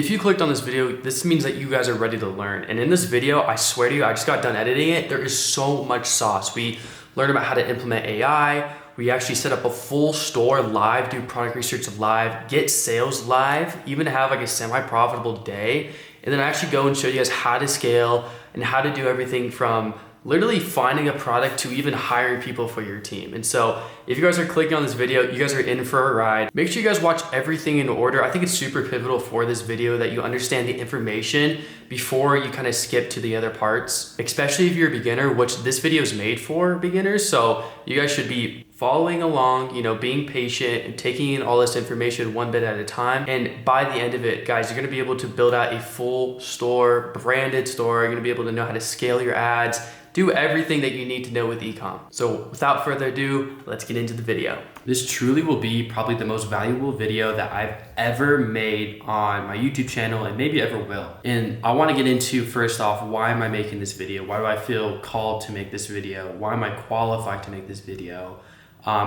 If you clicked on this video, this means that you guys are ready to learn. And in this video, I swear to you, I just got done editing it. There is so much sauce. We learned about how to implement AI. We actually set up a full store live, do product research live, get sales live, even have like a semi-profitable day. And then I actually go and show you guys how to scale and how to do everything from literally finding a product to even hiring people for your team. And so if you guys are clicking on this video, you guys are in for a ride. Make sure you guys watch everything in order. I think it's super pivotal for this video that you understand the information before you kind of skip to the other parts, especially if you're a beginner, which this video is made for beginners. So you guys should be following along, being patient and taking in all this information one bit at a time. And by the end of it, guys, you're gonna be able to build out a full store, branded store. You're gonna be able to know how to scale your ads, do everything that you need to know with Ecom. So without further ado, let's get into the video. This truly will be probably the most valuable video that I've ever made on my YouTube channel and maybe ever will. And I wanna get into, first off, why am I making this video? Why do I feel called to make this video? Why am I qualified to make this video?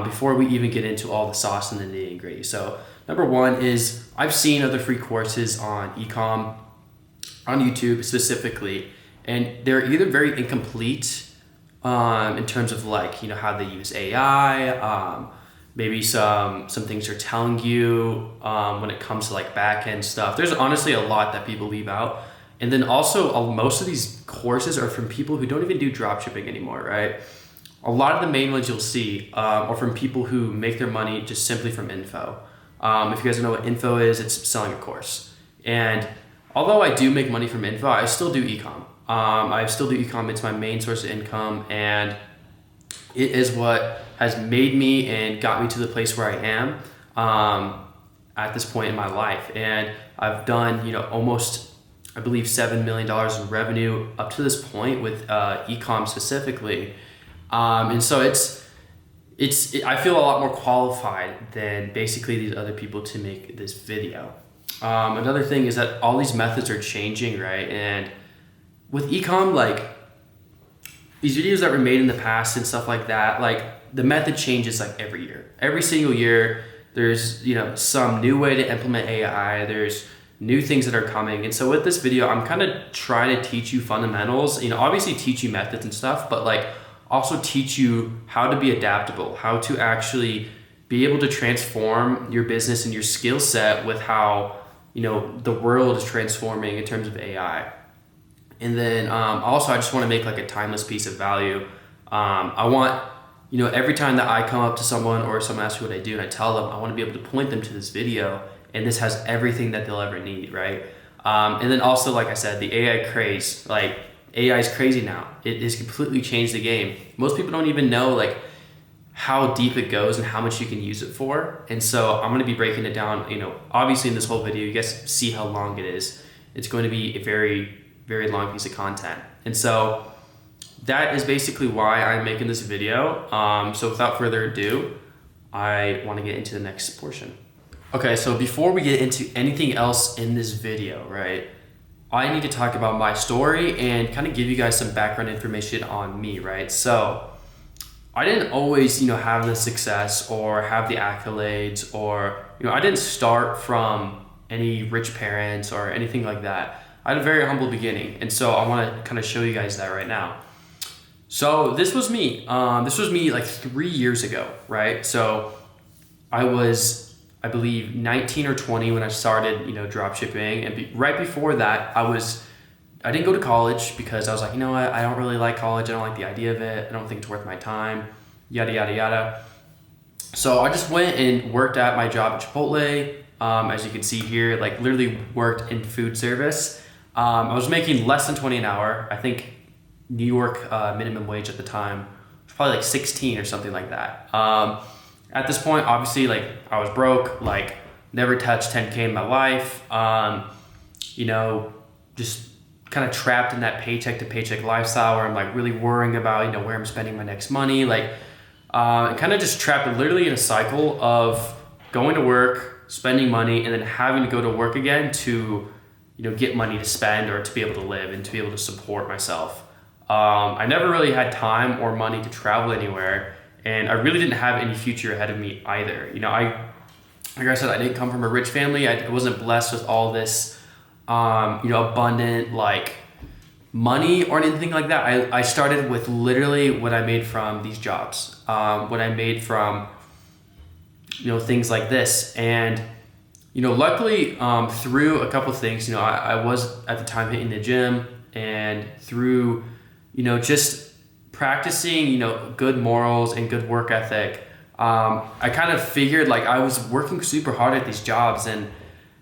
Before we even get into all the sauce and the nitty and gritty. So number one is I've seen other free courses on Ecom, on YouTube specifically, and they're either very incomplete in terms of how they use AI, maybe some things they're telling you when it comes to back end stuff. There's honestly a lot that people leave out. And then also most of these courses are from people who don't even do dropshipping anymore, right? A lot of the main ones you'll see are from people who make their money just simply from info. If you guys don't know what info is, it's selling a course. And although I do make money from info, I still do Ecom. I still do Ecom. It's my main source of income, and it is what has made me and got me to the place where I am at this point in my life. And I've done, almost, I believe, $7 million in revenue up to this point with Ecom specifically. And so I feel a lot more qualified than basically these other people to make this video. Another thing is that all these methods are changing, right? And with Ecom, these videos that were made in the past and stuff like that, the method changes every year. Every single year, there's, some new way to implement AI. There's new things that are coming. And so with this video, I'm kind of trying to teach you fundamentals, obviously teach you methods and stuff, but also teach you how to be adaptable, how to actually be able to transform your business and your skill set with how, the world is transforming in terms of AI. And then also I just want to make a timeless piece of value. I want, every time that I come up to someone or someone asks me what I do and I tell them, I want to be able to point them to this video, and this has everything that they'll ever need, right? And then also, like I said, the AI craze, AI is crazy now. It has completely changed the game. Most people don't even know how deep it goes and how much you can use it for. And so I'm gonna be breaking it down, obviously in this whole video, you guys see how long it is. It's going to be a very, very long piece of content. And so that is basically why I'm making this video. So without further ado, I wanna get into the next portion. Okay, so before we get into anything else in this video, right? I need to talk about my story and kind of give you guys some background information on me, right? So I didn't always, have the success or have the accolades, or, I didn't start from any rich parents or anything like that. I had a very humble beginning. And so I want to kind of show you guys that right now. So this was me. This was me 3 years ago, right? So I was, I believe, 19 or 20 when I started, drop shipping. And right before that, I didn't go to college because I was like, I don't really like college. I don't like the idea of it. I don't think it's worth my time, yada, yada, yada. So I just went and worked at my job at Chipotle. As you can see here, literally worked in food service. I was making less than 20 an hour. I think New York minimum wage at the time was probably 16 or something like that. At this point, obviously, I was broke, never touched 10K in my life, just kind of trapped in that paycheck to paycheck lifestyle where I'm really worrying about, where I'm spending my next money, and kind of just trapped literally in a cycle of going to work, spending money, and then having to go to work again to, get money to spend or to be able to live and to be able to support myself. I never really had time or money to travel anywhere. And I really didn't have any future ahead of me either. Like I said, I didn't come from a rich family. I wasn't blessed with all this abundant like money or anything like that. I started with literally what I made from these jobs, what I made from, things like this. And, luckily, through a couple of things, I was at the time hitting the gym, and through, just practicing, good morals and good work ethic, I kind of figured like I was working super hard at these jobs, and,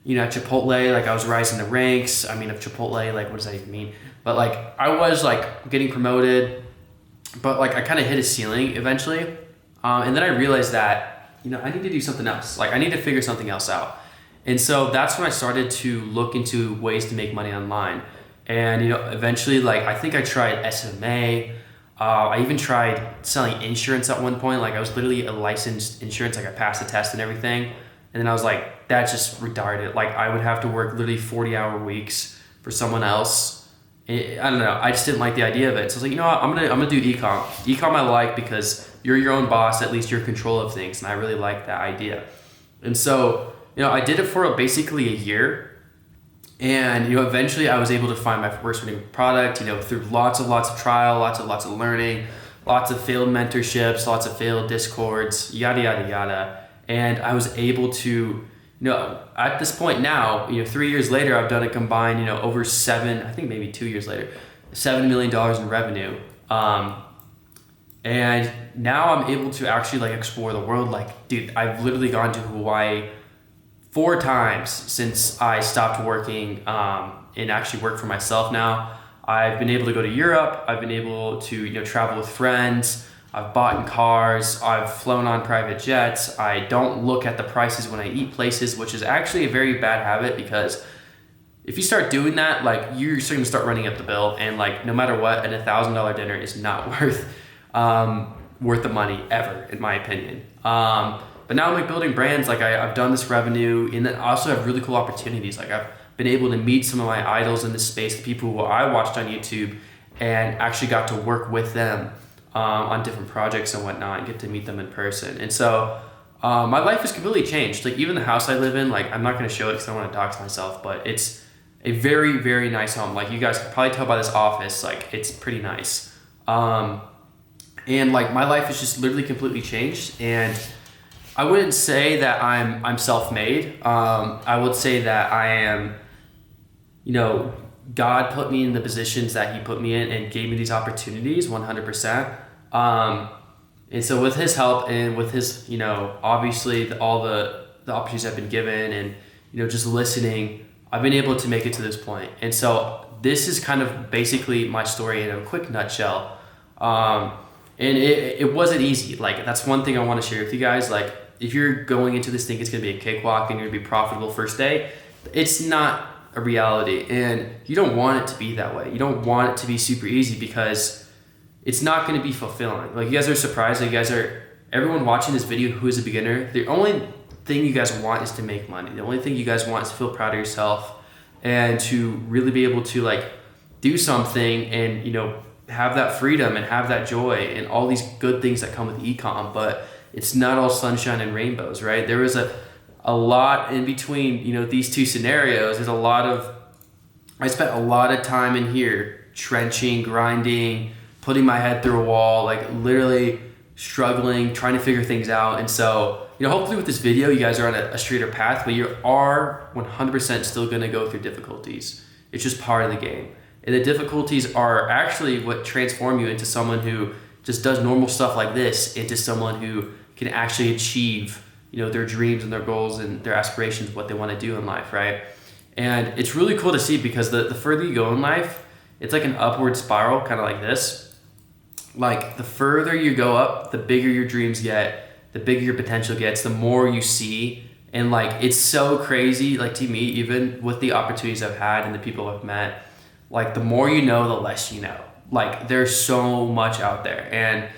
at Chipotle, like I was rising the ranks. I mean, of Chipotle, like what does that even mean? But like I was like getting promoted, but like I kind of hit a ceiling eventually. And then I realized that, I need to do something else. Like I need to figure something else out. And so that's when I started to look into ways to make money online. And, eventually, like I think I tried SMA. I even tried selling insurance at one point. Like I was literally a licensed insurance, like I passed the test and everything. And then I was like, that's just retarded. Like I would have to work literally 40-hour weeks for someone else. I don't know. I just didn't like the idea of it. So I was like, you know what? I'm gonna do Ecom. Ecom I like because you're your own boss. At least you're in control of things, and I really like that idea. And so, I did it for basically a year, and eventually I was able to find my first winning product. Through lots of trial, lots of learning, lots of failed mentorships, lots of failed discords, yada yada yada. And I was able to, at this point now, 3 years later, I've done a combined, over I think maybe 2 years later, $7 million in revenue. And now I'm able to actually like explore the world. Like, dude, I've literally gone to Hawaii 4 times since I stopped working, and actually work for myself now. I've been able to go to Europe. I've been able to, travel with friends. I've bought in cars, I've flown on private jets. I don't look at the prices when I eat places, which is actually a very bad habit, because if you start doing that, like you're going to start running up the bill, and like no matter what, an $1,000 dinner is not worth the money ever, in my opinion. But now I'm like building brands, like I've done this revenue, and then I also have really cool opportunities. Like I've been able to meet some of my idols in this space, the people who I watched on YouTube, and actually got to work with them on different projects and whatnot, and get to meet them in person. And so my life has completely changed. Like even the house I live in, like I'm not going to show it because I don't want to dox myself, but it's a very, very nice home. Like you guys can probably tell by this office, like it's pretty nice. And like my life has just literally completely changed. And I wouldn't say that I'm self-made. I would say that I am, God put me in the positions that he put me in and gave me these opportunities 100%. And so with his help and with his, obviously all the opportunities I've been given, and, just listening, I've been able to make it to this point. And so this is kind of basically my story in a quick nutshell. And it wasn't easy. Like that's one thing I want to share with you guys. Like if you're going into this thing, it's going to be a cakewalk and you're going to be profitable first day. It's not a reality, and you don't want it to be that way. You don't want it to be super easy, because it's not going to be fulfilling. Like you guys are surprised. Like everyone watching this video who is a beginner, the only thing you guys want is to make money. The only thing you guys want is to feel proud of yourself and to really be able to like do something and, have that freedom and have that joy and all these good things that come with Ecom. But it's not all sunshine and rainbows, right? There is a lot in between, these two scenarios. I spent a lot of time in here trenching, grinding, putting my head through a wall, like literally struggling, trying to figure things out. And so, hopefully with this video, you guys are on a straighter path, but you are 100% still going to go through difficulties. It's just part of the game. And the difficulties are actually what transform you into someone who just does normal stuff like this, into someone who can actually achieve their dreams and their goals and their aspirations, what they want to do in life, right? And it's really cool to see, because the further you go in life, it's like an upward spiral, kind of like this. Like the further you go up, the bigger your dreams get, the bigger your potential gets, the more you see. And like, it's so crazy, like to me, even with the opportunities I've had and the people I've met, like the more you know, the less you know. Like there's so much out there. And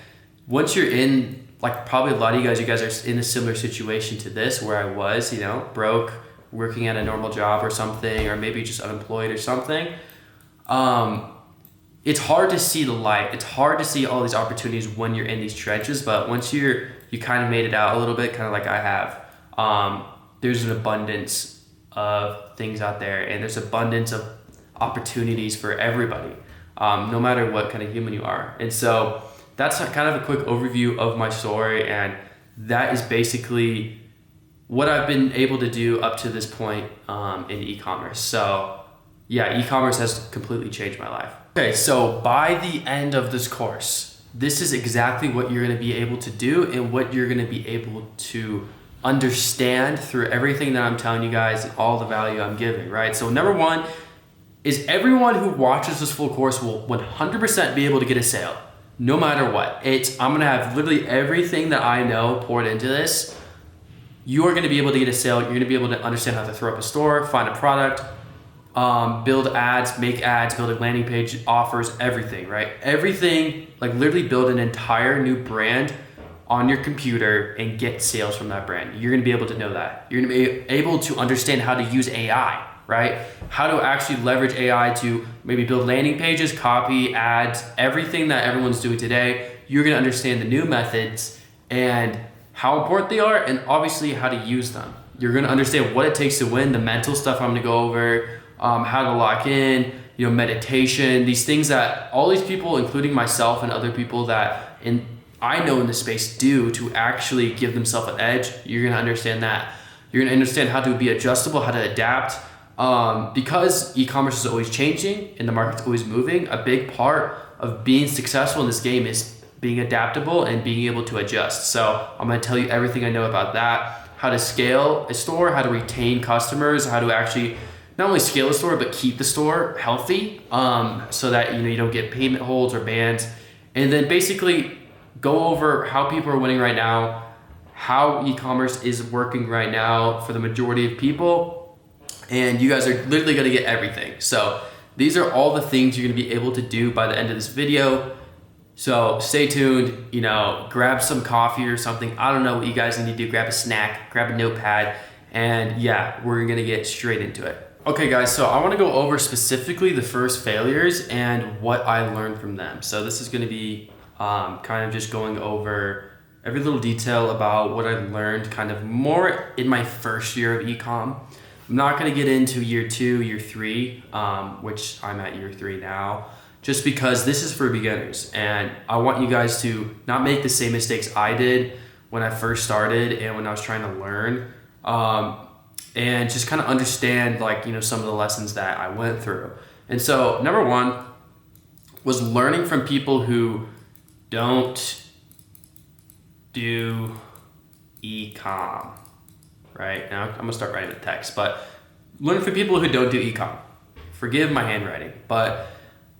once you're in, like probably a lot of you guys are in a similar situation to this, where I was, broke, working at a normal job or something, or maybe just unemployed or something. It's hard to see the light. It's hard to see all these opportunities when you're in these trenches, but once you kind of made it out a little bit, kind of like I have, there's an abundance of things out there, and there's abundance of opportunities for everybody, no matter what kind of human you are. And so that's kind of a quick overview of my story, and that is basically what I've been able to do up to this point in e-commerce. So yeah, e-commerce has completely changed my life. Okay, so by the end of this course, this is exactly what you're gonna be able to do and what you're gonna be able to understand through everything that I'm telling you guys and all the value I'm giving, right? So number one is everyone who watches this full course will 100% be able to get a sale, no matter what. I'm gonna have literally everything that I know poured into this. You are gonna be able to get a sale. You're gonna be able to understand how to throw up a store, find a product, build ads, make ads, build a landing page, offers, everything, right? Everything, like literally build an entire new brand on your computer and get sales from that brand. You're gonna be able to know that. You're gonna be able to understand how to use AI, right? How to actually leverage AI to maybe build landing pages, copy, ads, everything that everyone's doing today. You're gonna understand the new methods and how important they are, and obviously how to use them. You're gonna understand what it takes to win, the mental stuff I'm gonna go over, how to lock in, meditation, these things that all these people, including myself and other people that I know in this space do to actually give themselves an edge. You're gonna understand that. You're gonna understand how to be adjustable, how to adapt. Because e-commerce is always changing and the market's always moving, a big part of being successful in this game is being adaptable and being able to adjust. So I'm gonna tell you everything I know about that, how to scale a store, how to retain customers, how to actually not only scale a store, but keep the store healthy, so that you don't get payment holds or bans. And then basically go over how people are winning right now, how e-commerce is working right now for the majority of people, and you guys are literally gonna get everything. So these are all the things you're gonna be able to do by the end of this video. So stay tuned, grab some coffee or something. I don't know what you guys need to do. Grab a snack, grab a notepad, and yeah, we're gonna get straight into it. Okay guys, so I wanna go over specifically the first failures and what I learned from them. So this is gonna be kind of just going over every little detail about what I learned kind of more in my first year of ecom. I'm not gonna get into year 2, year 3, which I'm at year 3 now, just because this is for beginners. And I want you guys to not make the same mistakes I did when I first started and when I was trying to learn, and just kind of understand some of the lessons that I went through. And so number one was learning from people who don't do ecom, right? Now I'm gonna start writing the text, but learn from people who don't do ecom. Forgive my handwriting, but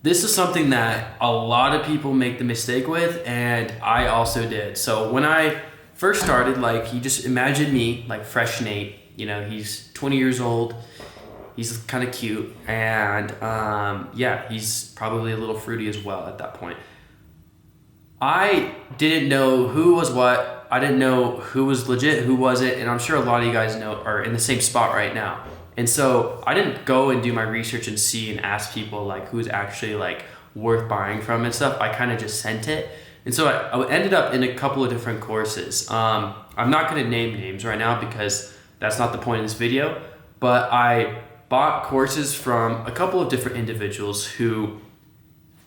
this is something that a lot of people make the mistake with, and I also did. So when I first started, you just imagine me, fresh Nate, he's 20 years old, he's kind of cute, and he's probably a little fruity as well at that point. I didn't know who was what. I didn't know who was legit, who wasn't, and I'm sure a lot of you guys are in the same spot right now. And so I didn't go and do my research and see and ask people who's actually worth buying from and stuff. I kind of just sent it. And so I ended up in a couple of different courses. I'm not going to name names right now because that's not the point of this video, but I bought courses from a couple of different individuals who,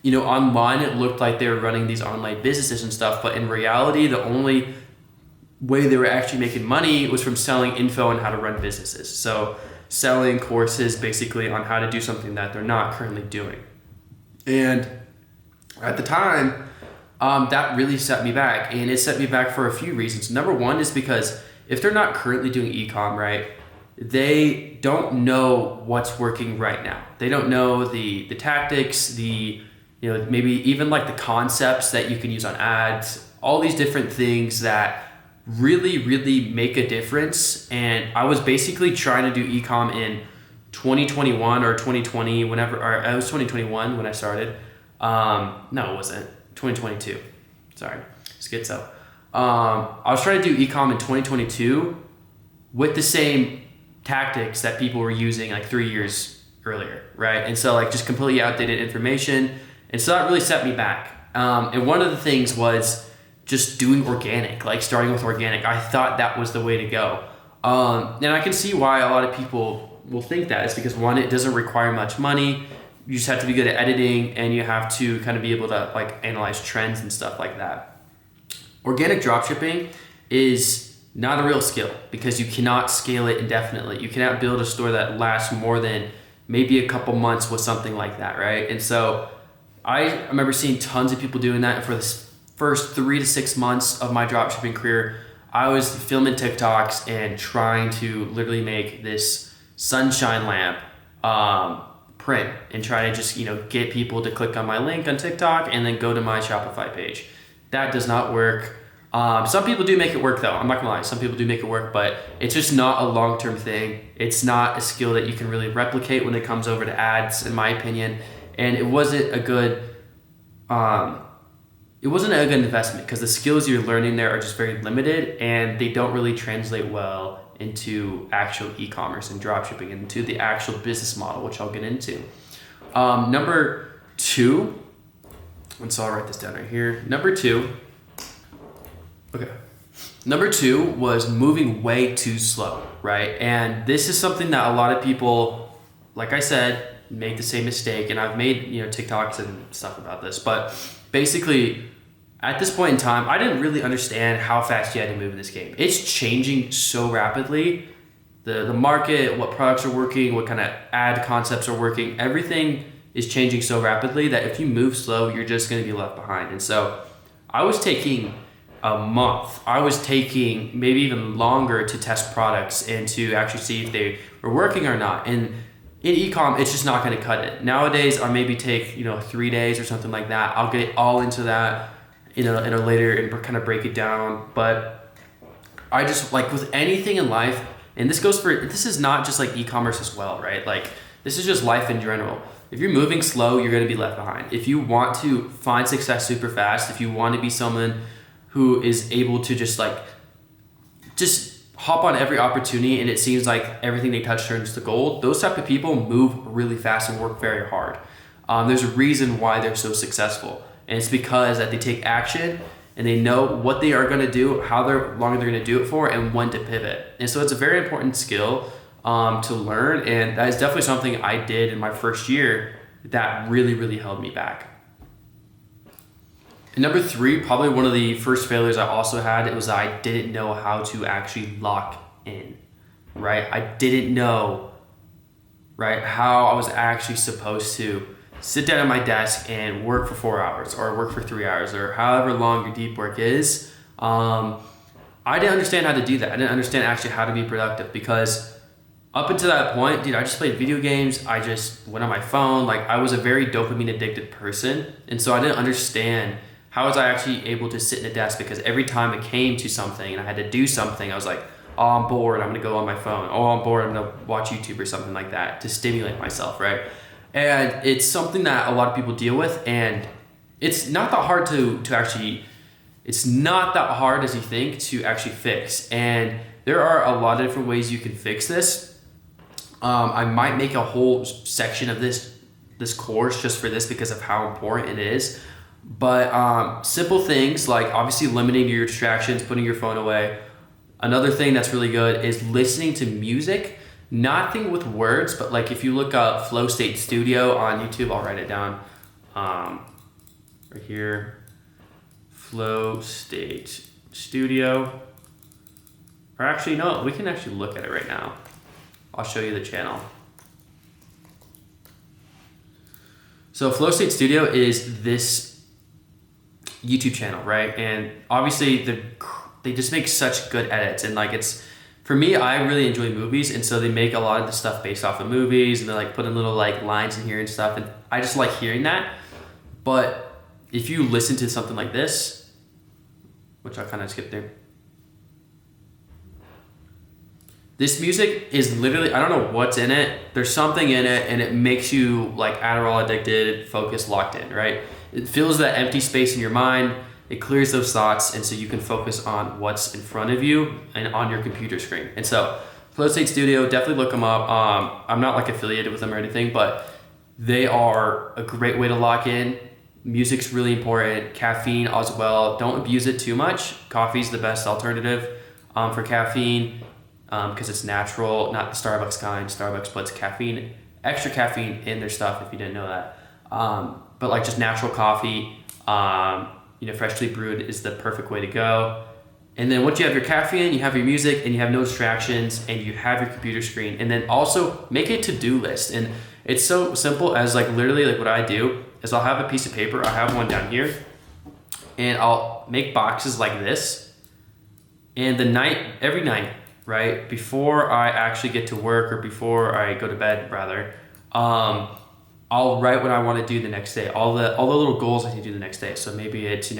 online it looked like they were running these online businesses and stuff, but in reality, the only way they were actually making money was from selling info on how to run businesses. So selling courses basically on how to do something that they're not currently doing. And at the time, that really set me back, and it set me back for a few reasons. Number one is because if they're not currently doing ecom, right, they don't know what's working right now. They don't know the tactics, maybe even the concepts that you can use on ads, all these different things that really, really make a difference. And I was basically trying to do ecom in 2021 or 2020, or it was 2021 when I started. No, it wasn't. 2022. Sorry, schizo. I was trying to do ecom in 2022 with the same tactics that people were using 3 years earlier, right? And so just completely outdated information. And so that really set me back. And one of the things was just doing organic, starting with organic. I thought that was the way to go. And I can see why a lot of people will think that is because one, it doesn't require much money. You just have to be good at editing, and you have to kind of be able to like analyze trends and stuff like that. Organic dropshipping is not a real skill because you cannot scale it indefinitely. You cannot build a store that lasts more than maybe a couple months with something like that, right? And so I remember seeing tons of people doing that. And for the first 3 to 6 months of my dropshipping career, I was filming TikToks and trying to literally make this sunshine lamp print and try to just, get people to click on my link on TikTok and then go to my Shopify page. That does not work. Some people do make it work though. I'm not gonna lie. Some people do make it work, but it's just not a long-term thing. It's not a skill that you can really replicate when it comes over to ads, in my opinion. And it wasn't a good investment because the skills you're learning there are just very limited and they don't really translate well into actual e-commerce and dropshipping, into the actual business model, which I'll get into. Number 2, and so I'll write this down right here. Number two was moving way too slow, right? And this is something that a lot of people, like I said, make the same mistake. And I've made, TikToks and stuff about this, but basically at this point in time, I didn't really understand how fast you had to move in this game. It's changing so rapidly. The market, what products are working, what kind of ad concepts are working, everything is changing so rapidly that if you move slow, you're just going to be left behind. And so I was taking a month. I was taking maybe even longer to test products and to actually see if they were working or not. And in ecom, it's just not going to cut it. Nowadays, I maybe take 3 days or something like that. I'll get all into that in a later and kind of break it down. But I just, like with anything in life, and this is not just like e-commerce as well, right? Like this is just life in general. If you're moving slow, you're going to be left behind. If you want to find success super fast, if you want to be someone who is able to just hop on every opportunity and it seems like everything they touch turns to gold, those type of people move really fast and work very hard. There's a reason why they're so successful. And it's because that they take action and they know what they are going to do, how long they're going to do it for, and when to pivot. And so it's a very important skill to learn. And that is definitely something I did in my first year that really, really held me back. And number 3, probably one of the first failures I also had, it was I didn't know how to actually lock in, right? I didn't know, right, how I was actually supposed to sit down at my desk and work for 4 hours or work for 3 hours or however long your deep work is. I didn't understand how to do that. I didn't understand actually how to be productive because up until that point, dude, I just played video games. I just went on my phone. Like I was a very dopamine addicted person. And so I didn't understand how was I actually able to sit in a desk because every time it came to something and I had to do something, I was like, oh, I'm bored. I'm going to go on my phone. Oh, I'm bored. I'm going to watch YouTube or something like that to stimulate myself, right? And it's something that a lot of people deal with, and it's not that hard it's not that hard as you think to actually fix. And there are a lot of different ways you can fix this. I might make a whole section of this course just for this because of how important it is. But simple things like obviously limiting your distractions, putting your phone away. Another thing that's really good is listening to music. Nothing with words, but like if you look up Flow State Studio on YouTube, I'll write it down right here. Flow State Studio. Or actually, no, we can actually look at it right now. I'll show you the channel. So Flow State Studio is this YouTube channel, right? And obviously they just make such good edits, and like for me, I really enjoy movies, and so they make a lot of the stuff based off of movies, and they like put in little like lines in here and stuff, and I just like hearing that. But if you listen to something like this, which I kind of skipped there, this music is literally, I don't know what's in it. There's something in it, and it makes you like Adderall addicted, focused, locked in, right? It fills that empty space in your mind. It clears those thoughts, and so you can focus on what's in front of you and on your computer screen. And so Flow State Studio, definitely look them up. I'm not like affiliated with them or anything, but they are a great way to lock in. Music's really important. Caffeine as well. Don't abuse it too much. Coffee's the best alternative for caffeine. because it's natural, not the Starbucks kind. Starbucks puts caffeine, extra caffeine in their stuff if you didn't know that. But like just natural coffee, freshly brewed is the perfect way to go. And then once you have your caffeine, you have your music, and you have no distractions, and you have your computer screen, and then also make a to-do list. And it's so simple as like literally like what I do is I'll have a piece of paper, I'll have one down here, and I'll make boxes like this. And every night, right, before I actually get to work, or before I go to bed rather, I'll write what I want to do the next day, all the little goals I need to do the next day. So maybe it's,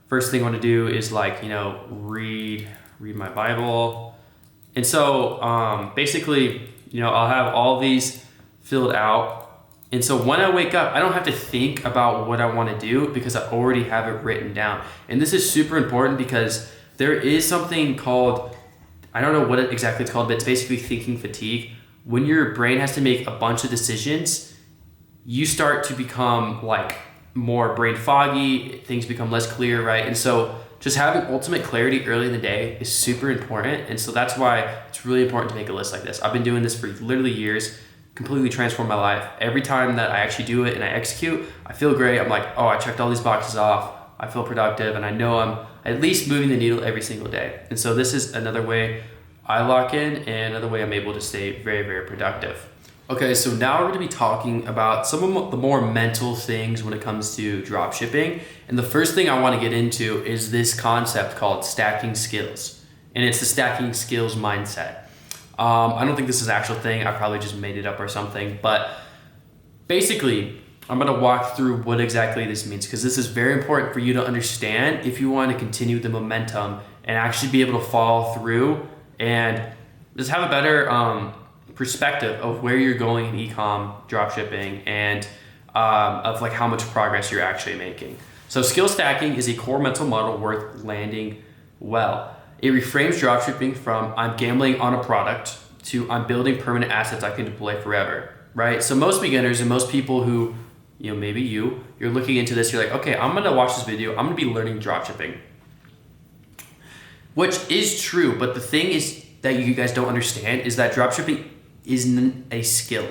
first thing I want to do is like, read my Bible. And so basically, I'll have all these filled out. And so when I wake up, I don't have to think about what I want to do because I already have it written down. And this is super important because there is something called, I don't know what exactly it's called, but it's basically thinking fatigue. When your brain has to make a bunch of decisions, you start to become like more brain foggy, things become less clear, right? And so just having ultimate clarity early in the day is super important. And so that's why it's really important to make a list like this. I've been doing this for literally years, completely transformed my life. Every time that I actually do it and I execute, I feel great. I'm like, oh, I checked all these boxes off. I feel productive, and I know I'm at least moving the needle every single day. And so this is another way I lock in, and another way I'm able to stay very, very productive. Okay, so now we're going to be talking about some of the more mental things when it comes to drop shipping. And the first thing I want to get into is this concept called stacking skills. And it's the stacking skills mindset. I don't think this is an actual thing. I probably just made it up or something. But basically, I'm going to walk through what exactly this means, because this is very important for you to understand if you want to continue the momentum and actually be able to follow through and just have a better perspective of where you're going in ecom, dropshipping, and of like how much progress you're actually making. So skill stacking is a core mental model worth landing well. It reframes dropshipping from I'm gambling on a product to I'm building permanent assets I can deploy forever, right? So most beginners and most people who, maybe you're looking into this, you're like, okay, I'm gonna watch this video, I'm gonna be learning dropshipping. Which is true, but the thing is that you guys don't understand is that dropshipping isn't a skill.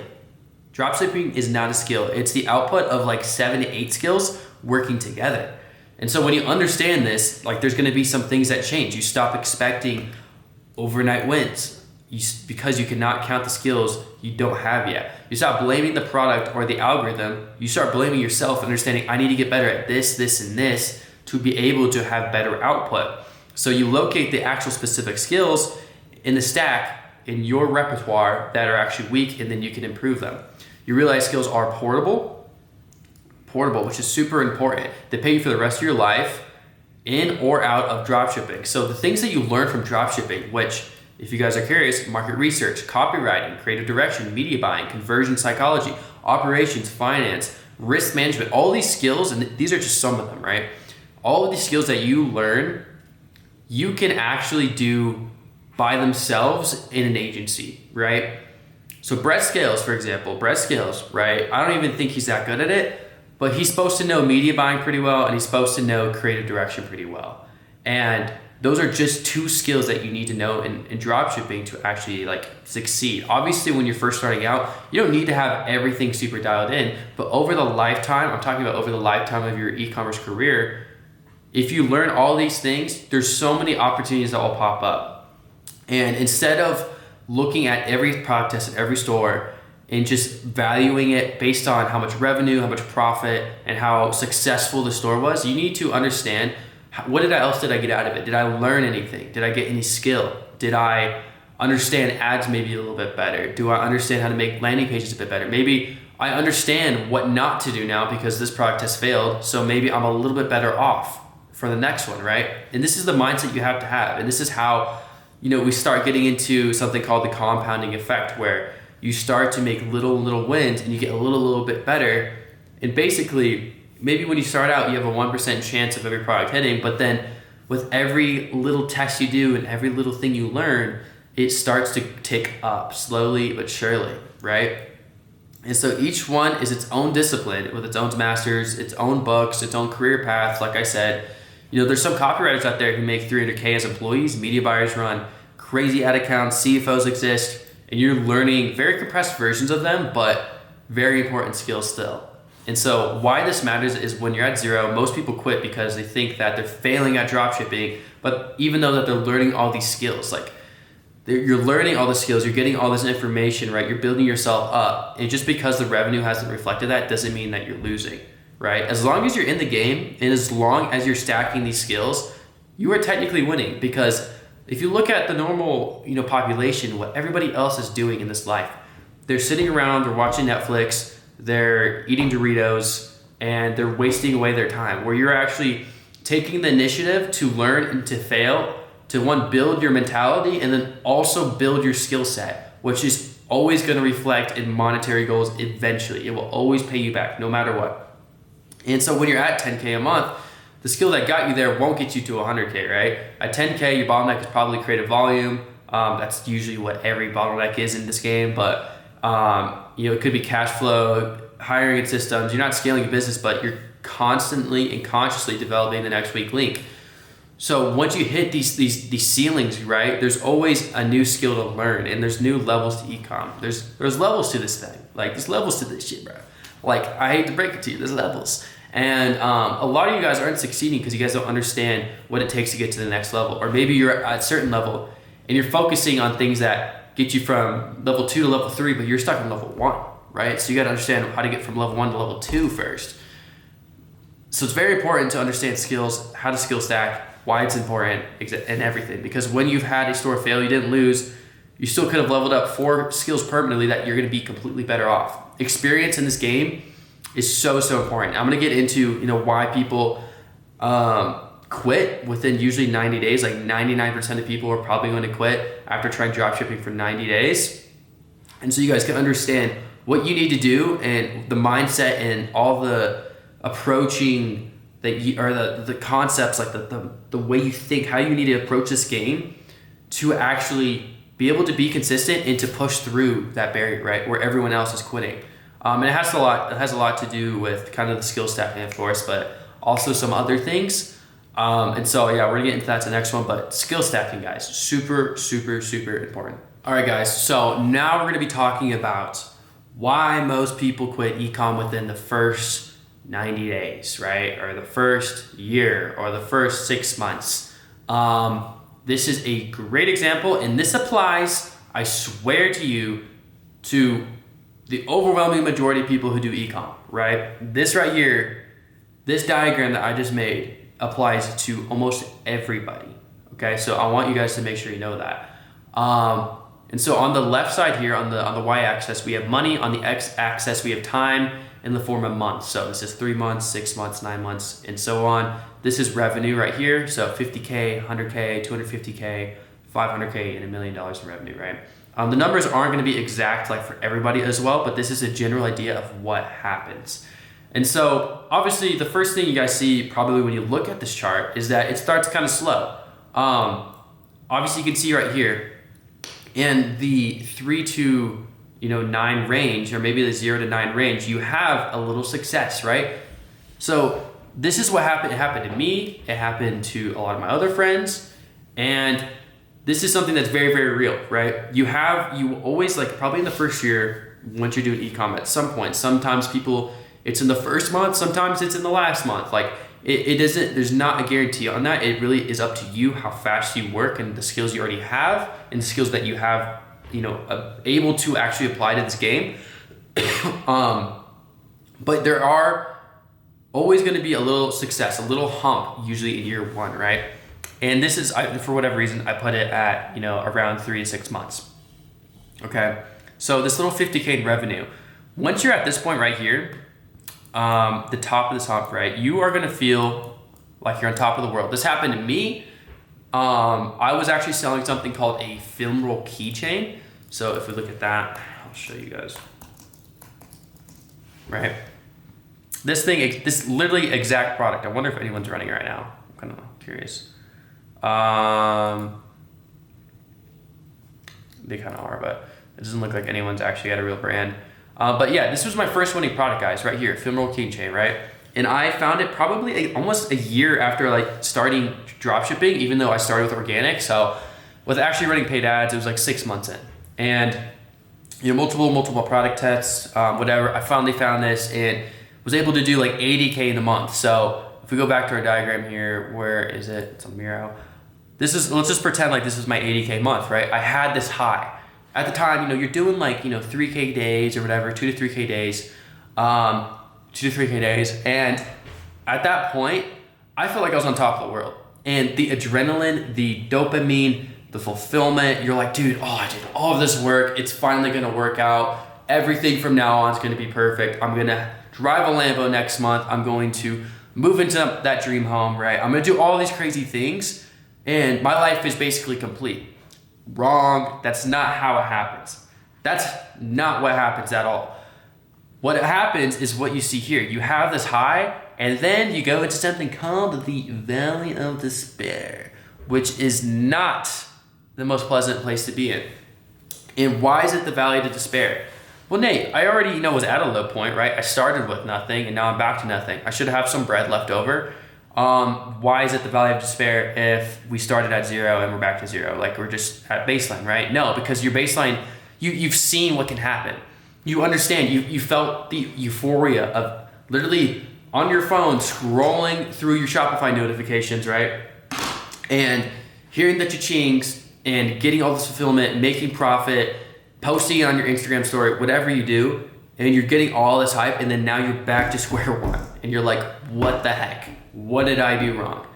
Dropshipping is not a skill. It's the output of like 7 to 8 skills working together. And so when you understand this, like there's gonna be some things that change. You stop expecting overnight wins because you cannot count the skills you don't have yet. You stop blaming the product or the algorithm. You start blaming yourself, understanding I need to get better at this, this, and this to be able to have better output. So you locate the actual specific skills in the stack in your repertoire that are actually weak, and then you can improve them. You realize skills are portable, which is super important. They pay you for the rest of your life in or out of dropshipping. So the things that you learn from dropshipping, which if you guys are curious, market research, copywriting, creative direction, media buying, conversion psychology, operations, finance, risk management, all these skills, and these are just some of them, right? All of these skills that you learn, you can actually do by themselves in an agency, right? So Brett Scales, for example, right? I don't even think he's that good at it, but he's supposed to know media buying pretty well, and he's supposed to know creative direction pretty well. And those are just 2 skills that you need to know in dropshipping to actually like succeed. Obviously, when you're first starting out, you don't need to have everything super dialed in, but over the lifetime, I'm talking about over the lifetime of your e-commerce career, if you learn all these things, there's so many opportunities that will pop up. And instead of looking at every product test at every store and just valuing it based on how much revenue, how much profit, and how successful the store was, you need to understand what else did I get out of it? Did I learn anything? Did I get any skill? Did I understand ads maybe a little bit better? Do I understand how to make landing pages a bit better? Maybe I understand what not to do now because this product has failed, so maybe I'm a little bit better off for the next one, right? And this is the mindset you have to have. And this is how we start getting into something called the compounding effect, where you start to make little wins and you get a little bit better. And basically, maybe when you start out, you have a 1% chance of every product hitting, but then with every little test you do and every little thing you learn, it starts to tick up slowly but surely, right? And so each one is its own discipline with its own masters, its own books, its own career path. Like I said, there's some copywriters out there who make $300K as employees. Media buyers run crazy ad accounts, CFOs exist, and you're learning very compressed versions of them, but very important skills still. And so why this matters is when you're at zero, most people quit because they think that they're failing at dropshipping, but even though that they're learning all these skills, like you're learning all the skills, you're getting all this information, right? You're building yourself up. And just because the revenue hasn't reflected that doesn't mean that you're losing, right? As long as you're in the game and as long as you're stacking these skills, you are technically winning. Because if you look at the normal, population, what everybody else is doing in this life, they're sitting around, they're watching Netflix, they're eating Doritos, and they're wasting away their time. Where you're actually taking the initiative to learn and to fail, to one, build your mentality, and then also build your skill set, which is always going to reflect in monetary goals eventually. It will always pay you back no matter what. And so when you're at 10K a month, the skill that got you there won't get you to 100K, right? At 10K, your bottleneck is probably creative volume. That's usually what every bottleneck is in this game, but it could be cash flow, hiring and systems. You're not scaling your business, but you're constantly and consciously developing the next weak link. So once you hit these ceilings, right, there's always a new skill to learn, and there's new levels to ecom. There's levels to this thing. Like, there's levels to this shit, bro. Like, I hate to break it to you, there's levels. And a lot of you guys aren't succeeding because you guys don't understand what it takes to get to the next level. Or maybe you're at a certain level and you're focusing on things that get you from level 2 to level 3, but you're stuck in level 1, right? So you got to understand how to get from level 1 to level 2 first. So it's very important to understand skills, how to skill stack, why it's important, and everything. Because when you've had a store fail, you didn't lose, you still could have leveled up 4 skills permanently that you're going to be completely better off. Experience in this game is so important. I'm going to get into why people quit within usually 90 days. Like 99% of people are probably going to quit after trying dropshipping for 90 days. And so you guys can understand what you need to do and the mindset and all the approaching that you, or the concepts, like the way you think, how you need to approach this game to actually be able to be consistent and to push through that barrier, right, where everyone else is quitting. And it has a lot to do with kind of the skill stacking, of course, but also some other things. And so yeah, we're gonna get into that to the next one, but skill stacking, guys, super important. All right, guys, so now we're gonna be talking about why most people quit ecom within the first 90 days, right? Or the first year or the first 6 months. This is a great example, and this applies, I swear to you, to the overwhelming majority of people who do ecom, right? This right here, this diagram that I just made applies to almost everybody, okay? So I want you guys to make sure you know that. And so on the left side here, on the y-axis, we have money. On the x-axis, we have time in the form of months. So this is 3 months, 6 months, 9 months, and so on. This is revenue right here. So 50K, 100K, 250K, 500K, and $1 million in revenue, right? The numbers aren't going to be exact like for everybody as well, but this is a general idea of what happens. And so obviously the first thing you guys see probably when you look at this chart is that it starts kind of slow. Obviously you can see right here in the 3 to 9 range, or maybe the 0 to 9 range, you have a little success, right? So this is what happened. It happened to me. It happened to a lot of my other friends. And this is something that's very real, right? You always, like, probably in the first year, once you're doing ecom at some point, sometimes people, it's in the first month, sometimes it's in the last month. Like, it doesn't, there's not a guarantee on that. It really is up to you how fast you work and the skills you already have and the skills that you have, able to actually apply to this game. But there are always going to be a little success, a little hump, usually in year 1, right? And this is, for whatever reason, I put it at, around 3 to 6 months. Okay. So this little 50K in revenue, once you're at this point right here, the top of this hump, right, you are going to feel like you're on top of the world. This happened to me. I was actually selling something called a film roll keychain. So if we look at that, I'll show you guys. Right. This thing, this literally exact product. I wonder if anyone's running it right now. I'm kind of curious. They kind of are, but it doesn't look like anyone's actually got a real brand. But yeah, this was my first winning product, guys, right here, film roll keychain, right? And I found it probably almost a year after like starting dropshipping, even though I started with organic. So with actually running paid ads, it was like 6 months in. And multiple product tests, whatever, I finally found this and was able to do like 80K in a month. So if we go back to our diagram here, where is it? It's on Miro. Let's just pretend like this is my 80K month, right? I had this high. At the time, you're doing like, 3K days or whatever, 2 to 3K days, And at that point, I felt like I was on top of the world. And the adrenaline, the dopamine, the fulfillment, you're like, dude, I did all of this work. It's finally gonna work out. Everything from now on is gonna be perfect. I'm gonna drive a Lambo next month. I'm going to move into that dream home, right? I'm gonna do all these crazy things and my life is basically complete. Wrong, that's not how it happens. That's not what happens at all. What happens is what you see here. You have this high and then you go into something called the Valley of Despair, which is not the most pleasant place to be in. And why is it the Valley of Despair? Well, Nate, I already was at a low point, right? I started with nothing and now I'm back to nothing. I should have some bread left over. Why is it the Valley of Despair if we started at 0 and we're back to 0? Like we're just at baseline, right? No, because your baseline, you've seen what can happen. You understand, you felt the euphoria of literally on your phone scrolling through your Shopify notifications, right? And hearing the cha-chings and getting all this fulfillment, making profit, posting it on your Instagram story, whatever you do, and you're getting all this hype, and then now you're back to square one. And you're like, what the heck? What did I do wrong?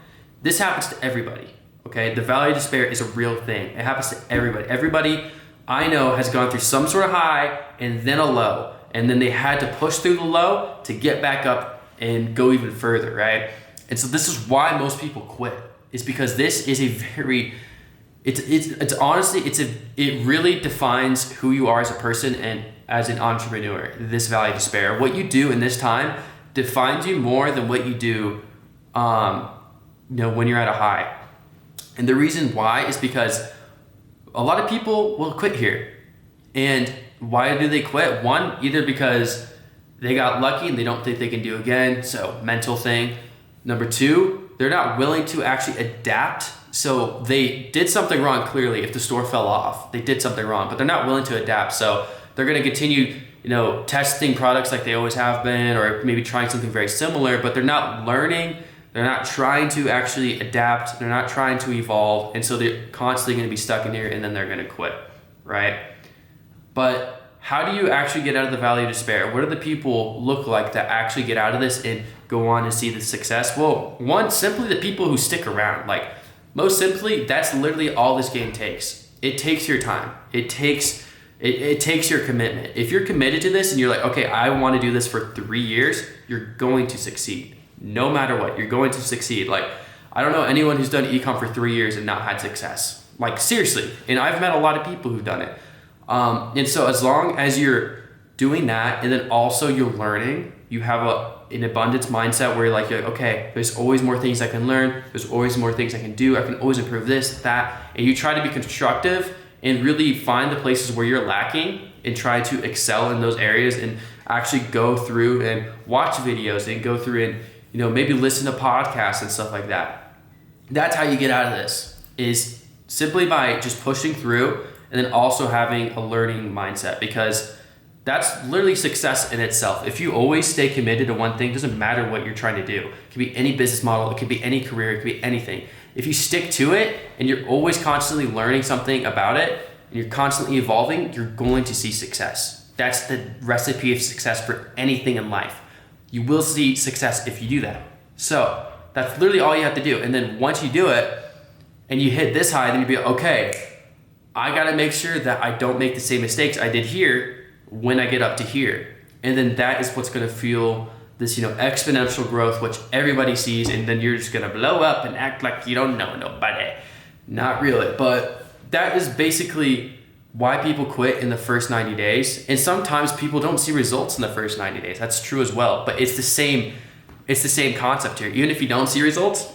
This happens to everybody, okay? The Valley of Despair is a real thing. It happens to everybody. Everybody I know has gone through some sort of high and then a low, and then they had to push through the low to get back up and go even further, right? And so this is why most people quit. Is because this is a very, it's honestly, it really defines who you are as a person and as an entrepreneur, this Valley of Despair. What you do in this time defines you more than what you do, when you're at a high. And the reason why is because a lot of people will quit here. And why do they quit? One, either because they got lucky and they don't think they can do again, so mental thing. Number two, they're not willing to actually adapt. So they did something wrong, clearly. If the store fell off, they did something wrong, but they're not willing to adapt. So they're going to continue, testing products like they always have been, or maybe trying something very similar, but they're not learning. They're not trying to actually adapt. They're not trying to evolve. And so they're constantly going to be stuck in here and then they're going to quit, right? But how do you actually get out of the Valley of Despair? What do the people look like that actually get out of this and go on and see the success? Well, one, simply the people who stick around. Like, most simply, that's literally all this game takes. It takes your time. It takes your commitment. If you're committed to this and you're like, okay, I want to do this for 3 years, you're going to succeed. No matter what, you're going to succeed. Like, I don't know anyone who's done ecom for 3 years and not had success. Like, seriously. And I've met a lot of people who've done it. And so as long as you're doing that and then also you're learning, you have an abundance mindset where you're like, okay, there's always more things I can learn. There's always more things I can do. I can always improve this, that. And you try to be constructive and really find the places where you're lacking and try to excel in those areas and actually go through and watch videos and go through and, maybe listen to podcasts and stuff like that. That's how you get out of this, is simply by just pushing through and then also having a learning mindset, because that's literally success in itself. If you always stay committed to one thing, it doesn't matter what you're trying to do. It could be any business model, it could be any career, it could be anything. If you stick to it and you're always constantly learning something about it and you're constantly evolving, you're going to see success. That's the recipe of success for anything in life. You will see success if you do that. So that's literally all you have to do. And then once you do it and you hit this high, then you'll be okay, I gotta make sure that I don't make the same mistakes I did here when I get up to here. And then that is what's gonna fuel this, exponential growth, which everybody sees, and then you're just gonna blow up and act like you don't know nobody. Not really, but that is basically why people quit in the first 90 days. And sometimes people don't see results in the first 90 days. That's true as well, but it's the same concept here. Even if you don't see results,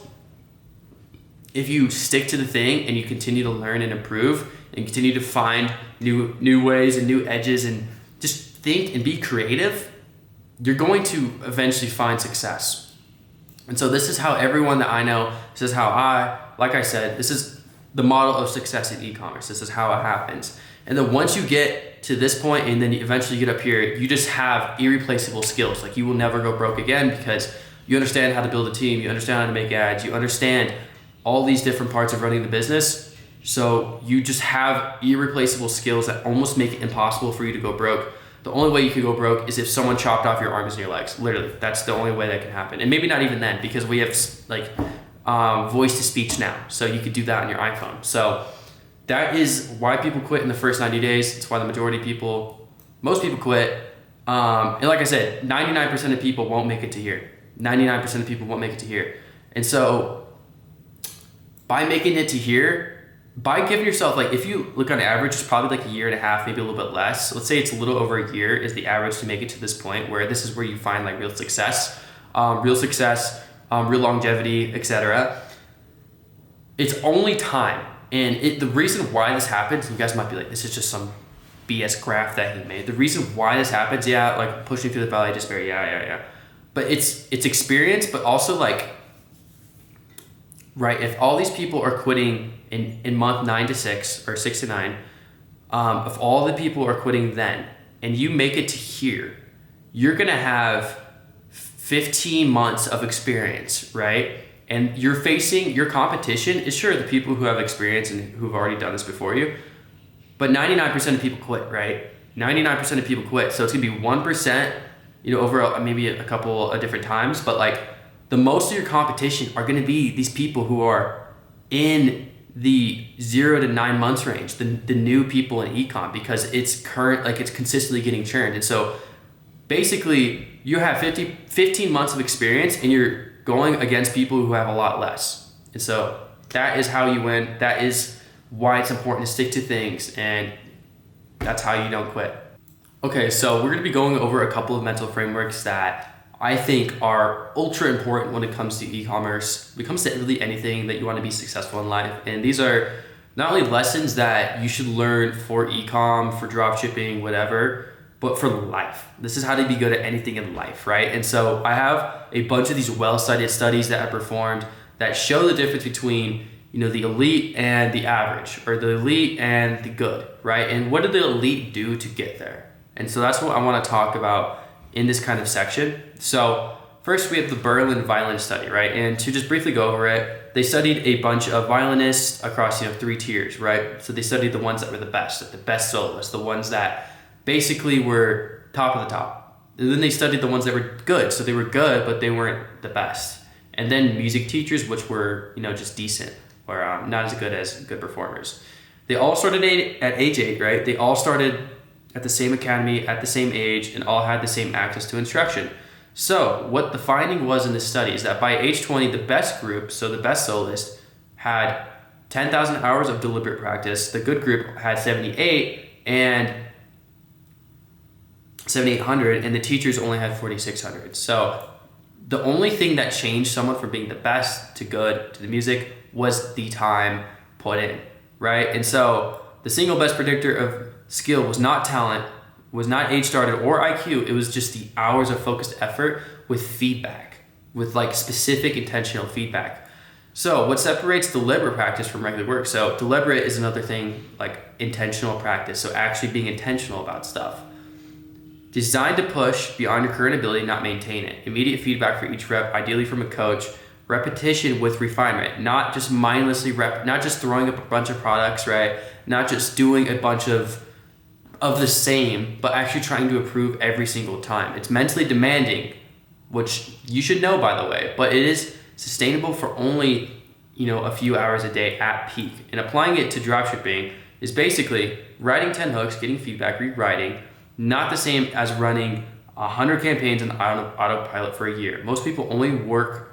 if you stick to the thing and you continue to learn and improve and continue to find new ways and new edges and just think and be creative, you're going to eventually find success. And so this is how everyone that I know, this is how like I said, this is the model of success in e-commerce. This is how it happens. And then once you get to this point and then you eventually get up here, you just have irreplaceable skills. Like you will never go broke again because you understand how to build a team, you understand how to make ads, you understand all these different parts of running the business. So you just have irreplaceable skills that almost make it impossible for you to go broke. The only way you could go broke is if someone chopped off your arms and your legs. Literally, that's the only way that can happen. And maybe not even then, because we have like voice to speech now. So you could do that on your iPhone. So that is why people quit in the first 90 days. It's why the majority of people, most people quit. And like I said, 99% of people won't make it to here. 99% of people won't make it to here. And so by making it to here, by giving yourself, like if you look on average, it's probably like a year and a half, maybe a little bit less. Let's say it's a little over a year is the average to make it to this point where this is where you find like real success, real longevity, etc. It's only time. And the reason why this happens, you guys might be like, this is just some BS graph that he made. The reason why this happens, like pushing through the valley of despair, yeah. But it's experience, but also like, right, if all these people are quitting in month 9 to 6 or 6 to 9, if all the people are quitting then and you make it to here, you're gonna have 15 months of experience, right? And you're facing, your competition is sure the people who have experience and who've already done this before you, but 99% of people quit, right? 99% of people quit. So it's gonna be 1%, over maybe a couple of different times, but like the most of your competition are gonna be these people who are in the 0 to 9 months range, the new people in ecom, because it's consistently getting churned. And so basically you have 15 months of experience and you're going against people who have a lot less. And so that is how you win. That is why it's important to stick to things, and that's how you don't quit. Okay, so we're gonna be going over a couple of mental frameworks that I think are ultra important when it comes to e-commerce, when it comes to really anything that you want to be successful in life. And these are not only lessons that you should learn for e-com, for dropshipping, whatever, but for life. This is how to be good at anything in life, right? And so I have a bunch of these well-studied studies that I performed that show the difference between, the elite and the average, or the elite and the good, right? And what did the elite do to get there? And so that's what I want to talk about in this kind of section. So first we have the Berlin violin study, right? And to just briefly go over it, they studied a bunch of violinists across 3 tiers, right? So they studied the ones that were the best soloists, the ones that basically were top of the top. And then they studied the ones that were good. So they were good, but they weren't the best. And then music teachers, which were just decent, or not as good as good performers. They all started at age 8, right? They all started at the same academy, at the same age, and all had the same access to instruction. So what the finding was in this study is that by age 20, the best group, so the best soloist, had 10,000 hours of deliberate practice. The good group had 7,800, and the teachers only had 4,600. So the only thing that changed someone from being the best to good to the music was the time put in, right? And so the single best predictor of skill was not talent, was not age started or IQ. It was just the hours of focused effort with feedback, with like specific intentional feedback. So what separates deliberate practice from regular work? So deliberate is another thing, like intentional practice. So actually being intentional about stuff. Designed to push beyond your current ability, not maintain it. Immediate feedback for each rep, ideally from a coach. Repetition with refinement, not just mindlessly not just throwing up a bunch of products, right? Not just doing a bunch of the same, but actually trying to improve every single time. It's mentally demanding, which you should know, by the way, but it is sustainable for only, a few hours a day at peak. And applying it to dropshipping is basically writing 10 hooks, getting feedback, rewriting, not the same as running 100 campaigns on autopilot for a year. Most people only work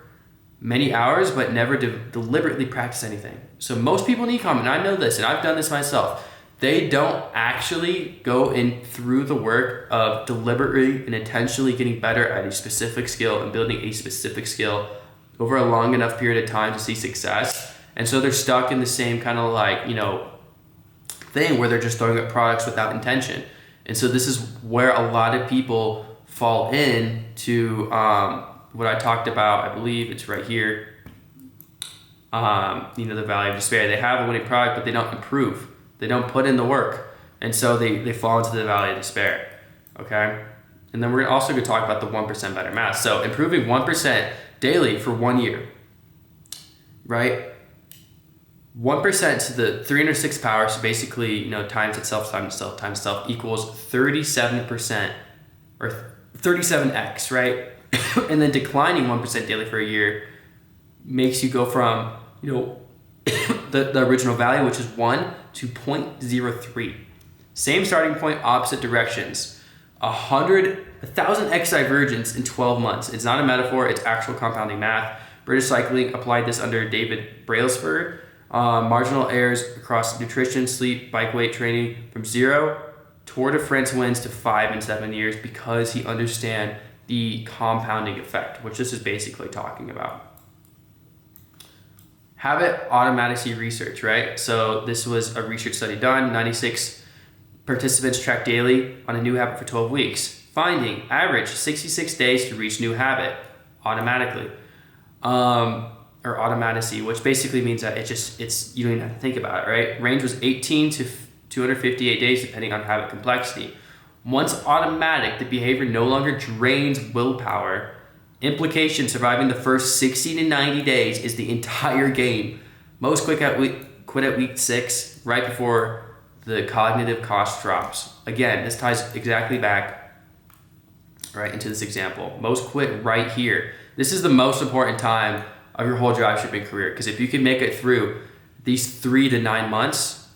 many hours, but never deliberately practice anything. So most people in e-com, and I know this, and I've done this myself, they don't actually go in through the work of deliberately and intentionally getting better at a specific skill and building a specific skill over a long enough period of time to see success. And so they're stuck in the same kind of thing where they're just throwing up products without intention. And so this is where a lot of people fall in to what I talked about. I believe it's right here. the valley of despair. They have a winning product, but they don't improve. They don't put in the work. And so they fall into the valley of despair, okay? And then we're also going to talk about the 1% better math. So improving 1% daily for 1 year, right? 1% to the 306 power, so basically, times itself, equals 37% or 37x, right? And then declining 1% daily for a year makes you go from, the original value, which is 1, to 0.03. Same starting point, opposite directions. 1,000x divergence in 12 months. It's not a metaphor, it's actual compounding math. British Cycling applied this under David Brailsford. Marginal errors across nutrition, sleep, bike weight training from 0. Tour de France wins to 5 in 7 years because he understands the compounding effect, which this is basically talking about. Habit automaticity research, right? So this was a research study done. 96 participants tracked daily on a new habit for 12 weeks. Finding average 66 days to reach new habit automatically. Or automaticity, which basically means that it's you don't even have to think about it, right? Range was 18 to 258 days depending on habit complexity. Once automatic, the behavior no longer drains willpower. Implication, surviving the first 60 to 90 days is the entire game. Most quit at week 6, right before the cognitive cost drops. Again, this ties exactly back right into this example. Most quit right here. This is the most important time of your whole dropshipping career, because if you can make it through these 3 to 9 months,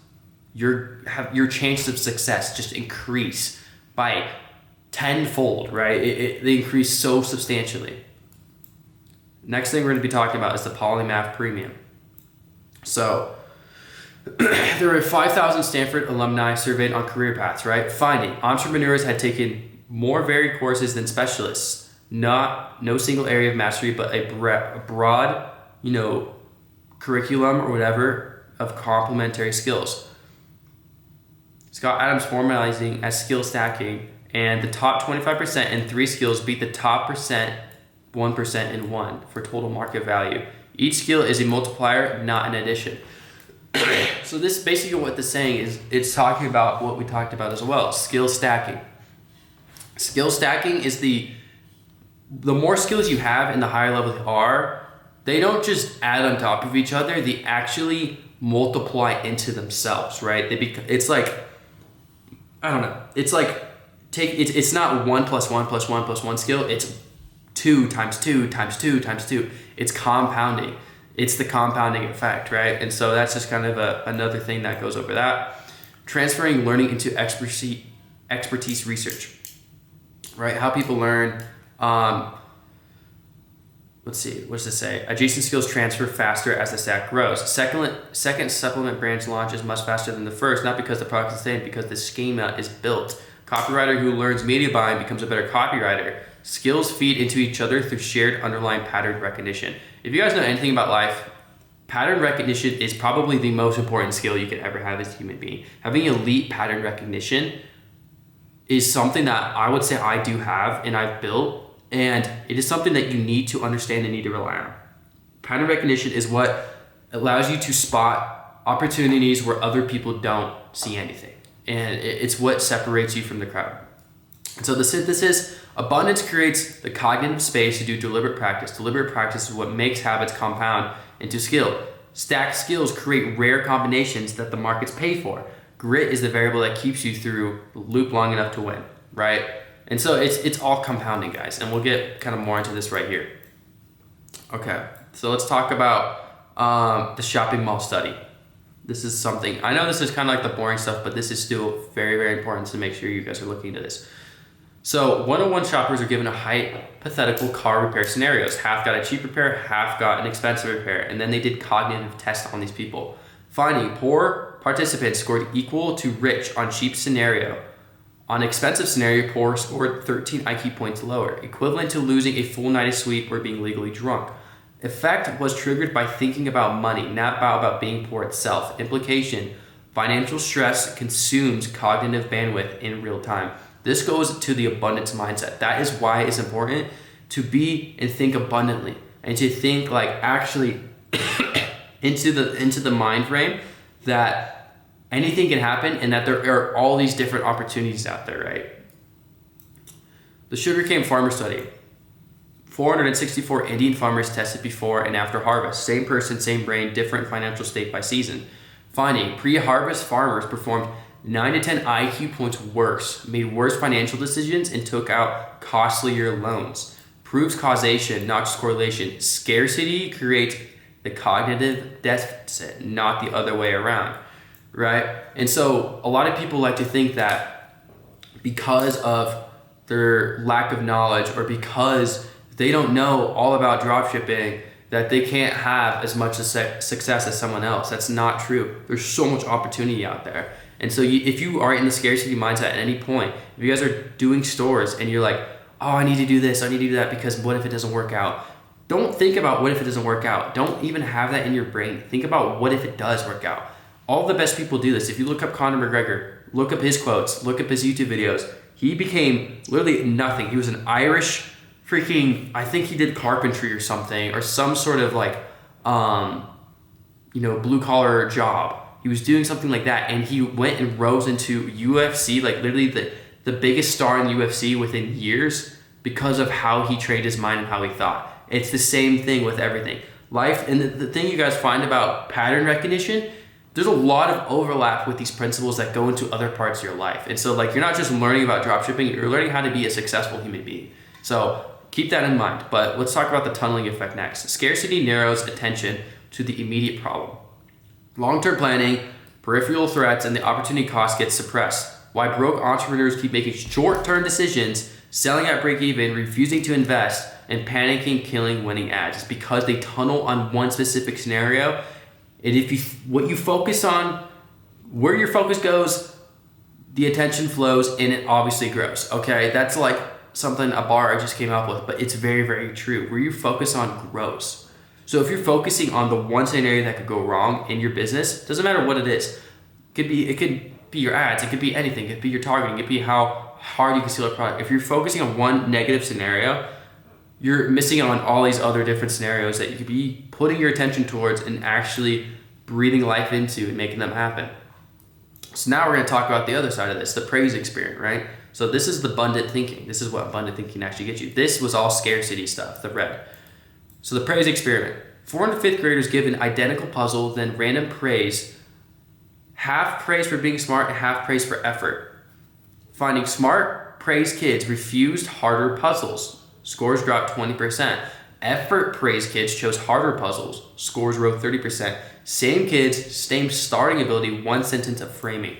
your chances of success just increase by tenfold, right? They increase so substantially. Next thing we're going to be talking about is the polymath premium. So there were 5,000 Stanford alumni surveyed on career paths, right? Finding entrepreneurs had taken more varied courses than specialists. No single area of mastery, but a broad, curriculum or whatever of complementary skills. Scott Adams formalizing as skill stacking, and the top 25% in 3 skills beat the top 1% in 1 for total market value. Each skill is a multiplier, not an addition. So this basically what this is saying is it's talking about what we talked about as well, skill stacking. Skill stacking is the more skills you have and the higher level they are, they don't just add on top of each other, they actually multiply into themselves, right? It's like, I don't know, it's like, it's not 1 + 1 + 1 + 1 skill, it's 2 × 2 × 2 × 2. It's compounding. It's the compounding effect, right? And so that's just kind of another thing that goes over that. Transferring learning into expertise research, right? How people learn. Let's see, what does it say? Adjacent skills transfer faster as the stack grows. Second supplement branch launch is much faster than the first, not because the product is the same, because the schema is built. Copywriter who learns media buying becomes a better copywriter. Skills feed into each other through shared underlying pattern recognition. If you guys know anything about life, pattern recognition is probably the most important skill you could ever have as a human being. Having elite pattern recognition is something that I would say I do have and I've built, and it is something that you need to understand and need to rely on. Pattern recognition is what allows you to spot opportunities where other people don't see anything, and it's what separates you from the crowd. And so the synthesis: abundance creates the cognitive space to do deliberate practice. Deliberate practice is what makes habits compound into skill. Stacked skills create rare combinations that the markets pay for. Grit is the variable that keeps you through the loop long enough to win, right? And so it's all compounding, guys, and we'll get kind of more into this right here. Okay, so let's talk about the shopping mall study. This is something, I know this is kind of like the boring stuff, but this is still very, very important to make sure you guys are looking into this. So 101 shoppers are given a hypothetical car repair scenarios. Half got a cheap repair, half got an expensive repair, and then they did cognitive tests on these people. Finding poor participants scored equal to rich on cheap scenario. On expensive scenario, poor scored 13 IQ points lower, equivalent to losing a full night of sleep or being legally drunk. Effect was triggered by thinking about money, not about being poor itself. Implication: financial stress consumes cognitive bandwidth in real time. This goes to the abundance mindset. That is why it's important to be and think abundantly, and to think like actually into the mind frame that anything can happen and that there are all these different opportunities out there, right? The sugarcane farmer study. 464 Indian farmers tested before and after harvest. Same person, same brain, different financial state by season. Finding pre-harvest farmers performed 9 to 10 IQ points worse, made worse financial decisions, and took out costlier loans. Proves causation, not just correlation. Scarcity creates the cognitive deficit, not the other way around, right? And so a lot of people like to think that because of their lack of knowledge or because they don't know all about dropshipping, that they can't have as much success as someone else. That's not true. There's so much opportunity out there. And so if you are in the scarcity mindset at any point, if you guys are doing stores and you're like, oh, I need to do this, I need to do that because what if it doesn't work out? Don't think about what if it doesn't work out. Don't even have that in your brain. Think about what if it does work out. All the best people do this. If you look up Conor McGregor, look up his quotes, look up his YouTube videos, he became literally nothing. He was an Irish freaking, I think he did carpentry or something, or some sort of like, blue collar job. He was doing something like that, and he went and rose into UFC, like literally the biggest star in UFC within years because of how he trained his mind and how he thought. It's the same thing with everything. Life, and the thing you guys find about pattern recognition, there's a lot of overlap with these principles that go into other parts of your life. And so like you're not just learning about dropshipping, you're learning how to be a successful human being. So keep that in mind. But let's talk about the tunneling effect next. Scarcity narrows attention to the immediate problem. Long-term planning, peripheral threats, and the opportunity cost gets suppressed. Why broke entrepreneurs keep making short-term decisions, selling at break-even, refusing to invest, and panicking, killing winning ads. It's because they tunnel on one specific scenario. And what you focus on, where your focus goes, the attention flows, and it obviously grows. Okay, that's like something a bar I just came up with, but it's very, very true. Where you focus on grows. So if you're focusing on the one scenario that could go wrong in your business, doesn't matter what it is. It could be your ads, it could be anything, it could be your targeting, it could be how hard you can sell a product. If you're focusing on one negative scenario, you're missing out on all these other different scenarios that you could be putting your attention towards and actually breathing life into and making them happen. So now we're going to talk about the other side of this, the praise experiment, right? So this is the abundant thinking. This is what abundant thinking actually gets you. This was all scarcity stuff, the red. So the praise experiment. 4th and 5th graders give an identical puzzle, then random praise. Half praise for being smart and half praise for effort. Finding smart praise kids refused harder puzzles. Scores dropped 20%. Effort praise kids chose harder puzzles. Scores rose 30%. Same kids, same starting ability, one sentence of framing.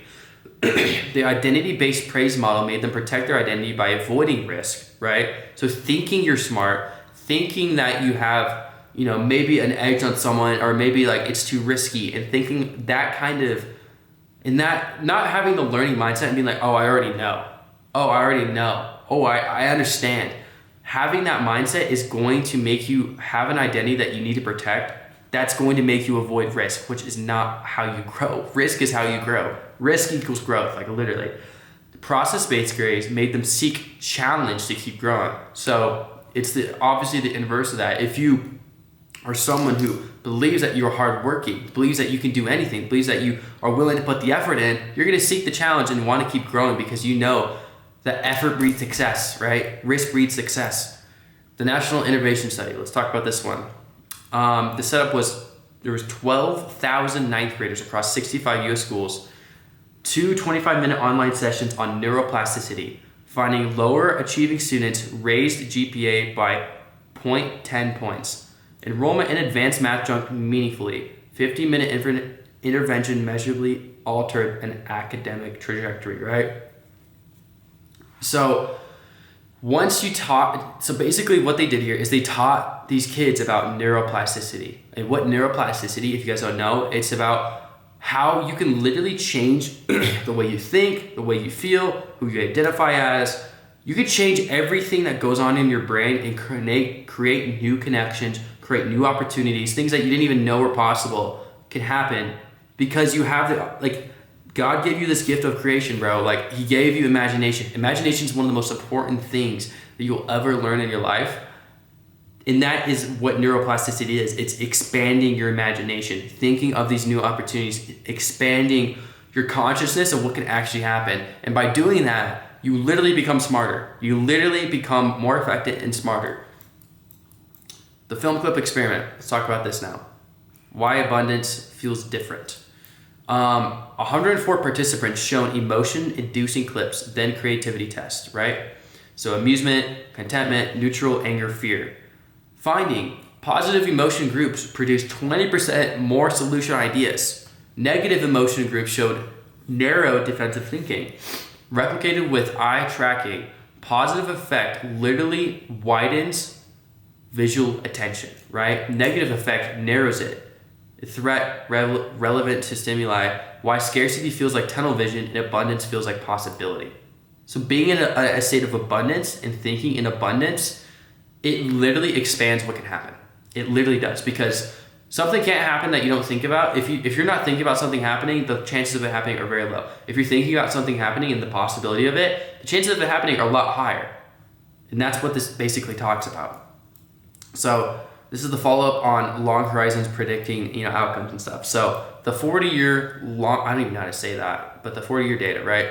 The identity-based praise model made them protect their identity by avoiding risk, right? So thinking you're smart, thinking that you have, maybe an edge on someone, or maybe like it's too risky, and thinking that kind of, and that not having the learning mindset and being like, oh, I already know. Oh, I already know. Oh, I understand. Having that mindset is going to make you have an identity that you need to protect. That's going to make you avoid risk, which is not how you grow. Risk is how you grow. Risk equals growth, like literally. Process-based grades made them seek challenge to keep growing. So it's obviously the inverse of that. If you are someone who believes that you're hardworking, believes that you can do anything, believes that you are willing to put the effort in, you're going to seek the challenge and want to keep growing because you know that effort breeds success, right? Risk breeds success. The National Innovation Study. Let's talk about this one. The setup was, there was 12,000 ninth graders across 65 U.S. schools, 2 25-minute online sessions on neuroplasticity, finding lower achieving students raised GPA by 0.10 points. Enrollment in advanced math jumped meaningfully. 50-minute intervention measurably altered an academic trajectory, right? So basically what they did here is they taught these kids about neuroplasticity. And what neuroplasticity, if you guys don't know, it's about how you can literally change the way you think, the way you feel, who you identify as. You could change everything that goes on in your brain and create new connections, create new opportunities, things that you didn't even know were possible can happen because you have God gave you this gift of creation, bro. Like, he gave you imagination. Imagination is one of the most important things that you'll ever learn in your life. And that is what neuroplasticity is. It's expanding your imagination, thinking of these new opportunities, expanding your consciousness of what can actually happen. And by doing that, you literally become smarter. You literally become more effective and smarter. The film clip experiment. Let's talk about this now. Why abundance feels different. 104 participants shown emotion-inducing clips, then creativity test, right? So amusement, contentment, neutral, anger, fear. Finding, positive emotion groups produced 20% more solution ideas. Negative emotion groups showed narrow defensive thinking. Replicated with eye tracking, positive effect literally widens visual attention, right? Negative effect narrows it. Threat relevant to stimuli, why scarcity feels like tunnel vision and abundance feels like possibility. So being in a state of abundance and thinking in abundance, it literally expands what can happen. It literally does, because something can't happen that you don't think about. If you're not thinking about something happening, the chances of it happening are very low. If you're thinking about something happening and the possibility of it, the chances of it happening are a lot higher. And that's what this basically talks about. So this is the follow-up on long horizons predicting, outcomes and stuff. So the 40-year long, I don't even know how to say that, but the 40-year data, right?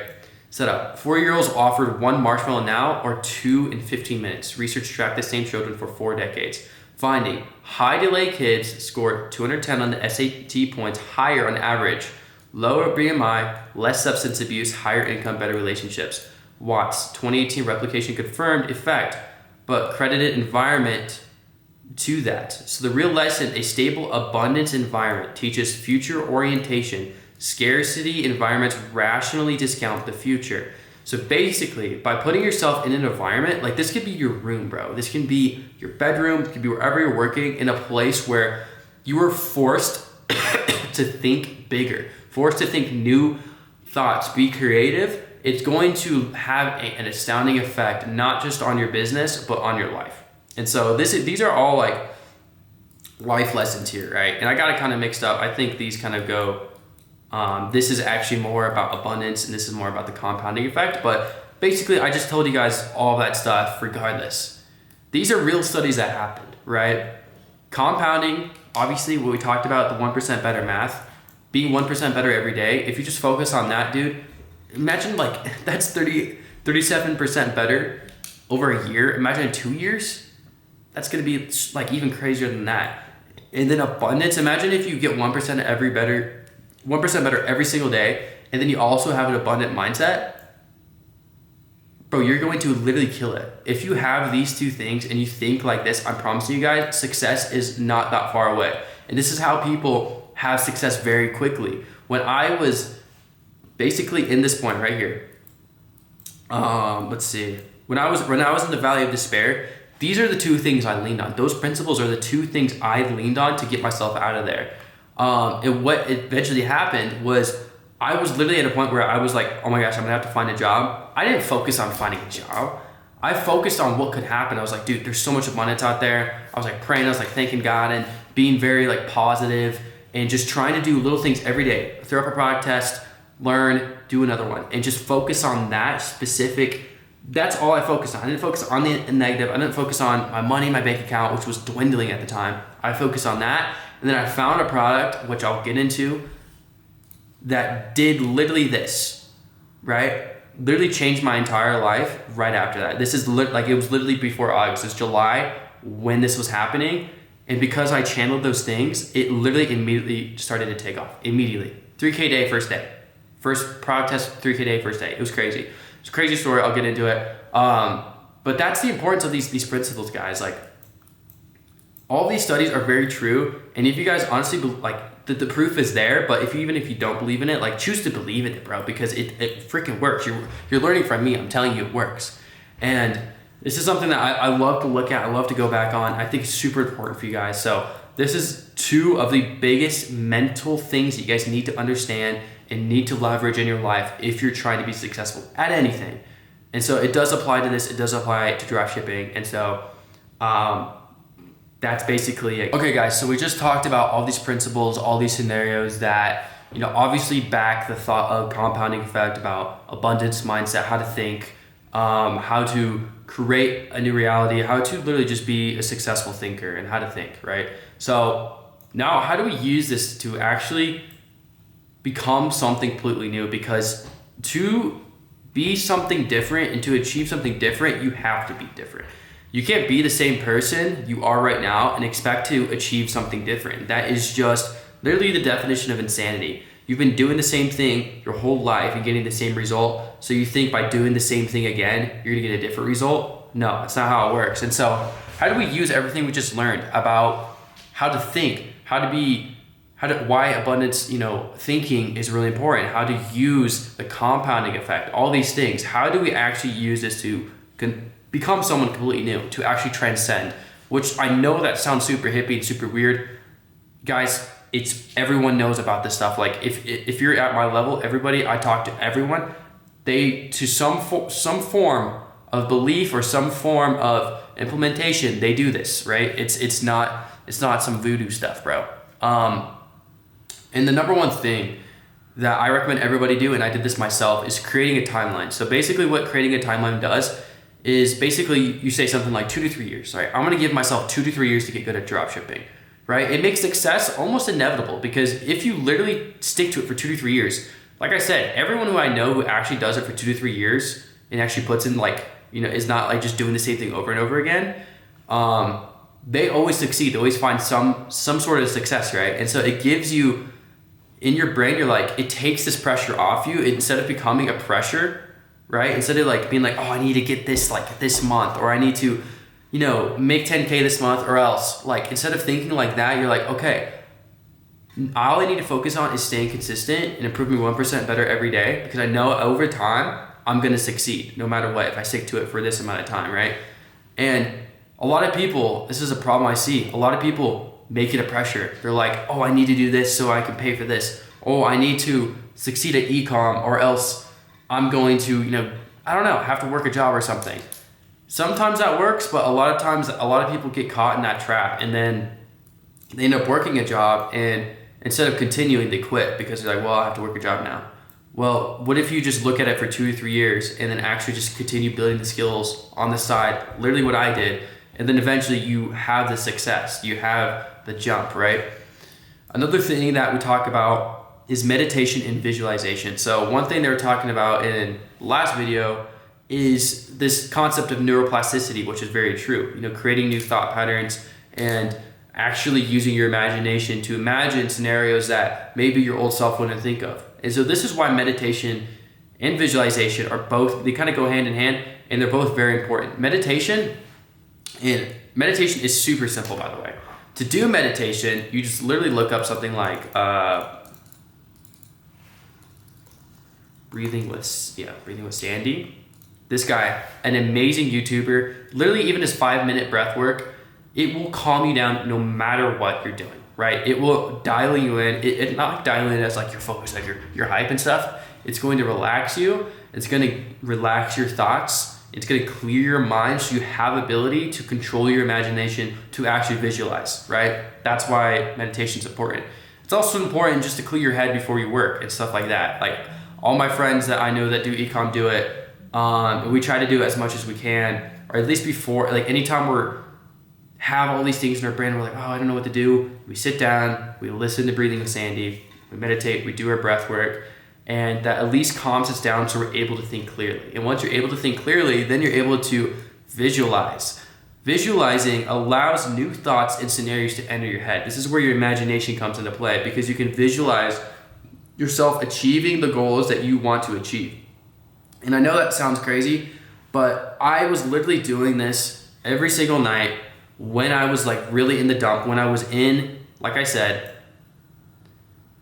Set up. 4-year-olds offered 1 marshmallow now or 2 in 15 minutes. Research tracked the same children for 4 decades. Finding, high delay kids scored 210 on the SAT points higher on average. Lower BMI, less substance abuse, higher income, better relationships. Watts, 2018 replication confirmed effect, but credited environment to that. So the real lesson, a stable abundance environment teaches future orientation. Scarcity environments rationally discount the future. So basically, by putting yourself in an environment, like this could be your room, bro. This can be your bedroom, it could be wherever you're working, in a place where you are forced to think bigger, forced to think new thoughts, be creative. It's going to have an astounding effect, not just on your business, but on your life. And so these are all like life lessons here, right? And I got it kind of mixed up. I think these kind of go, this is actually more about abundance and this is more about the compounding effect. But basically, I just told you guys all that stuff regardless. These are real studies that happened, right? Compounding, obviously what we talked about, the 1% better math, being 1% better every day. If you just focus on that, dude, imagine like that's 37% better over a year. Imagine in 2 years. That's going to be like even crazier than that. And then abundance, imagine if you get 1% better every single day, and then you also have an abundant mindset. Bro, you're going to literally kill it. If you have these two things and you think like this, I promise you guys, success is not that far away. And this is how people have success very quickly. When I was basically in this point right here, let's see. When I was in the valley of despair, these are the two things I leaned on. Those principles are the two things I leaned on to get myself out of there. And what eventually happened was I was literally at a point where I was like, oh my gosh, I'm gonna have to find a job. I didn't focus on finding a job. I focused on what could happen. I was like, dude, there's so much abundance out there. I was like praying, I was like thanking God and being very like positive and just trying to do little things every day. Throw up a product test, learn, do another one, and just focus on that specific. That's all I focused on. I didn't focus on the negative. I didn't focus on my money, my bank account, which was dwindling at the time. I focused on that. And then I found a product, which I'll get into, that did literally this, right? Literally changed my entire life right after that. This is like, it was literally before August. It's July when this was happening. And because I channeled those things, it literally immediately started to take off. Immediately. 3K day, first day. First product test, 3K day, first day. It was crazy. It's a crazy story. I'll get into it. But that's the importance of these principles, guys. Like, all these studies are very true. And if you guys honestly, like, the proof is there, but even if you don't believe in it, like, choose to believe in it, bro, because it freaking works. You're learning from me. I'm telling you it works. And this is something that I love to look at. I love to go back on. I think it's super important for you guys. So this is 2 of the biggest mental things that you guys need to understand and need to leverage in your life if you're trying to be successful at anything. And so it does apply to this. It does apply to dropshipping. And so that's basically it. Okay, guys, so we just talked about all these principles, all these scenarios that, obviously back the thought of compounding effect, about abundance mindset, how to think, how to create a new reality, how to literally just be a successful thinker and how to think, right? So now how do we use this to actually become something completely new? Because to be something different and to achieve something different, you have to be different. You can't be the same person you are right now and expect to achieve something different. That is just literally the definition of insanity. You've been doing the same thing your whole life and getting the same result. So you think by doing the same thing again, you're gonna get a different result? No, that's not how it works. And so how do we use everything we just learned about how to think, why abundance, thinking is really important, how to use the compounding effect, all these things. How do we actually use this to become someone completely new, to actually transcend? Which I know that sounds super hippie and super weird. Guys, everyone knows about this stuff. Like if you're at my level, everybody, I talk to everyone, they, to some form of belief or some form of implementation, they do this, right? It's not some voodoo stuff, bro. And the number one thing that I recommend everybody do, and I did this myself, is creating a timeline. So basically what creating a timeline does is basically you say something like 2 to 3 years, right? I'm gonna give myself 2 to 3 years to get good at dropshipping, right? It makes success almost inevitable, because if you literally stick to it for 2 to 3 years, like I said, everyone who I know who actually does it for 2 to 3 years and actually puts in is not like just doing the same thing over and over again, they always succeed. They always find some sort of success, right? And so it gives you, in your brain, you're like, it takes this pressure off you instead of becoming a pressure, right? Instead of being like, oh, I need to get this this month, or I need to, make 10K this month, or else, instead of thinking like that, you're like, okay, all I need to focus on is staying consistent and improving 1% better every day, because I know over time I'm gonna succeed no matter what if I stick to it for this amount of time, right? And a lot of people, this is a problem I see, a lot of people make it a pressure. They're like, oh, I need to do this so I can pay for this. Oh, I need to succeed at Ecom, or else I'm going to, I don't know, have to work a job or something. Sometimes that works, but a lot of times, a lot of people get caught in that trap, and then they end up working a job, and instead of continuing, they quit because they're like, well, I have to work a job now. Well, what if you just look at it for 2 to 3 years and then actually just continue building the skills on the side, literally what I did, and then eventually you have the success, you have the jump, right? Another thing that we talk about is meditation and visualization. So one thing they were talking about in the last video is this concept of neuroplasticity, which is very true. Creating new thought patterns and actually using your imagination to imagine scenarios that maybe your old self wouldn't think of. And so this is why meditation and visualization they kind of go hand in hand, and they're both very important. Meditation is super simple, by the way. To do meditation, you just literally look up something like breathing with Sandy. This guy, an amazing YouTuber, literally even his 5-minute breath work, it will calm you down no matter what you're doing, right? It will dial you in. It not like dial in as your focus, your hype and stuff. It's going to relax you. It's going to relax your thoughts. It's going to clear your mind so you have ability to control your imagination to actually visualize, right? That's why meditation is important. It's also important just to clear your head before you work and stuff like that. All my friends that I know that do Ecom do it. We try to do as much as we can, or at least before, anytime have all these things in our brain, we're like, oh, I don't know what to do. We sit down, we listen to Breathing with Sandy, we meditate, we do our breath work, and that at least calms us down so we're able to think clearly. And once you're able to think clearly, then you're able to visualize. Visualizing allows new thoughts and scenarios to enter your head. This is where your imagination comes into play, because you can visualize yourself achieving the goals that you want to achieve. And I know that sounds crazy, but I was literally doing this every single night when I was really in the dump, when I was in, like I said,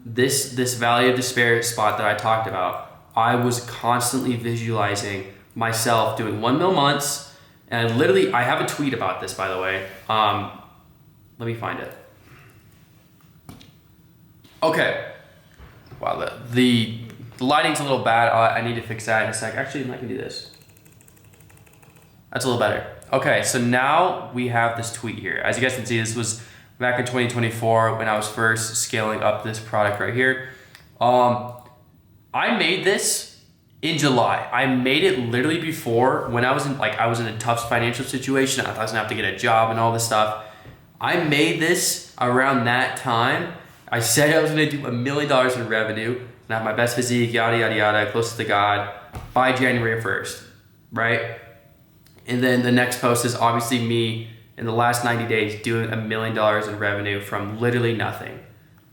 this valley of despair spot that I talked about. I was constantly visualizing myself doing 1 mil months, and I have a tweet about this, by the way. Let me find it. Okay. Wow, the lighting's a little bad. I need to fix that in a sec. Actually, I can do this. That's a little better. Okay, so now we have this tweet here. As you guys can see, this was back in 2024 when I was first scaling up this product right here. I made this in July. I made it literally before when I was in a tough financial situation. I thought I was gonna have to get a job and all this stuff. I made this around that time. I said I was gonna do $1 million in revenue and have my best physique, yada, yada, yada, close to God by January 1st, right? And then the next post is obviously me in the last 90 days doing $1 million in revenue from literally nothing.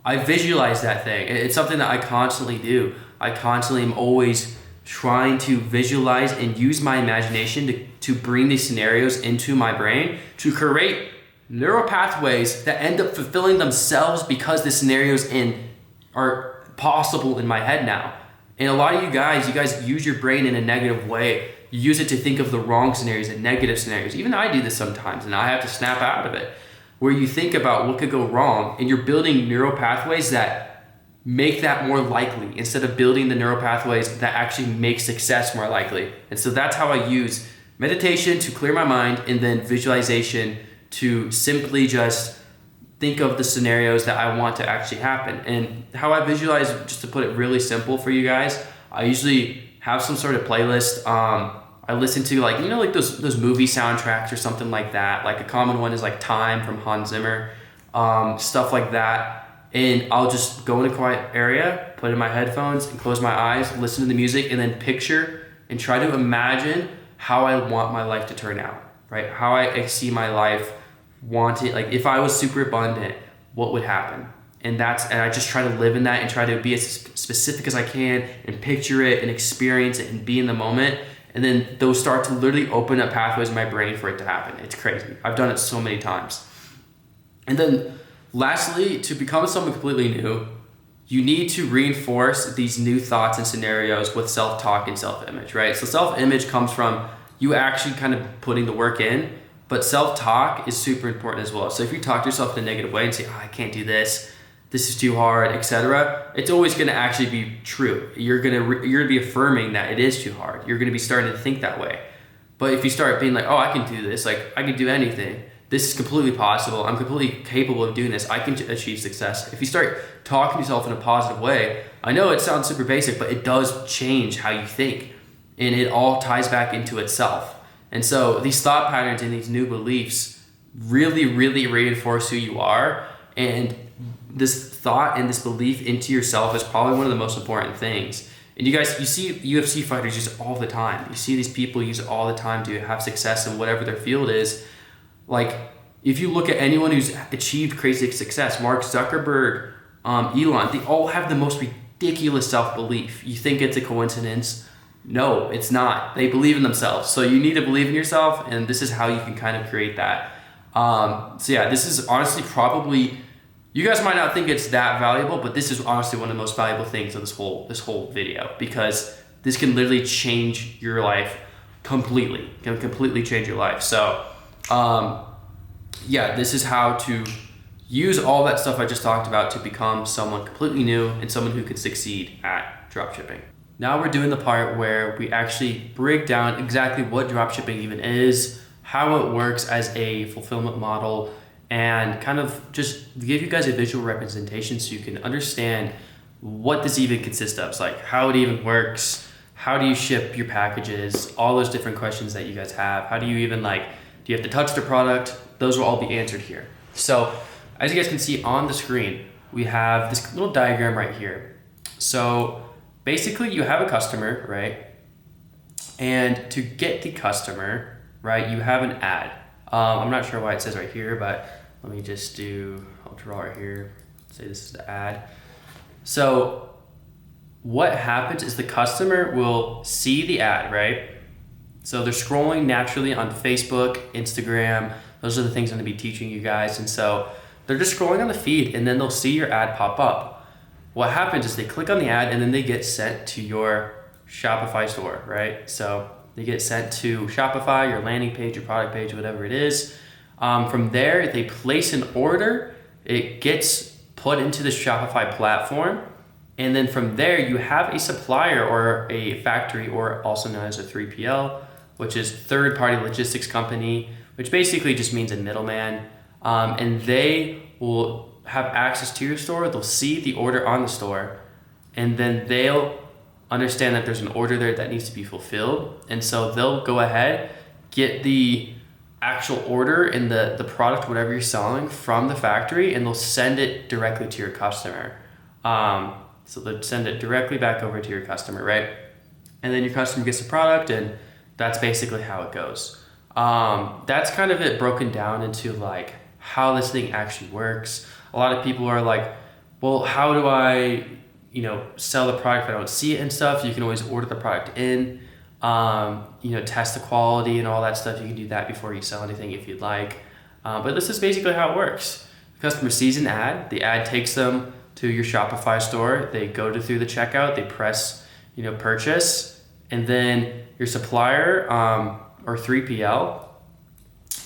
I visualize that thing. It's something that I constantly do. I constantly am always trying to visualize and use my imagination to bring these scenarios into my brain to create neural pathways that end up fulfilling themselves because the scenarios are possible in my head now. And a lot of you guys use your brain in a negative way. You use it to think of the wrong scenarios and negative scenarios. Even I do this sometimes, and I have to snap out of it, where you think about what could go wrong and you're building neural pathways that make that more likely instead of building the neural pathways that actually make success more likely. And so that's how I use meditation to clear my mind, and then visualization to simply just think of the scenarios that I want to actually happen. And how I visualize, just to put it really simple for you guys, I usually have some sort of playlist. I listen to those movie soundtracks or something like that. Like a common one is like Time from Hans Zimmer, stuff like that. And I'll just go in a quiet area, put in my headphones and close my eyes, listen to the music, and then picture and try to imagine how I want my life to turn out, right? How I see my life wanted, like if I was super abundant, what would happen? And I just try to live in that and try to be as specific as I can and picture it and experience it and be in the moment. And then those start to literally open up pathways in my brain for it to happen. It's crazy. I've done it so many times. And then lastly, to become someone completely new, you need to reinforce these new thoughts and scenarios with self-talk and self-image, right? So self-image comes from you actually kind of putting the work in, but self-talk is super important as well. So if you talk to yourself in a negative way and say, I can't do this is too hard, etc., it's always going to actually be true. You're going to be affirming that it is too hard. You're going to be starting to think that way. But if you start being like, I can do this, like I can do anything. This is completely possible. I'm completely capable of doing this. I can achieve success. If you start talking to yourself in a positive way, I know it sounds super basic, but it does change how you think, and it all ties back into itself. And so these thought patterns and these new beliefs really, really reinforce who you are. And this thought and this belief into yourself is probably one of the most important things. And you guys, you see UFC fighters use it all the time. You see these people use it all the time to have success in whatever their field is. Like, if you look at anyone who's achieved crazy success, Mark Zuckerberg, Elon, they all have the most ridiculous self-belief. You think it's a coincidence? No, it's not. They believe in themselves. So you need to believe in yourself, and this is how you can kind of create that. So yeah, this is honestly probably, you guys might not think it's that valuable, but this is honestly one of the most valuable things of this whole video, because this can literally change your life completely. It can completely change your life. So yeah, this is how to use all that stuff I just talked about to become someone completely new and someone who can succeed at dropshipping. Now we're doing the part where we actually break down exactly what dropshipping even is, how it works as a fulfillment model, and kind of just give you guys a visual representation so you can understand what this even consists of. It's like how it even works, how do you ship your packages, all those different questions that you guys have. How do you even do you have to touch the product? Those will all be answered here. So as you guys can see on the screen, we have this little diagram right here. So basically you have a customer, right? And to get the customer, right, you have an ad. I'm not sure why it says right here, but let me just I'll draw it here, say this is the ad. So what happens is the customer will see the ad, right? So they're scrolling naturally on Facebook, Instagram. Those are the things I'm gonna be teaching you guys. And so they're just scrolling on the feed, and then they'll see your ad pop up. What happens is they click on the ad, and then they get sent to your Shopify store, right? So they get sent to Shopify, your landing page, your product page, whatever it is. From there, they place an order. It gets put into the Shopify platform. And then from there, you have a supplier or a factory, or also known as a 3PL, which is third-party logistics company, which basically just means a middleman. And they will have access to your store. They'll see the order on the store, and then they'll understand that there's an order there that needs to be fulfilled. And so they'll go ahead, get the actual order and the product, whatever you're selling, from the factory, and they'll send it directly to your customer. So they'll send it directly back over to your customer, right? And then your customer gets the product, and that's basically how it goes. That's kind of it broken down into like how this thing actually works. A lot of people are like, well, how do I, sell the product if I don't see it and stuff? You can always order the product in, test the quality and all that stuff. You can do that before you sell anything if you'd like. But this is basically how it works. The customer sees an ad. The ad takes them to your Shopify store. They go through the checkout. They press, purchase, and then your supplier or 3PL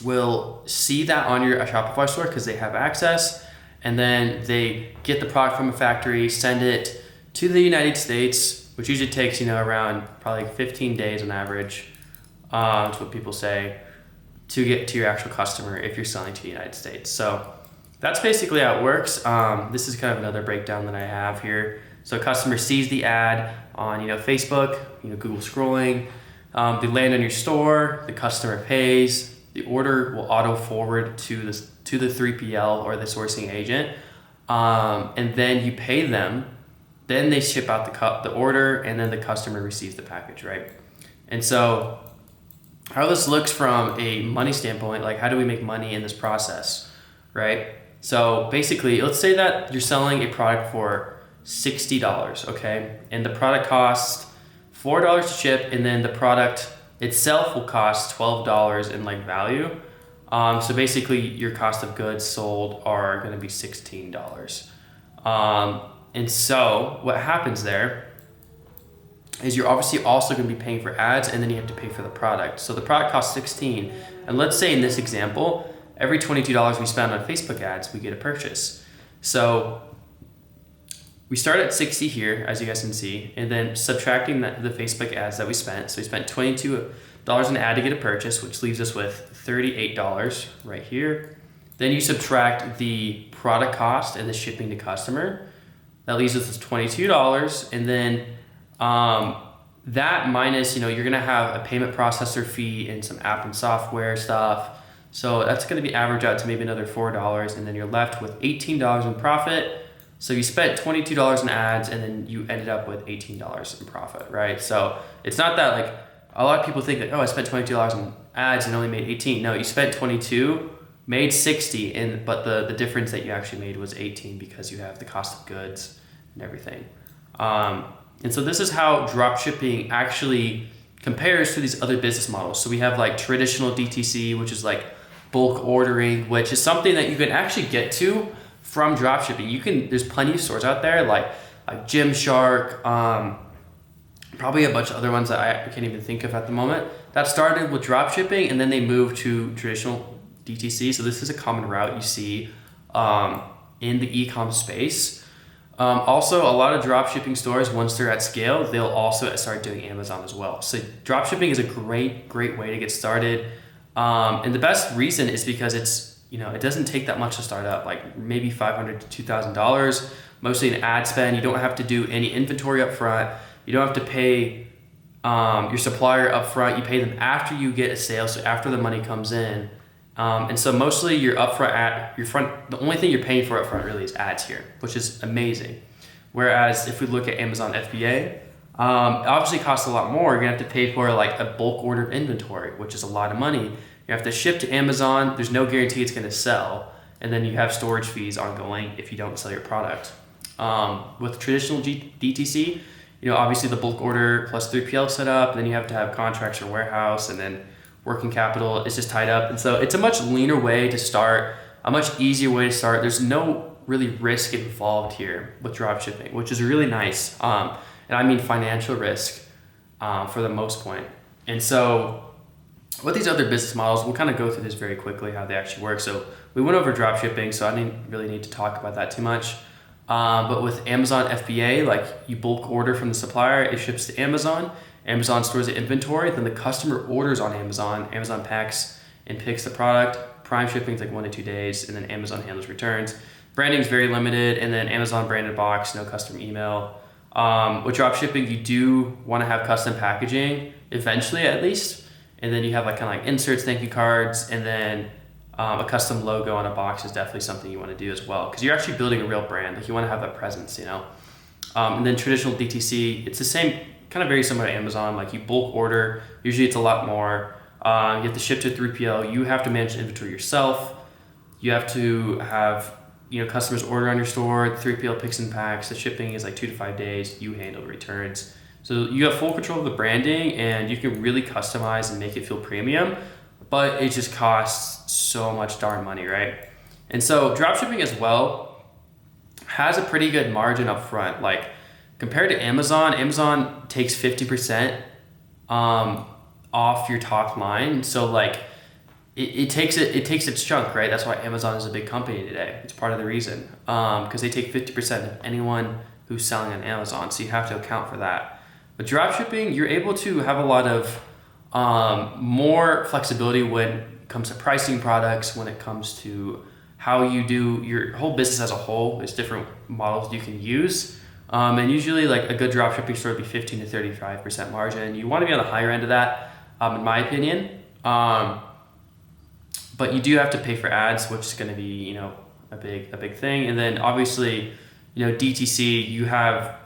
will see that on your Shopify store because they have access, and then they get the product from a factory, send it to the United States, which usually takes around probably 15 days on average. That's what people say, to get to your actual customer if you're selling to the United States. So that's basically how it works. This is kind of another breakdown that I have here. So customer sees the ad on Facebook, Google scrolling. They land on your store. The customer pays. The order will auto forward to the 3PL or the sourcing agent, and then you pay them. Then they ship out the order, and then the customer receives the package, right? And so how this looks from a money standpoint, like how do we make money in this process, right? So basically, let's say that you're selling a product for $60, okay? And the product costs $4 to ship, and then the product itself will cost $12 in value. So basically your cost of goods sold are going to be $16. And so what happens there is you're obviously also going to be paying for ads, and then you have to pay for the product. So the product costs $16. And let's say in this example, every $22 we spend on Facebook ads, we get a purchase. So we start at 60 here, as you guys can see, and then subtracting the Facebook ads that we spent. So we spent $22 an ad to get a purchase, which leaves us with $38 right here. Then you subtract the product cost and the shipping to customer. That leaves us with $22. And then that minus, you're gonna have a payment processor fee and some app and software stuff. So that's gonna be average out to maybe another $4, and then you're left with $18 in profit. So you spent $22 in ads, and then you ended up with $18 in profit, right? So it's not that a lot of people think that, I spent $22 in ads and only made 18. No, you spent 22, made 60, but the difference that you actually made was 18 because you have the cost of goods and everything. And so this is how dropshipping actually compares to these other business models. So we have traditional DTC, which is bulk ordering, which is something that you can actually get to from dropshipping. There's plenty of stores out there like Gymshark, probably a bunch of other ones that I can't even think of at the moment, that started with dropshipping, and then they moved to traditional DTC. So this is a common route you see in the Ecom space. Also, a lot of dropshipping stores, once they're at scale, they'll also start doing Amazon as well. So dropshipping is a great way to get started. And the best reason is because it doesn't take that much to start up, maybe $500 to $2,000, mostly an ad spend. You don't have to do any inventory up front. You don't have to pay your supplier up front. You pay them after you get a sale, so after the money comes in. And so mostly your the only thing you're paying for up front really is ads here, which is amazing. Whereas if we look at Amazon FBA, it obviously costs a lot more. You're gonna have to pay for a bulk order of inventory, which is a lot of money. You have to ship to Amazon. There's no guarantee it's gonna sell. And then you have storage fees ongoing if you don't sell your product. With traditional DTC, obviously the bulk order plus 3PL setup, and then you have to have contracts or warehouse, and then working capital is just tied up. And so it's a much leaner way to start, a much easier way to start. There's no really risk involved here with dropshipping, which is really nice. And I mean financial risk for the most point. And so with these other business models, we'll kind of go through this very quickly, how they actually work. So we went over dropshipping, so I didn't really need to talk about that too much. But with Amazon FBA, you bulk order from the supplier, it ships to Amazon. Amazon stores the inventory, then the customer orders on Amazon. Amazon packs and picks the product. Prime shipping is 1 to 2 days, and then Amazon handles returns. Branding is very limited, and then Amazon branded box, no customer email. With dropshipping, you do want to have custom packaging eventually, at least, and then you have like kind of like inserts, thank you cards, and then a custom logo on a box is definitely something you want to do as well, because you're actually building a real brand. Like you want to have that presence, you know. And then traditional DTC, it's the same, kind of very similar to Amazon. Like you bulk order, usually it's a lot more. You have to ship to a 3PL. You have to manage the inventory yourself. You have to have, you know, customers order on your store. The 3PL picks and packs. The shipping is like 2 to 5 days. You handle the returns. So you have full control of the branding, and you can really customize and make it feel premium, but it just costs so much darn money, right? And so dropshipping as well has a pretty good margin up front. Like compared to Amazon, Amazon takes 50% off your top line. So like it takes its chunk, right? That's why Amazon is a big company today. It's part of the reason, because they take 50% of anyone who's selling on Amazon. So you have to account for that. But dropshipping, you're able to have a lot of more flexibility when it comes to pricing products, when it comes to how you do your whole business as a whole. There's different models you can use. And usually like a good dropshipping store would be 15 to 35% margin. You want to be on the higher end of that, in my opinion. But you do have to pay for ads, which is going to be, you know, a big thing. And then obviously, you know, DTC, you have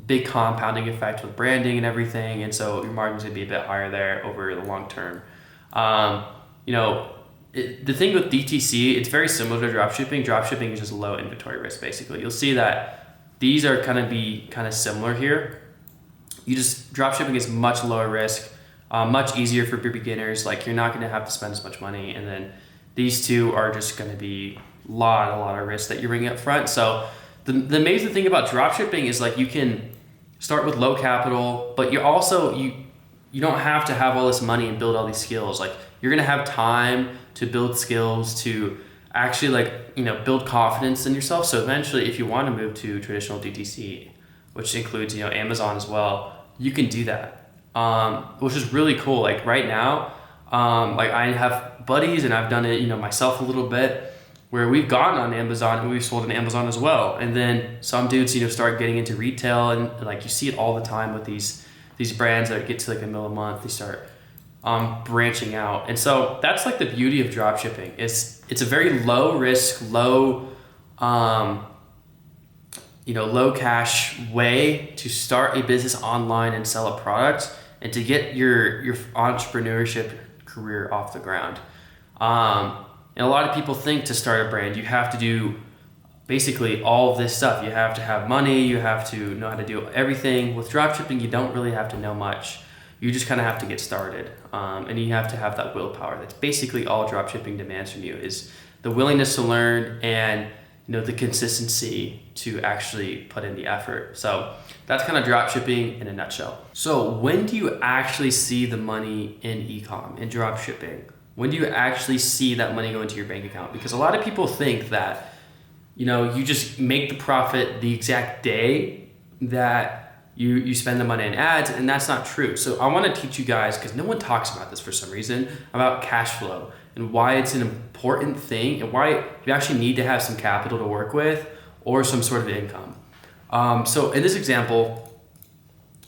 big compounding effect with branding and everything. And so your margins would be a bit higher there over the long term. You know, the thing with DTC, it's very similar to dropshipping. Dropshipping is just low inventory risk, basically. You'll see that these are kind of similar here. Dropshipping is much lower risk, much easier for beginners. Like you're not going to have to spend as much money. And then these two are just going to be a lot of risk that you're bringing up front. So the amazing thing about dropshipping is like you can start with low capital, but you're also, you don't have to have all this money and build all these skills. Like you're going to have time to build skills, to actually like, you know, build confidence in yourself. So eventually if you want to move to traditional DTC, which includes, you know, Amazon as well, you can do that, which is really cool. Like right now, like I have buddies and I've done it, you know, myself a little bit, where we've gone on Amazon and we've sold on Amazon as well. And then some dudes, you know, start getting into retail, and like you see it all the time with these brands that get to like $1 million a month, they start branching out. And so that's like the beauty of dropshipping. It's a very low risk, low cash way to start a business online and sell a product and to get your entrepreneurship career off the ground. And a lot of people think to start a brand, you have to do basically all of this stuff. You have to have money, you have to know how to do everything. With dropshipping, you don't really have to know much. You just kind of have to get started. And you have to have that willpower. That's basically all dropshipping demands from you, is the willingness to learn and, you know, the consistency to actually put in the effort. So that's kind of dropshipping in a nutshell. So when do you actually see the money in Ecom, in dropshipping? When do you actually see that money go into your bank account? Because a lot of people think that, you know, you just make the profit the exact day that you spend the money in ads, and that's not true. So I want to teach you guys, because no one talks about this for some reason, about cash flow and why it's an important thing and why you actually need to have some capital to work with or some sort of income. So in this example,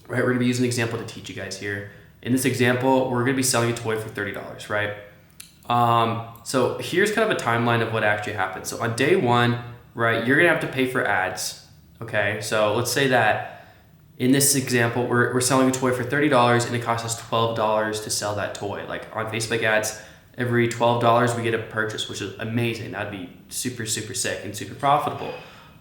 right, we're going to be using an example to teach you guys here. In this example, we're going to be selling a toy for $30, right? So here's kind of a timeline of what actually happened. So on day one, right, you're going to have to pay for ads. Okay. So let's say that in this example, we're selling a toy for $30 and it costs us $12 to sell that toy. Like on Facebook ads, every $12 we get a purchase, which is amazing. That'd be super, super sick and super profitable.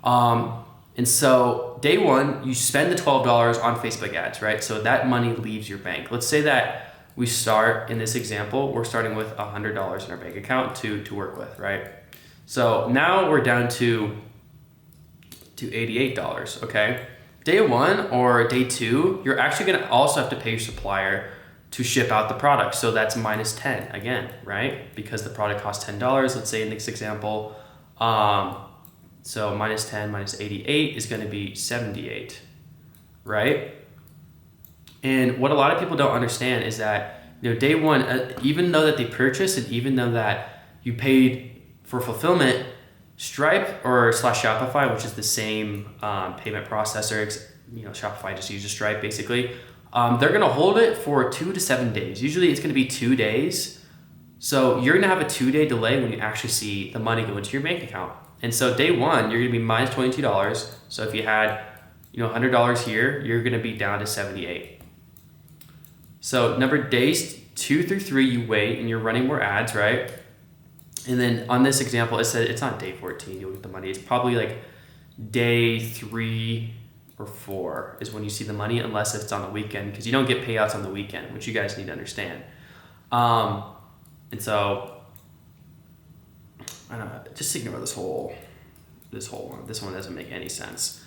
And so day one, you spend the $12 on Facebook ads, right? So that money leaves your bank. Let's say that we start, in this example, we're starting with $100 in our bank account to work with, right? So now we're down to $88, okay? Day one or day two, you're actually gonna also have to pay your supplier to ship out the product. So that's minus 10 again, right? Because the product costs $10, let's say in this example, so minus 10 minus 88 is gonna be 78, right? And what a lot of people don't understand is that, you know, day one, even though that they purchased and even though that you paid for fulfillment, Stripe or /Shopify, which is the same payment processor, Shopify just uses Stripe basically. They're gonna hold it for 2 to 7 days. Usually it's gonna be 2 days. So you're gonna have a 2-day delay when you actually see the money go into your bank account. And so day one, you're gonna be minus $22. So if you had, $100 here, you're gonna be down to 78. So days 2 through 3, you wait and you're running more ads, right? And then on this example, it said it's not day 14, you'll get the money. It's probably like day 3 or 4 is when you see the money, unless it's on the weekend, because you don't get payouts on the weekend, which you guys need to understand. And so, I don't know, just ignore this whole one. This one doesn't make any sense.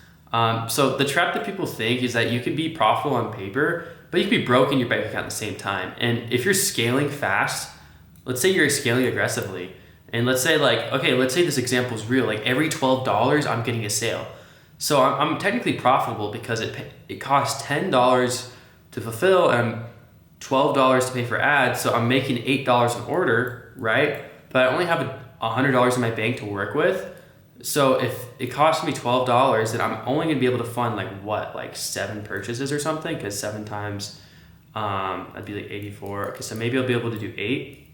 So the trap that people think is that you can be profitable on paper, but you can be broke in your bank account at the same time. And if you're scaling fast, let's say you're scaling aggressively, and let's say this example is real, like every $12 I'm getting a sale. So I'm technically profitable because it costs $10 to fulfill and $12 to pay for ads. So I'm making $8 an order, right? But I only have $100 in my bank to work with. So if it costs me $12, then I'm only gonna be able to fund like 7 purchases or something, because 7 times, that'd be like 84. Okay, so maybe I'll be able to do 8.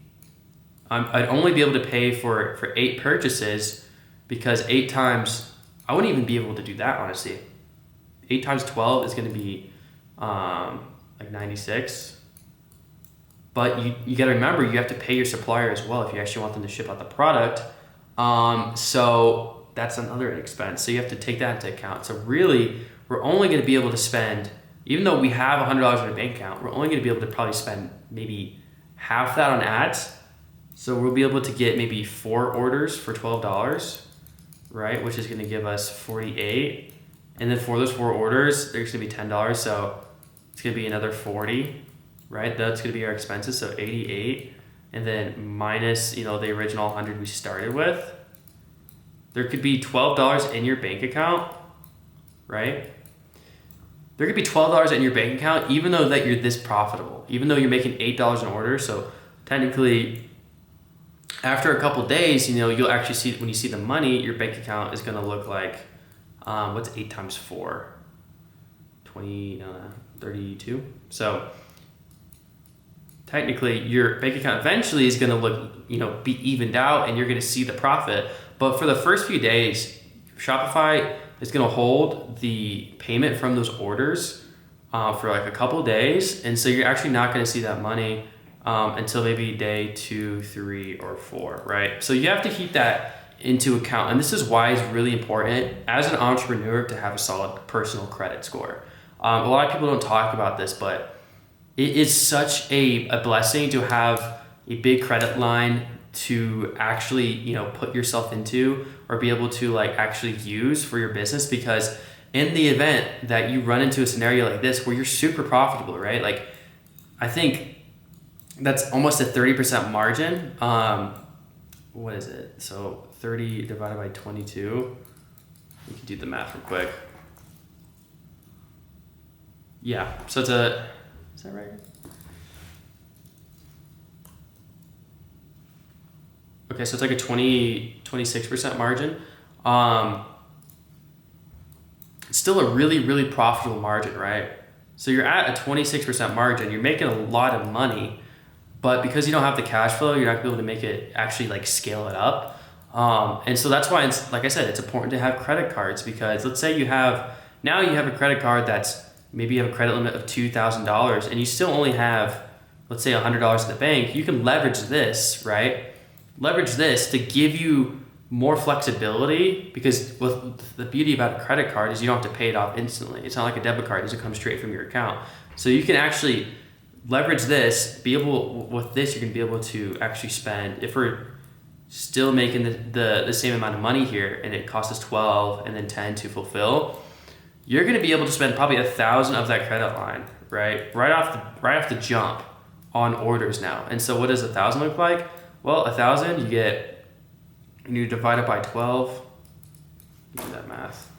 I'd only be able to pay for 8 purchases, because 8 times, I wouldn't even be able to do that, honestly. 8 times 12 is gonna be like 96. But you gotta remember, you have to pay your supplier as well if you actually want them to ship out the product. So that's another expense. So you have to take that into account. So really, we're only gonna be able to spend, even though we have $100 in our bank account, we're only gonna be able to probably spend maybe half that on ads. So we'll be able to get maybe 4 orders for $12, right? Which is gonna give us 48. And then for those 4 orders, there's gonna be $10. So it's gonna be another 40, right? That's gonna be our expenses, so 88. And then minus, the original 100 we started with. There could be $12 in your bank account, right? There could be $12 in your bank account, even though that you're this profitable, even though you're making $8 an order. So technically, after a couple days, you'll actually see, when you see the money, your bank account is gonna look like, what's 8 times 4? 32. So technically your bank account eventually is gonna look, be evened out, and you're gonna see the profit. But for the first few days, Shopify is gonna hold the payment from those orders for like a couple of days. And so you're actually not gonna see that money until maybe day 2, 3, or 4, right? So you have to keep that into account. And this is why it's really important as an entrepreneur to have a solid personal credit score. A lot of people don't talk about this, but it is such a blessing to have a big credit line to actually, put yourself into, or be able to actually use for your business. Because in the event that you run into a scenario like this where you're super profitable, right? I think that's almost a 30% margin. What is it? So 30 divided by 22. We can do the math real quick. Yeah, so is that right? Okay, so it's like a 26% margin. It's still a really, really profitable margin, right? So you're at a 26% margin, you're making a lot of money, but because you don't have the cash flow, you're not gonna be able to make it actually scale it up. And so that's why it's, like I said, it's important to have credit cards, because let's say you have a credit card that's, maybe you have a credit limit of $2,000 and you still only have, let's say $100 in the bank. You can leverage this, right? Leverage this to give you more flexibility, because with the beauty about a credit card is you don't have to pay it off instantly. It's not like a debit card, it doesn't come straight from your account. So you can actually leverage this, with this, you're gonna be able to actually spend, if we're still making the same amount of money here and it costs us 12 and then 10 to fulfill, you're gonna be able to spend probably 1,000 of that credit line, right? Right off the jump on orders now. And so what does 1,000 look like? Well, 1,000, you divide it by 12. Do that math.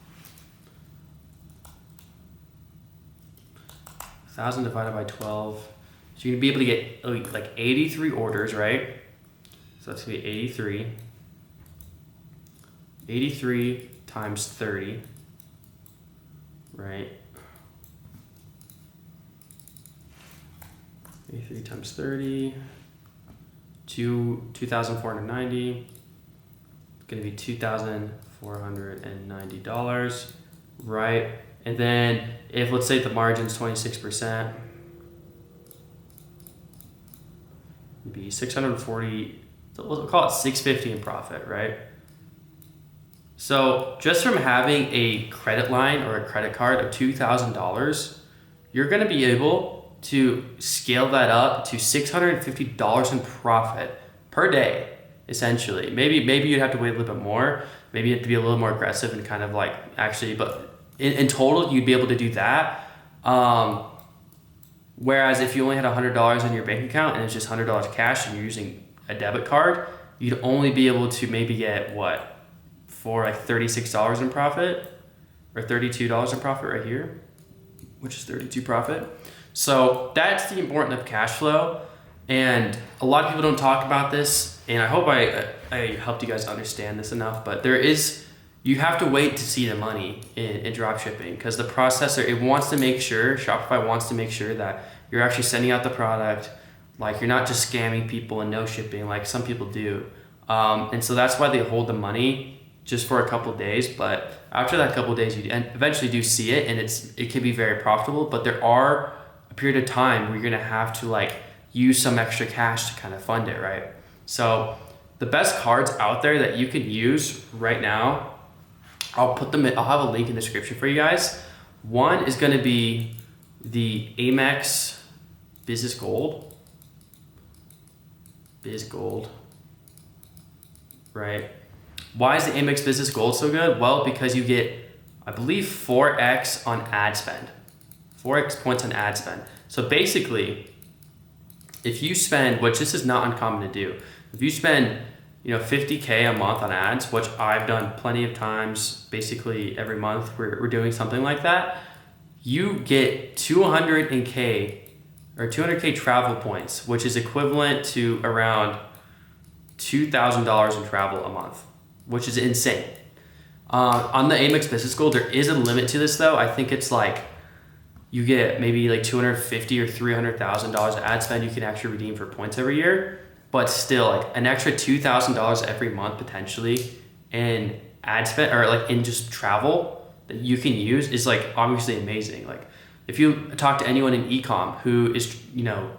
1,000 divided by 12. So you're gonna be able to get like 83 orders, right? So that's gonna be 83. 83 times 30, right? 3 times 30, 2,490. It's gonna be $2,490, right? And then if let's say the margin's 26%, it'd be 640, we'll call it 650 in profit, right? So just from having a credit line or a credit card of $2,000, you're gonna be able to scale that up to $650 in profit per day, essentially. Maybe you'd have to wait a little bit more. Maybe you have to be a little more aggressive and kind of like actually, but in total, you'd be able to do that. Whereas if you only had $100 in your bank account and it's just $100 cash and you're using a debit card, you'd only be able to maybe get for like $36 in profit or $32 in profit right here, which is 32 profit. So that's the importance of cash flow. And a lot of people don't talk about this, and I hope I helped you guys understand this enough, but you have to wait to see the money in dropshipping, because the processor, Shopify wants to make sure that you're actually sending out the product, like you're not just scamming people and no shipping like some people do. And so that's why they hold the money just for a couple of days, but after that couple of days, you eventually do see it, and it can be very profitable, but there are a period of time where you're gonna have to like use some extra cash to kind of fund it, right? So the best cards out there that you can use right now, I'll have a link in the description for you guys. One is gonna be the Amex Business Gold. Biz Gold, right? Why is the Amex Business Gold so good? Well, because you get, I believe, 4x on ad spend. 4x points on ad spend. So basically, if you spend, which this is not uncommon to do, if you spend, $50K a month on ads, which I've done plenty of times, basically every month we're doing something like that, you get 200K travel points, which is equivalent to around $2,000 in travel a month, which is insane. On the Amex Business Gold, there is a limit to this though. I think it's like, you get maybe like $250,000 or $300,000 ad spend you can actually redeem for points every year, but still like an extra $2,000 every month potentially in ad spend or like in just travel that you can use is like obviously amazing. Like if you talk to anyone in Ecom who is,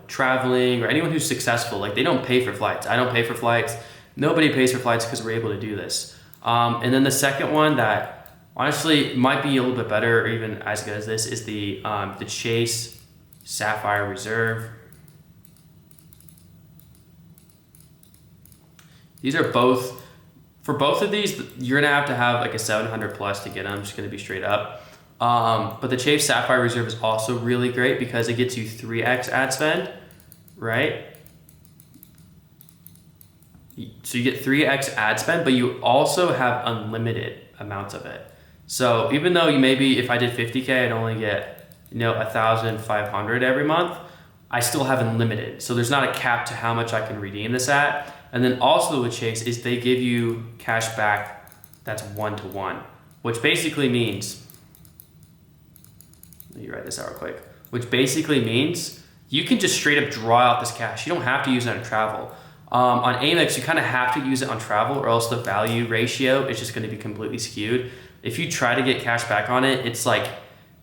traveling, or anyone who's successful, like they don't pay for flights. I don't pay for flights. Nobody pays for flights because we're able to do this. And then the second one that honestly might be a little bit better or even as good as this is the Chase Sapphire Reserve. These are both, for both of these, you're gonna have to have like a 700 plus to get them. I'm just gonna be straight up. But the Chase Sapphire Reserve is also really great because it gets you 3x ad spend, right? So you get 3x ad spend, but you also have unlimited amounts of it. So even though if I did 50K, I'd only get, 1,500 every month, I still have unlimited. So there's not a cap to how much I can redeem this at. And then also with Chase is they give you cash back that's 1-to-1, which basically means, let me write this out real quick, which basically means you can just straight up draw out this cash. You don't have to use it on travel. On Amex, you kind of have to use it on travel or else the value ratio is just going to be completely skewed. If you try to get cash back on it, it's like,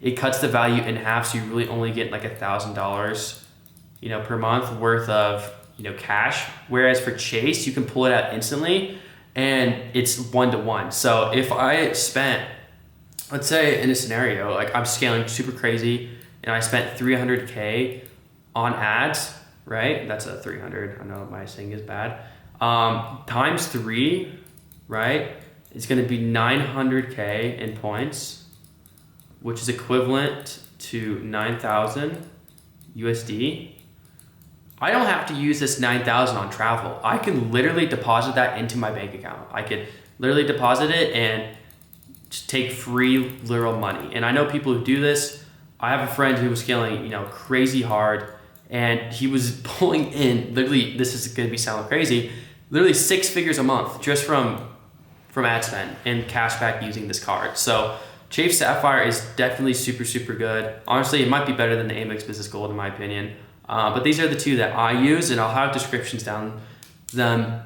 it cuts the value in half. So you really only get like $1,000, per month worth of, cash. Whereas for Chase, you can pull it out instantly and it's 1-to-1. So if I spent, let's say in a scenario, like I'm scaling super crazy and I spent 300K on ads, right? That's a 300. I know my saying is bad. Times 3, right? It's going to be 900K in points, which is equivalent to 9,000 USD. I don't have to use this 9,000 on travel. I can literally deposit that into my bank account. I could literally deposit it and just take free literal money. And I know people who do this. I have a friend who was scaling, crazy hard, and he was pulling in literally, this is going to be sound crazy, literally 6 figures a month just from ad spend and cash back using this card. So Chase Sapphire is definitely super, super good. Honestly, it might be better than the Amex Business Gold in my opinion. But these are the two that I use, and I'll have descriptions down them.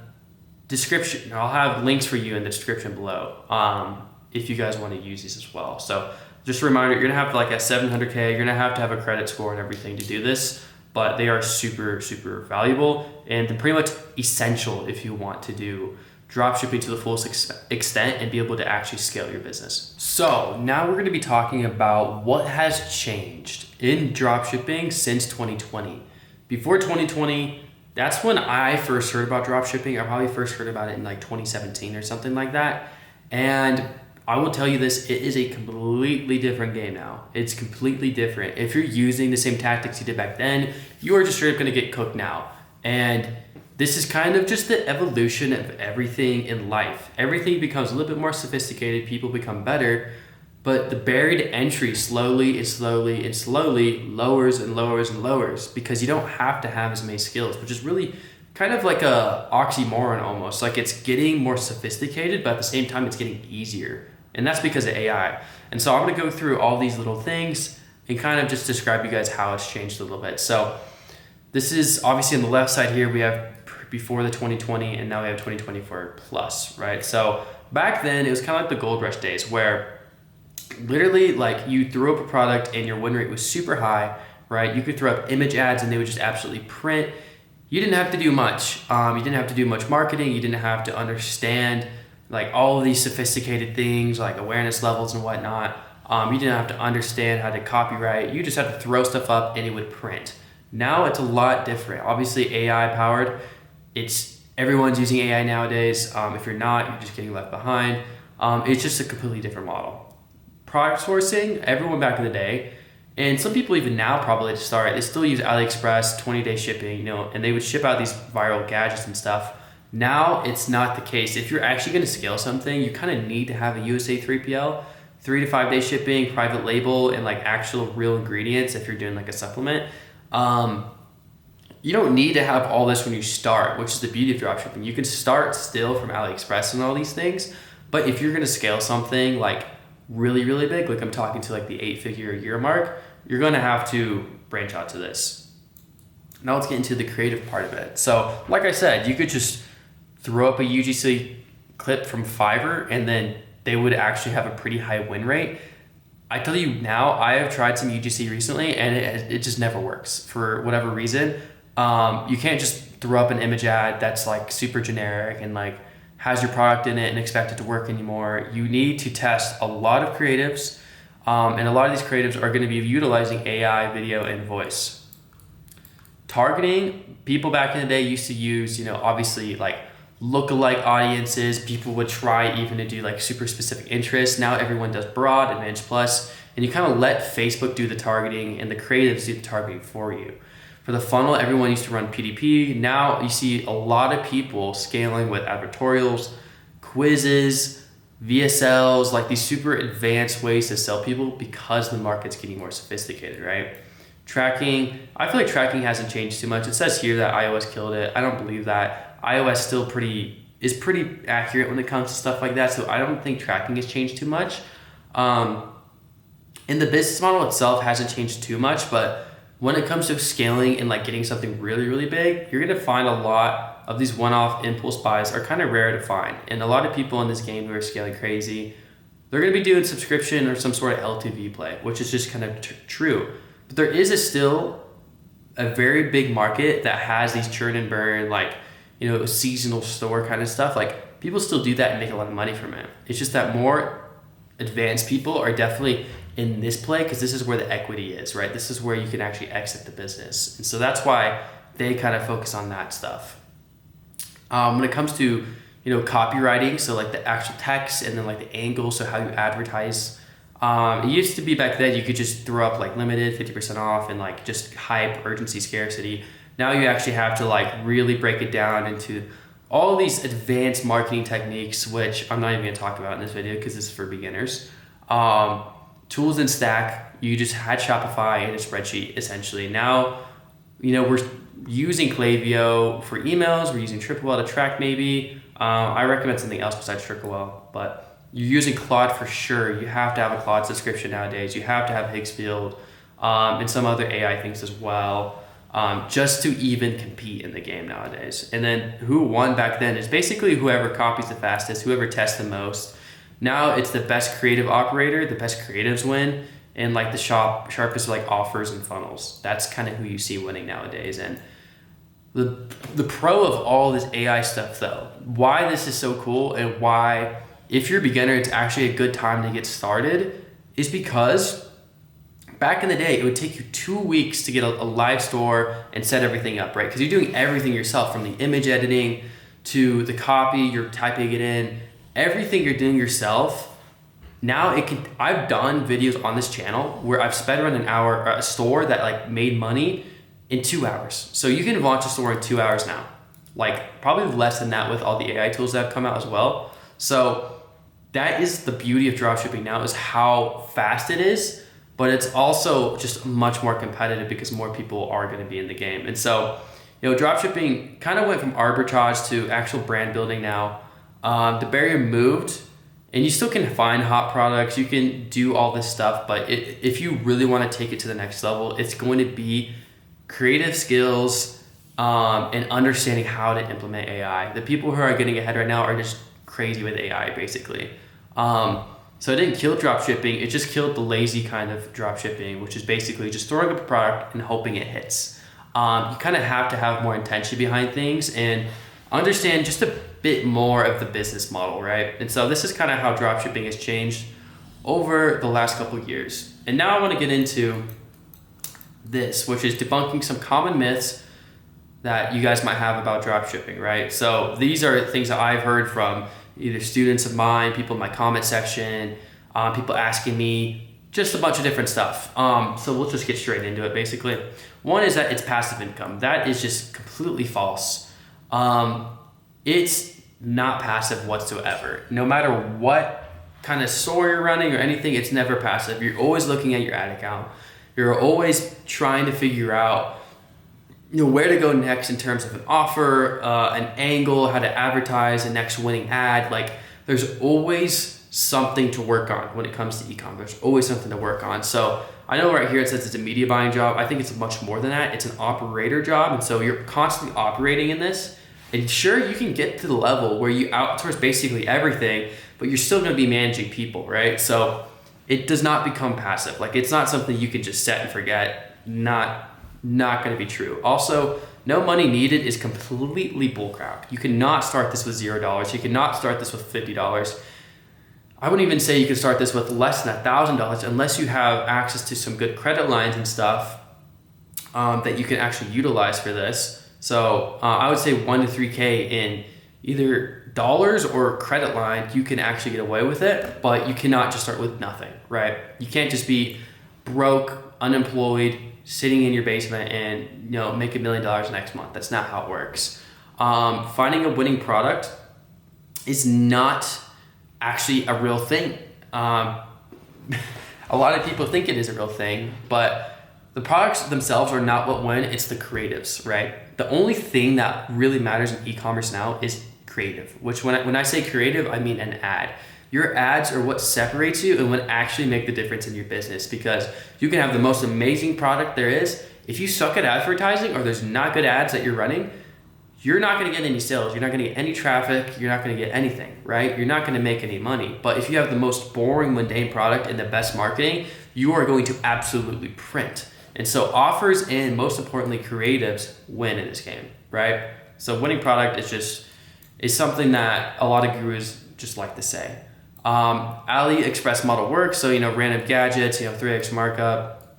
I'll have links for you in the description below if you guys want to use these as well. So just a reminder, you're gonna have like a 700K, you're gonna have to have a credit score and everything to do this, but they are super, super valuable and pretty much essential if you want to do dropshipping to the fullest extent and be able to actually scale your business. So now we're going to be talking about what has changed in dropshipping since 2020. Before 2020, that's when I first heard about dropshipping. I probably first heard about it in like 2017 or something like that. And I will tell you this, it is a completely different game now. It's completely different. If you're using the same tactics you did back then, you are just straight up going to get cooked now. And this is kind of just the evolution of everything in life. Everything becomes a little bit more sophisticated, people become better, but the barrier to entry slowly lowers and lowers and lowers because you don't have to have as many skills, which is really kind of like a oxymoron almost. Like it's getting more sophisticated, but at the same time it's getting easier. And that's because of AI. And so I'm gonna go through all these little things and kind of just describe you guys how it's changed a little bit. So this is obviously on the left side here, we have before the 2020 and now we have 2024 plus, right? So back then it was kind of like the gold rush days where literally like you threw up a product and your win rate was super high, right? You could throw up image ads and they would just absolutely print. You didn't have to do much. You didn't have to do much marketing. You didn't have to understand like all of these sophisticated things like awareness levels and whatnot. You didn't have to understand how to copyright. You just had to throw stuff up and it would print. Now it's a lot different. Obviously AI powered. Everyone's using AI nowadays. If you're not, you're just getting left behind. It's just a completely different model. Product sourcing, everyone back in the day, and some people even now probably to start, they still use AliExpress, 20-day shipping, and they would ship out these viral gadgets and stuff. Now it's not the case. If you're actually going to scale something, you kind of need to have a USA 3PL, 3 to 5 day shipping, private label, and like actual real ingredients if you're doing like a supplement. You don't need to have all this when you start, which is the beauty of dropshipping. You can start still from AliExpress and all these things, but if you're gonna scale something like really, really big, like I'm talking to like the 8-figure a year mark, you're gonna have to branch out to this. Now let's get into the creative part of it. So like I said, you could just throw up a UGC clip from Fiverr and then they would actually have a pretty high win rate. I tell you now, I have tried some UGC recently and it just never works for whatever reason. You can't just throw up an image ad that's like super generic and like has your product in it and expect it to work anymore. You need to test a lot of creatives, and a lot of these creatives are going to be utilizing AI, video, and voice. Targeting, people back in the day used to use, obviously like lookalike audiences. People would try even to do like super specific interests. Now everyone does broad, advanced plus, and you kind of let Facebook do the targeting and the creatives do the targeting for you. For the funnel, everyone used to run PDP. Now you see a lot of people scaling with advertorials, quizzes, VSLs, like these super advanced ways to sell people because the market's getting more sophisticated, right? Tracking, I feel like tracking hasn't changed too much. It says here that iOS killed it. I don't believe that. iOS still is pretty accurate when it comes to stuff like that, so I don't think tracking has changed too much. And the business model itself hasn't changed too much, but when it comes to scaling and like getting something really, really big, you're gonna find a lot of these one-off impulse buys are kind of rare to find. And a lot of people in this game who are scaling crazy, they're gonna be doing subscription or some sort of LTV play, which is just kind of true. But there is still a very big market that has these churn and burn, like, seasonal store kind of stuff. Like people still do that and make a lot of money from it. It's just that more advanced people are definitely in this play because this is where the equity is, right? This is where you can actually exit the business. And so that's why they kind of focus on that stuff. When it comes to, copywriting, so like the actual text and then like the angle, so how you advertise. It used to be back then you could just throw up like limited 50% off and like just hype, urgency, scarcity. Now you actually have to like really break it down into all these advanced marketing techniques, which I'm not even gonna talk about in this video because this is for beginners. Tools and stack, you just had Shopify and a spreadsheet essentially. Now, we're using Klaviyo for emails, we're using Tripwell to track maybe. I recommend something else besides Tripwell, but you're using Claude for sure. You have to have a Claude subscription nowadays. You have to have Higgsfield, and some other AI things as well. just to even compete in the game nowadays. And then who won back then is basically whoever copies the fastest, whoever tests the most. Now it's the best creative operator, the best creatives win, and like the sharpest like offers and funnels. That's kind of who you see winning nowadays. And the pro of all this AI stuff though, why this is so cool and why if you're a beginner, it's actually a good time to get started is because back in the day, it would take you 2 weeks to get a live store and set everything up, right? Because you're doing everything yourself, from the image editing to the copy, you're typing it in, everything you're doing yourself. Now I've done videos on this channel where I've spent around an hour, a store that like made money in 2 hours. So you can launch a store in 2 hours now, like probably less than that with all the AI tools that have come out as well. So that is the beauty of dropshipping now, is how fast it is. But it's also just much more competitive because more people are going to be in the game. And so, dropshipping kind of went from arbitrage to actual brand building now. The barrier moved, and you still can find hot products. You can do all this stuff, but if you really want to take it to the next level, it's going to be creative skills and understanding how to implement AI. The people who are getting ahead right now are just crazy with AI, basically. So it didn't kill dropshipping, it just killed the lazy kind of dropshipping, which is basically just throwing up a product and hoping it hits. You kind of have to have more intention behind things and understand just a bit more of the business model, right? And so this is kind of how dropshipping has changed over the last couple of years. And now I want to get into this, which is debunking some common myths that you guys might have about dropshipping, right? So these are things that I've heard from either students of mine, people in my comment section, people asking me, just a bunch of different stuff. So we'll just get straight into it, basically. One is that it's passive income. That is just completely false. It's not passive whatsoever. No matter what kind of store you're running or anything, it's never passive. You're always looking at your ad account. You're always trying to figure out where to go next in terms of an offer, an angle, how to advertise the next winning ad. Like, there's always something to work on when it comes to ecom. There's always something to work on. So I know right here it says it's a media buying job. I think it's much more than that. It's an operator job. And so you're constantly operating in this. And sure, you can get to the level where you outsource basically everything, but you're still going to be managing people, right? So it does not become passive. Like, it's not something you can just set and forget. Not going to be true. Also, no money needed is completely bullcrap. You cannot start this with $0. You cannot start this with $50. I wouldn't even say you can start this with less than $1,000 unless you have access to some good credit lines and stuff that you can actually utilize for this. So I would say 1 to 3K in either dollars or credit line, you can actually get away with it, but you cannot just start with nothing, right? You can't just be broke, unemployed, sitting in your basement and make $1 million next month. That's not how it works. Finding a winning product is not actually a real thing. A lot of people think it is a real thing, but the products themselves are not what win. It's the creatives, right? The only thing that really matters in e-commerce now is creative, which when I say creative, I mean an ad. Your ads are what separates you and what actually make the difference in your business, because you can have the most amazing product there is. If you suck at advertising or there's not good ads that you're running, you're not going to get any sales. You're not going to get any traffic. You're not going to get anything, right? You're not going to make any money. But if you have the most boring, mundane product and the best marketing, you are going to absolutely print. And so offers and most importantly, creatives win in this game, right? So winning product is something that a lot of gurus just like to say. AliExpress model works, so random gadgets, 3x markup.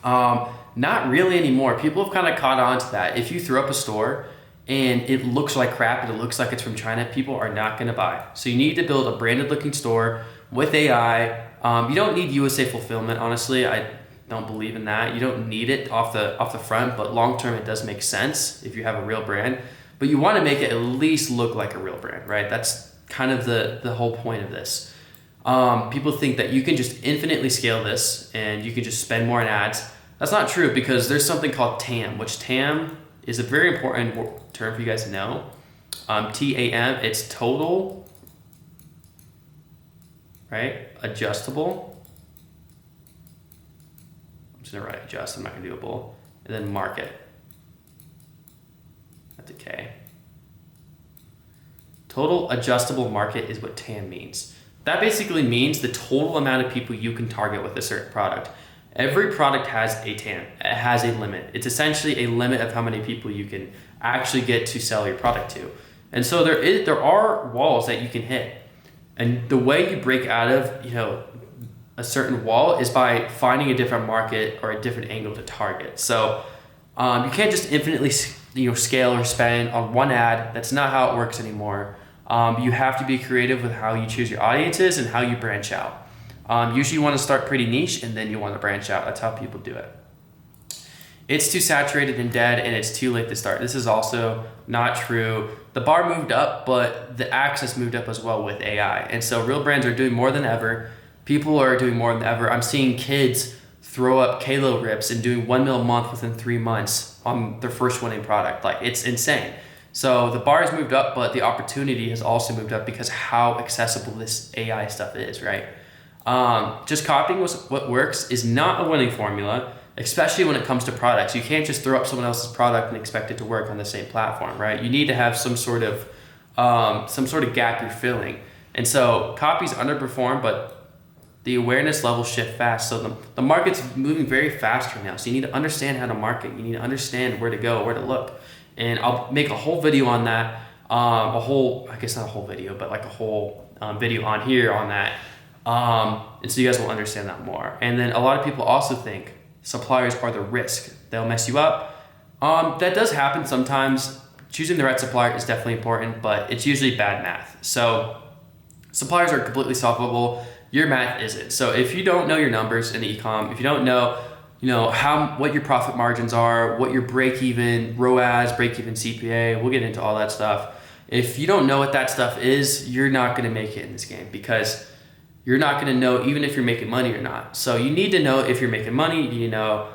Not really anymore. People have kind of caught on to that. If you throw up a store and it looks like crap and it looks like it's from China, people are not going to buy. So you need to build a branded looking store with AI. You don't need USA fulfillment, honestly. I don't believe in that. You don't need it off the front, but long term it does make sense if you have a real brand. But you want to make it at least look like a real brand, right? That's kind of the whole point of this. People think that you can just infinitely scale this and you can just spend more on ads. That's not true, because there's something called TAM, which TAM is a very important term for you guys to know. TAM, it's total, right? Adjustable. I'm just gonna write adjust, I'm not gonna do a bull. And then market. That's a K. Total adjustable market is what TAM means. That basically means the total amount of people you can target with a certain product. Every product has a TAM. It has a limit. It's essentially a limit of how many people you can actually get to sell your product to. And so there are walls that you can hit. And the way you break out of, a certain wall is by finding a different market or a different angle to target. So you can't just infinitely scale or spend on one ad. That's not how it works anymore. You have to be creative with how you choose your audiences and how you branch out. Usually you want to start pretty niche and then you want to branch out. That's how people do it. It's too saturated and dead and it's too late to start. This is also not true. The bar moved up, but the access moved up as well with AI. And so real brands are doing more than ever. People are doing more than ever. I'm seeing kids throw up Kalo rips and doing 1 mil a month within 3 months on their first winning product. Like, it's insane. So the bar has moved up, but the opportunity has also moved up because how accessible this AI stuff is, right? Just copying what works is not a winning formula, especially when it comes to products. You can't just throw up someone else's product and expect it to work on the same platform, right? You need to have some sort of gap you're filling. And so copies underperform, but the awareness levels shift fast. So the market's moving very fast right now. So you need to understand how to market. You need to understand where to go, where to look. And I'll make a whole video on that. I guess not a whole video, but like a whole video on here on that. And so you guys will understand that more. And then a lot of people also think suppliers are the risk. They'll mess you up. That does happen sometimes. Choosing the right supplier is definitely important, but it's usually bad math. So suppliers are completely solvable. Your math isn't. So if you don't know your numbers in Ecom, if you don't know, what your profit margins are, what your break-even ROAS, break-even CPA, we'll get into all that stuff. If you don't know what that stuff is, you're not going to make it in this game because you're not going to know even if you're making money or not. So you need to know if you're making money. You need to know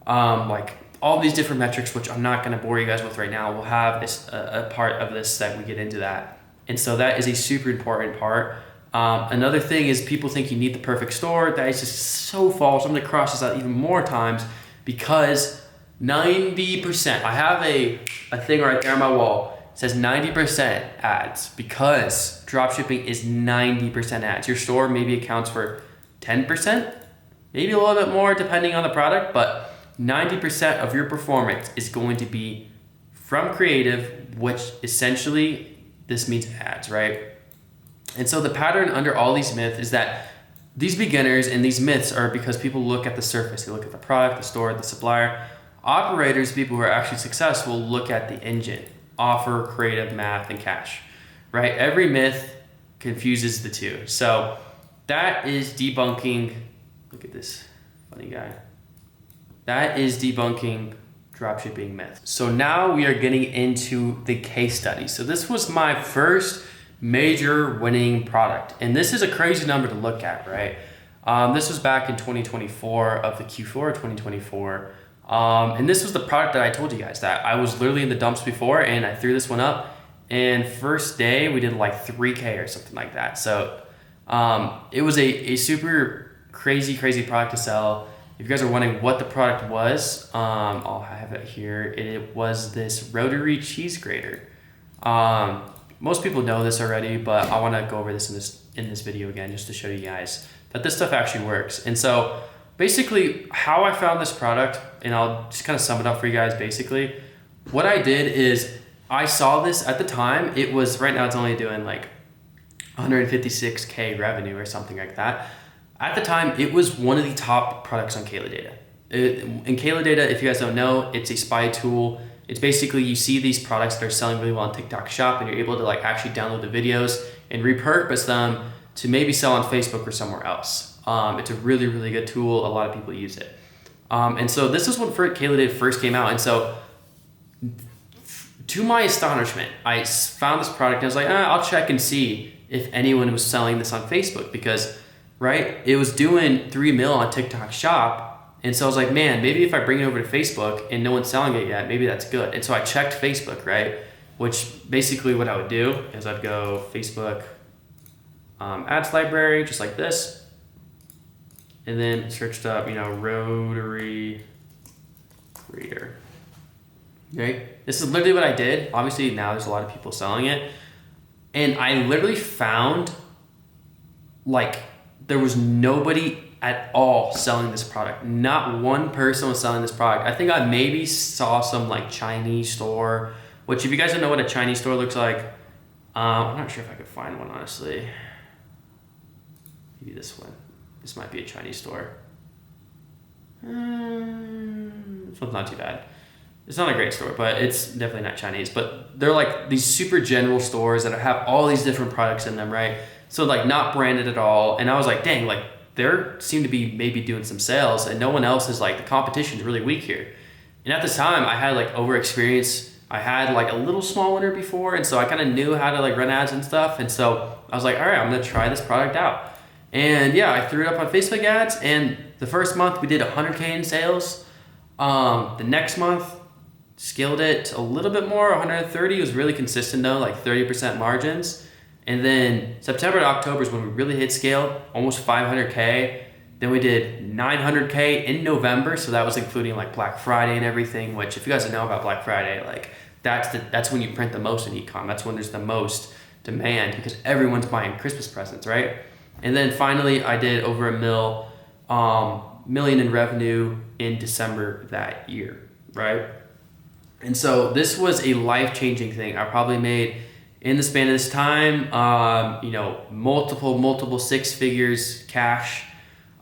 all these different metrics, which I'm not going to bore you guys with right now. We'll have a part of this that we get into that. And so that is a super important part. Another thing is people think you need the perfect store. That is just so false. I'm going to cross this out even more times because 90%, I have a thing right there on my wall. It says 90% ads because dropshipping is 90% ads. Your store maybe accounts for 10%, maybe a little bit more depending on the product, but 90% of your performance is going to be from creative, which essentially this means ads, right? And so the pattern under all these myths is that these beginners and these myths are because people look at the surface. They look at the product, the store, the supplier. Operators, people who are actually successful, look at the engine, offer, creative, math, and cash, right? Every myth confuses the two. So that is debunking, look at this funny guy. That is debunking dropshipping myth. So now we are getting into the case study. So this was my first major winning product. And this is a crazy number to look at, right? This was back in 2024 of the Q4 of 2024. And this was the product that I told you guys that I was literally in the dumps before and I threw this one up and first day we did like 3K or something like that. So it was a super crazy product to sell. If you guys are wondering what the product was, I'll have it here. It was this rotary cheese grater. Most people know this already, but I want to go over this in this video again just to show you guys that this stuff actually works. And so basically how I found this product, and I'll just kind of sum it up for you guys basically. What I did is I saw this at the time. It was, right now it's only doing like 156K revenue or something like that. At the time, it was one of the top products on Kalo Data. In Kalo Data, if you guys don't know, it's a spy tool. It's basically you see these products that are selling really well on TikTok Shop and you're able to like actually download the videos and repurpose them to maybe sell on Facebook or somewhere else. It's a really good tool. A lot of people use it. And so this is when Kalo Data first came out. And so to my astonishment, I found this product and I was like, I'll check and see if anyone was selling this on Facebook because, right, it was doing 3 mil on TikTok Shop. And so I was like, man, maybe if I bring it over to Facebook and no one's selling it yet, maybe that's good. And so I checked Facebook, right? Which basically what I would do is I'd go Facebook ads library, just like this. And then searched up, rotary grater. right? This is literally what I did. Obviously now there's a lot of people selling it. And I literally found like there was nobody at all selling this product. Not one person was selling this product. I think I maybe saw some like Chinese store, which if you guys don't know what a Chinese store looks like, I'm not sure if I could find one, honestly. Maybe this one. This might be a Chinese store. This one's not too bad. It's not a great store, but it's definitely not Chinese. But they're like these super general stores that have all these different products in them, right? So like not branded at all. And I was like, dang, like there seem to be maybe doing some sales and no one else is like, the competition's really weak here. And at this time I had like over experience. I had like a little small winner before. And so I kind of knew how to like run ads and stuff. And so I was like, all right, I'm going to try this product out. And yeah, I threw it up on Facebook ads. And the first month we did 100K in sales. The next month scaled it a little bit more, 130. It was really consistent though, like 30% margins. And then September to October is when we really hit scale, almost 500K. Then we did 900K in November. So that was including like Black Friday and everything, which if you guys don't know about Black Friday, like that's when you print the most in Ecom. That's when there's the most demand because everyone's buying Christmas presents, right? And then finally I did over $1 million in revenue in December that year, right? And so this was a life-changing thing. I probably made in the span of this time, multiple six figures cash.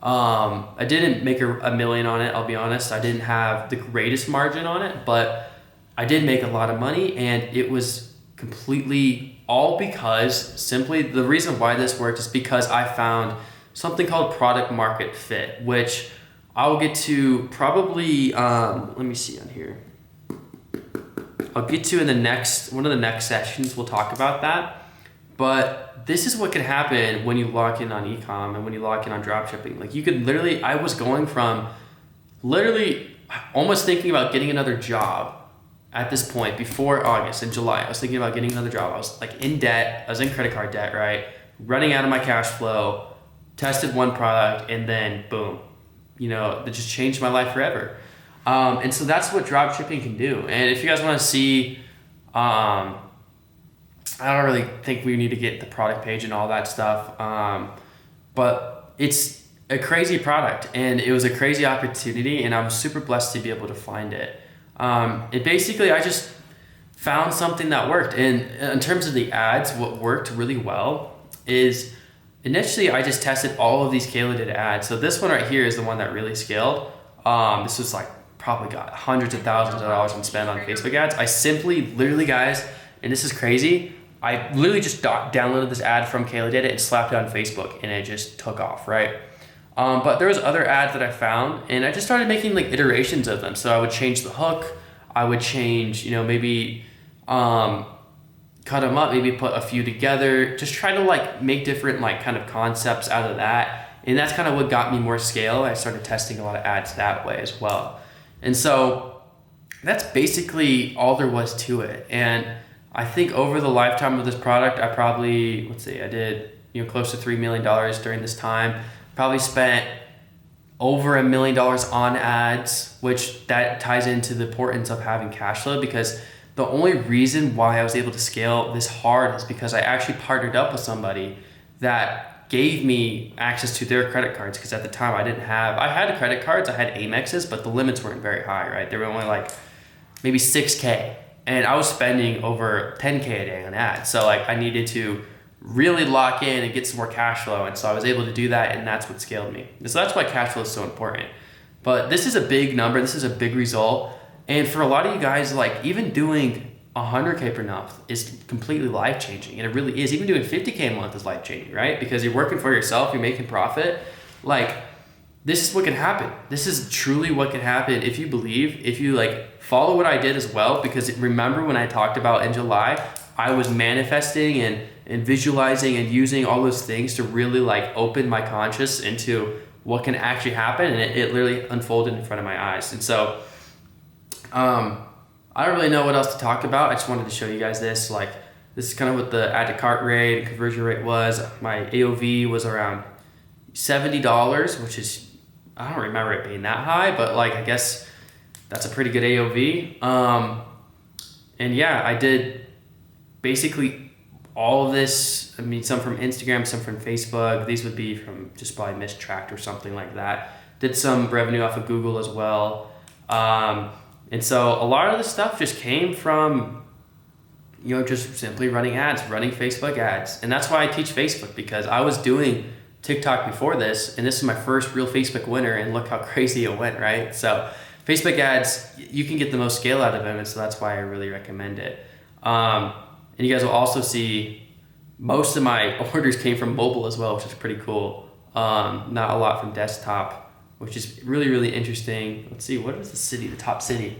I didn't make a million on it, I'll be honest. I didn't have the greatest margin on it, but I did make a lot of money, and it was completely all because simply the reason why this worked is because I found something called product market fit, which I will get to probably, let me see on here. I'll get to in one of the next sessions, we'll talk about that. But this is what can happen when you lock in on Ecom and when you lock in on dropshipping. Like you could literally, I was going from literally almost thinking about getting another job at this point before August and July. I was thinking about getting another job. I was like in debt, I was in credit card debt, right? Running out of my cash flow, tested one product, and then boom, that just changed my life forever. And so that's what dropshipping can do. And if you guys want to see, I don't really think we need to get the product page and all that stuff. But it's a crazy product and it was a crazy opportunity and I'm super blessed to be able to find it. It basically, I just found something that worked. And in terms of the ads, what worked really well is initially I just tested all of these candidate ads. So this one right here is the one that really scaled. This was like, probably got hundreds of thousands of dollars in spend on Facebook ads. I simply, literally guys, and this is crazy, I literally just downloaded this ad from Kayla Did It and slapped it on Facebook and it just took off, right? But there was other ads that I found and I just started making like iterations of them. So I would change the hook, I would change, maybe cut them up, maybe put a few together, just try to like make different like kind of concepts out of that. And that's kind of what got me more scale. I started testing a lot of ads that way as well. And so that's basically all there was to it. And I think over the lifetime of this product, I probably, I did close to $3 million during this time. Probably spent over $1 million on ads, which that ties into the importance of having cash flow, because the only reason why I was able to scale this hard is because I actually partnered up with somebody that gave me access to their credit cards, because at the time I had credit cards, I had Amexes, but the limits weren't very high, right? They were only like maybe 6K, and I was spending over 10K a day on ads. So like I needed to really lock in and get some more cash flow, and so I was able to do that, and that's what scaled me. And so that's why cash flow is so important. But this is a big number, this is a big result, and for a lot of you guys, like even doing 100K per month is completely life-changing, and it really is. Even doing 50K a month is life-changing, right? Because you're working for yourself, you're making profit. Like, this is what can happen. This is truly what can happen if you believe, if you like follow what I did as well. Because remember when I talked about in July, I was manifesting and visualizing and using all those things to really like open my conscious into what can actually happen, and it literally unfolded in front of my eyes. And so, I don't really know what else to talk about. I just wanted to show you guys this. Like, this is kind of what the add to cart rate and conversion rate was. My AOV was around $70, which is, I don't remember it being that high, but like, I guess that's a pretty good AOV. And yeah, I did basically all of this. I mean, some from Instagram, some from Facebook. These would be from just probably mistracked or something like that. Did some revenue off of Google as well. And so a lot of the stuff just came from, just simply running ads, running Facebook ads. And that's why I teach Facebook, because I was doing TikTok before this, and this is my first real Facebook winner, and look how crazy it went, right? So Facebook ads, you can get the most scale out of them, and so that's why I really recommend it. And you guys will also see most of my orders came from mobile as well, which is pretty cool. Not a lot from desktop, which is really, really interesting. Let's see, what is the top city?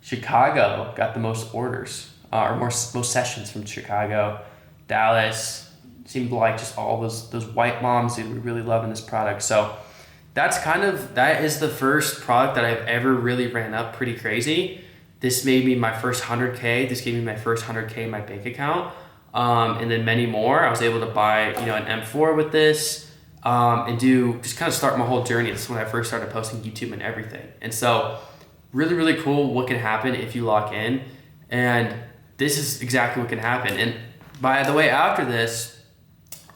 Chicago got the most orders, or most sessions from Chicago. Dallas seemed like just all those white moms who were really loving this product. So that is the first product that I've ever really ran up pretty crazy. This made me my first 100K. This gave me my first 100K in my bank account. And then many more. I was able to buy, an M4 with this, and just kind of start my whole journey. This is when I first started posting YouTube and everything. And so really, really cool what can happen if you lock in. And this is exactly what can happen. And by the way, after this,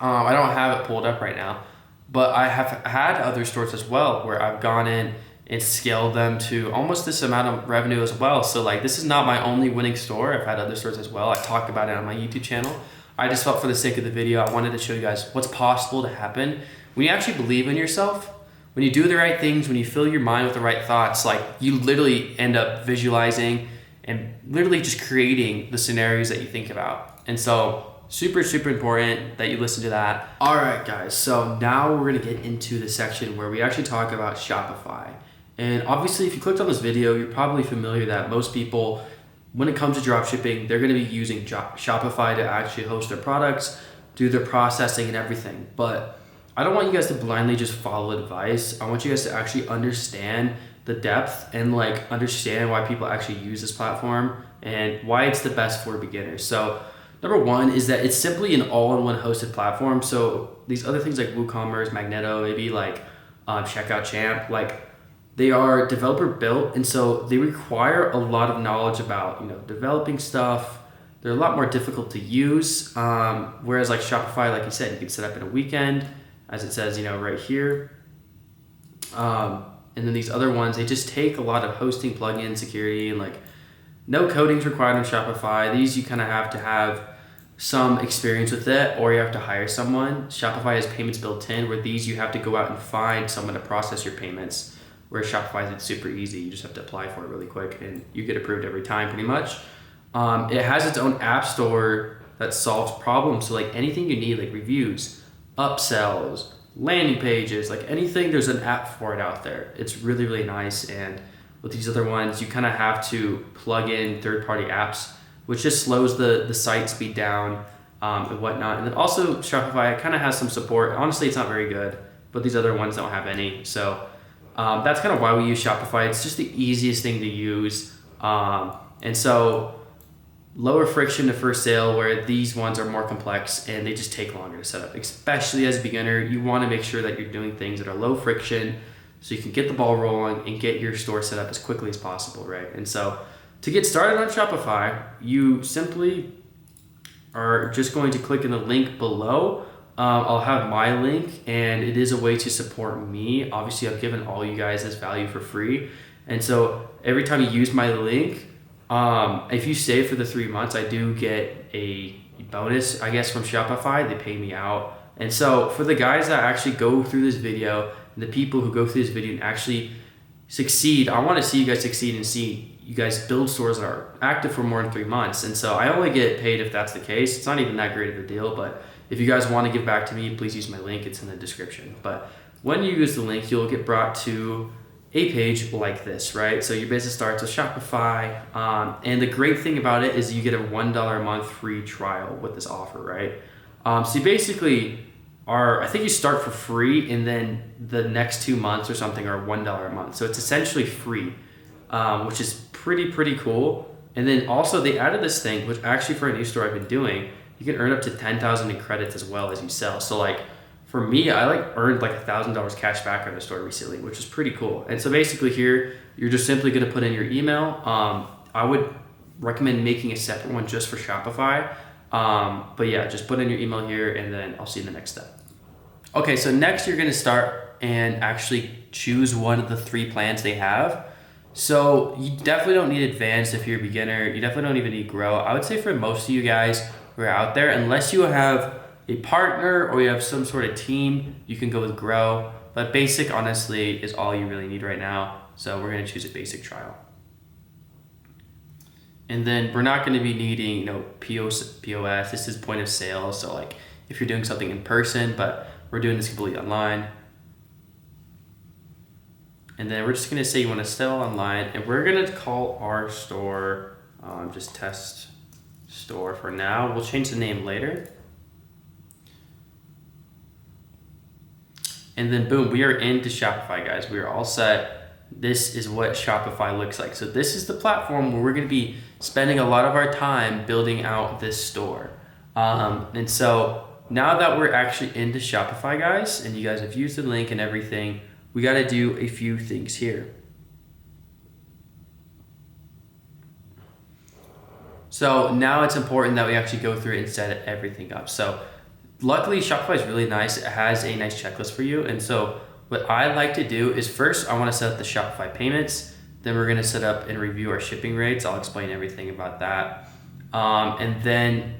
I don't have it pulled up right now, but I have had other stores as well where I've gone in and scaled them to almost this amount of revenue as well. So this is not my only winning store. I've had other stores as well. I talk about it on my YouTube channel. I just felt for the sake of the video, I wanted to show you guys what's possible to happen when you actually believe in yourself, when you do the right things, when you fill your mind with the right thoughts. You literally end up visualizing and literally just creating the scenarios that you think about. And so super, super important that you listen to that. All right, guys. So now we're going to get into the section where we actually talk about Shopify. And obviously, if you clicked on this video, you're probably familiar that most people, when it comes to dropshipping, they're going to be using Shopify to actually host their products, do their processing and everything. But I don't want you guys to blindly just follow advice. I want you guys to actually understand the depth and understand why people actually use this platform and why it's the best for beginners. So number one is that it's simply an all-in-one hosted platform. So these other things like WooCommerce, Magneto, maybe Checkout Champ, they are developer built, and so they require a lot of knowledge about developing stuff. They're a lot more difficult to use. Whereas Shopify, like you said, you can set up in a weekend, as it says right here. And then these other ones, they just take a lot of hosting, plugin, security, and no coding's required on Shopify. These you kind of have to have some experience with it, or you have to hire someone. Shopify has payments built in, where these you have to go out and find someone to process your payments. Where Shopify, it's super easy. You just have to apply for it really quick and you get approved every time pretty much. It has its own app store that solves problems. So anything you need, reviews, upsells, landing pages, anything, there's an app for it out there. It's really, really nice. And with these other ones, you kind of have to plug in third-party apps, which just slows the site speed down and whatnot. And then also Shopify kind of has some support. Honestly, it's not very good, but these other ones don't have any. So that's kind of why we use Shopify. It's just the easiest thing to use. And so lower friction to first sale, where these ones are more complex and they just take longer to set up. Especially as a beginner, you want to make sure that you're doing things that are low friction so you can get the ball rolling and get your store set up as quickly as possible, right? And so to get started on Shopify, you simply are just going to click in the link below. I'll have my link, and it is a way to support me. Obviously, I've given all you guys this value for free. And so every time you use my link, if you save for the 3 months, I do get a bonus, I guess, from Shopify. They pay me out. And so for the guys that actually go through this video, and the people who go through this video and actually succeed, I want to see you guys succeed and see you guys build stores that are active for more than 3 months. And so I only get paid if that's the case. It's not even that great of a deal, but if you guys want to give back to me, please use my link. It's in the description. But when you use the link, you'll get brought to a page like this, right? So your business starts with Shopify. And the great thing about it is you get a $1 a month free trial with this offer, right? So you basically I think you start for free, and then the next 2 months or something are $1 a month. So it's essentially free, which is pretty cool. And then also they added this thing, which actually for a new store I've been doing, you can earn up to 10,000 in credits as well as you sell. So for me, I earned $1,000 cash back on the store recently, which is pretty cool. And so basically here, you're just simply gonna put in your email. I would recommend making a separate one just for Shopify. But yeah, just put in your email here and then I'll see you in the next step. Okay, so next you're gonna start and actually choose one of the 3 plans they have. So you definitely don't need advanced if you're a beginner. You definitely don't even need grow. I would say for most of you guys who are out there, unless you have a partner or you have some sort of team, you can go with grow. But basic honestly is all you really need right now. So we're gonna choose a basic trial. And then we're not gonna be needing, POS. This is point of sale. So like if you're doing something in person, but we're doing this completely online. And then we're just gonna say you wanna sell online, and we're gonna call our store, just test store for now. We'll change the name later. And then boom, we are into Shopify, guys. We are all set. This is what Shopify looks like. So this is the platform where we're gonna be spending a lot of our time building out this store. And so now that we're actually into Shopify, guys, and you guys have used the link and everything, we got to do a few things here. So now it's important that we actually go through and set everything up. So luckily Shopify is really nice. It has a nice checklist for you. And so what I like to do is first I want to set up the Shopify payments. Then we're going to set up and review our shipping rates. I'll explain everything about that. And then,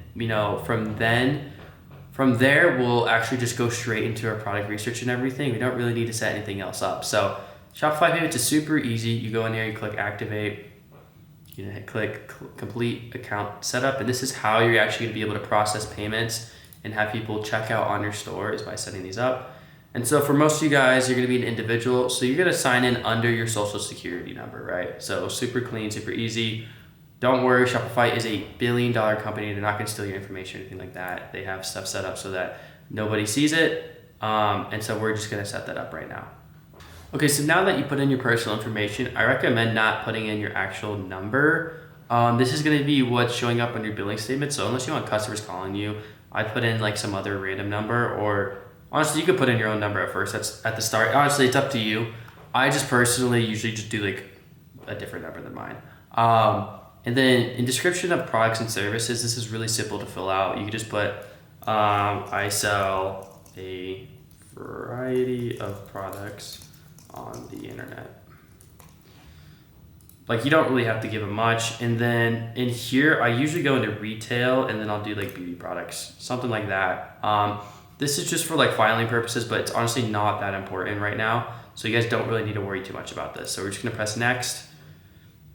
from there, we'll actually just go straight into our product research and everything. We don't really need to set anything else up. So Shopify payments is super easy. You go in there, you click activate, click complete account setup. And this is how you're actually gonna be able to process payments and have people check out on your store, is by setting these up. And so for most of you guys, you're gonna be an individual. So you're gonna sign in under your social security number, right? So super clean, super easy. Don't worry, Shopify is a billion-dollar company. They're not gonna steal your information or anything like that. They have stuff set up so that nobody sees it. And so we're just gonna set that up right now. Okay, so now that you put in your personal information, I recommend not putting in your actual number. This is gonna be what's showing up on your billing statement. So unless you want customers calling you, I put in like some other random number, or honestly, you could put in your own number at first. That's at the start. Honestly, it's up to you. I just personally usually just do like a different number than mine. And then in description of products and services, this is really simple to fill out. You can just put, I sell a variety of products on the internet. Like you don't really have to give them much. And then in here, I usually go into retail and then I'll do like beauty products, something like that. This is just for like filing purposes, but it's honestly not that important right now. So you guys don't really need to worry too much about this. So we're just gonna press next.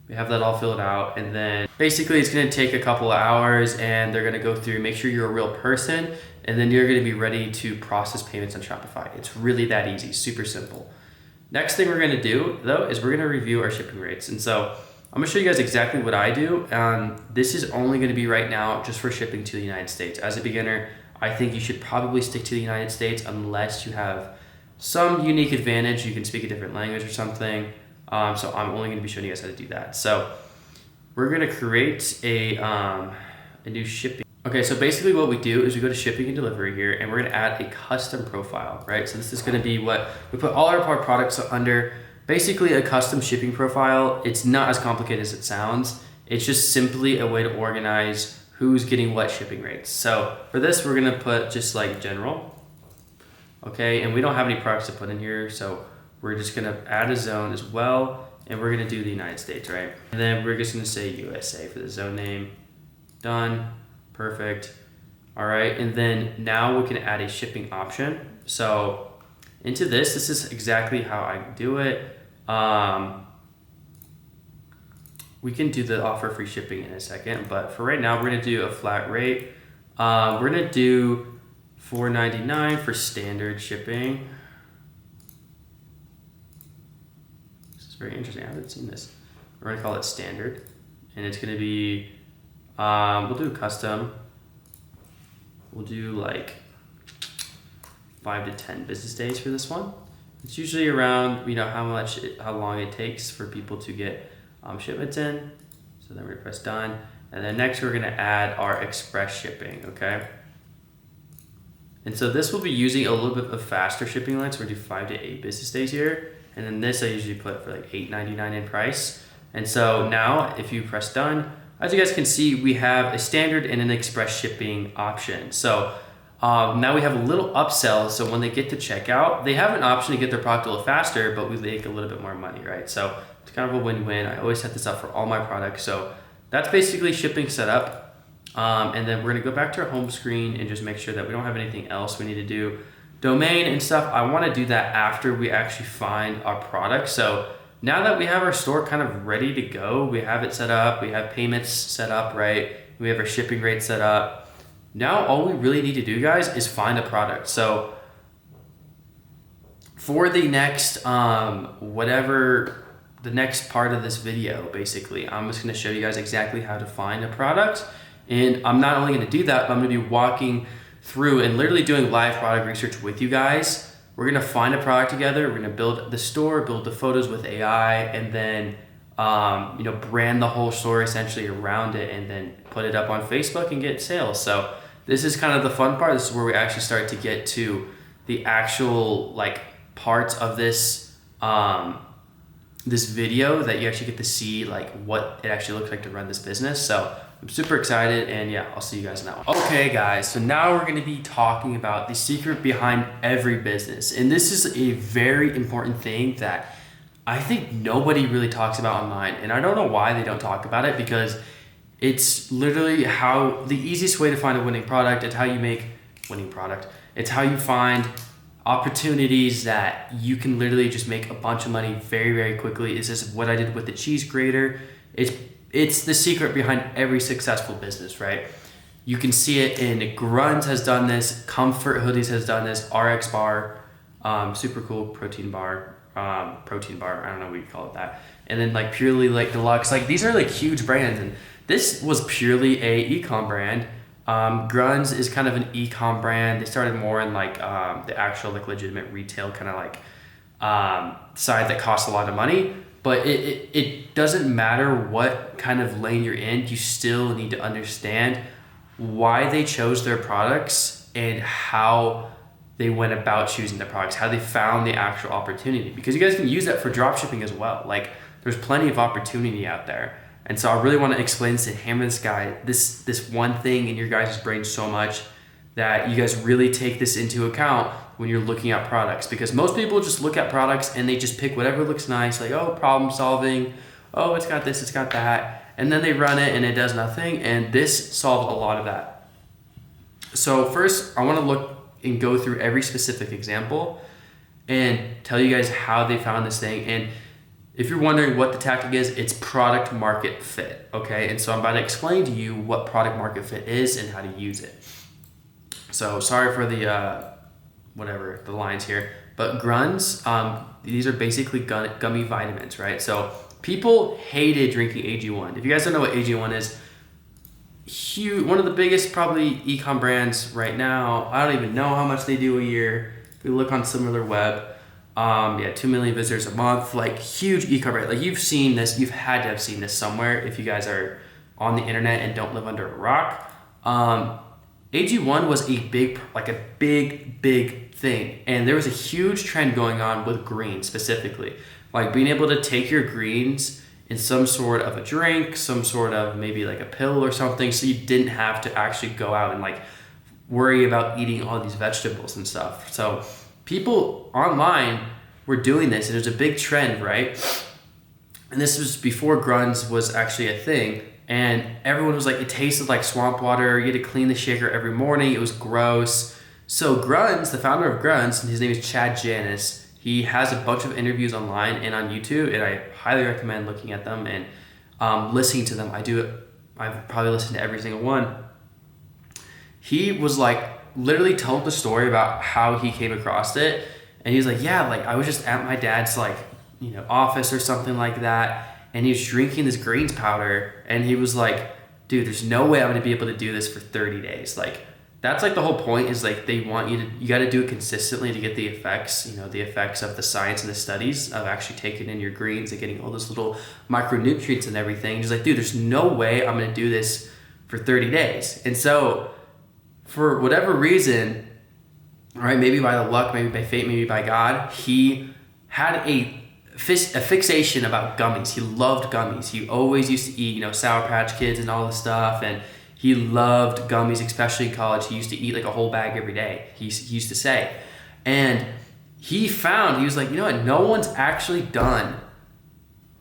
We have that all filled out, and then basically it's gonna take a couple of hours and they're gonna go through, make sure you're a real person, and then you're gonna be ready to process payments on Shopify. It's really that easy, super simple. Next thing we're gonna do though is we're gonna review our shipping rates. And so I'm gonna show you guys exactly what I do. This is only gonna be right now just for shipping to the United States. As a beginner, I think you should probably stick to the United States unless you have some unique advantage. You can speak a different language or something. So I'm only going to be showing you guys how to do that. So we're going to create a new shipping. Okay, so basically what we do is we go to shipping and delivery here, and we're going to add a custom profile, right? So this is going to be what we put all our products under. Basically a custom shipping profile. It's not as complicated as it sounds. It's just simply a way to organize who's getting what shipping rates. So for this, we're going to put just like general. Okay, and we don't have any products to put in here, so we're just gonna add a zone as well, and we're gonna do the United States, right? And then we're just gonna say USA for the zone name. Done, perfect. All right, and then now we can add a shipping option. So into this is exactly how I do it. We can do the offer free shipping in a second, but for right now, we're gonna do a flat rate. We're gonna do $4.99 for standard shipping. Very interesting. I haven't seen this. We're gonna call it standard, and it's gonna be we'll do custom. We'll do like 5 to 10 business days for this one. It's usually around how long it takes for people to get shipments in. So then we're gonna press done, and then next we're gonna add our express shipping. Okay. And so this will be using a little bit of faster shipping lengths. We're gonna do 5 to 8 business days here. And then this I usually put for like $8.99 in price. And so now if you press done, as you guys can see, we have a standard and an express shipping option. So now we have a little upsell. So when they get to checkout, they have an option to get their product a little faster, but we make a little bit more money, right? So it's kind of a win-win. I always set this up for all my products. So that's basically shipping setup. And then we're gonna go back to our home screen and just make sure that we don't have anything else we need to do. Domain and stuff, I wanna do that after we actually find our product. So now that we have our store kind of ready to go, we have it set up, we have payments set up, right? We have our shipping rate set up. Now all we really need to do, guys, is find a product. So for the next, the next part of this video, basically, I'm just gonna show you guys exactly how to find a product. And I'm not only gonna do that, but I'm gonna be walking through and literally doing live product research with you guys. We're gonna find a product together. We're gonna build the store, build the photos with AI, and then brand the whole store essentially around it, and then put it up on Facebook and get sales. So this is kind of the fun part. This is where we actually start to get to the actual like parts of this this video that you actually get to see like what it actually looks like to run this business. So I'm super excited, and yeah, I'll see you guys in that one. Okay guys, so now we're gonna be talking about the secret behind every business. And this is a very important thing that I think nobody really talks about online. And I don't know why they don't talk about it, because it's literally how the easiest way to find a winning product. It's how you make winning product. It's how you find opportunities that you can literally just make a bunch of money very, very quickly. Is this what I did with the cheese grater? It's the secret behind every successful business, right? You can see it in Grunz has done this, Comfort Hoodies has done this, RX Bar, super cool protein bar, I don't know what you call it that. And then like Purely like Deluxe, like these are like huge brands, and this was purely a ecom brand. Grunz is kind of an ecom brand. They started more in like the actual like legitimate retail kind of like side that costs a lot of money. But it doesn't matter what kind of lane you're in, you still need to understand why they chose their products and how they went about choosing the products, how they found the actual opportunity. Because you guys can use that for dropshipping as well. Like there's plenty of opportunity out there. And so I really want to explain this and hammer this one thing in your guys' brain so much that you guys really take this into account when you're looking at products. Because most people just look at products and they just pick whatever looks nice, like, oh, problem solving, oh, it's got this, it's got that, and then they run it and it does nothing. And this solved a lot of that. So first, I want to look and go through every specific example and tell you guys how they found this thing. And if you're wondering what the tactic is, it's product market fit, okay? And so I'm about to explain to you what product market fit is and how to use it. So sorry for the the lines here, but Grunz, these are basically gummy vitamins, right? So people hated drinking AG1. If you guys don't know what AG1 is, huge, one of the biggest probably ecom brands right now. I don't even know how much they do a year. If you look on SimilarWeb, 2 million visitors a month, like huge ecom brand. Like you've seen this, you've had to have seen this somewhere if you guys are on the internet and don't live under a rock. AG1 was a big thing. And there was a huge trend going on with greens specifically. Like being able to take your greens in some sort of a drink, some sort of maybe like a pill or something, so you didn't have to actually go out and like worry about eating all these vegetables and stuff. So people online were doing this, and it was a big trend, right? And this was before Grunz was actually a thing. And everyone was like, it tasted like swamp water. You had to clean the shaker every morning. It was gross. So Grunz, the founder of Grunz, and his name is Chad Janis, he has a bunch of interviews online and on YouTube, and I highly recommend looking at them and listening to them. I've probably listened to every single one. He was like, literally told the story about how he came across it. And he was like, yeah, like I was just at my dad's like, office or something like that. And he was drinking this greens powder, and he was like, dude, there's no way I'm gonna be able to do this for 30 days. Like, that's like the whole point, is like they want you gotta do it consistently to get the effects, the effects of the science and the studies of actually taking in your greens and getting all those little micronutrients and everything. He's like, dude, there's no way I'm gonna do this for 30 days. And so for whatever reason, right, maybe by the luck, maybe by fate, maybe by God, he had a a fixation about gummies. He loved gummies. He always used to eat, Sour Patch Kids and all this stuff, and he loved gummies, especially in college. He used to eat like a whole bag every day, he used to say. And he was like, you know what, no one's actually done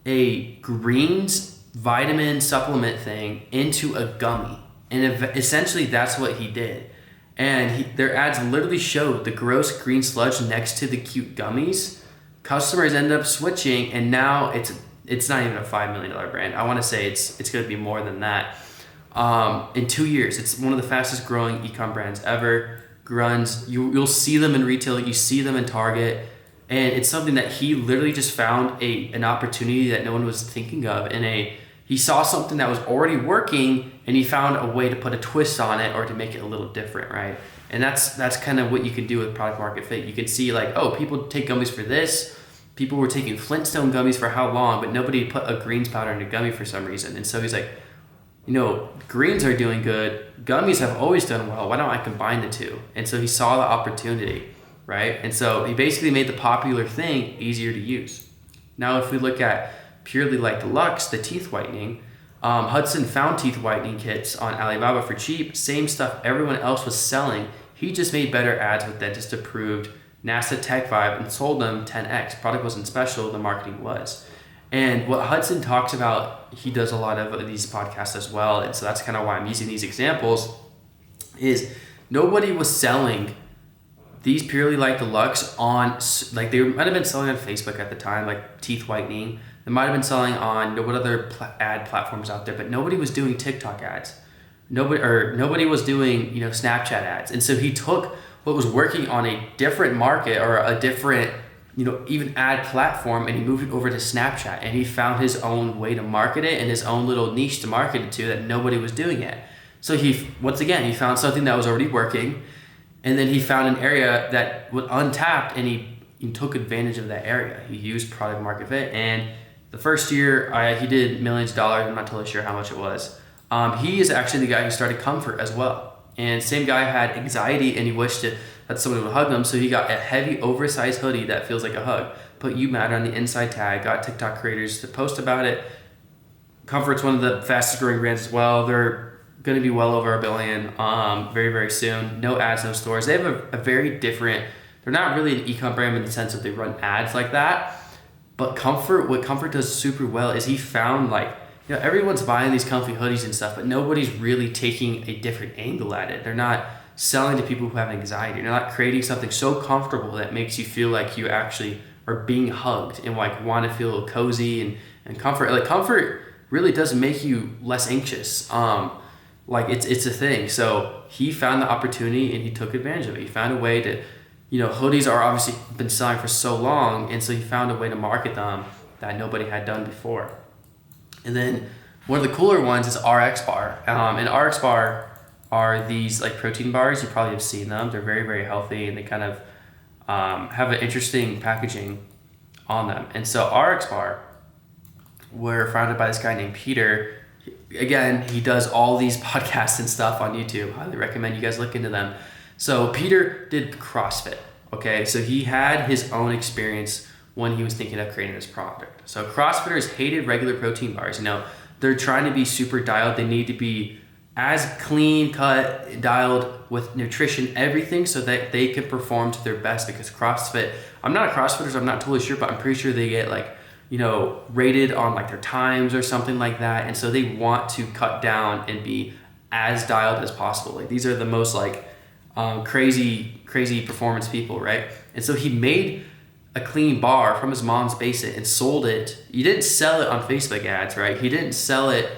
a greens vitamin supplement thing into a gummy. And essentially that's what he did. And their ads literally showed the gross green sludge next to the cute gummies. Customers ended up switching, and now it's not even a $5 million brand. I want to say it's going to be more than that. In 2 years, it's one of the fastest growing ecom brands ever. Gruns, you'll see them in retail, you see them in Target, and it's something that he literally just found an opportunity that no one was thinking of. He saw something that was already working, and he found a way to put a twist on it or to make it a little different, right? And that's kind of what you can do with product market fit. You can see like, oh, people take gummies for this. People were taking Flintstone gummies for how long, but nobody put a greens powder in a gummy for some reason. And so he's like, greens are doing good. Gummies have always done well. Why don't I combine the two? And so he saw the opportunity, right? And so he basically made the popular thing easier to use. Now, if we look at Purely Light Deluxe, the teeth whitening, Hudson found teeth whitening kits on Alibaba for cheap. Same stuff everyone else was selling. He just made better ads with dentist approved NASA Tech Vibe and sold them 10x. Product wasn't special, the marketing was. And what Hudson talks about, he does a lot of these podcasts as well, and so that's kind of why I'm using these examples, is nobody was selling these Purely Light Deluxe on, like they might have been selling on Facebook at the time, like teeth whitening. They might have been selling on what other ad platforms out there, but nobody was doing TikTok ads. Nobody was doing Snapchat ads. And so he took what was working on a different market or a different even ad platform, and he moved it over to Snapchat, and he found his own way to market it and his own little niche to market it to that nobody was doing yet. So he found something that was already working, and then he found an area that was untapped, and he took advantage of that area. He used product market fit, and the first year he did millions of dollars. I'm not totally sure how much it was. He is actually the guy who started Comfort as well. And same guy had anxiety, and he wished that someone would hug him, so he got a heavy oversized hoodie that feels like a hug. Put "You Matter" on the inside tag, got TikTok creators to post about it. Comfort's one of the fastest growing brands as well. They're going to be well over $1 billion very, very soon. No ads, no stores. They have a very different, they're not really an e-com brand in the sense that they run ads like that. But what Comfort does super well is he found everyone's buying these comfy hoodies and stuff, but nobody's really taking a different angle at it. They're not selling to people who have anxiety. They're not creating something so comfortable that makes you feel like you actually are being hugged and want to feel cozy and comfort. Like Comfort really does make you less anxious. It's a thing. So he found the opportunity and he took advantage of it. He found a way to, hoodies are obviously been selling for so long, and so he found a way to market them that nobody had done before. And then one of the cooler ones is RX Bar. And RX Bar are these protein bars. You probably have seen them. They're very, very healthy, and they kind of have an interesting packaging on them. And so RX Bar were founded by this guy named Peter. Again, he does all these podcasts and stuff on YouTube. Highly recommend you guys look into them. So Peter did CrossFit. Okay, so he had his own experience when he was thinking of creating this product. So CrossFitters hated regular protein bars. They're trying to be super dialed. They need to be as clean cut, dialed with nutrition, everything, so that they can perform to their best. Because CrossFit, I'm not a CrossFitter, so I'm not totally sure, but I'm pretty sure they get rated on their times or something like that. And so they want to cut down and be as dialed as possible. These are the most crazy performance people, right? And so he made a clean bar from his mom's basement and sold it. He didn't sell it on Facebook ads, right? He didn't sell it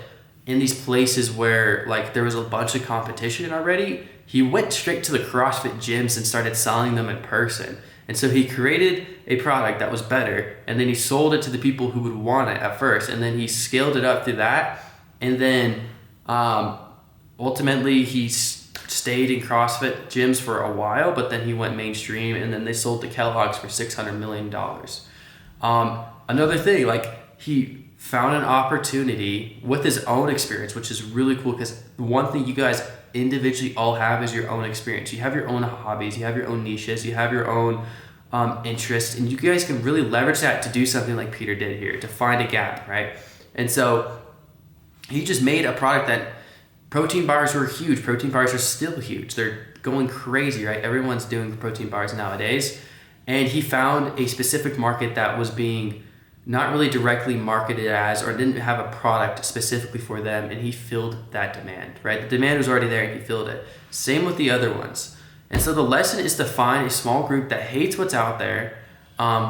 in these places where there was a bunch of competition already. He went straight to the CrossFit gyms and started selling them in person. And so he created a product that was better, and then he sold it to the people who would want it at first, and then he scaled it up through that. And then ultimately he stayed in CrossFit gyms for a while, but then he went mainstream, and then they sold to Kellogg's for $600 million. Another thing, he found an opportunity with his own experience, which is really cool, because one thing you guys individually all have is your own experience. You have your own hobbies, you have your own niches, you have your own interest, and you guys can really leverage that to do something like Peter did here, to find a gap, right? And so he just made a product that protein bars were huge. Protein bars are still huge. They're going crazy, right? Everyone's doing protein bars nowadays. And he found a specific market that was being not really directly marketed as, or didn't have a product specifically for them, and he filled that demand, right? The demand was already there and he filled it. Same with the other ones. And so the lesson is to find a small group that hates what's out there,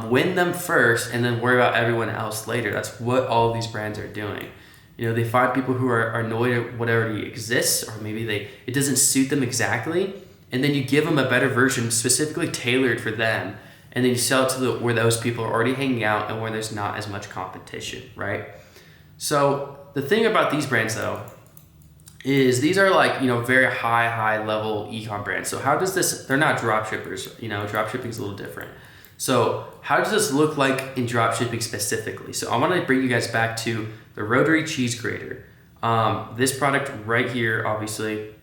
win them first, and then worry about everyone else later. That's what all of these brands are doing. You know, they find people who are annoyed at what already exists, or maybe it doesn't suit them exactly, and then you give them a better version specifically tailored for them, and then you sell it to where those people are already hanging out and where there's not as much competition, right? So the thing about these brands though is these are like, you know, very high level ecom brands. So how does this, they're not drop shippers, you know, drop shipping is a little different. So how does this look like in drop shipping specifically? So I want to bring you guys back to the rotary cheese grater. This product right here, obviously,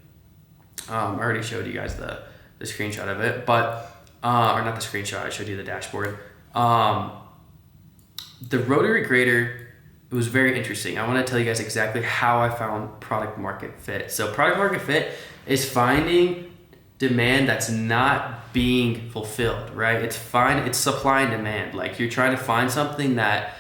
I already showed you guys the screenshot of it, but or not the screenshot, I showed you the dashboard. The rotary grater, it was very interesting. I want to tell you guys exactly how I found product market fit. So product market fit is finding demand that's not being fulfilled, right? It's supply and demand. Like you're trying to find something that,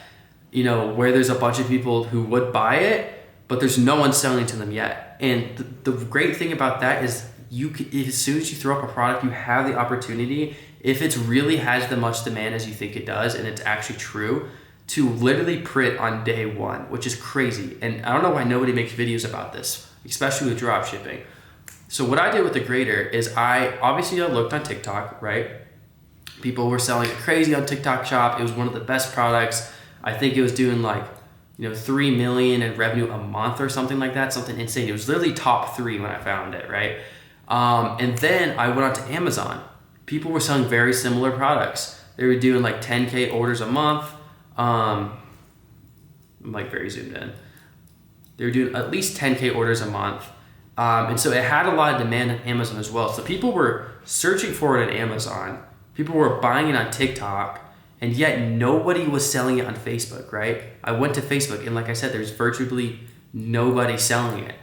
you know, where there's a bunch of people who would buy it, but there's no one selling to them yet. And the great thing about that is as soon as you throw up a product, you have the opportunity, if it really has the much demand as you think it does, and it's actually true, to literally print on day one, which is crazy. And I don't know why nobody makes videos about this, especially with drop shipping. So what I did with the grater is I looked on TikTok, right? People were selling it crazy on TikTok Shop. It was one of the best products. I think it was doing like, you know, 3 million in revenue a month or something like that, something insane. It was literally top 3 when I found it, right? And then I went on to Amazon. People were selling very similar products. They were doing like 10K orders a month. I'm like very zoomed in. They were doing at least 10K orders a month. And so it had a lot of demand on Amazon as well. So people were searching for it on Amazon. People were buying it on TikTok, and yet nobody was selling it on Facebook, right? I went to Facebook, and like I said, there's virtually nobody selling it.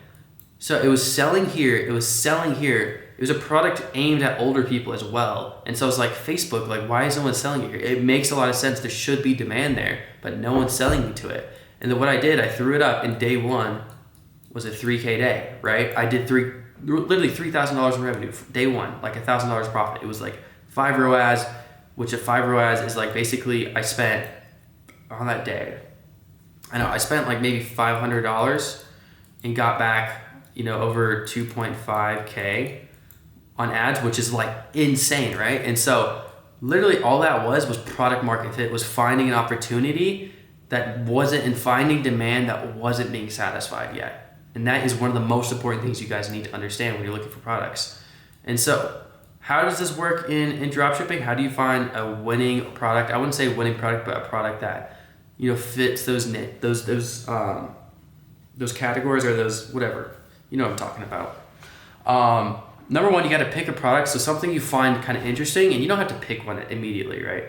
So it was selling here, it was selling here. It was a product aimed at older people as well. And so I was like, Facebook, like, why is no one selling it here? It makes a lot of sense. There should be demand there, but no one's selling me to it. And then what I did, I threw it up, and day one was a 3K day, right? I did literally $3,000 in revenue, day one, like $1,000 profit. It was like 5 ROAS, which a 5 ROAS is like basically I spent on that day, I spent like maybe $500 and got back, you know, over 2.5K on ads, which is like insane, right? And so literally all that was product market fit, was finding an opportunity that wasn't, and finding demand that wasn't being satisfied yet. And that is one of the most important things you guys need to understand when you're looking for products. And so how does this work in dropshipping? How do you find a winning product? I wouldn't say winning product, but a product that, you know, fits those categories, or those, whatever, you know what I'm talking about. Number one, you got to pick a product. So something you find kind of interesting, and you don't have to pick one immediately, right?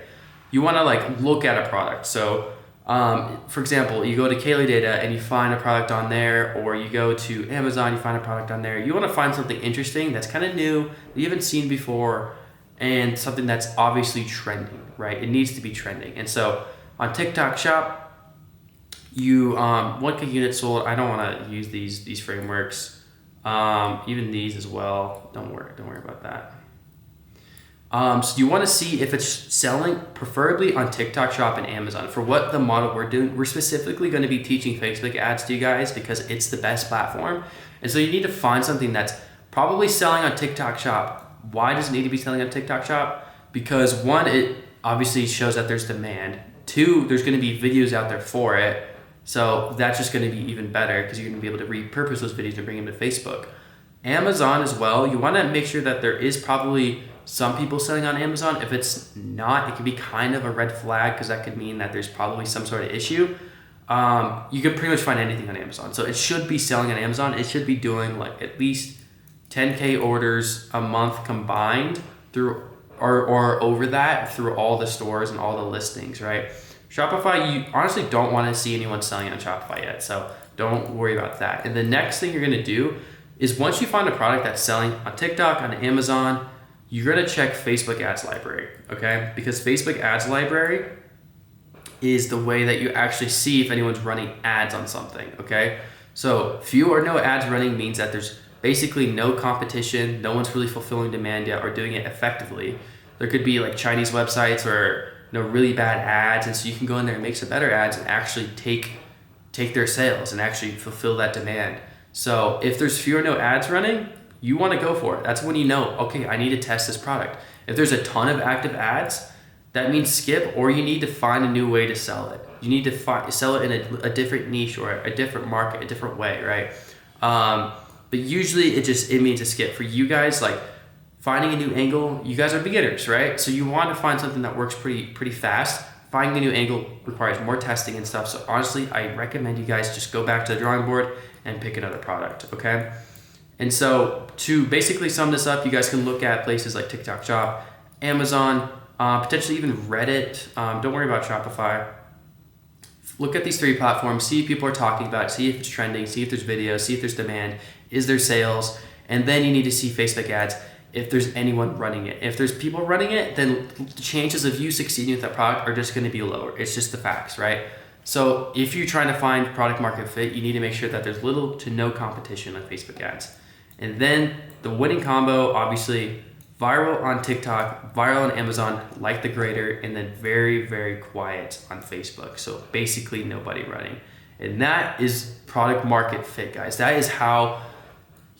You want to like look at a product. So for example, you go to Kaylee Data and you find a product on there, or you go to Amazon, you find a product on there. You want to find something interesting that's kind of new, that you haven't seen before, and something that's obviously trending, right? It needs to be trending. And so on TikTok Shop, you 1K units sold. I don't want to use these frameworks. Even these as well. Don't worry about that. So you want to see if it's selling, preferably on TikTok Shop and Amazon. For what the model we're doing, we're specifically going to be teaching Facebook ads to you guys because it's the best platform. And so you need to find something that's probably selling on TikTok Shop. Why does it need to be selling on TikTok Shop? Because one, it obviously shows that there's demand. Two, there's going to be videos out there for it. So that's just going to be even better because you're going to be able to repurpose those videos and bring them to Facebook. Amazon as well, you want to make sure that there is probably some people selling on Amazon. If it's not, it can be kind of a red flag because that could mean that there's probably some sort of issue. You can pretty much find anything on Amazon. So it should be selling on Amazon. It should be doing like at least 10K orders a month combined through or over that through all the stores and all the listings, right? Shopify, you honestly don't want to see anyone selling on Shopify yet, so don't worry about that. And the next thing you're gonna do is once you find a product that's selling on TikTok, on Amazon, you're gonna check Facebook ads library, okay? Because Facebook ads library is the way that you actually see if anyone's running ads on something, okay? So few or no ads running means that there's basically no competition, no one's really fulfilling demand yet or doing it effectively. There could be like Chinese websites or really bad ads, and so you can go in there and make some better ads and actually take their sales and actually fulfill that demand. So if there's few or no ads running, you want to go for it. That's when you know, okay, I need to test this product. If there's a ton of active ads, that means skip, or you need to find a new way to sell it. You need to sell it in a different niche or a different market, a different way, right? But usually it means a skip. For you guys, like finding a new angle, you guys are beginners, right? So you want to find something that works pretty fast. Finding a new angle requires more testing and stuff. So honestly, I recommend you guys just go back to the drawing board and pick another product, okay? And so to basically sum this up, you guys can look at places like TikTok Shop, Amazon, potentially even Reddit. Don't worry about Shopify. Look at these 3 platforms, see if people are talking about it, see if it's trending, see if there's videos, see if there's demand, is there sales, and then you need to see Facebook ads if there's anyone running it. If there's people running it, then the chances of you succeeding with that product are just gonna be lower. It's just the facts, right? So if you're trying to find product market fit, you need to make sure that there's little to no competition on Facebook ads. And then the winning combo, obviously, viral on TikTok, viral on Amazon, like the grader, and then very, very quiet on Facebook. So basically nobody running. And that is product market fit, guys. That is how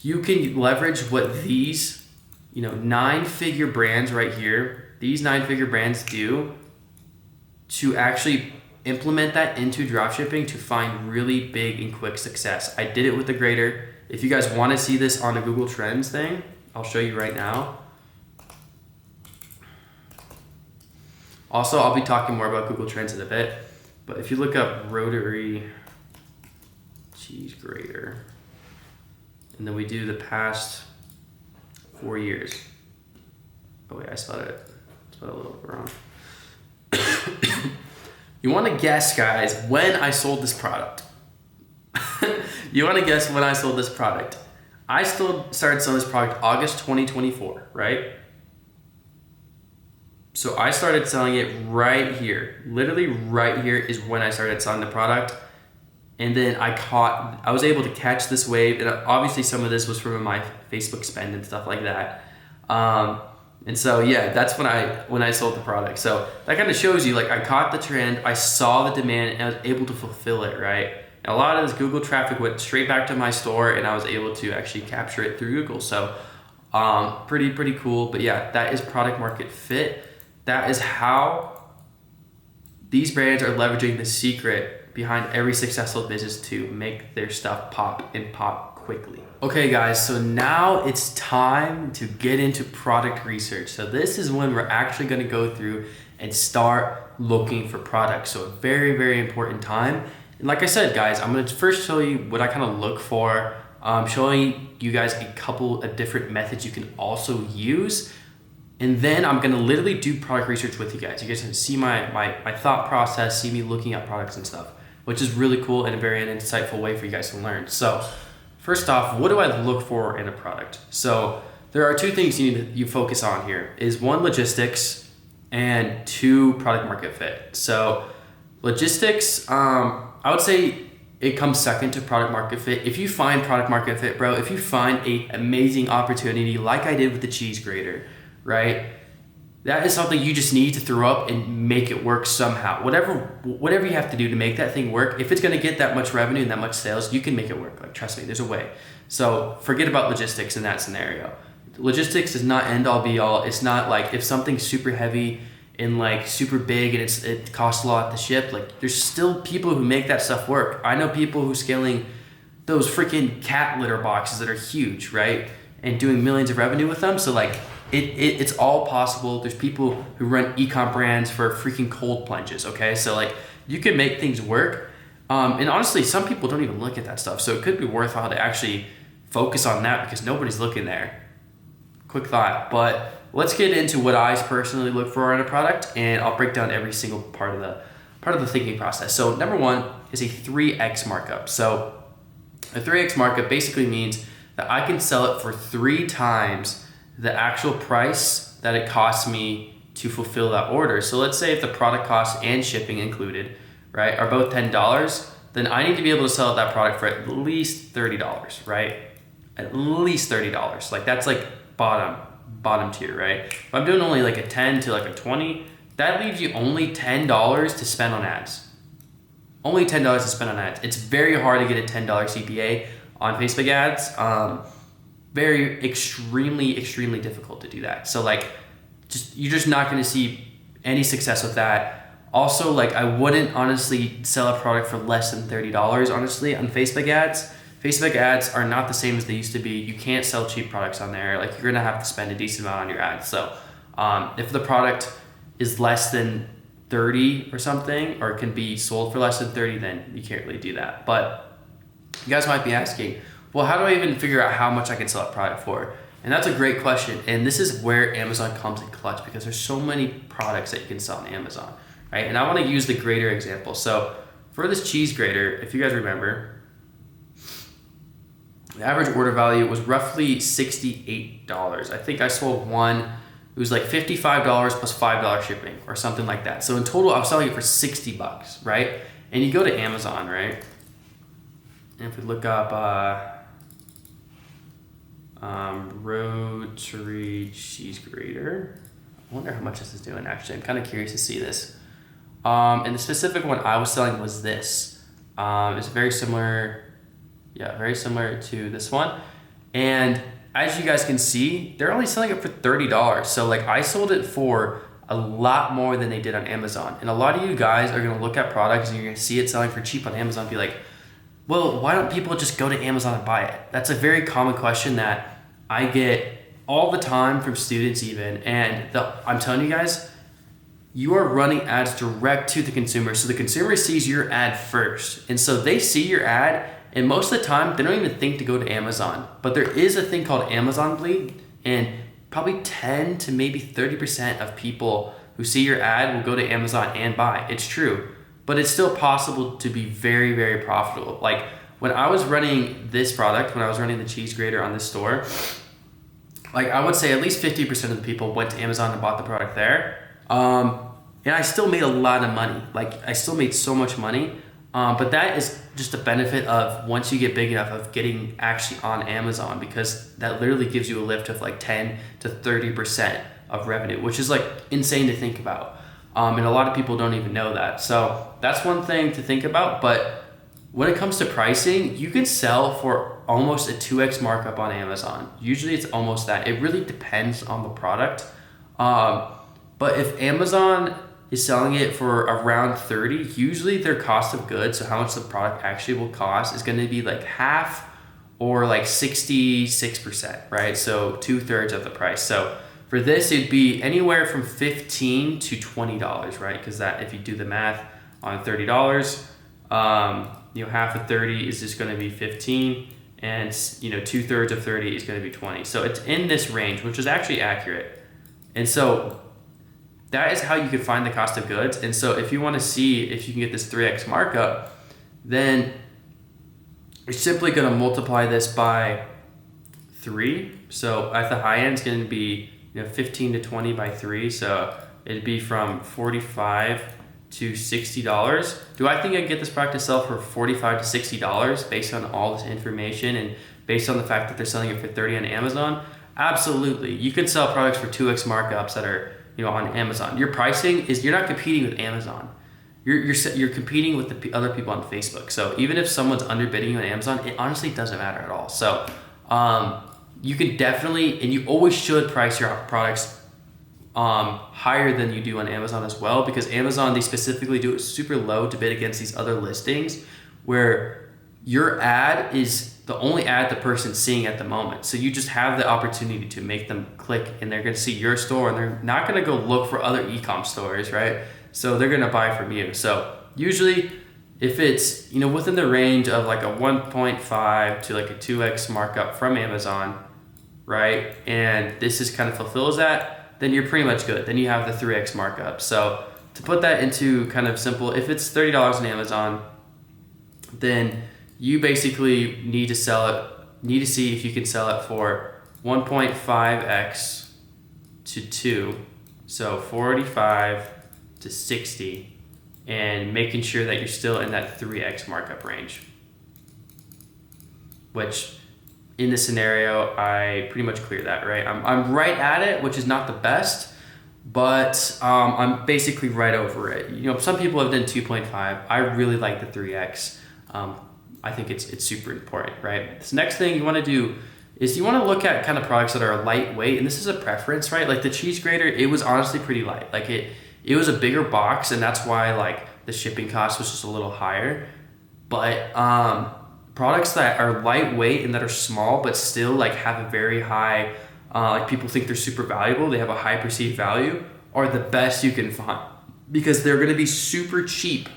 you can leverage what these 9-figure brands right here, these 9-figure brands do to actually implement that into dropshipping to find really big and quick success. I did it with the grader. If you guys want to see this on the Google Trends thing, I'll show you right now. Also, I'll be talking more about Google Trends in a bit, but if you look up rotary cheese grater, and then we do the past 4 years. Oh wait, I spelled it a little bit wrong. You want to guess, guys, when I sold this product. You want to guess when I sold this product. I still started selling this product August 2024, right? So I started selling it right here. Literally right here is when I started selling the product. And then I was able to catch this wave. And obviously some of this was from my Facebook spend and stuff like that. And so, yeah, that's when I sold the product. So that kind of shows you, like, I caught the trend, I saw the demand, and I was able to fulfill it, right? And a lot of this Google traffic went straight back to my store, and I was able to actually capture it through Google. So pretty cool. But yeah, that is product market fit. That is how these brands are leveraging the secret behind every successful business to make their stuff pop and pop quickly. Okay guys, so now it's time to get into product research. So this is when we're actually going to go through and start looking for products. So a very, very important time. And like I said, guys, I'm going to first show you what I kind of look for. Showing you guys a couple of different methods you can also use. And then I'm gonna literally do product research with you guys. You guys can see my thought process, see me looking at products and stuff, which is really cool and a very insightful way for you guys to learn. So first off, what do I look for in a product? So there are 2 things you focus on here. Is 1, logistics, and 2, product market fit. So logistics, I would say it comes second to product market fit. If you find product market fit, bro, if you find an amazing opportunity like I did with the cheese grater, right? That is something you just need to throw up and make it work somehow. Whatever you have to do to make that thing work, if it's gonna get that much revenue and that much sales, you can make it work. Like, trust me, there's a way. So forget about logistics in that scenario. Logistics is not end all be all. It's not like if something's super heavy and like super big and it costs a lot to ship, like there's still people who make that stuff work. I know people who scaling those freaking cat litter boxes that are huge, right? And doing millions of revenue with them. So like, it's all possible. There's people who run Ecom brands for freaking cold plunges, okay? So like, you can make things work. And honestly, some people don't even look at that stuff. So it could be worthwhile to actually focus on that because nobody's looking there. Quick thought. But let's get into what I personally look for in a product, and I'll break down every single part of the thinking process. So number one is a 3x markup. So a 3x markup basically means that I can sell it for 3 times the actual price that it costs me to fulfill that order. So let's say if the product cost and shipping included, right, are both $10, then I need to be able to sell that product for at least $30, right? At least $30. Like that's like bottom tier, right? If I'm doing only like a 10 to like a 20, that leaves you only $10 to spend on ads. Only $10 to spend on ads. It's very hard to get a $10 CPA on Facebook ads. Extremely difficult to do that. So like, you're just not going to see any success with that. Also, like I wouldn't honestly sell a product for less than $30, honestly, on Facebook ads. Facebook ads are not the same as they used to be. You can't sell cheap products on there. Like you're gonna have to spend a decent amount on your ads. So if the product is less than 30 or something, or it can be sold for less than 30, then you can't really do that. But you guys might be asking, well, how do I even figure out how much I can sell a product for? And that's a great question. And this is where Amazon comes in clutch, because there's so many products that you can sell on Amazon, right? And I wanna use the grater example. So for this cheese grater, if you guys remember, the average order value was roughly $68. I think I sold one, it was like $55 plus $5 shipping or something like that. So in total, I was selling it for $60, right? And you go to Amazon, right? And if we look up rotary cheese grater, I wonder how much this is doing actually. I'm kind of curious to see this. And the specific one I was selling was this. It's very similar to this one. And as you guys can see, they're only selling it for $30. So like I sold it for a lot more than they did on Amazon. And a lot of you guys are gonna look at products and you're gonna see it selling for cheap on Amazon and be like, well, why don't people just go to Amazon and buy it? That's a very common question that I get all the time from students even. And I'm telling you guys, you are running ads direct to the consumer. So the consumer sees your ad first. And so they see your ad, and most of the time, they don't even think to go to Amazon. But there is a thing called Amazon bleed, and probably 10 to maybe 30% of people who see your ad will go to Amazon and buy. It's true, but it's still possible to be very, very profitable. Like when I was running this product, when I was running the cheese grater on this store, like I would say at least 50% of the people went to Amazon and bought the product there. And I still made a lot of money. Like I still made so much money. But that is just a benefit of once you get big enough of getting actually on Amazon, because that literally gives you a lift of like 10 to 30% of revenue, which is like insane to think about. And a lot of people don't even know that. So that's one thing to think about. But when it comes to pricing, you can sell for almost a 2x markup on Amazon. Usually it's almost that. It really depends on the product. But if Amazon is selling it for around 30, usually their cost of goods, so how much the product actually will cost, is gonna be like half or like 66%, right? So 2/3 of the price. So for this, it'd be anywhere from $15 to $20, right? Because that, if you do the math on $30, half of 30 is just gonna be 15, and 2/3 of 30 is gonna be 20. So it's in this range, which is actually accurate. And so that is how you can find the cost of goods. And so if you want to see if you can get this 3x markup, then you're simply going to multiply this by 3. So at the high end, it's going to be 15 to 20 by 3. So it'd be from $45 to $60. Do I think I can get this product to sell for $45 to $60 based on all this information and based on the fact that they're selling it for 30 on Amazon? Absolutely. You can sell products for 2x markups that are on Amazon. Your pricing is, you're not competing with Amazon. You're competing with the other people on Facebook. So even if someone's underbidding you on Amazon, it honestly doesn't matter at all. So you can definitely, and you always should price your products higher than you do on Amazon as well, because Amazon, they specifically do it super low to bid against these other listings where your ad is the only ad the person's seeing at the moment. So you just have the opportunity to make them click, and they're gonna see your store, and they're not gonna go look for other ecom stores, right? So they're gonna buy from you. So usually if it's within the range of like a 1.5 to like a 2x markup from Amazon, right? And this is kind of fulfills that, then you're pretty much good. Then you have the 3x markup. So to put that into kind of simple, if it's $30 on Amazon, then you basically need to see if you can sell it for 1.5x to 2, so 45 to 60, and making sure that you're still in that 3x markup range, which in this scenario, I pretty much clear that, right? I'm right at it, which is not the best, but I'm basically right over it. You know, some people have done 2.5. I really like the 3x. I think it's super important, right? This next thing you want to do is you want to look at kind of products that are lightweight, and this is a preference, right? Like the cheese grater, it was honestly pretty light. Like it was a bigger box, and that's why like the shipping cost was just a little higher. But products that are lightweight and that are small but still like have a very high, like people think they're super valuable, they have a high perceived value, are the best you can find, because they're going to be super cheap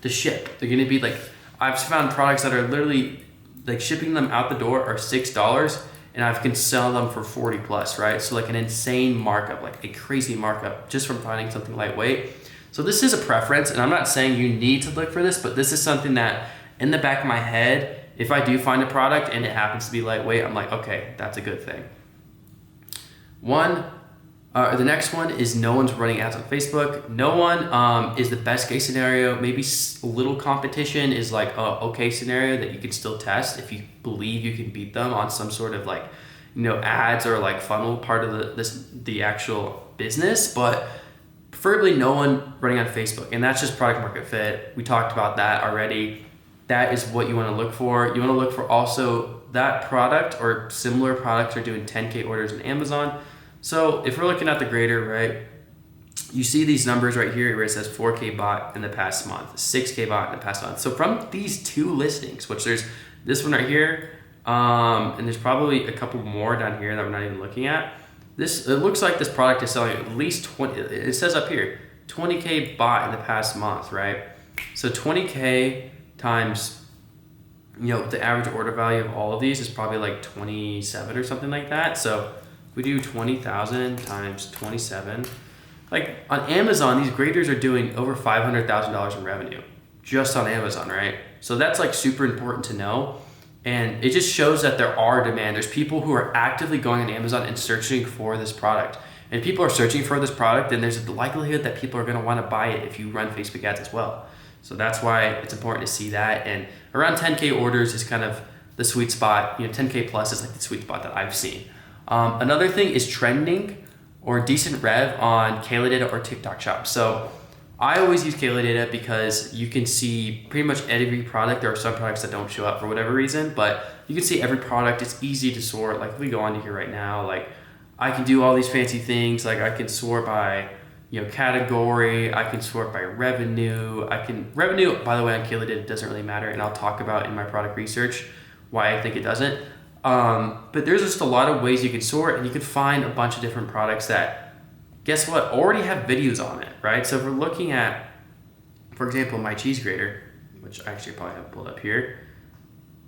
to ship. They're going to be like, I've found products that are literally like shipping them out the door are $6, and I can sell them for 40 plus, right? So like an insane markup, like a crazy markup just from finding something lightweight. So this is a preference, and I'm not saying you need to look for this, but this is something that in the back of my head, if I do find a product and it happens to be lightweight, I'm like, okay, that's a good thing. The next one is no one's running ads on Facebook. No one is the best case scenario. Maybe a little competition is like a okay scenario that you can still test if you believe you can beat them on some sort of like, you know, ads or like funnel part of the actual business, but preferably no one running on Facebook. And that's just product market fit. We talked about that already. That is what you want to look for. You want to look for also that product or similar products are doing 10K orders on Amazon. So if we're looking at the grater, right, you see these numbers right here where it says 4K bought in the past month, 6K bought in the past month. So from these two listings, which there's this one right here, and there's probably a couple more down here that we're not even looking at. It looks like this product is selling at least 20, it says up here, 20K bought in the past month, right? So 20K times, you know, the average order value of all of these is probably like 27 or something like that. So we do 20,000 times 27. Like on Amazon, these graders are doing over $500,000 in revenue just on Amazon, right? So that's like super important to know. And it just shows that there are demand. There's people who are actively going on Amazon and searching for this product. And if people are searching for this product, then there's a likelihood that people are going to want to buy it if you run Facebook ads as well. So that's why it's important to see that. And around 10K orders is kind of the sweet spot. You know, 10K plus is like the sweet spot that I've seen. Another thing is trending or decent rev on Kayla Data or TikTok Shop. So I always use Kayla Data because you can see pretty much every product. There are some products that don't show up for whatever reason, but you can see every product. It's easy to sort. Like if we go onto here right now, like I can do all these fancy things. Like I can sort by, you know, category. I can sort by revenue. Revenue, by the way, on Kayla Data doesn't really matter, and I'll talk about in my product research why I think it doesn't. But there's just a lot of ways you can sort, and you can find a bunch of different products that, guess what, already have videos on it, right? So if we're looking at, for example, my cheese grater, which I actually probably have pulled up here,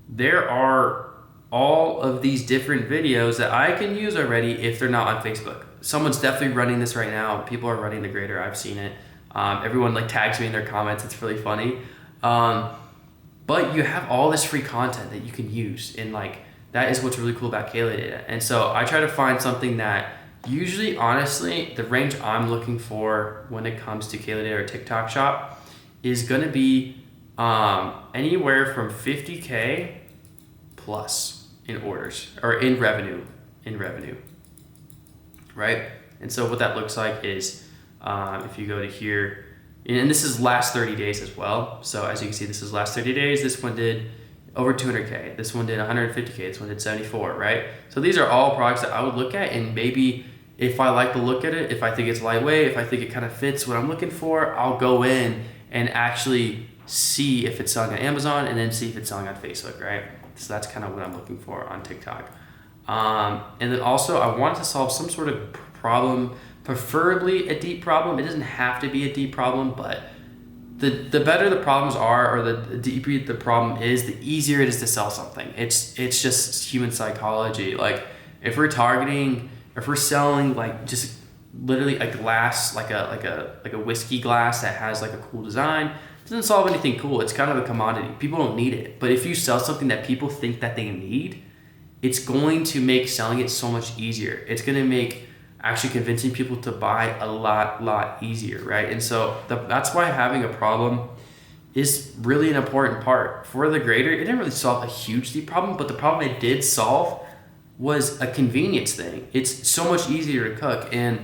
there are all of these different videos that I can use already if they're not on Facebook. Someone's definitely running this right now. People are running the grater. I've seen it. Everyone like tags me in their comments. It's really funny. But you have all this free content that you can use, and like that is what's really cool about Kayla Data. And so I try to find something that usually, honestly, the range I'm looking for when it comes to Kayla Data or TikTok Shop is going to be anywhere from 50K plus in orders or in revenue, right? And so what that looks like is if you go to here, and this is last 30 days as well. So as you can see, this is last 30 days. This one did over 200K. This one did 150K. This one did 74, right? So these are all products that I would look at, and maybe if I like to look at it, if I think it's lightweight, if I think it kind of fits what I'm looking for, I'll go in and actually see if it's selling on Amazon and then see if it's selling on Facebook, right? So that's kind of what I'm looking for on TikTok. And then also I wanted to solve some sort of problem, preferably a deep problem. It doesn't have to be a deep problem, but the better the problems are, or the deeper the problem is, the easier it is to sell something. It's just human psychology. Like if we're selling like just literally a glass, like a whiskey glass that has like a cool design. It doesn't solve anything cool. It's kind of a commodity. People don't need it. But if you sell something that people think that they need, it's going to make selling it so much easier. It's going to make actually convincing people to buy a lot easier, right? And so that's why having a problem is really an important part. For the grater, it didn't really solve a huge deep problem, but the problem it did solve was a convenience thing. It's so much easier to cook. And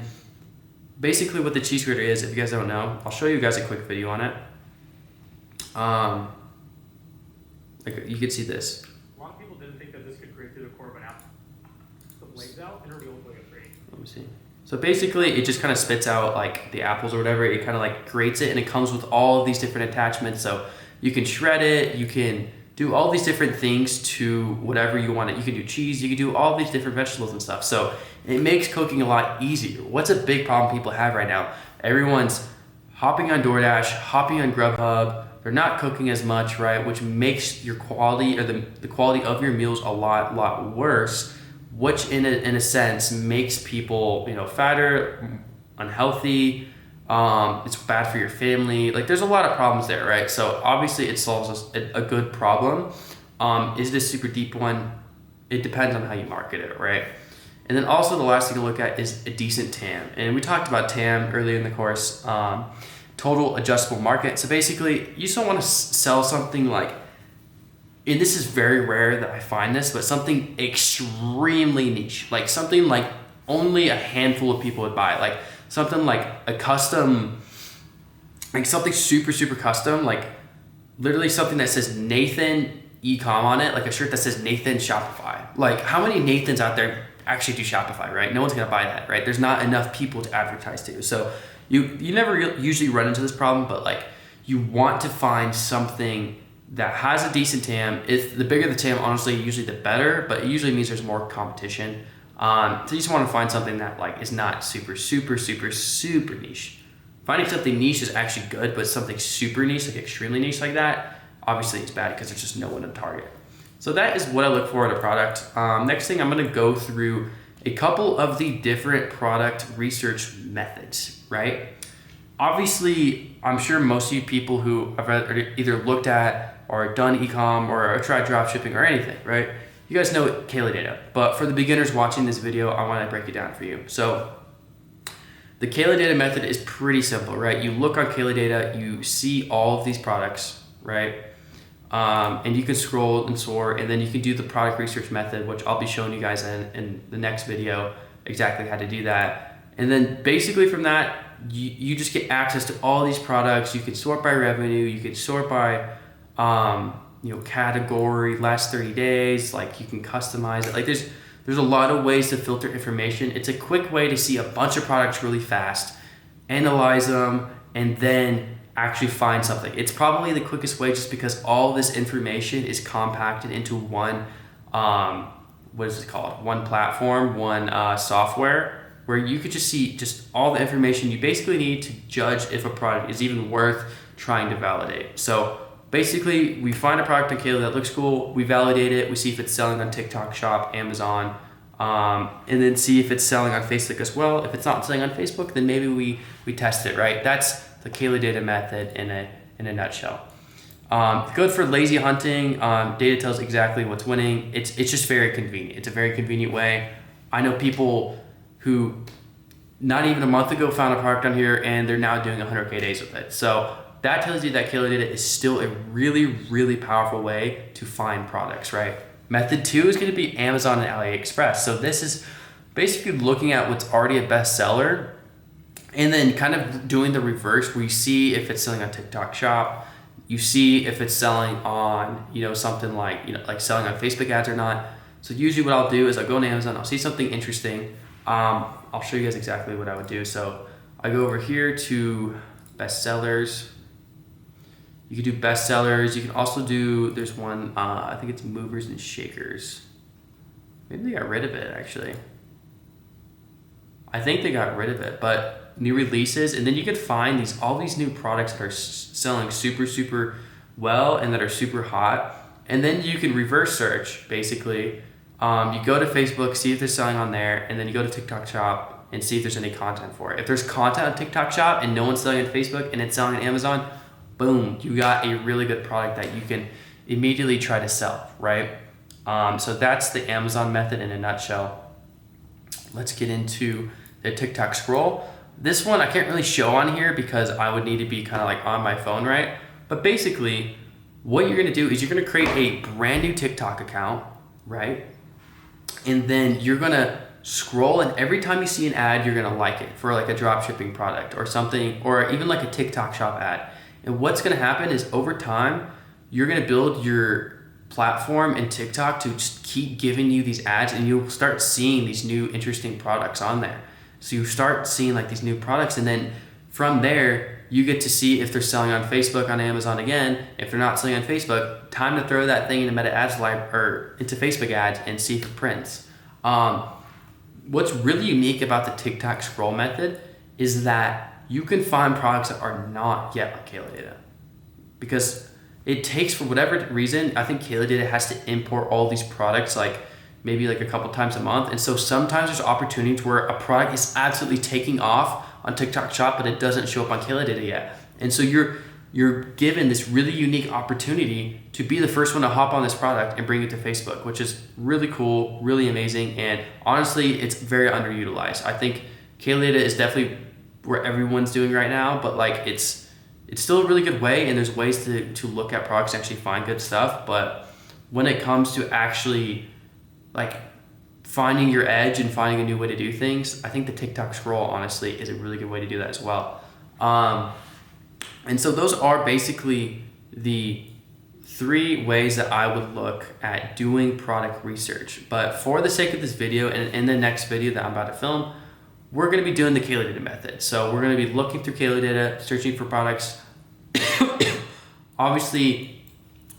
basically what the cheese grater is, if you guys don't know, I'll show you guys a quick video on it. Like you can see this. A lot of people didn't think that this could grate through the core of an apple. The blades out and revealed like a tree. Let me see. So basically it just kind of spits out like the apples or whatever. It kind of like grates it, and it comes with all of these different attachments. So you can shred it, you can do all these different things to whatever you want it. You can do cheese, you can do all these different vegetables and stuff. So it makes cooking a lot easier. What's a big problem people have right now? Everyone's hopping on DoorDash, hopping on Grubhub. They're not cooking as much, right? Which makes your quality, or the quality of your meals a lot worse, which in a sense makes people, fatter, unhealthy. It's bad for your family. Like there's a lot of problems there, right? So obviously it solves a good problem. Is it a super deep one? It depends on how you market it, right? And then also the last thing to look at is a decent TAM. And we talked about TAM earlier in the course. Total adjustable market. So basically you just don't want to sell something like, and this is very rare that I find this, but something extremely niche, like something like only a handful of people would buy, like something like a custom, like something super custom, like literally something that says Nathan Ecom on it, like a shirt that says Nathan Shopify. Like how many Nathans out there actually do Shopify, right? No one's gonna buy that, right? There's not enough people to advertise to. So you never usually run into this problem, but like you want to find something that has a decent TAM. If the bigger the TAM, honestly, usually the better, but it usually means there's more competition. So you just want to find something that like is not super niche. Finding something niche is actually good, but something super niche, like extremely niche like that, obviously it's bad because there's just no one to target. So that is what I look for in a product. Next thing, I'm going to go through a couple of the different product research methods, right? Obviously, I'm sure most of you people who have either looked at or done ecom or tried dropshipping or anything, right? You guys know Kayla data, but for the beginners watching this video, I want to break it down for you. So the Kayla data method is pretty simple, right? You look on Kayla data, you see all of these products, right? And you can scroll and sort, and then you can do the product research method, which I'll be showing you guys in the next video, exactly how to do that. And then basically from that, you just get access to all these products. You can sort by revenue, you can sort by category, last 30 days, like you can customize it. Like there's a lot of ways to filter information. It's a quick way to see a bunch of products really fast, analyze them, and then actually find something. It's probably the quickest way just because all this information is compacted into one, what is it called? One platform, one software, where you could just see just all the information you basically need to judge if a product is even worth trying to validate. So basically, we find a product on Kayla that looks cool, we validate it, we see if it's selling on TikTok Shop, Amazon, and then see if it's selling on Facebook as well. If it's not selling on Facebook, then maybe we test it, right? That's the Kayla data method in a nutshell. Good for lazy hunting. Data tells exactly what's winning. It's just very convenient. It's a very convenient way. I know people who not even a month ago found a product on here and they're now doing 100K days with it. So that tells you that Kayla data is still a really powerful way to find products, right? Method 2 is going to be Amazon and AliExpress. So this is basically looking at what's already a bestseller and then kind of doing the reverse where you see if it's selling on TikTok Shop, you see if it's selling on, something like, like selling on Facebook ads or not. So usually what I'll do is I'll go on Amazon, I'll see something interesting. I'll show you guys exactly what I would do. So I go over here to bestsellers. You can do bestsellers. You can also do, there's one, I think it's movers and shakers. Maybe they got rid of it actually. I think they got rid of it, but new releases, and then you could find all these new products that are selling super well and that are super hot. And then you can reverse search basically. You go to Facebook, see if they're selling on there, and then you go to TikTok Shop and see if there's any content for it. If there's content on TikTok Shop and no one's selling on Facebook and it's selling on Amazon, boom, you got a really good product that you can immediately try to sell, right? So that's the Amazon method in a nutshell. Let's get into the TikTok scroll. This one I can't really show on here because I would need to be kind of like on my phone, right? But basically, what you're gonna do is you're gonna create a brand new TikTok account, right? And then you're gonna scroll, and every time you see an ad, you're gonna like it for like a dropshipping product or something, or even like a TikTok shop ad. And what's gonna happen is over time, you're gonna build your platform and TikTok to just keep giving you these ads, and you'll start seeing these new interesting products on there. So you start seeing like these new products, and then from there, you get to see if they're selling on Facebook, on Amazon again. If they're not selling on Facebook, time to throw that thing into Meta Ads Live or into Facebook ads and see if it prints. What's really unique about the TikTok scroll method is that you can find products that are not yet on Kayla Data, because it takes, for whatever reason, I think Kayla Data has to import all these products like maybe like a couple times a month. And so sometimes there's opportunities where a product is absolutely taking off on TikTok Shop, but it doesn't show up on Kayla Data yet. And so you're given this really unique opportunity to be the first one to hop on this product and bring it to Facebook, which is really cool, really amazing. And honestly, it's very underutilized. I think Kayla Data is definitely where everyone's doing right now, but like it's still a really good way, and there's ways to look at products and actually find good stuff. But when it comes to actually like finding your edge and finding a new way to do things, I think the TikTok scroll honestly is a really good way to do that as well. And so those are basically the 3 ways that I would look at doing product research. But for the sake of this video and in the next video that I'm about to film, we're going to be doing the Kayla Data method. So we're going to be looking through Kayla Data, searching for products. Obviously,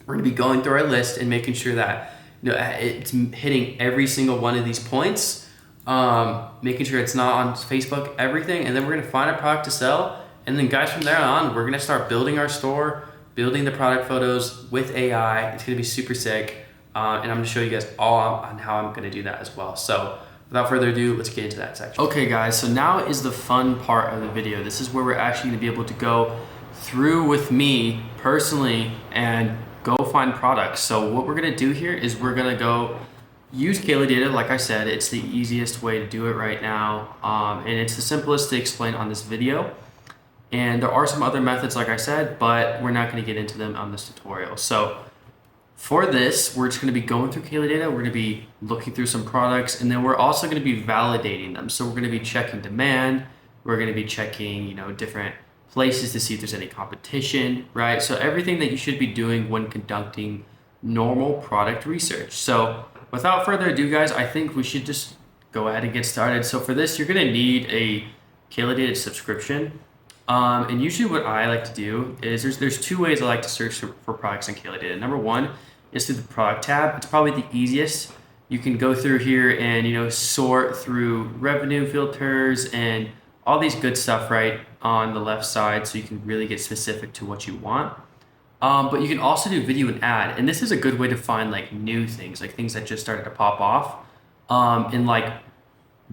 we're going to be going through our list and making sure that it's hitting every single one of these points, making sure it's not on Facebook, everything. And then we're going to find a product to sell. And then guys, from there on, we're going to start building our store, building the product photos with AI. It's going to be super sick. And I'm going to show you guys all on how I'm going to do that as well. So without further ado, let's get into that section. Okay guys, so now is the fun part of the video. This is where we're actually gonna be able to go through with me personally and go find products. So what we're gonna do here is we're gonna go use Kayla Data. Like I said, it's the easiest way to do it right now. And it's the simplest to explain on this video. And there are some other methods, like I said, but we're not gonna get into them on this tutorial. So for this, we're just going to be going through Kayla Data. We're going to be looking through some products, and then we're also going to be validating them. So we're going to be checking demand. We're going to be checking, different places to see if there's any competition, right? So everything that you should be doing when conducting normal product research. So without further ado, guys, I think we should just go ahead and get started. So for this, you're going to need a Kayla Data subscription. And usually what I like to do is there's 2 ways I like to search for products on Kayla Data. Number 1 is through the product tab. It's probably the easiest. You can go through here and sort through revenue filters and all these good stuff right on the left side, so you can really get specific to what you want. But you can also do video and ad, and this is a good way to find like new things, like things that just started to pop off. And like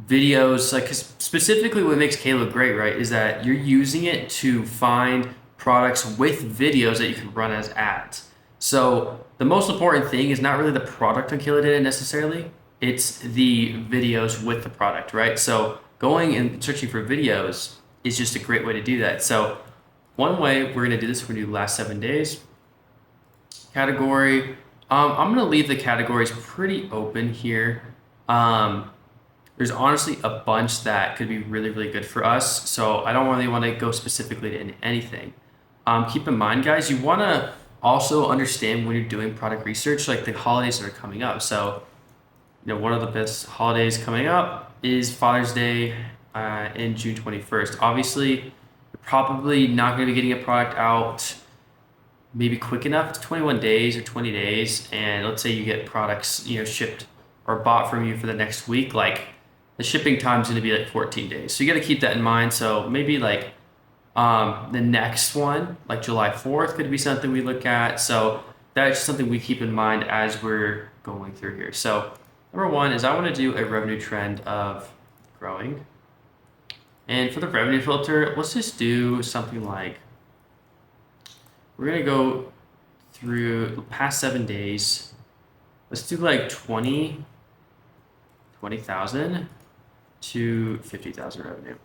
videos, like, 'cause specifically what makes Kayla great, right, is that you're using it to find products with videos that you can run as ads. So the most important thing is not really the product on Kayla Data necessarily, it's the videos with the product, right? So going and searching for videos is just a great way to do that. So one way we're gonna do this, we're gonna do last 7 days. Category, I'm gonna leave the categories pretty open here. There's honestly a bunch that could be really, really good for us. So I don't really want to go specifically to anything. Keep in mind, guys, you want to also understand when you're doing product research, like the holidays that are coming up. So, one of the best holidays coming up is Father's Day in June 21st. Obviously, you're probably not going to be getting a product out maybe quick enough. It's 21 days or 20 days. And let's say you get products, shipped or bought from you for the next week, like the shipping time is going to be like 14 days. So you got to keep that in mind. So maybe like the next one, like July 4th, could be something we look at. So that's something we keep in mind as we're going through here. So number 1 is I want to do a revenue trend of growing. And for the revenue filter, let's just do something like, we're gonna go through the past 7 days. Let's do like 20,000 to 50,000 revenue.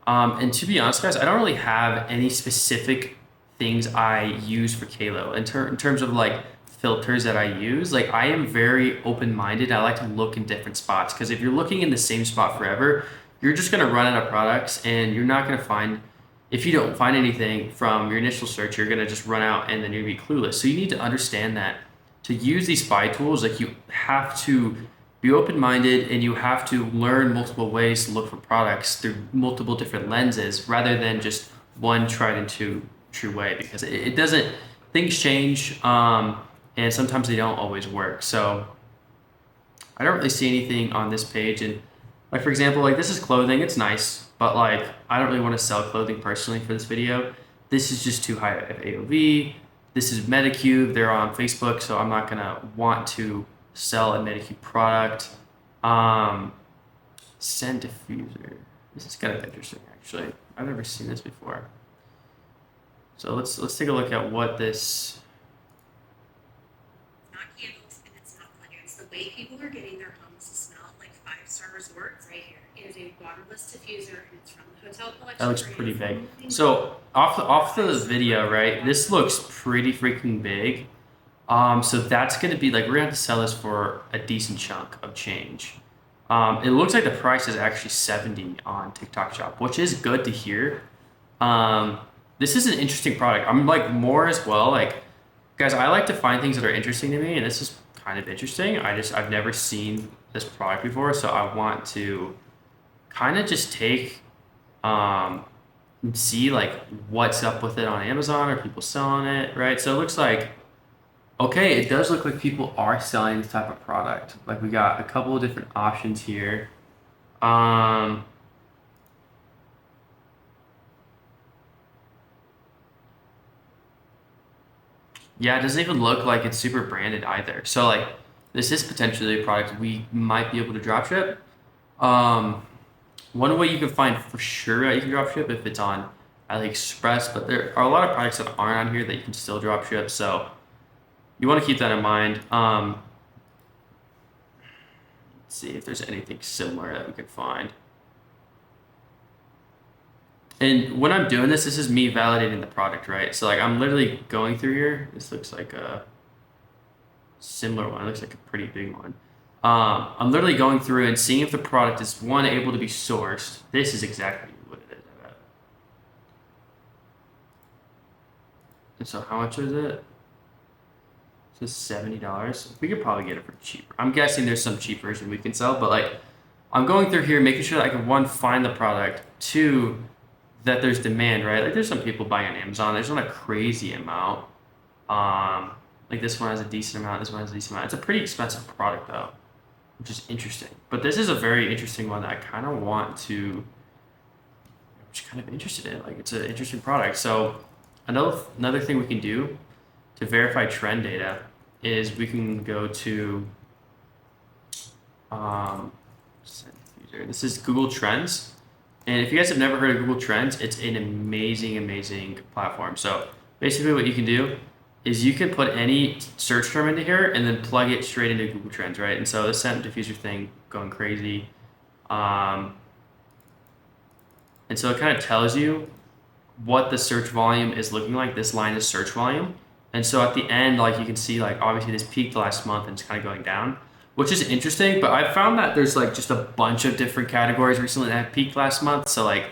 And to be honest, guys, I don't really have any specific things I use for Kalo in terms of like filters that I use. Like, I am very open-minded. I like to look in different spots, because if you're looking in the same spot forever, you're just gonna run out of products, and you're not gonna find, if you don't find anything from your initial search, you're gonna just run out and then you're gonna be clueless. So you need to understand that to use these spy tools, like, you have to be open-minded, and you have to learn multiple ways to look for products through multiple different lenses, rather than just one tried and true way, because it doesn't, things change, and sometimes they don't always work. So I don't really see anything on this page. And like, for example, like, this is clothing, it's nice, but like, I don't really want to sell clothing personally for this video. This is just too high of AOV. This is Medicube, they're on Facebook, so I'm not gonna want to sell a Medicube product. Scent diffuser. This is kind of interesting, actually. I've never seen this before. So let's take a look at what this. It's not candles and it's not glitter. It's the way people are getting their homes to smell like 5-star resorts right here. It is a waterless diffuser and it's from the hotel collection. That looks pretty big. So off the video, right? This looks pretty freaking big. So that's gonna be like, we're gonna have to sell this for a decent chunk of change. It looks like the price is actually 70 on TikTok Shop, which is good to hear. This is an interesting product. I'm like more as well. Like, guys, I like to find things that are interesting to me, and this is kind of interesting. I've never seen this product before, so I want to kind of just take, see like what's up with it on Amazon. Are people selling it, right? So it looks like, okay, it does look like people are selling this type of product. Like, we got a couple of different options here. Yeah, it doesn't even look like it's super branded either. So like, this is potentially a product we might be able to dropship. One way you can find for sure that you can dropship if it's on AliExpress, but there are a lot of products that aren't on here that you can still dropship. So you want to keep that in mind. Let's see if there's anything similar that we can find. And when I'm doing this is me validating the product, right? So like, I'm literally going through here. This looks like a similar one. It looks like a pretty big one. I'm literally going through and seeing if the product is, one, able to be sourced. This is exactly what it is. And so how much is it? It's $70. We could probably get it for cheaper. I'm guessing there's some cheap version we can sell, but like, I'm going through here, making sure that I can, one, find the product, two, that there's demand, right? Like, there's some people buying on Amazon. There's not a crazy amount. Like, this one has a decent amount. This one has a decent amount. It's a pretty expensive product though, which is interesting. But this is a very interesting one that I kind of want to, I'm just kind of interested in. Like, it's an interesting product. So another thing we can do to verify trend data is we can go to, this is Google Trends. And if you guys have never heard of Google Trends, it's an amazing platform. So basically what you can do is you can put any search term into here and then plug it straight into Google Trends, right? And so the scent diffuser thing going crazy. And so it kind of tells you what the search volume is looking like. This line is search volume. And so at the end, like, you can see, like, obviously this peaked last month and it's kind of going down, which is interesting. But I found that there's like just a bunch of different categories recently that peaked last month. So like,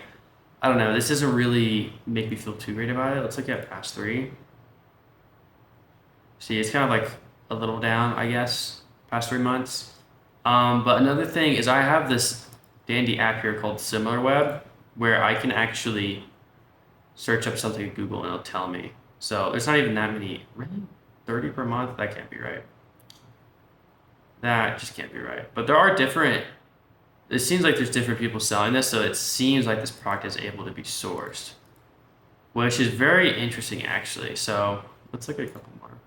I don't know, this doesn't really make me feel too great about it. Let's look at past 3. See, it's kind of like a little down, I guess, past 3 months. But another thing is I have this dandy app here called SimilarWeb, where I can actually search up something in Google and it'll tell me. So there's not even that many, really? 30 per month? That can't be right. That just can't be right. But there are different, it seems like there's different people selling this, so it seems like this product is able to be sourced, which is very interesting actually. So let's look at a couple more.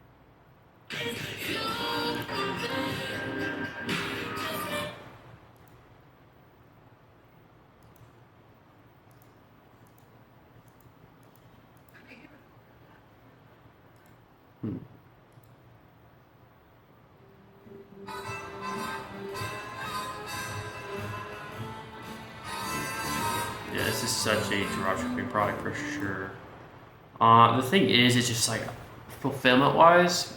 Yeah, this is such a dropshipping product for sure. The thing is, it's just like fulfillment wise.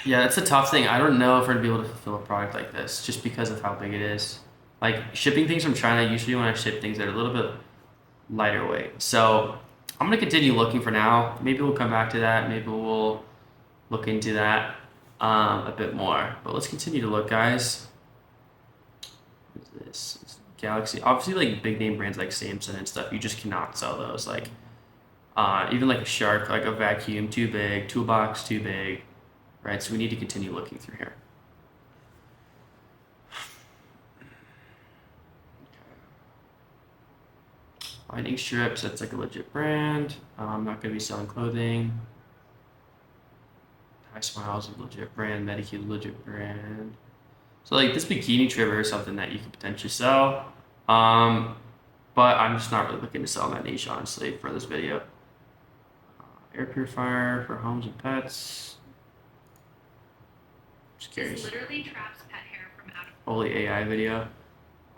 Yeah, that's a tough thing. I don't know if we're gonna be able to fulfill a product like this just because of how big it is. Like shipping things from China, usually when I ship things that are a little bit lighter weight. So I'm gonna continue looking for now. Maybe we'll come back to that. Maybe we'll look into that a bit more. But let's continue to look, guys. What is this? It's Galaxy. Obviously, like big name brands like Samsung and stuff, you just cannot sell those. Like even like a Shark, like a vacuum, too big. Toolbox, too big. Right, so we need to continue looking through here. Lightning strips, that's like a legit brand. I'm not going to be selling clothing. High Smiles is a legit brand. Medicube is a legit brand. So like this bikini trimmer is something that you could potentially sell. But I'm just not really looking to sell in that niche, honestly, for this video. Air purifier for homes and pets. Just curious. This literally traps pet hair from out of. Holy AI video.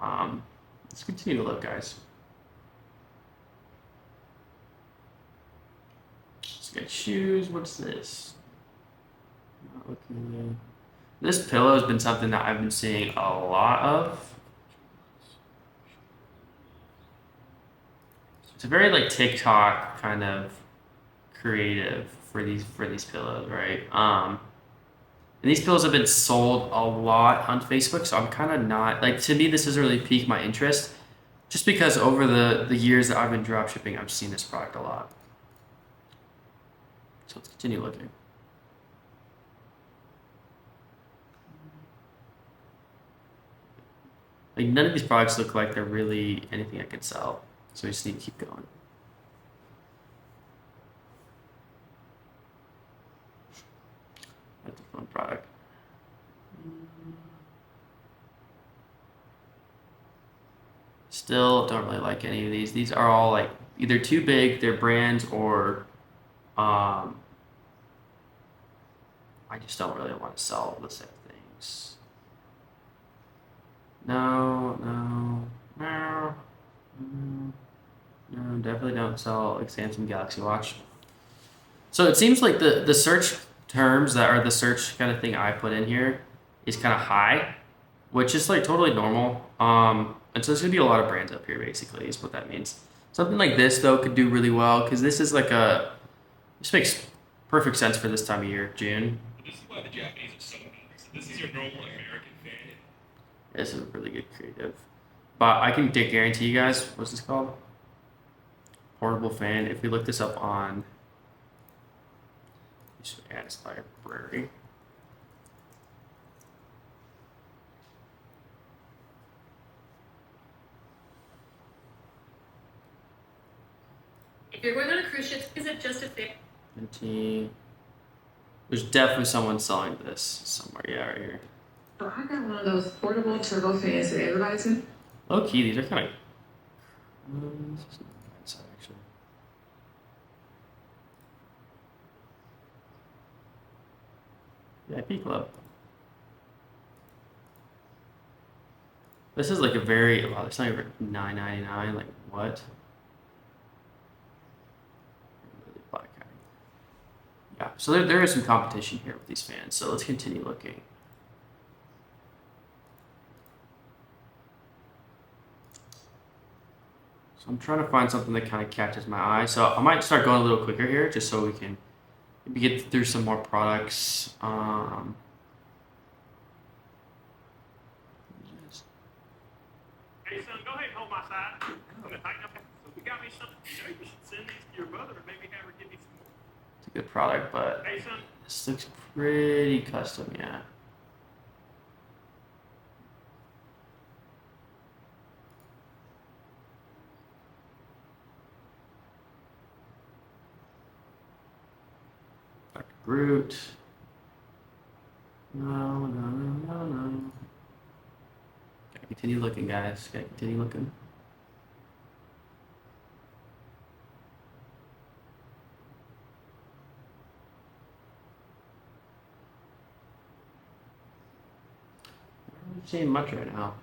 Let's continue to look, guys. Let's get shoes. What's this? Not looking. This pillow has been something that I've been seeing a lot of. It's a very like TikTok kind of creative for these pillows, right? And these pillows have been sold a lot on Facebook, so I'm kind of not like, to me this doesn't really pique my interest, just because over the years that I've been dropshipping, I've seen this product a lot. So let's continue looking. Like none of these products look like they're really anything I can sell, so we just need to keep going. That's a fun product. Still don't really like any of these. These are all like either too big, they're brands, or I just don't really want to sell the same things. No, definitely don't sell like Samsung Galaxy Watch. So it seems like the search terms that are the search kind of thing I put in here is kind of high, which is like totally normal. And so there's gonna be a lot of brands up here, basically, is what that means. Something like this though could do really well because this is like this makes perfect sense for this time of year, June. This is why the Japanese are so nice. This is your normal American fan. This is a really good creative, but I can guarantee you guys, what's this called? Portable fan. If we look this up on Ads Library. If you're going on a cruise ship, is it just a fit? There's definitely someone selling this somewhere. Yeah, right here. So I got one of those portable turbo fans that everybody's in. Low key, these are kind of. This is not bad side, actually. VIP Club. This is like a very. Wow, it's not even $9.99. Like what? Really black eye. Yeah, so there is some competition here with these fans. So let's continue looking. So I'm trying to find something that kind of catches my eye. So I might start going a little quicker here, just so we can maybe get through some more products. Hey son, go ahead and hold my side. I'm gonna tighten up. So we got me something. You know, you should send these to your mother and maybe have her give me some more. It's a good product, but Hey son. this looks pretty custom, yeah. Dr. Groot. No. Gotta continue looking, guys. Gotta continue looking. seeing much right now.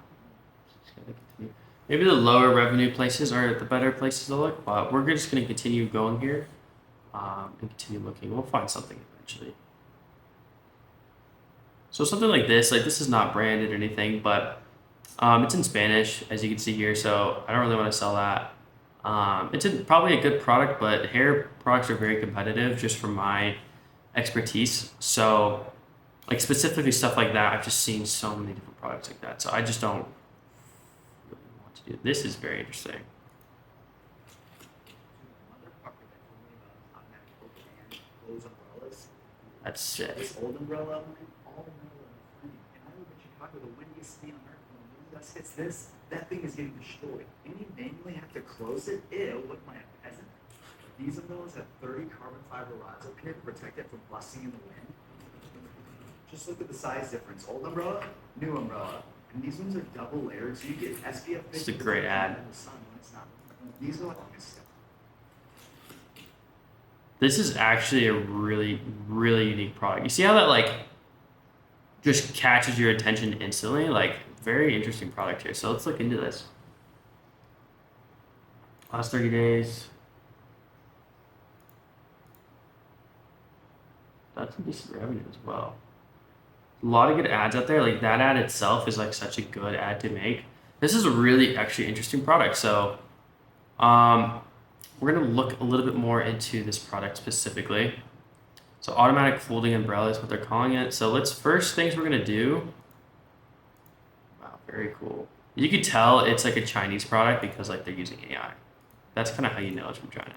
Just gonna continue. Maybe the lower revenue places are the better places to look, but we're just gonna continue going here, and continue looking. We'll find something eventually. So something like this is not branded or anything, but it's in Spanish, as you can see here. So I don't really want to sell that. It's probably a good product, but hair products are very competitive just from my expertise. So like specifically stuff like that, I've just seen so many different products like that. So I just don't really want to do it. This is very interesting. That's sick. This old umbrella, all umbrella free. And I live in Chicago, the windiest city on earth. When the wind dust hits this, that thing is getting destroyed. And you manually have to close it. Ew, look like a peasant. But these umbrellas have 30 carbon fiber rods up here to protect it from busting in the wind. Just look at the size difference. Old umbrella, new umbrella. And these ones are double layered, so you get SPF 50. It's a great ad. In the sun when it's not. These are like this stuff. This is actually a really, really unique product. You see how that like just catches your attention instantly? Like very interesting product here. So let's look into this. Last 30 days. That's a decent revenue as well. A lot of good ads out there. Like that ad itself is like such a good ad to make. This is a really actually interesting product. So we're going to look a little bit more into this product specifically. So automatic folding umbrella is what they're calling it. So let's first things we're going to do. Wow, very cool. You could tell it's like a Chinese product because like they're using AI. That's kind of how you know it's from China.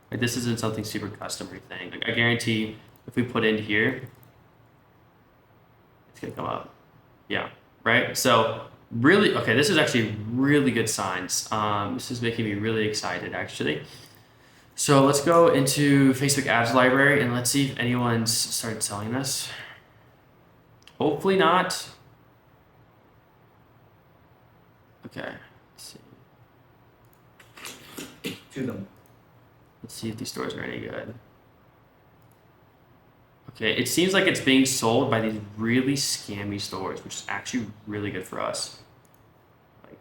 Like this isn't something super customary thing. Like I guarantee if we put in here, it's going to come up. Yeah, right? So really, okay, this is actually really good signs. This is making me really excited actually. So let's go into Facebook ads library and let's see if anyone's started selling this. Hopefully not. Okay, let's see. To them. Let's see if these stores are any good. Okay, it seems like it's being sold by these really scammy stores, which is actually really good for us. Like,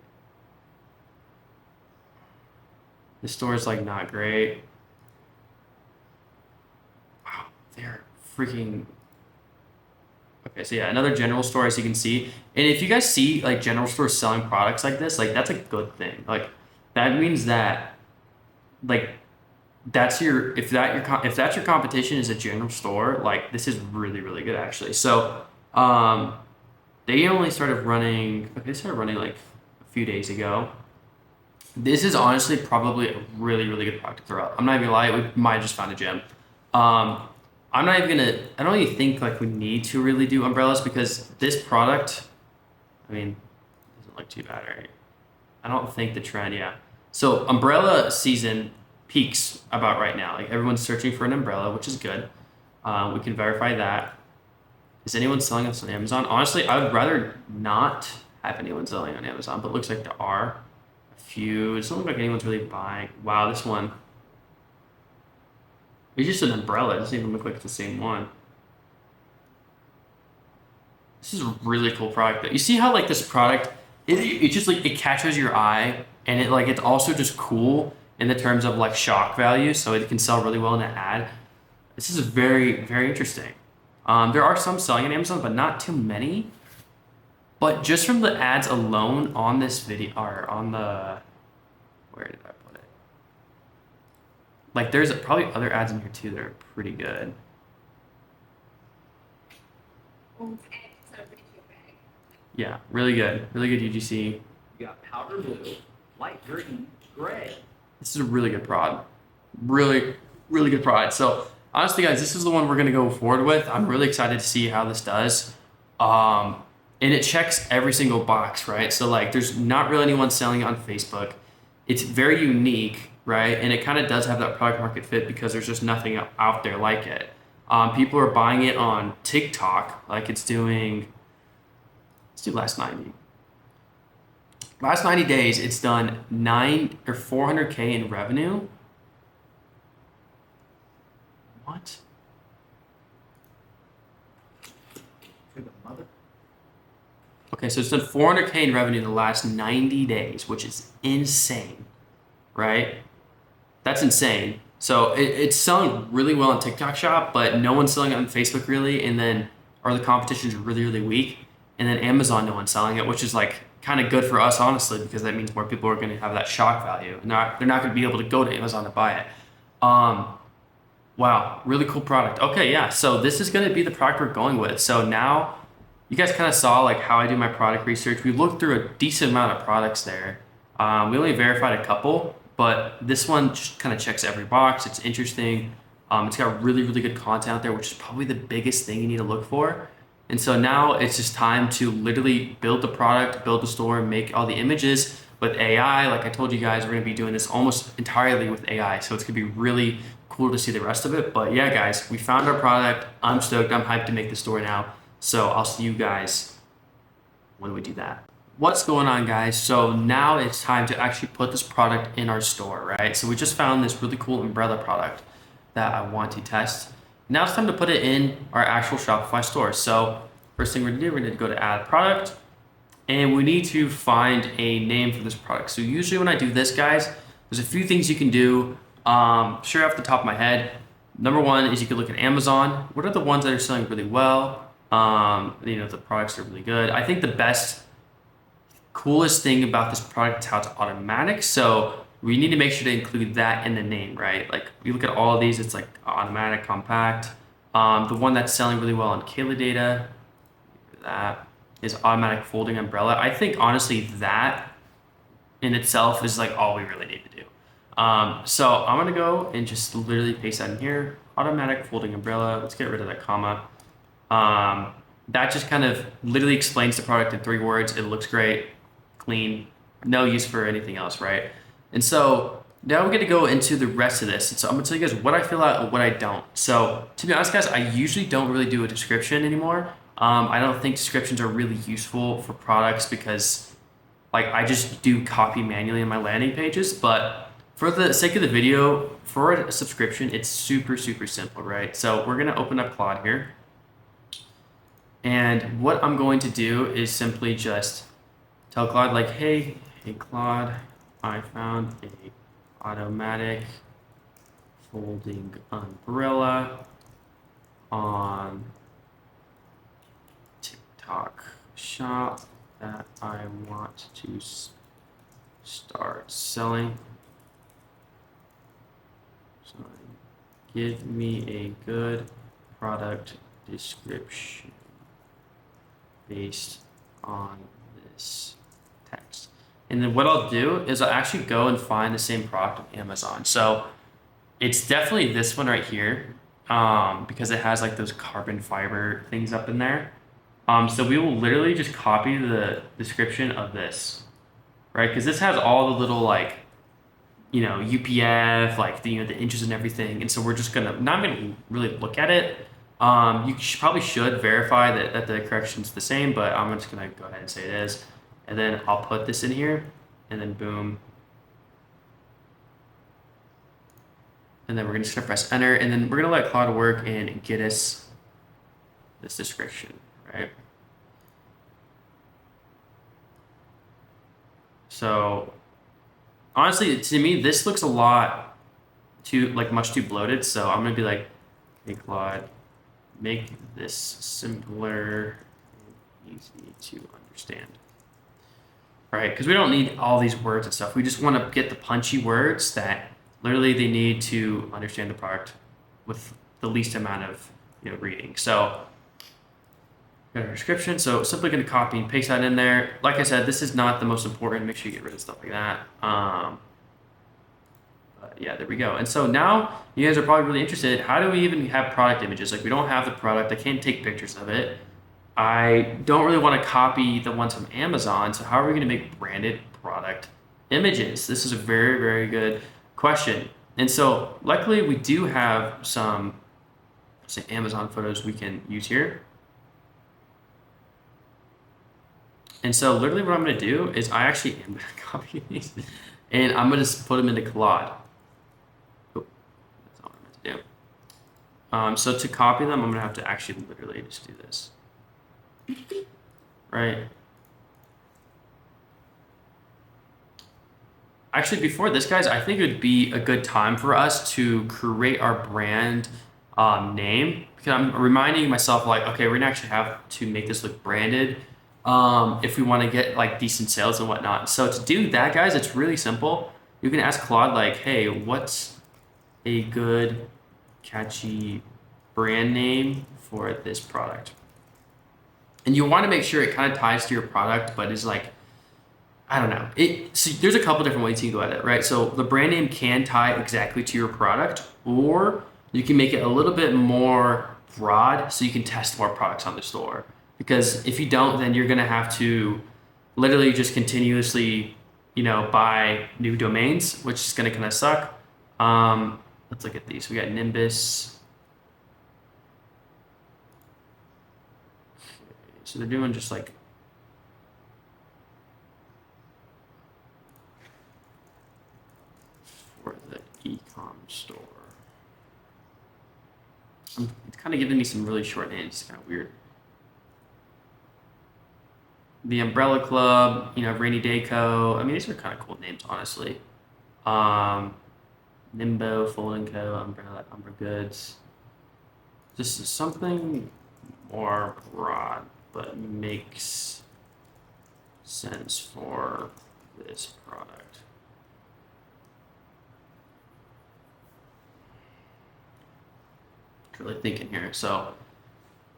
this store is like not great. Wow, they're freaking. Okay, so yeah, another general store as you can see. And if you guys see like general stores selling products like this, like that's a good thing. Like that means that like that's your if that's your competition is a general store, like this is really really good actually. So they only started running like a few days ago. This is honestly probably a really really good product to throw out. I'm not even gonna lie, we might have just found a gem. I don't even think like we need to really do umbrellas because this product, I mean, doesn't look too bad, right? I don't think the trend, yeah. So umbrella season peaks about right now. Like everyone's searching for an umbrella, which is good. We can verify that. Is anyone selling this on Amazon? Honestly, I would rather not have anyone selling on Amazon, but it looks like there are a few. It doesn't look like anyone's really buying. Wow, this one. It's just an umbrella. It doesn't even look like it's the same one. This is a really cool product. Though. You see how like this product, it just like it catches your eye, and it like it's also just cool in the terms of like shock value, so it can sell really well in an ad. This is very very interesting. There are some selling on Amazon, but not too many. But just from the ads alone on this video, or on the, where did I put it? Like there's probably other ads in here too that are pretty good. Yeah, really good UGC. You got powder blue, light green, gray. This is a really good product. Really, really good product. So honestly, guys, this is the one we're gonna go forward with. I'm really excited to see how this does. And it checks every single box, right? So like there's not really anyone selling it on Facebook. It's very unique, right? And it kind of does have that product market fit because there's just nothing out there like it. People are buying it on TikTok, like it's doing, let's do last 90. Last 90 days, it's done 400K in revenue. What? To the mother. Okay, so it's done 400K in revenue in the last 90 days, which is insane, right? That's insane. So it's selling really well on TikTok Shop, but no one's selling it on Facebook really, and then or the competition's really, really weak. And then Amazon, no one's selling it, which is like kind of good for us, honestly, because that means more people are going to have that shock value. They're not going to be able to go to Amazon to buy it. Wow, really cool product. Okay, yeah, so this is going to be the product we're going with. So now you guys kind of saw like how I do my product research. We looked through a decent amount of products there. We only verified a couple, but this one just kind of checks every box. It's interesting. It's got really, really good content out there, which is probably the biggest thing you need to look for. And so now it's just time to literally build the product, build the store, make all the images with AI. Like I told you guys, we're going to be doing this almost entirely with AI. So it's going to be really cool to see the rest of it. But yeah, guys, we found our product. I'm stoked. I'm hyped to make the store now. So I'll see you guys when we do that. What's going on, guys? So now it's time to actually put this product in our store, right? So we just found this really cool umbrella product that I want to test. Now it's time to put it in our actual Shopify store. So first thing we're gonna do, we're gonna go to add product, and we need to find a name for this product. So usually when I do this, guys, there's a few things you can do. Sure, off the top of my head, number one is you can look at Amazon. What are the ones that are selling really well? The products are really good. I think the best, coolest thing about this product is how it's automatic. So we need to make sure to include that in the name, right? Like you look at all of these, it's like automatic, compact. The one that's selling really well on Kayla data, that is automatic folding umbrella. I think honestly that in itself is like all we really need to do. So I'm gonna go and just literally paste that in here. Automatic folding umbrella. Let's get rid of that comma. That just kind of literally explains the product in 3 words. It looks great, clean, no use for anything else, right? And so now we're gonna go into the rest of this. And so I'm gonna tell you guys what I fill out and what I don't. So to be honest, guys, I usually don't really do a description anymore. I don't think descriptions are really useful for products because like I just do copy manually on my landing pages. But for the sake of the video, for a subscription, it's super, super simple, right? So we're gonna open up Claude here. And what I'm going to do is simply just tell Claude like, hey Claude, I found a automatic folding umbrella on TikTok Shop that I want to start selling. So give me a good product description based on this text. And then what I'll do is I'll actually go and find the same product on Amazon. So it's definitely this one right here because it has like those carbon fiber things up in there. So we will literally just copy the description of this, right? Because this has all the little like, UPF, like the inches and everything. And so we're just not gonna really look at it. Probably should verify that the correction's the same, but I'm just gonna go ahead and say it is. And then I'll put this in here, and then boom. And then we're just gonna press enter, and then we're gonna let Claude work and get us this description, right? So honestly, to me, this looks a lot much too bloated. So I'm gonna be like, hey Claude, make this simpler and easy to understand. Right? Because we don't need all these words and stuff. We just want to get the punchy words that literally they need to understand the product with the least amount of reading. So got a description. So simply going to copy and paste that in there. Like I said, this is not the most important. Make sure you get rid of stuff like that. But yeah, there we go. And so now you guys are probably really interested. How do we even have product images? Like we don't have the product. I can't take pictures of it. I don't really want to copy the ones from Amazon. So how are we going to make branded product images? This is a very, very good question. And so luckily we do have some Amazon photos we can use here. And so literally what I'm going to do is I actually am going to copy these and I'm going to put them into Claude. Oh, that's not what I'm meant to do. So to copy them, I'm going to have to actually literally just do this. Right? actually, before this, guys, I think it would be a good time for us to create our brand name, because I'm reminding myself like, okay, we're gonna actually have to make this look branded if we want to get like decent sales and whatnot. So to do that, guys, it's really simple. You can ask Claude like, hey, what's a good catchy brand name for this product? And you want to make sure it kind of ties to your product, but is like, I don't know. So there's a couple different ways you can go at it, right? So the brand name can tie exactly to your product, or you can make it a little bit more broad so you can test more products on the store. Because if you don't, then you're gonna have to literally just continuously, buy new domains, which is gonna kind of suck. Let's look at these. We got Nimbus. So they're doing just like for the Ecom store. It's kind of giving me some really short names. It's kind of weird. The Umbrella Club, Rainy Day Co. I mean, these are kind of cool names, honestly. Nimbo, Fold & Co., Umbrella Goods. This is something more broad, but makes sense for this product. Really thinking here. So,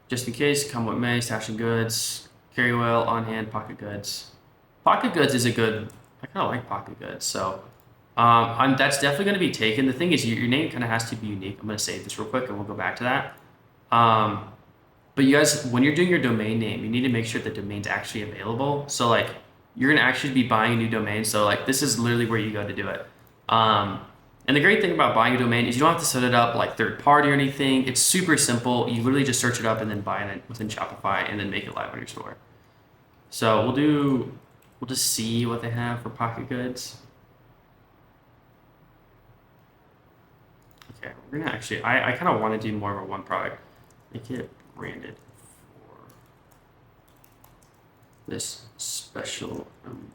just in case, come what may, stashing goods, carry well, on hand, pocket goods. Pocket goods is a good. I kind of like pocket goods. So, that's definitely going to be taken. The thing is, your name kind of has to be unique. I'm going to save this real quick, and we'll go back to that. But you guys, when you're doing your domain name, you need to make sure the domain's actually available. So like, you're going to actually be buying a new domain. So like, this is literally where you go to do it. And the great thing about buying a domain is you don't have to set it up like third party or anything. It's super simple. You literally just search it up and then buy it within Shopify and then make it live on your store. So we'll just see what they have for pocket goods. Okay, we're gonna actually, I kind of want to do more of a one product. Make it branded for this special umbrella.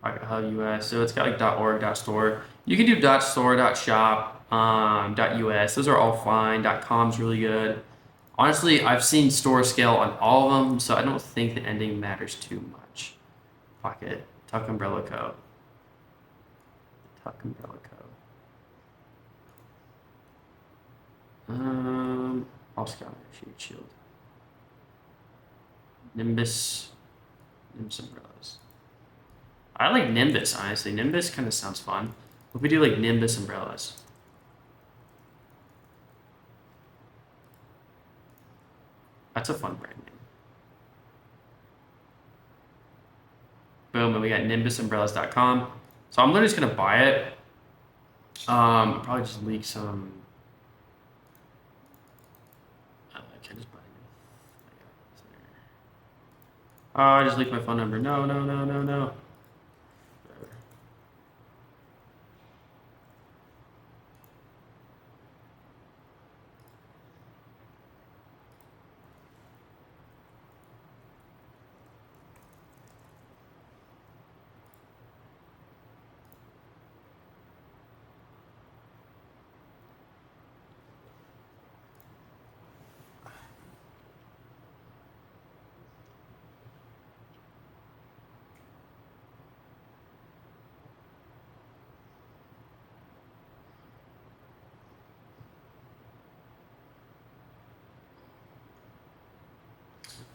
Pocket Hub US. So it's got like .org, .store. You can do .store, .shop, .us. Those are all fine. .com's really good. Honestly, I've seen store scale on all of them, so I don't think the ending matters too much. Pocket, Tuck Umbrella Co. Tuck Umbrella Co. All Scout Shield. Nimbus umbrellas. I like Nimbus, honestly. Nimbus kind of sounds fun. What if we do like Nimbus umbrellas? That's a fun brand name. Boom, and we got nimbusumbrellas.com. So I'm literally just gonna buy it. Probably just leak some. I just buy it. I just leaked my phone number. No. Whatever.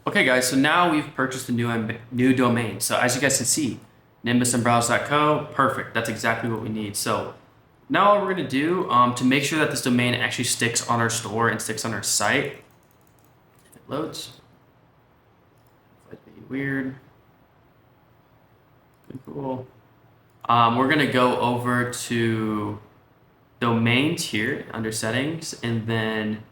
Okay, guys, so now we've purchased a new domain. So as you guys can see, nimbusumbrellas.co, perfect. That's exactly what we need. So now what we're gonna do to make sure that this domain actually sticks on our store and sticks on our site, if it loads, might be weird. Pretty cool. We're gonna go over to domains here under settings, and then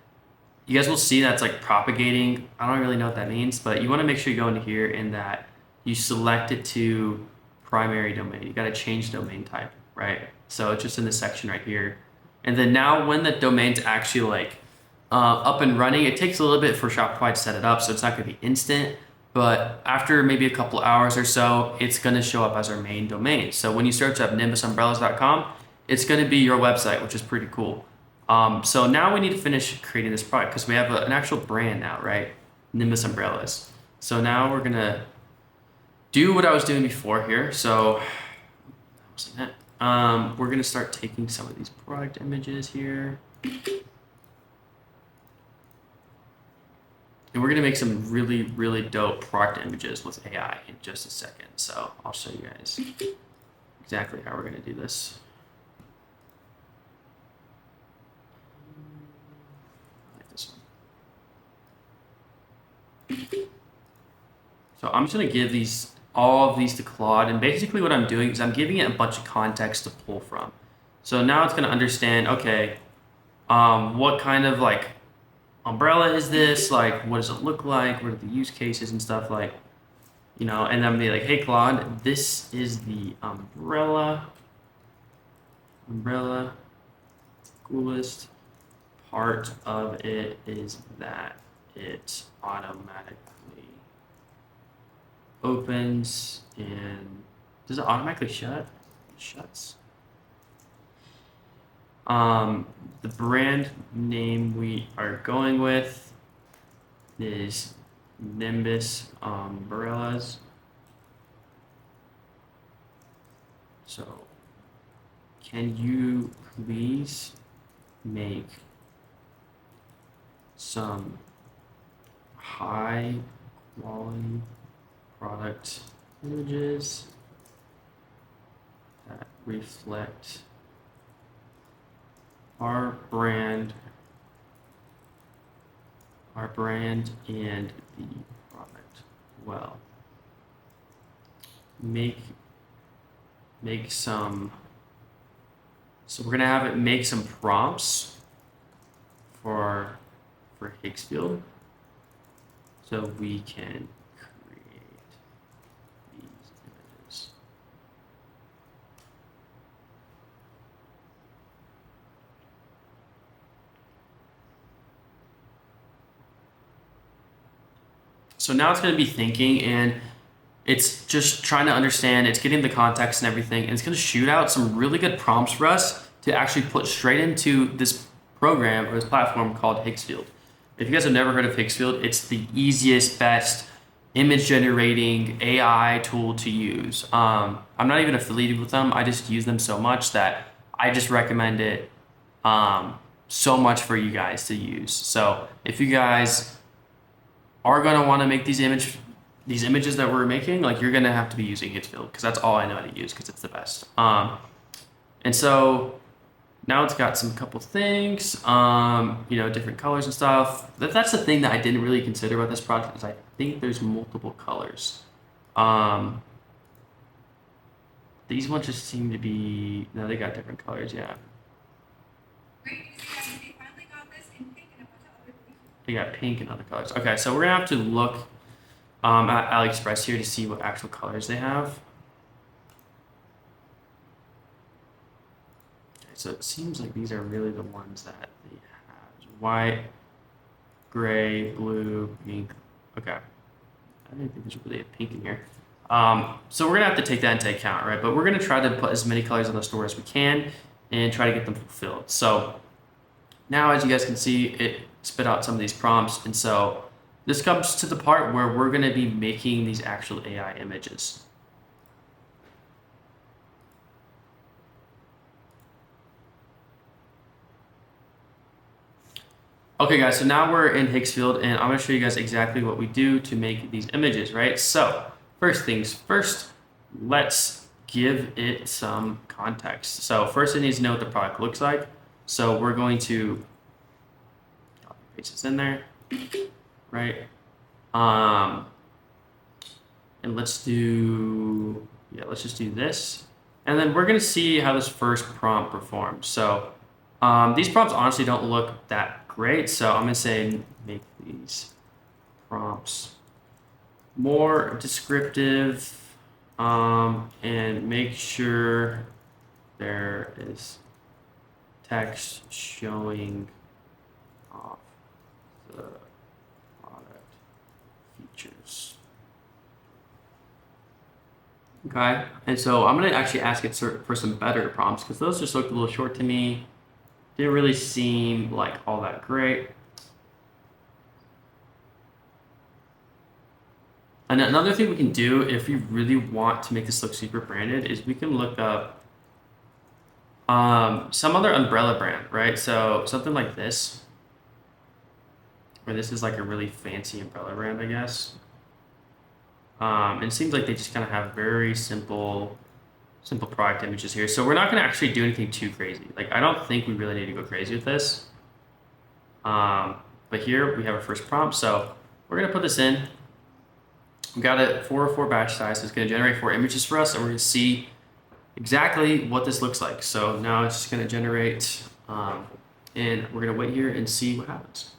you guys will see that's like propagating. I don't really know what that means, but you want to make sure you go into here and that you select it to primary domain. You got to change domain type, right? So it's just in this section right here. And then now when the domain's actually like up and running, it takes a little bit for Shopify to set it up, so it's not going to be instant. but after maybe a couple hours or so, it's going to show up as our main domain. So when you search up nimbusumbrellas.com, it's going to be your website, which is pretty cool. So now we need to finish creating this product because we have an actual brand now, right? Nimbus Umbrellas. So now we're going to do what I was doing before here. So that wasn't it. We're going to start taking some of these product images here. And we're going to make some really, really dope product images with AI in just a second. So I'll show you guys exactly how we're going to do this. I like this one. So I'm just going to give all of these to Claude. And basically what I'm doing is I'm giving it a bunch of context to pull from. So now it's going to understand, okay, what kind of like umbrella is this? Like, what does it look like? What are the use cases and stuff like, and I'm gonna be like, hey Claude, this is the umbrella. Coolest part of it is that it automatically opens and does it automatically shut? It shuts. The brand name we are going with is Nimbus Umbrellas. So, can you please make some high quality product images that reflect our brand and the product well. Make some. So we're gonna have it make some prompts for Hicksfield, so we can create these images. So now it's going to be thinking, and it's just trying to understand, it's getting the context and everything, and it's going to shoot out some really good prompts for us to actually put straight into this program or this platform called Hicksfield. If you guys have never heard of Hicksfield, it's the easiest, best image generating AI tool to use. I'm not even affiliated with them. I just use them so much that I just recommend it so much for you guys to use. So if you guys are going to want to make these images that we're making, like, you're going to have to be using Hicksfield because that's all I know how to use because it's the best. And so now it's got some couple things, different colors and stuff. That's the thing that I didn't really consider about this project is I think there's multiple colors. These ones just seem to be, no, they got different colors, yeah. They got pink and other colors. Okay, so we're gonna have to look at AliExpress here to see what actual colors they have. Okay, so it seems like these are really the ones that they have. White, gray, blue, pink. Okay. I don't think there's really a pink in here. So we're gonna have to take that into account, right? But we're gonna try to put as many colors on the store as we can and try to get them fulfilled. So now, as you guys can see, it spit out some of these prompts, and so this comes to the part where we're going to be making these actual AI images. Okay guys, so now we're in Hicksfield, and I'm going to show you guys exactly what we do to make these images, right? So first things first, let's give it some context. So first it needs to know what the product looks like. So we're going to paste this in there, right? And let's just do this. And then we're gonna see how this first prompt performs. So these prompts honestly don't look that great. So I'm gonna say make these prompts more descriptive, and make sure there is text showing off the product features. Okay, and so I'm gonna actually ask it for some better prompts because those just looked a little short to me. Didn't really seem like all that great. And another thing we can do if we really want to make this look super branded is we can look up some other umbrella brand, right? So something like this, where this is like a really fancy umbrella brand, I guess. And it seems like they just kind of have very simple product images here. So we're not going to actually do anything too crazy. Like, I don't think we really need to go crazy with this. But here we have our first prompt. So we're going to put this in. We got a 404 batch size. So it's going to generate 4 images for us. And we're going to see exactly what this looks like. So now it's just going to generate, and we're going to wait here and see what happens.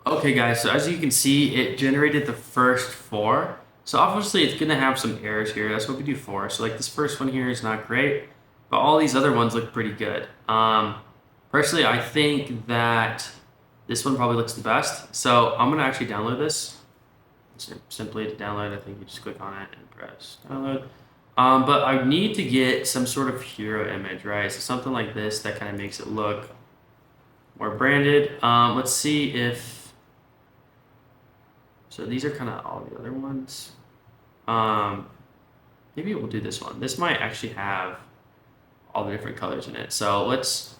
Okay guys, so as you can see, it generated the first 4. So obviously it's gonna have some errors here. That's what we do for. So like this first one here is not great, but all these other ones look pretty good. Personally, I think that this one probably looks the best. So I'm gonna actually download this. Simply to download, I think you just click on it and press download. But I need to get some sort of hero image, right? So something like this that kind of makes it look more branded. Let's see if, so these are kind of all the other ones. Maybe we'll do this one. This might actually have all the different colors in it. So let's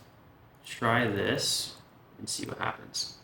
try this and see what happens.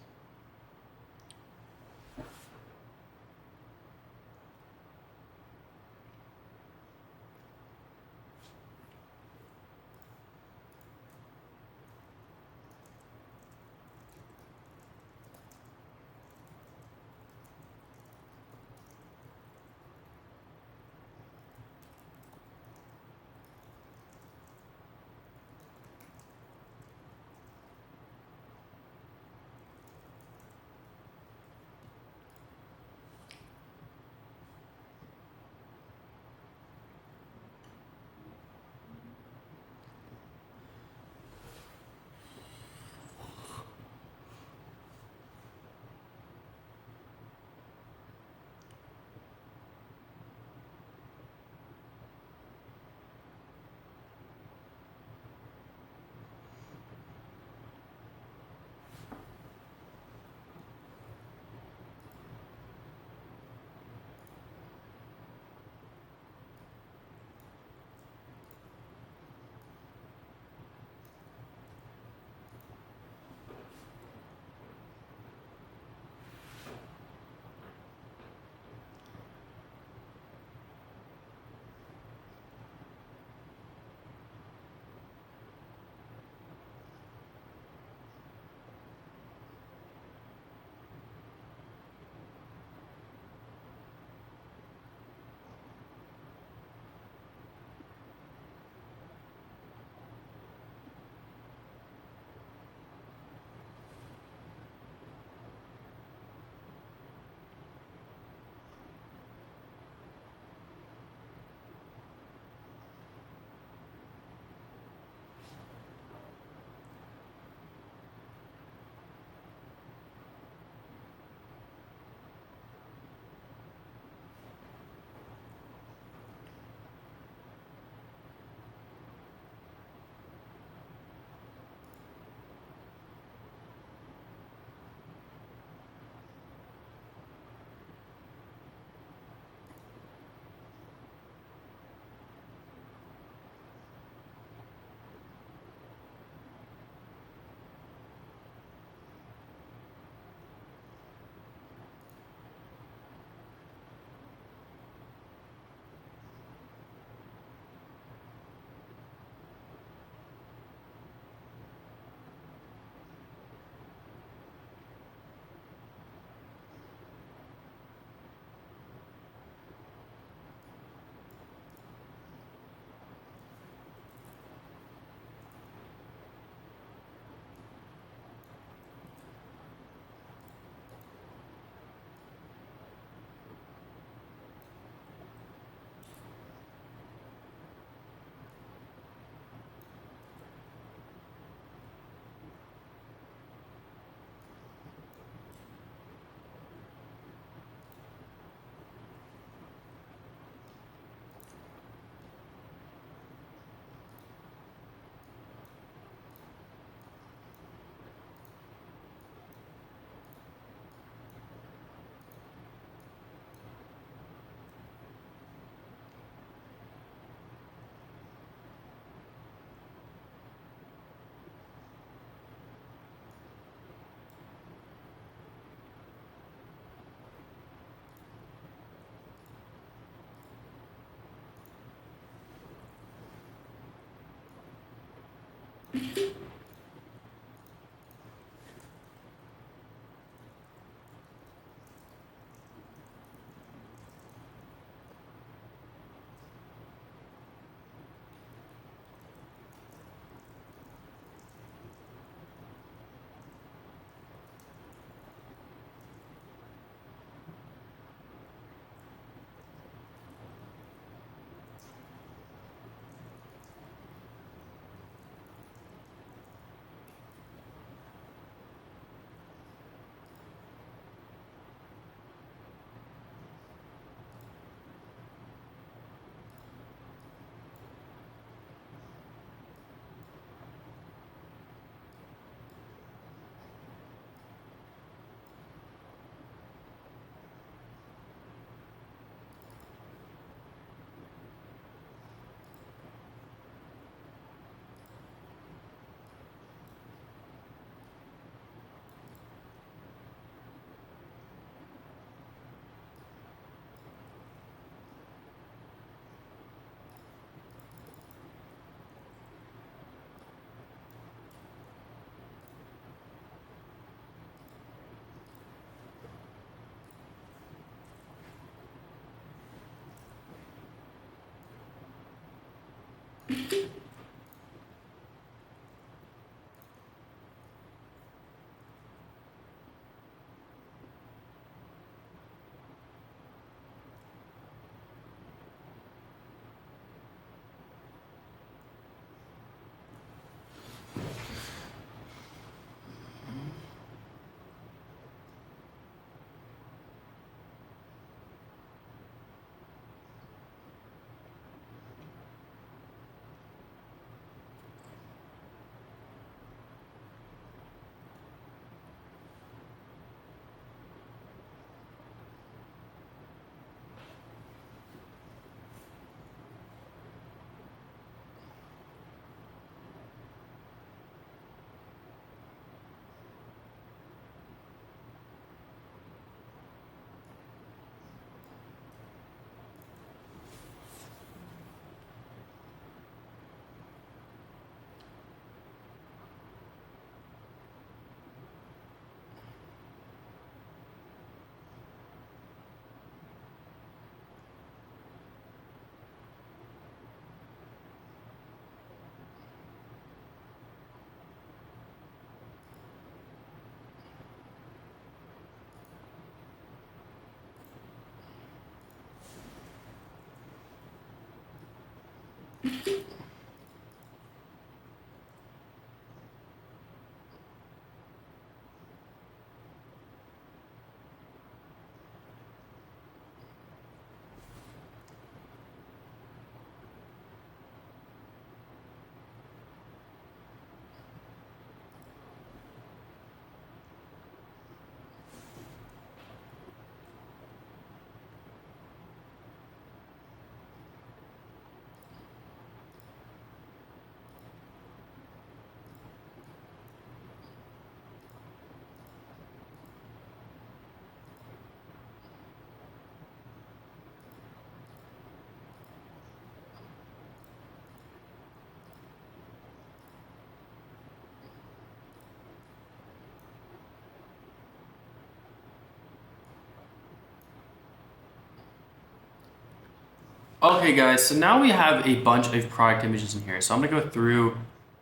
Okay guys, so now we have a bunch of product images in here. So I'm gonna go through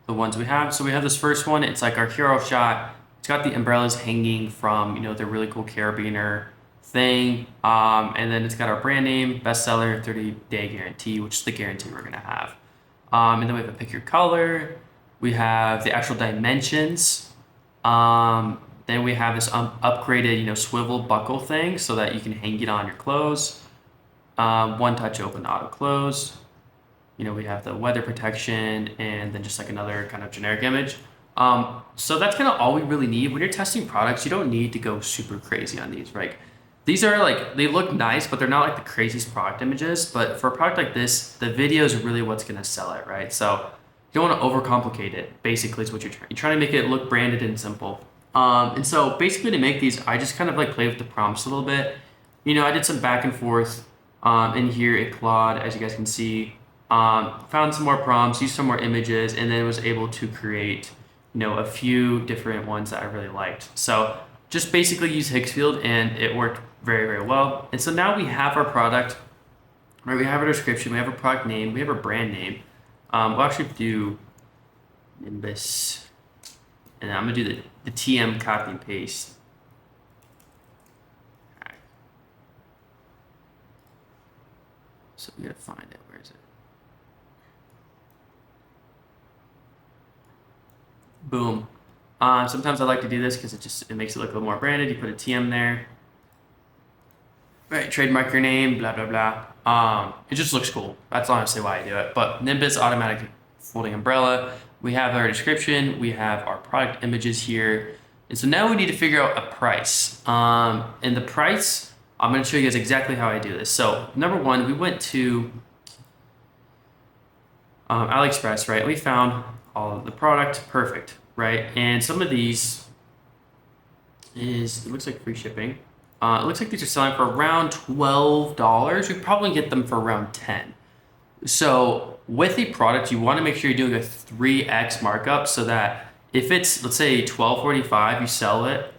the ones we have. So we have this first one, it's like our hero shot. It's got the umbrellas hanging from, the really cool carabiner thing. And then it's got our brand name, bestseller, 30-day guarantee, which is the guarantee we're gonna have. And then we have a pick your color. We have the actual dimensions. Then we have this upgraded, swivel buckle thing so that you can hang it on your clothes. One touch open auto close. We have the weather protection and then just like another kind of generic image. So that's kind of all we really need. When you're testing products, you don't need to go super crazy on these, right? These are like, they look nice, but they're not like the craziest product images. But for a product like this, the video is really what's going to sell it, right? So you don't want to overcomplicate it, basically is what you're trying to make it look branded and simple. And so basically to make these, I just kind of like play with the prompts a little bit. I did some back and forth in here at Claude, as you guys can see. found some more prompts, used some more images, and then was able to create, a few different ones that I really liked. So just basically use Hicksfield, and it worked very, very well. And so now we have our product, right? We have our description, we have a product name, we have a brand name. We'll actually do Nimbus, and I'm gonna do the TM copy and paste. So we gotta find it. Where is it? Boom. Sometimes I like to do this because it makes it look a little more branded. You put a TM there. Right, trademark your name, blah, blah, blah. It just looks cool. That's honestly why I do it. But Nimbus automatic folding umbrella. We have our description. We have our product images here. And so now we need to figure out a price. And the price, I'm going to show you guys exactly how I do this. So number one, we went to AliExpress, right? We found all of the product, perfect, right? And some of these it looks like free shipping. It looks like these are selling for around $12. We probably get them for around 10. So with a product, you want to make sure you're doing a 3x markup so that if it's, let's say $12.45, you sell it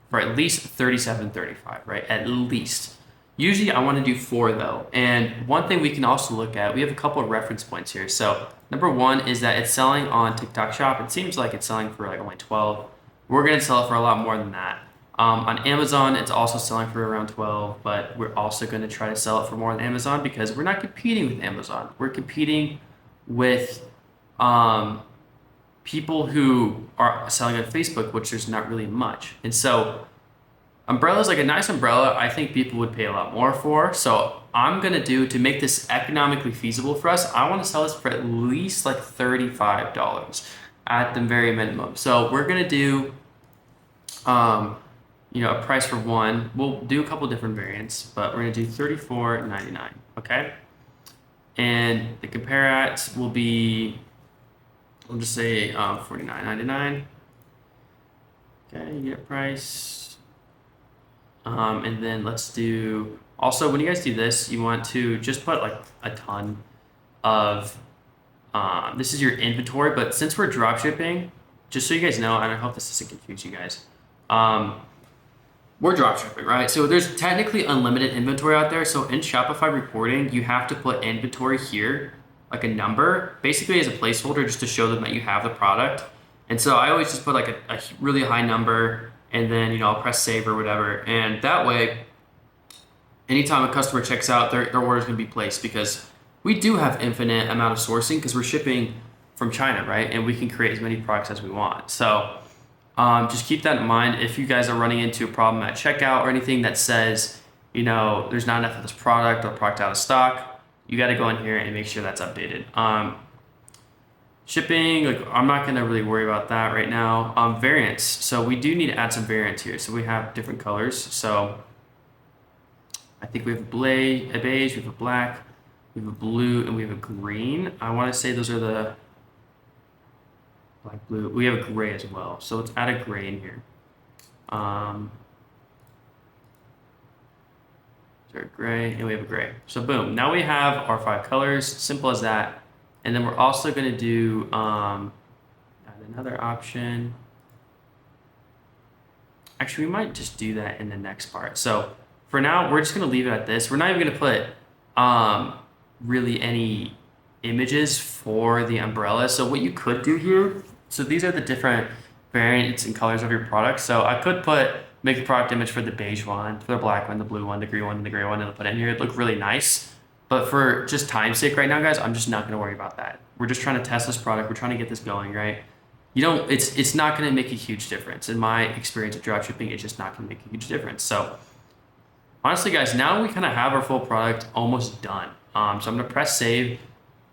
for at least $37.35, right? At least. Usually I want to do 4 though. And one thing we can also look at, we have a couple of reference points here. So number one is that it's selling on TikTok Shop. It seems like it's selling for like only 12. We're going to sell it for a lot more than that. On Amazon, it's also selling for around 12, but we're also going to try to sell it for more than Amazon because we're not competing with Amazon. We're competing with people who are selling on Facebook, which there's not really much. And so umbrellas, like a nice umbrella, I think people would pay a lot more for. So I'm going to make this economically feasible for us, I want to sell this for at least like $35 at the very minimum. So we're going to do a price for one. We'll do a couple different variants, but we're gonna do $34.99, okay? And the compare at will be, we'll just say $49.99. Okay, unit price. And then let's do, also when you guys do this, you want to just put like a ton of, this is your inventory, but since we're drop shipping, just so you guys know, and I hope this doesn't confuse you guys, we're dropshipping, right? So there's technically unlimited inventory out there. So in Shopify reporting, you have to put inventory here, like a number, basically as a placeholder just to show them that you have the product. And so I always just put like a really high number and then, I'll press save or whatever. And that way, anytime a customer checks out, their order is gonna be placed because we do have infinite amount of sourcing because we're shipping from China, right? And we can create as many products as we want. So just keep that in mind. If you guys are running into a problem at checkout or anything that says, there's not enough of this product or product out of stock, you got to go in here and make sure that's updated. Shipping, like I'm not going to really worry about that right now. Variants. So we do need to add some variants here. So we have different colors. So I think we have a beige, we have a black, we have a blue, and we have a green. I want to say those are the black, blue. We have a gray as well. So let's add a gray in here. So gray, and we have a gray. So boom, now we have our 5 colors, simple as that. And then we're also gonna do add another option. Actually, we might just do that in the next part. So for now, we're just gonna leave it at this. We're not even gonna put really any images for the umbrella. So what you could do here, so these are the different variants and colors of your product. So I could make a product image for the beige one, for the black one, the blue one, the green one, and the gray one, and I'll put it in here. It'd look really nice. But for just time's sake right now, guys, I'm just not gonna worry about that. We're just trying to test this product. We're trying to get this going, right? It's not gonna make a huge difference. In my experience of dropshipping, it's just not gonna make a huge difference. So honestly, guys, now we kind of have our full product almost done. So I'm gonna press save.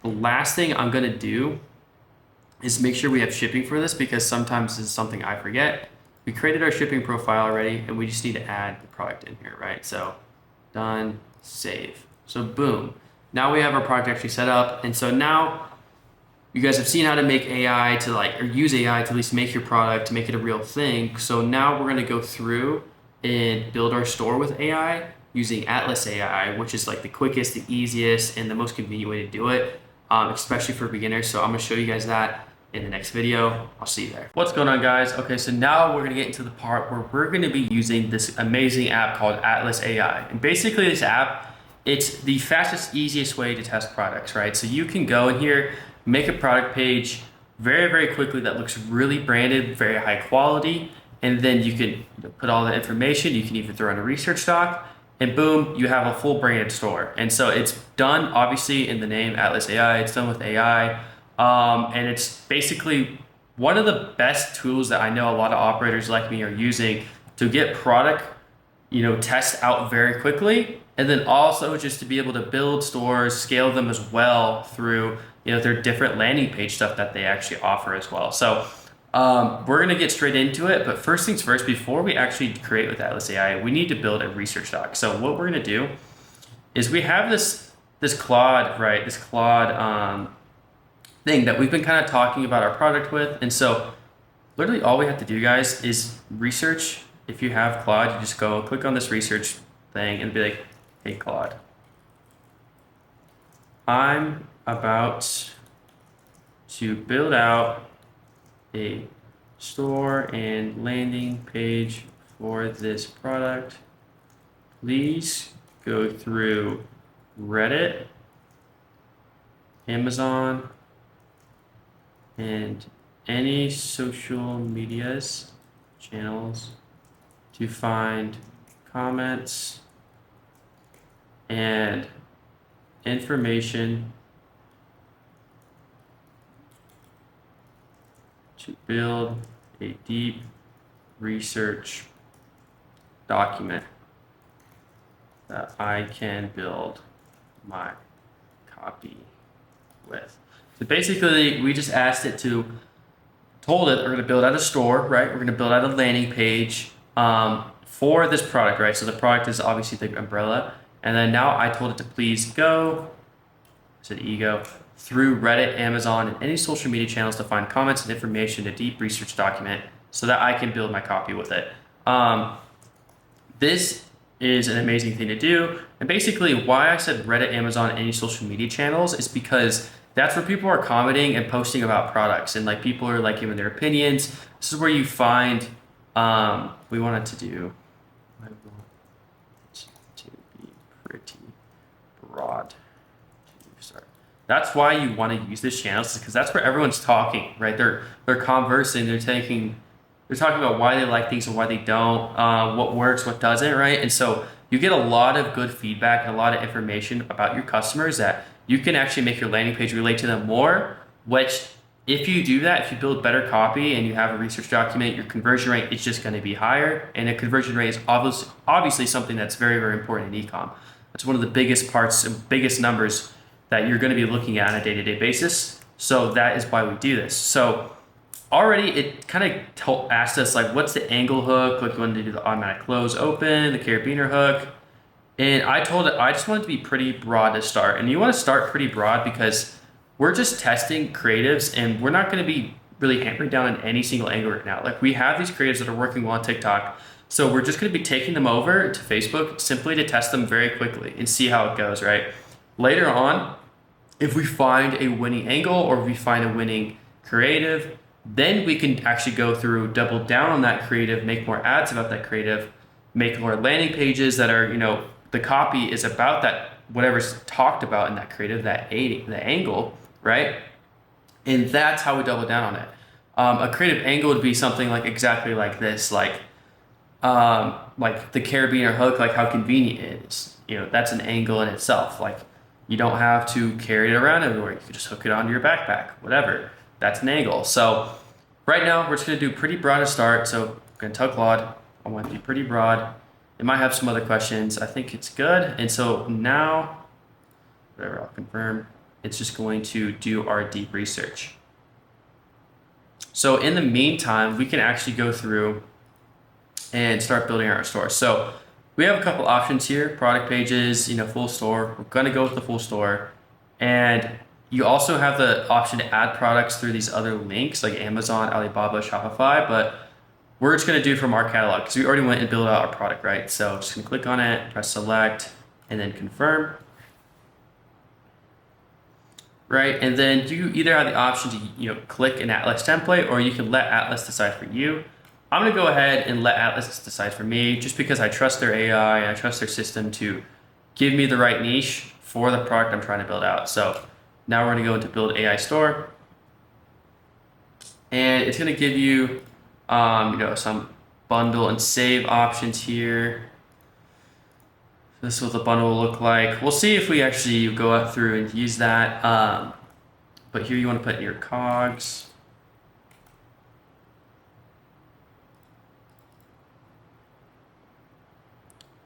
The last thing I'm gonna do is make sure we have shipping for this because sometimes this is something I forget. We created our shipping profile already and we just need to add the product in here, right? So done, save. So boom, now we have our product actually set up. And so now you guys have seen how to make AI or use AI to at least make your product, to make it a real thing. So now we're gonna go through and build our store with AI. using Atlas AI, which is like the quickest, the easiest, and the most convenient way to do it, especially for beginners. So I'm gonna show you guys that in the next video. I'll see you there. What's going on, guys? Okay, so now we're gonna get into the part where we're gonna be using this amazing app called Atlas AI. And basically this app, it's the fastest, easiest way to test products, right? So you can go in here, make a product page very, very quickly that looks really branded, very high quality, and then you can put all the information. You can even throw in a research doc, and boom, you have a full branded store. And so it's done, obviously, in the name Atlas AI. It's done with AI, and it's basically one of the best tools that I know a lot of operators like me are using to get product, tests out very quickly, and then also just to be able to build stores, scale them as well through their different landing page stuff that they actually offer as well. So we're gonna get straight into it, but first things first, before we actually create with Atlas AI, we need to build a research doc. So what we're gonna do is we have this Claude, right? This Claude thing that we've been kind of talking about our product with. And so literally all we have to do, guys, is research. If you have Claude, you just go click on this research thing and be like, hey Claude, I'm about to build out a store and landing page for this product. Please go through Reddit, Amazon, and any social medias channels to find comments and information to build a deep research document that I can build my copy with. So basically, we just asked it told it we're going to build out a store, right? We're going to build out a landing page for this product, right? So the product is obviously the umbrella. And then now I told it to please go, I said ego, through Reddit, Amazon, and any social media channels to find comments and information, a deep research document, so that I can build my copy with it. This is an amazing thing to do. And basically why I said Reddit, Amazon, and any social media channels is because that's where people are commenting and posting about products, and like people are like giving their opinions. This is where you find, we wanted to do, I want it to be pretty broad. That's why you want to use this channel, because that's where everyone's talking, right? They're conversing, they're talking about why they like things and why they don't, what works, what doesn't, right? And so you get a lot of good feedback and a lot of information about your customers that you can actually make your landing page relate to them more, which if you do that, if you build better copy and you have a research document, your conversion rate is just going to be higher. And a conversion rate is obviously something that's very, very important in ecom. That's one of the biggest parts and biggest numbers that you're going to be looking at on a day-to-day basis. So that is why we do this. So already it kind of asked us like, what's the angle hook? Like you want to do the automatic close open, the carabiner hook. And I told it, I just want it to be pretty broad to start. And you want to start pretty broad because we're just testing creatives and we're not going to be really hammering down on any single angle right now. Like we have these creatives that are working well on TikTok. So we're just going to be taking them over to Facebook simply to test them very quickly and see how it goes, right? Later on, if we find a winning angle or if we find a winning creative, then we can actually go through, double down on that creative, make more ads about that creative, make more landing pages that are, the copy is about that, whatever's talked about in that creative, the angle, right? And that's how we double down on it. A creative angle would be something like exactly like this, like the carabiner hook, like how convenient it is. That's an angle in itself. Like you don't have to carry it around everywhere. You can just hook it onto your backpack, whatever. That's an angle. So right now we're just gonna do pretty broad to start. So I'm gonna tell Claude, I want it to be pretty broad. It might have some other questions. I think it's good. And so now, whatever, I'll confirm, it's just going to do our deep research. So in the meantime, we can actually go through and start building our store. So we have a couple options here, product pages, full store. We're gonna go with the full store. And you also have the option to add products through these other links like Amazon, Alibaba, Shopify, but we're just gonna do from our catalog because we already went and built out our product, right? So just gonna click on it, press select, and then confirm. Right, and then you either have the option to click an Atlas template, or you can let Atlas decide for you. I'm gonna go ahead and let Atlas decide for me, just because I trust their AI and I trust their system to give me the right niche for the product I'm trying to build out. So now we're gonna go into build AI store, and it's gonna give you some bundle and save options here. This is what the bundle will look like. We'll see if we actually go up through and use that. But here you want to put in your cogs.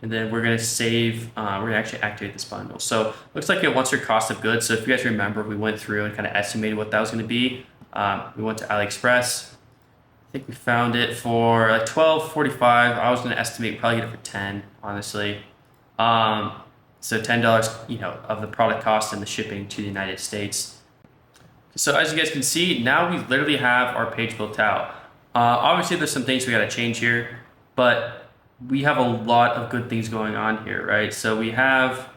And then we're going to save, we're going to actually activate this bundle. So looks like it wants your cost of goods. So if you guys remember, we went through and kind of estimated what that was going to be. We went to AliExpress. I think we found it for like $12.45. I was going to estimate probably get it for 10, honestly. So $10, of the product cost and the shipping to the United States. So as you guys can see, now we literally have our page built out. Obviously there's some things we got to change here, but we have a lot of good things going on here, right? So we have,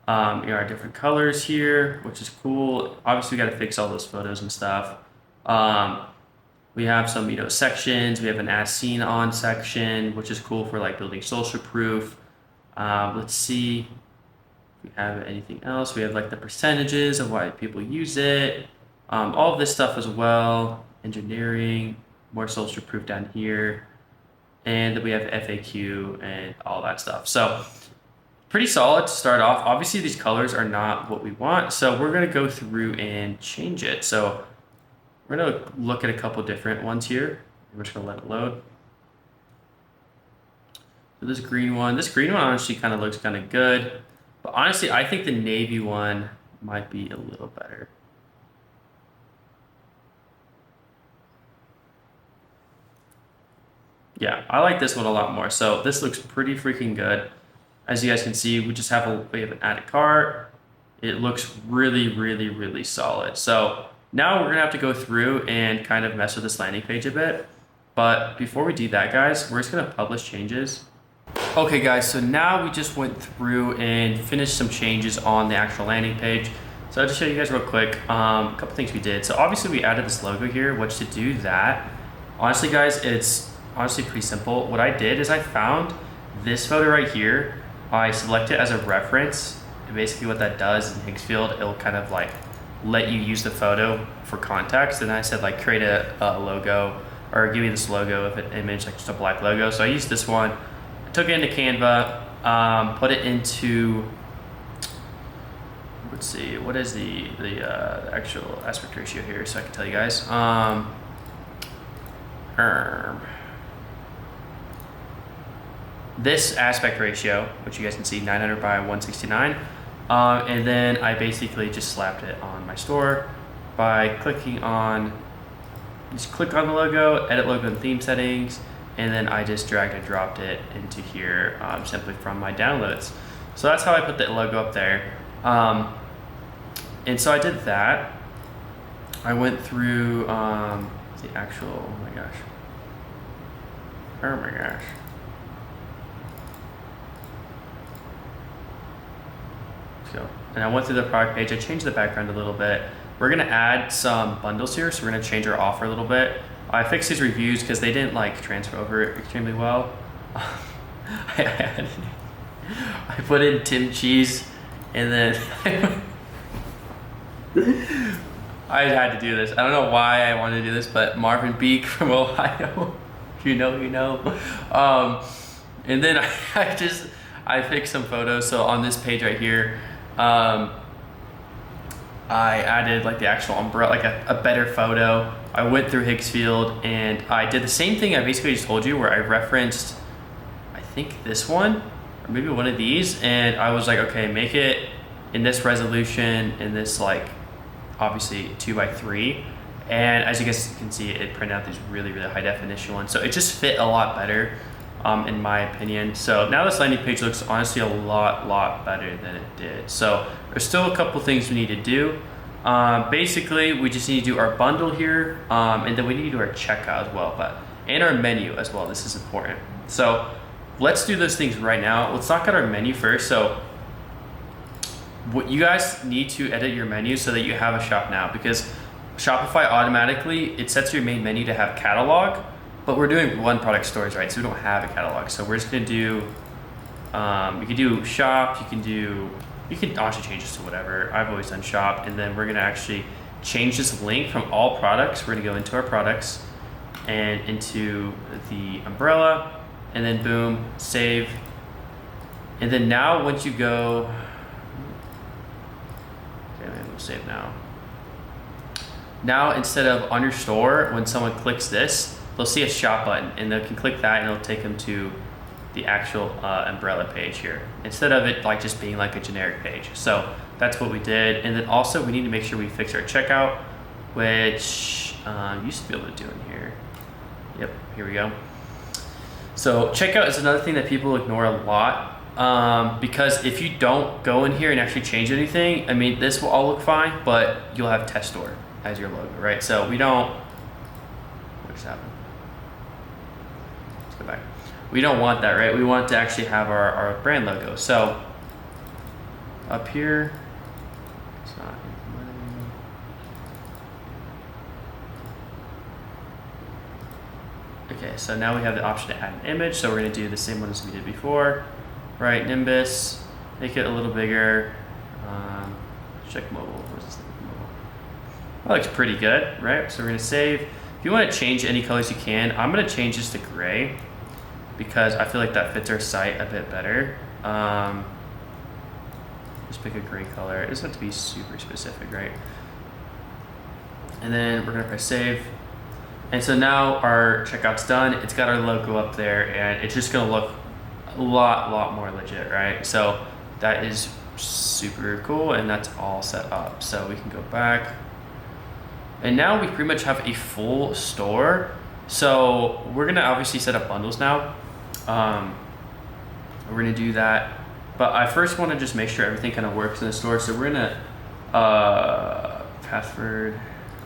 our different colors here, which is cool. Obviously we got to fix all those photos and stuff. We have some, sections. We have an as seen on section, which is cool for like building social proof. Let's see if we have anything else. We have like the percentages of why people use it. All of this stuff as well. Engineering, more social proof down here. And then we have FAQ and all that stuff. So pretty solid to start off. Obviously these colors are not what we want. So we're going to go through and change it. So we're going to look at a couple different ones here. We're just going to let it load. So this green one honestly kind of looks kind of good, but honestly, I think the navy one might be a little better. Yeah, I like this one a lot more. So this looks pretty freaking good. As you guys can see, we have an added cart. It looks really, really, really solid. So now we're gonna have to go through and kind of mess with this landing page a bit. But before we do that, guys, we're just gonna publish changes. Okay guys, so now we just went through and finished some changes on the actual landing page. So I'll just show you guys real quick a couple things we did. So obviously we added this logo here, which to do that, honestly guys, it's honestly pretty simple. What I did is I found this photo right here. I select it as a reference, and basically what that does in Higgsfield, it'll kind of like let you use the photo for context. And I said like create a logo, or give me this logo of an image, like just a black logo. So I used this one. Took it into Canva, put it into, let's see, what is the actual aspect ratio here, so I can tell you guys. This aspect ratio, which you guys can see, 900 by 169, and then I basically just slapped it on my store by clicking on, just click on the logo, edit logo and theme settings, and then I just dragged and dropped it into here simply from my downloads. So that's how I put the logo up there. And so I did that. I went through the actual, oh my gosh. So, and I went through the product page. I changed the background a little bit. We're gonna add some bundles here, so we're gonna change our offer a little bit. I fixed these reviews because they didn't like transfer over extremely well. I put in Tim Cheese, and then I had to do this. I don't know why I wanted to do this, but Marvin Beek from Ohio, if you know, you know. And then I fixed some photos. So on this page right here, I added like the actual umbrella, like a better photo. I went through Higgsfield and I did the same thing I basically just told you, where I referenced, I think this one, or maybe one of these, and I was like, okay, make it in this resolution, in this like, obviously 2x3. And as you guys can see, it printed out these really, really high definition ones. So it just fit a lot better, in my opinion. So now this landing page looks honestly a lot better than it did. So there's still a couple things we need to do. Basically, we just need to do our bundle here, and then we need to do our checkout as well. But and our menu as well. This is important. So let's do those things right now. Let's knock out our menu first. So what you guys need to edit your menu so that you have a shop now, because Shopify automatically, it sets your main menu to have catalog, but we're doing one product stores, right? So we don't have a catalog. So we're just gonna do, you can do shop, you can honestly change this to whatever. I've always done shop, and then we're gonna actually change this link from all products. We're gonna go into our products and into the umbrella, and then boom, save. And then now once you go, okay, we'll save now. Now instead of on your store, when someone clicks this, they'll see a shop button, and they can click that and it'll take them to the actual umbrella page here, instead of it like just being like a generic page. So that's what we did. And then also we need to make sure we fix our checkout, which used to be able to do in here. Yep, here we go. So checkout is another thing that people ignore a lot, because if you don't go in here and actually change anything, I mean, this will all look fine, but you'll have test store as your logo, right? So we don't, what just happened? Let's go back. We don't want that, right? We want to actually have our brand logo. So up here, it's not implementing. Okay, so now we have the option to add an image. So we're gonna do the same one as we did before, right? Nimbus, make it a little bigger. Check mobile. Where's this thing? Mobile. That looks pretty good, right? So we're gonna save. If you want to change any colors, you can. I'm gonna change this to gray, because I feel like that fits our site a bit better. Just pick a gray color. It doesn't have to be super specific, right? And then we're gonna press save. And so now our checkout's done. It's got our logo up there, and it's just gonna look a lot more legit, right? So that is super cool, and that's all set up. So we can go back. And now we pretty much have a full store. So we're gonna obviously set up bundles now. We're gonna do that, but I first want to just make sure everything kind of works in the store. So we're gonna password.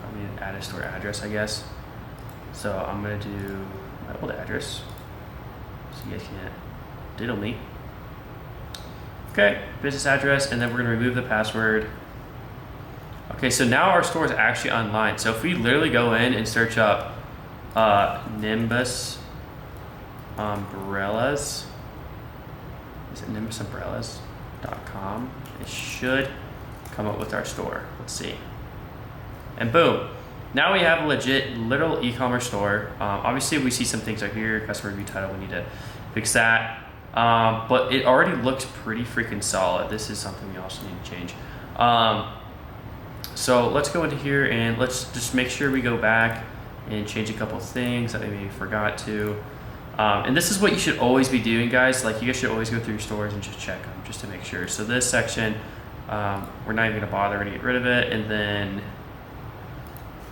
I'm gonna add a store address, I guess. So I'm gonna do my old address, so you guys can't diddle me. Okay, business address, and then we're gonna remove the password. Okay, so now our store is actually online. So if we literally go in and search up Nimbus umbrellas, is it nimbusumbrellas.com? It should come up with our store. Let's see. And boom, now we have a legit literal e-commerce store. Obviously we see some things right here, customer review title, we need to fix that. But it already looks pretty freaking solid. This is something we also need to change. So let's go into here and let's just make sure we go back and change a couple things that we maybe forgot to. And this is what you should always be doing, guys. Like, you guys should always go through your stores and just check them just to make sure. So this section, we're not even gonna bother, we're gonna get rid of it. And then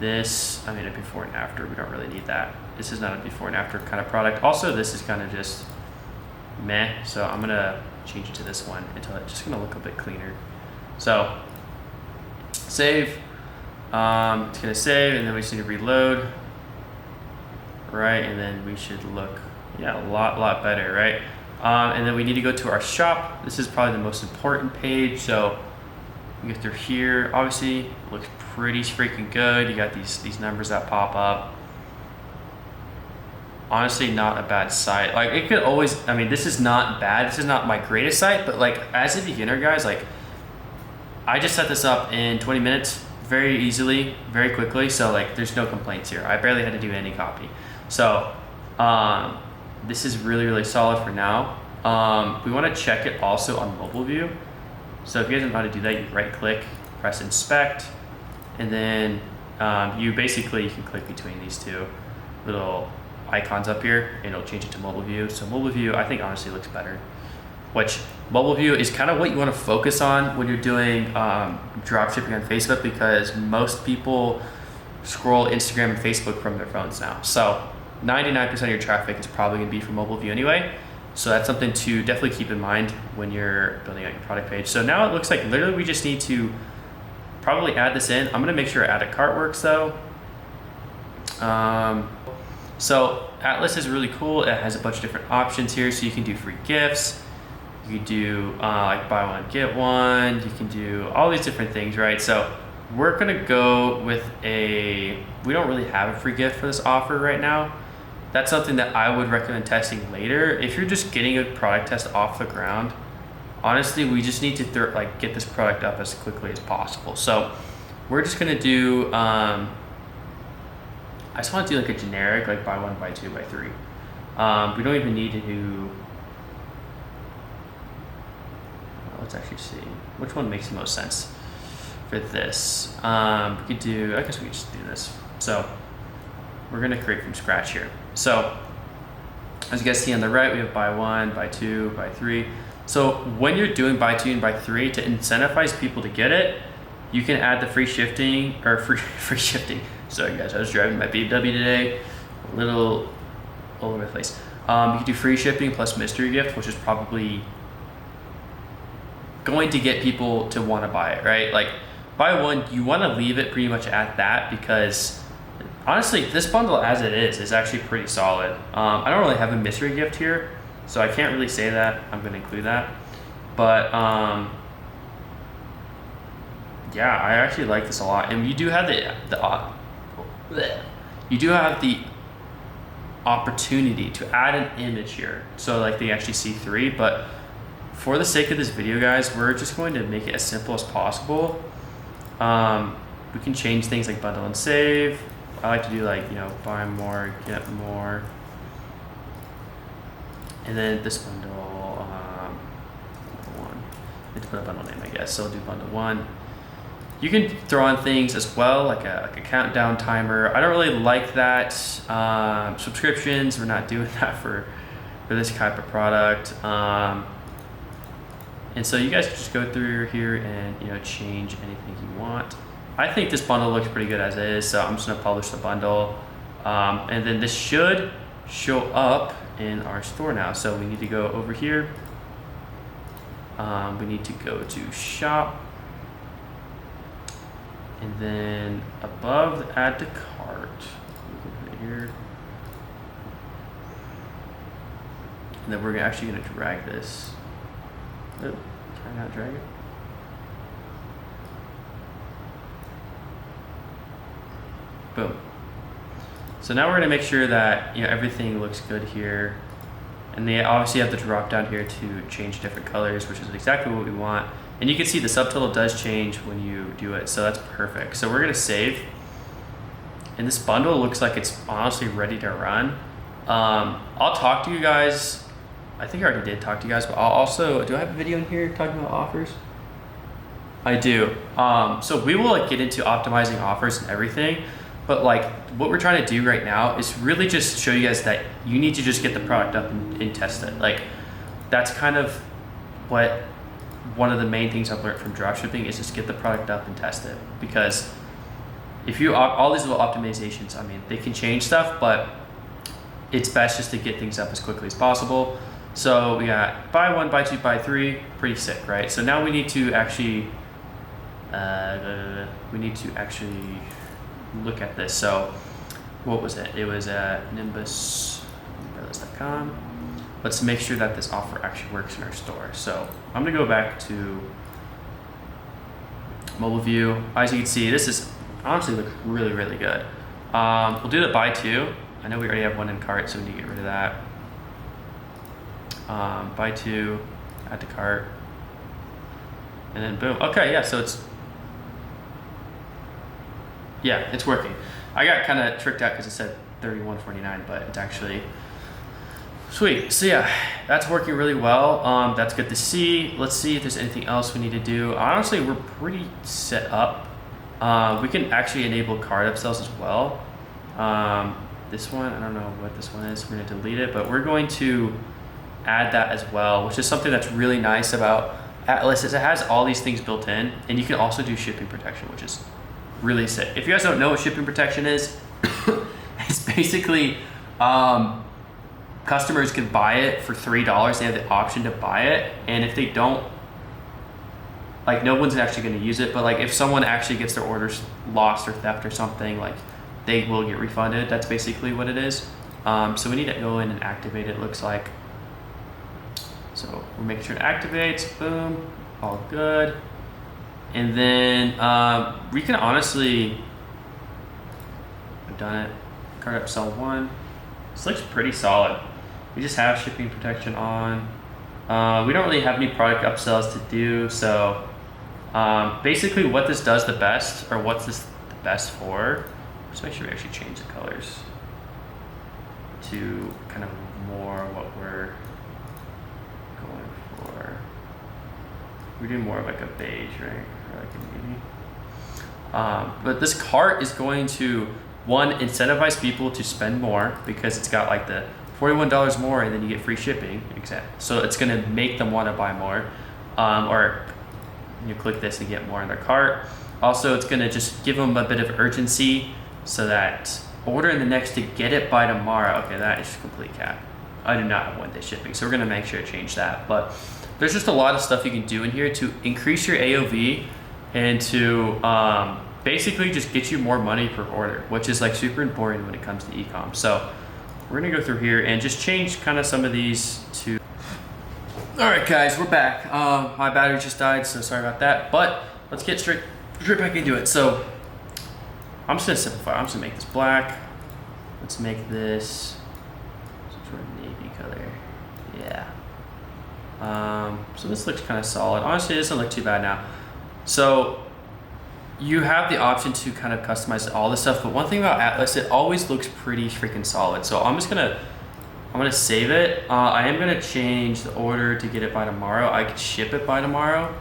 this, I mean, a before and after, we don't really need that. This is not a before and after kind of product. Also, this is kind of just meh. So I'm gonna change it to this one until it's just gonna look a bit cleaner. So save, it's gonna save, and then we just need to reload, right? And then we should look, yeah, a lot better, right? And then we need to go to our shop. This is probably the most important page. So we get through here, obviously looks pretty freaking good. You got these numbers that pop up. Honestly, not a bad site. Like, it could always, I mean, this is not bad. This is not my greatest site, but like, as a beginner, guys, like, I just set this up in 20 minutes very easily, very quickly. So like, there's no complaints here. I barely had to do any copy. So this is really solid for now. We want to check it also on mobile view. So if you guys don't know how to do that, you right click, press inspect, and then you can click between these two little icons up here, and it'll change it to mobile view. So mobile view, I think, honestly looks better. Which mobile view is kind of what you want to focus on when you're doing dropshipping on Facebook, because most people scroll Instagram and Facebook from their phones now. So 99% of your traffic is probably going to be from mobile view anyway. So that's something to definitely keep in mind when you're building out your product page. So now it looks like literally we just need to probably add this in. I'm going to make sure add a cart works though. So Atlas is really cool. It has a bunch of different options here. So you can do free gifts. You can do like buy one, get one. You can do all these different things, right? So we're gonna go with we don't really have a free gift for this offer right now. That's something that I would recommend testing later. If you're just getting a product test off the ground, honestly, we just need to get this product up as quickly as possible. So we're just gonna do, I just wanna do like a generic, like buy one, buy two, buy three. We don't even need to do, let's actually see, which one makes the most sense for this. We could do, I guess we could just do this. So we're gonna create from scratch here. So as you guys see on the right, we have buy one, buy two, buy three. So when you're doing buy two and buy three, to incentivize people to get it, you can add the free shifting or free shifting. Sorry guys, I was driving my BMW today, a little all over the place. You can do free shipping plus mystery gift, which is probably going to get people to want to buy it, right? Like buy one, you want to leave it pretty much at that, because honestly, this bundle as it is actually pretty solid. I don't really have a mystery gift here, so I can't really say that. I'm going to include that. But yeah, I actually like this a lot. And you do have the opportunity to add an image here, so like they actually see three. But for the sake of this video, guys, we're just going to make it as simple as possible. We can change things like bundle and save. I like to do like, buy more, get more. And then this bundle, bundle one. I need to put a bundle name, I guess. So I'll do bundle one. You can throw on things as well, like a countdown timer. I don't really like that. Subscriptions, we're not doing that for this type of product. And so you guys can just go through here and change anything you want. I think this bundle looks pretty good as is, so I'm just gonna publish the bundle. And then this should show up in our store now. So we need to go over here. We need to go to shop. And then above the add to cart, right here. And then we're actually gonna drag this. Oh, can I not drag it? Boom. So now we're gonna make sure that everything looks good here. And they obviously have the drop down here to change different colors, which is exactly what we want. And you can see the subtotal does change when you do it, so that's perfect. So we're gonna save. And this bundle looks like it's honestly ready to run. I'll talk to you guys. I think I already did talk to you guys, but I'll also, do I have a video in here talking about offers? I do. So we will get into optimizing offers and everything, but what we're trying to do right now is really just show you guys that you need to just get the product up and test it. That's kind of what one of the main things I've learned from dropshipping is just get the product up and test it. Because if you, all these little optimizations, I mean, they can change stuff, but it's best just to get things up as quickly as possible. So we got buy one, buy two, buy three, pretty sick, right? So now we need to actually, look at this. So what was it? It was at nimbus.com. Let's make sure that this offer actually works in our store. So I'm gonna go back to mobile view. As you can see, this is honestly looks really, really good. We'll do the buy two. I know we already have one in cart, so we need to get rid of that. Buy two, add to cart, and then boom. Okay, yeah, so it's working. I got kind of tricked out because it said $31.49, but it's actually sweet. So yeah, that's working really well. That's good to see. Let's see if there's anything else we need to do. Honestly, we're pretty set up. We can actually enable card upsells as well. This one, I don't know what this one is. We're gonna delete it, but we're going to add that as well, which is something that's really nice about Atlas is it has all these things built in, and you can also do shipping protection, which is really sick. If you guys don't know what shipping protection is, it's basically customers can buy it for $3. They have the option to buy it, and if they don't, no one's actually going to use it, but if someone actually gets their orders lost or theft or something, they will get refunded. That's basically what it is. So we need to go in and activate it, looks like. So we're making sure it activates, boom, all good. And then we can honestly, I've done it, cart upsell 1. This looks pretty solid. We just have shipping protection on. We don't really have any product upsells to do, so basically what this does the best, or what's this the best for, just make sure we actually change the colors to kind of more what we're going for. We're doing more of like a beige, right? Or like a navy. But this cart is going to, one, incentivize people to spend more because it's got like the $41 more and then you get free shipping. So it's gonna make them wanna buy more. Or you click this and get more in their cart. Also, it's gonna just give them a bit of urgency so that order in the next to get it by tomorrow. Okay, that is complete cap. I do not have 1-day shipping, so we're gonna make sure to change that. But there's just a lot of stuff you can do in here to increase your AOV and to basically just get you more money per order, which is like super important when it comes to ecom. So we're gonna go through here and just change kind of some of these to. All right, guys, we're back. My battery just died, so sorry about that. But let's get straight back into it. So I'm just gonna simplify. I'm just gonna make this black. Let's make this some sort of navy color. Yeah. So this looks kind of solid. Honestly, it doesn't look too bad now. So you have the option to kind of customize all this stuff, but one thing about Atlas, it always looks pretty freaking solid. So I'm gonna save it. I am gonna change the order to get it by tomorrow. I could ship it by tomorrow,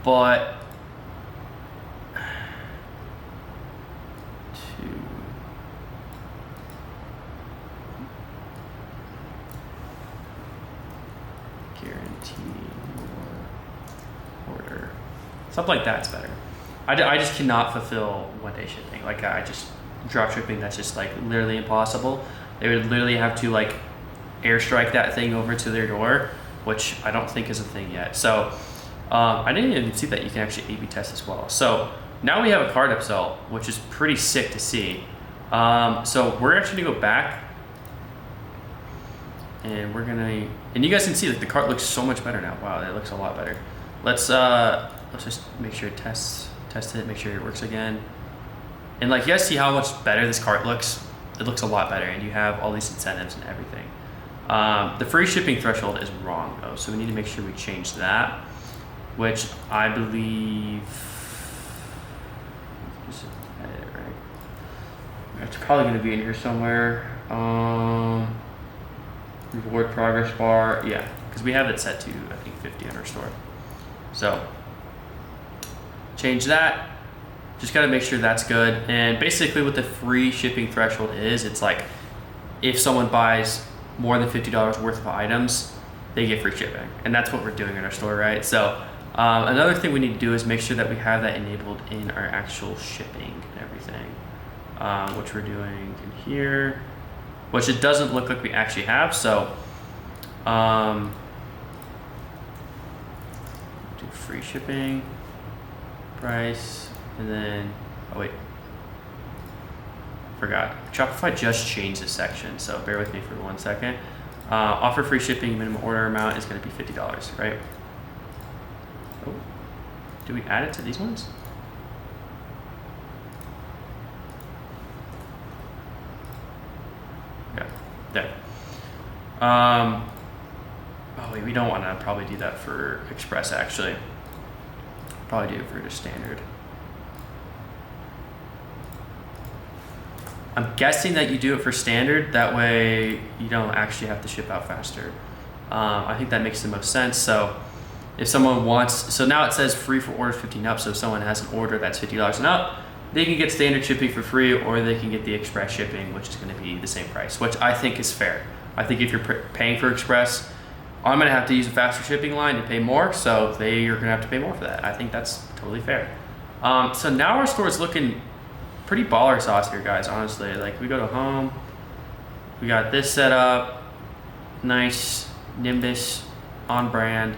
but order. Something like that's better. I just cannot fulfill 1-day shipping. Like I just, drop shipping, that's just like literally impossible. They would literally have to like airstrike that thing over to their door, which I don't think is a thing yet. So I didn't even see that you can actually A/B test as well. So now we have a cart upsell, which is pretty sick to see. So we're actually gonna go back and we're gonna, and you guys can see that the cart looks so much better now. Wow, that looks a lot better. Let's just make sure it test it, make sure it works again. And like you guys see how much better this cart looks. It looks a lot better, and you have all these incentives and everything. The free shipping threshold is wrong though, so we need to make sure we change that, which I believe, just edit it, right? It's probably gonna be in here somewhere. Reward progress bar, yeah, because we have it set to, I think, 50 on our store. So change that. Just got to make sure that's good. And basically what the free shipping threshold is, it's like if someone buys more than $50 worth of items, they get free shipping. And that's what we're doing in our store, right? So another thing we need to do is make sure that we have that enabled in our actual shipping and everything, which we're doing in here, which it doesn't look like we actually have. So do free shipping, price, and then, oh wait, forgot. Shopify just changed this section, so bear with me for 1 second. Offer free shipping, minimum order amount is gonna be $50, right? Oh, do we add it to these ones? Yeah, there. Oh wait, we don't wanna probably do that for Express actually. Probably do it for just standard. I'm guessing that you do it for standard, that way you don't actually have to ship out faster. I think that makes the most sense. So if someone wants, so now it says free for orders 15 up, so if someone has an order that's $50 and up, they can get standard shipping for free, or they can get the express shipping, which is gonna be the same price, which I think is fair. I think if you're paying for express, I'm gonna have to use a faster shipping line and pay more, so they are gonna have to pay more for that. I think that's totally fair. So now our store is looking pretty baller sauce here, guys, honestly. Like we go to home, we got this set up, nice Nimbus on brand,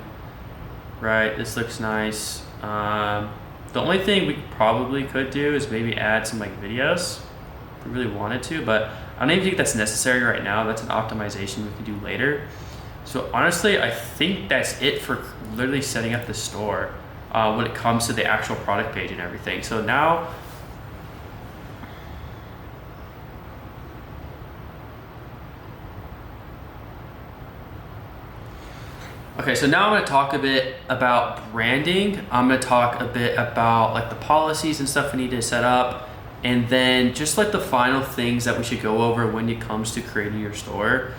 right? This looks nice. The only thing we probably could do is maybe add some like videos if we really wanted to, but I don't even think that's necessary right now. That's an optimization we can do later. So honestly, I think that's it for literally setting up the store when it comes to the actual product page and everything. So now, okay, so now I'm going to talk a bit about branding. I'm going to talk a bit about like the policies and stuff we need to set up, and then just like the final things that we should go over when it comes to creating your store.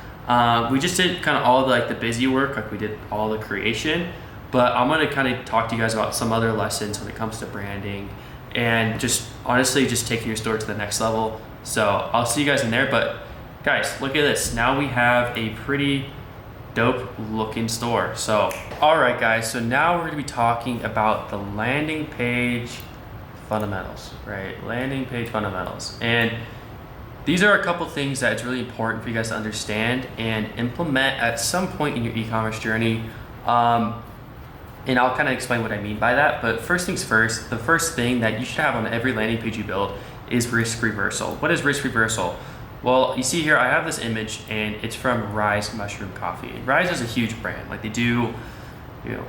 We just did kind of all the busy work, like we did all the creation, but I'm going to kind of talk to you guys about some other lessons when it comes to branding and just honestly just taking your store to the next level. So I'll see you guys in there, but guys, look at this. Now we have a pretty dope looking store. So all right guys, so now we're going to be talking about the landing page fundamentals, right? Landing page fundamentals. And these are a couple things that it's really important for you guys to understand and implement at some point in your e-commerce journey. And I'll kind of explain what I mean by that. But first things first, the first thing that you should have on every landing page you build is risk reversal. What is risk reversal? Well, you see here, I have this image and it's from Rise Mushroom Coffee. And Rise is a huge brand. Like they do,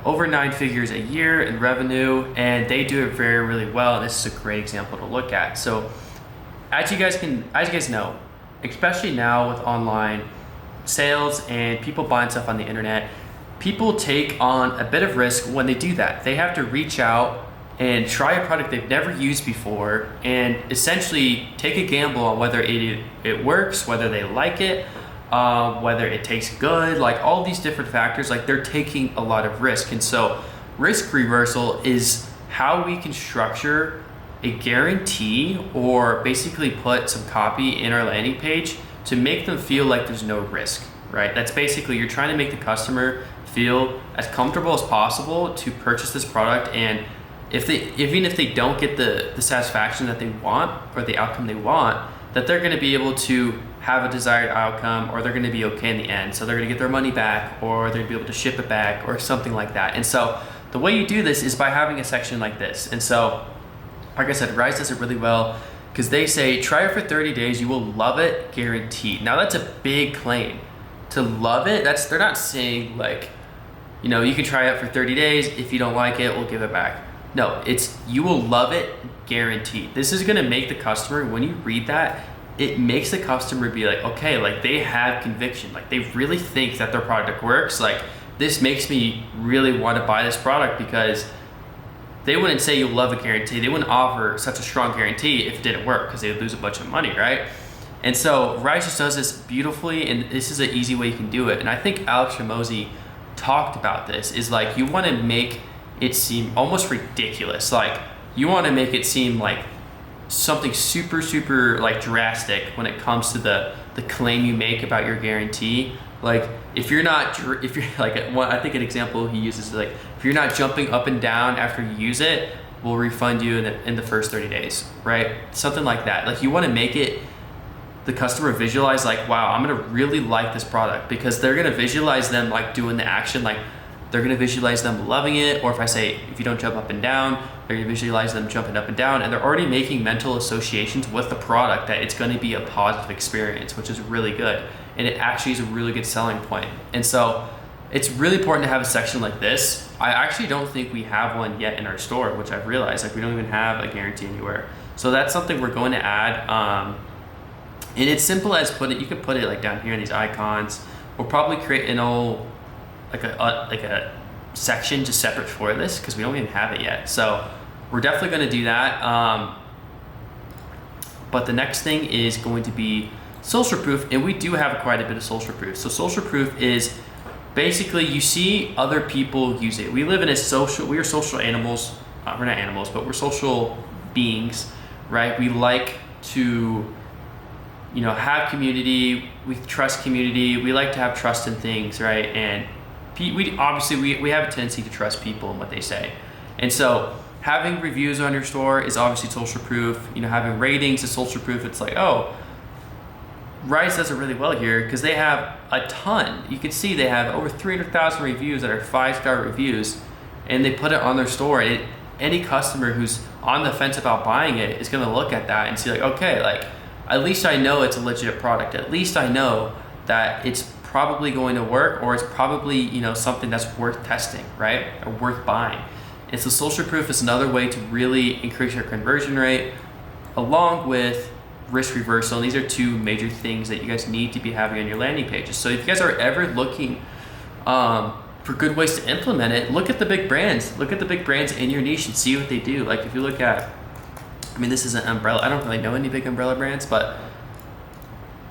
over 9 figures a year in revenue, and they do it very, really well. And this is a great example to look at. So as you guys know, especially now with online sales and people buying stuff on the internet, people take on a bit of risk when they do that. They have to reach out and try a product they've never used before and essentially take a gamble on whether it works, whether they like it, whether it tastes good, like all these different factors. Like they're taking a lot of risk. And so risk reversal is how we can structure a guarantee or basically put some copy in our landing page to make them feel like there's no risk, right? That's basically, you're trying to make the customer feel as comfortable as possible to purchase this product. And even if they don't get the satisfaction that they want or the outcome they want, that they're going to be able to have a desired outcome, or they're going to be okay in the end. So they're going to get their money back, or they're going to be able to ship it back, or something like that. And so the way you do this is by having a section like this. And so, like I said, Rise does it really well because they say, try it for 30 days, you will love it, guaranteed. Now that's a big claim. To love it, they're not saying like, you can try it for 30 days. If you don't like it, we'll give it back. No, it's you will love it, guaranteed. This is gonna make the customer, when you read that, it makes the customer be like, okay, like they have conviction. Like they really think that their product works. Like this makes me really want to buy this product, because they wouldn't say you'll love a guarantee. They wouldn't offer such a strong guarantee if it didn't work, because they would lose a bunch of money, right? And so Rise just does this beautifully, and this is an easy way you can do it. And I think Alex Ramosi talked about this, is like you want to make it seem almost ridiculous. Like you want to make it seem like something super, super like drastic when it comes to the claim you make about your guarantee. Like if you're like, I think an example he uses is like, if you're not jumping up and down after you use it, we'll refund you in the first 30 days, right? Something like that. Like you want to make it, the customer visualize like, wow, I'm gonna really like this product, because they're gonna visualize them like doing the action. Like they're gonna visualize them loving it. Or if I say, if you don't jump up and down, they're gonna visualize them jumping up and down, and they're already making mental associations with the product that it's gonna be a positive experience, which is really good. And it actually is a really good selling point. And so it's really important to have a section like this. I actually don't think we have one yet in our store, which I've realized, like we don't even have a guarantee anywhere. So that's something we're going to add. And it's simple as you can put it like down here in these icons. We'll probably create an old, like a section just separate for this, because we don't even have it yet. So we're definitely going to do that. But the next thing is going to be social proof, and we do have quite a bit of social proof. So social proof is basically, you see other people use it. We live in we are social animals. We're not animals, but we're social beings, right? We like to have community. We trust community. We like to have trust in things, right? And we have a tendency to trust people and what they say. And so having reviews on your store is obviously social proof. Having ratings is social proof. It's like, oh, Rise does it really well here because they have a ton. You can see they have over 300,000 reviews that are 5-star reviews, and they put it on their store. Any customer who's on the fence about buying it is going to look at that and see like, okay, like at least I know it's a legit product. At least I know that it's probably going to work, or it's probably, you know, something that's worth testing, right? Or worth buying. And so social proof is another way to really increase your conversion rate, along with risk reversal. And these are two major things that you guys need to be having on your landing pages. So if you guys are ever looking for good ways to implement it, look at the big brands. Look at the big brands in your niche and see what they do. Like if you look at, I mean, this is an umbrella. I don't really know any big umbrella brands, but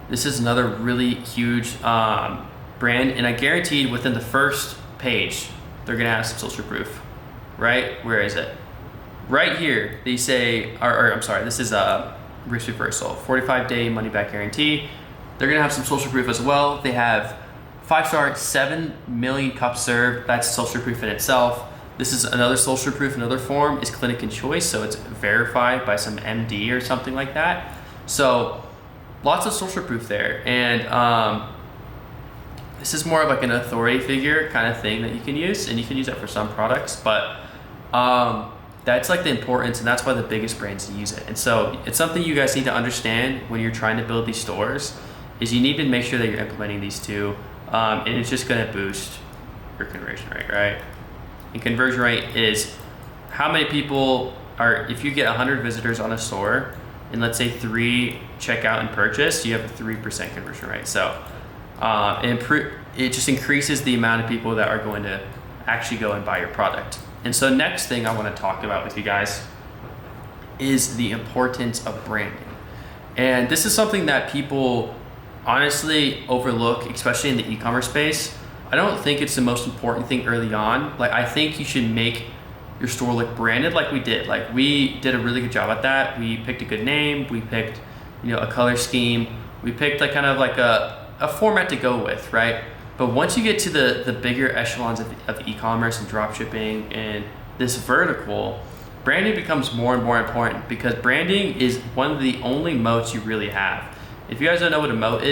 this is another really huge brand. And I guaranteed within the first page, they're gonna have some social proof, right? Where is it? Right here, they say, or I'm sorry, this is a risk reversal, 45-day money back guarantee. They're gonna have some social proof as well. They have 5-star, 7 million cups served. That's social proof in itself. This is another social proof, another form is clinic and choice. So it's verified by some MD or something like that. So lots of social proof there. And this is more of like an authority figure kind of thing that you can use, and you can use that for some products, but that's like the importance, and that's why the biggest brands use it. And so it's something you guys need to understand when you're trying to build these stores, is you need to make sure that you're implementing these two, and it's just gonna boost your conversion rate, right? And conversion rate is how many people are, if you get 100 visitors on a store, and let's say 3 check out and purchase, you have a 3% conversion rate. So it just increases the amount of people that are going to actually go and buy your product. And so next thing I want to talk about with you guys is the importance of branding. And this is something that people honestly overlook, especially in the e-commerce space. I don't think it's the most important thing early on. Like, I think you should make your store look branded like we did. Like, we did a really good job at that. We picked a good name. We picked, you know, a color scheme. We picked like kind of like a format to go with, right? But once you get to the bigger echelons of e-commerce and dropshipping and this vertical, branding becomes more and more important, because branding is one of the only moats you really have. If you guys don't know what a moat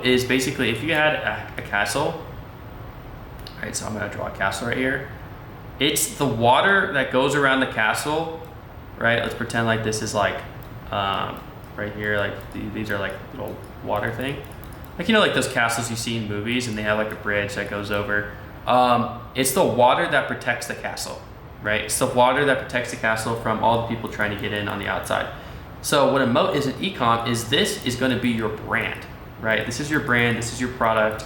is basically, if you had a castle, all right, so I'm gonna draw a castle right here. It's the water that goes around the castle, right? Let's pretend like this is like, right here, like these are like little water thing. Like, you know, like those castles you see in movies, and they have like a bridge that goes over. It's the water that protects the castle, right? It's the water that protects the castle from all the people trying to get in on the outside. So what a moat is in ecom is this is going to be your brand, right? This is your brand, this is your product,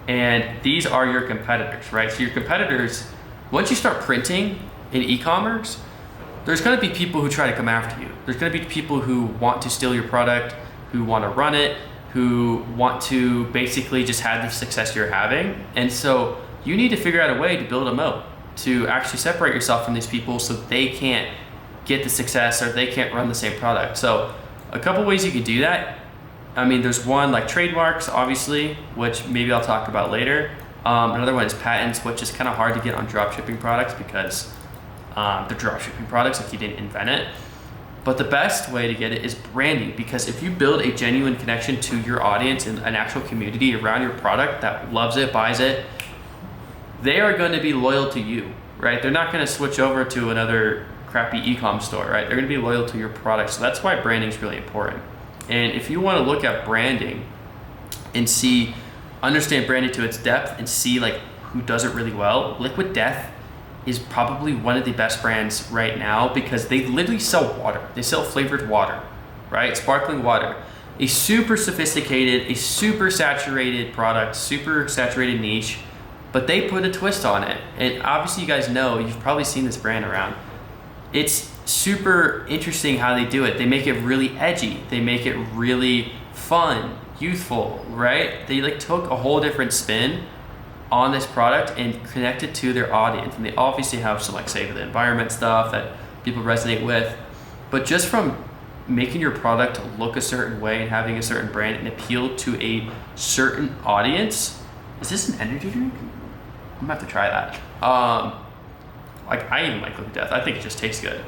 and these are your competitors, right? So your competitors, once you start printing in e-commerce, there's going to be people who try to come after you. There's going to be people who want to steal your product, who want to run it, who want to basically just have the success you're having. And so you need to figure out a way to build a moat to actually separate yourself from these people so they can't get the success or they can't run the same product. So a couple ways you can do that. I mean, there's one like trademarks, obviously, which maybe I'll talk about later. Another one is patents, which is kind of hard to get on dropshipping products because they're dropshipping products if you didn't invent it. But the best way to get it is branding, because if you build a genuine connection to your audience and an actual community around your product that loves it, buys it, they are going to be loyal to you, right? They're not going to switch over to another crappy e-com store, right? They're going to be loyal to your product. So that's why branding is really important. And if you want to look at branding and understand branding to its depth and see like who does it really well, Liquid Death is probably one of the best brands right now, because they literally sell water. They sell flavored water, right? Sparkling water. A super sophisticated, a super saturated product, super saturated niche, but they put a twist on it. And obviously you guys know, you've probably seen this brand around. It's super interesting how they do it. They make it really edgy. They make it really fun, youthful, right? They like took a whole different spin on this product and connect it to their audience. And they obviously have some like save the environment stuff that people resonate with. But just from making your product look a certain way and having a certain brand and appeal to a certain audience. Is this an energy drink? I'm gonna have to try that. Like, I even like Liquid Death. I think it just tastes good.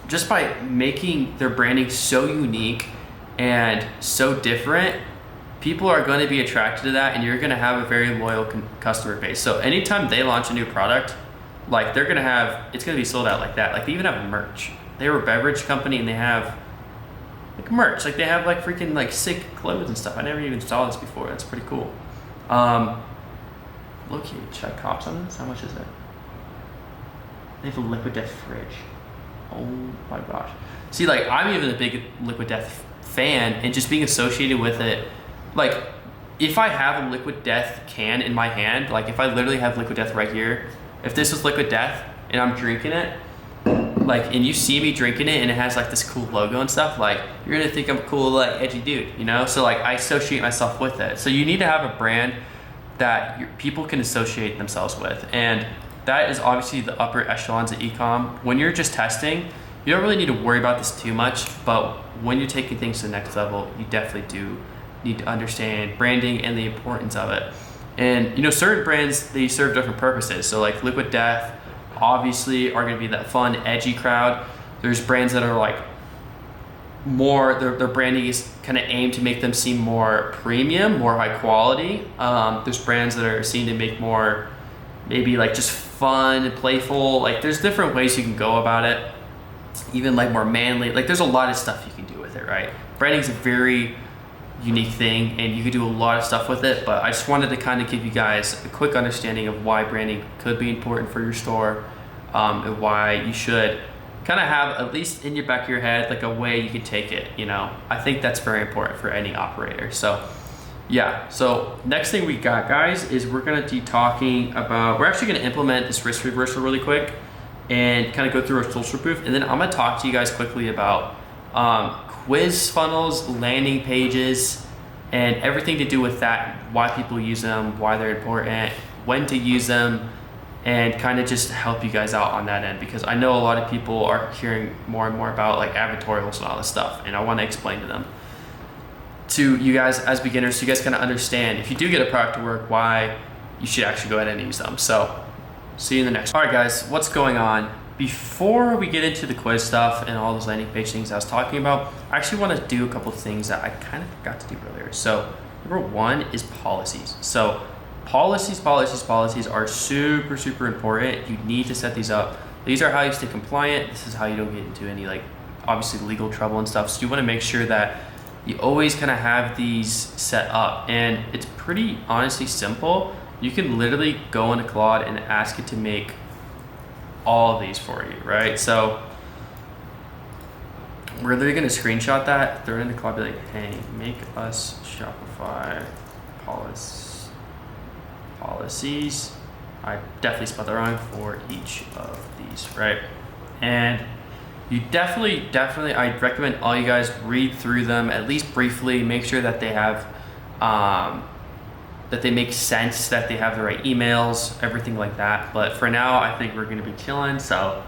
Just by making their branding so unique and so different, people are going to be attracted to that, and you're going to have a very loyal customer base. So anytime they launch a new product, like it's going to be sold out like that. Like, they even have merch. They were a beverage company, and they have like merch. Like they have like freaking like sick clothes and stuff. I never even saw this before. That's pretty cool. Look here, check comps on this. How much is it? They have a liquid death fridge. Oh my gosh. See, like I'm even a big liquid death fan, and just being associated with it, like if I have a liquid death can in my hand, like if I literally have liquid death right here, if this was liquid death and I'm drinking it, like, and you see me drinking it and it has like this cool logo and stuff, like you're gonna think I'm a cool, like edgy dude, you know? So like I associate myself with it. So you need to have a brand that people can associate themselves with. And that is obviously the upper echelons of ecom. When you're just testing, you don't really need to worry about this too much, but when you're taking things to the next level, you definitely do need to understand branding and the importance of it. And you know, certain brands, they serve different purposes. So like Liquid Death, obviously are gonna be that fun, edgy crowd. There's brands that are like more, their branding is kind of aimed to make them seem more premium, more high quality. There's brands that are seen to make more, maybe like just fun and playful. Like there's different ways you can go about it. Even like more manly, like there's a lot of stuff you can do with it, right? Branding is a very unique thing and you could do a lot of stuff with it, but I just wanted to kind of give you guys a quick understanding of why branding could be important for your store, and why you should kind of have, at least in your back of your head, like a way you can take it, you know? I think that's very important for any operator. So yeah, so next thing we got, guys, is we're gonna be talking about, we're actually gonna implement this risk reversal really quick and kind of go through our social proof, and then I'm gonna talk to you guys quickly about quiz funnels, landing pages, and everything to do with that, why people use them, why they're important, when to use them, and kind of just help you guys out on that end, because I know a lot of people are hearing more and more about like advertorials and all this stuff, and I want to explain to them, to you guys as beginners, so you guys kind of understand, if you do get a product to work, why you should actually go ahead and use them. So see you in the next one. All right guys, what's going on? Before we get into the quiz stuff and all those landing page things I was talking about, I actually want to do a couple of things that I kind of forgot to do earlier. So number one is policies. So policies are super, super important. You need to set these up. These are how you stay compliant. This is how you don't get into any like obviously legal trouble and stuff. So you want to make sure that you always kind of have these set up, and it's pretty honestly simple. You can literally go into Claude and ask it to make all of these for you, right? So we're literally gonna screenshot that, throw it into Claude, be like, hey, make us Shopify policies. I definitely spelled that wrong, for each of these, right? And you definitely, I'd recommend all you guys read through them, at least briefly, make sure that they have, that they make sense, that they have the right emails, everything like that. But for now, I think we're gonna be chilling, so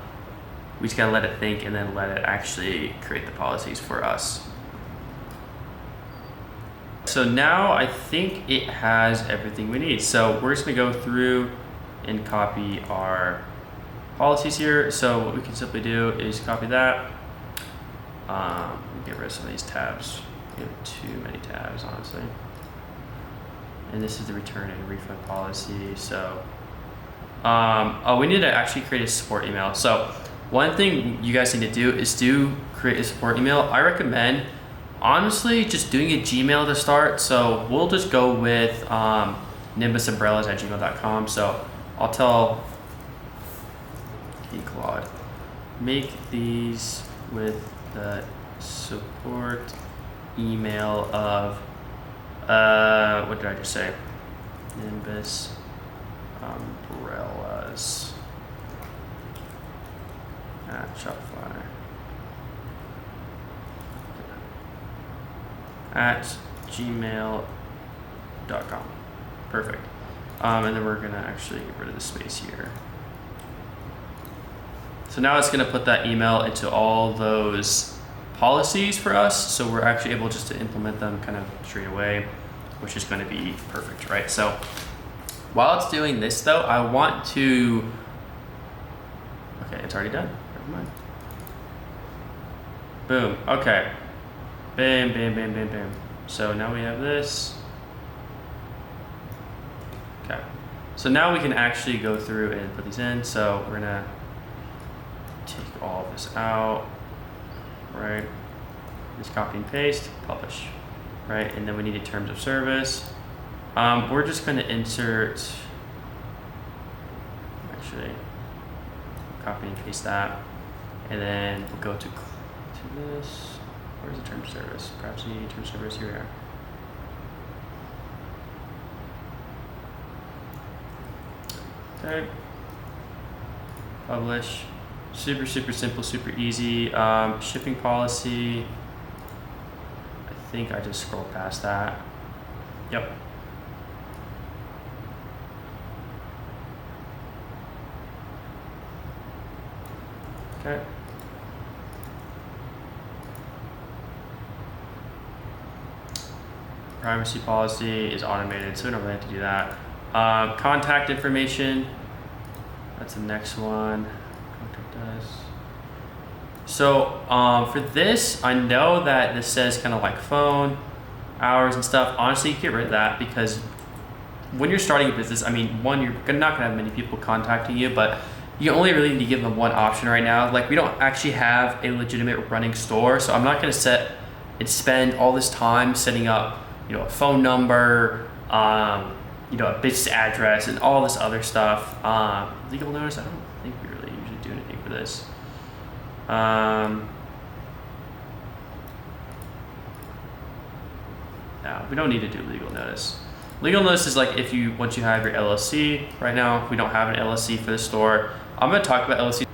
we just gotta let it think and then let it actually create the policies for us. So now I think it has everything we need. So we're just gonna go through and copy our policies here. So what we can simply do is copy that. Get rid of some of these tabs. We have too many tabs, honestly. And this is the return and refund policy. So, oh, we need to actually create a support email. So one thing you guys need to do is create a support email. I recommend, honestly, just doing a Gmail to start. So we'll just go with nimbusumbrellas@gmail.com. So I'll tell Claude, make these with the support email of, what did I just say? Nimbus umbrellas at Shopify at gmail.com. Perfect. And then we're gonna actually get rid of the space here. So now it's gonna put that email into all those policies for us, so we're actually able just to implement them kind of straight away, which is gonna be perfect, right? So while it's doing this though, I want to, okay, it's already done, never mind. Boom, okay. Bam, bam, bam, bam, bam. So now we have this. Okay, so now we can actually go through and put these in. So we're gonna take all of this out, right? Just copy and paste, publish, right? And then we need terms of service. We're just going to insert, actually, copy and paste that. And then we'll go to this. Where's the term of service? Perhaps you need term of service. Here we are. Okay. Publish. Super simple, super easy. Shipping policy. I think I just scrolled past that. Yep. Okay. Privacy policy is automated, so we don't really have to do that. Contact information, that's the next one. Contact us. So for this, I know that this says kind of like phone, hours and stuff. Honestly, you get rid of that because when you're starting a business, I mean, one, you're not gonna have many people contacting you, but you only really need to give them one option right now. Like we don't actually have a legitimate running store, so I'm not gonna set and spend all this time setting up, you know, a phone number, you know, a business address and all this other stuff. Legal notice, I don't think we really usually do anything for this. No, we don't need to do legal notice. Legal notice is like if you, once you have your LLC. Right now, we don't have an LLC for the store. I'm gonna talk about LLC.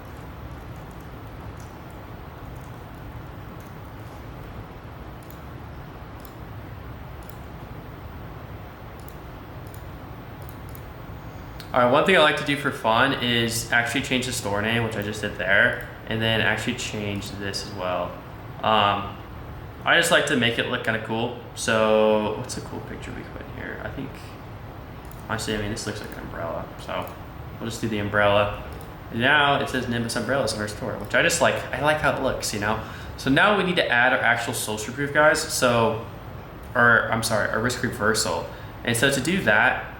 All right, one thing I like to do for fun is actually change the store name, which I just did there, and then actually change this as well. I just like to make it look kind of cool. So what's a cool picture we can put in here? I think, honestly, I mean, this looks like an umbrella. So we'll just do the umbrella. And now it says Nimbus Umbrellas in our store, which I just like. I like how it looks, you know? So now we need to add our actual social proof, guys. So, our risk reversal. And so to do that,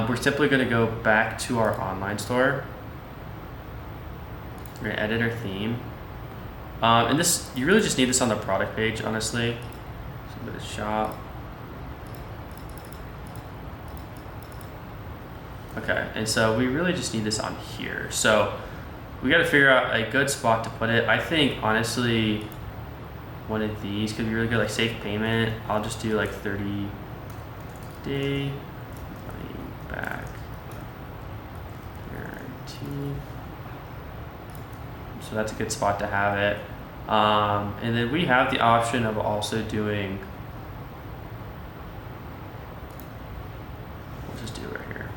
we're simply gonna go back to our online store. We're gonna edit our theme. And this, you really just need this on the product page, honestly. So go to shop. Okay, and so we really just need this on here. So we gotta figure out a good spot to put it. I think, honestly, one of these could be really good, like safe payment. I'll just do like 30-day money back guarantee. So that's a good spot to have it. And then we have the option of also doing, we'll just do it right here.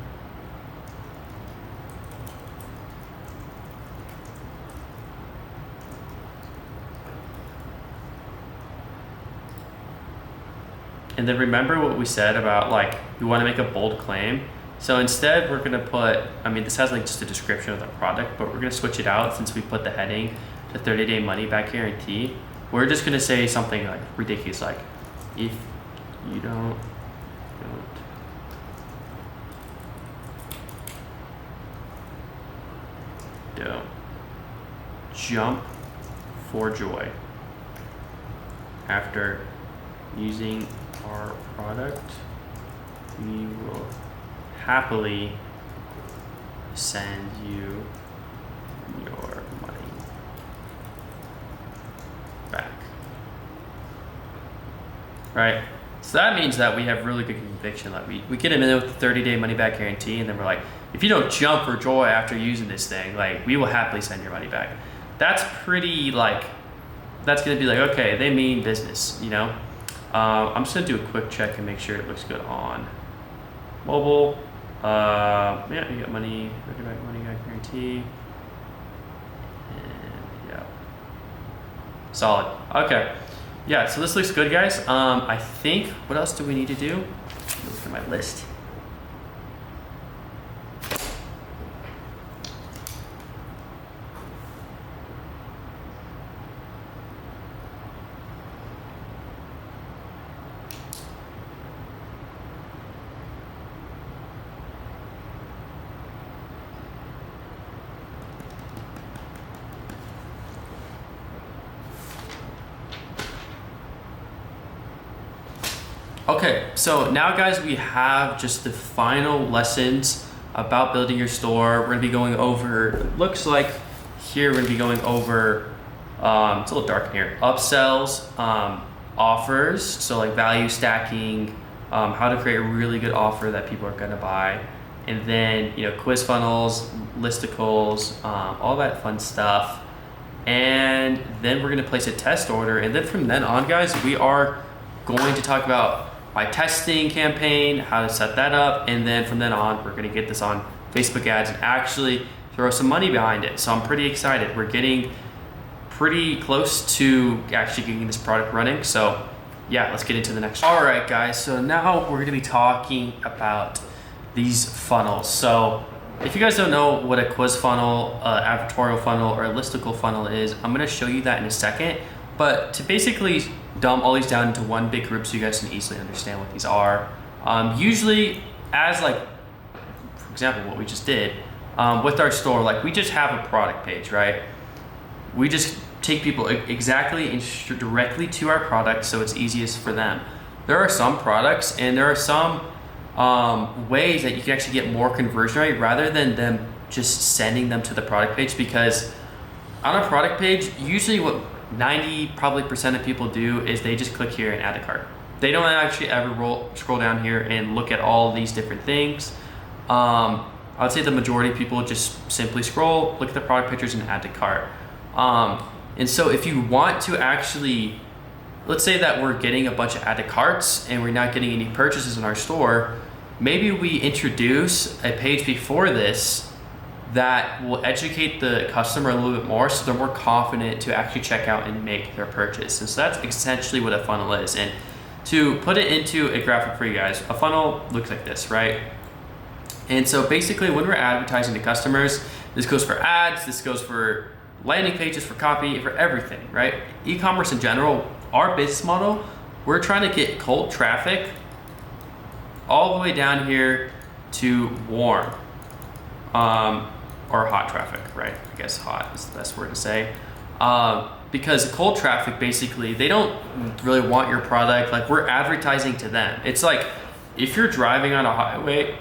And then remember what we said about, like, we want to make a bold claim. So instead we're gonna put, I mean, this has like just a description of the product, but we're gonna switch it out since we put the heading to 30-day money back guarantee. We're just gonna say something like ridiculous, like, if you don't jump for joy after using our product, we will happily send you your money back. Right? So that means that we have really good conviction. Like we get them in with the 30-day money back guarantee, and then we're like, if you don't jump for joy after using this thing, like, we will happily send your money back. That's pretty, like, that's gonna be like, okay, they mean business, you know? I'm just gonna do a quick check and make sure it looks good on mobile. Yeah, you got money back guarantee. And yeah. Solid. Okay. Yeah, so this looks good, guys. I think, what else do we need to do? Look at my list. Okay, so now guys, we have just the final lessons about building your store. We're gonna be going over, it looks like here we're gonna be going over, it's a little dark in here, upsells, offers, so like value stacking, how to create a really good offer that people are gonna buy, and then quiz funnels, listicles, all that fun stuff. And then we're gonna place a test order, and then from then on, guys, we are going to talk about my testing campaign, how to set that up, and then from then on, we're gonna get this on Facebook ads and actually throw some money behind it. So I'm pretty excited. We're getting pretty close to actually getting this product running. So yeah, let's get into the next one. All right, guys, so now we're gonna be talking about these funnels. So if you guys don't know what a quiz funnel, advertorial funnel, or a listicle funnel is, I'm gonna show you that in a second. But to basically dumb all these down into one big group so you guys can easily understand what these are. Usually, as like, for example, what we just did with our store, like we just have a product page, right? We just take people exactly and directly to our product so it's easiest for them. There are some products and there are some ways that you can actually get more conversion rate rather than them just sending them to the product page, because on a product page, usually what 90% of people do is they just click here and add to cart. They don't actually ever scroll down here and look at all these different things. I would say the majority of people just simply scroll, look at the product pictures, and add to cart. And so if you want to actually, let's say that we're getting a bunch of add to carts and we're not getting any purchases in our store, maybe we introduce a page before this that will educate the customer a little bit more so they're more confident to actually check out and make their purchase. And so that's essentially what a funnel is. And to put it into a graphic for you guys, a funnel looks like this, right? And so basically when we're advertising to customers, this goes for ads, this goes for landing pages, for copy, for everything, right? E-commerce in general, our business model, we're trying to get cold traffic all the way down here to warm. Or hot traffic, right? I guess hot is the best word to say. Because cold traffic, basically, they don't really want your product. Like, we're advertising to them. It's like, if you're driving on a highway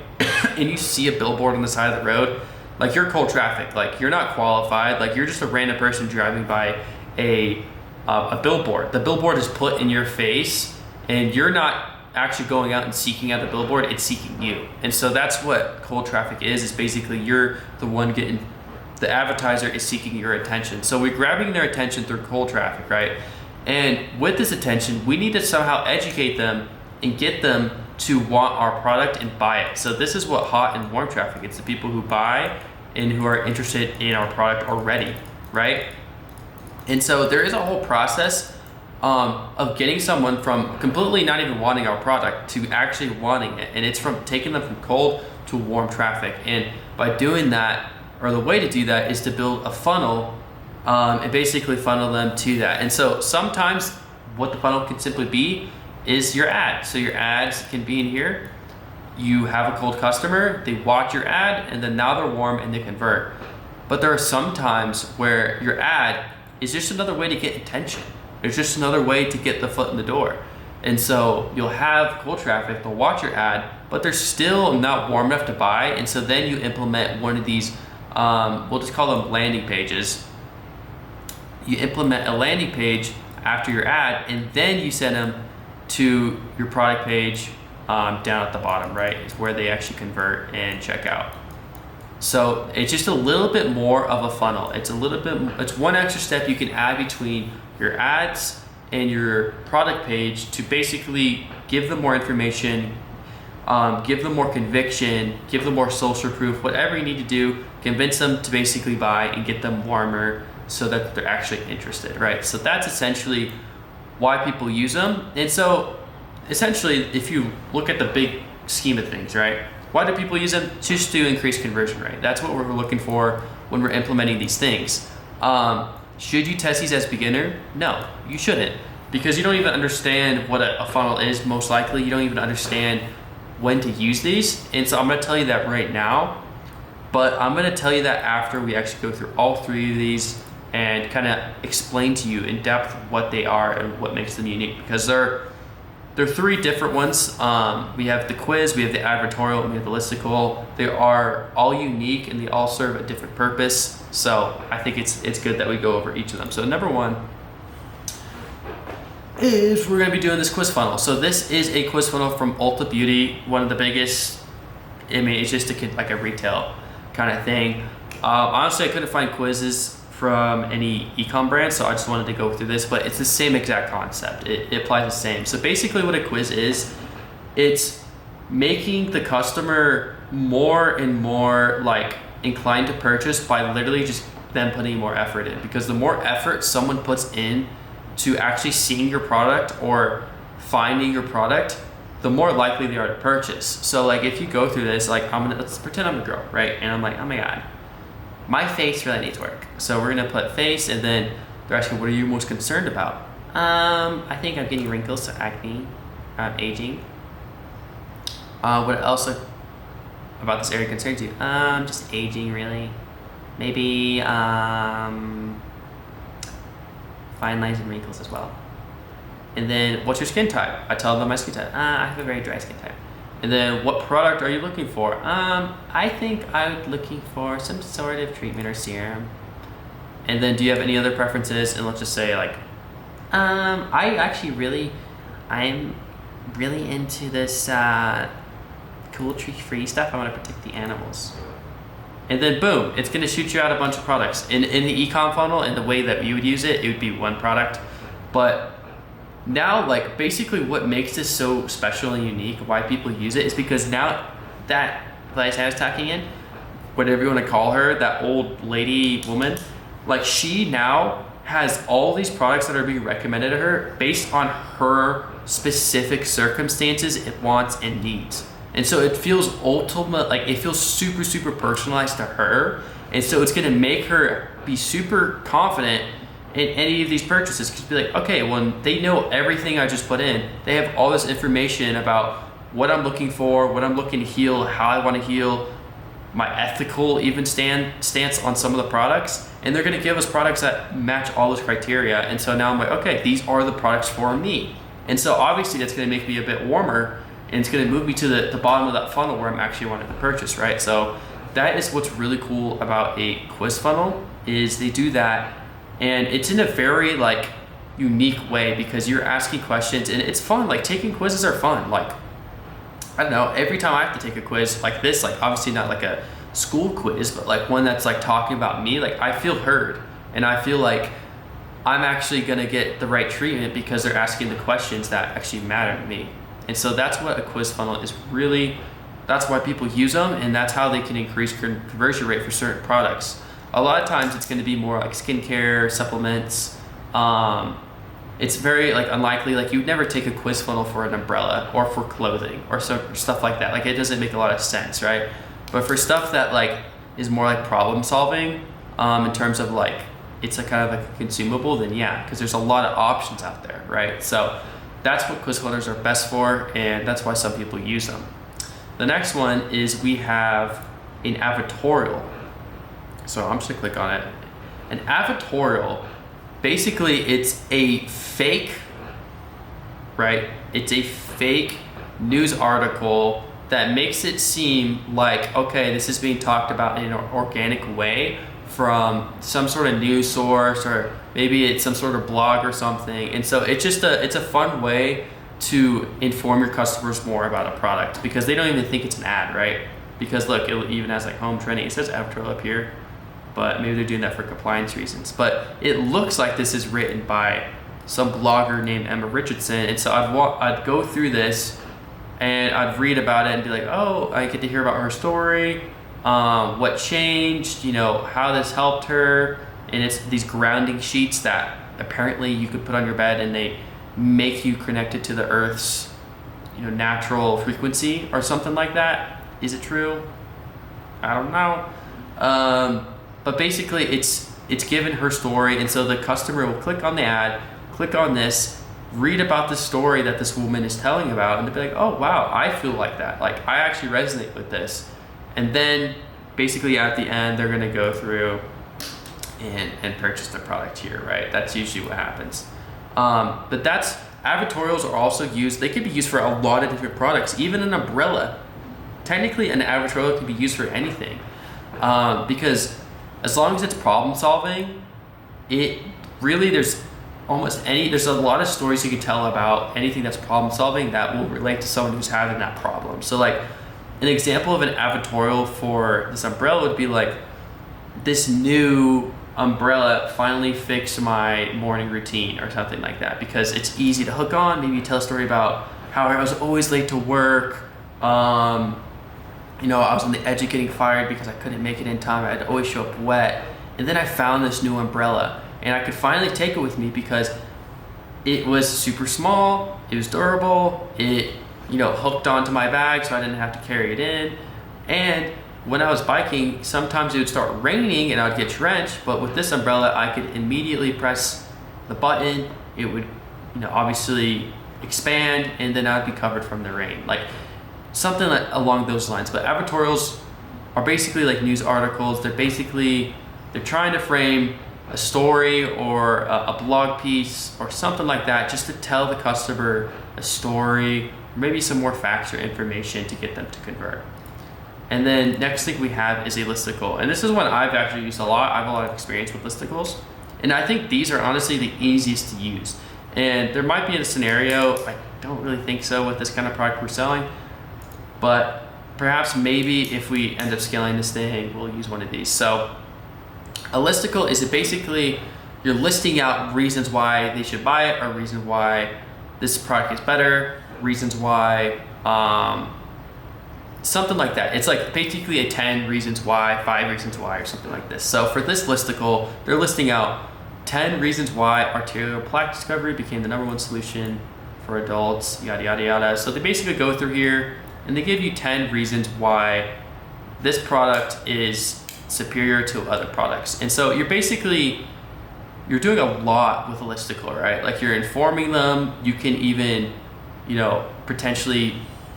and you see a billboard on the side of the road, like, you're cold traffic. Like, you're not qualified. Like, you're just a random person driving by a billboard. The billboard is put in your face, and you're not actually going out and seeking out the billboard, it's seeking you. And so that's what cold traffic is basically you're the one getting, the advertiser is seeking your attention. So we're grabbing their attention through cold traffic, right? And with this attention, we need to somehow educate them and get them to want our product and buy it. So this is what hot and warm traffic, it's the people who buy and who are interested in our product already, right? And so there is a whole process of getting someone from completely not even wanting our product to actually wanting it. And it's from taking them from cold to warm traffic. And by doing that, or the way to do that is to build a funnel and basically funnel them to that. And so sometimes what the funnel can simply be is your ad. So your ads can be in here. You have a cold customer, they watch your ad, and then now they're warm and they convert. But there are some times where your ad is just another way to get attention. It's just another way to get the foot in the door. And so you'll have cold traffic, they'll watch your ad, but they're still not warm enough to buy. And so then you implement one of these, we'll just call them landing pages. You implement a landing page after your ad, and then you send them to your product page down at the bottom, right? It's where they actually convert and check out. So it's just a little bit more of a funnel. It's one extra step you can add between your ads and your product page to basically give them more information, give them more conviction, give them more social proof, whatever you need to do, convince them to basically buy and get them warmer so that they're actually interested, right? So that's essentially why people use them. And so essentially, if you look at the big scheme of things, right? Why do people use them? Just to increase conversion rate. That's what we're looking for when we're implementing these things. Should you test these as beginner? No, you shouldn't, because you don't even understand what a funnel is. Most likely, you don't even understand when to use these. And so I'm gonna tell you that right now, but I'm gonna tell you that after we actually go through all three of these and kind of explain to you in depth what they are and what makes them unique, because they're There are 3 different ones. We have the quiz, we have the advertorial, and we have the listicle. They are all unique and they all serve a different purpose. So I think it's good that we go over each of them. So number 1 is we're gonna be doing this quiz funnel. So this is a quiz funnel from Ulta Beauty, one of the biggest. I mean, it's just like a retail kind of thing. Honestly, I couldn't find quizzes from any ecom brand, so I just wanted to go through this, but it's the same exact concept. It applies the same. So basically what a quiz is, it's making the customer more and more like inclined to purchase by literally just them putting more effort in. Because the more effort someone puts in to actually seeing your product or finding your product, the more likely they are to purchase. So like if you go through this, like let's pretend I'm a girl, right? And I'm like, oh my God, my face really needs work. So we're gonna put face, and then they're asking, what are you most concerned about? I think I'm getting wrinkles, so acne, I'm aging. What else about this area concerns you? Just aging really. Maybe fine lines and wrinkles as well. And then what's your skin type? I tell them my skin type. I have a very dry skin type. And then what product are you looking for? I think I'm looking for some sort of treatment or serum. And then do you have any other preferences? And let's just say like, I'm really into this cruelty-free stuff. I want to protect the animals. And then boom, it's gonna shoot you out a bunch of products. In the ecom funnel, and the way that you would use it, it would be one product. But now, like, basically what makes this so special and unique, why people use it, is because now that place I was talking in, whatever you want to call her, that old lady woman, like she now has all these products that are being recommended to her based on her specific circumstances, wants, and needs. And so it feels it feels super, super personalized to her. And so it's gonna make her be super confident in any of these purchases, because be like, okay, well, they know everything I just put in. They have all this information about what I'm looking for, what I'm looking to heal, how I want to heal, my ethical even stance on some of the products, and they're going to give us products that match all those criteria. And so now I'm like, okay, these are the products for me. And so obviously that's going to make me a bit warmer, and it's going to move me to the bottom of that funnel where I'm actually wanting to purchase, right? So that is what's really cool about a quiz funnel, is they do that. And it's in a very like unique way, because you're asking questions and it's fun. Like taking quizzes are fun. Like, I don't know, every time I have to take a quiz like this, like obviously not like a school quiz, but like one that's like talking about me, like I feel heard, and I feel like I'm actually gonna get the right treatment because they're asking the questions that actually matter to me. And so that's what a quiz funnel is really, that's why people use them, and that's how they can increase conversion rate for certain products. A lot of times it's going to be more like skincare, supplements. It's very like unlikely, like you would never take a quiz funnel for an umbrella or for clothing or stuff like that. Like it doesn't make a lot of sense, right? But for stuff that like is more like problem solving, in terms of like, it's a kind of like a consumable, then yeah, because there's a lot of options out there, right? So that's what quiz funnels are best for, and that's why some people use them. The next one is we have an advertorial. So I'm just gonna click on it. An advertorial, basically it's a fake, right? It's a fake news article that makes it seem like, okay, this is being talked about in an organic way from some sort of news source, or maybe it's some sort of blog or something. And so it's just it's a fun way to inform your customers more about a product, because they don't even think it's an ad, right? Because look, it even has like home trending. It says advertorial up here, but maybe they're doing that for compliance reasons. But it looks like this is written by some blogger named Emma Richardson. And so I'd go through this and I'd read about it and be like, oh, I get to hear about her story, what changed, you know, how this helped her. And it's these grounding sheets that apparently you could put on your bed, and they make you connected to the Earth's, you know, natural frequency or something like that. Is it true? I don't know. But basically it's given her story, and so the customer will click on the ad, click on this, read about the story that this woman is telling about, and they'll be like, oh wow, I feel like that. Like I actually resonate with this. And then basically at the end, they're gonna go through and purchase the product here, right? That's usually what happens. But that's advertorials are also used, they could be used for a lot of different products, even an umbrella. Technically, an advertorial can be used for anything, because as long as it's problem solving, it really, there's a lot of stories you can tell about anything that's problem solving that will relate to someone who's having that problem. So like an example of an advertorial for this umbrella would be like, this new umbrella finally fixed my morning routine or something like that, because it's easy to hook on. Maybe you tell a story about how I was always late to work. You know, I was on the edge of getting fired because I couldn't make it in time. I had to always show up wet. And then I found this new umbrella and I could finally take it with me because it was super small, it was durable, it, you know, hooked onto my bag so I didn't have to carry it in. And when I was biking, sometimes it would start raining and I would get drenched, but with this umbrella, I could immediately press the button. It would, you know, obviously expand, and then I would be covered from the rain. Like something like along those lines. But advertorials are basically like news articles. They're trying to frame a story or a blog piece or something like that, just to tell the customer a story, or maybe some more facts or information to get them to convert. And then next thing we have is a listicle. And this is one I've actually used a lot. I have a lot of experience with listicles. And I think these are honestly the easiest to use. And there might be a scenario, I don't really think so with this kind of product we're selling, but perhaps maybe if we end up scaling this thing, we'll use one of these. So a listicle is basically you're listing out reasons why they should buy it, or reasons why this product is better, reasons why, something like that. It's like basically a 10 reasons why, 5 reasons why, or something like this. So for this listicle, they're listing out 10 reasons why arterial plaque discovery became the #1 solution for adults, yada, yada, yada. So they basically go through here and they give you 10 reasons why this product is superior to other products. And so you're doing a lot with a listicle, right? Like you're informing them. You can even, you know, potentially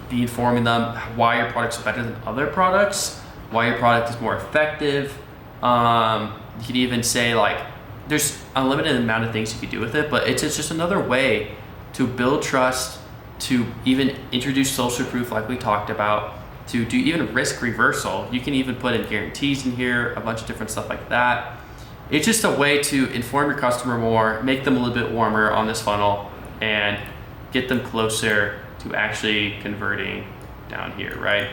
be informing them why your product's better than other products, why your product is more effective. You could even say like, there's a limited amount of things you could do with it, but it's just another way to build trust, to even introduce social proof like we talked about, to do even risk reversal. You can even put in guarantees in here, a bunch of different stuff like that. It's just a way to inform your customer more, make them a little bit warmer on this funnel, and get them closer to actually converting down here, right?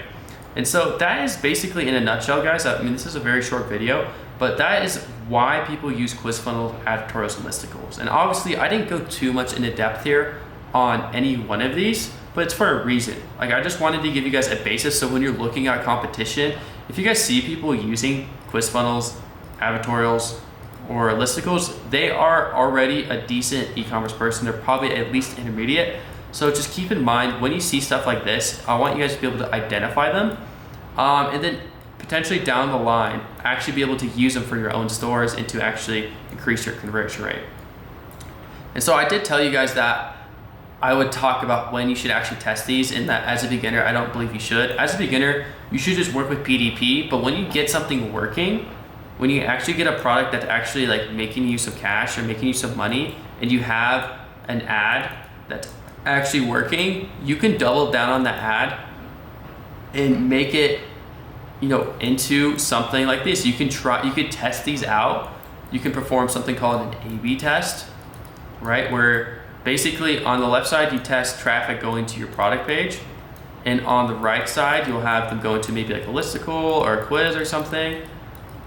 And so that is basically in a nutshell, guys. I mean, this is a very short video, but that is why people use quiz funnels, advertorials, and listicles. And obviously I didn't go too much into depth here on any one of these, but it's for a reason. Like I just wanted to give you guys a basis, so when you're looking at competition, if you guys see people using quiz funnels, advertorials, or listicles, they are already a decent e-commerce person. They're probably at least intermediate. So just keep in mind when you see stuff like this, I want you guys to be able to identify them, and then potentially down the line, actually be able to use them for your own stores and to actually increase your conversion rate. And so I did tell you guys that I would talk about when you should actually test these, and that as a beginner, I don't believe you should. As a beginner, you should just work with PDP, but when you get something working, when you actually get a product that's actually like making use of cash or making use of money, and you have an ad that's actually working, you can double down on that ad and make it, you know, into something like this. You could test these out. You can perform something called an A/B test, right? Where basically on the left side, you test traffic going to your product page, and on the right side, you'll have them go into maybe like a listicle or a quiz or something,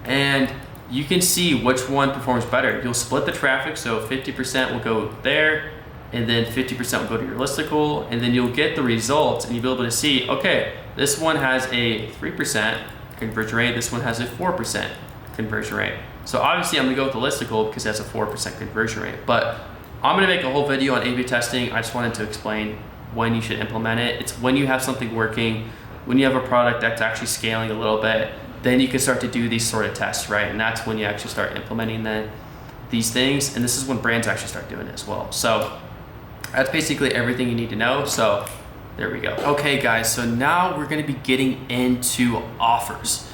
and you can see which one performs better. You'll split the traffic, so 50% will go there, and then 50% will go to your listicle, and then you'll get the results, and you'll be able to see, okay, this one has a 3% conversion rate, this one has a 4% conversion rate. So obviously I'm gonna go with the listicle because that's a 4% conversion rate, but I'm gonna make a whole video on A/B testing. I just wanted to explain when you should implement it. It's when you have something working, when you have a product that's actually scaling a little bit, then you can start to do these sort of tests, right? And that's when you actually start implementing these things, and this is when brands actually start doing it as well. So that's basically everything you need to know. So there we go. Okay guys, so now we're gonna be getting into offers.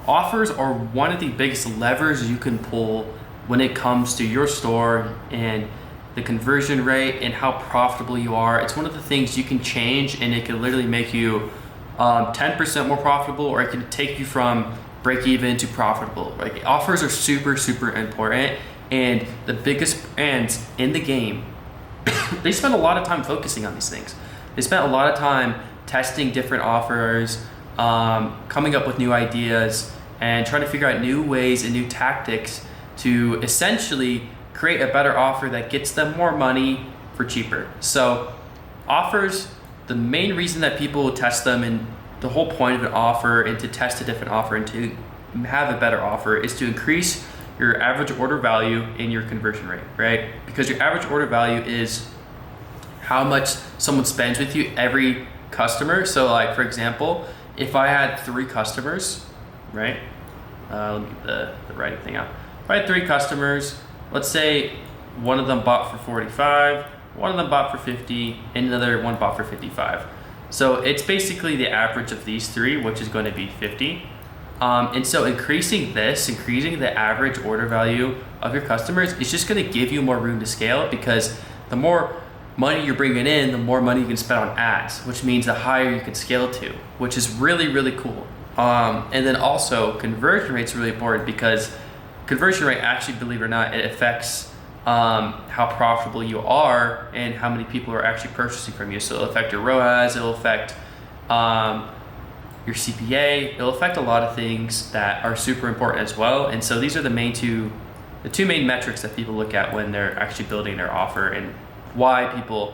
Offers are one of the biggest levers you can pull when it comes to your store and the conversion rate, and how profitable you are. It's one of the things you can change, and it can literally make you 10% more profitable, or it can take you from break even to profitable. Like, offers are super, super important, and the biggest brands in the game, they spend a lot of time focusing on these things. They spent a lot of time testing different offers, coming up with new ideas, and trying to figure out new ways and new tactics to essentially create a better offer that gets them more money for cheaper. So offers, the main reason that people will test them, and the whole point of an offer and to test a different offer and to have a better offer, is to increase your average order value and your conversion rate, right? Because your average order value is how much someone spends with you every customer. So like, for example, if I had 3 customers, right? Let me get the writing thing out. If I had 3 customers, let's say one of them bought for 45, one of them bought for 50, and another one bought for 55. So it's basically the average of these 3, which is going to be 50. And so increasing the average order value of your customers is just going to give you more room to scale, because the more money you're bringing in, the more money you can spend on ads, which means the higher you can scale to, which is really, really cool. And then also conversion rate is really important, because conversion rate, actually, believe it or not, it affects how profitable you are and how many people are actually purchasing from you. So it'll affect your ROAS, it'll affect your CPA, it'll affect a lot of things that are super important as well. And so these are the two main metrics that people look at when they're actually building their offer, and why people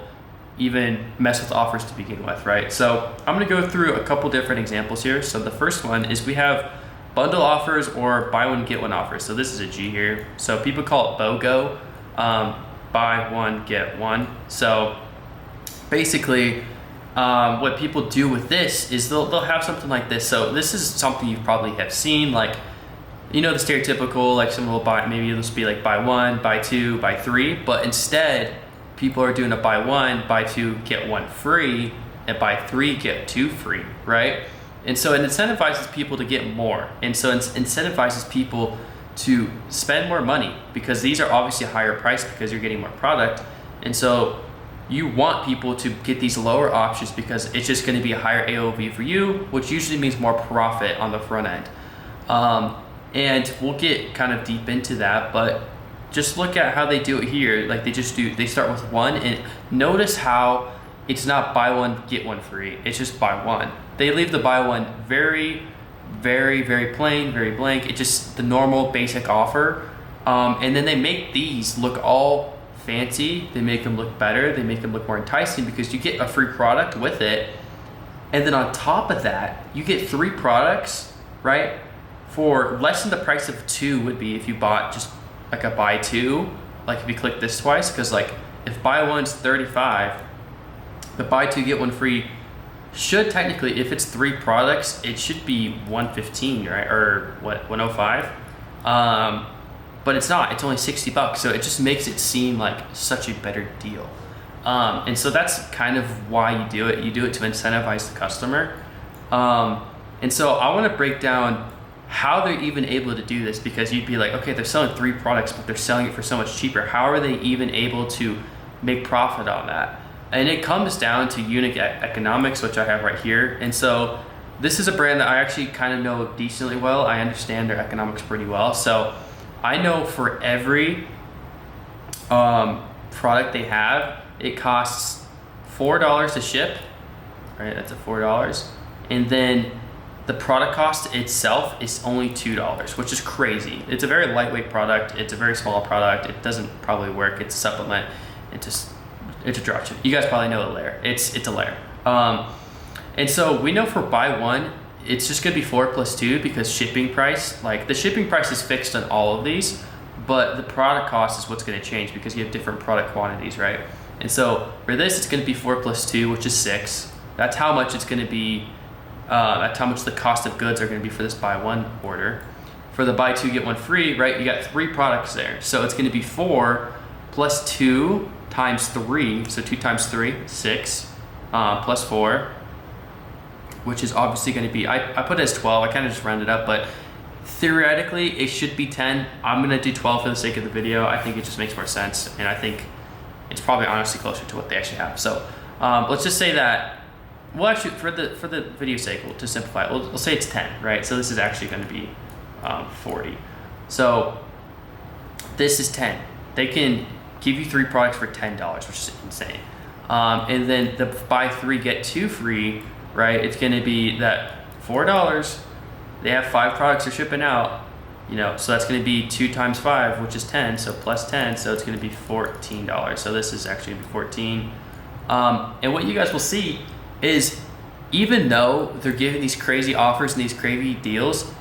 even mess with offers to begin with, right? So I'm gonna go through a couple different examples here. So the first one is we have bundle offers or buy one, get one offers. So this is a G here. So people call it BOGO, buy one, get one. So basically, what people do with this is they'll have something like this. So this is something you probably have seen, like, you know, the stereotypical, like someone will buy, maybe it'll just be like buy one, buy two, buy three, but instead people are doing a buy one, buy two, get one free, and buy three, get two free, right? And so it incentivizes people to get more. And so it incentivizes people to spend more money, because these are obviously a higher price because you're getting more product. And so you want people to get these lower options because it's just going to be a higher AOV for you, which usually means more profit on the front end. And we'll get kind of deep into that, but just look at how they do it here. Like they start with one, and notice how it's not buy one, get one free. It's just buy one. They leave the buy one very, very, very plain, very blank. It's just the normal basic offer. And then they make these look all fancy. They make them look better. They make them look more enticing because you get a free product with it. And then on top of that, you get 3 products, right? For less than the price of 2 would be if you bought just like a buy 2, like if you click this twice, because like if buy one's 35, the buy 2 get 1 free should technically, if it's 3 products, it should be 115, right? Or what, 105? But it's not, it's only $60. So it just makes it seem like such a better deal. And so that's kind of why you do it. You do it to incentivize the customer. And so I want to break down how they're even able to do this, because you'd be like, okay, they're selling 3 products, but they're selling it for so much cheaper. How are they even able to make profit on that? And it comes down to unit economics, which I have right here. And so this is a brand that I actually kind of know decently well. I understand their economics pretty well. So I know for every product they have, it costs $4 to ship, right? That's at $4. And then the product cost itself is only $2, which is crazy. It's a very lightweight product. It's a very small product. It doesn't probably work. It's a supplement. It's a dropship. You guys probably know a layer. It's a layer. And so we know for buy one, it's just gonna be 4 plus 2 because shipping price, like the shipping price is fixed on all of these, but the product cost is what's gonna change because you have different product quantities, right? And so for this, it's gonna be 4 plus 2, which is 6. That's how much it's gonna be. That's how much the cost of goods are gonna be for this buy one order. For the buy 2, get 1 free, right? You got 3 products there. So it's gonna be 4 plus 2 times 3, so 2 times 3, 6, plus 4, which is obviously going to be, I put it as 12, I kind of just rounded up, but theoretically it should be 10. I'm going to do 12 for the sake of the video. I think it just makes more sense, and I think it's probably honestly closer to what they actually have. So let's just say that, well, actually, for the video sake, to simplify it, we'll say it's 10, right? So this is actually going to be 40. So this is 10. They can give you 3 products for $10, which is insane. And then the buy 3 get 2 free, right? It's going to be that $4. They have 5 products they're shipping out, you know, so that's going to be 2 times 5, which is 10. So plus 10, so it's going to be $14. So this is actually going to be 14. And what you guys will see is, even though they're giving these crazy offers and these crazy deals,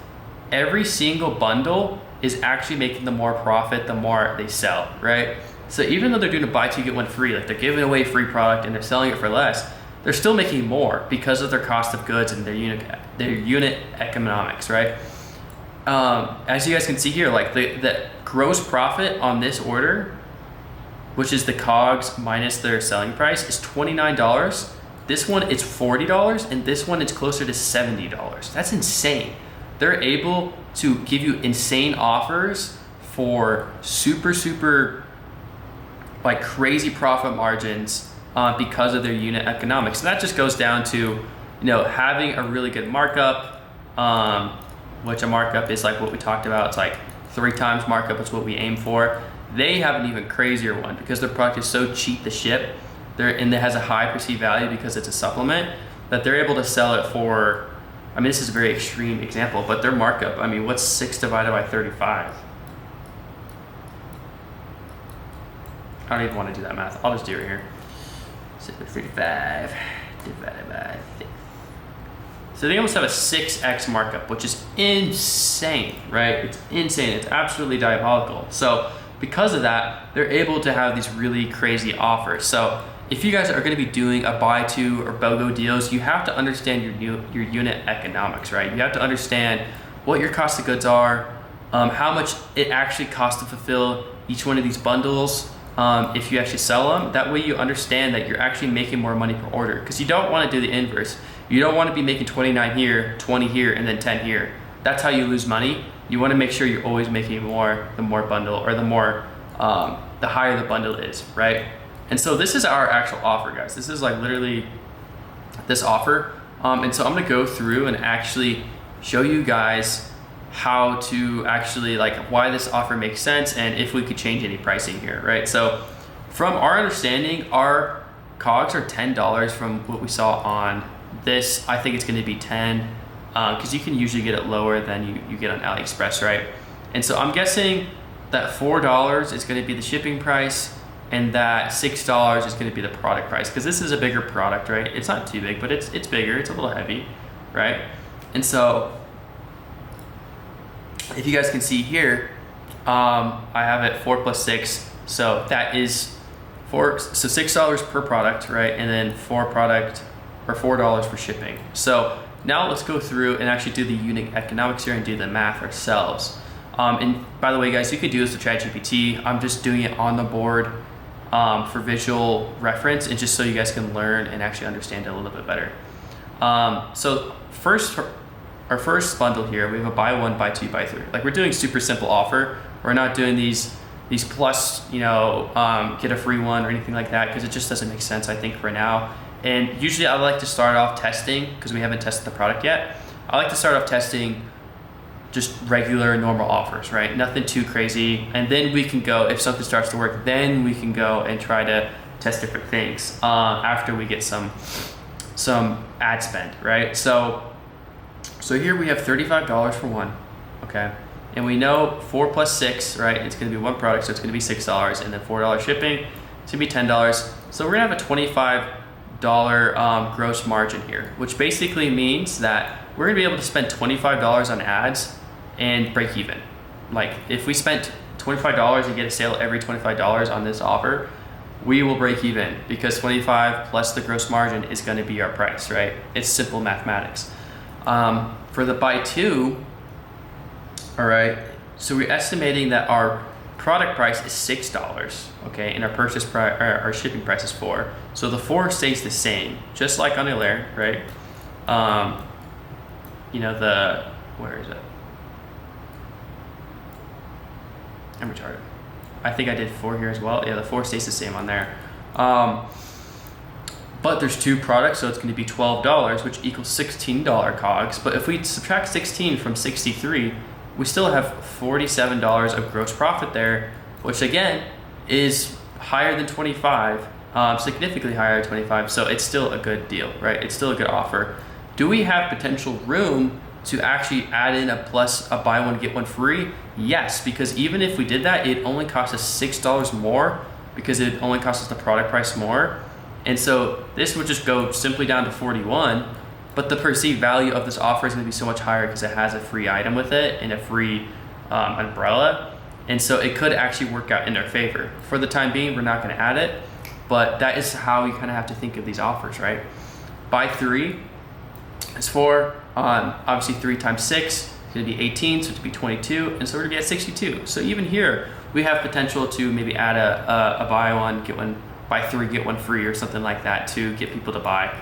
every single bundle is actually making the more profit the more they sell, right? So even though they're doing a buy 2 get 1 free, like they're giving away free product and they're selling it for less, they're still making more because of their cost of goods and their unit economics, right? As you guys can see here, like the gross profit on this order, which is the COGS minus their selling price, is $29. This one is $40, and this one is closer to $70. That's insane. They're able to give you insane offers for super like crazy profit margins because of their unit economics. And that just goes down to, you know, having a really good markup, which a markup is like what we talked about. It's like 3 times markup is what we aim for. They have an even crazier one because their product is so cheap to ship, and it has a high perceived value because it's a supplement, that they're able to sell it for, I mean, this is a very extreme example, but their markup, I mean, what's 6 divided by 35? I don't even want to do that math. I'll just do it here. 6 by 35 divided by 6. So they almost have a 6x markup, which is insane, right? It's insane. It's absolutely diabolical. So because of that, they're able to have these really crazy offers. So if you guys are going to be doing a buy 2 or BOGO deals, you have to understand your unit economics, right? You have to understand what your cost of goods are, how much it actually costs to fulfill each one of these bundles. If you actually sell them, that way you understand that you're actually making more money per order, because you don't want to do the inverse. You don't want to be making 29 here, 20 here, and then 10 here. That's how you lose money. You want to make sure you're always making more, the more bundle, or the higher the bundle is, right? And so this is our actual offer, guys. This is like literally this offer. And so I'm gonna go through and actually show you guys how to actually, like, why this offer makes sense and if we could change any pricing here, right? So from our understanding, our COGS are $10 from what we saw on this. I think it's gonna be 10 because you can usually get it lower than you get on AliExpress, right? And so I'm guessing that $4 is gonna be the shipping price, and that $6 is going to be the product price, because this is a bigger product, right? It's not too big, but it's bigger, it's a little heavy, right? And so if you guys can see here, I have it 4 plus 6, so that is $6 per product, right? And then $4 for shipping. So now let's go through and actually do the unit economics here and do the math ourselves. And by the way, guys, you could do this with ChatGPT. I'm just doing it on the board for visual reference, and just so you guys can learn and actually understand it a little bit better. So our first bundle here, we have a buy 1, buy 2, buy 3. Like, we're doing super simple offer. We're not doing these plus, you know, get a free one or anything like that, because it just doesn't make sense, I think, for now. And usually I like to start off testing, because we haven't tested the product yet. I like to start off testing just regular normal offers, right? Nothing too crazy. And then we can go, if something starts to work, then we can go and try to test different things after we get some ad spend, right? So here we have $35 for one, okay? And we know 4 plus 6, right? It's gonna be one product, so it's gonna be $6, and then $4 shipping, it's gonna be $10. So we're gonna have a $25 gross margin here, which basically means that we're gonna be able to spend $25 on ads and break even. Like, if we spent $25 and get a sale every $25 on this offer, we will break even, because 25 plus the gross margin is gonna be our price, right? It's simple mathematics. For the buy 2, all right, so we're estimating that our product price is $6, okay, and our purchase price, our shipping price is $4. So the 4 stays the same, just like on Alaire, right? You know, where is it? I'm retarded. I think I did 4 here as well. Yeah, the 4 stays the same on there. But there's 2 products, so it's going to be $12, which equals $16 COGS. But if we subtract 16 from 63, we still have $47 of gross profit there, which again is higher than 25, significantly higher than 25. So it's still a good deal, right? It's still a good offer. Do we have potential room to actually add in a buy one get one free? Yes, because even if we did that, it only costs us $6 more because it only costs us the product price more. And so this would just go simply down to 41, but the perceived value of this offer is going to be so much higher because it has a free item with it and a free umbrella. And so it could actually work out in their favor. For the time being, we're not going to add it, but that is how you kind of have to think of these offers, right? Buy 3 is 4. Obviously 3 times 6 is going to be 18, so it's going to be 22, and so we're going to be at 62. So even here, we have potential to maybe add a buy 1, get 1, buy 3, get 1 free or something like that to get people to buy.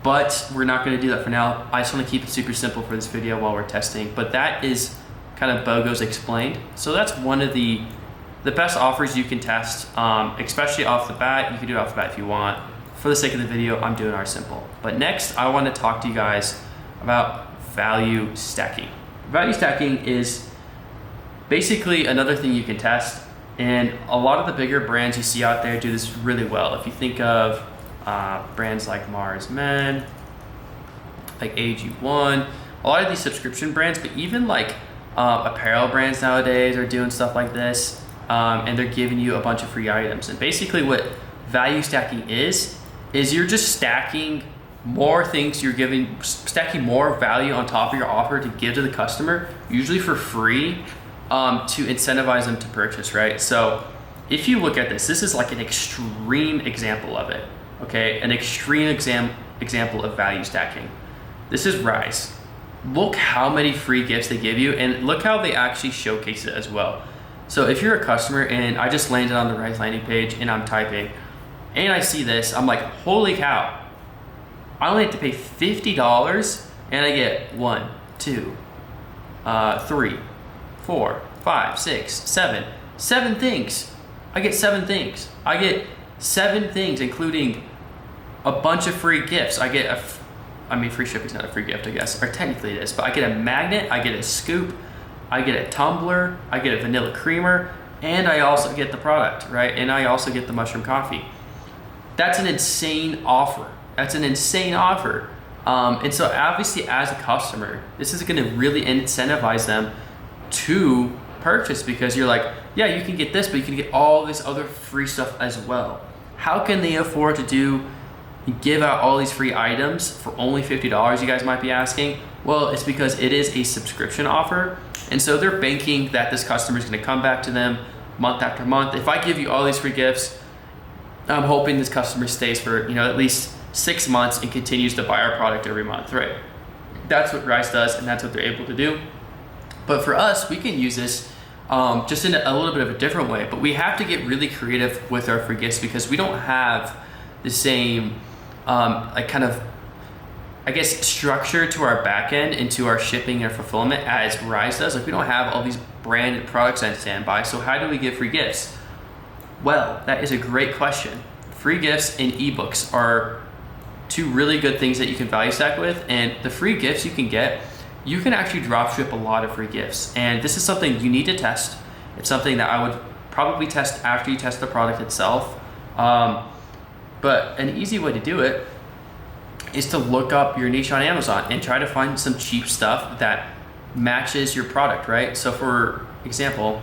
But we're not going to do that for now. I just want to keep it super simple for this video while we're testing. But that is kind of BOGOs explained. So that's one of the best offers you can test, especially off the bat. You can do it off the bat if you want. For the sake of the video, I'm doing ours simple. But next, I want to talk to you guys about value stacking. Value stacking is basically another thing you can test. And a lot of the bigger brands you see out there do this really well. If you think of brands like Mars Men, like AG1, a lot of these subscription brands, but even like apparel brands nowadays are doing stuff like this, and they're giving you a bunch of free items. And basically what value stacking is you're just stacking more things, stacking more value on top of your offer to give to the customer, usually for free, to incentivize them to purchase, right? So if you look at this is like an extreme example of it, okay? An extreme example of value stacking. This is Rise. Look how many free gifts they give you, and look how they actually showcase it as well. So if you're a customer and I just landed on the Rise landing page and I'm typing, and I see this, I'm like, holy cow, I only have to pay $50 and I get 1, 2, 3, 4, 5, 6, 7 things. I get 7 things. I get 7 things, including a bunch of free gifts. I get free shipping is not a free gift, I guess, or technically it is, but I get a magnet, I get a scoop, I get a tumbler, I get a vanilla creamer, and I also get the product, right? And I also get the mushroom coffee. That's an insane offer. And so obviously as a customer, this is going to really incentivize them to purchase, because you're like, yeah, you can get this, but you can get all this other free stuff as well. How can they afford to give out all these free items for only $50, you guys might be asking? Well, it's because it is a subscription offer. And so they're banking that this customer is going to come back to them month after month. If I give you all these free gifts, I'm hoping this customer stays for, at least 6 months and continues to buy our product every month, right? That's what Rise does, and that's what they're able to do. But for us, we can use this just in a little bit of a different way, but we have to get really creative with our free gifts because we don't have the same structure to our back end and to our shipping and fulfillment as Rise does. Like, we don't have all these branded products on standby. So how do we give free gifts? Well, that is a great question. Free gifts and ebooks are 2 really good things that you can value stack with. And the free gifts you can get, you can actually drop ship a lot of free gifts. And this is something you need to test. It's something that I would probably test after you test the product itself. But an easy way to do it is to look up your niche on Amazon and try to find some cheap stuff that matches your product, right? So for example,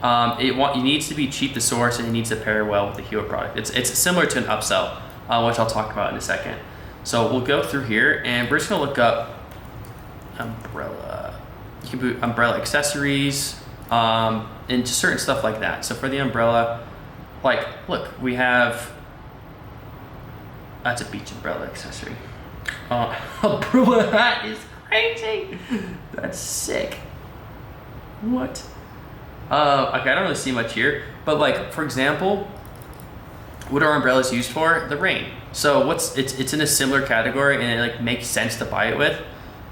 it needs to be cheap to source, and it needs to pair well with the hero product. It's similar to an upsell, which I'll talk about in a second. So we'll go through here and we're just gonna look up umbrella. You can put umbrella accessories, and just certain stuff like that. So for the umbrella, like, look, we have, that's a beach umbrella accessory. Umbrella hat is crazy. That's sick. What? Okay, I don't really see much here, but like, for example, what are umbrellas used for? The rain. So it's in a similar category, and it makes sense to buy it with.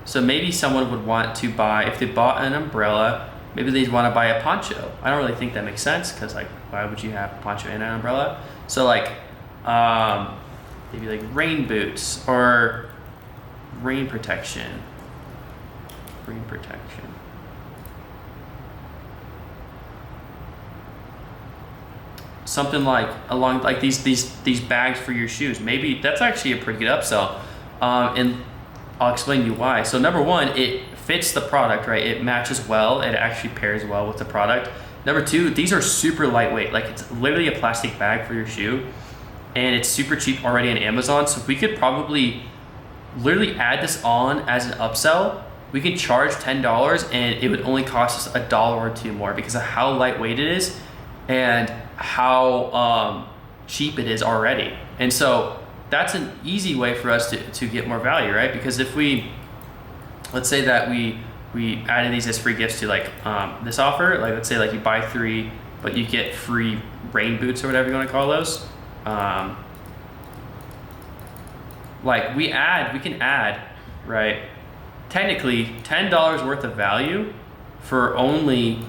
So maybe someone would want to buy, if they bought an umbrella maybe they want to buy a poncho. I don't really think that makes sense because like why would you have a poncho and an umbrella? So like maybe like rain boots or rain protection. Something like along like these bags for your shoes. Maybe that's actually a pretty good upsell. And I'll explain to you why. So number one, it fits the product, right? It matches well. It actually pairs well with the product. Number two, these are super lightweight. Like it's literally a plastic bag for your shoe, and it's super cheap already on Amazon. So we could probably literally add this on as an upsell. We could charge $10 and it would only cost us $1 or $2 more because of how lightweight it is and how cheap it is already. And so that's an easy way for us to get more value, right? Because if let's say that we added these as free gifts to like this offer, like let's say like you buy 3, but you get free rain boots or whatever you want to call those. Like we can add, right? Technically $10 worth of value for only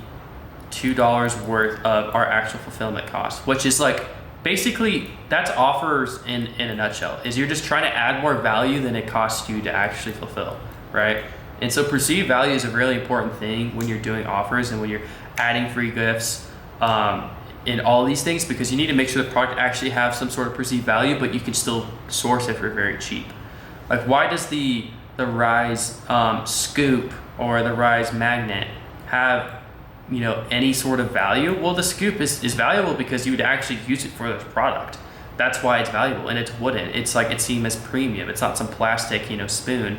$2 worth of our actual fulfillment cost, which is like basically that's offers in a nutshell. Is you're just trying to add more value than it costs you to actually fulfill, right? And so perceived value is a really important thing when you're doing offers and when you're adding free gifts in all these things, because you need to make sure the product actually have some sort of perceived value, but you can still source it for very cheap. Like why does the Rise scoop or the Rise magnet have any sort of value? Well, the scoop is valuable because you would actually use it for this product. That's why it's valuable, and it's wooden. It's like it's seen as premium. It's not some plastic spoon,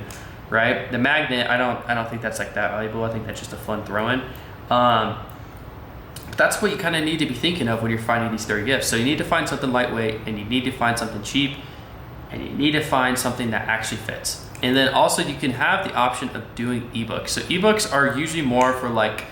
right? The magnet, I don't think that's like that valuable. I think that's just a fun throw-in. That's what you kind of need to be thinking of when you're finding these 30 gifts. So you need to find something lightweight, and you need to find something cheap, and you need to find something that actually fits. And then also you can have the option of doing ebooks. So ebooks are usually more for like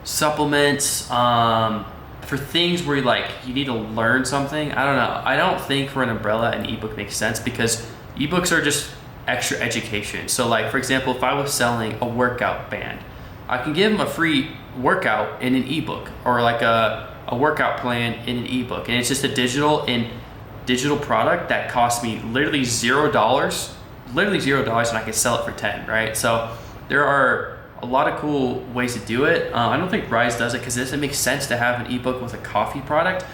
supplements, for things where you need to learn something. I don't know. I don't think for an umbrella an ebook makes sense because ebooks are just extra education. So like for example, if I was selling a workout band, I can give them a free workout in an ebook, or like a workout plan in an ebook, and it's just a digital product that costs me literally $0, and I can sell it for 10, right? So there are a lot of cool ways to do it. I don't think Rise does it because it doesn't make sense to have an ebook with a coffee product.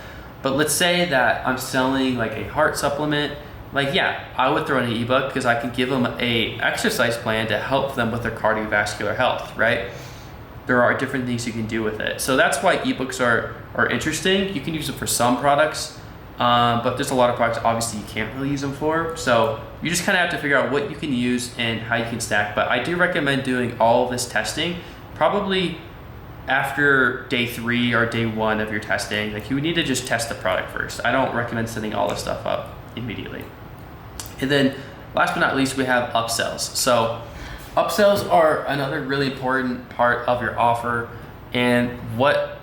But let's say that I'm selling like a heart supplement. Like, yeah, I would throw in an ebook because I can give them a exercise plan to help them with their cardiovascular health, right? There are different things you can do with it. So that's why ebooks are interesting. You can use them for some products, but there's a lot of products obviously you can't really use them for. So you just kind of have to figure out what you can use and how you can stack. But I do recommend doing all of this testing probably after day 3 or day 1 of your testing. Like you would need to just test the product first. I don't recommend setting all this stuff up immediately. And then last but not least, we have upsells. So upsells are another really important part of your offer. And what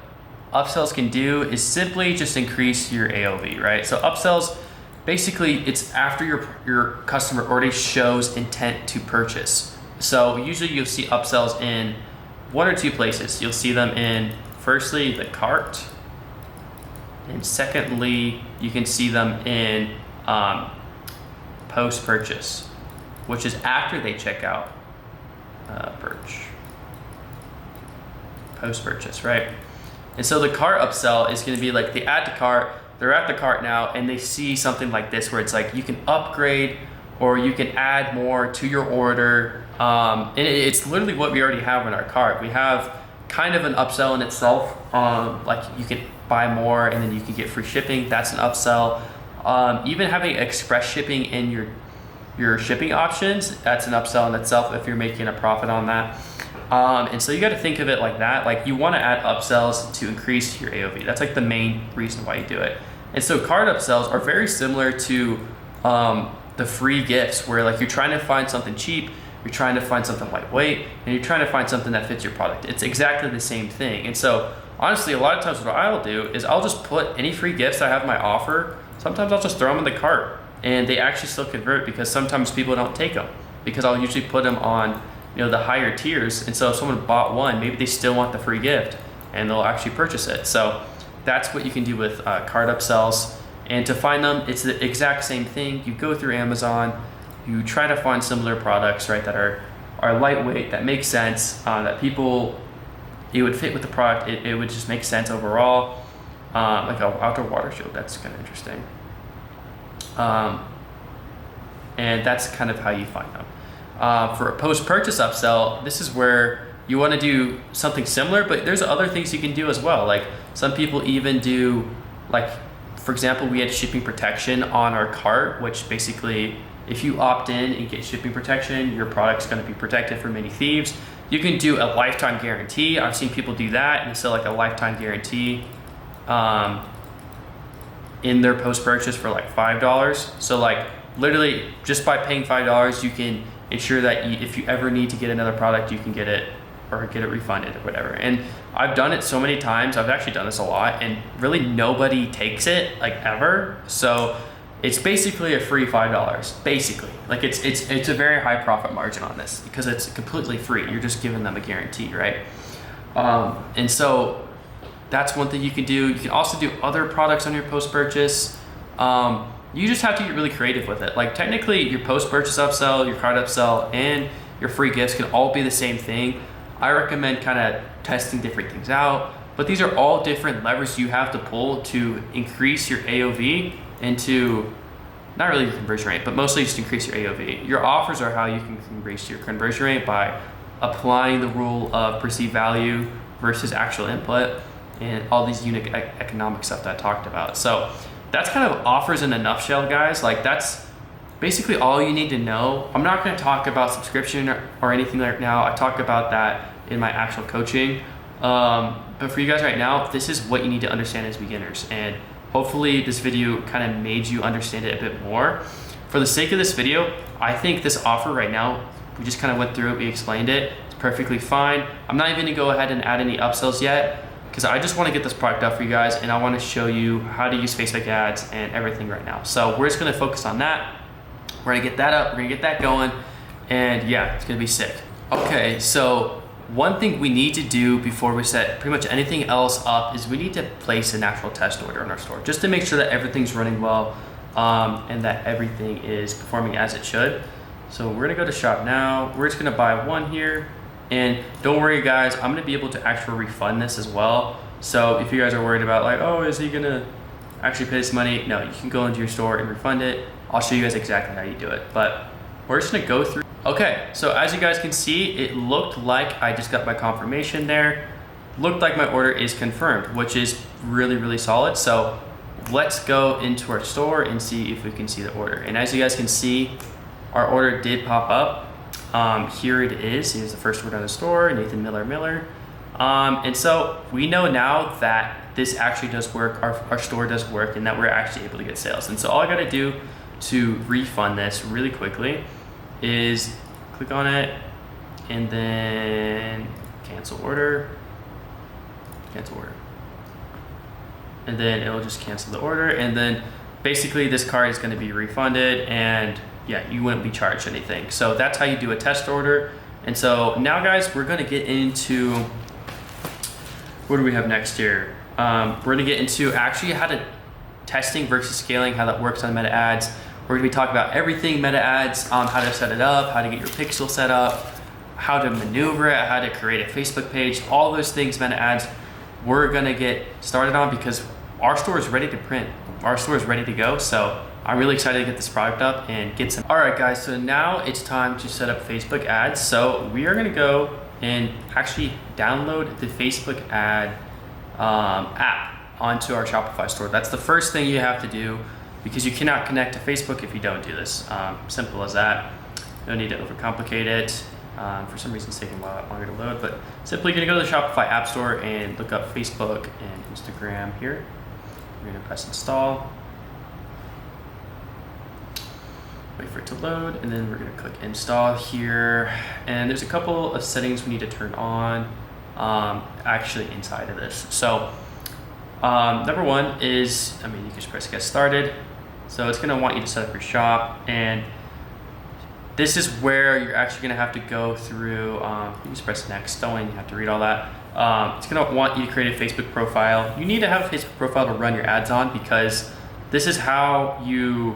upsells can do is simply just increase your AOV, right? So upsells, basically it's after your customer already shows intent to purchase. So usually you'll see upsells in 1 or 2 places. You'll see them in, firstly, the cart, and secondly, you can see them in post-purchase, which is after they check out. Post-purchase, right? And so the cart upsell is going to be like they add to cart, they're at the cart now, and they see something like this where it's like you can upgrade or you can add more to your order. And it's literally what we already have in our cart. We have kind of an upsell in itself. Like you can buy more and then you can get free shipping. That's an upsell. Even having express shipping in your shipping options, that's an upsell in itself if you're making a profit on that. And so you got to think of it like that. Like you want to add upsells to increase your AOV. That's like the main reason why you do it. And so cart upsells are very similar to the free gifts, where like you're trying to find something cheap, you're trying to find something lightweight, and you're trying to find something that fits your product. It's exactly the same thing. And so honestly, a lot of times what I'll do is I'll just put any free gifts I have in my offer. Sometimes I'll just throw them in the cart, and they actually still convert because sometimes people don't take them, because I'll usually put them on the higher tiers. And so if someone bought one, maybe they still want the free gift and they'll actually purchase it. So that's what you can do with cart upsells. And to find them, it's the exact same thing. You go through Amazon, you try to find similar products, right, that are lightweight, that make sense, that people, it would fit with the product, it would just make sense overall. Like an outdoor water shield, that's kind of interesting. And that's kind of how you find them. For a post-purchase upsell, this is where you want to do something similar, but there's other things you can do as well. Like some people even do, like, for example, we had shipping protection on our cart, which basically, if you opt in and get shipping protection, your product's going to be protected from any thieves. You can do a lifetime guarantee. I've seen people do that and sell like a lifetime guarantee in their post-purchase for like $5. So like literally just by paying $5, you can ensure that if you ever need to get another product, you can get it or get it refunded or whatever. And I've done it so many times. I've actually done this a lot, and really nobody takes it like ever. So it's basically a free $5, basically. Like it's a very high profit margin on this because it's completely free. You're just giving them a guarantee, right? And so that's one thing you can do. You can also do other products on your post-purchase. You just have to get really creative with it. Like technically your post-purchase upsell, your cart upsell, and your free gifts can all be the same thing. I recommend kind of testing different things out, but these are all different levers you have to pull to increase your AOV and to, not really your conversion rate, but mostly just increase your AOV. Your offers are how you can increase your conversion rate by applying the rule of perceived value versus actual input and all these unit economic stuff that I talked about. So that's kind of offers in a nutshell, guys. Like that's basically all you need to know. I'm not going to talk about subscription or anything right now. I talk about that in my actual coaching. But for you guys right now, this is what you need to understand as beginners. And hopefully this video kind of made you understand it a bit more. For the sake of this video, I think this offer right now, we just kind of went through it, we explained it, it's perfectly fine. I'm not even gonna go ahead and add any upsells yet because I just want to get this product out for you guys and I want to show you how to use Facebook ads and everything right now. So we're just gonna focus on that. We're gonna get that up, we're gonna get that going, and yeah, it's gonna be sick. Okay, so one thing we need to do before we set pretty much anything else up is we need to place an actual test order in our store just to make sure that everything's running well and that everything is performing as it should. So we're gonna go to shop now. We're just gonna buy one here, and don't worry guys, I'm gonna be able to actually refund this as well. So if you guys are worried about like, oh, is he gonna actually pay this money? No, you can go into your store and refund it. I'll show you guys exactly how you do it, but we're just gonna go through. Okay, so as you guys can see, it looked like I just got my confirmation there. Looked like my order is confirmed, which is really, really solid. So let's go into our store and see if we can see the order. And as you guys can see, our order did pop up. Here it is. Here's the first order on the store, Nathan Miller. And so we know now that this actually does work, our store does work, and that we're actually able to get sales. And so all I gotta do to refund this really quickly is click on it and then cancel order, and then it'll just cancel the order, and then basically this card is going to be refunded, and yeah, you wouldn't be charged anything. So that's how you do a test order. And so now guys, we're going to get into, what do we have next here? We're going to get into actually how to testing versus scaling, how that works on meta ads. We're gonna be talking about everything meta ads, how to set it up, how to get your pixel set up, how to maneuver it, how to create a Facebook page, all those things meta ads we're gonna get started on because our store is ready to print. Our store is ready to go. So I'm really excited to get this product up and get some. All right guys, so now it's time to set up Facebook ads. So we are gonna go and actually download the Facebook ad app onto our Shopify store. That's the first thing you have to do, because you cannot connect to Facebook if you don't do this. Simple as that. No need to overcomplicate it. For some reason it's taking a lot longer to load, but simply gonna go to the Shopify App Store and look up Facebook and Instagram here. We're gonna press install. Wait for it to load, and then we're gonna click install here. And there's a couple of settings we need to turn on actually inside of this. So number one is, you can just press get started. So it's gonna want you to set up your shop, and this is where you're actually gonna have to go through, you just press next, don't even have to read all that. It's gonna want you to create a Facebook profile. You need to have a Facebook profile to run your ads on, because this is how you,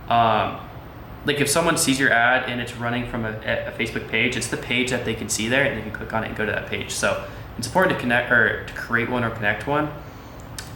like if someone sees your ad and it's running from a Facebook page, it's the page that they can see there and they can click on it and go to that page. So it's important to connect or to create one or connect one.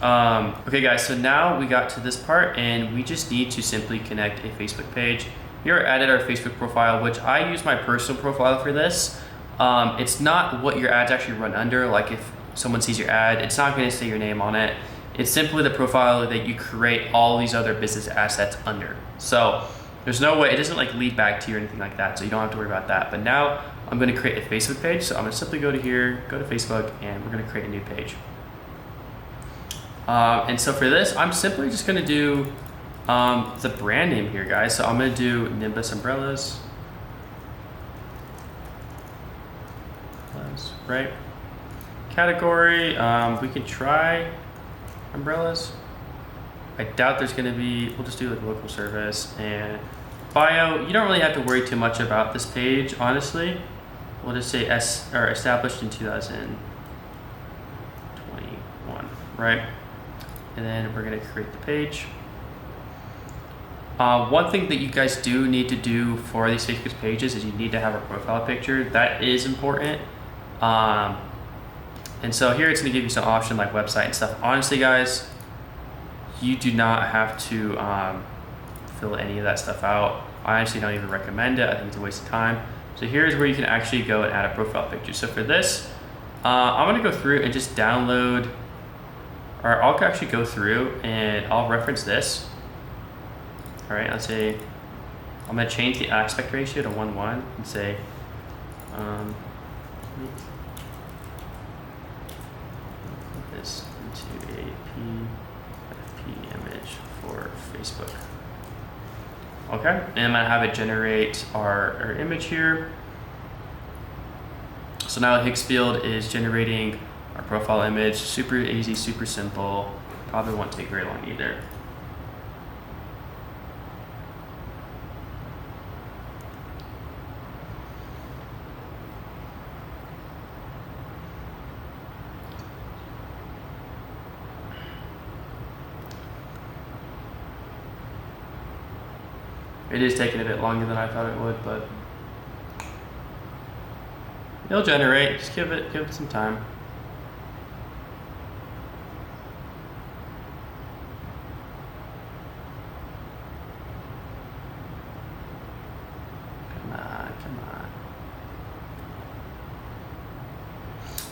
Okay guys, so now we got to this part and we just need to simply connect a Facebook page. Here I added our Facebook profile, which I use my personal profile for this. It's not what your ads actually run under. Like if someone sees your ad, it's not going to say your name on it. It's simply the profile that you create all these other business assets under. So there's no way, it doesn't like lead back to you or anything like that, so you don't have to worry about that. But now I'm going to create a Facebook page. So I'm going to simply go to here, go to Facebook, and we're going to create a new page. And so for this, I'm simply just going to do the brand name here, guys. So I'm going to do Nimbus Umbrellas. Right? Category, we can try umbrellas. I doubt there's going to be, we'll just do like local service. And bio, you don't really have to worry too much about this page, honestly. We'll just say established in 2021, right? And then we're going to create the page. One thing that you guys do need to do for these Facebook pages is you need to have a profile picture. That is important. And so here it's going to give you some option like website and stuff. Honestly, guys, you do not have to fill any of that stuff out. I actually don't even recommend it. I think it's a waste of time. So here's where you can actually go and add a profile picture. So for this, I'm going to go through and just download, or I'll actually go through and I'll reference this. All right, let's say I'm going to change the aspect ratio to 1:1 and say, put this into a PFP image for Facebook. Okay, and I'm gonna have it generate our image here. So now Higgs field is generating our profile image. Super easy, super simple. Probably won't take very long either. It is taking a bit longer than I thought it would, but it'll generate. Just give it some time. Come on.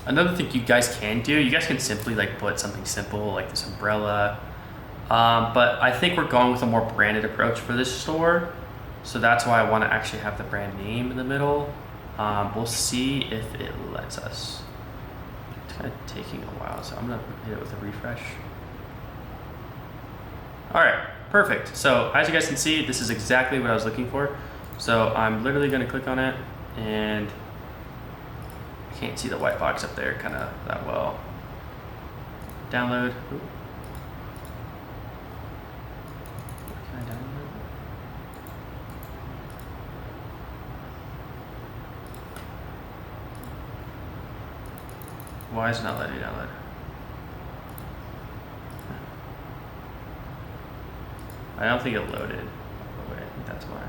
Another thing you guys can do, you guys can simply like put something simple like this umbrella. But I think we're going with a more branded approach for this store. So that's why I want to actually have the brand name in the middle. We'll see if it lets us. It's kind of taking a while, so I'm going to hit it with a refresh. All right, perfect. So as you guys can see, this is exactly what I was looking for. So I'm literally going to click on it, and I can't see the white box up there kind of that well. Download. Ooh. Why is it not letting me download? I don't think it loaded. Oh wait, I think that's why.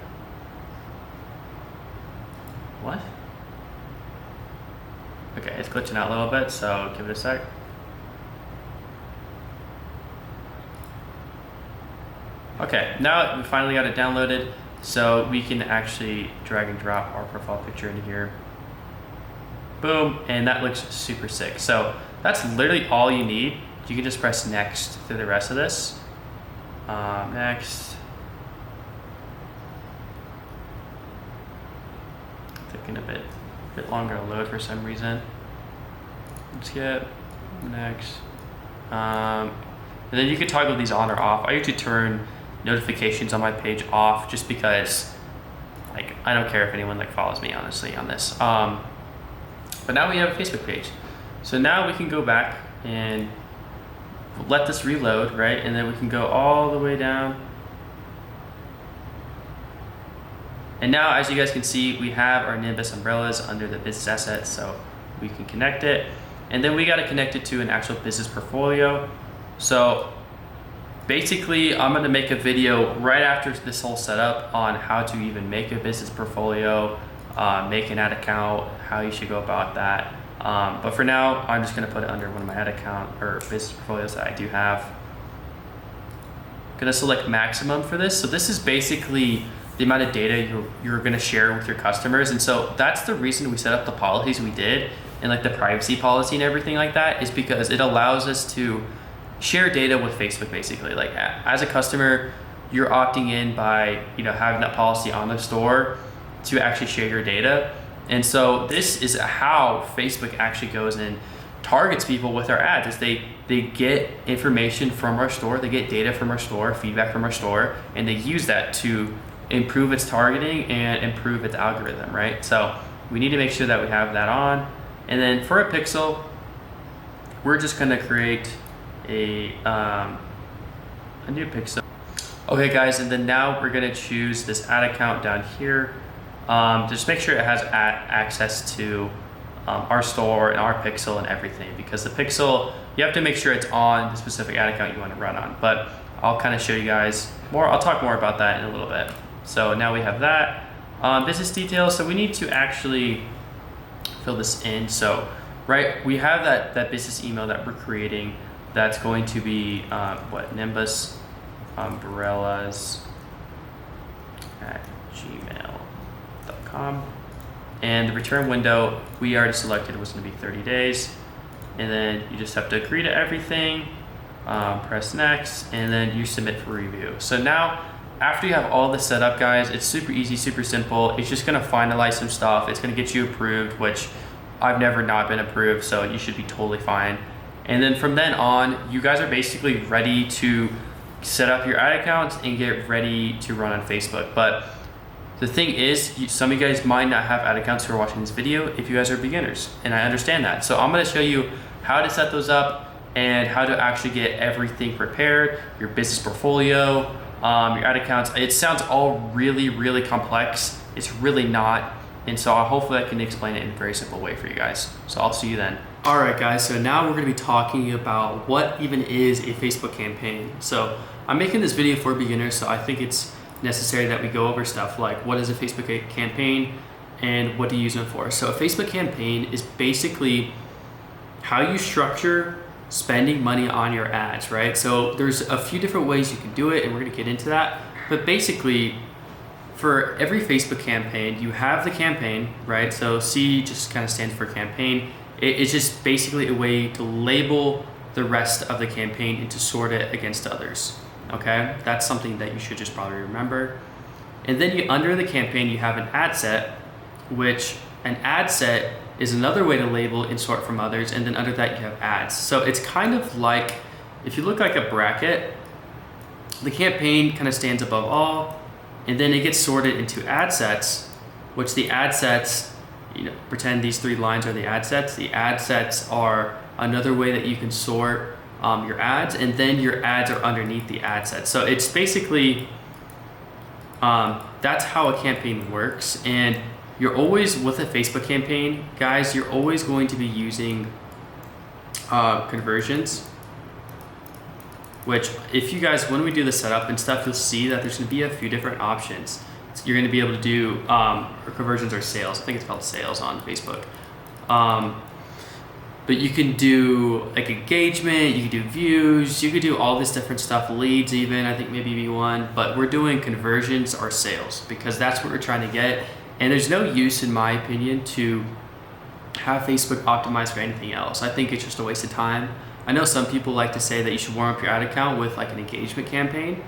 What? Okay, it's glitching out a little bit, so give it a sec. Okay, now we finally got it downloaded, so we can actually drag and drop our profile picture into here. Boom, and that looks super sick. So that's literally all you need. You can just press next through the rest of this. Next. Taking a bit longer to load for some reason. Skip, next. And then you can toggle these on or off. I usually turn notifications on my page off just because like I don't care if anyone like follows me honestly on this. But now we have a Facebook page. So now we can go back and let this reload, right? And then we can go all the way down. And now, as you guys can see, we have our Nimbus umbrellas under the business assets, so we can connect it. And then we got to connect it to an actual business portfolio. So basically, I'm gonna make a video right after this whole setup on how to even make a business portfolio, make an ad account, how you should go about that. But for now, I'm just gonna put it under one of my ad account or business portfolios that I do have. Gonna select maximum for this. So this is basically the amount of data you're gonna share with your customers. And so that's the reason we set up the policies we did and like the privacy policy and everything like that, is because it allows us to share data with Facebook basically. Like as a customer, you're opting in by having that policy on the store to actually share your data. And so this is how Facebook actually goes and targets people with our ads, is they get information from our store, they get data from our store, feedback from our store, and they use that to improve its targeting and improve its algorithm, right? So we need to make sure that we have that on. And then for a pixel, we're just gonna create a new pixel. Okay guys, and then now we're gonna choose this ad account down here. Just make sure it has access to our store and our pixel and everything, because the pixel, you have to make sure it's on the specific ad account you want to run on. But I'll kind of show you guys more. I'll talk more about that in a little bit. So now we have that. Business details, so we need to actually fill this in. So we have that business email that we're creating. That's going to be Nimbus umbrellas at gmail.com. And the return window we already selected was going to be 30 days. And then you just have to agree to everything, press next, and then you submit for review. So now, after you have all this set up, guys, it's super easy, super simple. It's just going to finalize some stuff. It's going to get you approved, which I've never not been approved, so you should be totally fine. And then from then on, you guys are basically ready to set up your ad accounts and get ready to run on Facebook. But the thing is, some of you guys might not have ad accounts who are watching this video if you guys are beginners, and I understand that. So I'm gonna show you how to set those up and how to actually get everything prepared, your business portfolio, your ad accounts. It sounds all really, really complex. It's really not. And so hopefully I can explain it in a very simple way for you guys. So I'll see you then. All right, guys, so now we're gonna be talking about what even is a Facebook campaign. So I'm making this video for beginners, so I think it's necessary that we go over stuff like what is a Facebook campaign and what do you use them for. So a Facebook campaign is basically how you structure spending money on your ads, right? So there's a few different ways you can do it, and we're gonna get into that. But basically, for every Facebook campaign, you have the campaign, right? So C just kind of stands for campaign. It's just basically a way to label the rest of the campaign and to sort it against others. Okay, that's something that you should just probably remember. And then under the campaign, you have an ad set, which an ad set is another way to label and sort from others. And then under that, you have ads. So it's kind of like, if you look like a bracket, the campaign kind of stands above all, and then it gets sorted into ad sets, which the ad sets, pretend these three lines are the ad sets. The ad sets are another way that you can sort your ads, and then your ads are underneath the ad set. So it's basically, that's how a campaign works. And you're always, with a Facebook campaign, guys, you're always going to be using conversions, which if you guys, when we do the setup and stuff, you'll see that there's gonna be a few different options. So you're gonna be able to do conversions or sales. I think it's called sales on Facebook. But you can do like engagement, you can do views, you can do all this different stuff, leads even, I think maybe be one, but we're doing conversions or sales because that's what we're trying to get. And there's no use, in my opinion, to have Facebook optimized for anything else. I think it's just a waste of time. I know some people like to say that you should warm up your ad account with like an engagement campaign.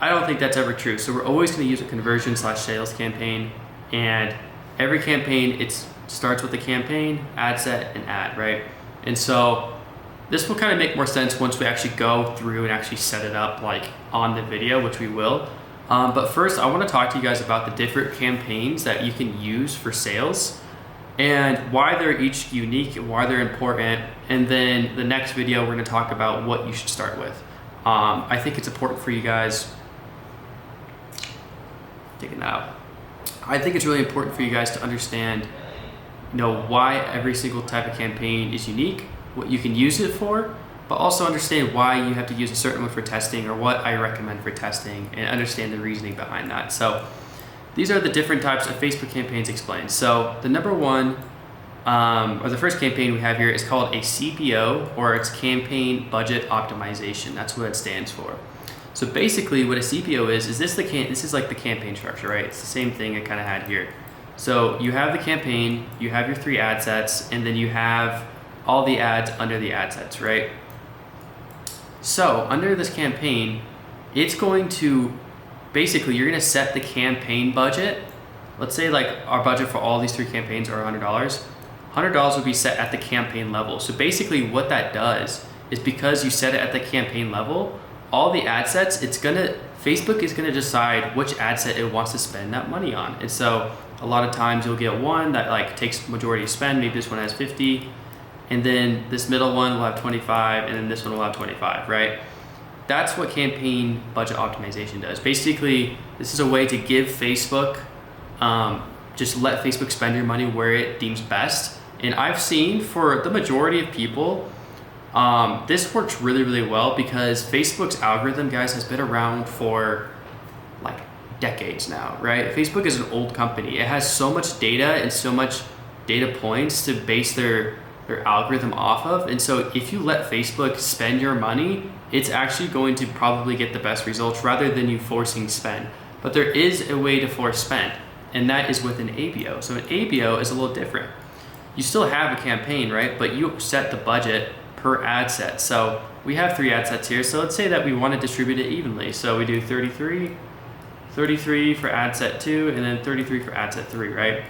I don't think that's ever true. So we're always gonna use a conversion/sales campaign, and every campaign, it starts with a campaign, ad set, and ad, right? And so this will kind of make more sense once we actually go through and actually set it up like on the video, which we will. But first, I want to talk to you guys about the different campaigns that you can use for sales and why they're each unique and why they're important. And then the next video, we're going to talk about what you should start with. I think it's important for you guys. Taking that out. I think it's really important for you guys to understand, why every single type of campaign is unique, what you can use it for, but also understand why you have to use a certain one for testing or what I recommend for testing and understand the reasoning behind that. So these are the different types of Facebook campaigns explained. So the number one, or the first campaign we have here is called a CPO, or it's campaign budget optimization. That's what it stands for. So basically what a CPO is this is like the campaign structure, right? It's the same thing I kind of had here. So you have the campaign, you have your 3 ad sets, and then you have all the ads under the ad sets, right? So under this campaign, it's going to, basically you're gonna set the campaign budget. Let's say like our budget for all these 3 campaigns are $100. $100 would be set at the campaign level. So basically what that does is, because you set it at the campaign level, all the ad sets, Facebook is gonna decide which ad set it wants to spend that money on. And so a lot of times you'll get one that like takes majority of spend. Maybe this one has 50, and then this middle one will have 25, and then this one will have 25, right? That's what campaign budget optimization does. Basically, this is a way to give Facebook, just let Facebook spend your money where it deems best. And I've seen for the majority of people, this works really, really well, because Facebook's algorithm, guys, has been around for like decades now, right? Facebook is an old company. It has so much data and so much data points to base their algorithm off of. And so if you let Facebook spend your money, it's actually going to probably get the best results rather than you forcing spend. But there is a way to force spend, and that is with an ABO. So an ABO is a little different. You still have a campaign, right? But you set the budget per ad set. So we have 3 ad sets here. So let's say that we want to distribute it evenly. So we do 33 for ad set 2, and then 33 for ad set 3, right?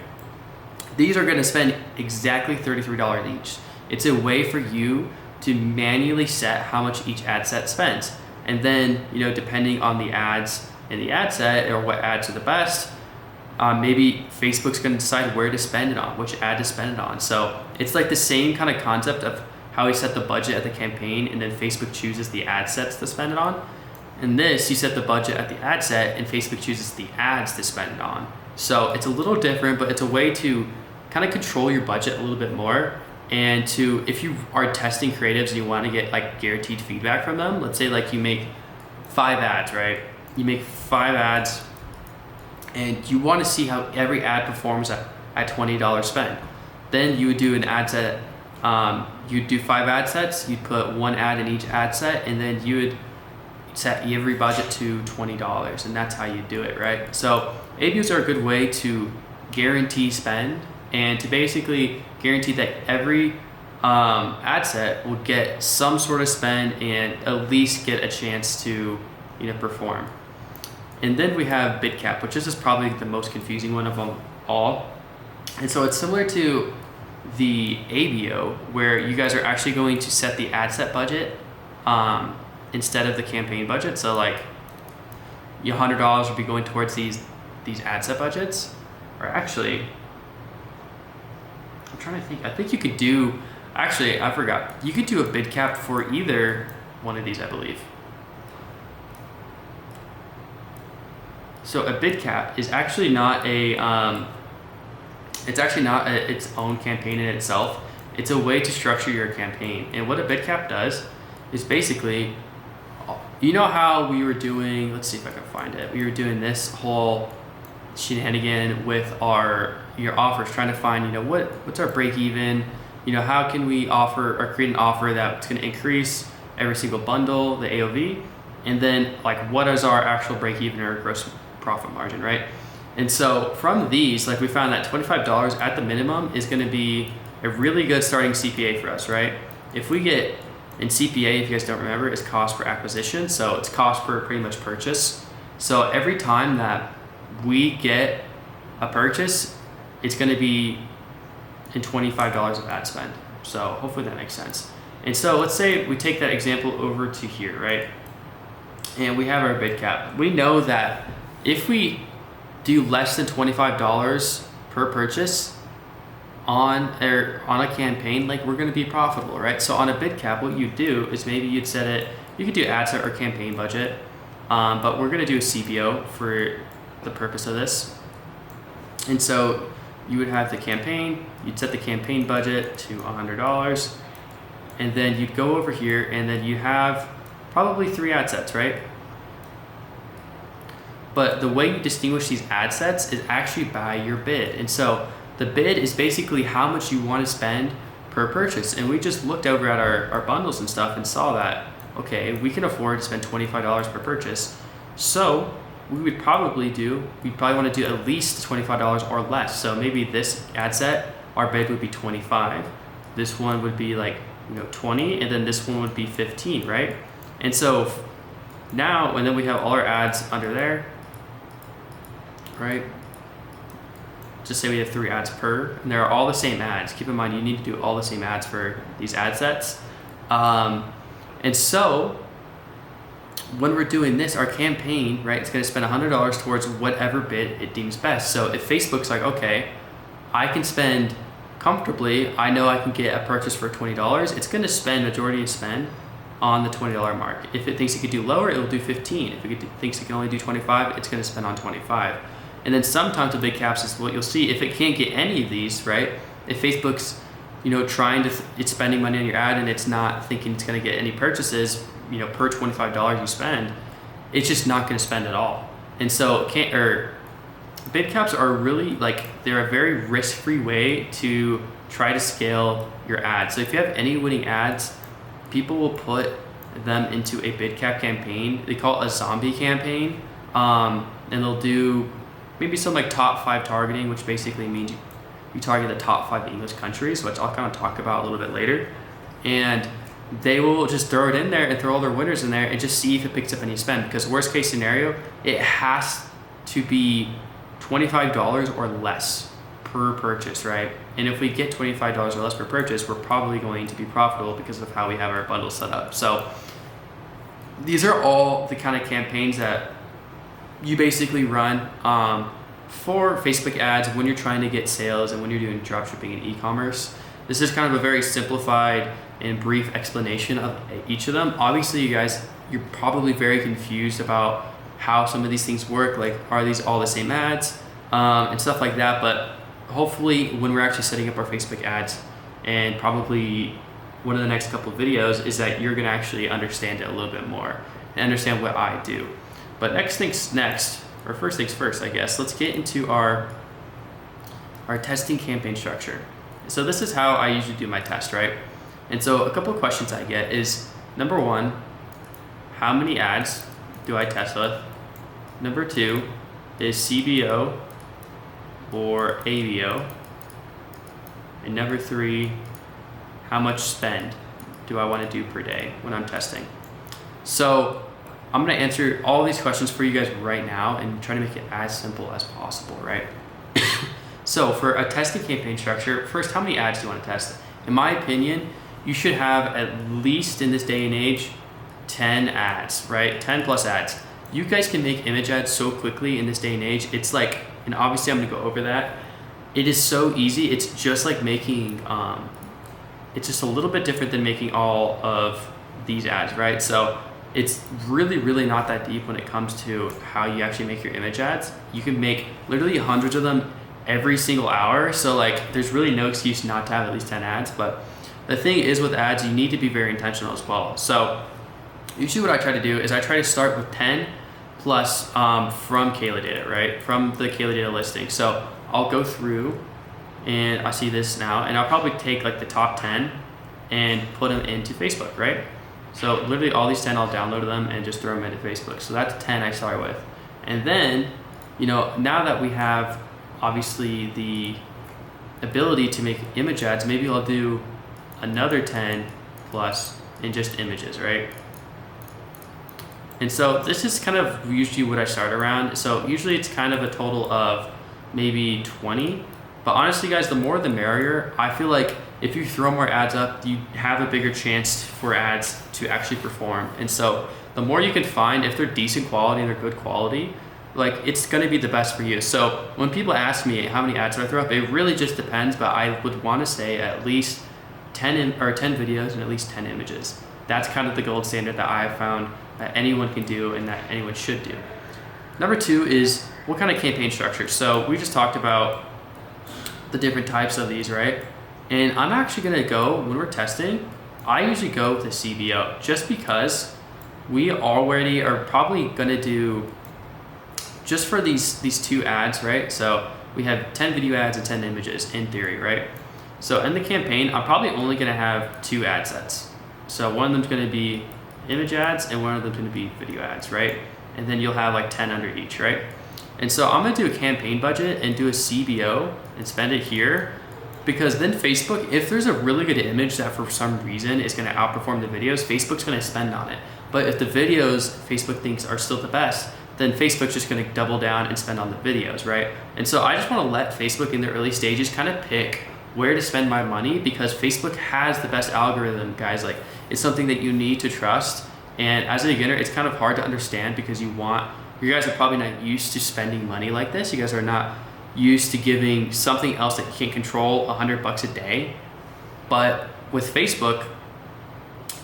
These are going to spend exactly $33 each. It's a way for you to manually set how much each ad set spends. And then, depending on the ads in the ad set or what ads are the best, maybe Facebook's going to decide where to spend it on, which ad to spend it on. So it's like the same kind of concept of how we set the budget at the campaign, and then Facebook chooses the ad sets to spend it on. In this, you set the budget at the ad set, and Facebook chooses the ads to spend it on. So it's a little different, but it's a way to kind of control your budget a little bit more. And to, if you are testing creatives and you want to get like guaranteed feedback from them, let's say like you make 5 ads, right? You make 5 ads and you want to see how every ad performs at $20 spend. Then you would do an ad set, you'd do 5 ad sets, you'd put 1 ad in each ad set, and then you would set every budget to $20, and that's how you do it, right? So ABOs are a good way to guarantee spend, and to basically guarantee that every ad set will get some sort of spend and at least get a chance to perform. And then we have bid cap, which is probably the most confusing one of them all. And so it's similar to the ABO, where you guys are actually going to set the ad set budget instead of the campaign budget. So like your $100 would be going towards these ad set budgets. Or actually, I'm trying to think. I think you could do, actually, I forgot. You could do a bid cap for either one of these, I believe. So a bid cap is actually not its own campaign in itself. It's a way to structure your campaign. And what a bid cap does is basically, how we were doing, let's see if I can find it. We were doing this whole shenanigan with your offers, trying to find, what's our break even, how can we offer or create an offer that's going to increase every single bundle, the AOV, and then like what is our actual break even or gross profit margin, right? And so from these, like we found that $25 at the minimum is going to be a really good starting CPA for us, right? If we get, in CPA, if you guys don't remember, is cost per acquisition. So it's cost per pretty much purchase. So every time that we get a purchase, it's going to be in $25 of ad spend. So hopefully that makes sense. And so let's say we take that example over to here, right? And we have our bid cap. We know that if we do less than $25 per purchase on a campaign, like we're going to be profitable, right? So on a bid cap, what you do is maybe you'd set it, you could do ad set or campaign budget, but we're going to do a CPO for the purpose of this. And so you would have the campaign, you'd set the campaign budget to $100, and then you'd go over here and then you have probably 3 ad sets, right? But the way you distinguish these ad sets is actually by your bid. And so the bid is basically how much you want to spend per purchase. And we just looked over at our bundles and stuff and saw that, okay, we can afford to spend $25 per purchase. So we'd probably want to do at least $25 or less. So maybe this ad set, our bid would be 25. This one would be like, 20, and then this one would be 15, right? And so now, and then we have all our ads under there, right? Just say we have 3 ads per, and they're all the same ads. Keep in mind, you need to do all the same ads for these ad sets. And so when we're doing this, our campaign, right, it's going to spend $100 towards whatever bid it deems best. So if Facebook's like, okay, I can spend comfortably, I know I can get a purchase for $20, it's going to spend majority of spend on the $20 mark. If it thinks it could do lower, it will do 15. If it thinks it can only do 25, it's going to spend on 25. And then sometimes with big caps is what you'll see, if it can't get any of these, right? If Facebook's, it's spending money on your ad and it's not thinking it's going to get any purchases, per $25 you spend, it's just not going to spend at all. And so bid caps are really they're a very risk-free way to try to scale your ads. So if you have any winning ads, people will put them into a bid cap campaign. They call it a zombie campaign. And they'll do maybe some top 5 targeting, which basically means you target the top 5 English countries, which I'll kind of talk about a little bit later. And they will just throw it in there and throw all their winners in there and just see if it picks up any spend. Because worst case scenario, it has to be $25 or less per purchase, right? And if we get $25 or less per purchase, we're probably going to be profitable because of how we have our bundle set up. So these are all the kind of campaigns that you basically run for Facebook ads when you're trying to get sales and when you're doing dropshipping and e-commerce. This is kind of a very simplified and brief explanation of each of them. Obviously, you're probably very confused about how some of these things work, are these all the same ads and stuff like that. But hopefully when we're actually setting up our Facebook ads, and probably one of the next couple of videos, is that you're gonna actually understand it a little bit more and understand what I do. But first things first, I guess, let's get into our testing campaign structure. So this is how I usually do my test, right? And so a couple of questions I get is, number 1, how many ads do I test with? Number 2, is CBO or ABO? And number 3, how much spend do I want to do per day when I'm testing? So I'm going to answer all these questions for you guys right now and try to make it as simple as possible, right? So for a testing campaign structure, first, how many ads do you want to test? In my opinion, you should have at least, in this day and age, 10 ads, right? 10 plus ads. You guys can make image ads so quickly in this day and age. It's and obviously I'm gonna go over that. It is so easy. It's just like making, it's just a little bit different than making all of these ads, right? So it's really, really not that deep when it comes to how you actually make your image ads. You can make literally hundreds of them every single hour. So there's really no excuse not to have at least 10 ads. But the thing is with ads, you need to be very intentional as well. So usually what I try to do is I try to start with 10 plus from Kayla data, right? From the Kayla data listing. So I'll go through and I see this now, and I'll probably take the top 10 and put them into Facebook, right? So literally all these 10, I'll download them and just throw them into Facebook. So that's 10 I start with. And then, now that we have obviously the ability to make image ads, maybe I'll do another 10 plus in just images, right? And so this is kind of usually what I start around. So usually it's kind of a total of maybe 20. But honestly, guys, the more the merrier. I feel like if you throw more ads up, you have a bigger chance for ads to actually perform. And so the more you can find, if they're decent quality and they're good quality, it's gonna be the best for you. So when people ask me how many ads do I throw up, it really just depends, but I would want to say at least 10 videos and at least 10 images. That's kind of the gold standard that I have found that anyone can do and that anyone should do. Number 2 is what kind of campaign structure? So we just talked about the different types of these, right? And I'm actually gonna go, when we're testing, I usually go with a CBO just because we already are probably gonna do, just for these 2 ads, right? So we have 10 video ads and 10 images in theory, right? So in the campaign, I'm probably only gonna have 2 ad sets. So one of them's gonna be image ads and one of them's gonna be video ads, right? And then you'll have like 10 under each, right? And so I'm gonna do a campaign budget and do a CBO and spend it here, because then Facebook, if there's a really good image that for some reason is gonna outperform the videos, Facebook's gonna spend on it. But if the videos Facebook thinks are still the best, then Facebook's just gonna double down and spend on the videos, right? And so I just wanna let Facebook in the early stages kind of pick where to spend my money, because Facebook has the best algorithm, guys. Like, it's something that you need to trust. And as a beginner, it's kind of hard to understand because you guys are probably not used to spending money like this. You guys are not used to giving something else that you can't control $100 a day. But with Facebook,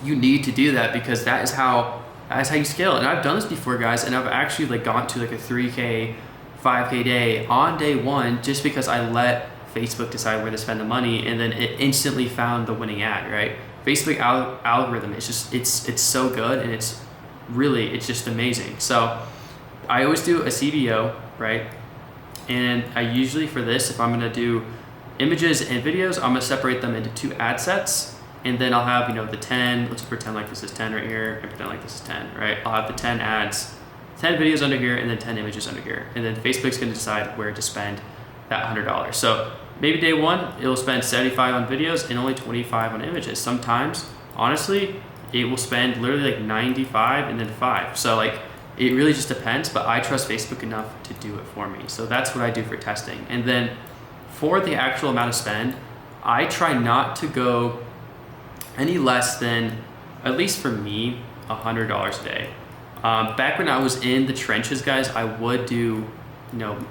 you need to do that because that's how you scale. And I've done this before, guys, and I've actually like gone to like a 3K, 5K day on day 1 just because I let Facebook decide where to spend the money, and then it instantly found the winning ad, right? Facebook algorithm, it's so good, and it's just amazing. So I always do a CBO, right? And I usually, for this, if I'm gonna do images and videos, I'm gonna separate them into 2 ad sets, and then I'll have, the 10, let's pretend like this is 10 right here, and pretend like this is 10, right? I'll have the 10 ads, 10 videos under here, and then 10 images under here. And then Facebook's gonna decide where to spend that $100. So maybe day 1, it'll spend 75 on videos and only 25 on images. Sometimes, honestly, it will spend literally like 95 and then 5. So like, it really just depends, but I trust Facebook enough to do it for me. So that's what I do for testing. And then for the actual amount of spend, I try not to go any less than, at least for me, $100 a day. Back when I was in the trenches, guys, I would do,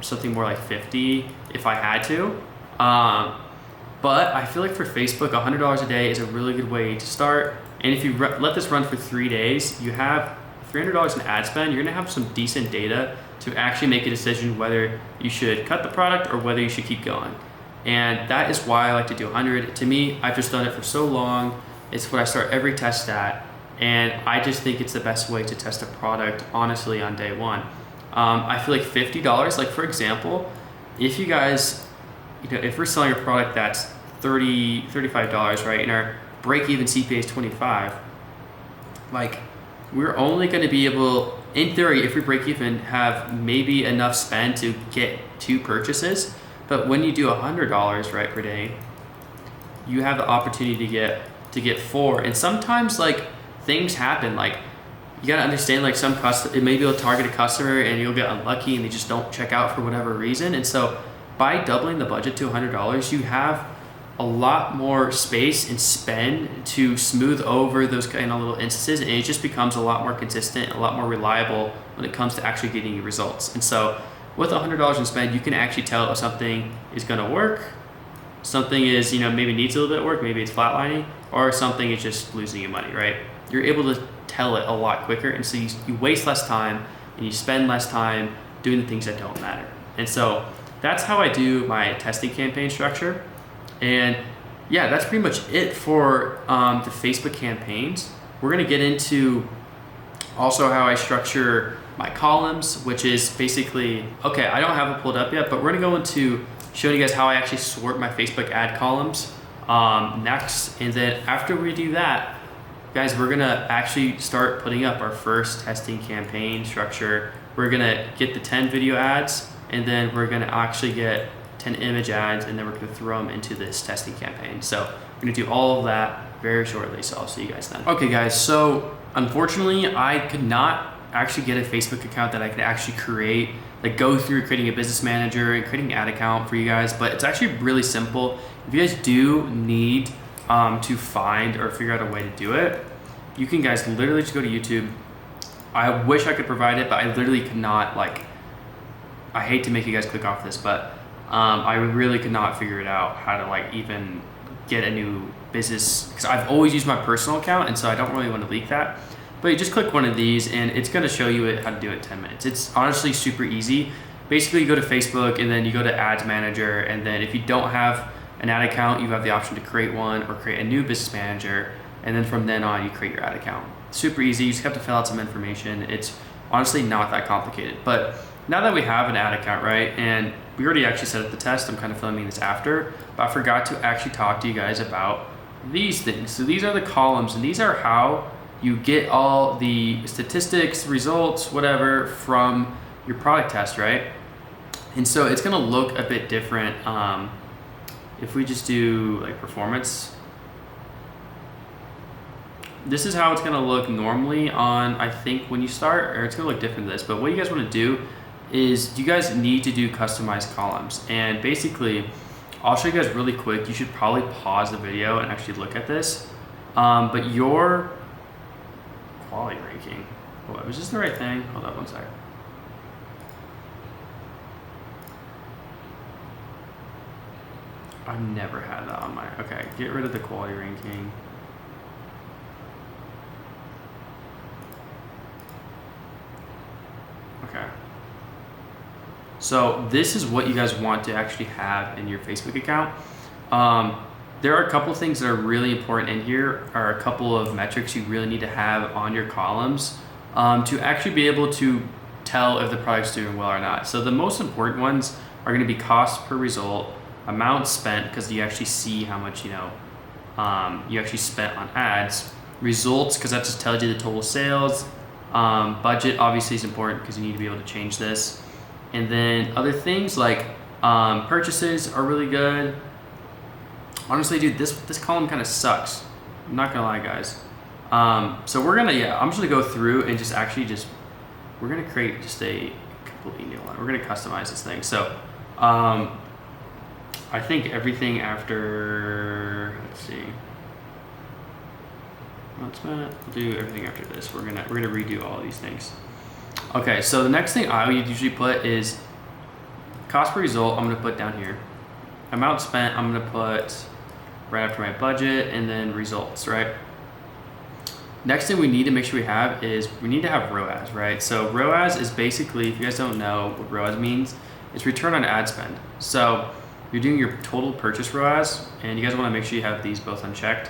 something more like 50 if I had to. But I feel like for Facebook, $100 a day is a really good way to start. And if you let this run for 3 days, you have $300 in ad spend. You're gonna have some decent data to actually make a decision whether you should cut the product or whether you should keep going. And that is why I like to do 100. To me, I've just done it for so long. It's what I start every test at. And I just think it's the best way to test a product, honestly, on day 1. I feel like $50, like for example, if you guys, if we're selling a product that's $35, right, and our break-even CPA is 25, like we're only going to be able, in theory, if we break even, have maybe enough spend to get 2 purchases. But when you do $100, right, per day, you have the opportunity to get 4. And sometimes like things happen, like you gotta understand, like maybe you'll target a customer and you'll get unlucky and they just don't check out for whatever reason. And so by doubling the budget to $100, you have a lot more space and spend to smooth over those kind of little instances, and it just becomes a lot more consistent, a lot more reliable when it comes to actually getting you results. And so with $100 in spend, you can actually tell if something is gonna work, something is, maybe needs a little bit of work, maybe it's flatlining, or something is just losing you money, right? You're able to tell it a lot quicker, and so you waste less time and you spend less time doing the things that don't matter. And so that's how I do my testing campaign structure. And yeah, that's pretty much it for the Facebook campaigns. We're gonna get into also how I structure my columns, which is basically, okay, I don't have it pulled up yet, but we're gonna go into showing you guys how I actually sort my Facebook ad columns next. And then after we do that, guys, we're gonna actually start putting up our first testing campaign structure. We're gonna get the 10 video ads, and then we're gonna actually get 10 image ads, and then we're gonna throw them into this testing campaign. So we're gonna do all of that very shortly, so I'll see you guys then. Okay guys, so unfortunately I could not actually get a Facebook account that I could actually create, like go through creating a business manager and creating an ad account for you guys, but it's actually really simple. If you guys do need to find or figure out a way to do it, you can guys literally just go to YouTube. I wish I could provide it, but I literally could not, like, I hate to make you guys click off this, but I really could not figure it out how to like even get a new business, because I've always used my personal account, and so I don't really want to leak that. But you just click one of these and it's going to show you how to do it in 10 minutes. It's honestly super easy. basically you go to Facebook and then you go to Ads Manager, and then if you don't have an ad account, you have the option to create one or create a new business manager, and then from then on you create your ad account. Super easy. You just have to fill out some information. It's honestly not that complicated. But now that we have an ad account, right, and we already actually set up the test, I'm kind of filming this after, but I forgot to actually talk to you guys about these things. So these are the columns, and these are how you get all the statistics, results, whatever from your product test, right? And so it's gonna look a bit different if we just do like performance. This is how it's gonna look normally on, I think, when you start, or it's gonna look different than this, but what you guys wanna do is you guys need to do customized columns. And basically, I'll show you guys really quick. You should probably pause the video and actually look at this. But your quality ranking, hold up, is this the right thing? Hold up one second. I've never had that on my, okay, get rid of the quality ranking. Okay. So this is what you guys want to actually have in your Facebook account. There are a couple of things that are really important in here, are a couple of metrics you really need to have on your columns to actually be able to tell if the product's doing well or not. So the most important ones are going to be cost per result, amount spent, because you actually see how much you actually spent on ads, results, because that just tells you the total sales. Budget obviously is important because you need to be able to change this. And then other things like purchases are really good. Honestly, dude, this column kind of sucks. I'm not gonna lie, guys. So we're gonna, I'm just gonna go through and we're gonna create just a completely new one. We're gonna customize this thing. So I think everything after, let's see. We'll do everything after this. We're gonna redo all of these things. Okay, so the next thing I would usually put is cost per result. I'm gonna put down here. Amount spent, I'm gonna put right after my budget, and then results, right? Next thing we need to make sure we have is we need to have ROAS, right? So ROAS is basically, if you guys don't know what ROAS means, it's return on ad spend. So you're doing your total purchase ROAS, and you guys wanna make sure you have these both unchecked.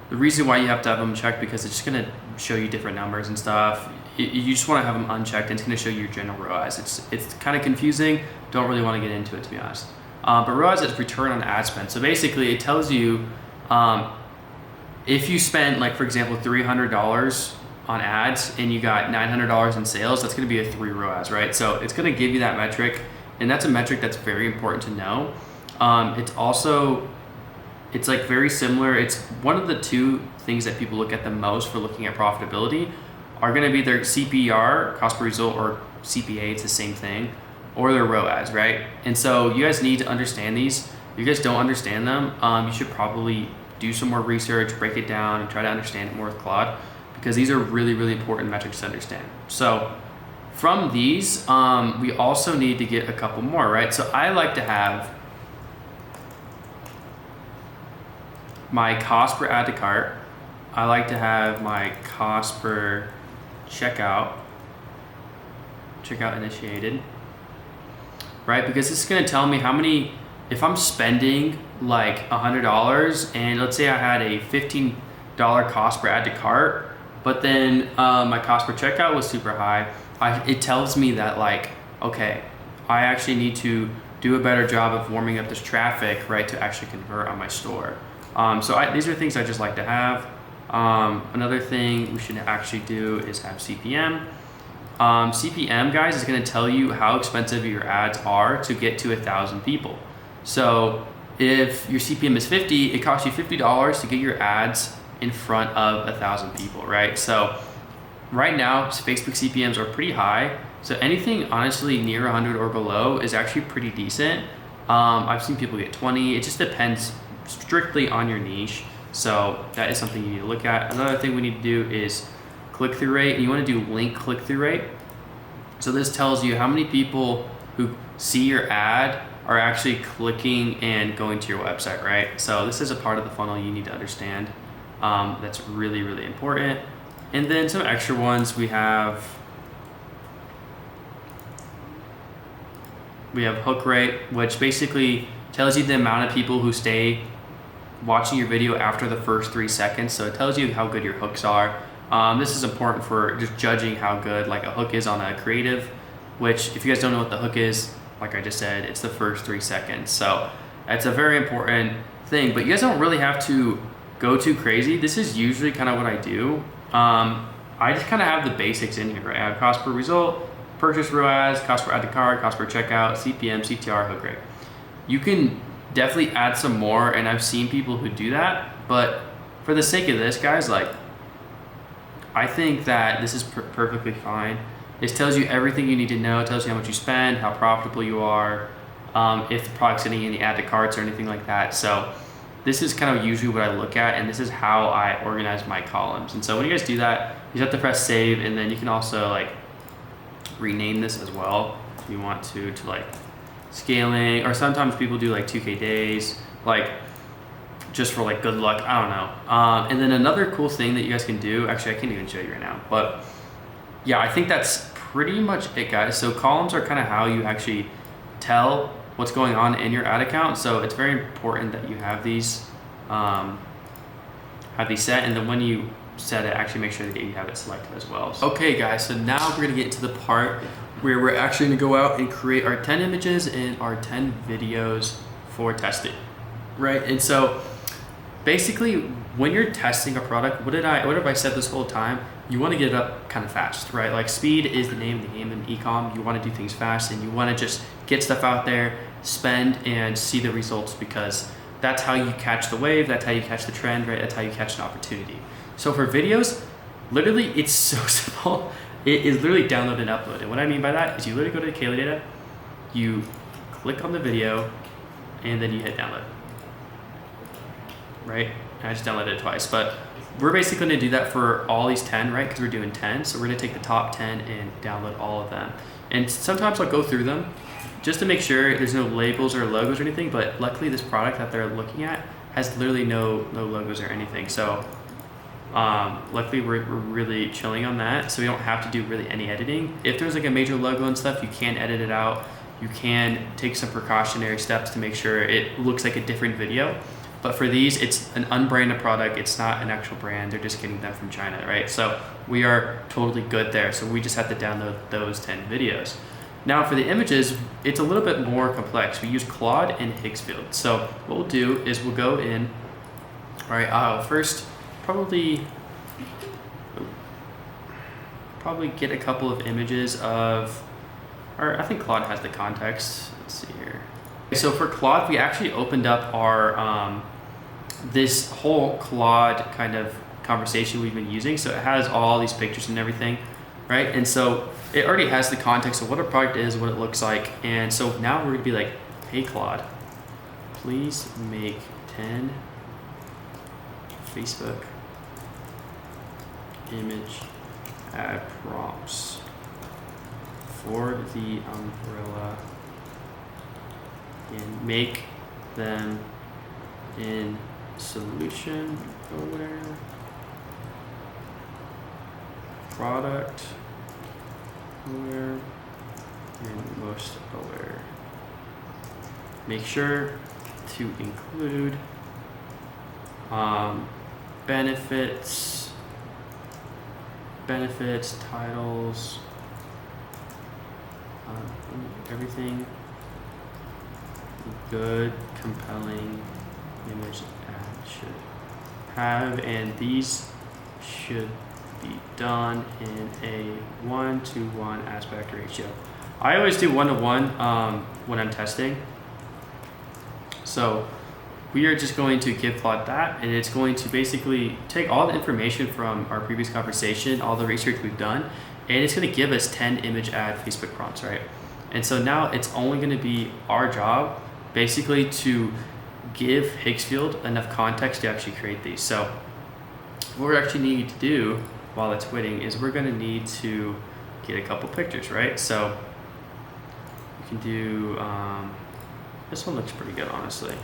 The reason why you have to have them checked because it's just gonna show you different numbers and stuff. You just wanna have them unchecked, and it's gonna show you your general ROAS. It's kind of confusing. Don't really wanna get into it, to be honest. But ROAS is return on ad spend. So basically it tells you if you spend, like for example, $300 on ads and you got $900 in sales, that's gonna be a 3 ROAS, right? So it's gonna give you that metric, and that's a metric that's very important to know. It's like very similar. It's one of the two things that people look at the most for looking at profitability are gonna be their CPR, cost per result, or CPA, it's the same thing, or their ROAS, right? And so you guys need to understand these. If you guys don't understand them, you should probably do some more research, break it down, and try to understand it more with Claude, because these are really, really important metrics to understand. So from these, we also need to get a couple more, right? So I like to have my cost per add to cart. I like to have my cost per checkout initiated, right? Because this is gonna tell me how many, if I'm spending like $100 and let's say I had a $15 cost per add to cart, but then my cost per checkout was super high, it tells me that like, okay, I actually need to do a better job of warming up this traffic, right, to actually convert on my store. These are things I just like to have. Another thing we should actually do is have CPM. CPM, guys, is gonna tell you how expensive your ads are to get to 1,000 people. So if your CPM is 50, it costs you $50 to get your ads in front of 1,000 people, right? So right now, Facebook CPMs are pretty high. So anything honestly near 100 or below is actually pretty decent. I've seen people get 20. It just depends strictly on your niche. So that is something you need to look at. Another thing we need to do is click-through rate, and you want to do link click-through rate. So this tells you how many people who see your ad are actually clicking and going to your website, right? So this is a part of the funnel you need to understand. That's really, really important. And then some extra ones we have. We have hook rate, which basically tells you the amount of people who stay watching your video after the first 3 seconds. So it tells you how good your hooks are. This is important for just judging how good like a hook is on a creative, which if you guys don't know what the hook is, like I just said, it's the first 3 seconds. So that's a very important thing, but you guys don't really have to go too crazy. This is usually kind of what I do. I just kind of have the basics in here, right? I have cost per result, purchase ROAS, cost per add to cart, cost per checkout, CPM, CTR, hook rate. You can definitely add some more, and I've seen people who do that, but for the sake of this, guys, like, I think that this is perfectly fine. It tells you everything you need to know. It tells you how much you spend, how profitable you are, if the product's getting any add to carts or anything like that. So this is kind of usually what I look at, and this is how I organize my columns. And so when you guys do that, you have to press save, and then you can also like rename this as well if you want to like scaling, or sometimes people do like 2K days, like just for like good luck, I don't know. And then another cool thing that you guys can do, actually I can't even show you right now, but yeah, I think that's pretty much it, guys. So columns are kind of how you actually tell what's going on in your ad account. So it's very important that you have these set, and then when you set it, actually make sure that you have it selected as well. Okay guys, so now we're gonna get to the part where we're actually gonna go out and create our 10 images and our 10 videos for testing, right? And so basically when you're testing a product, what have I said this whole time? You want to get it up kind of fast, right? Like speed is the name of the game in Ecom. You want to do things fast, and you want to just get stuff out there, spend, and see the results, because that's how you catch the wave, that's how you catch the trend, right? That's how you catch an opportunity. So for videos, literally it's so simple. It is literally download and upload. And what I mean by that is you literally go to the Kayla data, you click on the video, and then you hit download, right? And I just downloaded it twice, but we're basically gonna do that for all these 10, right? Because we're doing 10, so we're gonna take the top 10 and download all of them. And sometimes I'll go through them just to make sure there's no labels or logos or anything, but luckily this product that they're looking at has literally no logos or anything. So luckily we're really chilling on that, so we don't have to do really any editing. If there's like a major logo and stuff, you can edit it out. You can take some precautionary steps to make sure it looks like a different video. But for these, it's an unbranded product. It's not an actual brand. They're just getting them from China, right? So we are totally good there. So we just have to download those 10 videos. Now for the images, it's a little bit more complex. We use Claude and Higgsfield. So what we'll do is we'll go in, all right, I'll first probably get a couple of images of, or I think Claude has the context. Let's see here. So for Claude, we actually opened up our, this whole Claude kind of conversation we've been using. So it has all these pictures and everything, right? And so it already has the context of what a product is, what it looks like. And so now we're gonna be like, hey Claude, please make 10 Facebook image ad prompts for the umbrella and make them in solution aware, product aware, and most aware. Make sure to include benefits, titles, everything good, compelling image ad should have, and these should be done in a 1-to-1 aspect ratio. I always do 1-to-1 when I'm testing. So we are just going to give Claude that, and it's going to basically take all the information from our previous conversation, all the research we've done, and it's going to give us 10 image ad Facebook prompts, right? And so now it's only going to be our job basically to give Higgsfield enough context to actually create these. So what we're actually needing to do while it's waiting is we're going to need to get a couple pictures, right? So we can do, this one looks pretty good, honestly.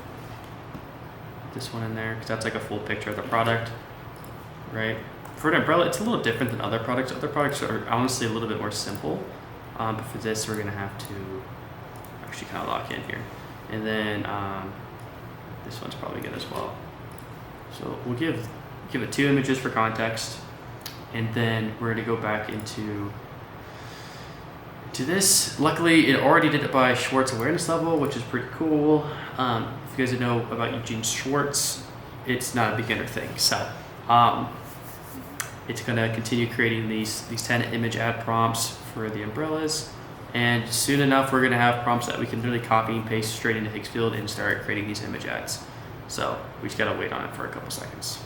This one in there, because that's like a full picture of the product, right? For an umbrella, it's a little different than other products. Other products are honestly a little bit more simple, but for this, we're gonna have to actually kind of lock in here. And then this one's probably good as well. So we'll give it 2 images for context, and then we're gonna go back into this. Luckily, it already did it by Schwartz awareness level, which is pretty cool. If you guys know about Eugene Schwartz, it's not a beginner thing. So it's gonna continue creating these 10 image ad prompts for the umbrellas. And soon enough, we're gonna have prompts that we can really copy and paste straight into Higgsfield and start creating these image ads. So we just gotta wait on it for a couple seconds.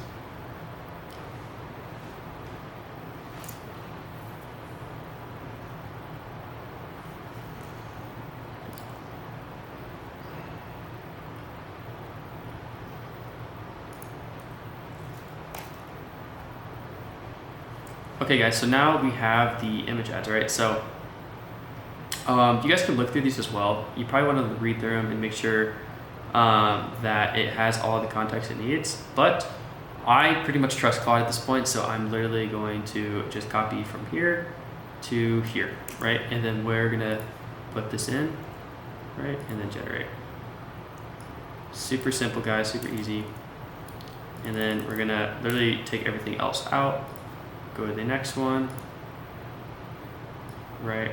Okay guys, so now we have the image ads, right? So you guys can look through these as well. You probably want to read through them and make sure that it has all of the context it needs. But I pretty much trust Claude at this point, so I'm literally going to just copy from here to here, right? And then we're gonna put this in, right? And then generate. Super simple, guys, super easy. And then we're gonna literally take everything else out, go to the next one, right?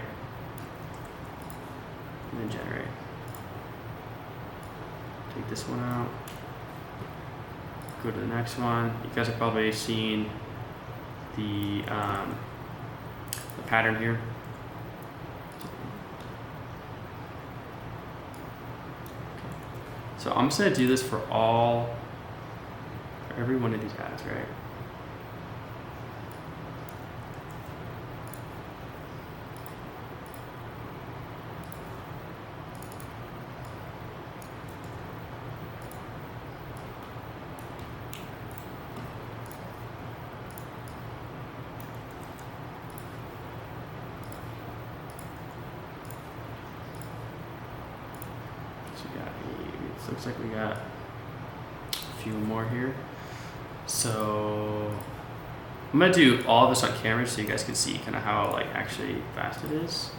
And then generate. Take this one out, go to the next one. You guys have probably seen the pattern here. So I'm just gonna do this for every one of these ads, right? Looks like we got a few more here. So I'm gonna do all of this on camera so you guys can see kind of how like actually fast it is.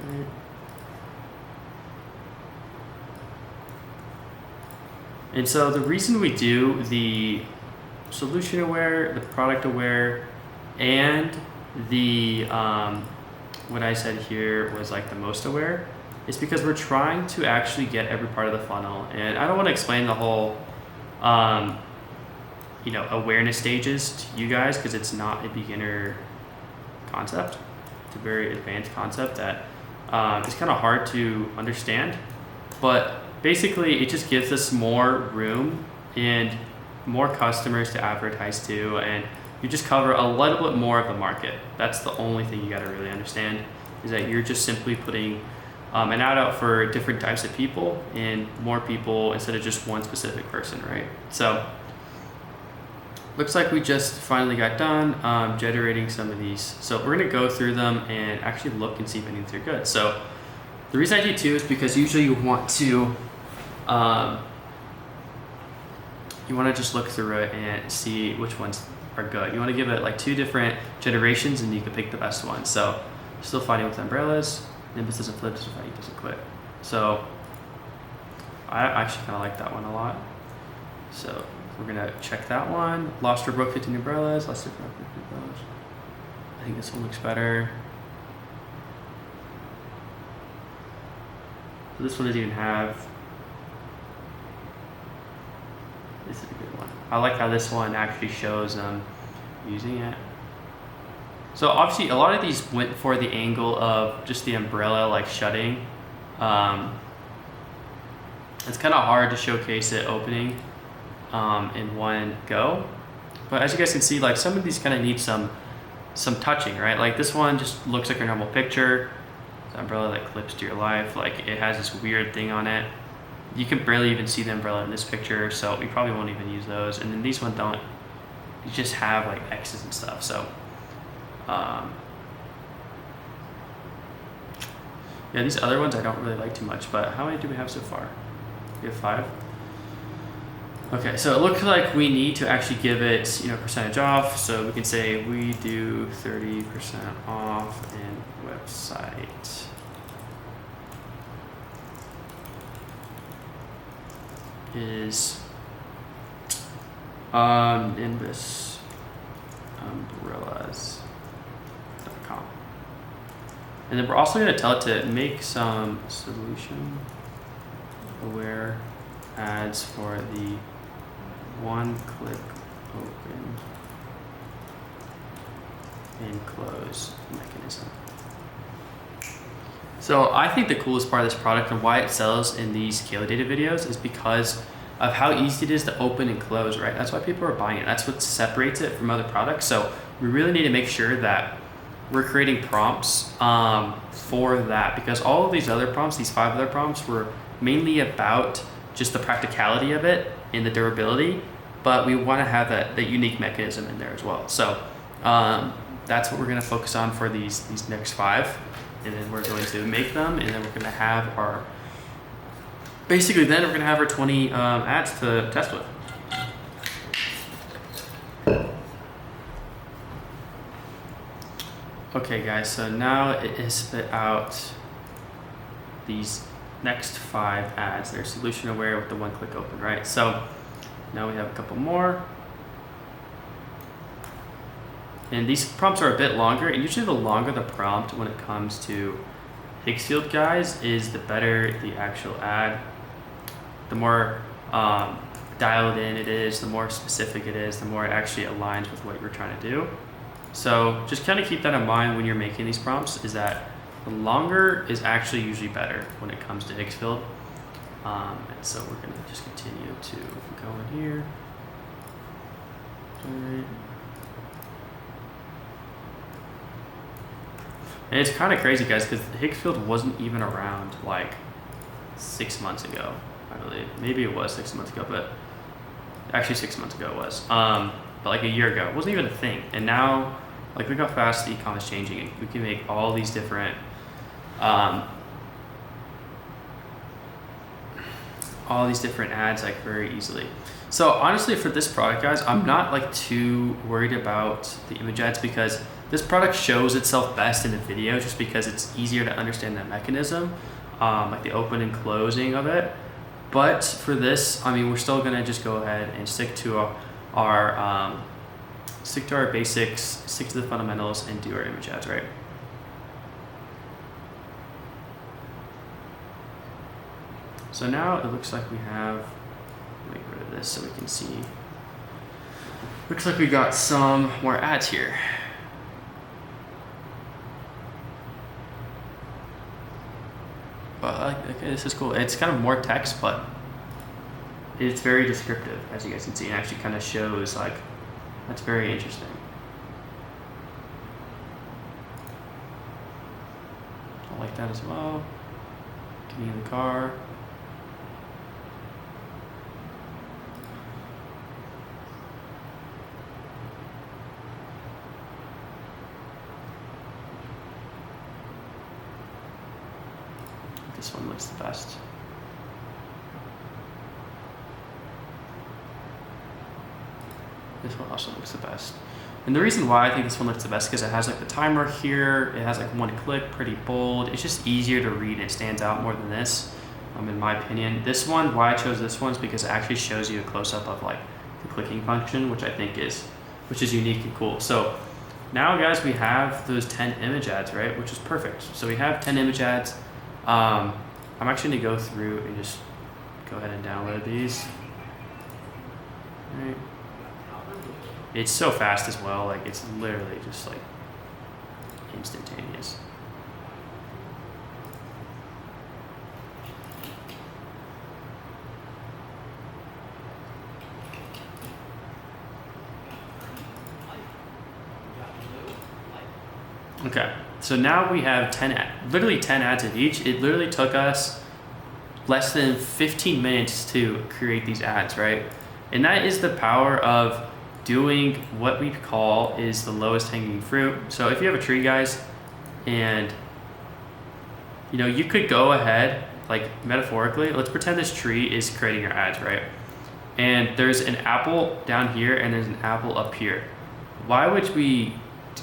Right. And so the reason we do the solution aware, the product aware, and the what I said here was like the most aware, is because we're trying to actually get every part of the funnel. And I don't want to explain the whole awareness stages to you guys, because it's not a beginner concept. It's a very advanced concept that is kind of hard to understand, but basically it just gives us more room and more customers to advertise to, and you just cover a little bit more of the market. That's the only thing you gotta really understand, is that you're just simply putting an ad out for different types of people and more people instead of just one specific person, right? So looks like we just finally got done generating some of these. So we're gonna go through them and actually look and see if any of these are good. So the reason I do 2 is because usually you want to just look through it and see which ones are good. You want to give it like 2 different generations and you can pick the best one. So still fighting with umbrellas. Nimbus doesn't flip, doesn't fight, doesn't quit. So I actually kind of like that one a lot. So we're gonna check that one. Lost or broke 15 umbrellas. Lost or broke 15 umbrellas. I think this one looks better. So this one doesn't even have. This is a good one. I like how this one actually shows using it. So obviously a lot of these went for the angle of just the umbrella like shutting. It's kind of hard to showcase it opening in one go. But as you guys can see, like some of these kind of need some touching, right? Like this one just looks like a normal picture. It's an umbrella that clips to your life. Like it has this weird thing on it. You can barely even see the umbrella in this picture, so we probably won't even use those. And then these ones don't. You just have like X's and stuff. So, yeah, these other ones I don't really like too much. But how many do we have so far? We have 5. Okay, so it looks like we need to actually give it, percentage off. So we can say we do 30% off in website. Is Nimbus umbrellas.com. And then we're also going to tell it to make some solution aware ads for the one-click open and close mechanism. So I think the coolest part of this product and why it sells in these scale data videos is because of how easy it is to open and close, right? That's why people are buying it. That's what separates it from other products. So we really need to make sure that we're creating prompts for that, because all of these other prompts, these 5 other prompts, were mainly about just the practicality of it and the durability, but we want to have that unique mechanism in there as well. So that's what we're going to focus on for these next 5, and then we're going to make them, and then we're going to have our 20 ads to test with. Okay guys, so now it has spit out these next 5 ads. They're solution aware with the one-click open, right? So now we have a couple more. And these prompts are a bit longer, and usually the longer the prompt when it comes to Higgsfield guys is the better the actual ad. The more dialed in it is, the more specific it is, the more it actually aligns with what you're trying to do. So just kind of keep that in mind when you're making these prompts, is that the longer is actually usually better when it comes to Higgsfield. And so we're going to just continue to go in here. All right. And it's kind of crazy, guys, because Higgsfield wasn't even around like 6 months ago, I believe. Maybe it was 6 months ago, but actually 6 months ago it was. But like a year ago, it wasn't even a thing. And now, like, look how fast Ecom is changing. We can make all these different, ads like very easily. So honestly, for this product, guys, I'm not like too worried about the image ads, because this product shows itself best in the video, just because it's easier to understand that mechanism, like the open and closing of it. But for this, I mean, we're still gonna just go ahead and stick to our basics, stick to the fundamentals, and do our image ads, right? So now it looks like we have, let me get rid of this so we can see. Looks like we got some more ads here. But okay, this is cool. It's kind of more text, but it's very descriptive, as you guys can see. It actually kind of shows, like, that's very interesting. I like that as well. Getting in the car. This one looks the best. This one also looks the best. And the reason why I think this one looks the best is because it has like the timer here, it has like one click, pretty bold. It's just easier to read. It stands out more than this, in my opinion. This one, why I chose this one is because it actually shows you a close-up of like the clicking function, which I think is unique and cool. So now, guys, we have those 10 image ads, right? Which is perfect. So we have 10 image ads. I'm actually gonna go through and just go ahead and download these. All right. It's so fast as well, like it's literally just like instantaneous. Okay, so now we have literally 10 ads of each. It literally took us less than 15 minutes to create these ads, right? And that is the power of doing what we call is the lowest hanging fruit. So if you have a tree, guys, and you could go ahead, like metaphorically, let's pretend this tree is creating your ads, right? And there's an apple down here and there's an apple up here. Why would we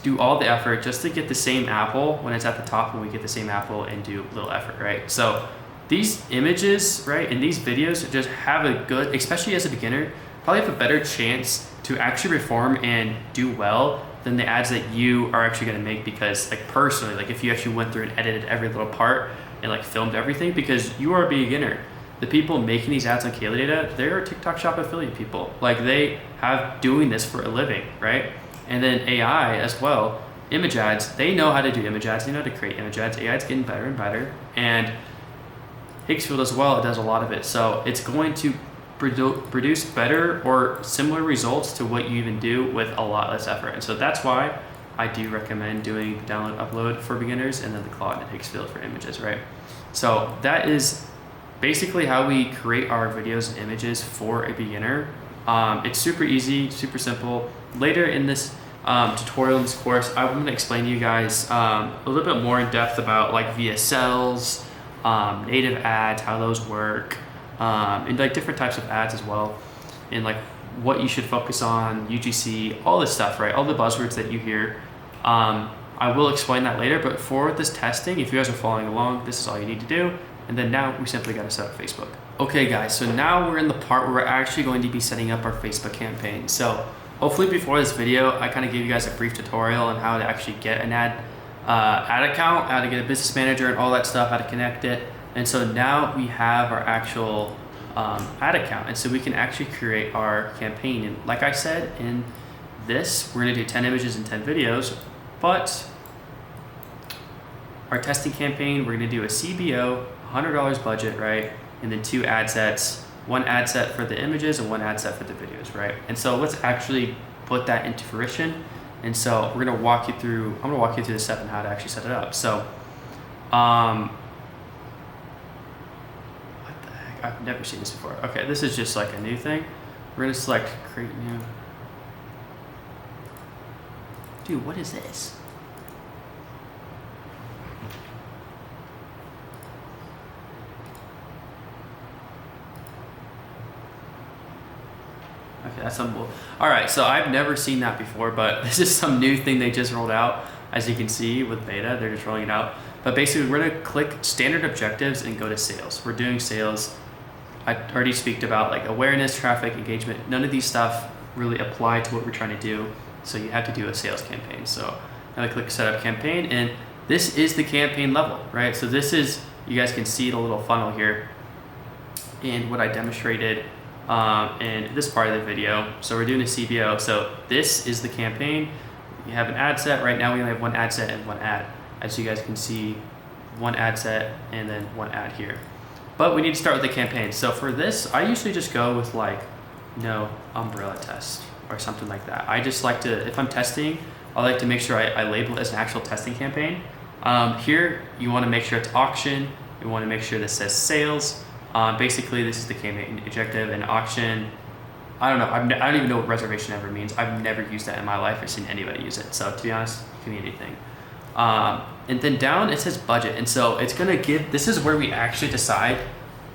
do all the effort just to get the same apple when it's at the top, and we get the same apple and do little effort, right? So these images, right, and these videos just have a good, especially as a beginner, probably have a better chance to actually perform and do well than the ads that you are actually going to make. Because like personally, like if you actually went through and edited every little part and like filmed everything, because you are a beginner. The people making these ads on Kayla Data, they're TikTok Shop affiliate people. Like they have doing this for a living, right? And then AI as well, image ads, they know how to do image ads, they know how to create image ads. AI is getting better and better. And Higgsfield as well, it does a lot of it. So it's going to produce better or similar results to what you even do with a lot less effort. And so that's why I do recommend doing the download upload for beginners and then the Claude and Higgsfield for images, right? So that is basically how we create our videos and images for a beginner. It's super easy, super simple. Later in this tutorial in this course, I'm going to explain to you guys a little bit more in depth about like VSLs, native ads, how those work, and like different types of ads as well, and like what you should focus on, UGC, all this stuff, right? All the buzzwords that you hear. I will explain that later, but for this testing, if you guys are following along, this is all you need to do. And then now we simply got to set up Facebook. Okay guys, so now we're in the part where we're actually going to be setting up our Facebook campaign. So hopefully before this video, I kind of gave you guys a brief tutorial on how to actually get an ad account, how to get a business manager and all that stuff, how to connect it. And so now we have our actual ad account. And so we can actually create our campaign. And like I said, in this, we're gonna do 10 images and 10 videos, but our testing campaign, we're gonna do a CBO, $100 budget, right? And then 2 ad sets, 1 ad set for the images and 1 ad set for the videos, right? And so let's actually put that into fruition. And so we're gonna walk you through, I'm gonna walk you through the step on how to actually set it up. So, what the heck? I've never seen this before. Okay, this is just like a new thing. We're gonna select create new. Dude, what is this? Okay, that's some bull. All right, so I've never seen that before, but this is some new thing they just rolled out. As you can see with beta, they're just rolling it out. But basically, we're gonna click standard objectives and go to sales. We're doing sales. I already speaked about like awareness, traffic, engagement. None of these stuff really apply to what we're trying to do. So you have to do a sales campaign. So I'm gonna click set up campaign, and this is the campaign level, right? So this is, you guys can see the little funnel here and what I demonstrated in this part of the video. So we're doing a CBO. So this is the campaign. You have an ad set. Right now we only have 1 ad set and 1 ad. As you guys can see, 1 ad set and then 1 ad here. But we need to start with the campaign. So for this, I usually just go with like, umbrella test or something like that. I just like to, if I'm testing, I like to make sure I label it as an actual testing campaign. Here, you want to make sure it's auction. You want to make sure this says sales. Basically, this is the campaign objective. And auction, I don't know. I don't even know what reservation ever means. I've never used that in my life or seen anybody use it. So to be honest, it can be anything. And then down it says budget. And so it's going to give, this is where we actually decide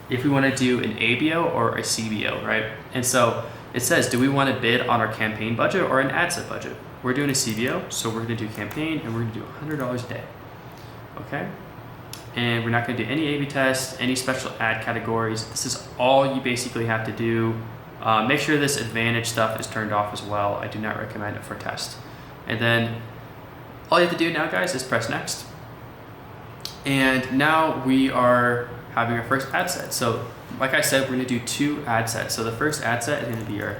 if we want to do an ABO or a CBO, right? And so it says, do we want to bid on our campaign budget or an ad set budget? We're doing a CBO, so we're going to do campaign and we're going to do $100 a day. Okay? And we're not going to do any A/B tests, any special ad categories. This is all you basically have to do. Make sure this advantage stuff is turned off as well. I do not recommend it for test. And then all you have to do now, guys, is press next. And now we are having our first ad set. So like I said, we're going to do 2 ad sets. So the first ad set is going to be our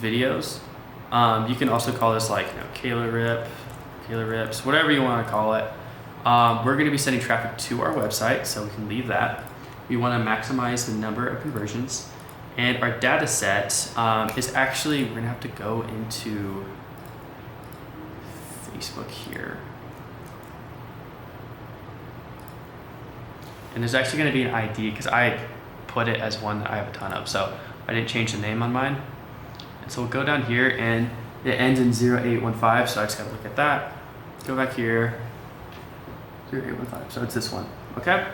videos. You can also call this like, Kayla Rips, whatever you want to call it. We're going to be sending traffic to our website, so we can leave that. We want to maximize the number of conversions. And our data set is actually, we're going to have to go into Facebook here. And there's actually going to be an ID because I put it as one that I have a ton of. So I didn't change the name on mine. And so we'll go down here and it ends in 0815. So I just got to look at that. Go back here. 0815. So it's this one. Okay.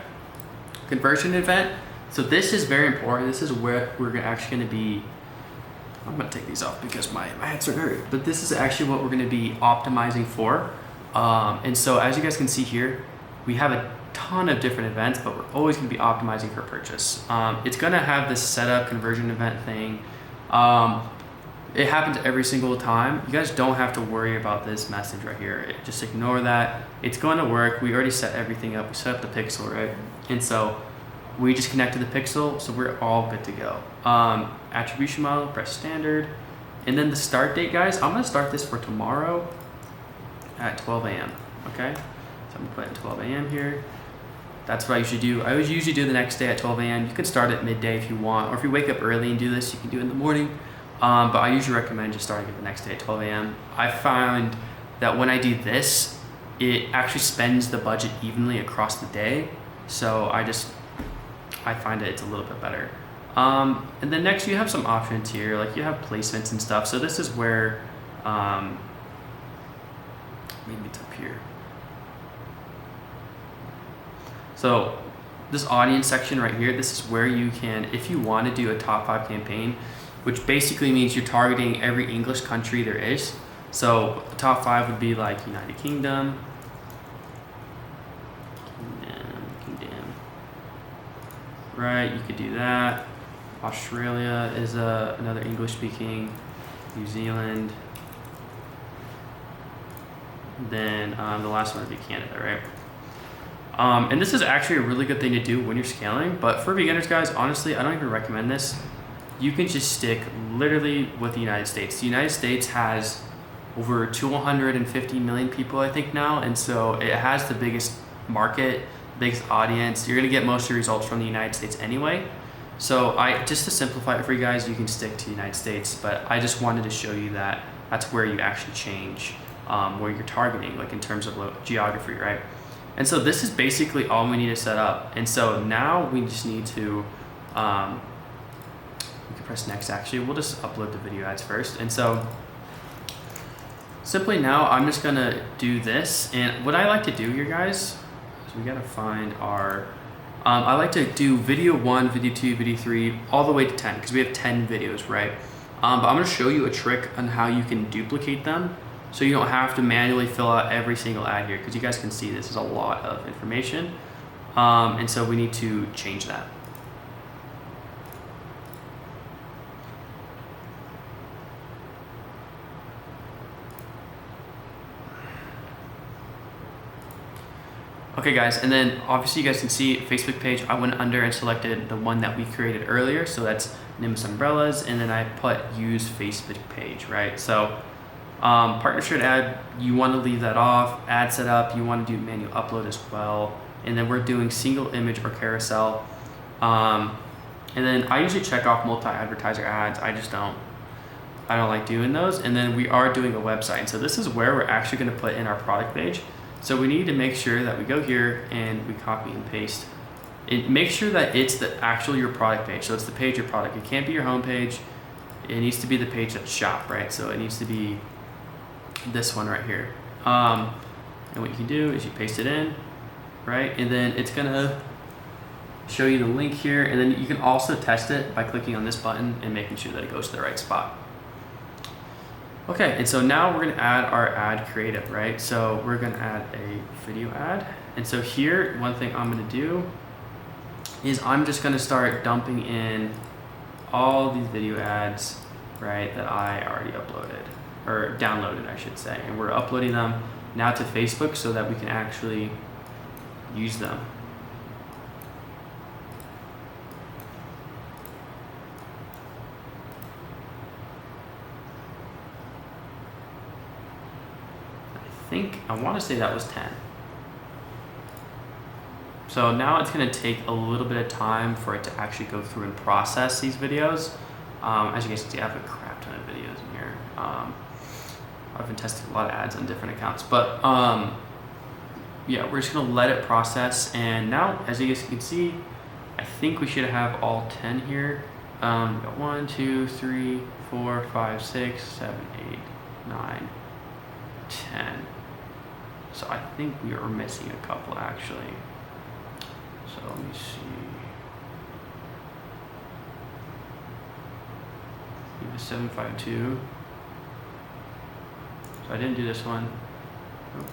Conversion event. So this is very important. This is where we're actually going to be I'm gonna take these off because my hands are hurt. But this is actually what we're gonna be optimizing for. And so as you guys can see here, we have a ton of different events, but we're always gonna be optimizing for purchase. It's gonna have this setup conversion event thing. It happens every single time. You guys don't have to worry about this message right here. Just ignore that. It's going to work. We already set everything up. We set up the pixel, right? And so we just connected the pixel, so we're all good to go. Attribution model, press standard. And then the start date, guys, I'm gonna start this for tomorrow at 12 a.m., okay? So I'm gonna put in 12 a.m. here. That's what I usually do. I always usually do the next day at 12 a.m. You can start at midday if you want, or if you wake up early and do this, you can do it in the morning. But I usually recommend just starting it the next day at 12 a.m. I found that when I do this, it actually spends the budget evenly across the day. So I find it's a little bit better. And then next you have some options here, like you have placements and stuff. So this is where, maybe it's up here. So this audience section right here, this is where you can, if you want to do a top 5 campaign, which basically means you're targeting every English country there is. So the top 5 would be like United Kingdom, right? You could do that. Australia is another English speaking. New Zealand. Then the last one would be Canada, right? And this is actually a really good thing to do when you're scaling, but for beginners, guys, honestly, I don't even recommend this. You can just stick literally with the United States. The United States has over 250 million people, I think now, and so it has the biggest market, biggest audience. You're gonna get most of your results from the United States anyway. So just to simplify it for you guys, you can stick to the United States, but I just wanted to show you that that's where you actually change where you're targeting, like in terms of geography, right? And so this is basically all we need to set up. And so now we just need to, we can press next actually. We'll just upload the video ads first. And so simply now I'm just gonna do this. And what I like to do here, guys, is we gotta find our, I like to do video 1, video 2, video 3, all the way to 10, because we have 10 videos, right? But I'm gonna show you a trick on how you can duplicate them so you don't have to manually fill out every single ad here, because you guys can see this is a lot of information. And so we need to change that. Okay guys, and then obviously you guys can see Facebook page, I went under and selected the one that we created earlier. So that's Nimbus Umbrellas, and then I put use Facebook page, right? So partnership ad, you want to leave that off. Ad setup, you want to do manual upload as well. And then we're doing single image or carousel. And then I usually check off multi-advertiser ads. I don't like doing those. And then we are doing a website. And so this is where we're actually going to put in our product page. So we need to make sure that we go here and we copy and paste. Make sure that it's the actual your product page. So it's the page your product. It can't be your home page. It needs to be the page that's shop, right? So it needs to be this one right here. And what you can do is you paste it in, right? And then it's gonna show you the link here. And then you can also test it by clicking on this button and making sure that it goes to the right spot. Okay, and so now we're gonna add our ad creative, right? So we're gonna add a video ad. And so here, one thing I'm gonna do is I'm just gonna start dumping in all these video ads, right, that I already uploaded, or downloaded, I should say. And we're uploading them now to Facebook so that we can actually use them. I want to say that was 10. So now it's going to take a little bit of time for it to actually go through and process these videos. As you guys can see, I have a crap ton of videos in here. I've been testing a lot of ads on different accounts, but yeah, we're just going to let it process. And now, as you guys can see, I think we should have all 10 here. We got 1, 2, 3, 4, 5, 6, 7, 8, 9, 10. So I think we are missing a couple actually. So let me see. a 752. So I didn't do this one. Oh.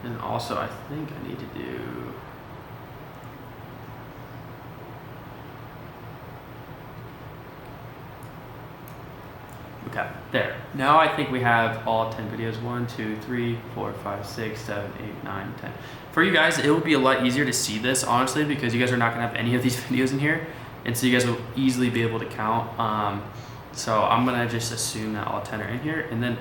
And also I think I need to do, okay, there. Now I think we have all 10 videos. 1, 2, 3, 4, 5, 6, 7, 8, 9, 10. For you guys, it will be a lot easier to see this, honestly, because you guys are not gonna have any of these videos in here. And so you guys will easily be able to count. So I'm gonna just assume that all 10 are in here. And then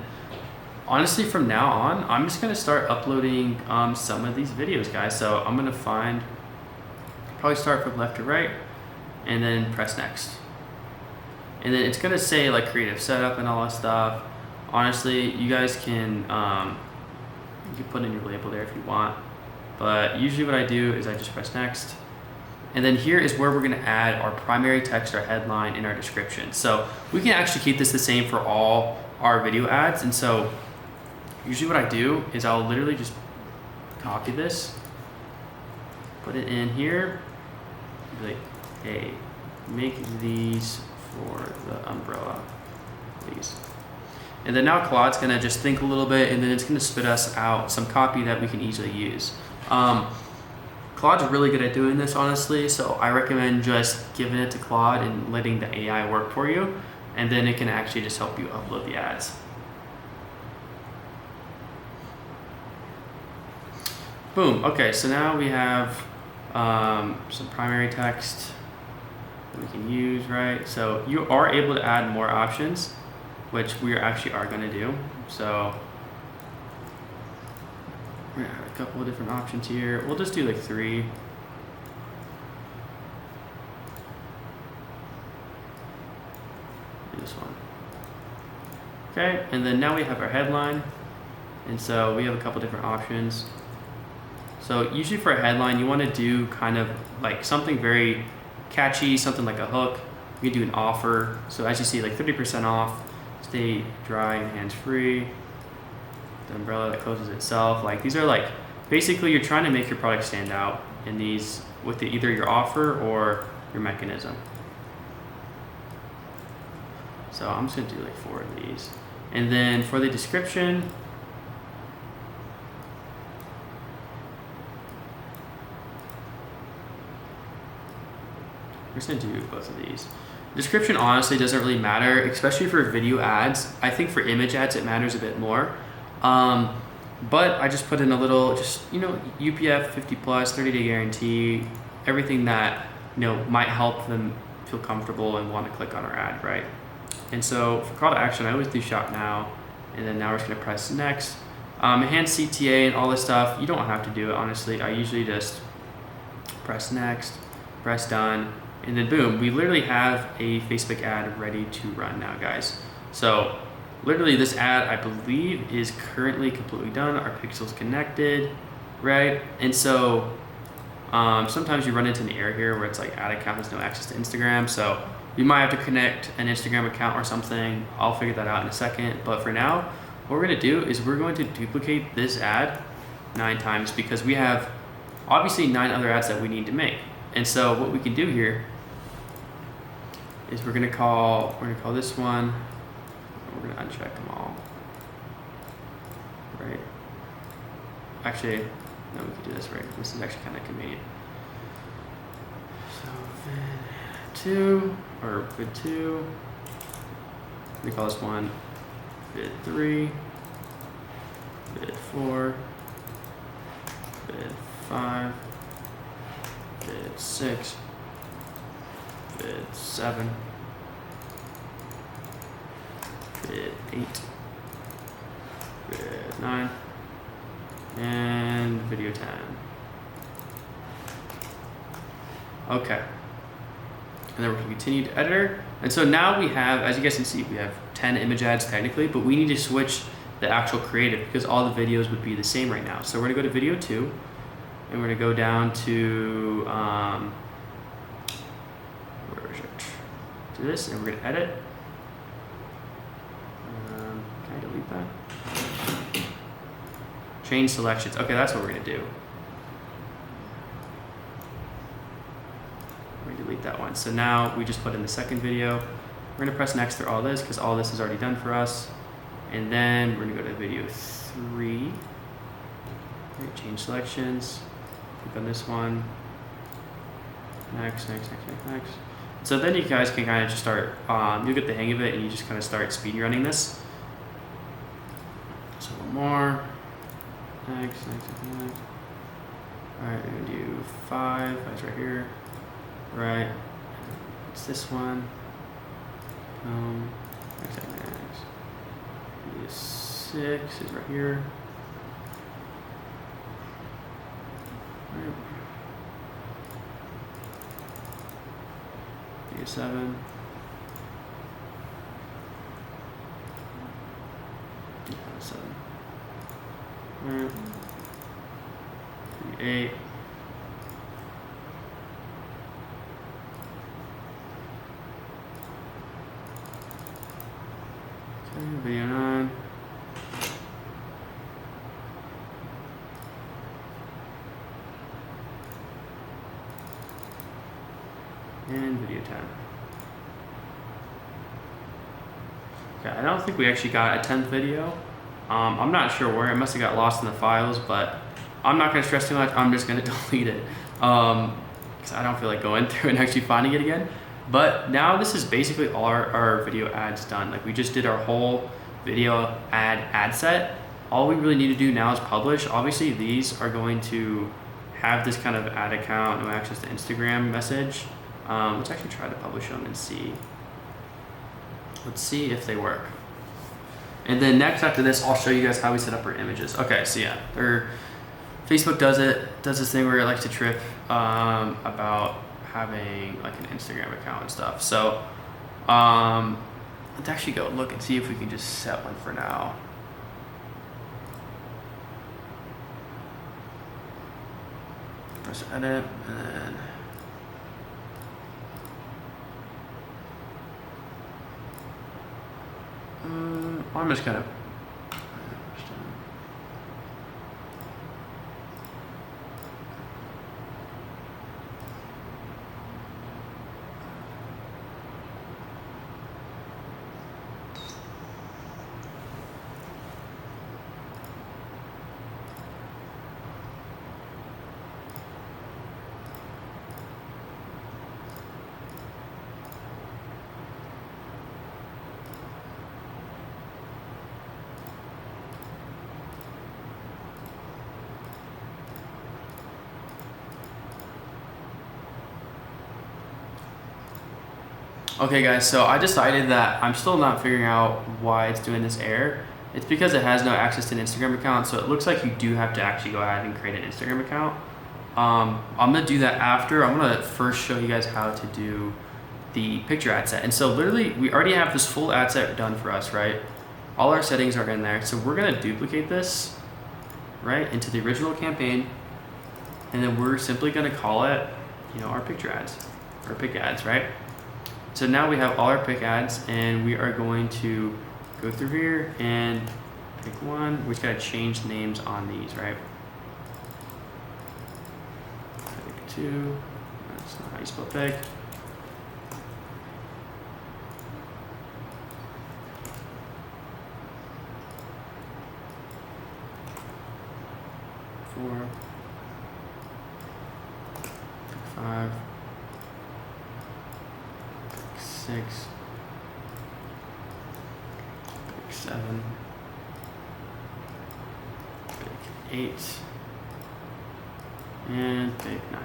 honestly, from now on, I'm just gonna start uploading some of these videos, guys. So I'm gonna probably start from left to right and then press next. And then it's gonna say like creative setup and all that stuff. Honestly, you guys can, you can put in your label there if you want. But usually what I do is I just press next. And then here is where we're gonna add our primary text, our headline, and our description. So we can actually keep this the same for all our video ads. And so usually what I do is I'll literally just copy this, put it in here, be like, hey, make these for the umbrella, please. And then now Claude's gonna just think a little bit, and then it's gonna spit us out some copy that we can easily use. Claude's really good at doing this, honestly, so I recommend just giving it to Claude and letting the AI work for you, and then it can actually just help you upload the ads. Boom. Okay, so now we have some primary text that we can use, right? So you are able to add more options, which we actually are going to do. So we're gonna add a couple of different options here. We'll just do like 3. Do this one. Okay, and then now we have our headline. And so we have a couple different options. So usually for a headline, you want to do kind of like something very catchy, something like a hook. You can do an offer. So as you see, like 30% off, stay dry and hands-free. The umbrella that closes itself. Like these are like, basically you're trying to make your product stand out in these with either your offer or your mechanism. So I'm just gonna do like 4 of these. And then for the description, we're just gonna do both of these. Description honestly doesn't really matter, especially for video ads. I think for image ads it matters a bit more. But I just put in a little, UPF 50 plus, 30-day guarantee, everything that might help them feel comfortable and want to click on our ad, right? And so for call to action, I always do shop now, and then now we're just gonna press next. Enhanced CTA and all this stuff, you don't have to do it, honestly. I usually just press next, press done, and then boom, we literally have a Facebook ad ready to run now, guys. So literally this ad, I believe, is currently completely done. Our pixel's connected, right? And so sometimes you run into an error here where it's like ad account has no access to Instagram. So you might have to connect an Instagram account or something. I'll figure that out in a second. But for now, what we're gonna do is we're going to duplicate this ad 9 times because we have obviously 9 other ads that we need to make. And so what we can do here is we're gonna call this one, we're gonna uncheck them all, right? Actually, no, we could do this, right? This is actually kind of convenient. So vid 2, we call this one vid 3, vid 4, vid 5, vid 6, vid 7, vid 8, vid 9, and video 10. Okay. And then we're going to continue to editor. And so now we have, as you guys can see, we have 10 image ads technically, but we need to switch the actual creative because all the videos would be the same right now. So we're going to go to video 2, and we're going to go down to, where is it? To this, and we're going to edit. Can I delete that? Change selections. Okay, that's what we're going to do. on. So now we just put in the second video. We're gonna press next through all this because all this is already done for us. And then we're gonna go to video 3. Right, change selections, click on this one. Next. So then you guys can kind of just start, you'll get the hang of it and you just kind of start speed running this. So one more. Next. All right, we're gonna do 5. That's right here. Right. It's this one. Next. Video 6 is right here. Right. Video 7. Yeah, 7. Alright. Video 8. Okay, video 9. And video 10. Okay, I don't think we actually got a 10th video. I'm not sure where. I must have got lost in the files, but I'm not going to stress too much. I'm just going to delete it because I don't feel like going through and actually finding it again. But now this is basically all our video ads done. Like we just did our whole video ad set. All we really need to do now is publish. Obviously, these are going to have this kind of ad account, no access to Instagram message. Let's actually try to publish them and see. Let's see if they work. And then next after this, I'll show you guys how we set up our images. Okay, so yeah, Facebook does this thing where it likes to trip about having like an Instagram account and stuff. So let's actually go look and see if we can just set one for now. Press edit and then I'm just gonna Okay guys, so I decided that I'm still not figuring out why it's doing this error. It's because it has no access to an Instagram account, so it looks like you do have to actually go ahead and create an Instagram account. I'm gonna do that after. I'm gonna first show you guys how to do the picture ad set. And so literally, we already have this full ad set done for us, right? All our settings are in there. So we're gonna duplicate this, right, into the original campaign. And then we're simply gonna call it, our picture ads, or pick ads, right? So now we have all our pick ads and we are going to go through here and pick one. We just gotta change names on these, right? Pick 2, that's not how you spell pick. Four, pick 5. 6, 7, 8, and pick 9.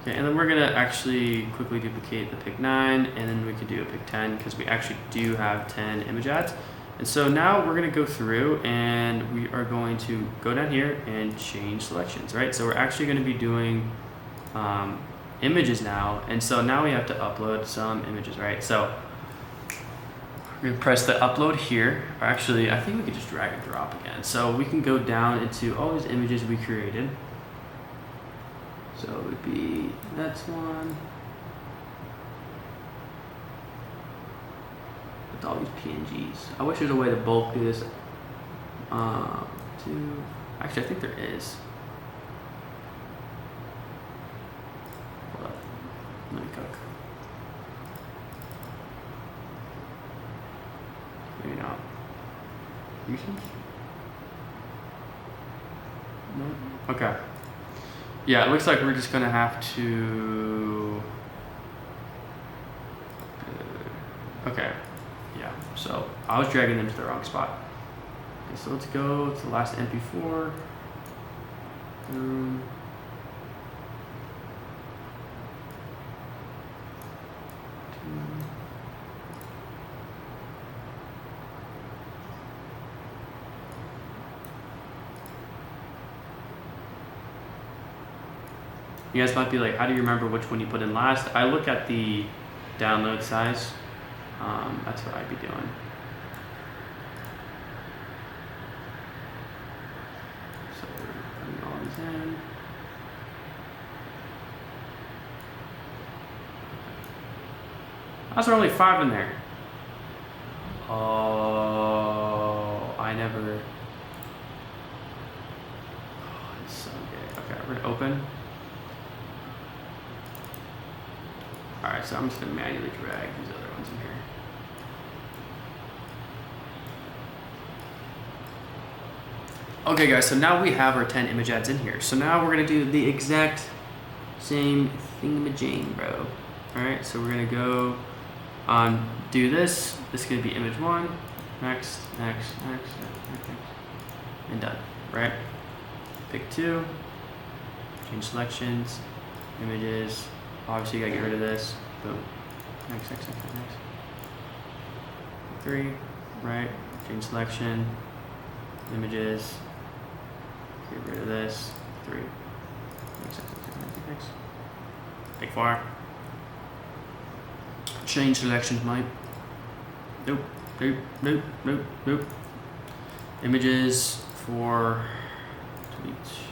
Okay, and then we're gonna actually quickly duplicate the pick 9, and then we can do a pick 10 because we actually do have 10 image ads. And so now we're gonna go through and we are going to go down here and change selections, right? So we're actually gonna be doing images now, and so now we have to upload some images, right? So we're gonna press the upload here, or actually I think we could just drag and drop again. So we can go down into all these images we created. So it would be that's one with all these PNGs. I wish there's a way to bulk do this. 2, actually I think there is. Let me go Missions? No? Okay. Yeah, it looks like we're just gonna have to. Okay. Yeah. So I was dragging them to the wrong spot. Okay, so let's go to the last MP4. You guys might be like, how do you remember which one you put in last? I look at the download size. That's what I'd be doing. So putting all these in. How's there only 5 in there? Oh, I never. Oh, it's so good. Okay, we're gonna open. Alright, so I'm just gonna manually drag these other ones in here. Okay guys, so now we have our 10 image ads in here. So now we're gonna do the exact same thingamajig, bro. Alright, so we're gonna go do this. This is gonna be image 1. Next, and done, right? Pick 2, change selections, images. Obviously, you gotta get rid of this. Boom. Next. 3, right? Change selection, images. Get rid of this. 3. Next. Pick 4. Change selections, mate. Nope. Images for each.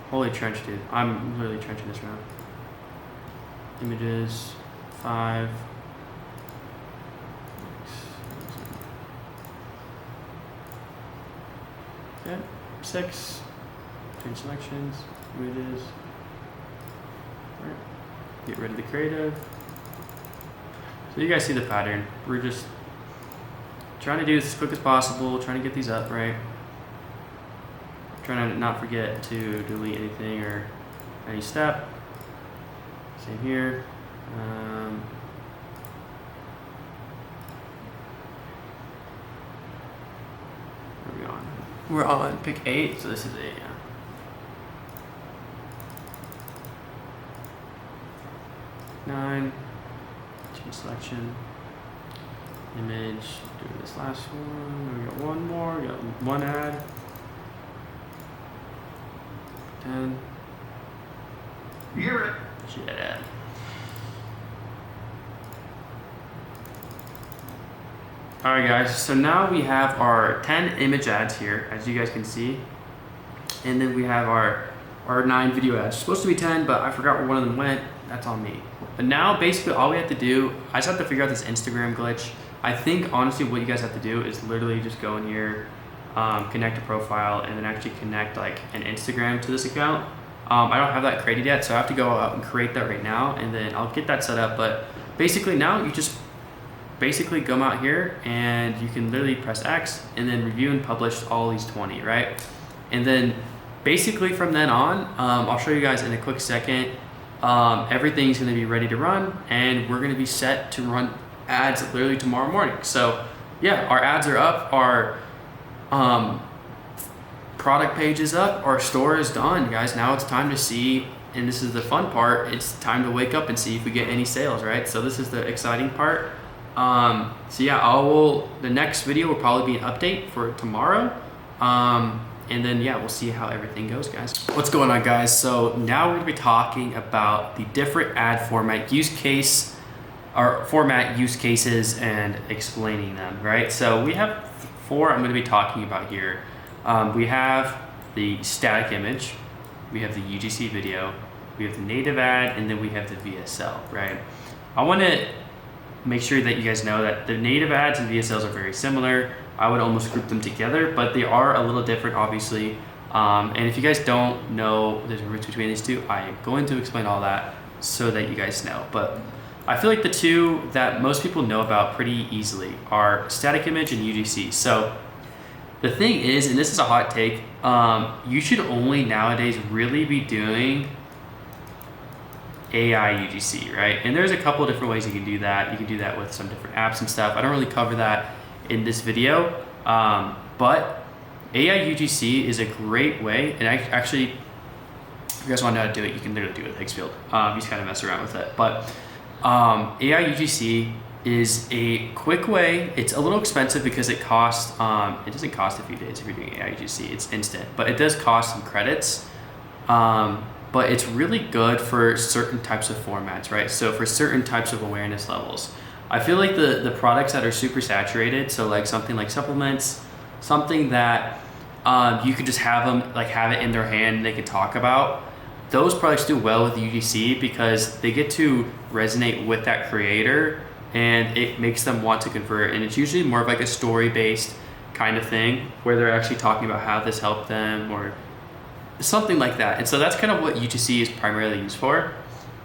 Holy trench, dude. I'm literally trenching this round. Images, 5. Okay, 6. Change selections, images. All right. Get rid of the creative. So you guys see the pattern. We're just trying to do this as quick as possible, trying to get these up, right? Trying to not forget to delete anything or any step. Same here. Where are we on? We're on pick 8, so this is 8, yeah. Nine. Change selection. Image. Do this last one. We got one more. We got one ad. 10. Hear it. Shit ad. Alright guys, so now we have our 10 image ads here, as you guys can see. And then we have our 9 video ads. It's supposed to be 10, but I forgot where one of them went. That's on me. But now basically all we have to do, I just have to figure out this Instagram glitch. I think honestly what you guys have to do is literally just go in here, connect a profile, and then actually connect like an Instagram to this account. I don't have that created yet, so I have to go out and create that right now, and then I'll get that set up. But basically now you just basically come out here and you can literally press X and then review and publish all these 20, right? And then basically from then on, I'll show you guys in a quick second, everything's gonna be ready to run, and we're gonna be set to run ads literally tomorrow morning. So yeah, our ads are up, our product page is up, our store is done, guys. Now it's time to see, and this is the fun part, it's time to wake up and see if we get any sales, right? So this is the exciting part. So yeah, the next video will probably be an update for tomorrow. And then yeah, we'll see how everything goes, guys. What's going on, guys? So now we're gonna be talking about the different ad format use cases and explaining them, right? So we have 4 I'm gonna be talking about here. We have the static image, we have the UGC video, we have the native ad, and then we have the VSL, right? I wanna make sure that you guys know that the native ads and VSLs are very similar. I would almost group them together, but they are a little different, obviously. And if you guys don't know the difference between these two, I am going to explain all that so that you guys know. But I feel like the two that most people know about pretty easily are static image and UGC. So the thing is, and this is a hot take, you should only nowadays really be doing AI UGC, right? And there's a couple of different ways you can do that. You can do that with some different apps and stuff. I don't really cover that in this video, but AI UGC is a great way, and actually, if you guys want to know how to do it, you can literally do it with Higgsfield. You just kind of mess around with it. But AI UGC is a quick way. It's a little expensive because it costs, it doesn't cost a few days if you're doing AI UGC, it's instant, but it does cost some credits. But it's really good for certain types of formats, right? So for certain types of awareness levels. I feel like the products that are super saturated, so like something like supplements, something that you could just have them, like have it in their hand and they could talk about, those products do well with UGC because they get to resonate with that creator and it makes them want to convert. And it's usually more of like a story-based kind of thing where they're actually talking about how this helped them or something like that. And so that's kind of what UGC is primarily used for.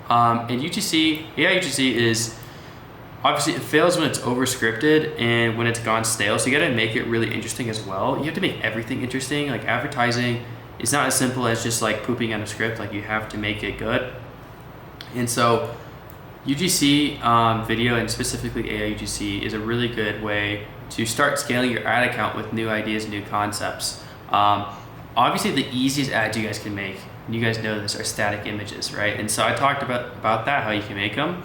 And UGC, AI UGC is, obviously it fails when it's over scripted and when it's gone stale. So you gotta make it really interesting as well. You have to make everything interesting. Like advertising is not as simple as just like pooping on a script. Like you have to make it good. And so UGC video and specifically AI UGC is a really good way to start scaling your ad account with new ideas, new concepts. Obviously the easiest ads you guys can make, and you guys know this, are static images, right? And so I talked about that, how you can make them.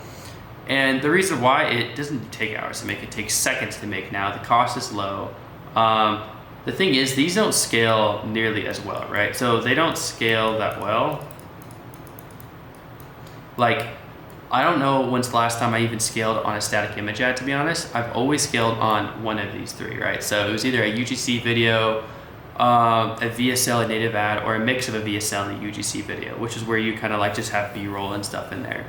And the reason why it doesn't take hours to make, it takes seconds to make now. The cost is low. The thing is, these don't scale nearly as well, right? So they don't scale that well. Like, I don't know when's the last time I even scaled on a static image ad, to be honest. I've always scaled on one of these three, right? So it was either a UGC video, a VSL, a native ad, or a mix of a VSL and a UGC video, which is where you kind of like just have B-roll and stuff in there.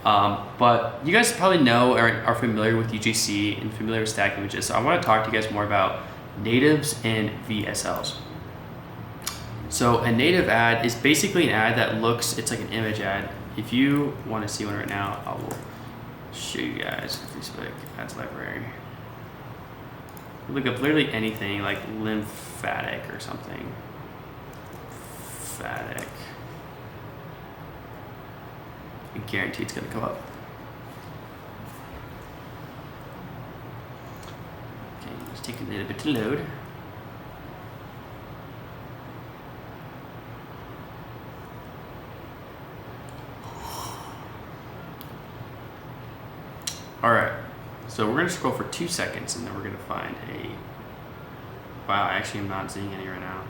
But you guys probably know or are familiar with UGC and familiar with static images. So I want to talk to you guys more about natives and VSLs. So a native ad is basically an ad that looks, it's like an image ad. If you want to see one right now, I will show you guys Facebook ads library. Look up literally anything like lymphatic or something. Lymphatic. I guarantee it's gonna come up. Okay, let's take a little bit to load. All right, so we're gonna scroll for 2 seconds and then we're gonna find a, wow, I actually am not seeing any right now.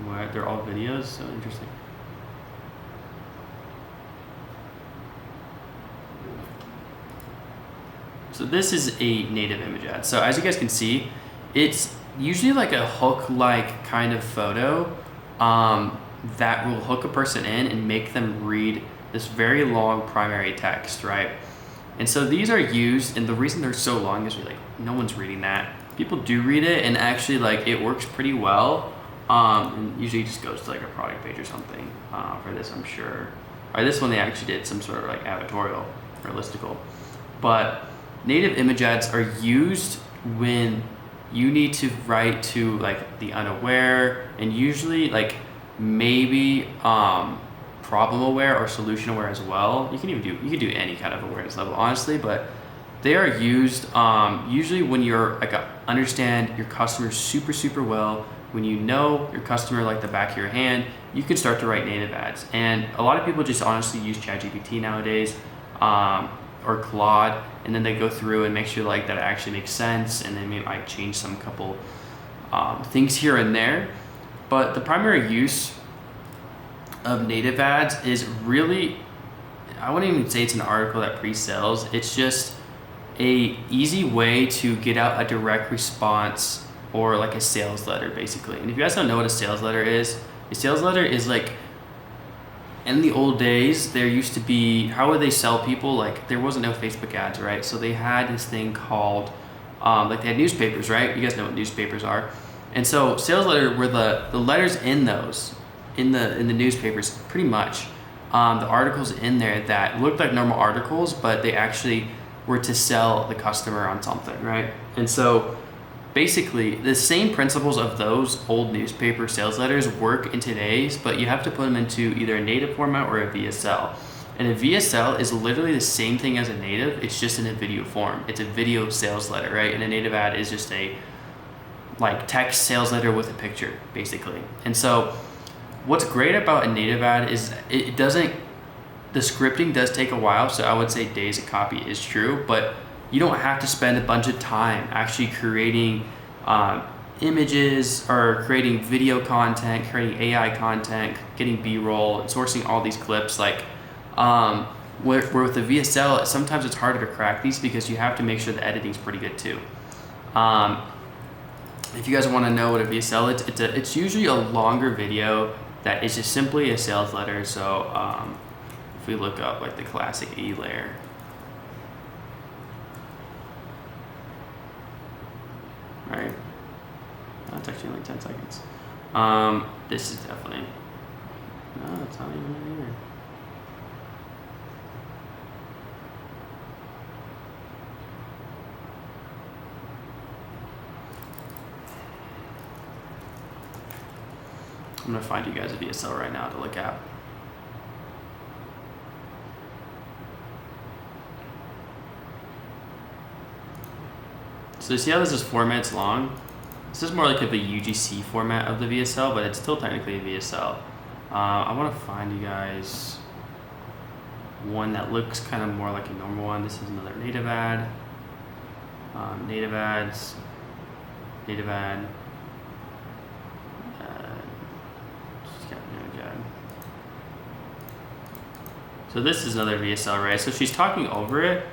What, they're all videos, so interesting. So this is a native image ad. So as you guys can see, it's usually like a hook-like kind of photo that will hook a person in and make them read this very long primary text, right? And so these are used, and the reason they're so long is like no one's reading that. People do read it, and actually like it works pretty well. And usually it just goes to like a product page or something for this, I'm sure. Or this one they actually did some sort of like advertorial or listicle. But native image ads are used when you need to write to like the unaware, and usually like maybe problem aware or solution aware as well. You can do any kind of awareness level, honestly, but they are used usually when you're like understand your customer super well. When you know your customer like the back of your hand, you can start to write native ads. And a lot of people just honestly use ChatGPT nowadays or Claude, and then they go through and make sure like that it actually makes sense, and then maybe I change some couple things here and there. But the primary use of native ads is really, I wouldn't even say it's an article that pre-sells. It's just a easy way to get out a direct response or like a sales letter, basically. And if you guys don't know what a sales letter is like, in the old days, there used to be, how would they sell people? Like there wasn't no Facebook ads, right? So they had this thing called, like they had newspapers, right? You guys know what newspapers are. And so sales letter were the letters in those, in the newspapers, pretty much the articles in there that looked like normal articles, but they actually were to sell the customer on something, right? And so basically the same principles of those old newspaper sales letters work in today's, but you have to put them into either a native format or a VSL. And a VSL is literally the same thing as a native, it's just in a video form. It's a video sales letter, right? And a native ad is just a like text sales letter with a picture, basically. And so what's great about a native ad is it doesn't, the scripting does take a while, so I would say days of copy is true, but you don't have to spend a bunch of time actually creating images or creating video content, creating AI content, getting B-roll, and sourcing all these clips. Like where with the VSL, sometimes it's harder to crack these because you have to make sure the editing's pretty good too. If you guys want to know what a VSL is, it's usually a longer video that is just simply a sales letter. So if we look up like the classic E layer, right? That's actually only 10 seconds. This is definitely, no, it's not even in here. I'm gonna find you guys a VSL right now to look at. So you see how this is 4 minutes long? This is more like the UGC format of the VSL, but it's still technically a VSL. I want to find you guys one that looks kind of more like a normal one. This is another native ad. Native ads, native ad. So this is another VSL, right? So she's talking over it,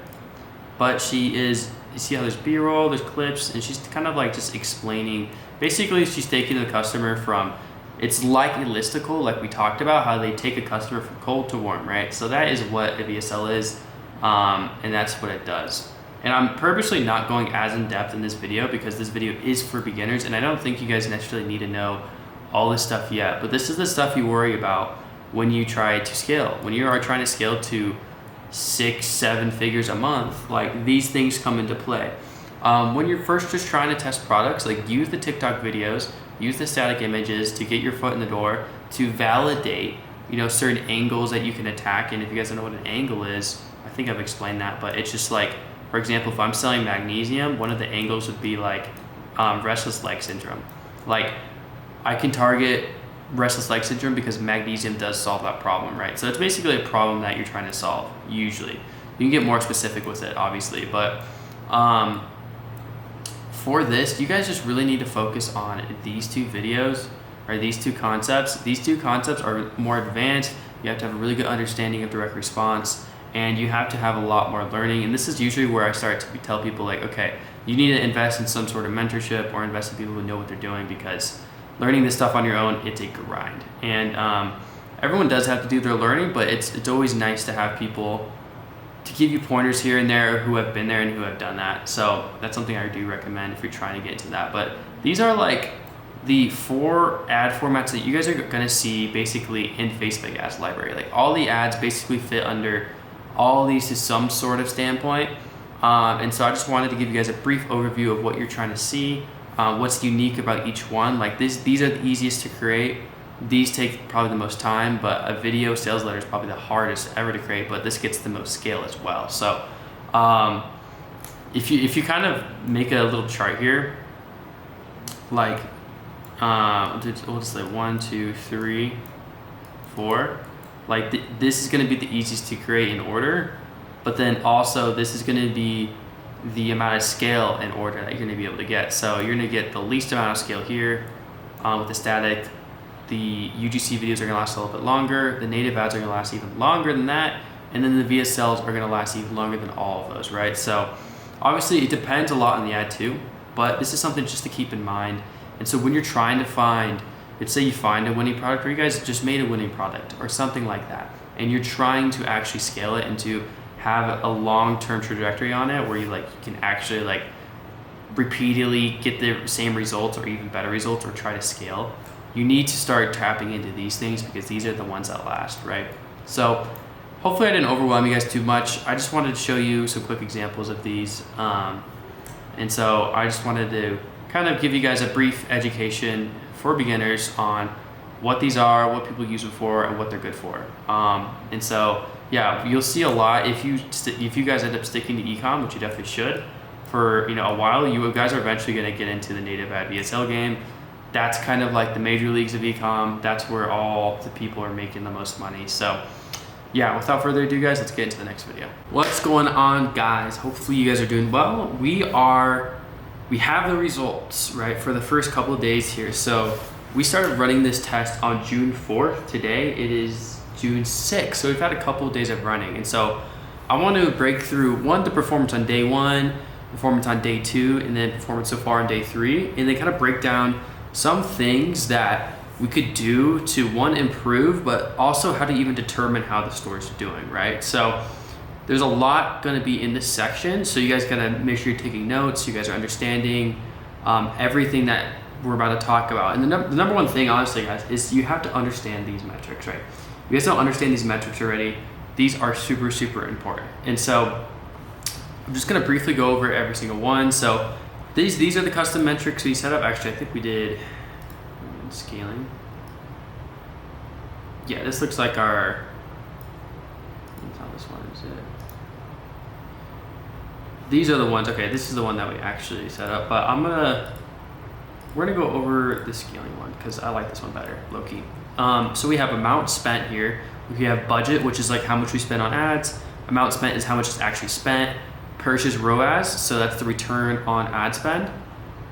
but she is, you see how there's B-roll, there's clips, and she's kind of like just explaining, basically she's taking the customer from, it's like a listicle, like we talked about, how they take a customer from cold to warm, right? So that is what a VSL is, and that's what it does. And I'm purposely not going as in depth in this video because this video is for beginners, and I don't think you guys necessarily need to know all this stuff yet, but this is the stuff you worry about when you try to scale. When you are trying to scale to 6-7 figures a month, like these things come into play. When you're first just trying to test products, like use the TikTok videos, use the static images to get your foot in the door, to validate, you know, certain angles that you can attack. And if you guys don't know what an angle is, I think I've explained that, but it's just like, for example, if I'm selling magnesium, one of the angles would be like restless leg syndrome. Like I can target restless leg syndrome because magnesium does solve that problem, right? So it's basically a problem that you're trying to solve, usually. You can get more specific with it, obviously, but for this, you guys just really need to focus on these two videos, or these two concepts. These two concepts are more advanced. You have to have a really good understanding of direct response, and you have to have a lot more learning. And this is usually where I start to tell people like, okay, you need to invest in some sort of mentorship or invest in people who know what they're doing, because learning this stuff on your own, it's a grind. And everyone does have to do their learning, but it's always nice to have people to give you pointers here and there who have been there and who have done that. So that's something I do recommend if you're trying to get into that. But these are like the 4 ad formats that you guys are gonna see basically in Facebook ads library. Like all the ads basically fit under all these to some sort of standpoint. And so I just wanted to give you guys a brief overview of what you're trying to see. What's unique about each one. Like these are the easiest to create. These take probably the most time, but a video sales letter is probably the hardest ever to create, but this gets the most scale as well. So if you kind of make a little chart here, like we'll just say 1, 2, 3, 4, like this is going to be the easiest to create in order, but then also this is going to be the amount of scale in order that you're going to be able to get. So you're going to get the least amount of scale here with the static. The UGC videos are going to last a little bit longer. The native ads are going to last even longer than that. And then the VSLs are going to last even longer than all of those, right? So obviously it depends a lot on the ad too, but this is something just to keep in mind. And so when you're trying to find, let's say you find a winning product, or you guys just made a winning product or something like that, and you're trying to actually scale it and to have a long-term trajectory on it where you can actually like repeatedly get the same results or even better results or try to scale, you need to start tapping into these things because these are the ones that last, right? So hopefully I didn't overwhelm you guys too much. I just wanted to show you some quick examples of these. And so I just wanted to kind of give you guys a brief education for beginners on what these are, what people use them for, and what they're good for. And so, yeah, you'll see a lot if you guys end up sticking to ecom, which you definitely should, for a while. You guys are eventually going to get into the native ad VSL game. That's kind of like the major leagues of ecom. That's where all the people are making the most money. So, yeah, without further ado, guys, let's get into the next video. What's going on, guys? Hopefully you guys are doing well. We have the results, right, for the first couple of days here. So we started running this test on June 4th. Today it is June 6th. So we've had a couple of days of running. And so I want to break through the performance on day 1, performance on day 2, and then performance so far on day 3, and then kind of break down some things that we could do to improve, but also how to even determine how the stores are doing, right? So there's a lot going to be in this section, so you guys gotta make sure you're taking notes, you guys are understanding everything that we're about to talk about. And the number one thing, honestly, guys, is you have to understand these metrics, right? If you guys don't understand these metrics already, these are super, super important. And so I'm just gonna briefly go over every single one. So these are the custom metrics we set up. Actually, I think we did scaling. Yeah, this looks like our, that's how this one is it. These are the ones, okay, this is the one that we actually set up, but we're gonna go over the scaling one because I like this one better, low key. So we have amount spent here. We have budget, which is like how much we spend on ads. Amount spent is how much is actually spent. Purchase ROAS, so that's the return on ad spend.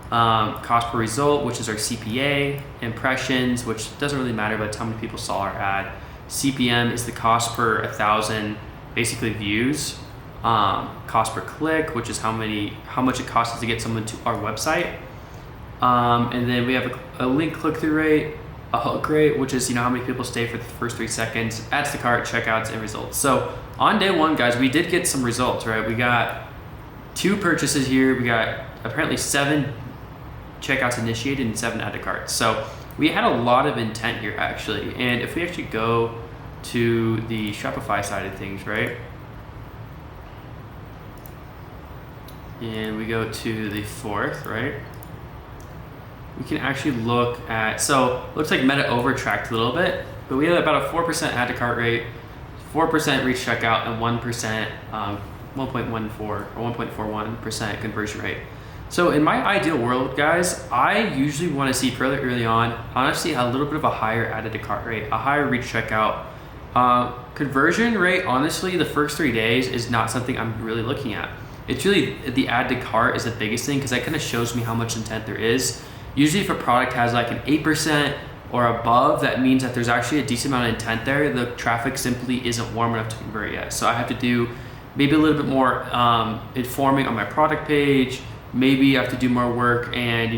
Cost per result, which is our CPA. Impressions, which doesn't really matter, but it's how many people saw our ad. CPM is the cost per 1,000 basically views. Cost per click, which is how much it costs us to get someone to our website. And then we have a link click-through rate, a hook rate, which is how many people stay for the first 3 seconds, adds to cart, checkouts, and results. So on day 1, guys, we did get some results, right? We got 2 purchases here. We got apparently 7 checkouts initiated and 7 add to carts. So we had a lot of intent here, actually. And if we actually go to the Shopify side of things, right? And we go to the 4th, right? We can actually look at, so looks like Meta overtracked a little bit, but we had about a 4% add to cart rate, 4% reach checkout, and 1%, 1.14 or 1.41% conversion rate. So in my ideal world, guys, I usually want to see fairly early on, honestly, a little bit of a higher added to cart rate, a higher reach checkout. Conversion rate, honestly, the first 3 days is not something I'm really looking at. It's really the add to cart is the biggest thing because that kind of shows me how much intent there is. Usually if a product has like an 8% or above, that means that there's actually a decent amount of intent there. The traffic simply isn't warm enough to convert yet. So I have to do maybe a little bit more informing on my product page. Maybe I have to do more work and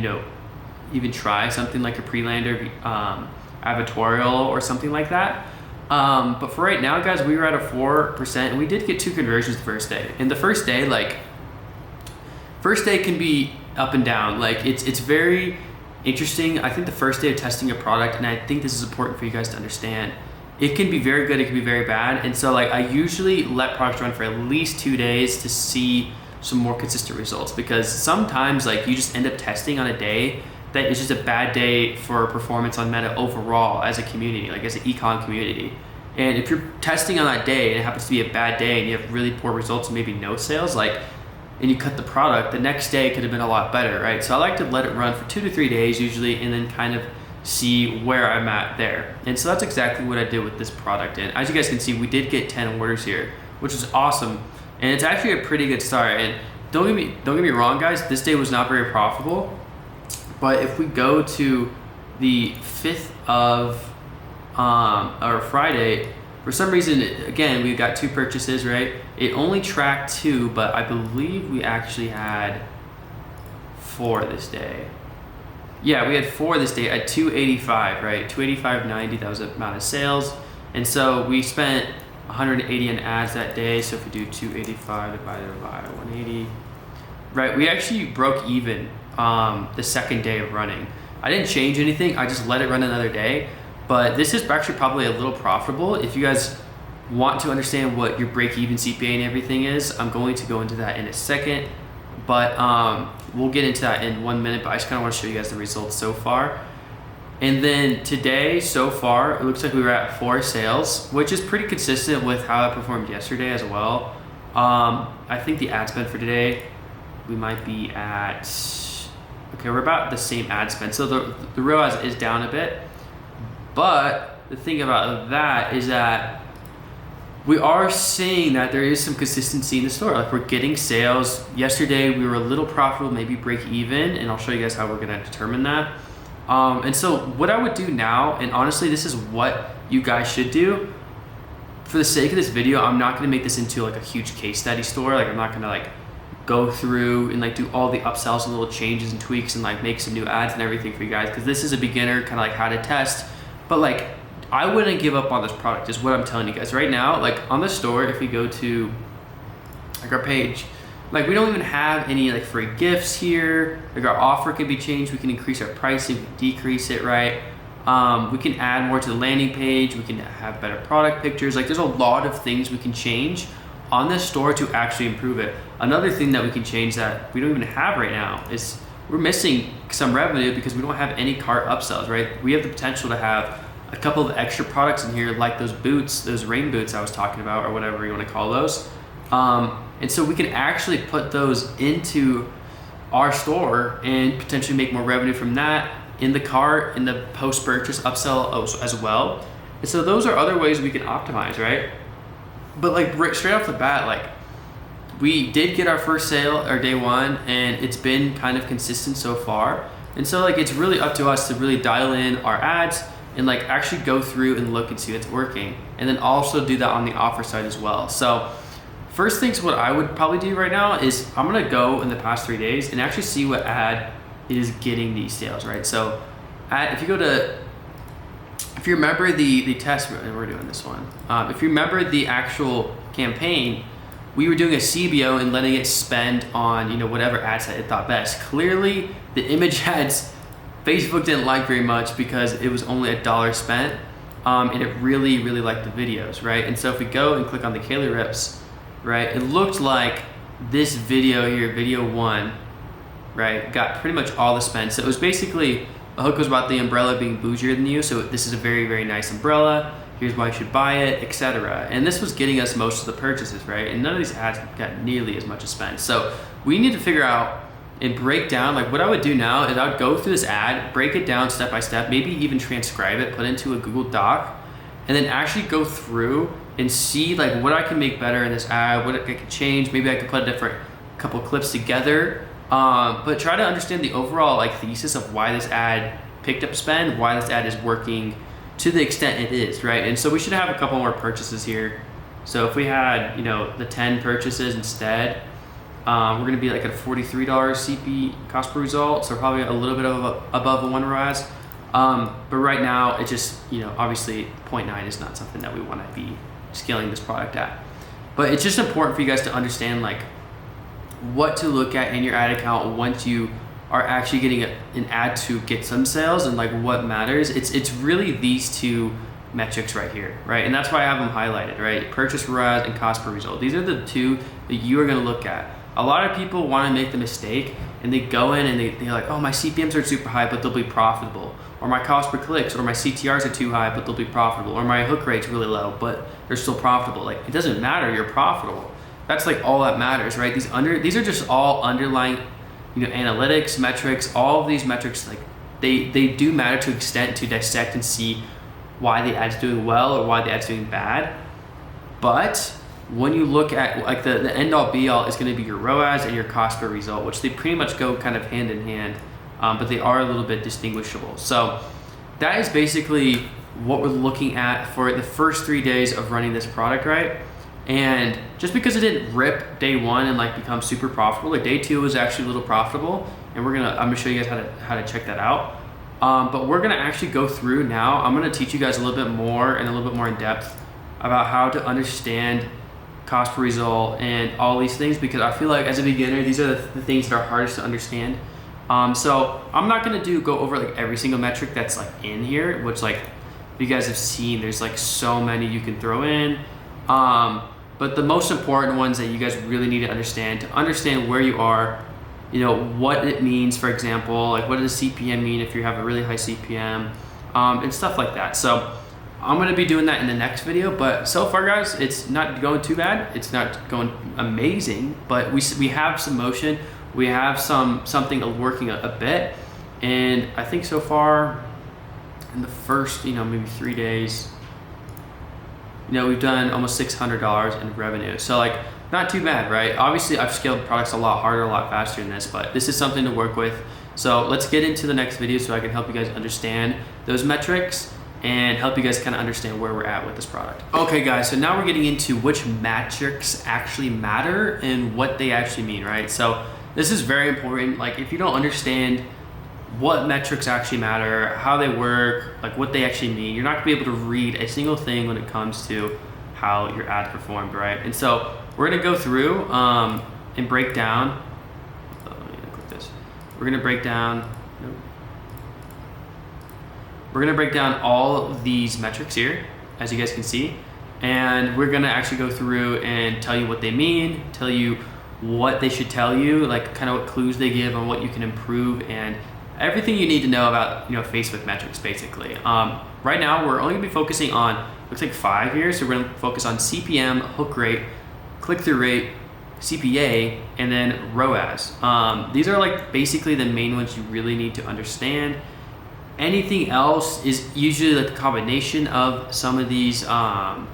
even try something like a pre-lander advertorial or something like that. But for right now, guys, we were at a 4% and we did get 2 conversions the first day. And the first day, first day can be up and down. It's very interesting. I think the first day of testing a product, and I think this is important for you guys to understand, it can be very good, it can be very bad. And so I usually let products run for at least 2 days to see some more consistent results, because sometimes you just end up testing on a day that is just a bad day for performance on Meta overall as a community, as an ecom community. And if you're testing on that day and it happens to be a bad day and you have really poor results and maybe no sales, and you cut the product, the next day could have been a lot better, right? So I like to let it run for 2 to 3 days usually and then kind of see where I'm at there. And so that's exactly what I did with this product. And as you guys can see, we did get 10 orders here, which is awesome. And it's actually a pretty good start. And don't get me wrong, guys, this day was not very profitable. But if we go to the 5th of or Friday, for some reason, again, we got 2 purchases, right? It only tracked 2, but I believe we actually had 4 this day. Yeah, we had 4 this day at 285, right? 285.90, that was the amount of sales. And so we spent 180 in ads that day. So if we do 285 divided by 180, right? We actually broke even the second day of running. I didn't change anything. I just let it run another day. But this is actually probably a little profitable. If you guys want to understand what your break-even CPA and everything is, I'm going to go into that in a second, but we'll get into that in 1 minute, but I just kind of want to show you guys the results so far. And then today, so far, it looks like we were at 4 sales, which is pretty consistent with how I performed yesterday as well. I think the ad spend for today, we might be at, okay, we're about the same ad spend. So the ROAS is down a bit, but the thing about that is that we are seeing that there is some consistency in the store. Like, we're getting sales. Yesterday, we were a little profitable, maybe break even, and I'll show you guys how we're gonna determine that. And so what I would do now, and honestly, this is what you guys should do. For the sake of this video, I'm not gonna make this into like a huge case study store. Like, I'm not gonna like go through and like do all the upsells and little changes and tweaks and like make some new ads and everything for you guys, because this is a beginner kind of like how to test. But like, I wouldn't give up on this product is what I'm telling you guys right now. Like, on the store, if we go to like our page, like, we don't even have any like free gifts here. Like, our offer can be changed. We can increase our pricing, we can decrease it, right? We can add more to the landing page. We can have better product pictures. Like, there's a lot of things we can change on this store to actually improve it. Another thing that we can change that we don't even have right now is we're missing some revenue because we don't have any cart upsells, right? We have the potential to have a couple of extra products in here, like those boots, those rain boots I was talking about, or whatever you want to call those. And so we can actually put those into our store and potentially make more revenue from that in the cart, in the post-purchase upsell as well. And so those are other ways we can optimize, right? But like, straight off the bat, like, we did get our first sale, our day 1, and it's been kind of consistent so far. And so like, it's really up to us to really dial in our ads and like actually go through and look and see what's working, and then also do that on the offer side as well. So first things, what I would probably do right now is I'm gonna go in the past 3 days and actually see what ad is getting these sales, right? So if you remember the test, we're doing this one. If you remember the actual campaign, we were doing a CBO and letting it spend on, you know, whatever ads that it thought best. Clearly, the image ads, Facebook didn't like very much because it was only $1 spent, and it really, really liked the videos, right? And so if we go and click on the Kaylee Rips, right, it looked like this video here, video 1, right, got pretty much all the spend. So it was basically, the hook was about the umbrella being bougier than you. So this is a very, very nice umbrella. Here's why you should buy it, etc. And this was getting us most of the purchases, right? And none of these ads got nearly as much as spend. So we need to figure out and break down, like, what I would do now is I would go through this ad, break it down step by step, maybe even transcribe it, put it into a Google Doc, and then actually go through and see like what I can make better in this ad, what I could change. Maybe I could put a different couple clips together, but try to understand the overall like thesis of why this ad picked up spend, why this ad is working to the extent it is, right? And so we should have a couple more purchases here. So if we had, you know, the 10 purchases instead, we're gonna be like at a $43 CP cost per result, so probably a little bit above the 1 ROAS. But right now, it just, you know, obviously 0.9 is not something that we want to be scaling this product at. But it's just important for you guys to understand like what to look at in your ad account once you are actually getting an ad to get some sales, and like what matters. It's really these 2 metrics right here, right? And that's why I have them highlighted, right? Purchase ROAS and cost per result. These are the 2 that you are going to look at. A lot of people want to make the mistake and they go in and they're like, oh, my CPMs are super high, but they'll be profitable. Or my cost per clicks, or my CTRs are too high, but they'll be profitable. Or my hook rate's really low, but they're still profitable. Like, it doesn't matter, you're profitable. That's like all that matters, right? These are just all underlying, you know, analytics, metrics, all of these metrics, like they do matter to an extent to dissect and see why the ad's doing well or why the ad's doing bad. But when you look at like the end all be all is going to be your ROAS and your cost per result, which they pretty much go kind of hand in hand, but they are a little bit distinguishable. So that is basically what we're looking at for the first 3 days of running this product, right? And just because it didn't rip day 1 and like become super profitable, like day 2 was actually a little profitable, and I'm gonna show you guys how to check that out. But we're gonna actually go through now. I'm gonna teach you guys a little bit more and a little bit more in depth about how to understand cost per result and all these things, because I feel like as a beginner, these are the things that are hardest to understand. So I'm not gonna go over like every single metric that's like in here, which like you guys have seen, there's like so many you can throw in. But the most important ones that you guys really need to understand where you are, you know, what it means, for example, like what does CPM mean if you have a really high CPM, and stuff like that. So I'm gonna be doing that in the next video, but so far guys, it's not going too bad. It's not going amazing, but we have some motion. We have something working a bit. And I think so far in the first, you know, maybe 3 days, you know, we've done almost $600 in revenue. So like, not too bad, right? Obviously I've scaled products a lot harder, a lot faster than this, but this is something to work with. So let's get into the next video so I can help you guys understand those metrics and help you guys kind of understand where we're at with this product. Okay guys, so now we're getting into which metrics actually matter and what they actually mean, right? So this is very important. Like if you don't understand what metrics actually matter, how they work, like what they actually mean, you're not gonna be able to read a single thing when it comes to how your ad performed, right? And so we're gonna go through and break down, let me click this. We're gonna break down, all of these metrics here, as you guys can see, and we're gonna actually go through and tell you what they mean, tell you what they should tell you, like kind of what clues they give on what you can improve, and everything you need to know about, you know, Facebook metrics basically. Right now we're only gonna be focusing on, looks like 5 here, so we're gonna focus on CPM, hook rate, click-through rate, CPA, and then ROAS. These are like basically the main ones you really need to understand. Anything else is usually like the combination of some of these, and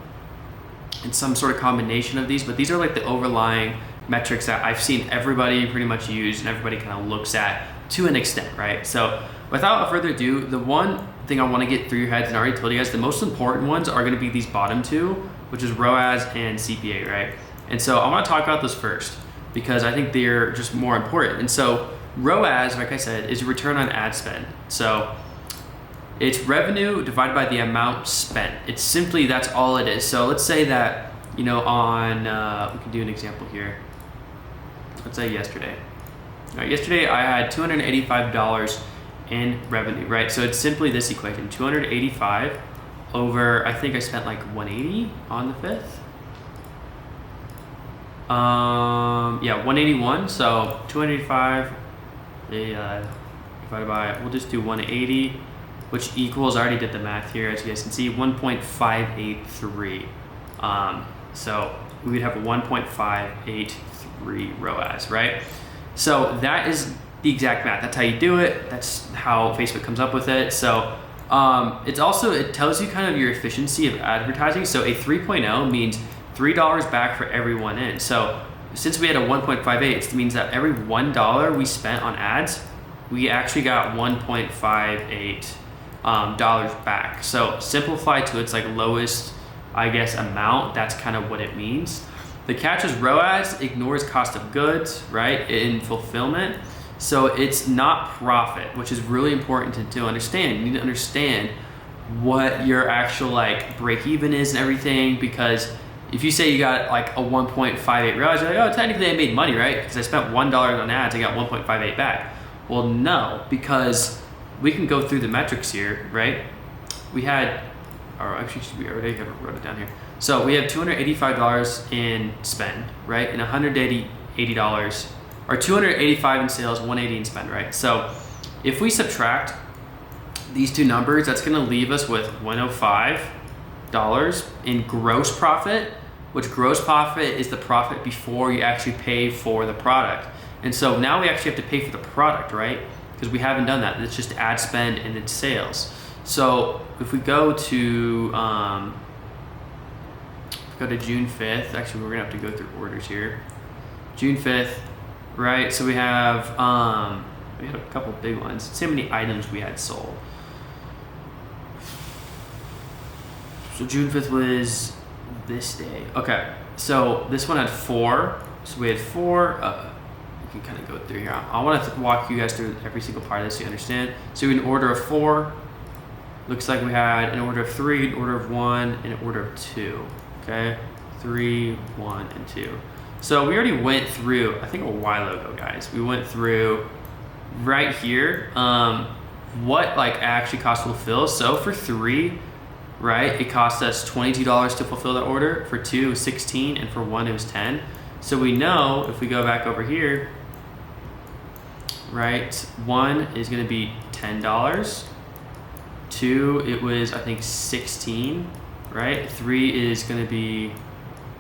some sort of combination of these, but these are like the overlying metrics that I've seen everybody pretty much use and everybody kind of looks at to an extent, right? So without further ado, the one thing I want to get through your heads, and I already told you guys, the most important ones are going to be these bottom two, which is ROAS and CPA, right? And so I want to talk about those first because I think they're just more important. And so ROAS, like I said, is return on ad spend. So it's revenue divided by the amount spent. It's simply, that's all it is. So let's say that, you know, on, we can do an example here. Let's say yesterday. All right, yesterday I had $285 in revenue, right? So it's simply this equation, 285 over, I think I spent like 180 on the 5th. Yeah, 181, so 285 divided by, we'll just do 180, which equals, I already did the math here, as you guys can see, 1.583. So we would have a 1.583 ROAS, right? So that is the exact math. That's how you do it. That's how Facebook comes up with it. So it's also, it tells you kind of your efficiency of advertising. So a 3.0 means $3 back for every one in. So since we had a 1.58, it means that every $1 we spent on ads, we actually got 1.58 dollars back. So simplified to its like lowest, I guess, amount, that's kind of what it means. The catch is ROAS ignores cost of goods, right, in fulfillment. So it's not profit, which is really important to understand. You need to understand what your actual like break even is and everything, because if you say you got like a 1.58 ROAS, you're like, oh, technically I made money, right? Because I spent $1 on ads, I got 1.58 back. Well, no, because we can go through the metrics here, right? We had, or actually we already wrote it down here. So we have $285 in spend, right? And $180, or 285 in sales, 180 in spend, right? So if we subtract these two numbers, that's gonna leave us with $105 in gross profit, which gross profit is the profit before you actually pay for the product. And so now we actually have to pay for the product, right? Because we haven't done that. It's just ad spend and then sales. So if we go to June 5th, actually we're gonna have to go through orders here. June 5th, right? So we have, we had a couple big ones. See how many items we had sold. So June 5th was this day. Okay, so this one had 4. So we had 4, we can kind of go through here. I want to walk you guys through every single part of this so you understand. So in order of 4, looks like we had an order of 3, an order of 1, and an order of 2. Okay, 3, 1, and 2. So we already went through, I think a while ago, guys. We went through right here, what like actually cost to fulfill. So for 3, right? It cost us $22 to fulfill that order. For 2, it was 16, and for 1, it was 10. So we know if we go back over here, right, 1 is gonna be $10. 2, it was, I think, 16, right? 3 is gonna be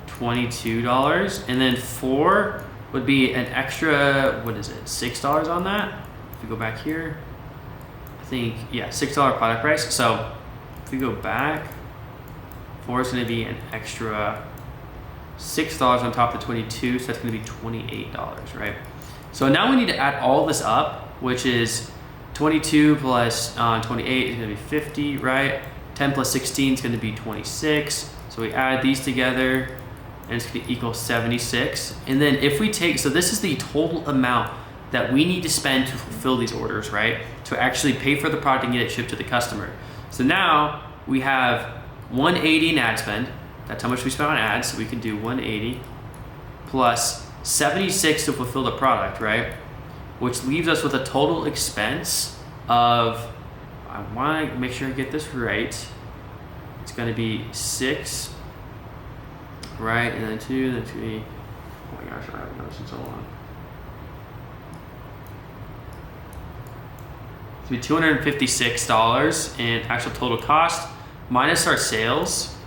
$22. And then 4 would be an extra, what is it, $6 on that? If we go back here, I think, yeah, $6 product price. So if we go back, 4 is gonna be an extra $6 on top of 22, so that's gonna be $28, right? So now we need to add all this up, which is 22 plus 28 is gonna be 50, right? 10 plus 16 is gonna be 26. So we add these together and it's gonna equal 76. And then if we take, so this is the total amount that we need to spend to fulfill these orders, right? To actually pay for the product and get it shipped to the customer. So now we have 180 in ad spend. That's how much we spent on ads. So we can do 180 plus 76 to fulfill the product, right? Which leaves us with a total expense of, I want to make sure I get this right. It's going to be 6, right? And then 2, then 3. Oh my gosh, I haven't done this in so long. It's going to be $256 in actual total cost minus our sales.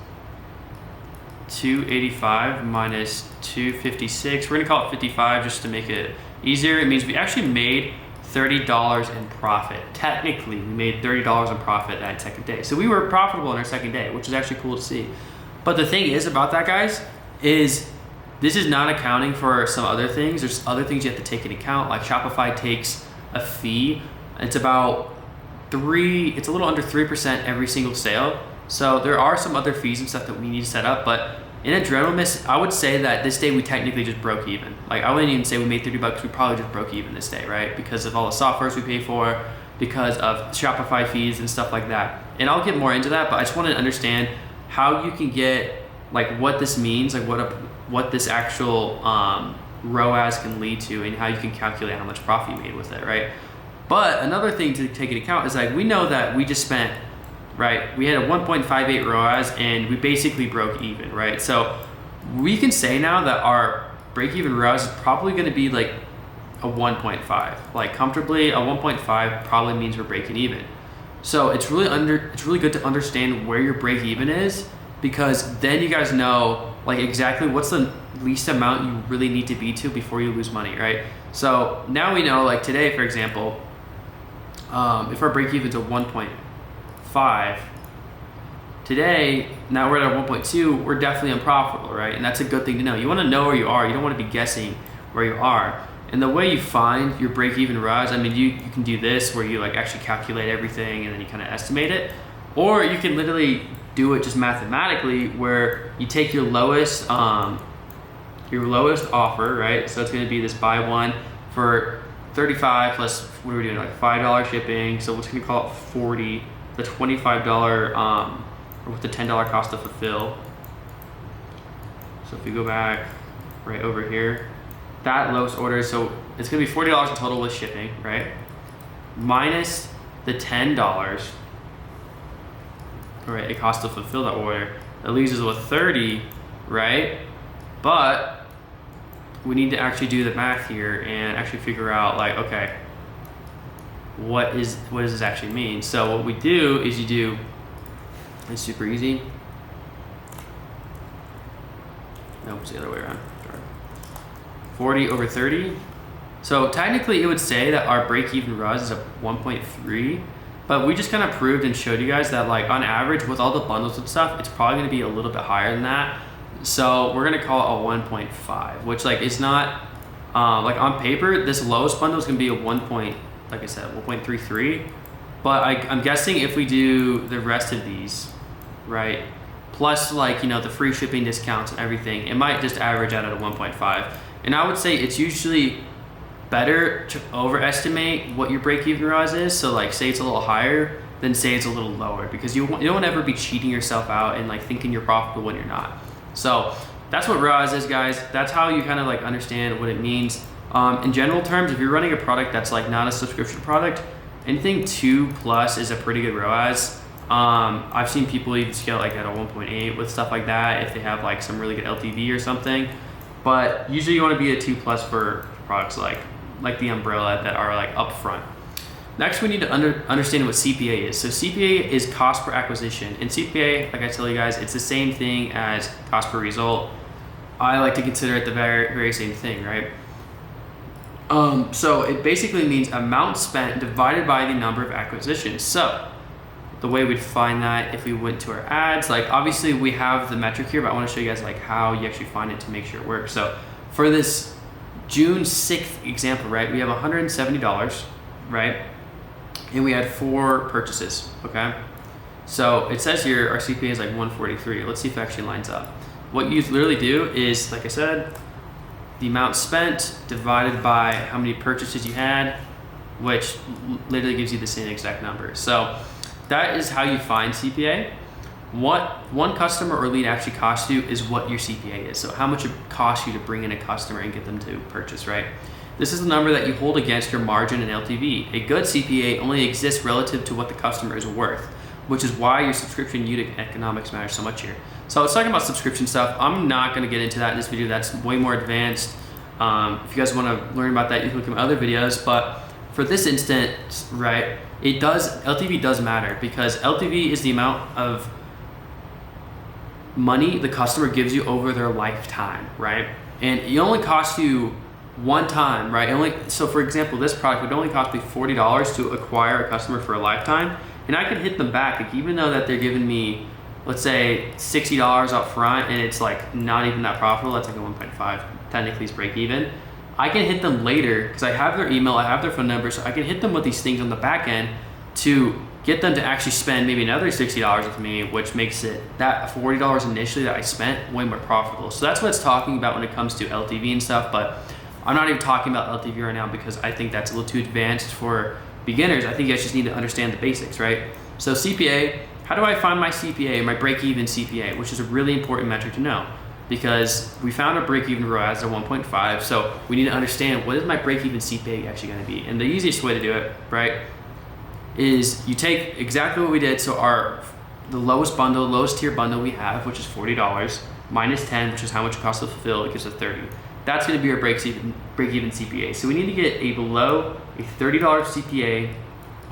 285 minus 256. We're gonna call it 55 just to make it easier. It means we actually made $30 in profit. Technically, we made $30 in profit that second day. So we were profitable in our second day, which is actually cool to see. But the thing is about that, guys, is this is not accounting for some other things. There's other things you have to take into account. Like Shopify takes a fee. It's about it's a little under 3% every single sale. So there are some other fees and stuff that we need to set up, but in a general miss, I would say that this day we technically just broke even. Like I wouldn't even say we made $30, we probably just broke even this day, right? Because of all the softwares we pay for, because of Shopify fees and stuff like that. And I'll get more into that, but I just want to understand how you can get, like what this means, like what this actual ROAS can lead to and how you can calculate how much profit you made with it, right? But another thing to take into account is like we know that we just spent, right? We had a 1.58 ROAS and we basically broke even, right? So we can say now that our break-even ROAS is probably going to be like a 1.5, like comfortably a 1.5 probably means we're breaking even. So it's really good to understand where your break-even is, because then you guys know like exactly what's the least amount you really need to be to before you lose money, right? So now we know, like today, for example, if our break-even is a 1.5, today, now we're at a 1.2, we're definitely unprofitable, right? And that's a good thing to know. You want to know where you are. You don't want to be guessing where you are. And the way you find your break-even ROAS, I mean, you can do this where you like actually calculate everything and then you kind of estimate it. Or you can literally do it just mathematically where you take your lowest offer, right? So it's going to be this buy one for 35 plus, what are we doing, like $5 shipping. So we're just going to call it 40, the $25, or with the $10 cost to fulfill. So if we go back right over here, that lowest order, so it's going to be $40 in total with shipping, right? Minus the $10, right? It costs to fulfill that order. That leaves us with 30, right? But we need to actually do the math here and actually figure out like, okay, what does this actually mean? So what we do is it's super easy. No, it's the other way around. 40 over 30. So technically it would say that our break-even ROAS is a 1.3, but we just kind of proved and showed you guys that like on average with all the bundles and stuff, it's probably gonna be a little bit higher than that. So we're gonna call it a 1.5, which like it's not, like on paper, this lowest bundle is gonna be a 1.33, but I'm guessing if we do the rest of these, right, plus like, you know, the free shipping discounts and everything, it might just average out at a 1.5. And I would say it's usually better to overestimate what your break-even ROAS is. So like say it's a little higher than say it's a little lower, because you don't ever be cheating yourself out and like thinking you're profitable when you're not. So that's what ROAS is, guys. That's how you kind of like understand what it means. In general terms, if you're running a product that's like not a subscription product, anything 2+ is a pretty good ROAS. I've seen people even scale like at a 1.8 with stuff like that if they have like some really good LTV or something. But usually you want to be a 2+ for products like the umbrella that are like upfront. Next, we need to understand what CPA is. So CPA is cost per acquisition. And CPA, like I tell you guys, it's the same thing as cost per result. I like to consider it the very, very same thing, right? So it basically means amount spent divided by the number of acquisitions. So the way we'd find that if we went to our ads, like obviously we have the metric here, but I want to show you guys like how you actually find it to make sure it works. So for this June 6th example, right, we have $170, right? And we had 4 purchases, okay? So it says here our CPA is like 143. Let's see if it actually lines up. What you literally do is, like I said, the amount spent divided by how many purchases you had, which literally gives you the same exact number. So that is how you find CPA. What one customer or lead actually costs you is what your CPA is. So how much it costs you to bring in a customer and get them to purchase, right? This is the number that you hold against your margin and LTV. A good CPA only exists relative to what the customer is worth, which is why your subscription unit economics matters so much here. So let's talk about subscription stuff. I'm not gonna get into that in this video. That's way more advanced. If you guys wanna learn about that, you can look at my other videos. But for this instance, right, LTV does matter because LTV is the amount of money the customer gives you over their lifetime, right? And it only costs you one time, right? So for example, this product would only cost me $40 to acquire a customer for a lifetime, and I could hit them back, like, even though that they're giving me, let's say $60 up front, and it's like not even that profitable. That's like a 1.5, technically it's break even. I can hit them later because I have their email, I have their phone number, so I can hit them with these things on the back end to get them to actually spend maybe another $60 with me, which makes it that $40 initially that I spent way more profitable. So that's what it's talking about when it comes to LTV and stuff, but I'm not even talking about LTV right now because I think that's a little too advanced for beginners. I think you guys just need to understand the basics, right? So CPA, how do I find my CPA, my break-even CPA, which is a really important metric to know because we found our break-even ROAS at 1.5, so we need to understand what is my break-even CPA actually gonna be. And the easiest way to do it, right, is you take exactly what we did. So the lowest tier bundle we have, which is $40, minus 10, which is how much it costs to fulfill, it gives us 30. That's gonna be our break-even CPA. So we need to get below a $30 CPA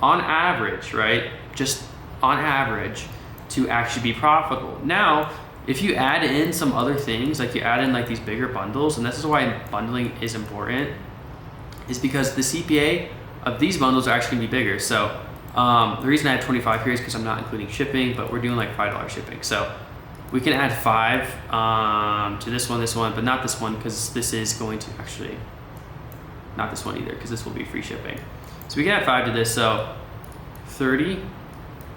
on average, right? Just on average to actually be profitable. Now, if you add in some other things, like you add in like these bigger bundles, and this is why bundling is important, is because the CPA of these bundles are actually gonna be bigger. So the reason I have 25 here is because I'm not including shipping, but we're doing like $5 shipping. So we can add 5 to this one, but not this one because this is going to actually, not this one either because this will be free shipping. So we can add 5 to this, so 30,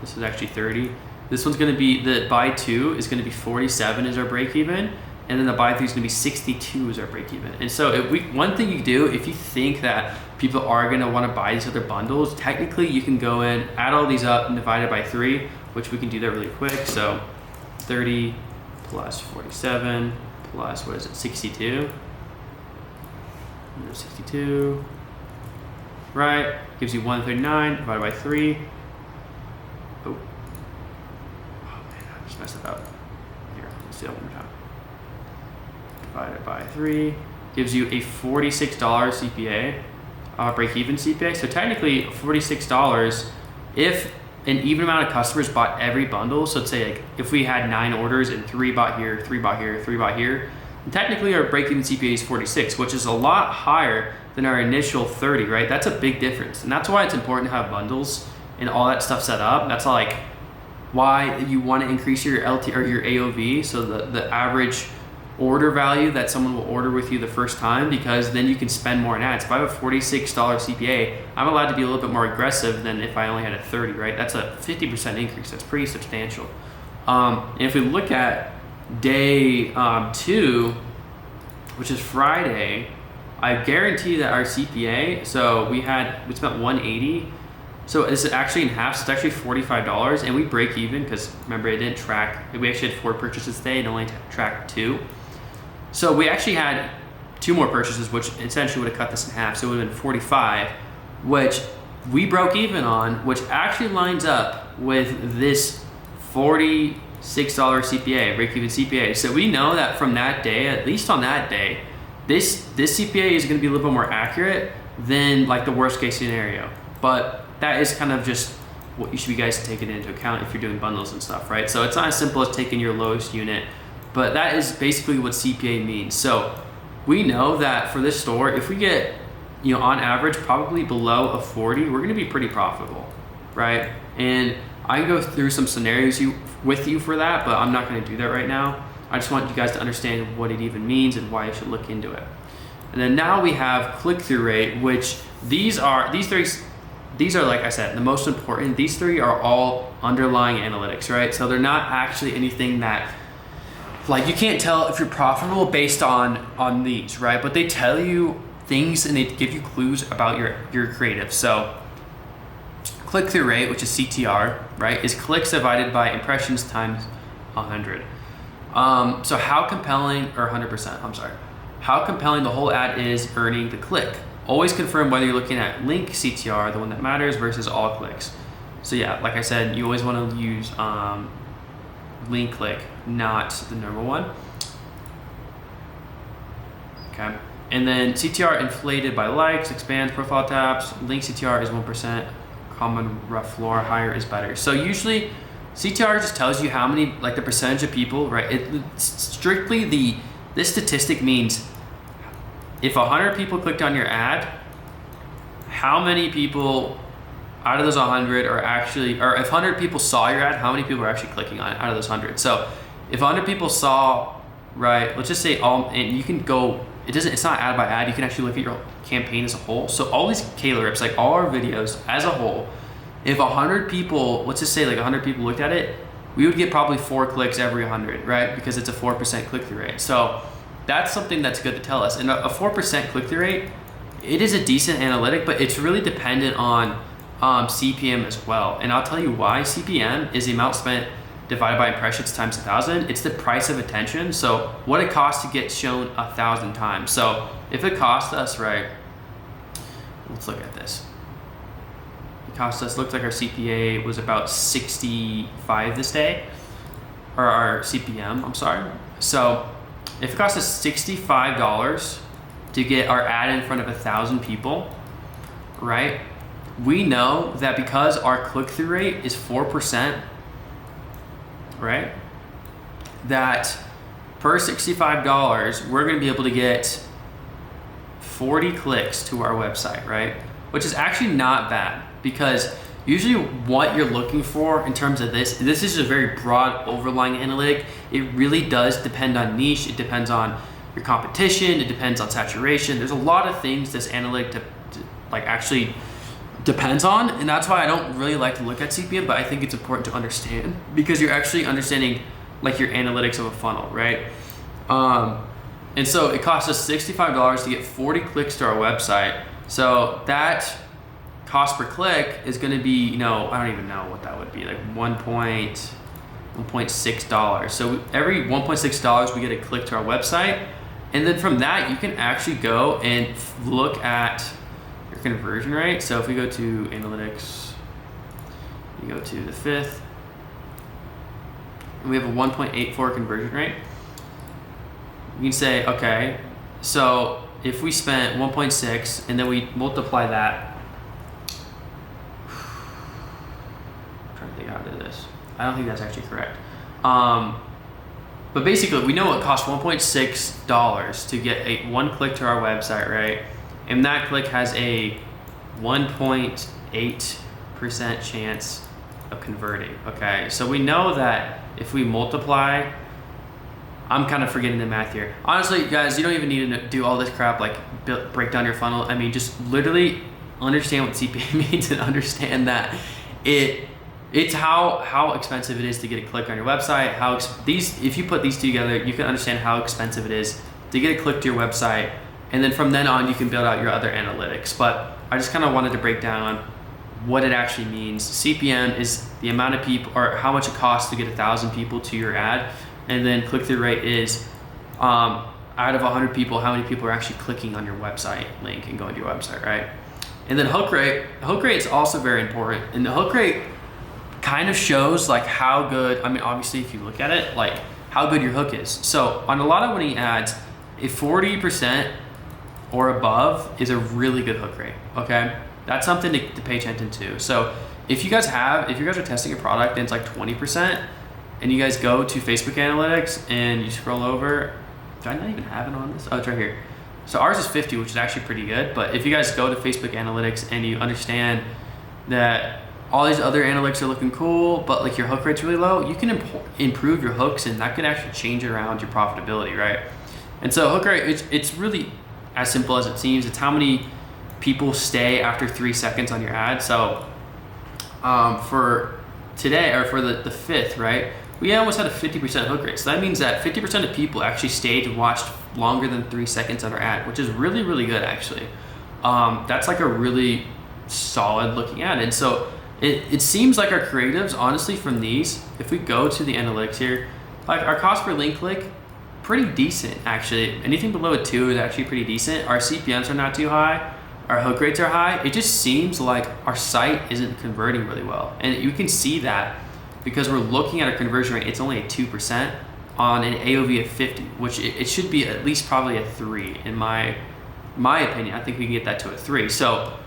this is actually 30. This one's gonna be, the buy 2 is gonna be 47 is our break even, and then the buy 3 is gonna be 62 is our break even. And so one thing you do, if you think that people are gonna wanna buy these other bundles, technically you can go in, add all these up and divide it by 3, which we can do that really quick. So 30 plus 47 plus, what is it, 62? 62, right? Gives you 139 divided by 3. Oh man, I just messed it up. Here, let's do that one more time. Divided by 3 gives you a $46 CPA, break-even CPA. So technically $46 if an even amount of customers bought every bundle. So let's say like if we had 9 orders and 3 bought here, 3 bought here, 3 bought here, technically our break-even CPA is 46, which is a lot higher than our initial 30, right? That's a big difference. And that's why it's important to have bundles and all that stuff set up. That's like why you want to increase your LT or your AOV, so the average order value that someone will order with you the first time, because then you can spend more in ads. If I have a $46 CPA, I'm allowed to be a little bit more aggressive than if I only had a 30, right? That's a 50% increase. That's pretty substantial. And if we look at day 2, which is Friday, I guarantee that our CPA, so we spent 180. So it's actually in half, so it's actually $45, and we break even because remember it didn't track, we actually had 4 purchases today and only tracked 2. So we actually had 2 more purchases, which essentially would have cut this in half, so it would have been 45, which we broke even on, which actually lines up with this $46 CPA, break-even CPA. So we know that from that day, at least on that day, this CPA is going to be a little bit more accurate than like the worst case scenario. But that is kind of just what you should be guys taking into account if you're doing bundles and stuff, right? So it's not as simple as taking your lowest unit, but that is basically what CPA means. So we know that for this store, if we get, on average, probably below a 40, we're going to be pretty profitable, right? And I can go through some scenarios with you for that, but I'm not going to do that right now. I just want you guys to understand what it even means and why you should look into it. And then now we have click-through rate, which these are like I said, the most important. These three are all underlying analytics, right? So they're not actually anything that, like, you can't tell if you're profitable based on these, right? But they tell you things and they give you clues about your creative. So click-through rate, which is CTR, right, is clicks divided by impressions times 100. So how compelling, or 100%, I'm sorry. How compelling the whole ad is earning the click. Always confirm whether you're looking at link CTR, the one that matters, versus all clicks. So yeah, like I said, you always want to use link click, not the normal one. Okay. And then CTR inflated by likes, expands, profile taps. Link CTR is 1%. Common rough floor, higher is better. So usually CTR just tells you how many, like the percentage of people, right? It's strictly this statistic means if 100 people clicked on your ad, how many people out of those 100 are actually, or if 100 people saw your ad, how many people are actually clicking on it out of those 100? So if 100 people saw, right, let's just say all, and you can go, it's not ad by ad, you can actually look at your campaign as a whole. So all these K-rips, like all our videos as a whole, if 100 people, let's just say like 100 people looked at it, we would get probably 4 clicks every 100, right? Because it's a 4% click-through rate. So that's something that's good to tell us. And a 4% click-through rate, it is a decent analytic, but it's really dependent on CPM as well. And I'll tell you why. CPM is the amount spent divided by impressions times 1,000. It's the price of attention. So what it costs to get shown 1,000 times. So if it cost us, right, let's look at this. It cost us, looks like our CPA was about 65 this day, or our CPM, I'm sorry. So if it costs us $65 to get our ad in front of 1,000 people, right? We know that because our click-through rate is 4%, right? That per $65, we're gonna be able to get 40 clicks to our website, right? Which is actually not bad, because usually what you're looking for in terms of this is a very broad overlying analytic. It really does depend on niche. It depends on your competition. It depends on saturation. There's a lot of things this analytic actually depends on, and that's why I don't really like to look at CPM, but I think it's important to understand, because you're actually understanding like your analytics of a funnel, right? And so it costs us $65 to get 40 clicks to our website. So that cost per click is going to be, I don't even know what that would be, like $1.6. So every $1.6 we get a click to our website, and then from that you can actually go and look at your conversion rate. So if we go to analytics, you go to the 5th, and we have a 1.84 conversion rate. You can say, okay, so if we spent 1.6 and then we multiply that, I'm trying to think how to do this. I don't think that's actually correct. But basically, we know it costs $1.6 to get one click to our website, right? And that click has a 1.8% chance of converting, okay? So we know that if we multiply, I'm kind of forgetting the math here. Honestly, guys, you don't even need to do all this crap, like break down your funnel. I mean, just literally understand what CPA means and understand that it's how expensive it is to get a click on your website. If you put these together, you can understand how expensive it is to get a click to your website, and then from then on, you can build out your other analytics. But I just kind of wanted to break down what it actually means. CPM is the amount of people, or how much it costs to get 1,000 people to your ad. And then click-through rate is out of 100 people, how many people are actually clicking on your website link and going to your website, right? And then hook rate is also very important. And the hook rate kind of shows like how good, I mean, obviously if you look at it, like how good your hook is. So on a lot of winning ads, a 40% or above is a really good hook rate, okay? That's something to pay attention to. So if you guys are testing a product and it's like 20%, and you guys go to Facebook Analytics and you scroll over, do I not even have it on this? Oh, it's right here. So ours is 50, which is actually pretty good. But if you guys go to Facebook Analytics and you understand that all these other analytics are looking cool, but like your hook rate's really low, you can improve your hooks, and that can actually change around your profitability, right? And so hook rate, it's really as simple as it seems. It's how many people stay after 3 seconds on your ad. So for today, or for the 5th, right, we almost had a 50% hook rate. So that means that 50% of people actually stayed and watched longer than 3 seconds on our ad, which is really, really good actually. That's like a really solid looking ad. And so it seems like our creatives, honestly, from these, if we go to the analytics here, like our cost per link click, pretty decent actually. Anything below a 2 is actually pretty decent. Our CPMs are not too high. Our hook rates are high. It just seems like our site isn't converting really well. And you can see that because we're looking at a conversion rate, it's only a 2% on an AOV of 50, which it should be at least probably a 3 in my opinion. I think we can get that to a 3. So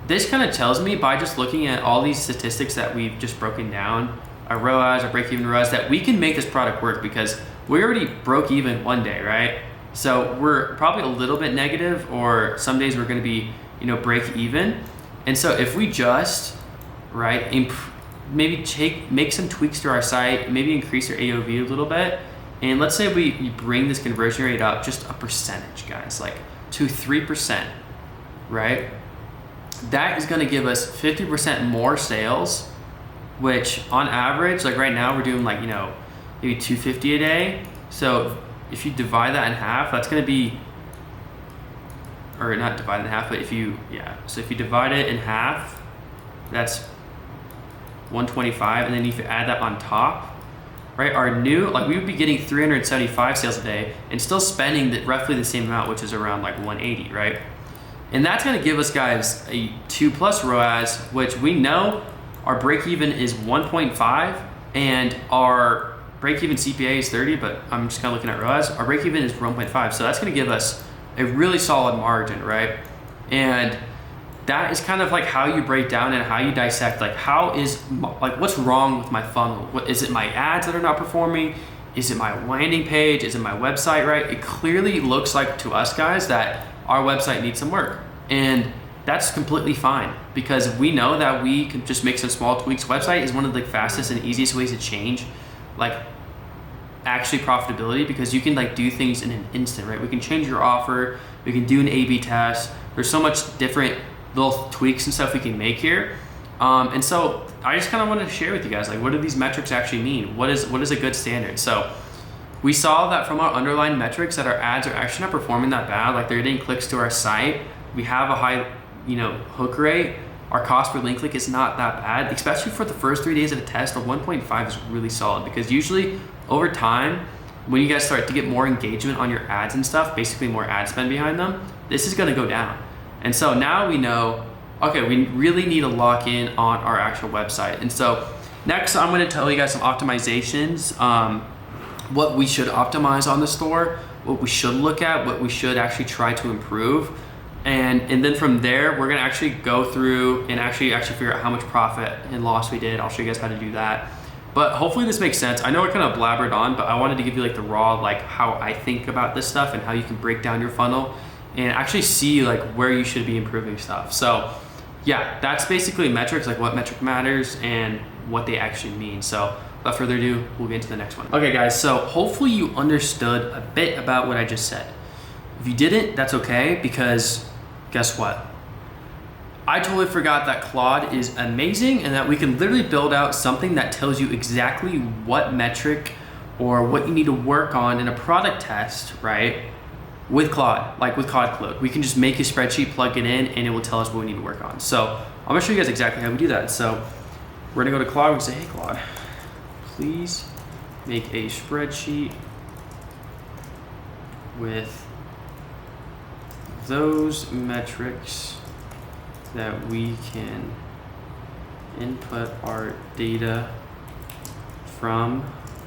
this kind of tells me, by just looking at all these statistics that we've just broken down, our ROAS, our break-even ROAS, that we can make this product work, because we already broke even one day, right? So we're probably a little bit negative, or some days we're going to be, break even. And so if we just, right, maybe make some tweaks to our site, maybe increase our AOV a little bit, and let's say we bring this conversion rate up just a percentage, guys, like to 3%, right? That is going to give us 50% more sales, which on average, like right now we're doing like, maybe 250 a day. So if you divide that in half, that's going to be, or not divide it in half, but so if you divide it in half, that's 125. And then if you add that on top, right, we would be getting 375 sales a day and still spending roughly the same amount, which is around like 180, right? And that's going to give us, guys, a 2+ ROAS, which we know our break even is 1.5 and our break even CPA is 30, but I'm just kind of looking at ROAS. Our break even is 1.5. So that's going to give us a really solid margin, right? And that is kind of like how you break down and how you dissect, like what's wrong with my funnel? Is it my ads that are not performing? Is it my landing page? Is it my website, right? It clearly looks like to us, guys, that our website needs some work. And that's completely fine, because we know that we can just make some small tweaks. Website is one of the fastest and easiest ways to change actually profitability, because you can do things in an instant, right? We can change your offer, we can do an A/B test. There's so much different little tweaks and stuff we can make here. And so I just kind of wanted to share with you guys, what do these metrics actually mean? What is a good standard? So we saw that from our underlying metrics that our ads are actually not performing that bad. Like, they're getting clicks to our site. We have a high, hook rate. Our cost per link click is not that bad, especially for the first 3 days of the test. A 1.5 is really solid, because usually over time, when you guys start to get more engagement on your ads and stuff, basically more ad spend behind them, this is going to go down. And so now we know, okay, we really need to lock in on our actual website. And so next, I'm going to tell you guys some optimizations, what we should optimize on the store, what we should look at, what we should actually try to improve. And then from there, we're gonna actually go through and actually figure out how much profit and loss we did. I'll show you guys how to do that. But hopefully this makes sense. I know I kind of blabbered on, but I wanted to give you the raw, how I think about this stuff and how you can break down your funnel and actually see where you should be improving stuff. So yeah, that's basically metrics, what metric matters and what they actually mean. So without further ado, we'll get into the next one. Okay guys, so hopefully you understood a bit about what I just said. If you didn't, that's okay, because guess what? I totally forgot that Claude is amazing and that we can literally build out something that tells you exactly what metric or what you need to work on in a product test, right? With Claude, with Claude Code. We can just make a spreadsheet, plug it in, and it will tell us what we need to work on. So I'm gonna show you guys exactly how we do that. So we're gonna go to Claude and say, hey Claude, please make a spreadsheet with those metrics that we can input our data from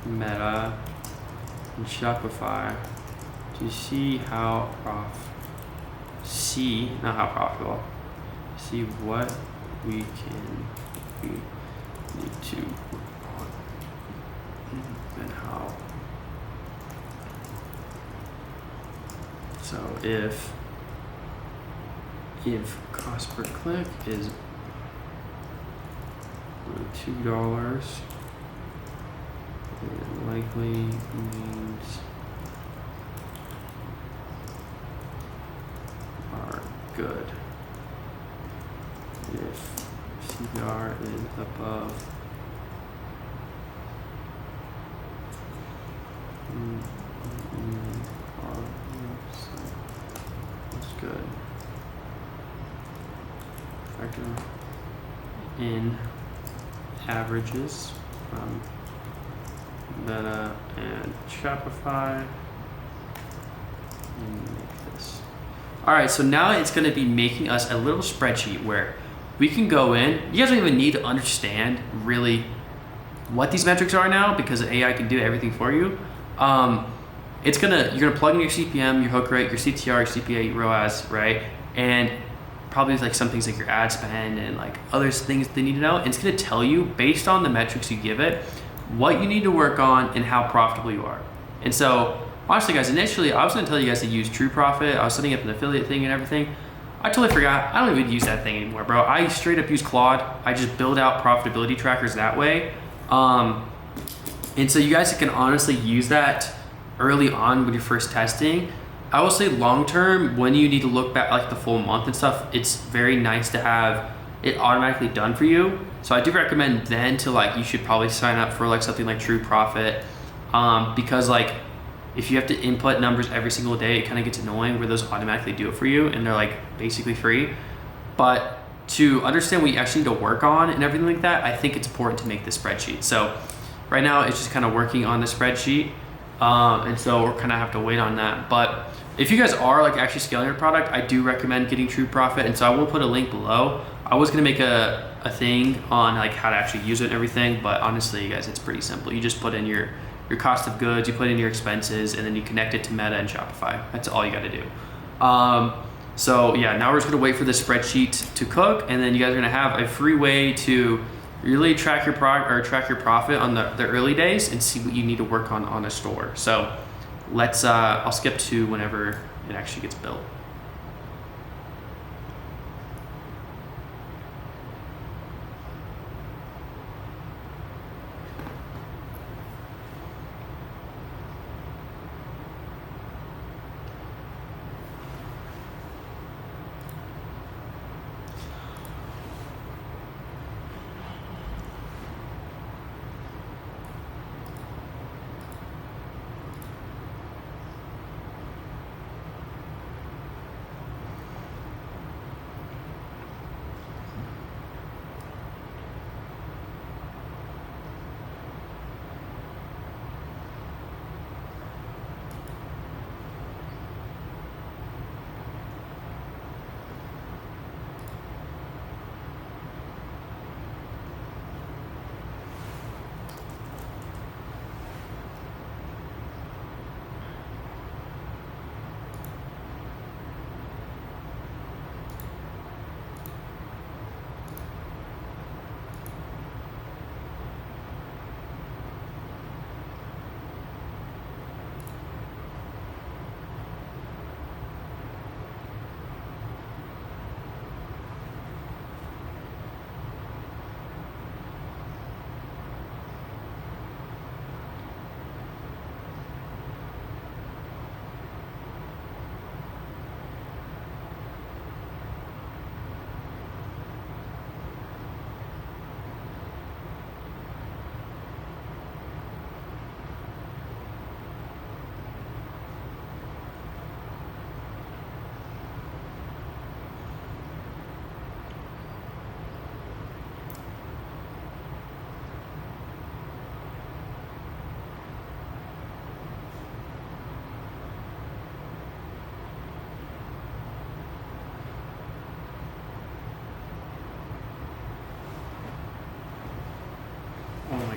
Meta and Shopify to see how not how profitable, see what we need to work on and how. So if cost per click is $2, it likely means are good. If CPR is above our website is good. Factor in averages from Meta and Shopify and make this. All right, so now it's going to be making us a little spreadsheet where we can go in. You guys don't even need to understand really what these metrics are now because AI can do everything for you. You're gonna plug in your CPM, your hook rate, your CTR, your CPA, your ROAS, right? And probably like some things like your ad spend and like other things they need to know. And it's gonna tell you based on the metrics you give it, what you need to work on and how profitable you are. And so honestly guys, initially I was gonna tell you guys to use True Profit. I was setting up an affiliate thing and everything. I totally forgot. I don't even use that thing anymore, bro. I straight up use Claude. I just build out profitability trackers that way. And so you guys can honestly use that early on when you're first testing. I will say long term, when you need to look back like the full month and stuff, it's very nice to have it automatically done for you. So I do recommend then to like, you should probably sign up for like something like True Profit, because like if you have to input numbers every single day, it kind of gets annoying where those automatically do it for you and they're like basically free. But to understand what you actually need to work on and everything like that, I think it's important to make this spreadsheet. So right now it's just kind of working on the spreadsheet. And so we're kind of have to wait on that. But if you guys are like actually scaling your product, I do recommend getting True Profit. And so I will put a link below. I was gonna make a thing on like how to actually use it and everything, but honestly, you guys, it's pretty simple. You just put in your cost of goods, you put in your expenses, and then you connect it to Meta and Shopify. That's all you gotta do. So yeah, now we're just gonna wait for the spreadsheet to cook, and then you guys are gonna have a free way to really track your track your profit on the early days and see what you need to work on a store. So let's, I'll skip to whenever it actually gets built.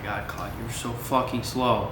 god, Claude, you're so fucking slow.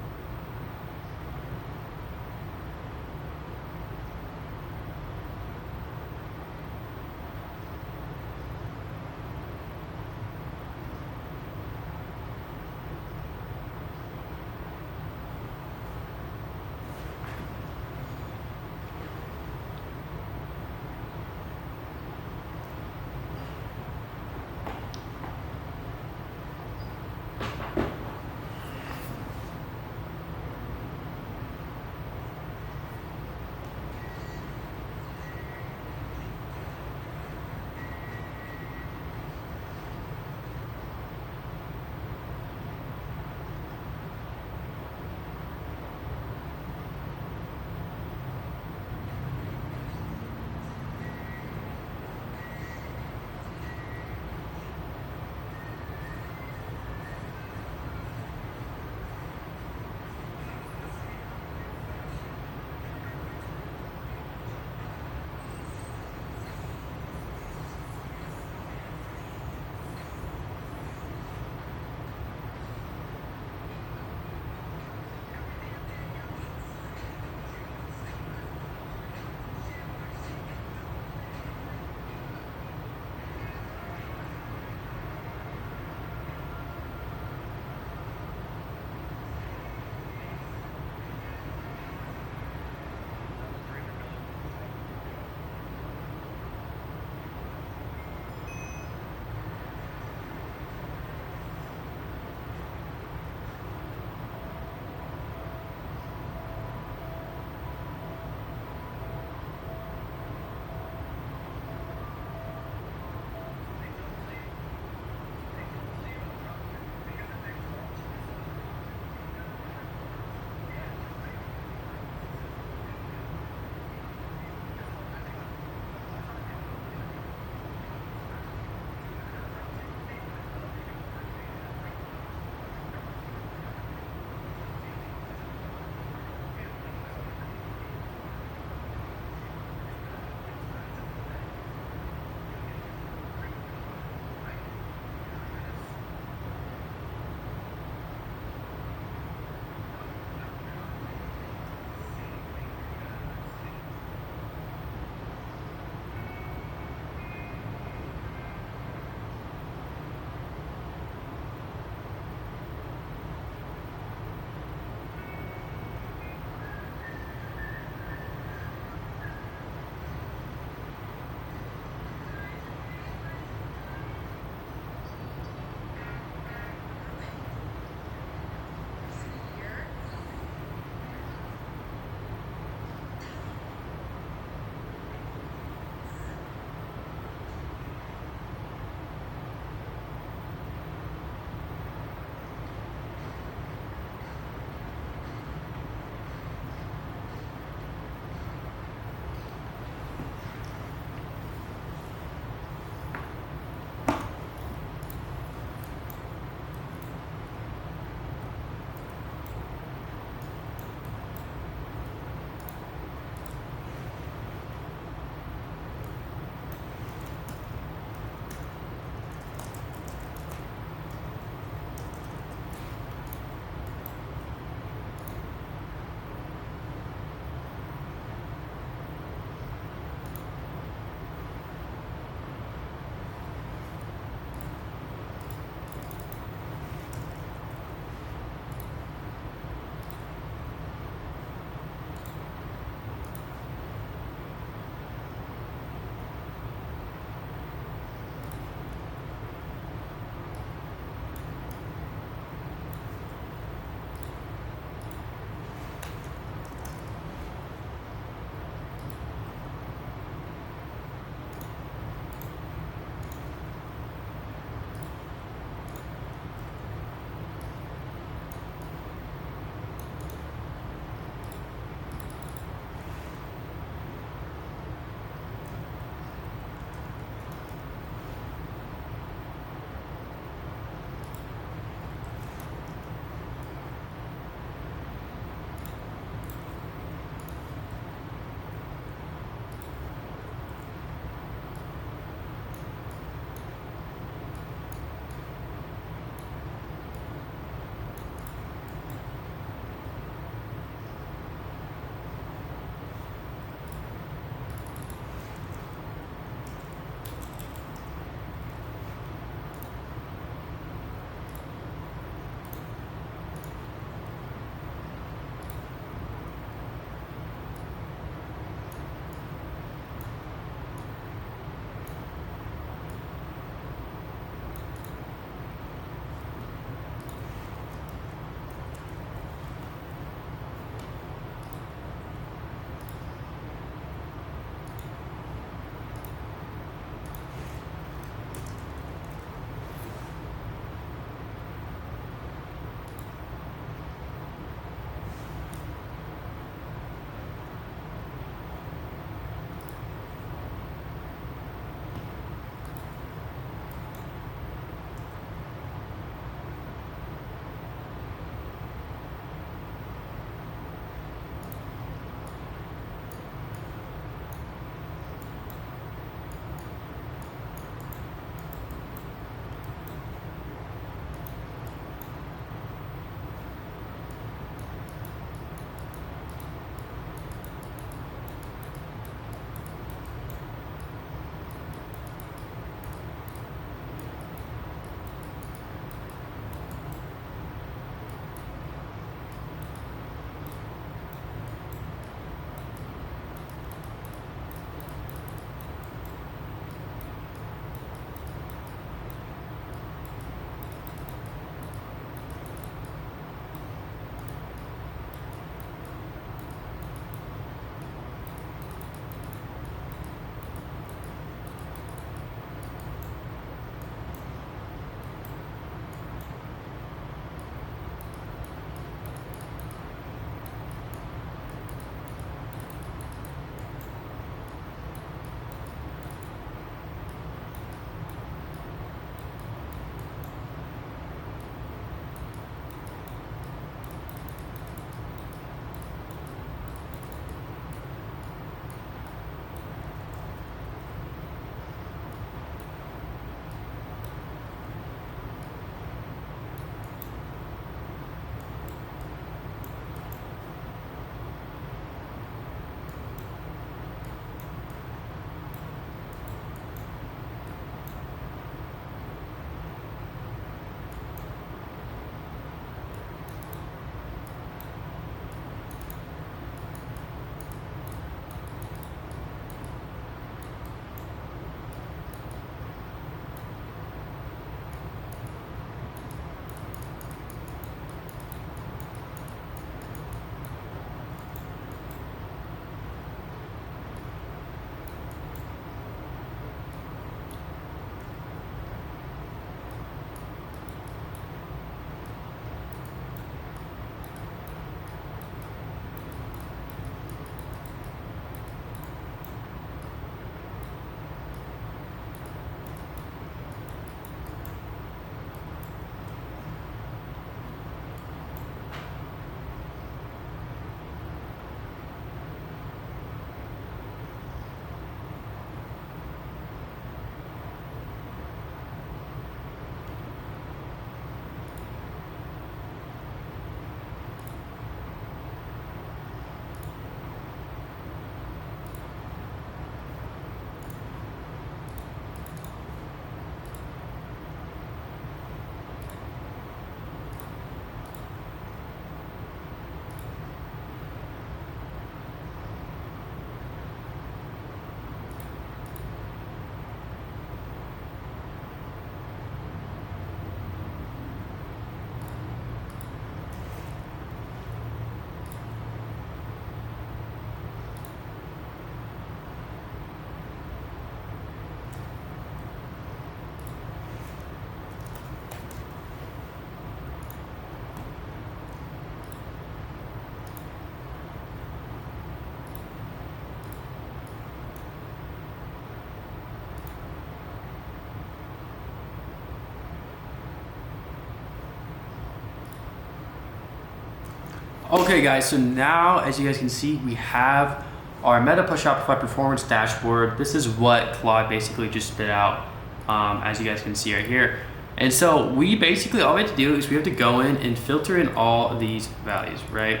Okay guys, so now as you guys can see, we have our Meta plus Shopify performance dashboard. This is what Claude basically just spit out, as you guys can see right here. And so we basically, all we have to do is we have to go in and filter in all of these values, right?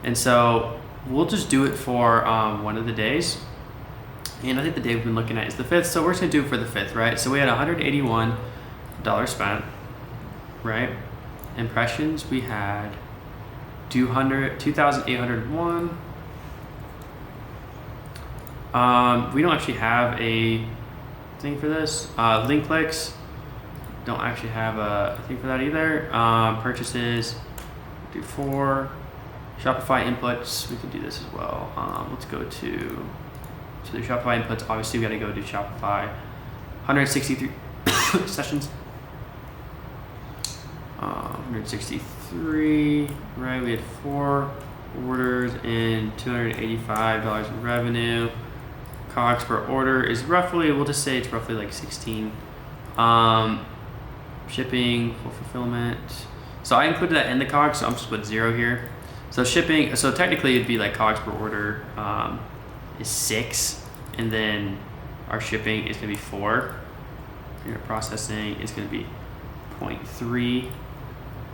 And so we'll just do it for one of the days. And I think the day we've been looking at is the 5th. So we're just gonna do it for the 5th, right? So we had $181 spent, right? Impressions, we had 2,801. We don't actually have a thing for this. Link clicks, don't actually have a thing for that either. Purchases, do 4. Shopify inputs, we can do this as well. Let's go to the Shopify inputs. Obviously, we got to go to Shopify. 163 sessions. 163, right? We had 4 orders and $285 in revenue. COGS per order is roughly, we'll just say it's roughly like 16. Shipping, full fulfillment. So I included that in the COGS, so I'm just put 0 here. So shipping, so technically it'd be like COGS per order is 6, and then our shipping is gonna be 4. Your processing is gonna be 0.3.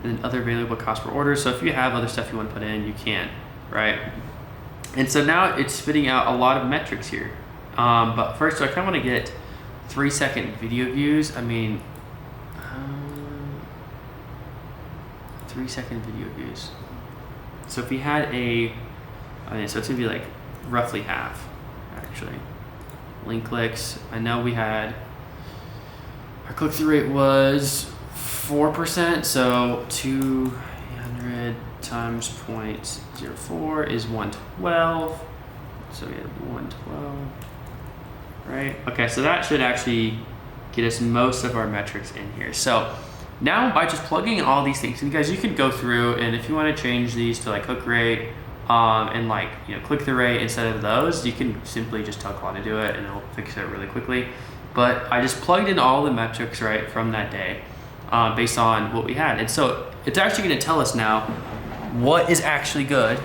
And then other available cost per order. So if you have other stuff you want to put in, you can, right? And so now it's spitting out a lot of metrics here. But first, so I kind of want to get 3-second video views. I mean, 3-second video views. So if we had so it's gonna be like roughly half, actually. Link clicks. I know we had our click-through rate was 4%, so 200 times 0.04 is 112. So we had 112, right? Okay, so that should actually get us most of our metrics in here. So now by just plugging in all these things, and guys, you can go through, and if you want to change these to like hook rate and like, you know, click-through rate instead of those, you can simply just tell Claude to do it and it'll fix it really quickly. But I just plugged in all the metrics, right, from that day. Based on what we had. And so it's actually going to tell us now what is actually good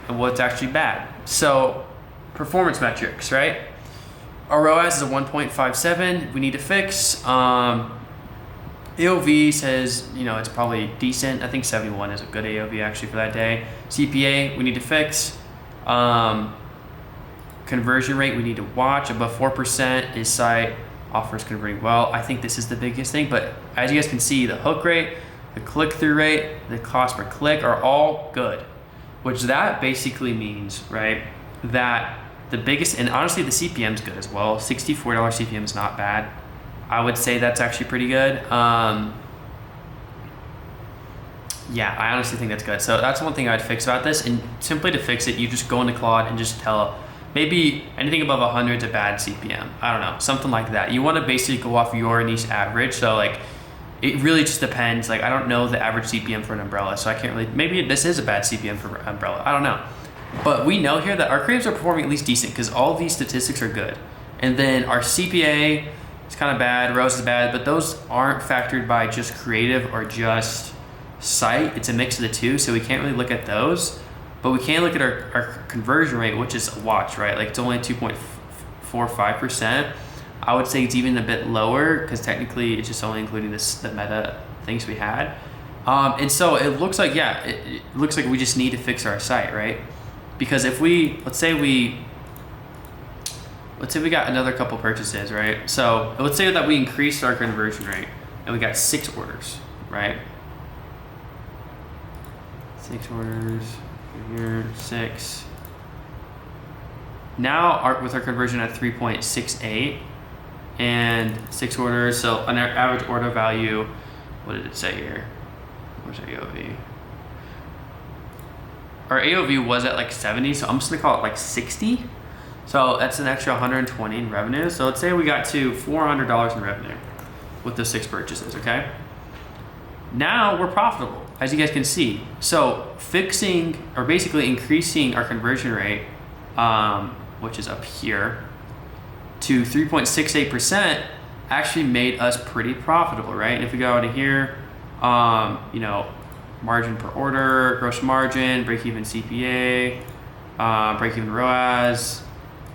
and what's actually bad. So performance metrics, right? Our ROAS is a 1.57. We need to fix. AOV says, you know, it's probably decent. I think 71 is a good AOV actually for that day. CPA, we need to fix. Conversion rate, we need to watch. Above 4% is site offers converting well. I think this is the biggest thing, but as you guys can see, the hook rate, the click-through rate, the cost per click are all good, which that basically means, right, that the biggest, and honestly the CPM is good as well. $64 CPM is not bad. I would say that's actually pretty good. Yeah, I honestly think that's good. So that's one thing I'd fix about this, and simply to fix it, you just go into Claude and just tell maybe anything above 100 is a bad CPM. I don't know, something like that. You want to basically go off your niche average. So like, it really just depends. Like, I don't know the average CPM for an umbrella, so I can't really, maybe this is a bad CPM for umbrella. I don't know. But we know here that our creatives are performing at least decent because all of these statistics are good. And then our CPA is kind of bad, ROAS is bad, but those aren't factored by just creative or just site. It's a mix of the two, so we can't really look at those. But we can look at our conversion rate, which is a watch, right? Like it's only 2.45%. I would say it's even a bit lower because technically it's just only including the meta things we had. And so it looks like, yeah, it looks like we just need to fix our site, right? Because if let's say we got another couple purchases, right? So let's say that we increased our conversion rate and we got 6 orders, right? 6 orders. Here, 6. Now with our conversion at 3.68 and 6 orders, so on our average order value, what did it say here? Where's our AOV? Our AOV was at like 70, so I'm just gonna call it like 60. So that's an extra 120 in revenue. So let's say we got to $400 in revenue with the 6 purchases, okay? Now we're profitable, as you guys can see. So fixing, or basically increasing our conversion rate, which is up here, to 3.68% actually made us pretty profitable, right? And if we go out of here, you know, margin per order, gross margin, break-even CPA, break-even ROAS,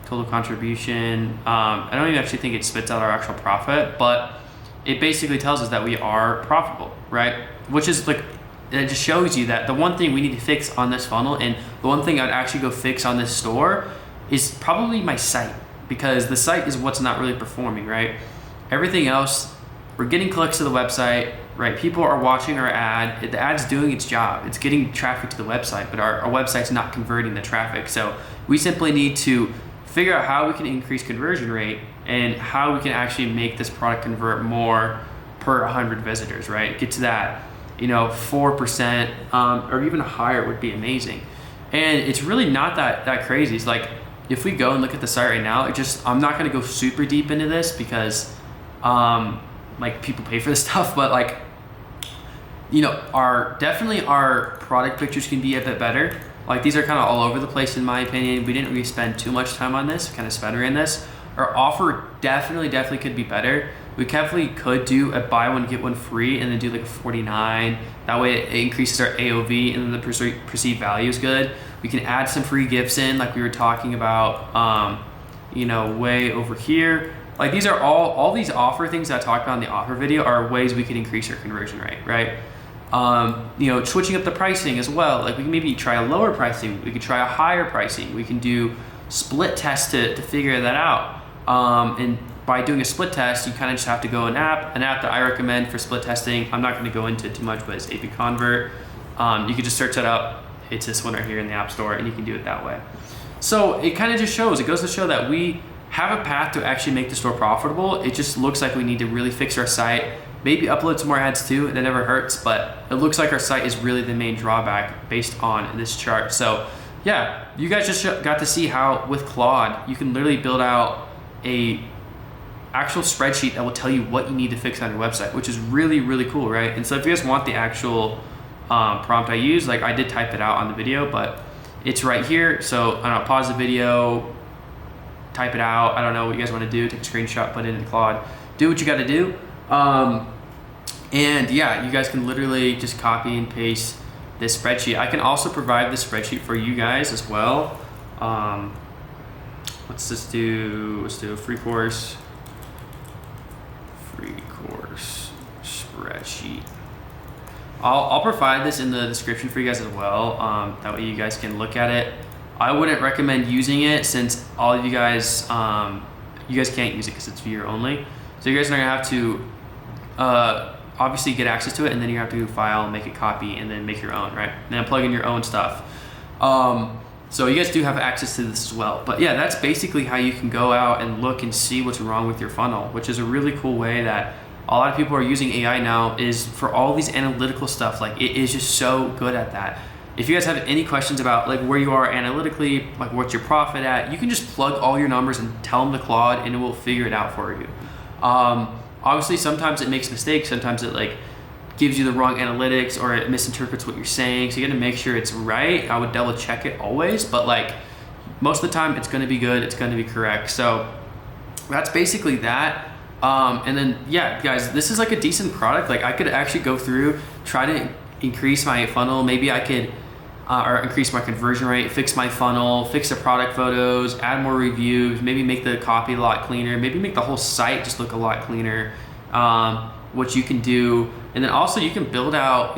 total contribution. I don't even actually think it spits out our actual profit, but it basically tells us that we are profitable, right? Which is like, it just shows you that the one thing we need to fix on this funnel, and the one thing I'd actually go fix on this store, is probably my site, because the site is what's not really performing, right? Everything else, we're getting clicks to the website, right? People are watching our ad. The ad's doing its job. It's getting traffic to the website, but our website's not converting the traffic. So we simply need to figure out how we can increase conversion rate and how we can actually make this product convert more per 100 visitors, right? Get to that, 4% or even higher would be amazing. And it's really not that crazy. It's like, if we go and look at the site right now, I'm not gonna go super deep into this because like people pay for this stuff, but like, our product pictures can be a bit better. Like these are kind of all over the place in my opinion. We didn't really spend too much time on this, kind of sputtering this. Our offer definitely could be better. We definitely could do a buy one, get one free and then do like a 49. That way it increases our AOV and then the perceived value is good. We can add some free gifts in like we were talking about, way over here. Like these are all these offer things that I talked about in the offer video are ways we can increase our conversion rate, right? Switching up the pricing as well. Like we can maybe try a lower pricing. We could try a higher pricing. We can do split tests to figure that out. And by doing a split test, you kind of just have to go an app that I recommend for split testing. I'm not going to go into too much, but it's AP Convert. You can just search that up. It's this one right here in the App Store, and you can do it that way. So it kind of just shows, it goes to show that we have a path to actually make the store profitable. It just looks like we need to really fix our site, maybe upload some more ads too. That never hurts, but it looks like our site is really the main drawback based on this chart. So yeah, you guys just got to see how with Claude, you can literally build out a actual spreadsheet that will tell you what you need to fix on your website, which is really, really cool, right? And so if you guys want the actual prompt I use, like I did type it out on the video, but it's right here. So I don't know, pause the video, type it out. I don't know what you guys want to do, take a screenshot, put it in Claude, do what you got to do. And yeah, you guys can literally just copy and paste this spreadsheet. I can also provide this spreadsheet for you guys as well. Let's do a free course spreadsheet. I'll provide this in the description for you guys as well. That way you guys can look at it. I wouldn't recommend using it since all of you guys can't use it because it's viewer only. So you guys are gonna have to obviously get access to it, and then you have to file, make a copy, and then make your own, right? And then plug in your own stuff. So you guys do have access to this as well. But yeah, that's basically how you can go out and look and see what's wrong with your funnel, which is a really cool way that a lot of people are using AI now is for all these analytical stuff. Like it is just so good at that. If you guys have any questions about like where you are analytically, like what's your profit at, you can just plug all your numbers and tell them to Claude and it will figure it out for you. Obviously sometimes it makes mistakes. Sometimes it like gives you the wrong analytics or it misinterprets what you're saying. So you gotta make sure it's right. I would double check it always, but like most of the time it's gonna be good. It's gonna be correct. So that's basically that. And then yeah, guys, this is like a decent product. Like I could actually go through, try to increase my funnel. Maybe I could, or increase my conversion rate, fix my funnel, fix the product photos, add more reviews, maybe make the copy a lot cleaner, maybe make the whole site just look a lot cleaner, what you can do. And then also you can build out,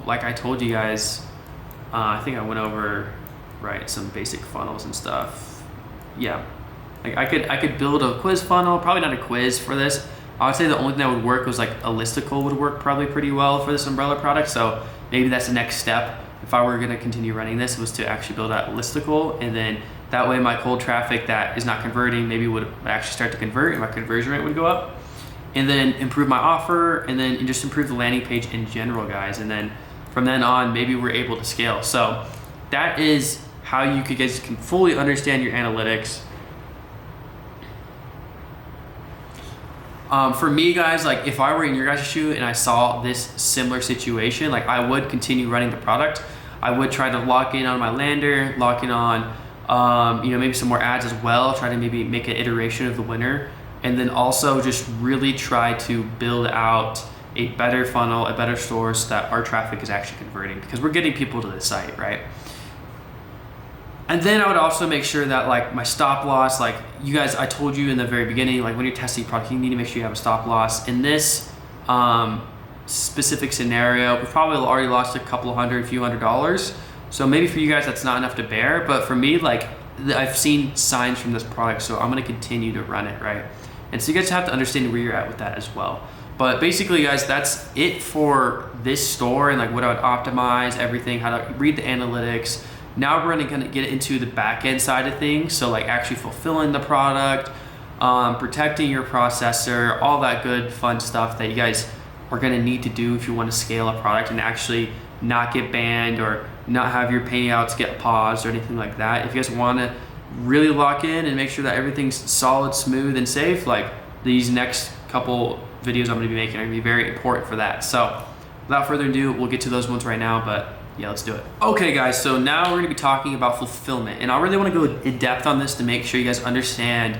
like I told you guys, I think I went over, right, some basic funnels and stuff. Yeah. Like I could build a quiz funnel, probably not a quiz for this. I would say the only thing that would work was like a listicle would work probably pretty well for this umbrella product. So maybe that's the next step. If I were gonna continue running this, was to actually build out a listicle, and then that way my cold traffic that is not converting maybe would actually start to convert and my conversion rate would go up. And then improve my offer, and then just improve the landing page in general, guys. And then from then on, maybe we're able to scale. So that is how you guys can fully understand your analytics. For me, guys, like if I were in your guys' shoe and I saw this similar situation, like I would continue running the product. I would try to lock in on my lander, lock in on, maybe some more ads as well. Try to maybe make an iteration of the winner, and then also just really try to build out a better funnel, a better store, so that our traffic is actually converting, because we're getting people to the site, right? And then I would also make sure that like my stop loss, like you guys, I told you in the very beginning, like when you're testing product, you need to make sure you have a stop loss. In this specific scenario, we probably already lost a couple of hundred, few $100s. So maybe for you guys, that's not enough to bear. But for me, like I've seen signs from this product, so I'm gonna continue to run it, right? And so you guys have to understand where you're at with that as well. But basically, guys, that's it for this store and like what I would optimize, everything, how to read the analytics. Now we're gonna get into the back end side of things. So like actually fulfilling the product, protecting your processor, all that good fun stuff that you guys are gonna need to do if you wanna scale a product and actually not get banned or not have your payouts get paused or anything like that. If you guys wanna really lock in and make sure that everything's solid, smooth, and safe, like these next couple videos I'm gonna be making are gonna be very important for that. So without further ado, we'll get to those ones right now, but yeah, let's do it. Okay guys, so now we're gonna be talking about fulfillment, and I really wanna go in depth on this to make sure you guys understand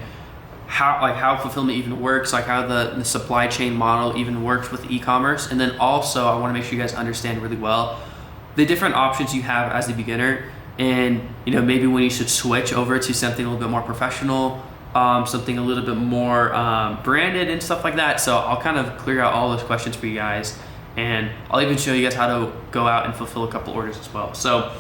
how fulfillment even works, like how the supply chain model even works with e-commerce. And then also I wanna make sure you guys understand really well the different options you have as a beginner, and maybe when you should switch over to something a little bit more professional, something a little bit more branded and stuff like that. So I'll kind of clear out all those questions for you guys, and I'll even show you guys how to go out and fulfill a couple orders as well. So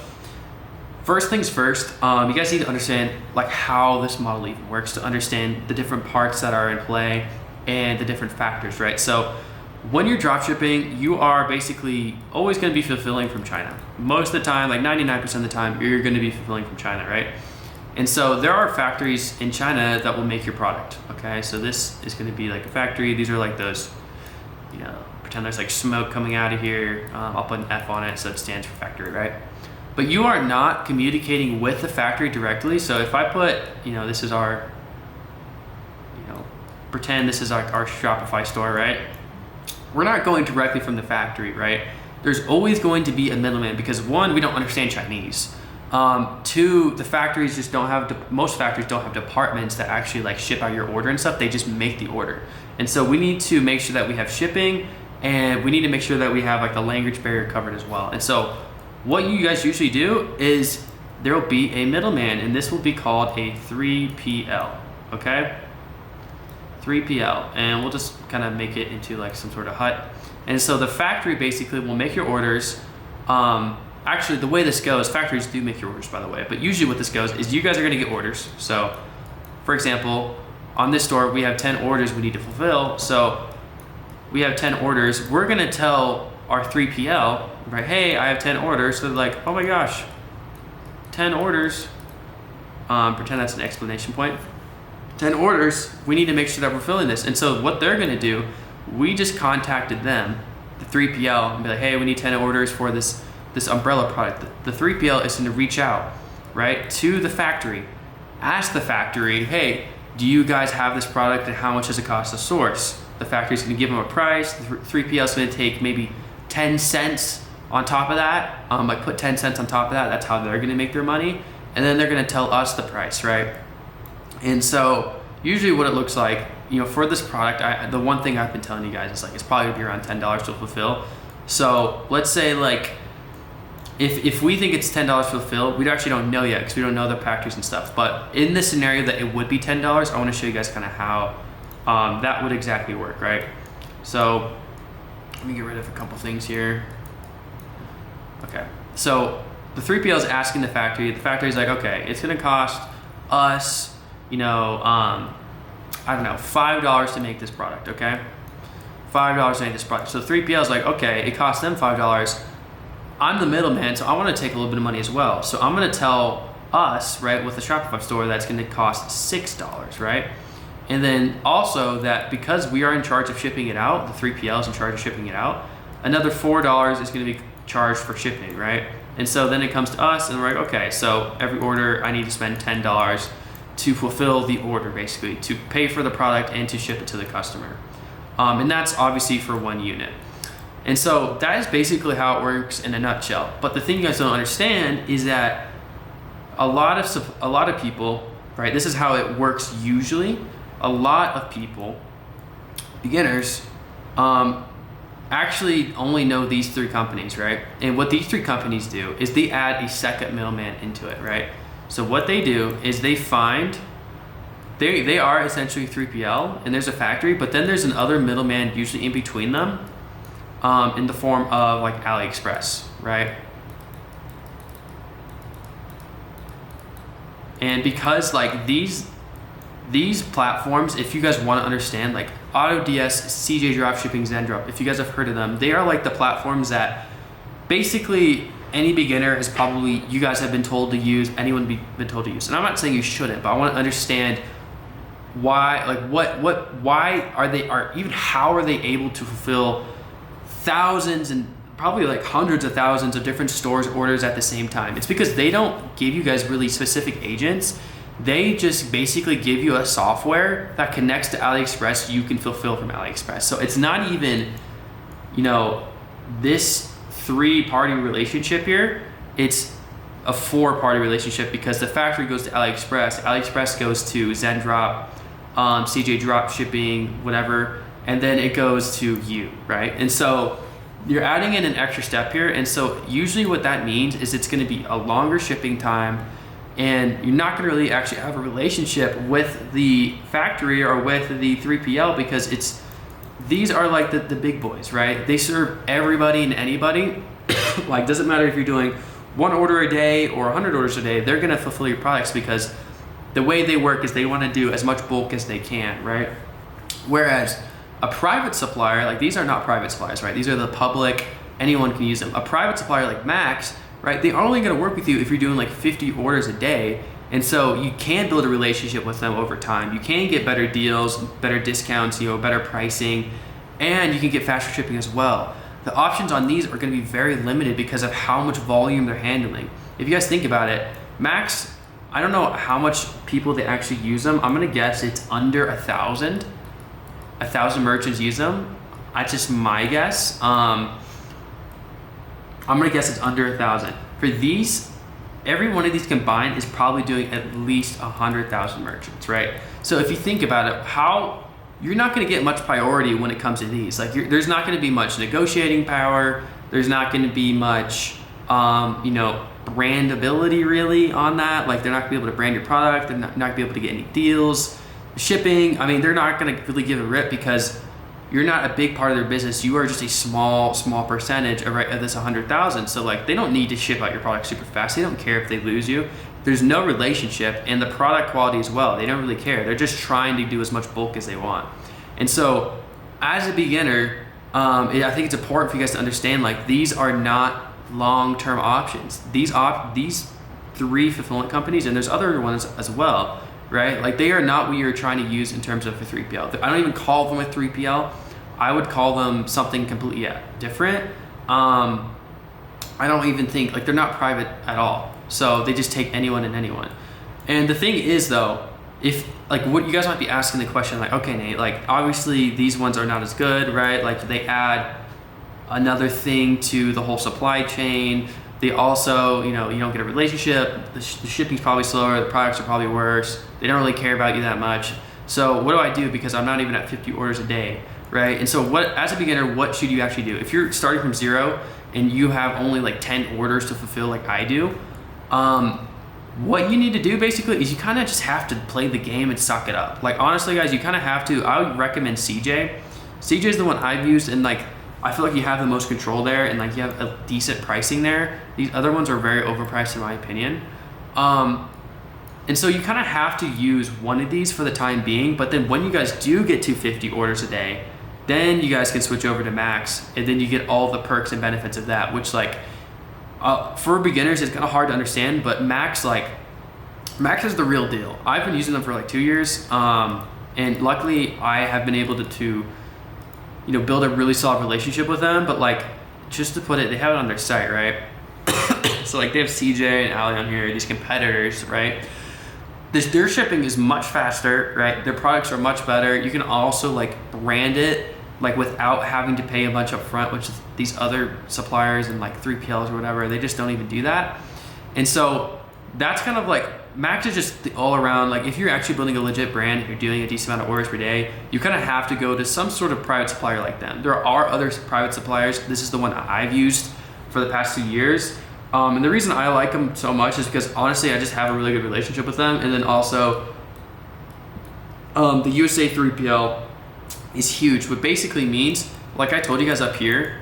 first things first, you guys need to understand like how this model even works to understand the different parts that are in play and the different factors, right? So when you're dropshipping, you are basically always going to be fulfilling from China. Most of the time, like 99% of the time, you're going to be fulfilling from China, right? And so there are factories in China that will make your product, okay? So this is going to be like a factory. These are like those, pretend there's like smoke coming out of here. I'll put an F on it so it stands for factory, right? But you are not communicating with the factory directly. So if I put, this is our, pretend this is our Shopify store, right? We're not going directly from the factory, right? There's always going to be a middleman, because one, we don't understand Chinese. Two, the factories just don't have, most factories don't have departments that actually like ship out your order and stuff. They just make the order. And so we need to make sure that we have shipping, and we need to make sure that we have like the language barrier covered as well. And so what you guys usually do is there will be a middleman, and this will be called a 3PL, okay? 3PL, and we'll just kind of make it into like some sort of hut. And so the factory basically will make your orders. Actually, the way this goes, factories do make your orders, by the way, but usually what this goes is you guys are gonna get orders. So for example, on this store, we have 10 orders we need to fulfill. So we have 10 orders. We're gonna tell our 3PL, right, hey, I have 10 orders. So they're like, oh my gosh, 10 orders. Pretend that's an exclamation point. 10 orders, we need to make sure that we're filling this. And so what they're gonna do, we just contacted them, the 3PL, and be like, hey, we need 10 orders for this umbrella product. The 3PL is gonna reach out, right, to the factory, ask the factory, hey, do you guys have this product, and how much does it cost to source? The factory's gonna give them a price. The 3PL is gonna take maybe 10 cents on top of that, like put 10 cents on top of that. That's how they're gonna make their money. And then they're gonna tell us the price, right? And so usually what it looks like, for this product, the one thing I've been telling you guys is like, it's probably gonna be around $10 to fulfill. So let's say like, if we think it's $10 to fulfill, we actually don't know yet because we don't know the factories and stuff. But in the scenario that it would be $10, I wanna show you guys kind of how that would exactly work, right? So let me get rid of a couple things here. Okay, so the 3PL is asking the factory's like, okay, it's gonna cost us, I don't know, $5 to make this product, okay? $5 to make this product. So 3PL is like, okay, it costs them $5. I'm the middleman, so I want to take a little bit of money as well. So I'm going to tell us, right, with the Shopify store, that's going to cost $6, right? And then also that because we are in charge of shipping it out, the 3PL is in charge of shipping it out, another $4 is going to be charged for shipping, right? And so then it comes to us, and we're like, okay, so every order I need to spend $10 to fulfill the order, basically, to pay for the product and to ship it to the customer. And that's obviously for one unit. And so that is basically how it works in a nutshell. But the thing you guys don't understand is that a lot of people, right, this is how it works usually. A lot of people, beginners, actually only know these 3 companies, right? And what these 3 companies do is they add a second middleman into it, right? So what they do is they find, they are essentially 3PL, and there's a factory, but then there's another middleman usually in between them, in the form of like AliExpress, right? And because like these platforms, if you guys want to understand, like AutoDS, CJ Dropshipping, Zendrop, if you guys have heard of them, they are like the platforms that basically any beginner has probably, you guys have been told to use, anyone been told to use. And I'm not saying you shouldn't, but I want to understand why, like why are they, even how are they able to fulfill thousands and probably like hundreds of thousands of different stores' orders at the same time? It's because they don't give you guys really specific agents. They just basically give you a software that connects to AliExpress. You can fulfill from AliExpress. So it's not even, you know, this 3-party relationship here. It's a 4-party relationship because the factory goes to AliExpress. AliExpress goes to Zendrop, CJ Dropshipping, whatever, and then it goes to you, right? And so you're adding in an extra step here. And so usually what that means is it's going to be a longer shipping time, and you're not going to really actually have a relationship with the factory or with the 3PL because these are like the big boys, right? They serve everybody and anybody. Like, doesn't matter if you're doing 1 order a day or 100 orders a day, they're going to fulfill your products because the way they work is they want to do as much bulk as they can, right? Whereas a private supplier, like these are not private suppliers, right? These are the public, anyone can use them. A private supplier like Max, right? They are only going to work with you if you're doing like 50 orders a day. And so you can build a relationship with them over time. You can get better deals, better discounts, better pricing, and you can get faster shipping as well. The options on these are going to be very limited because of how much volume they're handling. If you guys think about it, Max, I don't know how much people they actually use them. I'm going to guess it's under 1,000. 1,000 merchants use them. That's just my guess. I'm going to guess it's under 1,000. For these, every one of these combined is probably doing at least 100,000 merchants, right? So if you think about it, you're not going to get much priority when it comes to these. Like there's not going to be much negotiating power. There's not going to be much, brandability really on that. Like they're not going to be able to brand your product. They're not going to be able to get any deals. Shipping, I mean, they're not going to really give a rip because you're not a big part of their business. You are just a small percentage of this 100,000. So like they don't need to ship out your product super fast. They don't care if they lose you. There's no relationship, and the product quality as well. They don't really care. They're just trying to do as much bulk as they want. And so as a beginner, I think it's important for you guys to understand, like these are not long-term options. These 3 fulfillment companies, and there's other ones as well, right? Like they are not what you're trying to use in terms of a 3PL. I don't even call them a 3PL. I would call them something completely different. I don't even think, like they're not private at all. So they just take anyone and anyone. And the thing is though, if like what you guys might be asking the question, like, okay, Nate, like obviously these ones are not as good, right? Like they add another thing to the whole supply chain. They also, you don't get a relationship. The shipping's probably slower. The products are probably worse. They don't really care about you that much. So what do I do? Because I'm not even at 50 orders a day, right? And so as a beginner, what should you actually do? If you're starting from 0 and you have only like 10 orders to fulfill like I do, what you need to do basically is you kind of just have to play the game and suck it up. Like honestly guys, you kind of have to. I would recommend CJ. CJ is the one I've used, and like I feel like you have the most control there, and like you have a decent pricing there. These other ones are very overpriced in my opinion. And so you kind of have to use one of these for the time being, but then when you guys do get to 50 orders a day, then you guys can switch over to Max, and then you get all the perks and benefits of that, which like for beginners it's kind of hard to understand, but Max is the real deal. I've been using them for like 2 years, and luckily I have been able to build a really solid relationship with them. But like, just to put it, they have it on their site, right? So like they have CJ and Ali on here, these competitors, right? Their shipping is much faster, right? Their products are much better. You can also like brand it like without having to pay a bunch up front, which these other suppliers and like 3PLs or whatever, they just don't even do that. And so that's kind of like, Max is just the all around, like if you're actually building a legit brand, you're doing a decent amount of orders per day, you kind of have to go to some sort of private supplier like them. There are other private suppliers. This is the one I've used for the past 2 years. And the reason I like them so much is because honestly, I just have a really good relationship with them. And then also, the USA 3PL is huge, what basically means, like I told you guys up here,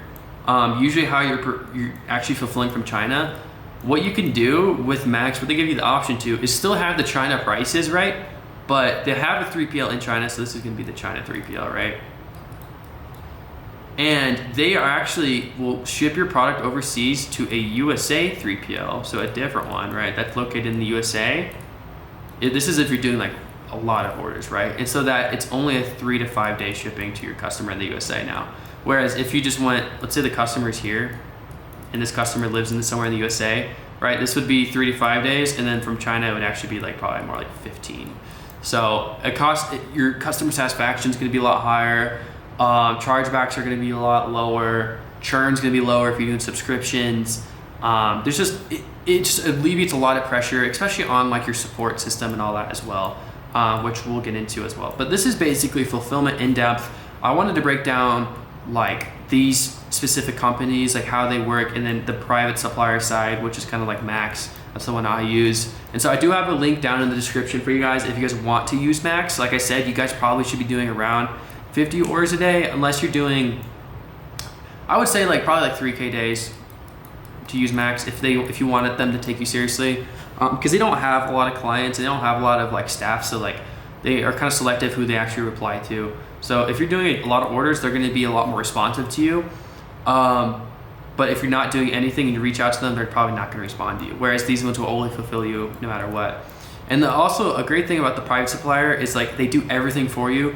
usually how you're actually fulfilling from China, what you can do with Max, what they give you the option to, is still have the China prices, right? But they have a 3PL in China, so this is gonna be the China 3PL, right? And they are actually, will ship your product overseas to a USA 3PL, so a different one, right? That's located in the USA. This is if you're doing like a lot of orders, right? And so that it's only a 3 to 5 day shipping to your customer in the USA now. Whereas if you just went, let's say the customer's here, and this customer lives in somewhere in the USA, right? This would be 3 to 5 days, and then from China it would actually be like probably more like 15. So your customer satisfaction is going to be a lot higher. Chargebacks are going to be a lot lower. Churn's going to be lower if you're doing subscriptions. It just alleviates a lot of pressure, especially on like your support system and all that as well, which we'll get into as well. But this is basically fulfillment in depth. I wanted to break down like these specific companies, like how they work, and then the private supplier side, which is kind of like Max. That's the one I use. And so I do have a link down in the description for you guys if you guys want to use Max. Like I said, you guys probably should be doing around 50 orders a day, unless you're doing, I would say like probably like 3K days to use Max if you wanted them to take you seriously, because they don't have a lot of clients and they don't have a lot of like staff, so like they are kind of selective who they actually reply to. So if you're doing a lot of orders, they're going to be a lot more responsive to you. But if you're not doing anything and you reach out to them, they're probably not going to respond to you. Whereas these ones will only fulfill you no matter what. And also a great thing about the private supplier is like they do everything for you.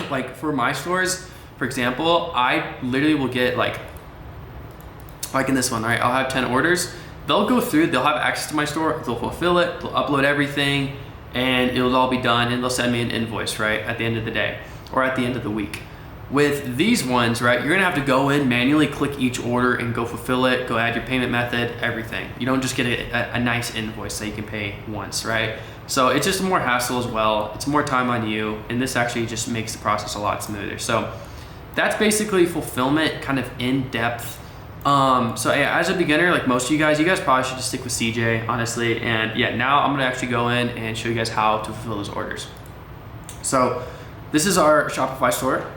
Like for my stores, for example, I literally will get like in this one, right? I'll have 10 orders. They'll go through, they'll have access to my store, they'll fulfill it, they'll upload everything, and it'll all be done, and they'll send me an invoice, right, at the end of the day or at the end of the week. With these ones, right, you're gonna have to go in, manually click each order and go fulfill it, go add your payment method, everything. You don't just get a nice invoice that you can pay once, right? So it's just more hassle as well. It's more time on you, and this actually just makes the process a lot smoother. So that's basically fulfillment kind of in depth. So yeah, as a beginner, like most of you guys probably should just stick with CJ, honestly. And yeah, now I'm gonna actually go in and show you guys how to fulfill those orders. So this is our Shopify store.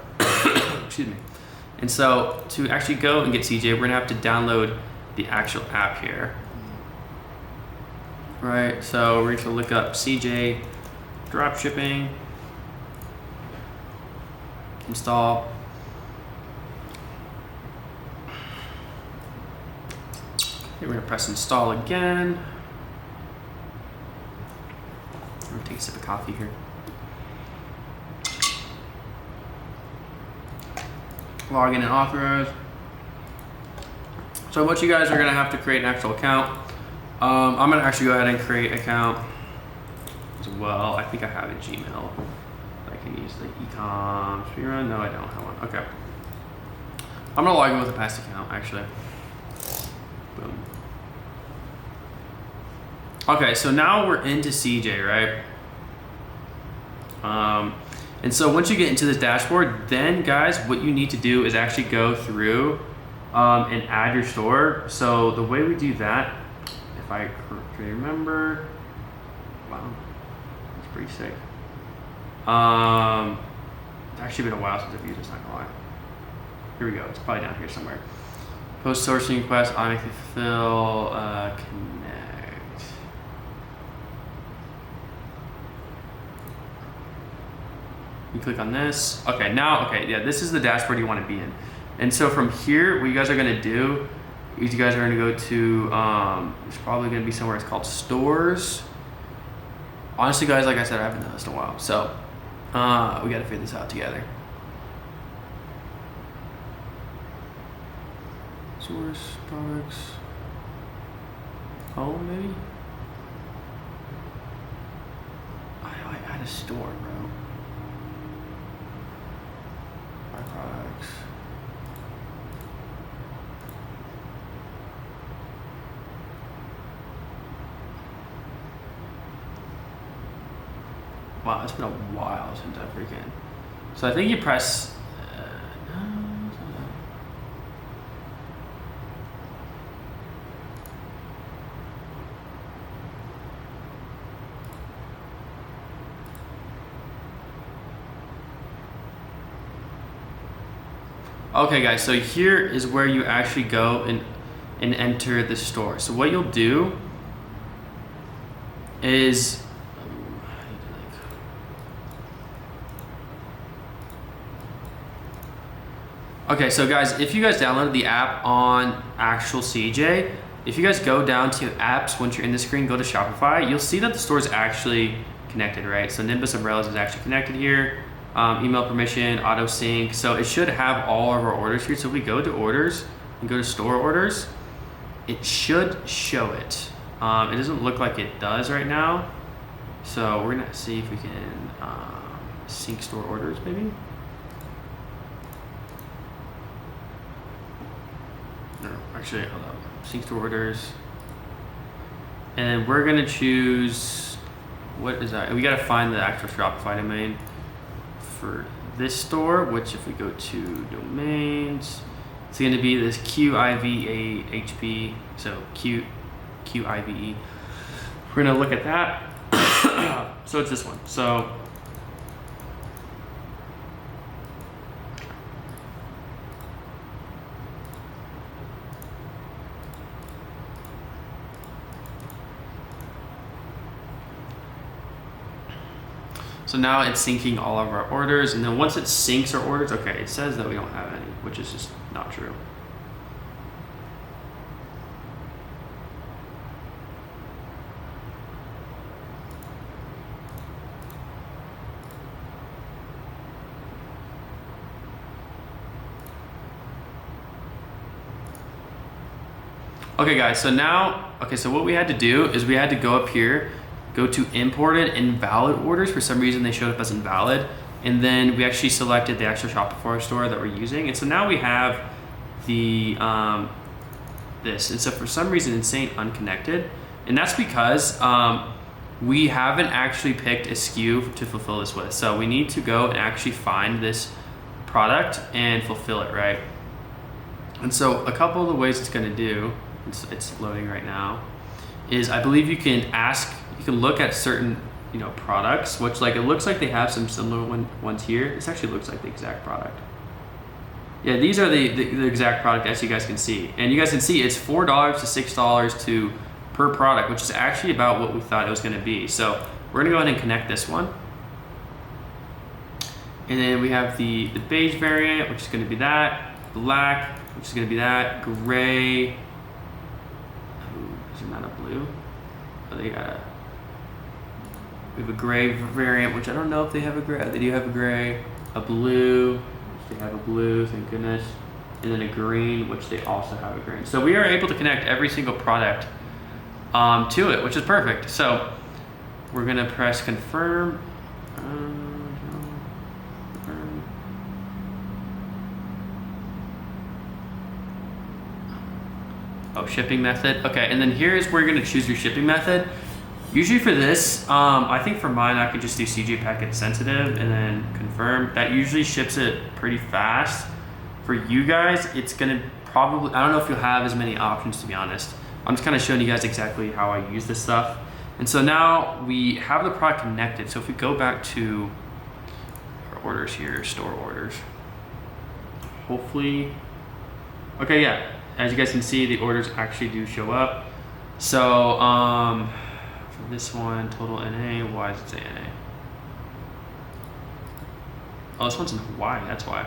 Excuse me. And so to actually go and get CJ, we're gonna have to download the actual app here. Right, so we're going to look up CJ Dropshipping, install. We're going to press install again. I'm going to take a sip of coffee here. Log in and authorize. So what you guys are going to have to create an actual account. I'm gonna actually go ahead and create an account as well. I think I have a Gmail. I can use the Ecom speedrun. No, I don't have one. Okay. I'm gonna log in with a past account actually. Boom. Okay, so now we're into CJ, right? And so once you get into this dashboard, then guys, what you need to do is actually go through and add your store. So the way we do that, if I correctly remember, wow, that's pretty sick. It's actually been a while since I've used this, not gonna lie. Here we go, it's probably down here somewhere. Post sourcing request, automatically fulfill, connect. You click on this. Okay, yeah, this is the dashboard you want to be in. And so from here, what you guys are gonna do is you guys are gonna go to, it's probably gonna be somewhere it's called stores. Honestly guys, like I said, I haven't done this in a while. So we gotta figure this out together. Source, products, home maybe? How do I add a store, bro? My products. Wow, it's been a while since I freaking. So I think you press. Okay guys, so here is where you actually go and enter the store. So what you'll do is okay, so guys, if you guys downloaded the app on actual CJ, if you guys go down to apps, once you're in the screen, go to Shopify, you'll see that the store is actually connected, right? So Nimbus Umbrellas is actually connected here. Email permission, auto sync. So it should have all of our orders here. So if we go to orders and go to store orders, it should show it. It doesn't look like it does right now. So we're gonna see if we can sync store orders maybe. No, actually, hold up. Sync store orders. And we're gonna choose, what is that? We gotta find the actual Shopify domain for this store, which if we go to domains, it's going to be this QIVAHP, so QIVE. We're going to look at that. So it's this one. So now it's syncing all of our orders, and then once it syncs our orders, okay, it says that we don't have any, which is just not true. Okay guys, so now, so what we had to do is we had to go up here, go to imported invalid orders. For some reason they showed up as invalid, and then we actually selected the actual Shopify store that we're using, and so now we have the this, and so for some reason it's saying unconnected, and that's because we haven't actually picked a SKU to fulfill this with. So we need to go and actually find this product and fulfill it, right? And so a couple of the ways it's going to do, it's loading right now, is I believe you can look at certain products, which it looks like they have some similar ones here. This actually looks like the exact product. Yeah, these are the exact product, as you guys can see. And you guys can see it's $4 to $6 per product, which is actually about what we thought it was going to be. So we're going to go ahead and connect this one. And then we have the beige variant, which is going to be that. Black, which is going to be that. Gray. Ooh, is it not a blue? Oh, we have a gray variant, which I don't know if they have a gray. They do have a gray. A blue, which they have a blue, thank goodness. And then a green, which they also have a green. So we are able to connect every single product to it, which is perfect. So we're gonna press confirm. Shipping method. Okay, and then here is where you're gonna choose your shipping method. Usually for this, I think for mine, I could just do CJ packet sensitive and then confirm. That usually ships it pretty fast. For you guys, it's gonna probably, I don't know if you'll have as many options, to be honest. I'm just kind of showing you guys exactly how I use this stuff. And so now we have the product connected. So if we go back to our orders here, store orders, hopefully, okay, yeah. As you guys can see, the orders actually do show up. So for this one, total NA, why does it say NA? Oh, this one's in Hawaii, that's why.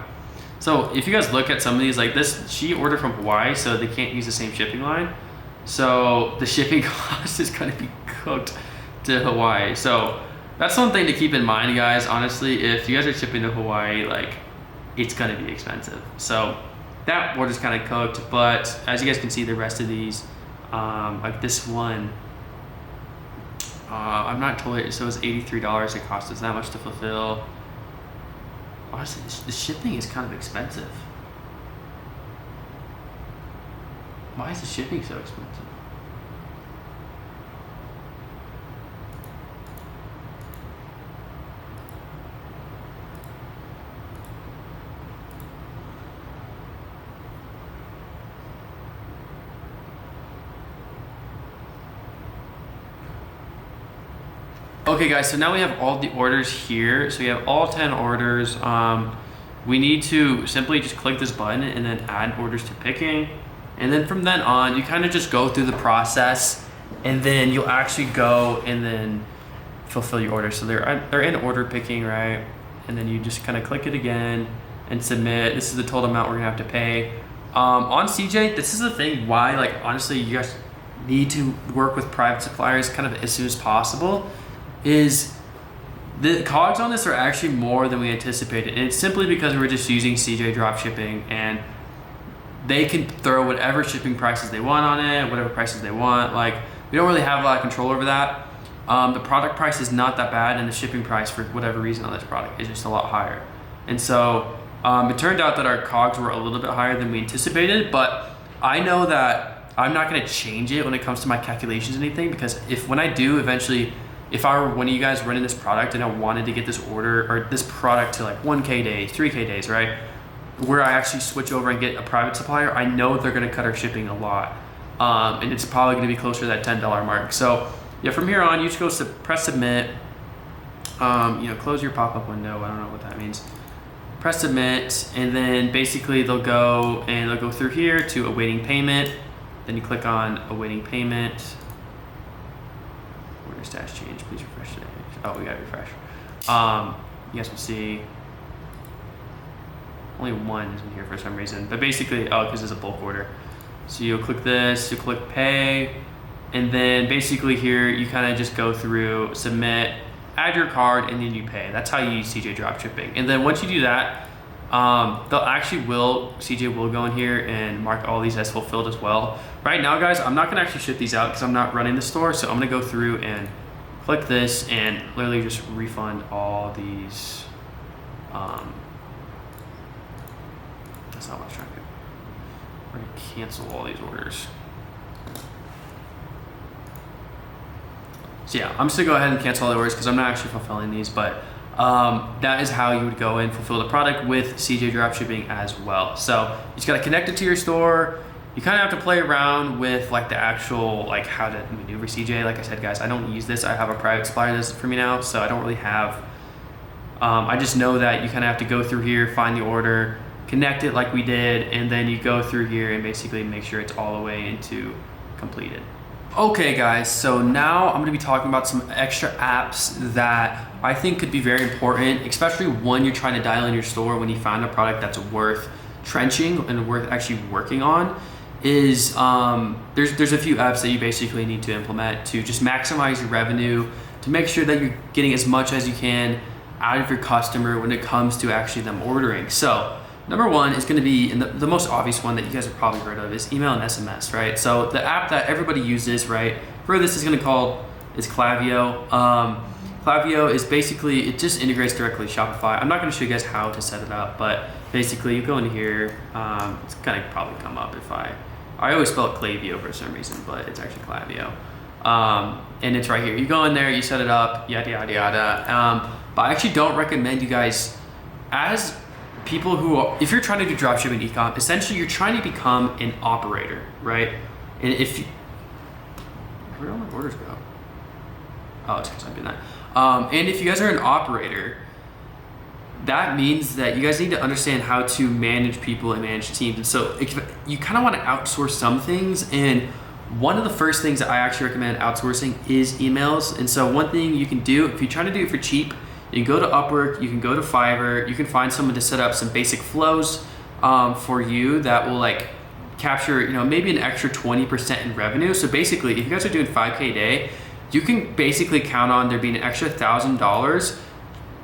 So if you guys look at some of these, like this, she ordered from Hawaii, so they can't use the same shipping line. So the shipping cost is gonna be cooked to Hawaii. So that's something to keep in mind, guys. Honestly, if you guys are shipping to Hawaii, it's gonna be expensive. So that order's kind of cooked, but as you guys can see, the rest of these, like this one, I'm not totally, so it's $83. It cost us that much to fulfill. Honestly, the shipping is kind of expensive. Why is the shipping so expensive? Okay guys, so now we have all the orders here. So we have all 10 orders. We need to simply just click this button and then add orders to picking. And then from then on, you kind of just go through the process and then you'll actually go and then fulfill your order. So they're in order picking, right? And then you just kind of click it again and submit. This is the total amount we're gonna have to pay. On CJ, this is the thing why, like, honestly, you guys need to work with private suppliers kind of as soon as possible, is the COGS on this are actually more than we anticipated. And it's simply because we're just using CJ Dropshipping, and they can throw whatever shipping prices they want on it, whatever prices they want. Like, we don't really have a lot of control over that. The product price is not that bad, and the shipping price for whatever reason on this product is just a lot higher. And so it turned out that our COGS were a little bit higher than we anticipated, but I know that I'm not gonna change it when it comes to my calculations or anything, because when I do eventually, if I were one of you guys running this product and I wanted to get this order or this product to like 1K days, 3K days, right? Where I actually switch over and get a private supplier, I know they're gonna cut our shipping a lot. And it's probably gonna be closer to that $10 mark. So yeah, from here on, you just go press submit, close your pop-up window. I don't know what that means. Press submit, and then basically they'll go through here to awaiting payment. Then you click on awaiting payment. Order status change, please refresh today. Oh, we gotta refresh. You guys will see only one is in here for some reason, but basically, because it's a bulk order. So you'll click this, you click pay, and then basically here you kind of just go through, submit, add your card, and then you pay. That's how you use CJ Dropshipping. And then once you do that, CJ will go in here and mark all these as fulfilled as well. Right now, guys, I'm not gonna actually ship these out because I'm not running the store, so I'm gonna go through and click this and literally just refund all these. That's not what I was trying to do. We're gonna cancel all these orders. So yeah, I'm just gonna go ahead and cancel all the orders because I'm not actually fulfilling these, but that is how you would go and fulfill the product with CJ Dropshipping as well. So you just gotta connect it to your store. You kind of have to play around with like the actual, like how to maneuver CJ. Like I said, guys, I don't use this. I have a private supplier that does it for me now, so I don't really have, I just know that you kind of have to go through here, find the order, connect it like we did, and then you go through here and basically make sure it's all the way into completed. Okay guys, so now I'm gonna be talking about some extra apps that I think could be very important, especially when you're trying to dial in your store when you find a product that's worth trenching and worth actually working on. There's a few apps that you basically need to implement to just maximize your revenue, to make sure that you're getting as much as you can out of your customer when it comes to actually them ordering. So number one is going to be, and the most obvious one that you guys have probably heard of is email and SMS, right? So the app that everybody uses, right, for this is Klaviyo. Klaviyo is basically, it just integrates directly to Shopify. I'm not going to show you guys how to set it up, but basically you go in here, it's going to probably come up if I always spell it Klaviyo for some reason, but it's actually Klaviyo. And it's right here. You go in there, you set it up, yada, yada, yada. But I actually don't recommend you guys, as people who are, if you're trying to do dropshipping ecom, essentially you're trying to become an operator, right? And if you, where do all my orders go? Oh, it's because I'm doing that. And if you guys are an operator, that means that you guys need to understand how to manage people and manage teams. And so you kind of want to outsource some things, and one of the first things that I actually recommend outsourcing is emails. And so one thing you can do, if you're trying to do it for cheap, you can go to Upwork, you can go to Fiverr, you can find someone to set up some basic flows for you that will like capture, maybe an extra 20% in revenue. So basically, if you guys are doing 5K a day, you can basically count on there being an extra $1,000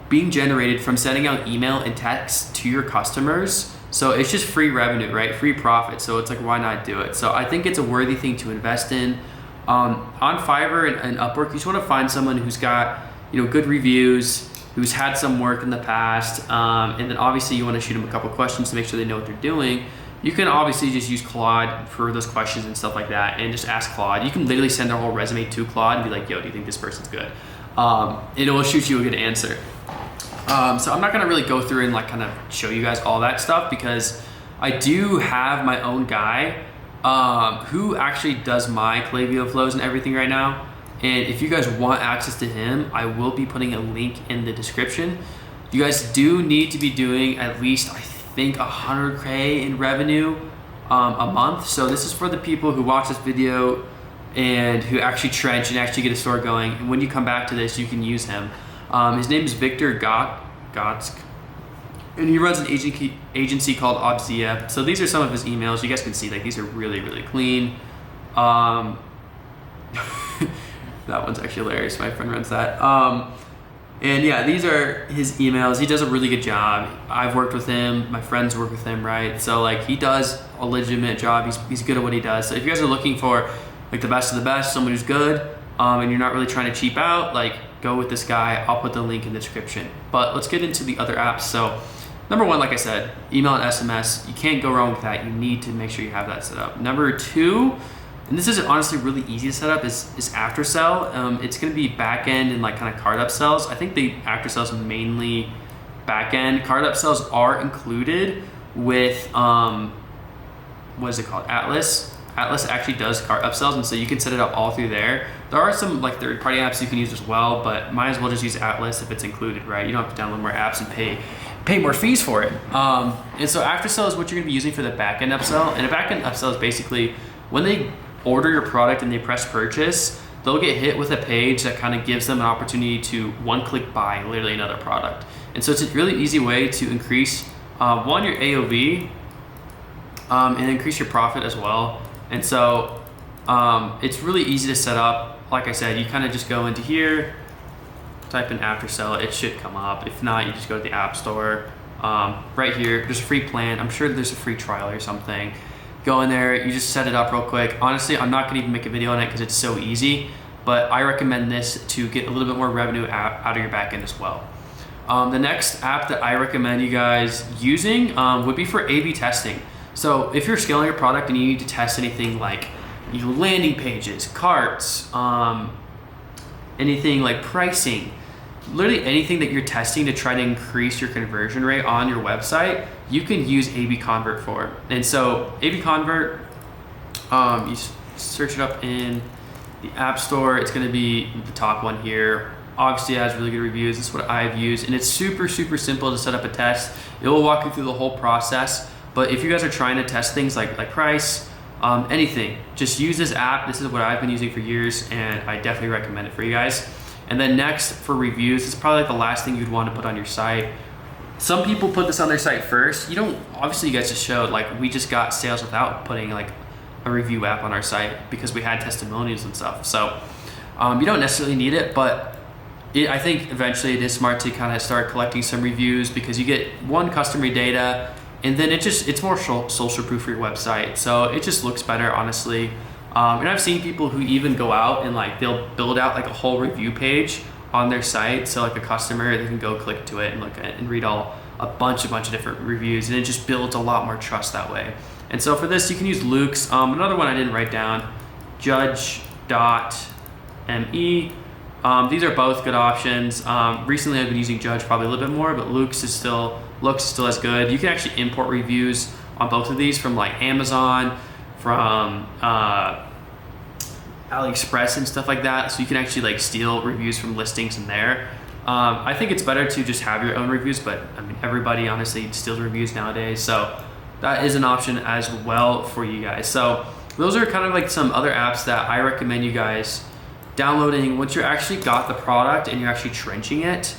being generated from sending out email and text to your customers. So it's just free revenue, right? Free profit. So it's like, why not do it? So I think it's a worthy thing to invest in. On Fiverr and Upwork, you just want to find someone who's got, good reviews, who's had some work in the past, and then obviously you want to shoot them a couple questions to make sure they know what they're doing. You can obviously just use Claude for those questions and stuff like that, and just ask Claude. You can literally send their whole resume to Claude and be like, yo, do you think this person's good? And it will shoot you a good answer. So I'm not gonna really go through and like kind of show you guys all that stuff, because I do have my own guy who actually does my Klaviyo flows and everything right now. And if you guys want access to him, I will be putting a link in the description. You guys do need to be doing at least, I think, 100K in revenue a month. So this is for the people who watch this video and who actually trench and actually get a store going. And when you come back to this, you can use him. His name is Victor Gotsk, and he runs an agency called Obsia. So these are some of his emails. You guys can see, like, these are really, really clean. That one's actually hilarious. My friend runs that. And yeah, these are his emails. He does a really good job. I've worked with him. My friends work with him, right? So like, he does a legitimate job. He's good at what he does. So if you guys are looking for like the best of the best, someone who's good, and you're not really trying to cheap out, like, go with this guy. I'll put the link in the description. But let's get into the other apps. So number one, like I said, email and SMS. You can't go wrong with that. You need to make sure you have that set up. Number two, and this is honestly really easy to set up, is after sell. It's gonna be back end and like kind of card upsells. I think the after sell is mainly back end. Card upsells are included with, what is it called? Atlas. Atlas actually does cart upsells, and so you can set it up all through there. There are some like third-party apps you can use as well, but might as well just use Atlas if it's included, right? You don't have to download more apps and pay more fees for it. And so after sell is what you're gonna be using for the back-end upsell. And a back-end upsell is basically when they order your product and they press purchase, they'll get hit with a page that kind of gives them an opportunity to one-click buy literally another product. And so it's a really easy way to increase, one, your AOV, and increase your profit as well. And so it's really easy to set up. Like I said, you kind of just go into here, type in after sell, it should come up. If not, you just go to the app store. Right here, there's a free plan. I'm sure there's a free trial or something. Go in there, you just set it up real quick. Honestly, I'm not gonna even make a video on it because it's so easy, but I recommend this to get a little bit more revenue out of your backend as well. The next app that I recommend you guys using would be for A/B testing. So if you're scaling your product and you need to test anything like landing pages, carts, anything like pricing, literally anything that you're testing to try to increase your conversion rate on your website, you can use A/B Convert for. And so A/B Convert, you search it up in the App Store. It's going to be the top one here. Obviously, it has really good reviews. This is what I've used, and it's super, super simple to set up a test. It will walk you through the whole process. But if you guys are trying to test things like price, anything, just use this app. This is what I've been using for years, and I definitely recommend it for you guys. And then next, for reviews, this is probably like the last thing you'd want to put on your site. Some people put this on their site first. You don't, obviously you guys just showed, like, we just got sales without putting like a review app on our site because we had testimonials and stuff. So you don't necessarily need it, but I think eventually it is smart to kind of start collecting some reviews because you get one, customer data, and then it's more social proof for your website. So it just looks better, honestly. And I've seen people who even go out and like they'll build out like a whole review page on their site. So like a customer, they can go click to it and look at it and read a bunch of different reviews, and it just builds a lot more trust that way. And so for this, you can use Luke's. Another one I didn't write down, Judge.me. These are both good options. Recently I've been using Judge probably a little bit more, but Luke's is still as good. You can actually import reviews on both of these from like Amazon, from AliExpress and stuff like that. So you can actually like steal reviews from listings in there. I think it's better to just have your own reviews, but I mean, everybody honestly steals reviews nowadays. So that is an option as well for you guys. So those are kind of like some other apps that I recommend you guys downloading once you actually got the product and you're actually trenching it.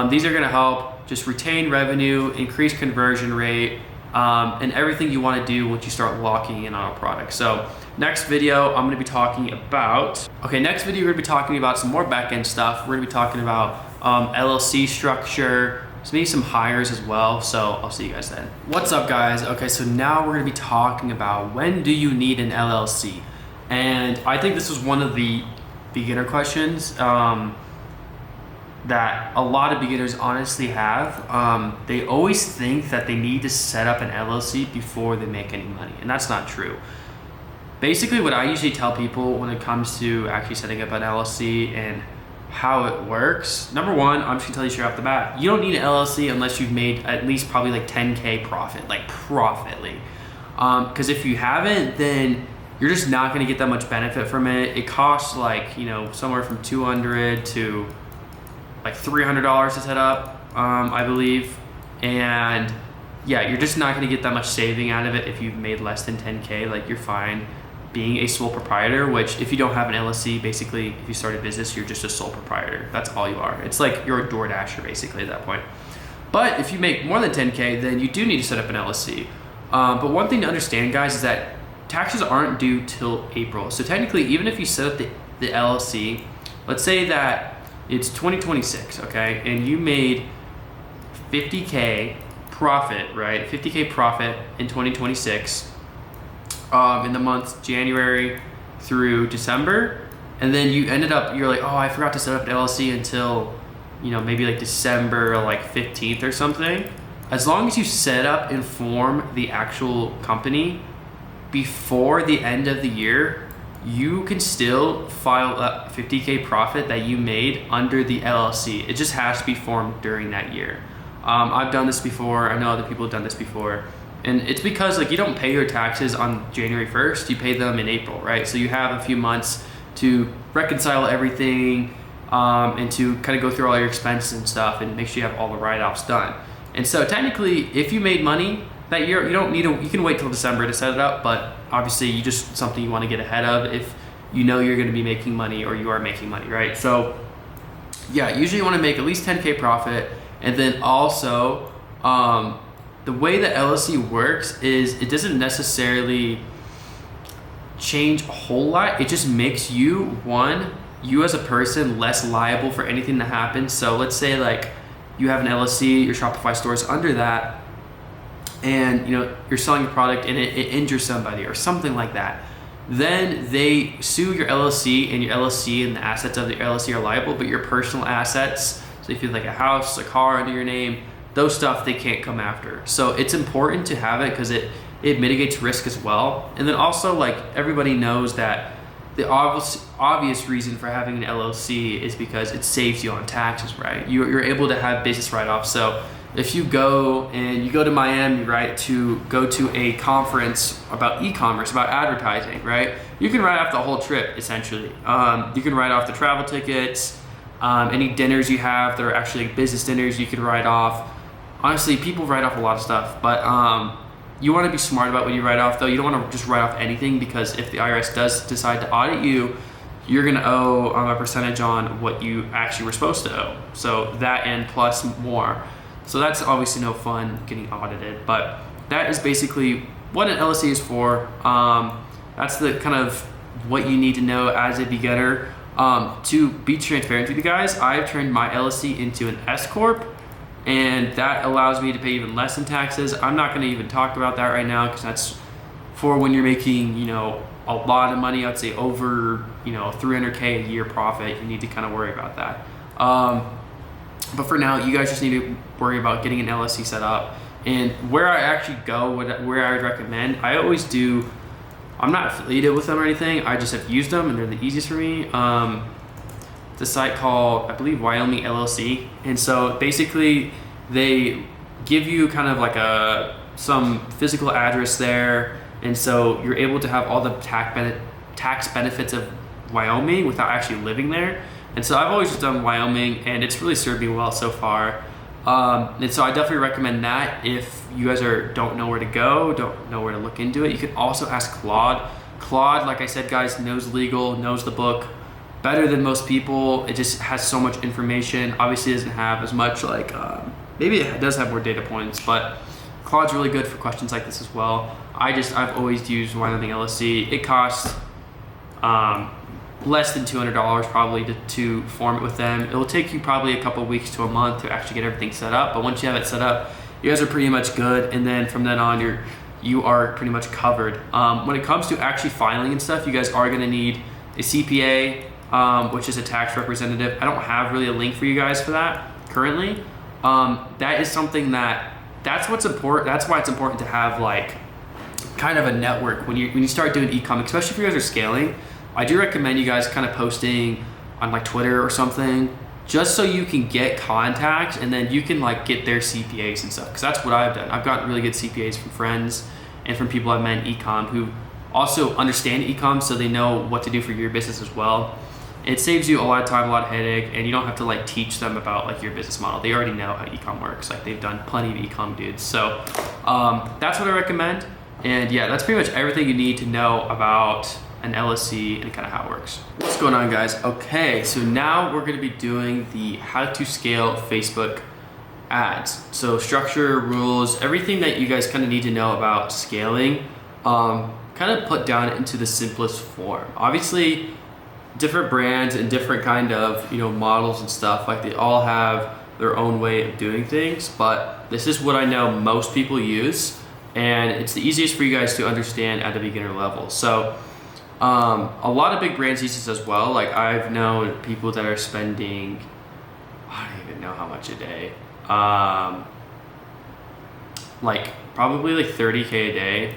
These are gonna help just retain revenue, increase conversion rate, and everything you wanna do once you start locking in on a product. So next video, I'm gonna be talking about, we're gonna be talking about some more back-end stuff. We're gonna be talking about LLC structure, so maybe some hires as well. So I'll see you guys then. What's up, guys? Okay, so now we're gonna be talking about when do you need an LLC? And I think this was one of the beginner questions that a lot of beginners honestly have. They always think that they need to set up an LLC before they make any money, and that's not true. Basically, what I usually tell people when it comes to actually setting up an LLC and how it works, number one, I'm just gonna tell you straight off the bat, you don't need an LLC unless you've made at least probably like 10K profit, like profitly. Because if you haven't, then you're just not going to get that much benefit from it. It costs like, you know, somewhere from $200 to like $300 to set up, I believe. And yeah, you're just not going to get that much saving out of it if you've made less than 10K. Like, you're fine being a sole proprietor, which if you don't have an LLC, basically if you start a business, you're just a sole proprietor. That's all you are. It's like you're a DoorDasher basically at that point. But if you make more than 10K, then you do need to set up an LLC. But one thing to understand, guys, is that taxes aren't due till April. So technically, even if you set up the LLC, let's say that it's 2026, okay, and you made 50K profit, right? 50K profit in 2026 in the months January through December, and then you're like, oh, I forgot to set up an LLC until, you know, maybe like December like 15th or something. As long as you set up and form the actual company before the end of the year, you can still file a 50K profit that you made under the LLC. It just has to be formed during that year. I've done this before. I know other people have done this before. And it's because like you don't pay your taxes on January 1st, you pay them in April, right? So you have a few months to reconcile everything and to kind of go through all your expenses and stuff and make sure you have all the write-offs done. And so technically, if you made money that year, you can wait till December to set it up, but obviously you just something you want to get ahead of if you know you're going to be making money or you are making money, right? So yeah, usually you want to make at least 10K profit. And then also, the way the LLC works is it doesn't necessarily change a whole lot. It just makes you as a person less liable for anything that happens. So let's say like you have an LLC, your Shopify store is under that, and you know you're selling a product and it injures somebody or something like that. Then they sue your LLC, and your LLC and the assets of the LLC are liable, but your personal assets, so if you have like a house, a car under your name, those stuff they can't come after. So it's important to have it because it mitigates risk as well. And then also, like, everybody knows that the obvious reason for having an LLC is because it saves you on taxes, right? You're able to have business write-offs. So if you go to Miami, right, to go to a conference about e-commerce, about advertising, right, you can write off the whole trip essentially. You can write off the travel tickets, any dinners you have that are actually business dinners, you can write off. Honestly, people write off a lot of stuff, but you want to be smart about what you write off, though. You don't want to just write off anything, because if the IRS does decide to audit you, you're going to owe a percentage on what you actually were supposed to owe. So that and plus more. So that's obviously no fun getting audited, but that is basically what an LLC is for. That's the kind of what you need to know as a beginner. To be transparent with you guys, I've turned my LLC into an S Corp, and that allows me to pay even less in taxes. I'm not going to even talk about that right now, because that's for when you're making, you know, a lot of money. I'd say over, you know, 300K a year profit. You need to kind of worry about that. But for now, you guys just need to worry about getting an LLC set up. And where I actually go, where I would recommend, I always do. I'm not affiliated with them or anything. I just have used them, and they're the easiest for me. It's a site called, I believe, Wyoming LLC. And so basically they give you kind of like some physical address there. And so you're able to have all the tax benefits of Wyoming without actually living there. And so I've always just done Wyoming, and it's really served me well so far. And so I definitely recommend that if you guys don't know where to go, don't know where to look into it. You can also ask Claude. Claude, like I said, guys, knows legal, knows the book better than most people. It just has so much information. Obviously, it doesn't have as much, like, maybe it does have more data points, but Claude's really good for questions like this as well. I've always used Wyoming LLC. It costs less than $200 probably to form it with them. It will take you probably a couple weeks to a month to actually get everything set up, but once you have it set up, you guys are pretty much good, and then from then on, you are pretty much covered. When it comes to actually filing and stuff, you guys are going to need a CPA, which is a tax representative. I don't have really a link for you guys for that currently. That is something that's what's important. That's why it's important to have like kind of a network when you start doing e-com, especially if you guys are scaling. I do recommend you guys kind of posting on like Twitter or something, just so you can get contacts, and then you can like get their CPAs and stuff. Because that's what I've done. I've gotten really good CPAs from friends and from people I've met in ecom who also understand ecom so they know what to do for your business as well. It saves you a lot of time, a lot of headache, and you don't have to like teach them about like your business model. They already know how ecom works. Like they've done plenty of ecom dudes. So that's what I recommend. And yeah, that's pretty much everything you need to know about an LLC and kind of how it works. What's going on, guys? Okay, so now we're gonna be doing the how to scale Facebook ads. So structure, rules, everything that you guys kind of need to know about scaling, kind of put down into the simplest form. Obviously, different brands and different kind of, models and stuff, like they all have their own way of doing things, but this is what I know most people use, and it's the easiest for you guys to understand at the beginner level. So a lot of big brands use this as well. Like I've known people that are spending, I don't even know how much a day, like probably like 30K a day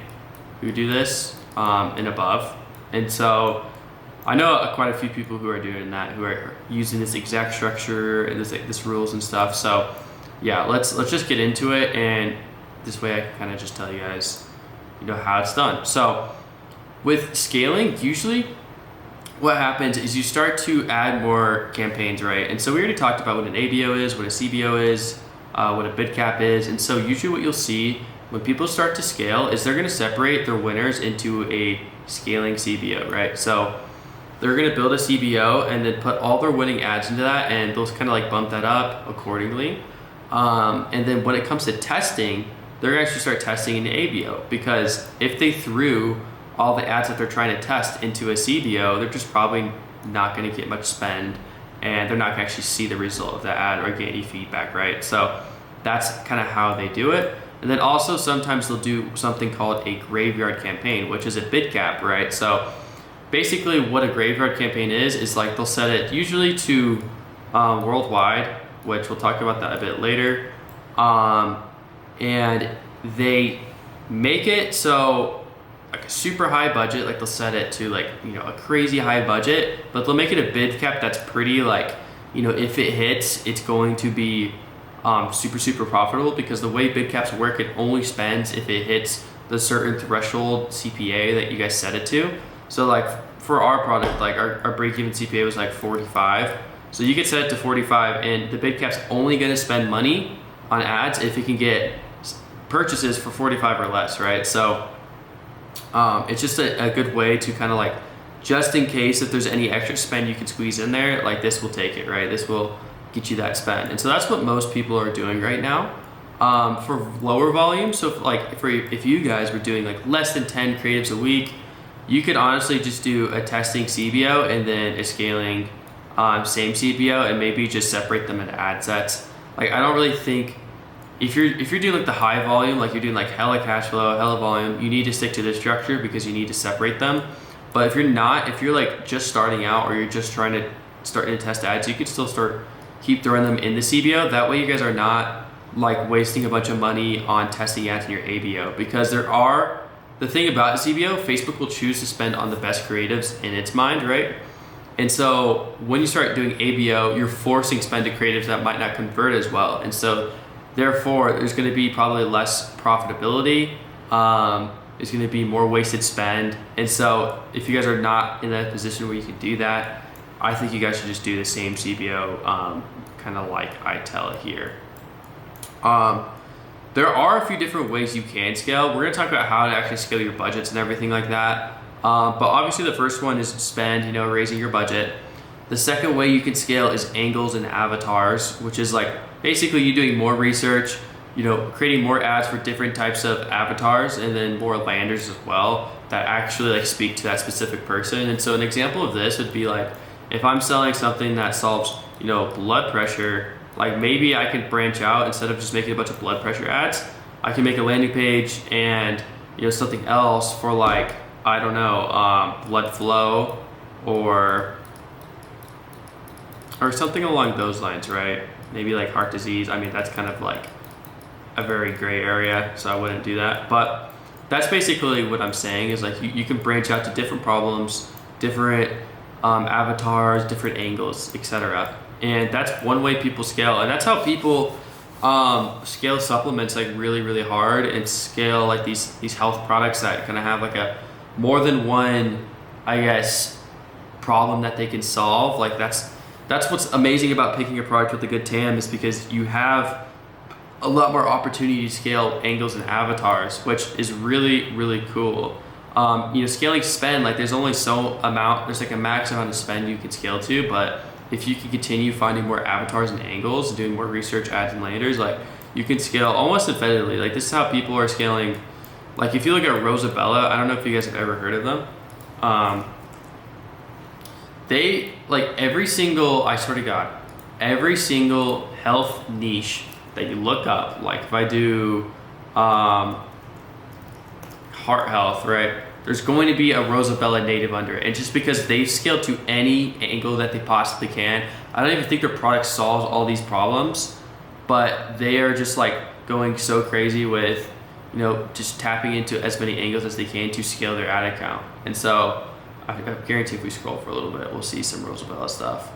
who do this and above. And so I know quite a few people who are doing that, who are using this exact structure and this rules and stuff. So yeah, let's just get into it, and this way I can kind of just tell you guys, how it's done. So with scaling, usually what happens is you start to add more campaigns, right? And so we already talked about what an ABO is, what a CBO is, what a bid cap is. And so usually what you'll see when people start to scale is they're going to separate their winners into a scaling CBO, right? So they're going to build a CBO and then put all their winning ads into that, and they'll kind of like bump that up accordingly. And then when it comes to testing, they're going to actually start testing in ABO, because if they threw all the ads that they're trying to test into a CBO, they're just probably not going to get much spend, and they're not going to actually see the result of that ad or get any feedback, right? So that's kind of how they do it. And then also sometimes they'll do something called a graveyard campaign, which is a bid cap, right? So basically what a graveyard campaign is like they'll set it usually to worldwide, which we'll talk about that a bit later. And they make it so like a super high budget, like they'll set it to like, a crazy high budget, but they'll make it a bid cap that's pretty like, if it hits, it's going to be super, super profitable, because the way bid caps work, it only spends if it hits the certain threshold CPA that you guys set it to. So like for our product, like our break-even CPA was like 45. So you could set it to 45, and the bid cap's only gonna spend money on ads if it can get purchases for 45 or less, right? So it's just a good way to kind of like, just in case if there's any extra spend you can squeeze in there, like this will take it, right? This will get you that spend. And so that's what most people are doing right now. For lower volume, so if you guys were doing like less than 10 creatives a week, you could honestly just do a testing CBO and then a scaling same CBO, and maybe just separate them into ad sets. Like I don't really think, if you're doing like the high volume, like you're doing like hella cash flow, hella volume, you need to stick to this structure because you need to separate them. But if you're not, if you're like just starting out, or you're just trying to start to test ads, you could still keep throwing them in the CBO. That way you guys are not like wasting a bunch of money on testing ads in your ABO, because the thing about a CBO, Facebook will choose to spend on the best creatives in its mind, right? And so when you start doing ABO, you're forcing spend to creatives that might not convert as well. And so therefore there's going to be probably less profitability. There's going to be more wasted spend. And so if you guys are not in that position where you can do that, I think you guys should just do the same CBO, kind of like I tell it here. There are a few different ways you can scale. We're going to talk about how to actually scale your budgets and everything like that. But obviously the first one is spend, raising your budget. The second way you can scale is angles and avatars, which is like basically you doing more research, creating more ads for different types of avatars, and then more landers as well that actually like speak to that specific person. And so an example of this would be like, if I'm selling something that solves, blood pressure, like maybe I could branch out, instead of just making a bunch of blood pressure ads, I can make a landing page and, something else for like, I don't know, blood flow or something along those lines, right? Maybe like heart disease. I mean, that's kind of like a very gray area, so I wouldn't do that. But that's basically what I'm saying, is like you can branch out to different problems, different avatars, different angles, etc. And that's one way people scale, and that's how people scale supplements like really, really hard, and scale like these health products that kind of have like a more than one, I guess, problem that they can solve. Like that's what's amazing about picking a product with a good TAM, is because you have a lot more opportunity to scale angles and avatars, which is really, really cool. Scaling spend, like there's only there's like a max amount of spend you can scale to, but if you can continue finding more avatars and angles and doing more research, ads and landers, like you can scale almost infinitely. Like this is how people are scaling. Like if you look at Rosabella, I don't know if you guys have ever heard of them. They, like I swear to God, every single health niche that you look up, like if I do heart health, right? There's going to be a Rosabella native under it. And just because they've scaled to any angle that they possibly can, I don't even think their product solves all these problems, but they are just like going so crazy with, just tapping into as many angles as they can to scale their ad account. And so I guarantee if we scroll for a little bit, we'll see some Rosabella stuff.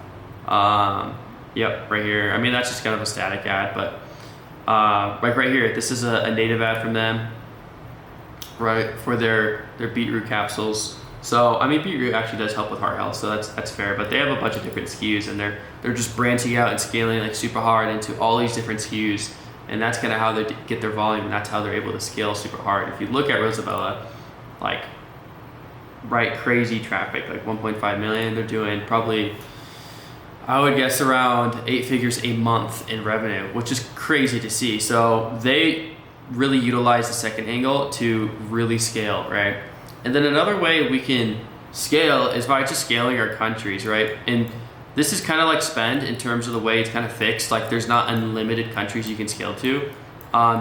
Yep, right here. I mean, that's just kind of a static ad, but like right here, this is a native ad from them, right, for their beetroot capsules. So I mean, beetroot actually does help with heart health, so that's fair. But they have a bunch of different SKUs, and they're just branching out and scaling like super hard into all these different SKUs, and that's kind of how they get their volume, and that's how they're able to scale super hard. If you look at Rosabella, like crazy traffic, like 1.5 million. They're doing probably, I would guess, around 8 figures a month in revenue, which is crazy to see. So they really utilize the second angle to really scale, right? And then another way we can scale is by just scaling our countries, right? And this is kind of like spend in terms of the way it's kind of fixed. Like there's not unlimited countries you can scale to.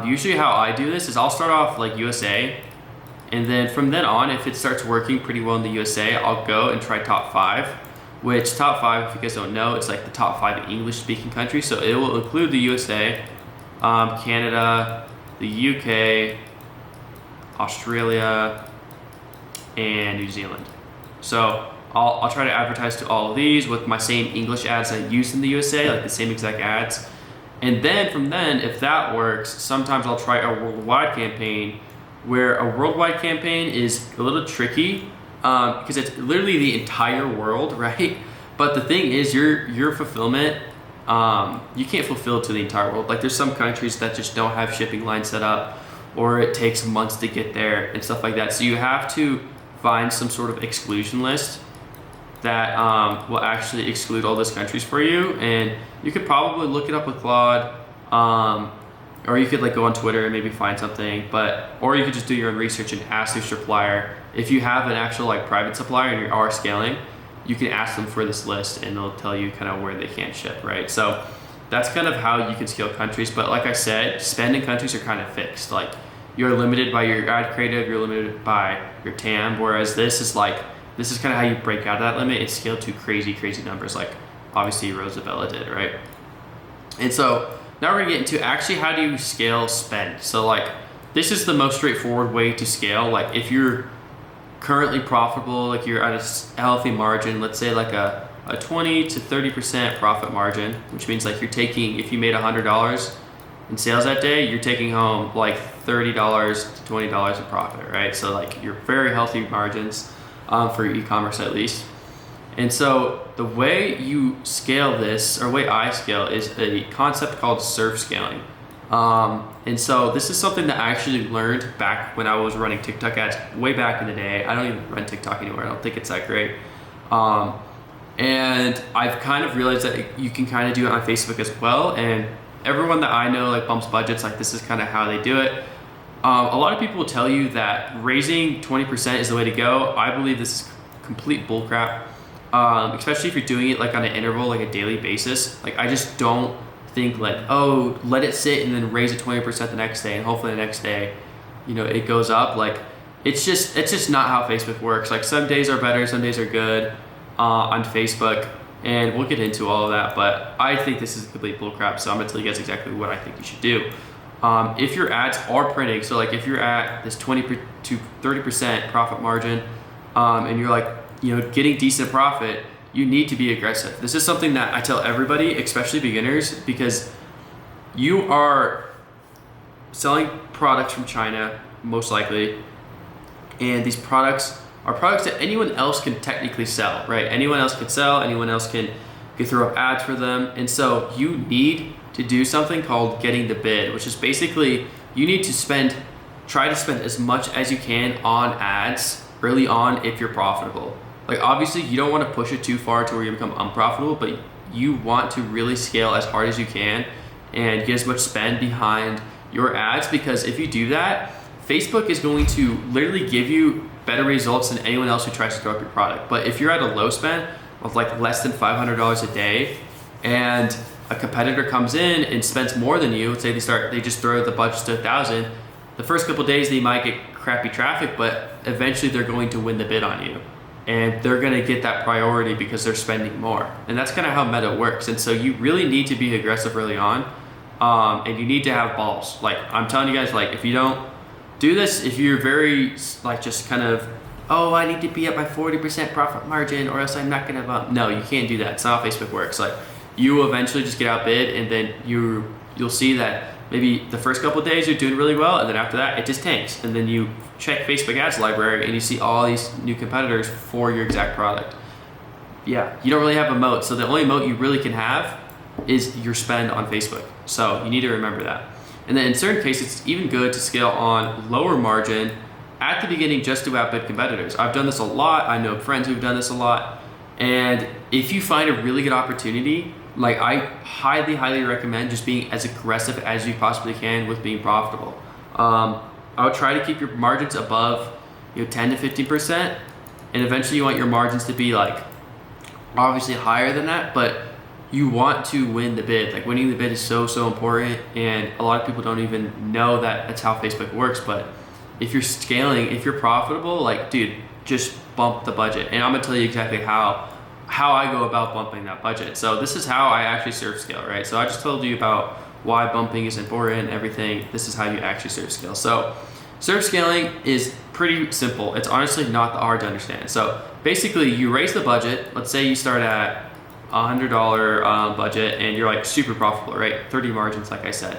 Usually how I do this is I'll start off like USA, and then from then on, if it starts working pretty well in the USA, I'll go and try top 5, which top 5, if you guys don't know, it's like the top 5 English speaking countries. So it will include the USA, Canada, the UK, Australia, and New Zealand. So I'll try to advertise to all of these with my same English ads I use in the USA, like the same exact ads. And then from then, if that works, sometimes I'll try a worldwide campaign, where a worldwide campaign is a little tricky because it's literally the entire world, right? But the thing is, your fulfillment, you can't fulfill to the entire world. Like there's some countries that just don't have shipping lines set up, or it takes months to get there and stuff like that. So you have to find some sort of exclusion list that will actually exclude all those countries for you. And you could probably look it up with Claude, or you could like go on Twitter and maybe find something, or you could just do your own research and ask your supplier. If you have an actual like private supplier and you are scaling, you can ask them for this list and they'll tell you kind of where they can't ship, right? So that's kind of how you can scale countries. But like I said, spending countries are kind of fixed. Like you're limited by your ad creative, you're limited by your TAM, whereas this is kind of how you break out of that limit and scale to crazy, crazy numbers like obviously Rosabella did, right? And so now we're gonna get into actually how do you scale spend. So like this is the most straightforward way to scale. Like if you're currently profitable, like you're at a healthy margin, let's say like a 20 to 30% profit margin, which means like you're taking, if you made $100 in sales that day, you're taking home like $30 to $20 in profit, right? So like you're very healthy margins for e-commerce at least. And so the way you scale this, or way I scale, is a concept called surf scaling. And so this is something that I actually learned back when I was running TikTok ads way back in the day. I don't even run TikTok anymore. I don't think it's that great. And I've kind of realized that you can kind of do it on Facebook as well. And everyone that I know like bumps budgets, like this is kind of how they do it. A lot of people will tell you that raising 20% is the way to go. I believe this is complete bullcrap. Especially if you're doing it like on an interval, like a daily basis. Like I just don't think like, oh, let it sit and then raise it 20% the next day and hopefully the next day, it goes up. Like it's just not how Facebook works. Like some days are better, some days are good on Facebook, and we'll get into all of that, but I think this is a complete bullcrap. So I'm gonna tell you guys exactly what I think you should do. If your ads are printing, so like if you're at this 20 to 30% profit margin, and you're like, getting decent profit, you need to be aggressive. This is something that I tell everybody, especially beginners, because you are selling products from China, most likely, and these products are products that anyone else can technically sell, right? Anyone else can sell, anyone else can throw up ads for them. And so you need to do something called getting the bid, which is basically you need to try to spend as much as you can on ads early on if you're profitable. Like obviously you don't want to push it too far to where you become unprofitable, but you want to really scale as hard as you can and get as much spend behind your ads, because if you do that, Facebook is going to literally give you better results than anyone else who tries to throw up your product. But if you're at a low spend of like less than $500 a day and a competitor comes in and spends more than you, let's say they just throw the budget to 1,000, the first couple of days they might get crappy traffic, but eventually they're going to win the bid on you. And they're gonna get that priority because they're spending more. And that's kind of how Meta works. And so you really need to be aggressive early on. And you need to have balls. Like I'm telling you guys, like if you don't do this, if you're very like just kind of, oh, I need to be at my 40% profit margin or else I'm not gonna bump. No, you can't do that. It's not how Facebook works. Like you will eventually just get outbid, and then you'll see that maybe the first couple of days you're doing really well, and then after that it just tanks. And then you check Facebook ads library and you see all these new competitors for your exact product. Yeah, you don't really have a moat. So the only moat you really can have is your spend on Facebook. So you need to remember that. And then in certain cases, it's even good to scale on lower margin at the beginning just to outbid competitors. I've done this a lot. I know friends who've done this a lot. And if you find a really good opportunity, like I highly recommend just being as aggressive as you possibly can with being profitable. I would try to keep your margins above 10 to 15%, and eventually you want your margins to be like obviously higher than that, but you want to win the bid. Like winning the bid is so important, and a lot of people don't even know that that's how Facebook works. But if you're scaling, if you're profitable, like dude, just bump the budget. And I'm gonna tell you exactly how I go about bumping that budget. So this is how I actually serve scale, right? So I just told you about why bumping is important, everything. This is how you actually serve scale. So serve scaling is pretty simple. It's honestly not that hard to understand. So basically you raise the budget. Let's say you start at $100 budget and you're like super profitable, right? 30 margins, like I said.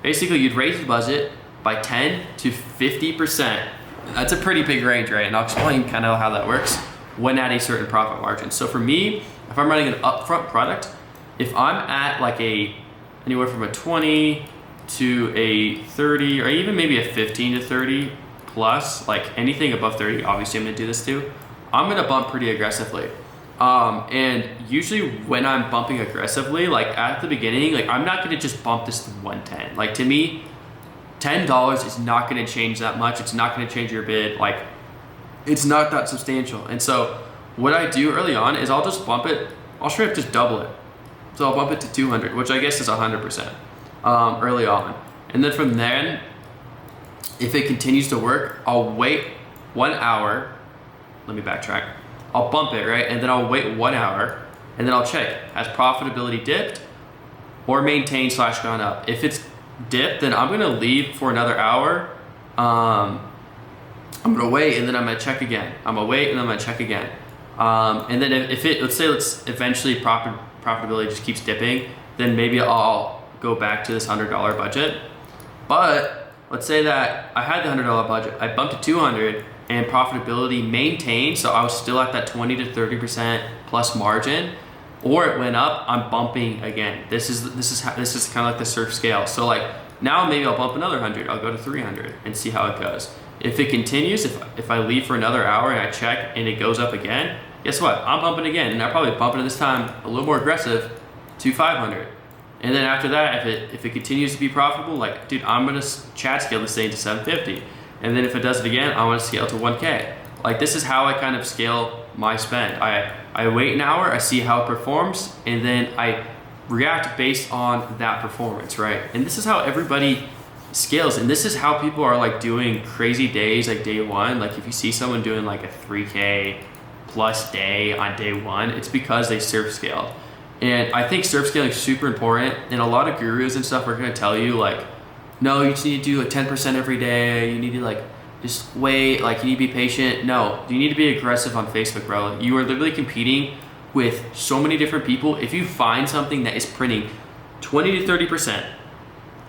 Basically you'd raise the budget by 10 to 50%. That's a pretty big range, right? And I'll explain kind of how that works when at a certain profit margin. So for me, if I'm running an upfront product, if I'm at like anywhere from a 20 to a 30, or even maybe a 15 to 30 plus, like anything above 30, obviously I'm gonna do this too, I'm gonna bump pretty aggressively. And usually when I'm bumping aggressively, like at the beginning, like I'm not gonna just bump this to 110. Like to me, $10 is not gonna change that much. It's not gonna change your bid. Like it's not that substantial. And so what I do early on is I'll just bump it, I'll straight up just double it. So I'll bump it to 200, which I guess is 100% early on. And then from then, if it continues to work, I'll wait 1 hour. Let me backtrack. I'll bump it, right? And then I'll wait 1 hour, and then I'll check, has profitability dipped or maintained / gone up? If it's dipped, then I'm gonna leave for another hour. I'm gonna wait, and then I'm gonna check again. I'm gonna wait, and then I'm gonna check again. And then if it, let's eventually profitability just keeps dipping, then maybe I'll go back to this $100 budget. But let's say that I had the $100 budget, I bumped to 200, and profitability maintained, so I was still at that 20 to 30% plus margin, or it went up, I'm bumping again. This is kind of like the surf scale. So like now maybe I'll bump another 100, I'll go to 300 and see how it goes. If it continues, if I leave for another hour and I check and it goes up again, guess what? I'm bumping again, and I'll probably bump it this time a little more aggressive to 500. And then after that, if it continues to be profitable, like dude, I'm gonna chat scale this thing to 750. And then if it does it again, I want to scale to 1K. Like this is how I kind of scale my spend. I wait an hour, I see how it performs, and then I react based on that performance, right? And this is how everybody scales, and this is how people are like doing crazy days like day one. Like if you see someone doing like a 3K plus day on day one, it's because they surf scaled. And I think surf scaling is super important, and a lot of gurus and stuff are going to tell you like, no, you just need to do like 10% every day, you need to like just wait, like you need to be patient. No, you need to be aggressive on Facebook, bro. You are literally competing with so many different people. If you find something that is printing 20 to 30%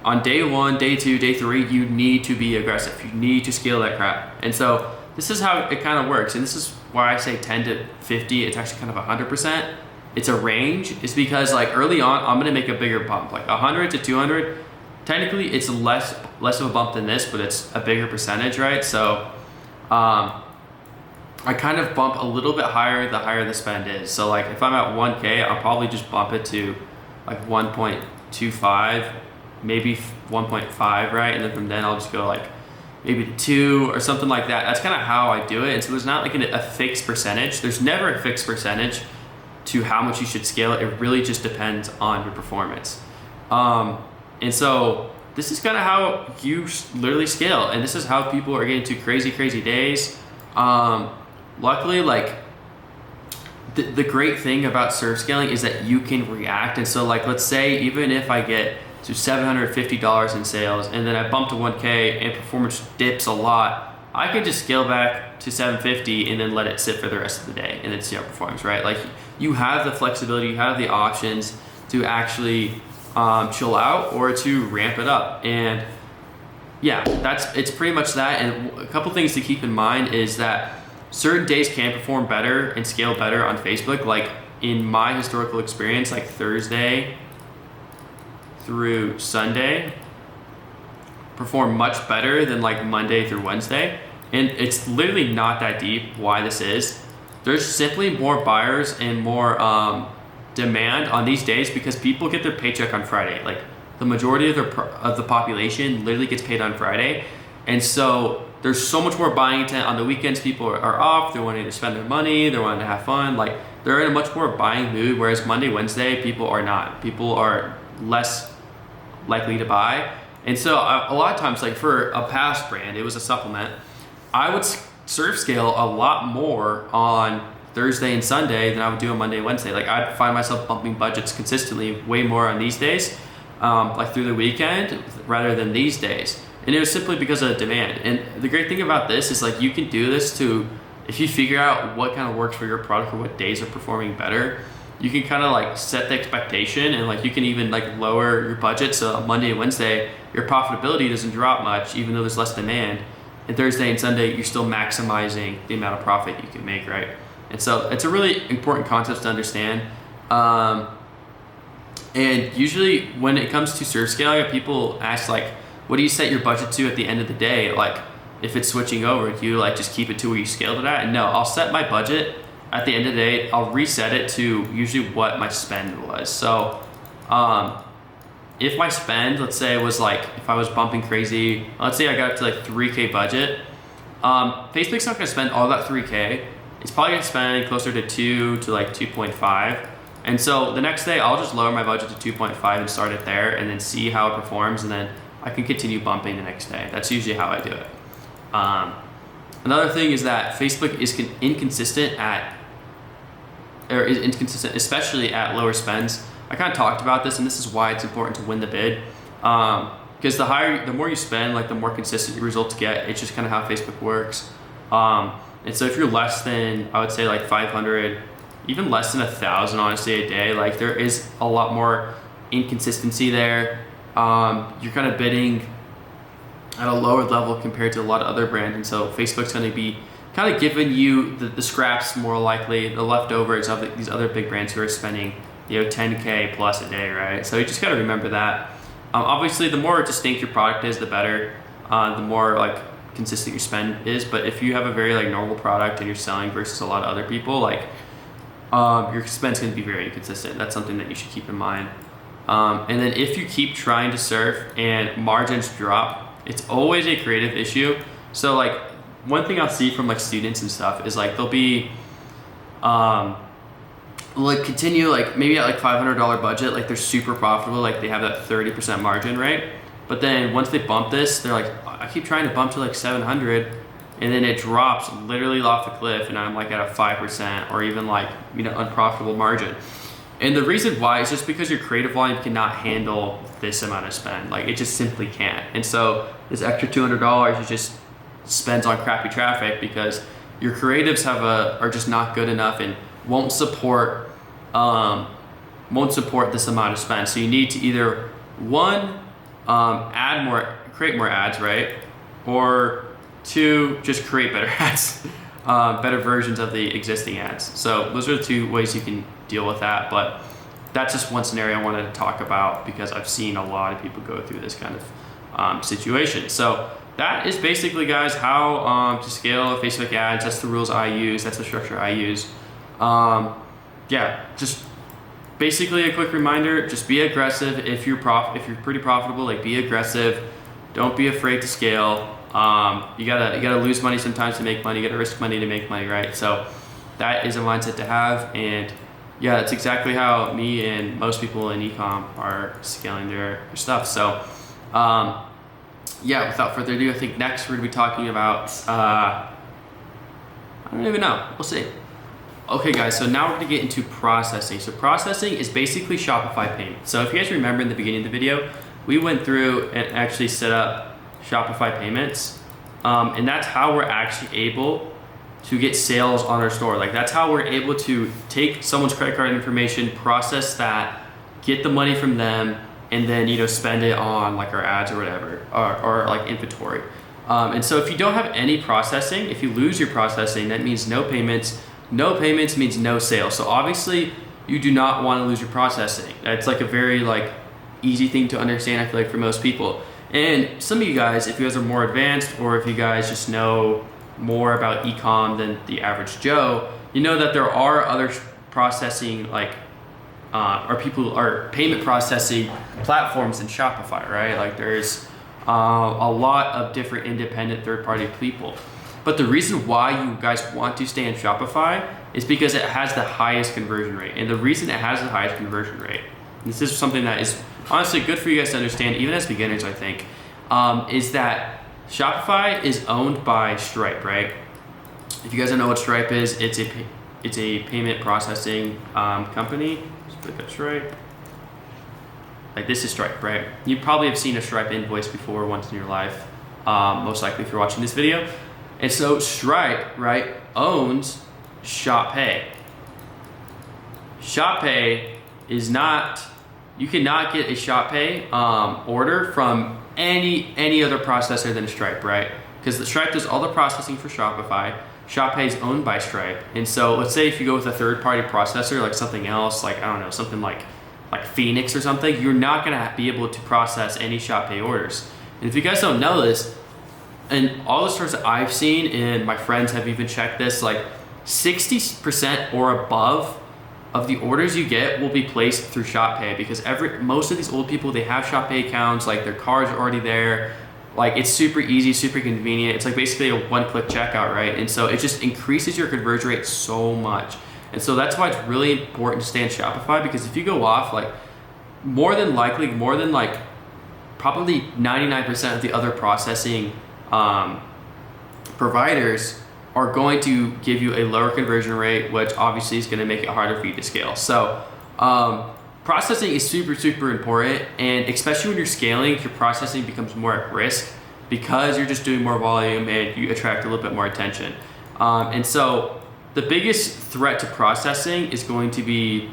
on day one, day two, day three, you need to be aggressive. You need to scale that crap. And so this is how it kind of works. And this is why I say 10 to 50, it's actually kind of 100%. It's a range. It's because like early on, I'm gonna make a bigger bump, like 100 to 200. Technically, it's less of a bump than this, but it's a bigger percentage, right? So I kind of bump a little bit higher the higher the spend is. So like if I'm at 1K, I'll probably just bump it to like 1.25, maybe 1.5, right? And then from then I'll just go like maybe to 2 or something like that. That's kind of how I do it. And so there's not like a fixed percentage. There's never a fixed percentage to how much you should scale it. It really just depends on your performance. And so this is kind of how you literally scale. And this is how people are getting to crazy, crazy days. Luckily, like the great thing about serve scaling is that you can react. And so like, let's say even if I get to $750 in sales and then I bump to 1K and performance dips a lot, I could just scale back to 750 and then let it sit for the rest of the day and then see how it performs, right? Like you have the flexibility, you have the options to actually chill out or to ramp it up. And yeah, it's pretty much that. And a couple things to keep in mind is that certain days can perform better and scale better on Facebook. Like in my historical experience, like Thursday through Sunday perform much better than like Monday through Wednesday. And it's literally not that deep why this is. There's simply more buyers and more demand on these days because people get their paycheck on Friday. Like the majority of the population literally gets paid on Friday. And so there's so much more buying intent on the weekends. People are off, they're wanting to spend their money, they're wanting to have fun. Like they're in a much more buying mood, whereas Monday, Wednesday, people are not. People are less likely to buy. And so a lot of times, like for a past brand, it was a supplement, I would serve scale a lot more on Thursday and Sunday than I would do on Monday and Wednesday. Like I'd find myself bumping budgets consistently way more on these days, like through the weekend rather than these days. And it was simply because of demand. And the great thing about this is like you can do this if you figure out what kind of works for your product or what days are performing better, you can kind of like set the expectation and like you can even like lower your budget. So on Monday and Wednesday, your profitability doesn't drop much even though there's less demand. And Thursday and Sunday, you're still maximizing the amount of profit you can make, right? And so it's a really important concept to understand. And usually when it comes to serve scaling, people ask like, what do you set your budget to at the end of the day? Like if it's switching over, do you like just keep it to where you scaled it at? And no, I'll set my budget at the end of the day. I'll reset it to usually what my spend was. So if my spend, let's say it was like, if I was bumping crazy, let's say I got up to like 3K budget, Facebook's not gonna spend all that 3K. It's probably gonna spend closer to 2 to like 2.5. And so the next day I'll just lower my budget to 2.5 and start it there and then see how it performs. And then I can continue bumping the next day. That's usually how I do it. Another thing is that Facebook is inconsistent, especially at lower spends. I kind of talked about this, and this is why it's important to win the bid. Because the more you spend, like the more consistent your results get. It's just kind of how Facebook works. And so if you're less than, I would say like 500, even less than 1,000, honestly, a day, like there is a lot more inconsistency there. You're kind of bidding at a lower level compared to a lot of other brands. And so Facebook's going to be kind of giving you the scraps more likely, the leftovers of these other big brands who are spending, 10K plus a day, right? So you just got to remember that. Obviously, the more distinct your product is, the better, the more like consistent your spend is. But if you have a very like normal product and you're selling versus a lot of other people, like your spend's going to be very inconsistent. That's something that you should keep in mind. And then if you keep trying to serve and margins drop, it's always a creative issue. So like one thing I'll see from like students and stuff is like they'll be like continue like maybe at like $500 budget, like they're super profitable, like they have that 30% margin, right? But then once they bump this, they're like, I keep trying to bump to like 700 and then it drops literally off the cliff and I'm like at a 5% or even like, unprofitable margin. And the reason why is just because your creative volume cannot handle this amount of spend. Like it just simply can't. And so this extra $200 is just spends on crappy traffic because your creatives are just not good enough and won't support this amount of spend. So you need to either one, create more ads, right? Or 2, just create better ads, better versions of the existing ads. So those are the 2 ways you can deal with that. But that's just one scenario I wanted to talk about because I've seen a lot of people go through this kind of situation. So that is basically, guys, how to scale Facebook ads. That's the rules I use. That's the structure I use. Yeah, just basically a quick reminder, just be aggressive. If you're pretty profitable, like, be aggressive. Don't be afraid to scale. You gotta lose money sometimes to make money. You gotta risk money to make money, right? So that is a mindset to have. And yeah, that's exactly how me and most people in Ecom are scaling their stuff. So yeah, without further ado, I think next we're gonna be talking about, I don't even know, we'll see. Okay guys, so now we're gonna get into processing. So processing is basically Shopify payment. So if you guys remember in the beginning of the video, we went through and actually set up Shopify payments. And that's how we're actually able to get sales on our store. Like, that's how we're able to take someone's credit card information, process that, get the money from them, and then, you know, spend it on like our ads or whatever, or like inventory. And so if you don't have any processing, if you lose your processing, that means no payments. No payments means no sales. So obviously you do not want to lose your processing. It's like a very like easy thing to understand, I feel like, for most people. And some of you guys, if you guys are more advanced, or if you guys just know more about Ecom than the average Joe, you know that there are other processing, like, or payment processing platforms in Shopify, right? Like, there's a lot of different independent third-party people. But the reason why you guys want to stay in Shopify is because it has the highest conversion rate. And the reason it has the highest conversion rate, and this is something that is honestly good for you guys to understand, even as beginners, I think, is that Shopify is owned by Stripe, right? If you guys don't know what Stripe is, it's a payment processing company. Just click on Stripe. Like, this is Stripe, right? You probably have seen a Stripe invoice before once in your life, most likely if you're watching this video. And so Stripe, right, owns ShopPay. ShopPay is not, you cannot get a ShopPay order from any other processor than Stripe, right? Because the Stripe does all the processing for Shopify. ShopPay is owned by Stripe. And so let's say if you go with a third-party processor, like something else, like, I don't know, something like Phoenix or something, you're not gonna be able to process any ShopPay orders. And if you guys don't know this, and all the stores that I've seen, and my friends have even checked this, like 60% or above of the orders you get will be placed through ShopPay, because most of these old people, they have ShopPay accounts, like their cards are already there. Like, it's super easy, super convenient. It's like basically a one-click checkout, right? And so it just increases your conversion rate so much. And so that's why it's really important to stay in Shopify, because if you go off, like, more than probably 99% of the other processing providers are going to give you a lower conversion rate, which obviously is going to make it harder for you to scale. So processing is super, super important, and especially when you're scaling, your processing becomes more at risk because you're just doing more volume and you attract a little bit more attention. And so the biggest threat to processing is going to be,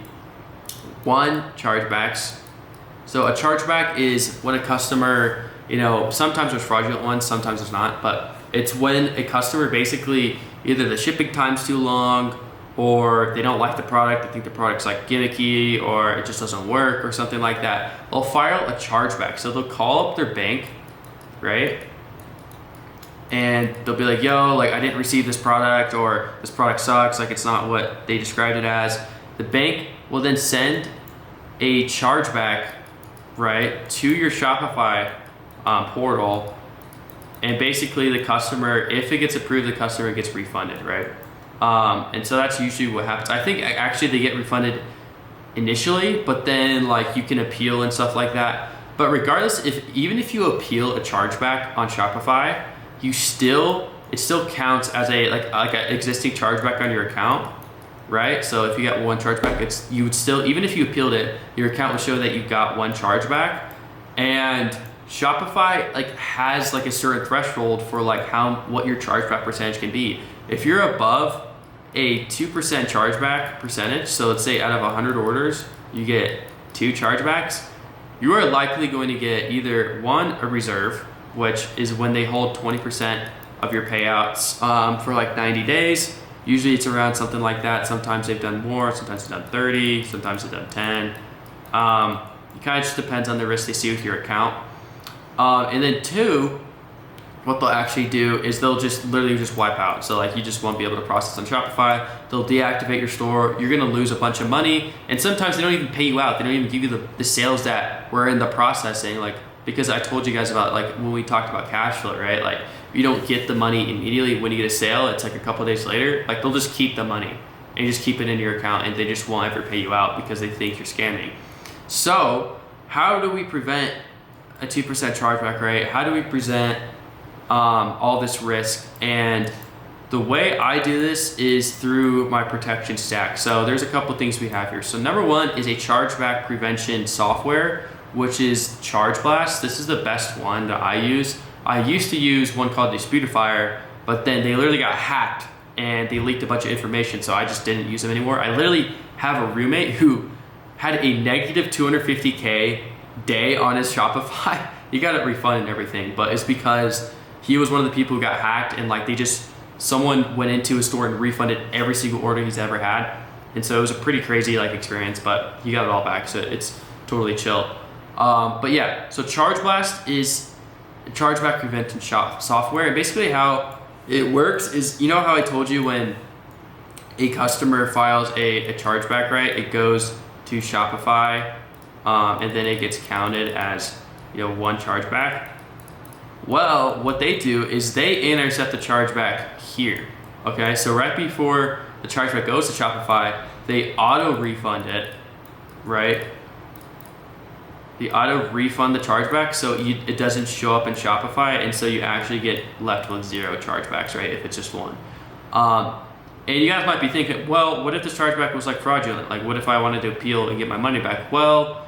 one, chargebacks. So a chargeback is when a customer, you know, sometimes there's fraudulent ones, sometimes there's not, but it's when a customer basically, either the shipping time's too long, or they don't like the product, they think the product's like gimmicky, or it just doesn't work, or something like that. They'll file a chargeback. So they'll call up their bank, right? And they'll be like, yo, like, I didn't receive this product, or this product sucks, like, it's not what they described it as. The bank will then send a chargeback, right, to your Shopify portal, and basically the customer, if it gets approved, the customer gets refunded, right? And so that's usually what happens. I think actually they get refunded initially, but then, like, you can appeal and stuff like that. But regardless, even if you appeal a chargeback on Shopify, it still counts as a like an existing chargeback on your account, right? So if you got one chargeback, you would still, even if you appealed it, your account would show that you got one chargeback. And Shopify has like a certain threshold for like what your chargeback percentage can be. If you're above a 2% chargeback percentage, so let's say out of 100 orders you get 2 chargebacks, you are likely going to get either one, a reserve, which is when they hold 20% of your payouts for like 90 days. Usually it's around something like that. Sometimes they've done more, sometimes they've done 30, sometimes they've done 10. It kind of just depends on the risk they see with your account. And then two, what they'll actually do is they'll just literally just wipe out. So like you just won't be able to process on Shopify. They'll deactivate your store. You're gonna lose a bunch of money. And sometimes they don't even pay you out. They don't even give you the sales that were in the processing. Like, because I told you guys about like when we talked about cash flow, right? Like you don't get the money immediately when you get a sale. It's like a couple days later. Like they'll just keep the money and just keep it in your account, and they just won't ever pay you out because they think you're scamming. So how do we prevent a 2% chargeback rate? How do we present all this risk? And the way I do this is through my protection stack. So there's a couple things we have here. So number one is a chargeback prevention software, which is ChargeBlast. This is the best one that I use. I used to use one called Disputify, but then they literally got hacked and they leaked a bunch of information, so I just didn't use them anymore. I literally have a roommate who had a negative 250K day on his Shopify. He got it refunded and everything, but it's because he was one of the people who got hacked, and like someone went into his store and refunded every single order he's ever had. And so it was a pretty crazy like experience, but he got it all back, so it's totally chill. But yeah, so ChargeBlast is a chargeback prevention software, and basically how it works is, you know how I told you when a customer files a chargeback, right? It goes to Shopify, and then it gets counted as, one chargeback. Well, what they do is they intercept the chargeback here. Okay, so right before the chargeback goes to Shopify, they auto refund it, right? They auto refund the chargeback, so it doesn't show up in Shopify, and so you actually get left with 0 chargebacks, right? If it's just one. And you guys might be thinking, well, what if this chargeback was like fraudulent? Like, what if I wanted to appeal and get my money back? Well,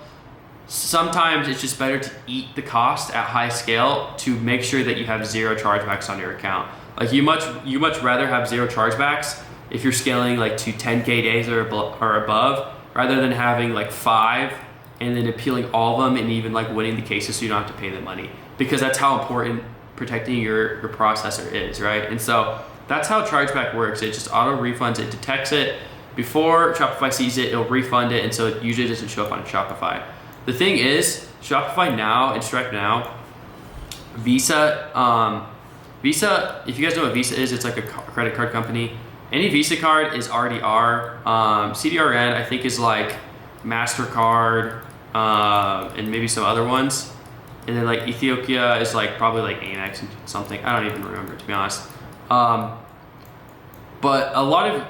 sometimes it's just better to eat the cost at high scale to make sure that you have 0 chargebacks on your account. Like you much rather have 0 chargebacks if you're scaling like to 10K days or above, rather than having like 5 and then appealing all of them and even like winning the cases so you don't have to pay the money, because that's how important protecting your processor is, right? And so that's how chargeback works. It just auto refunds, it detects it before Shopify sees it, it'll refund it, and so it usually doesn't show up on Shopify. The thing is, Shopify now and Stripe now, Visa, if you guys know what Visa is, it's like a credit card company. Any Visa card is RDR. CDRN I think is like MasterCard, and maybe some other ones. And then like Ethiopia is like probably like Amex and something. I don't even remember, to be honest. But a lot of,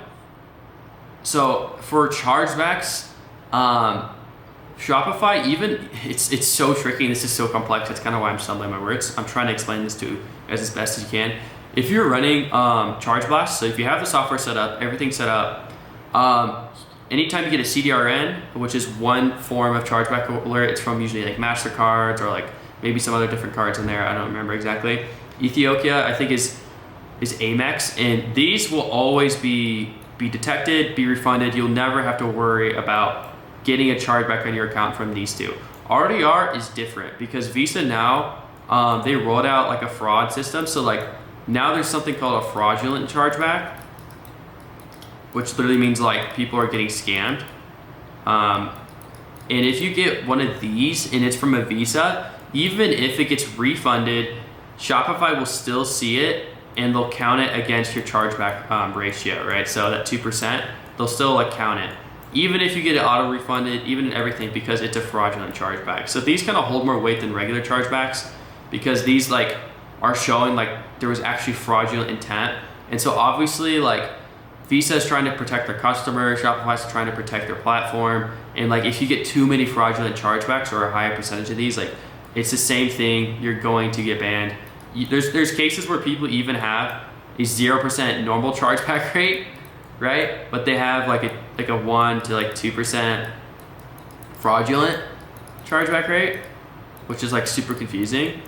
so for chargebacks, Shopify, even it's so tricky, and this is so complex. That's kind of why I'm stumbling my words. I'm trying to explain this to you guys as best as you can. If you're running ChargeBlast, so if you have the software set up, everything set up, anytime you get a CDRN, which is one form of chargeback alert, it's from usually like MasterCards or like maybe some other different cards in there. I don't remember exactly. Ethiopia, I think is Amex, and these will always be detected, be refunded. You'll never have to worry about getting a chargeback on your account from these two. RDR is different because Visa now, they rolled out like a fraud system. So like now there's something called a fraudulent chargeback, which literally means like people are getting scammed. And if you get one of these and it's from a Visa, even if it gets refunded, Shopify will still see it and they'll count it against your chargeback ratio, right? So that 2%, they'll still like count it, even if you get it auto refunded, even everything, because it's a fraudulent chargeback. So these kind of hold more weight than regular chargebacks because these like are showing like there was actually fraudulent intent. And so obviously like Visa is trying to protect their customer, Shopify is trying to protect their platform. And like if you get too many fraudulent chargebacks or a higher percentage of these, like it's the same thing, you're going to get banned. There's cases where people even have a 0% normal chargeback rate, right? But they have like a 1 to like 2% fraudulent chargeback rate, which is like super confusing.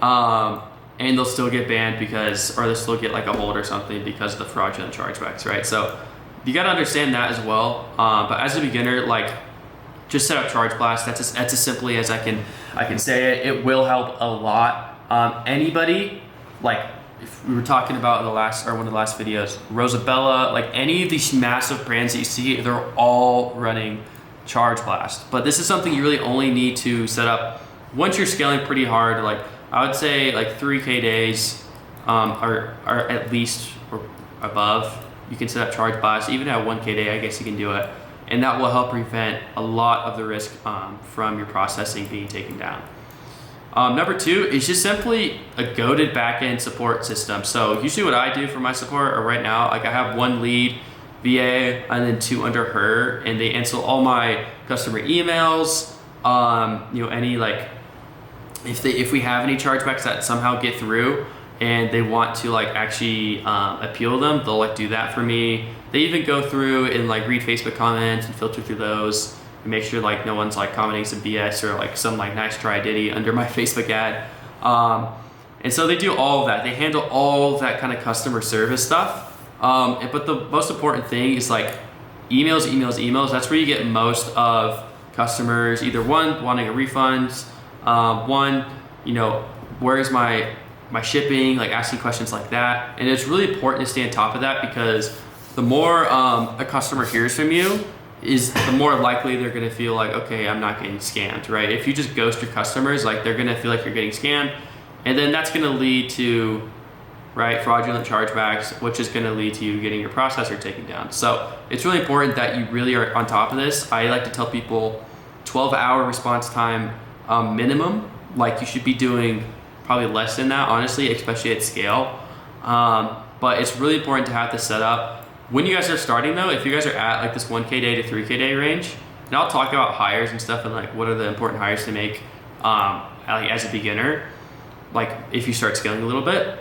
And they'll still get banned or they'll still get like a hold or something because of the fraudulent chargebacks, right? So you got to understand that as well. But as a beginner, like just set up ChargeBlast. That's as simply as I can say it. It will help a lot. Anybody, like if we were talking about in the last, or one of the last videos, Rosabella, like any of these massive brands that you see, they're all running Charge Blast. But this is something you really only need to set up once you're scaling pretty hard. Like I would say like 3K days are at least or above. You can set up Charge Blast. Even at 1K day, I guess you can do it. And that will help prevent a lot of the risk from your processing being taken down. Number two is just simply a goated backend support system. So usually what I do for my support, or right now, like I have one lead VA and then two under her, and they answer all my customer emails. Any like, if we have any chargebacks that somehow get through and they want to like actually appeal them, they'll like do that for me. They even go through and like read Facebook comments and filter through those and make sure like no one's like commenting some BS or like some like nice try Diddy under my Facebook ad. And so they do all of that. They handle all of that kind of customer service stuff. But the most important thing is like emails. That's where you get most of customers, either one, wanting a refund, one, where's my shipping, like asking questions like that. And it's really important to stay on top of that, because the more a customer hears from you, is the more likely they're gonna feel like, okay, I'm not getting scammed, right? If you just ghost your customers, like they're gonna feel like you're getting scammed, and then that's gonna lead to, right, fraudulent chargebacks, which is gonna lead to you getting your processor taken down. So it's really important that you really are on top of this. I like to tell people 12-hour response time minimum. Like you should be doing probably less than that, honestly, especially at scale. But it's really important to have this set up. When you guys are starting though, if you guys are at like this 1K day to 3K day range, and I'll talk about hires and stuff and like what are the important hires to make like as a beginner, like if you start scaling a little bit,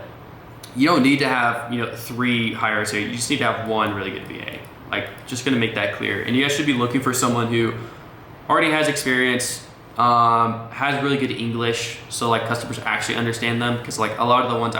you don't need to have 3 hires here. You just need to have one really good VA. Like just gonna make that clear. And you guys should be looking for someone who already has experience, has really good English, so like customers actually understand them, because like a lot of the ones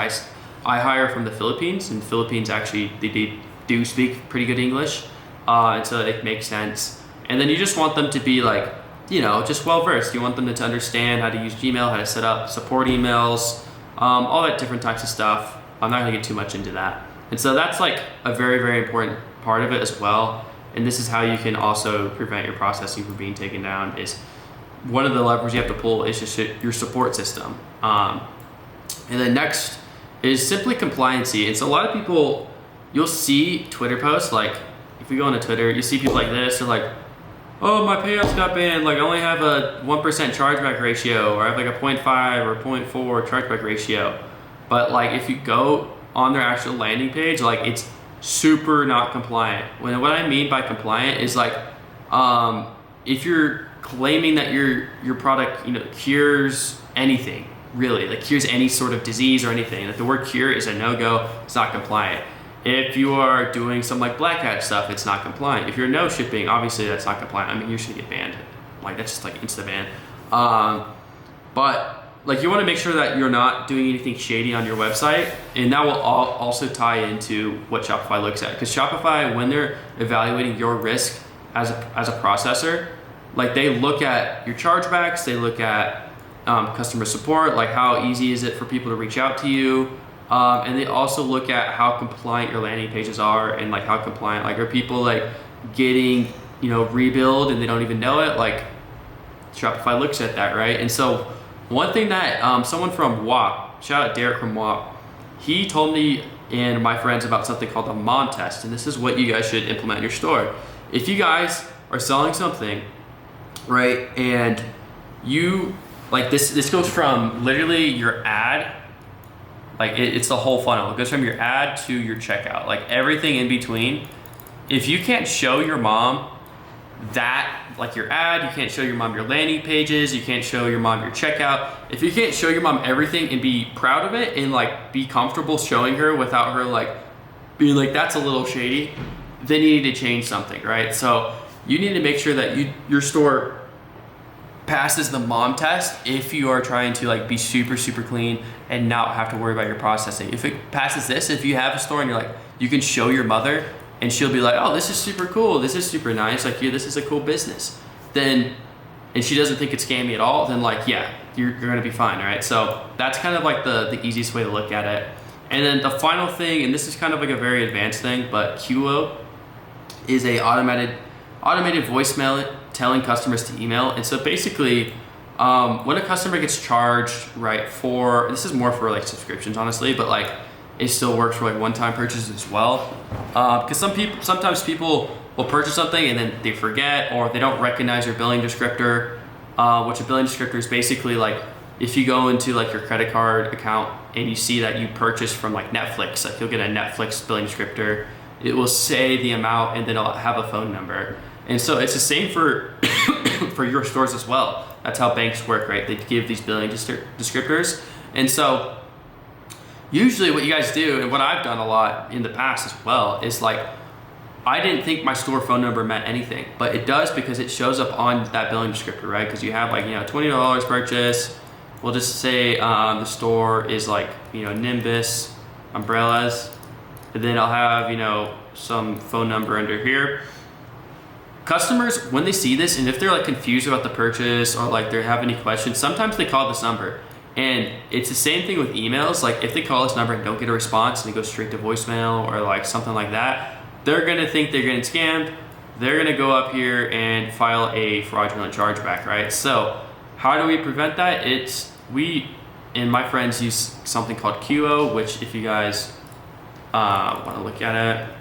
I hire from the Philippines, and the Philippines actually they do speak pretty good English, and so it makes sense. And then you just want them to be like, just well versed. You want them to understand how to use Gmail, how to set up support emails, all that different types of stuff. I'm not gonna get too much into that. And so that's like a very, very important part of it as well. And this is how you can also prevent your processing from being taken down. Is one of the levers you have to pull is just your support system. And then next is simply compliancy. And so a lot of people, you'll see Twitter posts, like if we go onto Twitter, you see people like this, they're like, oh, my payouts got banned, like I only have a 1% chargeback ratio, or I have like a 0.5 or 0.4 chargeback ratio. But like if you go on their actual landing page, like it's super not compliant. What I mean by compliant is like, if you're claiming that your product cures anything, really, like cures any sort of disease or anything, like the word cure is a no-go, it's not compliant. If you are doing some like black hat stuff, it's not compliant. If you're no shipping, obviously that's not compliant. I mean, you should get banned. Like that's just like insta ban. But like you want to make sure that you're not doing anything shady on your website, and that will also tie into what Shopify looks at. Because Shopify, when they're evaluating your risk as a processor, like they look at your chargebacks, they look at customer support, like how easy is it for people to reach out to you, and they also look at how compliant your landing pages are, and like how compliant, like are people like getting rebuild and they don't even know it. Like Shopify looks at that, right? And so one thing that someone from WAP, shout out Derek from WAP, he told me and my friends about something called a mom test, and this is what you guys should implement in your store. If you guys are selling something, right, and you like this goes from literally your ad, like it's the whole funnel. It goes from your ad to your checkout, like everything in between. If you can't show your mom that, like your ad, you can't show your mom your landing pages, you can't show your mom your checkout. If you can't show your mom everything and be proud of it and like be comfortable showing her without her like being like, that's a little shady, then you need to change something, right? So you need to make sure that your store passes the mom test if you are trying to like be super, super clean and not have to worry about your processing. If it passes this, if you have a store and you're like, you can show your mother and she'll be like, oh, this is super cool, this is super nice, like, yeah, this is a cool business, then, and she doesn't think it's scammy at all, then like, yeah, you're gonna be fine, right? So that's kind of like the easiest way to look at it. And then the final thing, and this is kind of like a very advanced thing, but QO is a automated voicemail telling customers to email. And so basically, when a customer gets charged, right, for, this is more for like subscriptions, honestly, but like it still works for like one-time purchases as well. Because sometimes people will purchase something and then they forget, or they don't recognize your billing descriptor, which a billing descriptor is basically like, if you go into like your credit card account and you see that you purchased from like Netflix, like you'll get a Netflix billing descriptor, it will say the amount and then it'll have a phone number. And so it's the same for for your stores as well. That's how banks work, right? They give these billing descriptors. And so usually what you guys do, and what I've done a lot in the past as well, is like, I didn't think my store phone number meant anything, but it does because it shows up on that billing descriptor, right? Because you have like, $20 purchase. We'll just say the store is like, Nimbus umbrellas. And then I'll have, some phone number under here. Customers, when they see this, and if they're like confused about the purchase or like they have any questions, sometimes they call this number. And it's the same thing with emails. Like if they call this number and don't get a response and they go straight to voicemail or like something like that, they're gonna think they're getting scammed. They're gonna go up here and file a fraudulent chargeback, right? So how do we prevent that? We and my friends use something called QO, which if you guys want to look at it,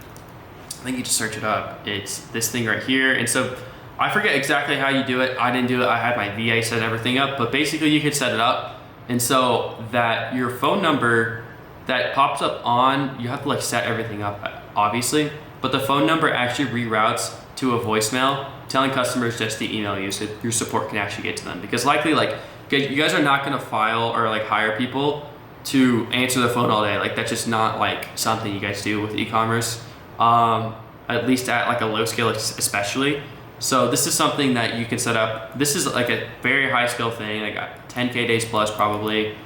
I think you just search it up. It's this thing right here. And so I forget exactly how you do it. I didn't do it. I had my VA set everything up, but basically you could set it up. And so that your phone number that pops up on, you have to like set everything up, obviously, but the phone number actually reroutes to a voicemail telling customers just to email you so your support can actually get to them. Because likely like, you guys are not gonna file or like hire people to answer the phone all day. Like that's just not like something you guys do with e-commerce. At least at like a low scale especially. So this is something that you can set up. This is like a very high skill thing. I got 10K days plus probably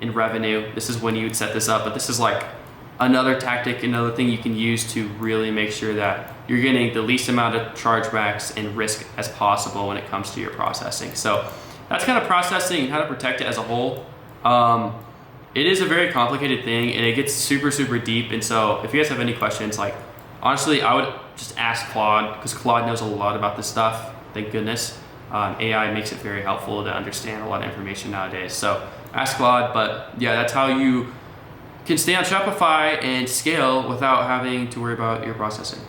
in revenue. This is when you would set this up, but this is like another tactic, another thing you can use to really make sure that you're getting the least amount of chargebacks and risk as possible when it comes to your processing. So that's kind of processing and how to protect it as a whole. It is a very complicated thing and it gets super, super deep. And so if you guys have any questions, like honestly, I would just ask Claude because Claude knows a lot about this stuff. Thank goodness. AI makes it very helpful to understand a lot of information nowadays. So ask Claude, but yeah, that's how you can stay on Shopify and scale without having to worry about your processing.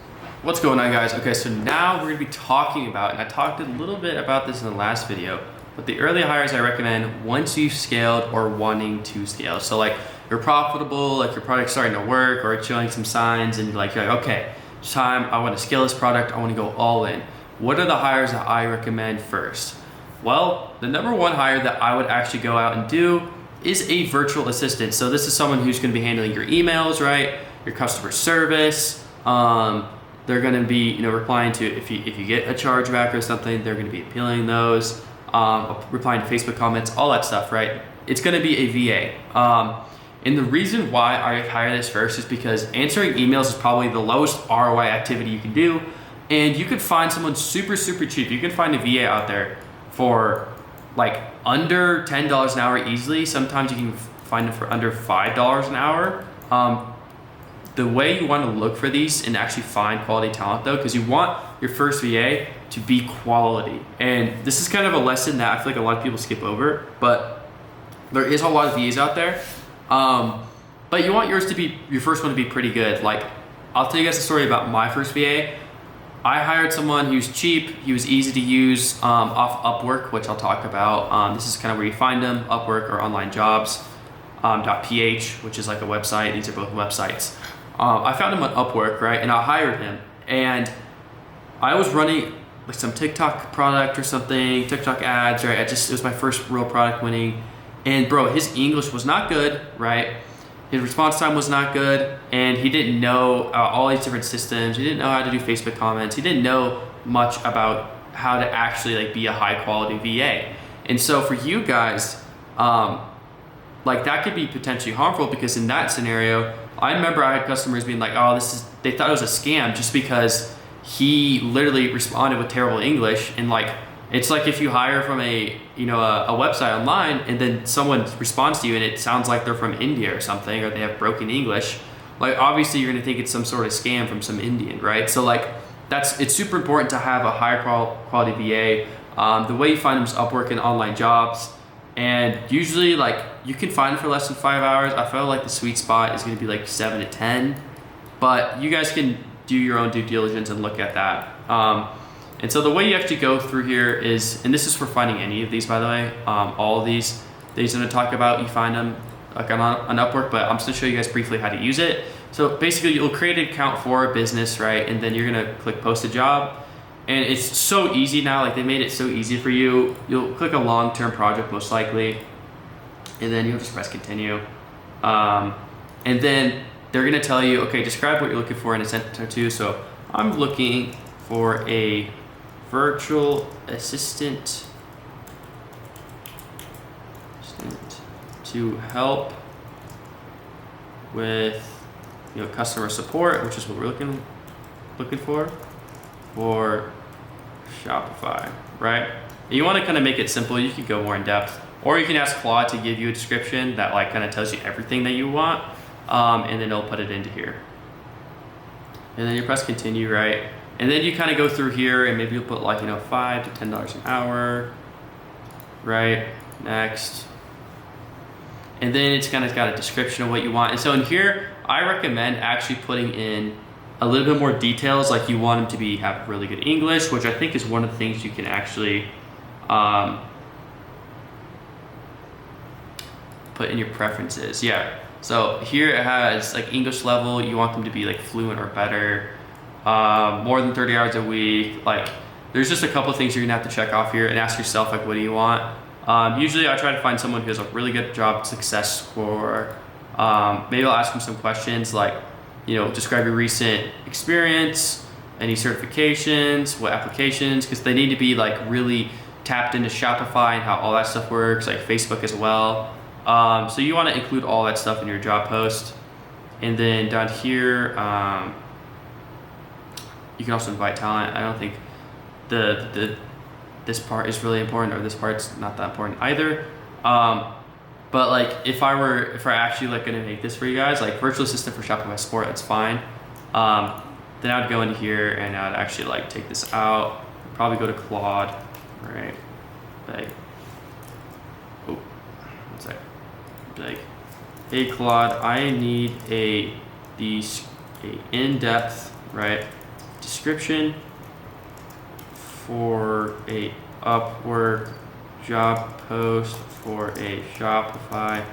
What's going on, guys? Okay, so now we're gonna be talking about, and I talked a little bit about this in the last video, but the early hires I recommend once you've scaled or wanting to scale. So like you're profitable, like your product's starting to work or it's showing some signs and you're like, okay, it's time, I wanna scale this product, I wanna go all in. What are the hires that I recommend first? Well, the number one hire that I would actually go out and do is a virtual assistant. So this is someone who's gonna be handling your emails, right? Your customer service. They're gonna be, replying to, if you get a chargeback or something, they're gonna be appealing those, replying to Facebook comments, all that stuff, right? It's gonna be a VA. And the reason why I hire this first is because answering emails is probably the lowest ROI activity you can do. And you could find someone super, super cheap. You can find a VA out there for like under $10 an hour easily. Sometimes you can find them for under $5 an hour. The way you want to look for these and actually find quality talent though, because you want your first VA to be quality. And this is kind of a lesson that I feel like a lot of people skip over, but there is a lot of VAs out there. But you want yours to be, your first one to be pretty good. Like I'll tell you guys a story about my first VA. I hired someone who's cheap, he was easy to use off Upwork, which I'll talk about. This is kind of where you find them, Upwork or online jobs. .ph, which is like a website. These are both websites. I found him on Upwork, right? And I hired him. And I was running like some TikTok product or something, TikTok ads, right? It was my first real product winning. And bro, his English was not good, right? His response time was not good. And he didn't know all these different systems. He didn't know how to do Facebook comments. He didn't know much about how to actually like be a high quality VA. And so for you guys, like that could be potentially harmful because in that scenario, I remember I had customers being like, they thought it was a scam just because he literally responded with terrible English and like It's like if you hire from a website online and then someone responds to you and it sounds like they're from India or something, or they have broken English, like obviously you're gonna think it's some sort of scam from some Indian, right? So like it's super important to have a higher quality VA. The way you find them is Upwork and online jobs. And usually like you can find them for less than 5 hours. I feel like the sweet spot is gonna be like 7 to 10, but you guys can do your own due diligence and look at that. And so the way you have to go through here is, and this is for finding any of these, by the way, all of these I'm gonna talk about, you find them like on Upwork, but I'm just gonna show you guys briefly how to use it. So basically you'll create an account for a business, right? And then you're gonna click post a job. And it's so easy now, like they made it so easy for you. You'll click a long-term project most likely, and then you'll just press continue. And then they're gonna tell you, okay, describe what you're looking for in a sentence or two. So I'm looking for a virtual assistant to help with customer support, which is what we're looking for Shopify, right? And you want to kind of make it simple. You can go more in depth, or you can ask Claude to give you a description that like kind of tells you everything that you want, and then it'll put it into here. And then you press continue, right? And then you kind of go through here and maybe you'll put like, $5 to $10 an hour, right? Next. And then it's kind of got a description of what you want. And so in here, I recommend actually putting in a little bit more details, like you want them to have really good English, which I think is one of the things you can actually put in your preferences. Yeah. So here it has like English level, you want them to be like fluent or better. More than 30 hours a week. Like there's just a couple of things you're gonna have to check off here and ask yourself, like, what do you want? Usually I try to find someone who has a really good job success score. Maybe I'll ask them some questions like, describe your recent experience, any certifications, what applications, because they need to be like really tapped into Shopify and how all that stuff works, like Facebook as well. So you want to include all that stuff in your job post. And then down here, you can also invite talent. I don't think this part is really important, or this part's not that important either. But like if I actually like gonna make this for you guys, like virtual assistant for Shopify support, that's fine. Then I'd go in here and I'd actually like take this out, probably go to Claude, right? Like, oh, one sec. Like, hey Claude, I need a in-depth, right, description for a Upwork job post for a Shopify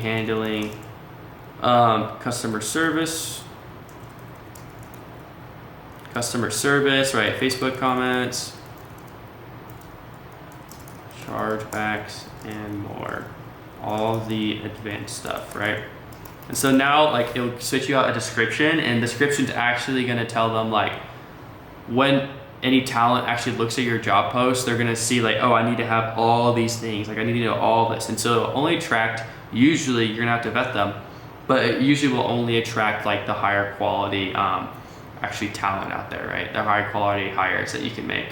handling customer service, right? Facebook comments, chargebacks, and more. All the advanced stuff, right? And so now like it'll switch you out a description, and the description's actually gonna tell them like when any talent actually looks at your job post, they're gonna see like, oh, I need to have all these things, like I need to know all this. And so it'll only attract, usually you're gonna have to vet them, but it usually will only attract like the higher quality actually talent out there, right? The higher quality hires that you can make.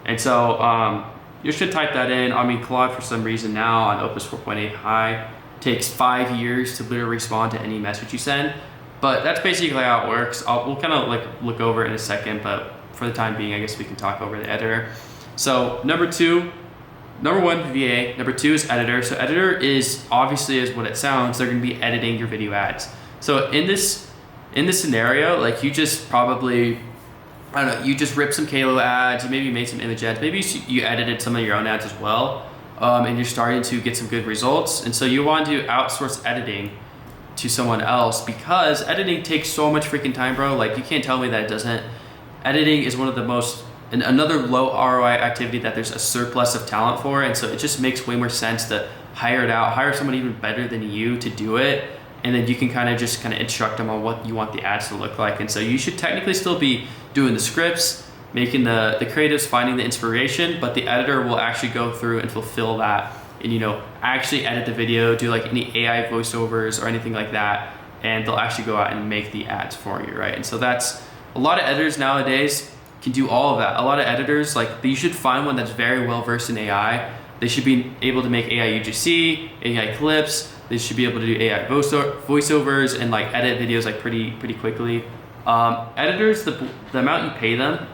And so you should type that in. I mean, Claude for some reason now on Opus 4.8 high takes 5 years to literally respond to any message you send, but that's basically how it works. We'll kind of like look over it in a second, but for the time being, I guess we can talk over the editor. So number one, VA. Number two is editor. So editor is obviously is what it sounds. They're going to be editing your video ads. So in this scenario, like you just probably, I don't know, you just ripped some Kalo ads, you maybe made some image ads, maybe you edited some of your own ads as well, and you're starting to get some good results. And so you want to outsource editing to someone else, because editing takes so much freaking time, bro. Like you can't tell me that it doesn't. Editing is one of the most, and another low ROI activity that there's a surplus of talent for, and so it just makes way more sense to hire someone even better than you to do it, and then you can kind of instruct them on what you want the ads to look like. And so you should technically still be doing the scripts, making the creatives, finding the inspiration, but the editor will actually go through and fulfill that, and actually edit the video, do like any AI voiceovers or anything like that, and they'll actually go out and make the ads for you, right? And so that's a lot of editors nowadays. can do all of that. A lot of editors, like you should find one that's very well versed in AI. They should be able to make AI UGC, AI clips. They should be able to do AI voiceovers and like edit videos like pretty quickly. Editors, the amount you pay them,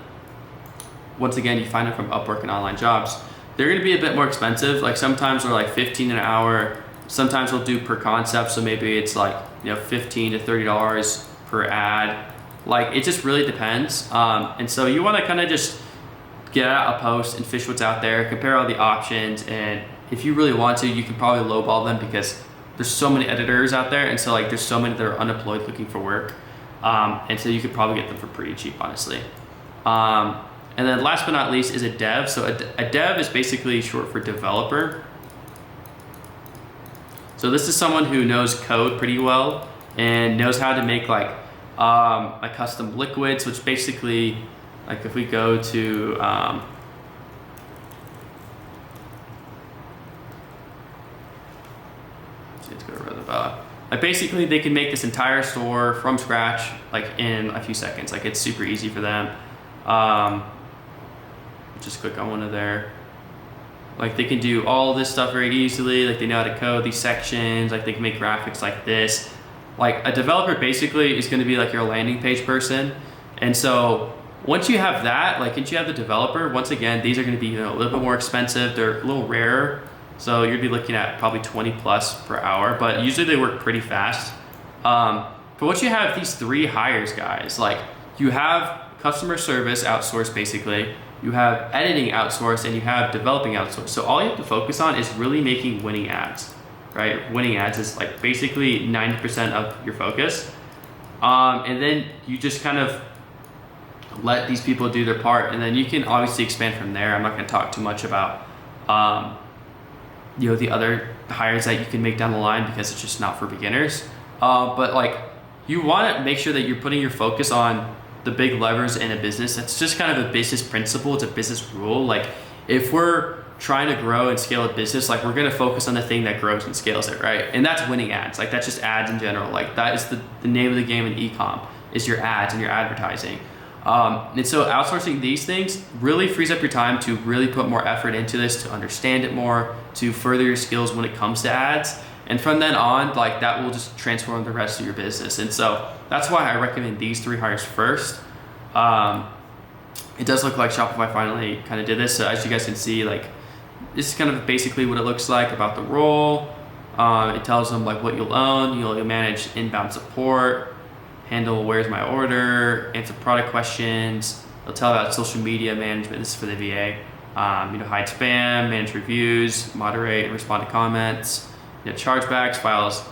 once again, you find it from Upwork and online jobs, they're gonna be a bit more expensive. Like sometimes they're like 15 an hour. Sometimes we'll do per concept. So maybe it's like, you know, $15 to $30 per ad. Like it just really depends. And so you wanna kind of just get out a post and fish what's out there, compare all the options, and if you really want to, you can probably lowball them because there's so many editors out there, and so like there's so many that are unemployed looking for work, and so you could probably get them for pretty cheap, honestly. And then last but not least is a dev. So a dev is basically short for developer. So this is someone who knows code pretty well and knows how to make like a custom liquids, which basically, like if we go to let's go to Roosevelt. Like basically they can make this entire store from scratch like in a few seconds. Like it's super easy for them. Just click on one of their, like they can do all this stuff very easily. Like they know how to code these sections. Like they can make graphics like this. Like a developer basically is going to be like your landing page person. And so once you have that, like once you have the developer, once again, these are going to be, you know, a little bit more expensive. They're a little rarer. So you'd be looking at probably 20 plus per hour, but usually they work pretty fast. But once you have these 3 hires, guys, like you have customer service outsourced basically, you have editing outsourced, and you have developing outsourced. So all you have to focus on is really making winning ads, right? Winning ads is like basically 90% of your focus. And then you just kind of let these people do their part, and then you can obviously expand from there. I'm not going to talk too much about you know, the other hires that you can make down the line because it's just not for beginners. But like you want to make sure that you're putting your focus on the big levers in a business. That's just kind of a business principle. It's a business rule. Like if we're trying to grow and scale a business, like we're going to focus on the thing that grows and scales it, right? And that's winning ads. Like that's just ads in general. Like that is the name of the game in ecom, is your ads and your advertising. And so outsourcing these things really frees up your time to really put more effort into this, to understand it more, to further your skills when it comes to ads. And from then on, like that will just transform the rest of your business. And so that's why I recommend these 3 hires first. It does look like Shopify finally kind of did this. So as you guys can see, like this is kind of basically what it looks like about the role. It tells them like what you'll own. You'll manage inbound support, handle where's my order, answer product questions. They'll tell about social media management. This is for the VA. You know, hide spam, manage reviews, moderate and respond to comments. You know, chargebacks, files,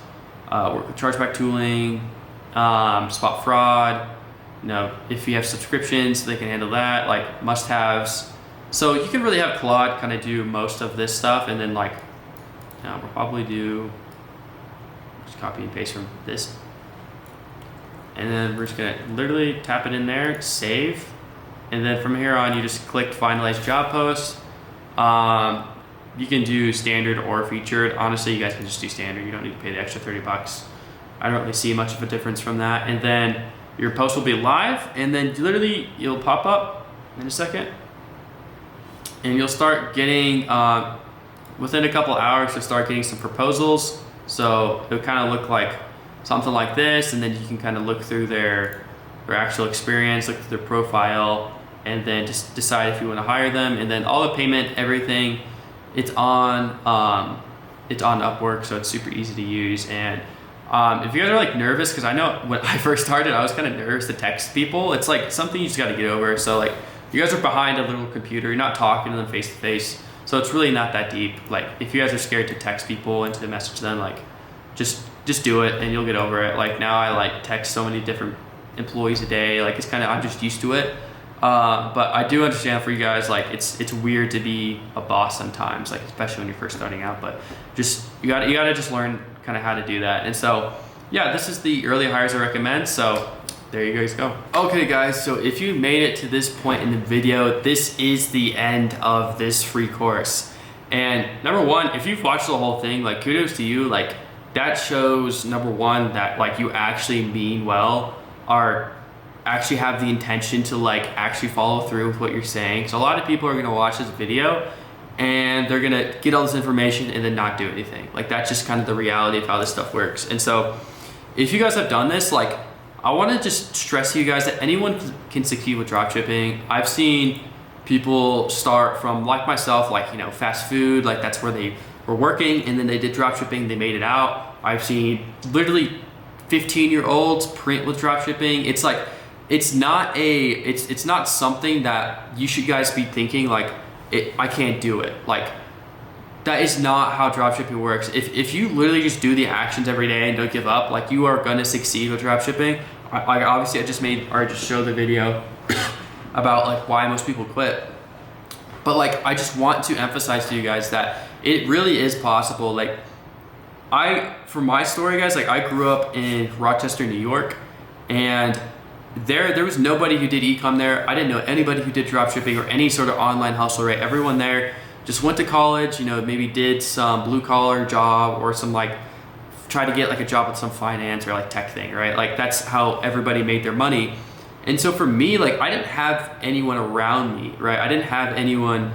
work with chargeback tooling, spot fraud. You know, if you have subscriptions, they can handle that. Like must-haves. So you can really have Claude kind of do most of this stuff, and then like, you know, we'll probably do just copy and paste from this. And then we're just gonna literally tap it in there, save. And then from here on, you just click finalize job post. You can do standard or featured. Honestly, you guys can just do standard. You don't need to pay the extra $30. I don't really see much of a difference from that. And then your post will be live, and then literally you'll pop up in a second. And you'll start getting, within a couple hours, you'll start getting some proposals. So it'll kind of look like something like this, and then you can kind of look through their actual experience, look through their profile, and then just decide if you want to hire them. And then all the payment, everything, it's on Upwork, so it's super easy to use. And if you guys are like nervous, because I know when I first started, I was kind of nervous to text people. It's like something you just got to get over. So like you guys are behind a little computer, you're not talking to them face to face, so it's really not that deep. Like if you guys are scared to text people and to message them, like just do it and you'll get over it. Like now I like text so many different employees a day. Like it's kind of, I'm just used to it. But I do understand for you guys, like it's weird to be a boss sometimes, like especially when you're first starting out. But just you gotta just learn kind of how to do that. And so yeah, this is the early hires I recommend. So there you guys go. Okay guys, so if you made it to this point in the video, this is the end of this free course. And number one, if you've watched the whole thing, like kudos to you. Like that shows, number one, that like you actually mean well, are actually have the intention to like actually follow through with what you're saying. So a lot of people are gonna watch this video and they're gonna get all this information and then not do anything. Like that's just kind of the reality of how this stuff works. And so if you guys have done this, like I wanna just stress to you guys that anyone can succeed with dropshipping. I've seen people start from like myself, like, you know, fast food, like that's where they were working and then they did dropshipping, they made it out. I've seen literally 15-year-olds print with dropshipping. It's like, it's not something that you should guys be thinking like, I can't do it. Like that is not how dropshipping works. If you literally just do the actions every day and don't give up, like you are gonna succeed with dropshipping. Obviously I just showed the video about like why most people quit. But like, I just want to emphasize to you guys that it really is possible. Like for my story, guys, like I grew up in Rochester, New York, and there was nobody who did ecom there. I didn't know anybody who did dropshipping or any sort of online hustle, right? Everyone there just went to college, you know, maybe did some blue collar job or some like, try to get like a job with some finance or like tech thing, right? Like that's how everybody made their money. And so for me, like I didn't have anyone around me, right? I didn't have anyone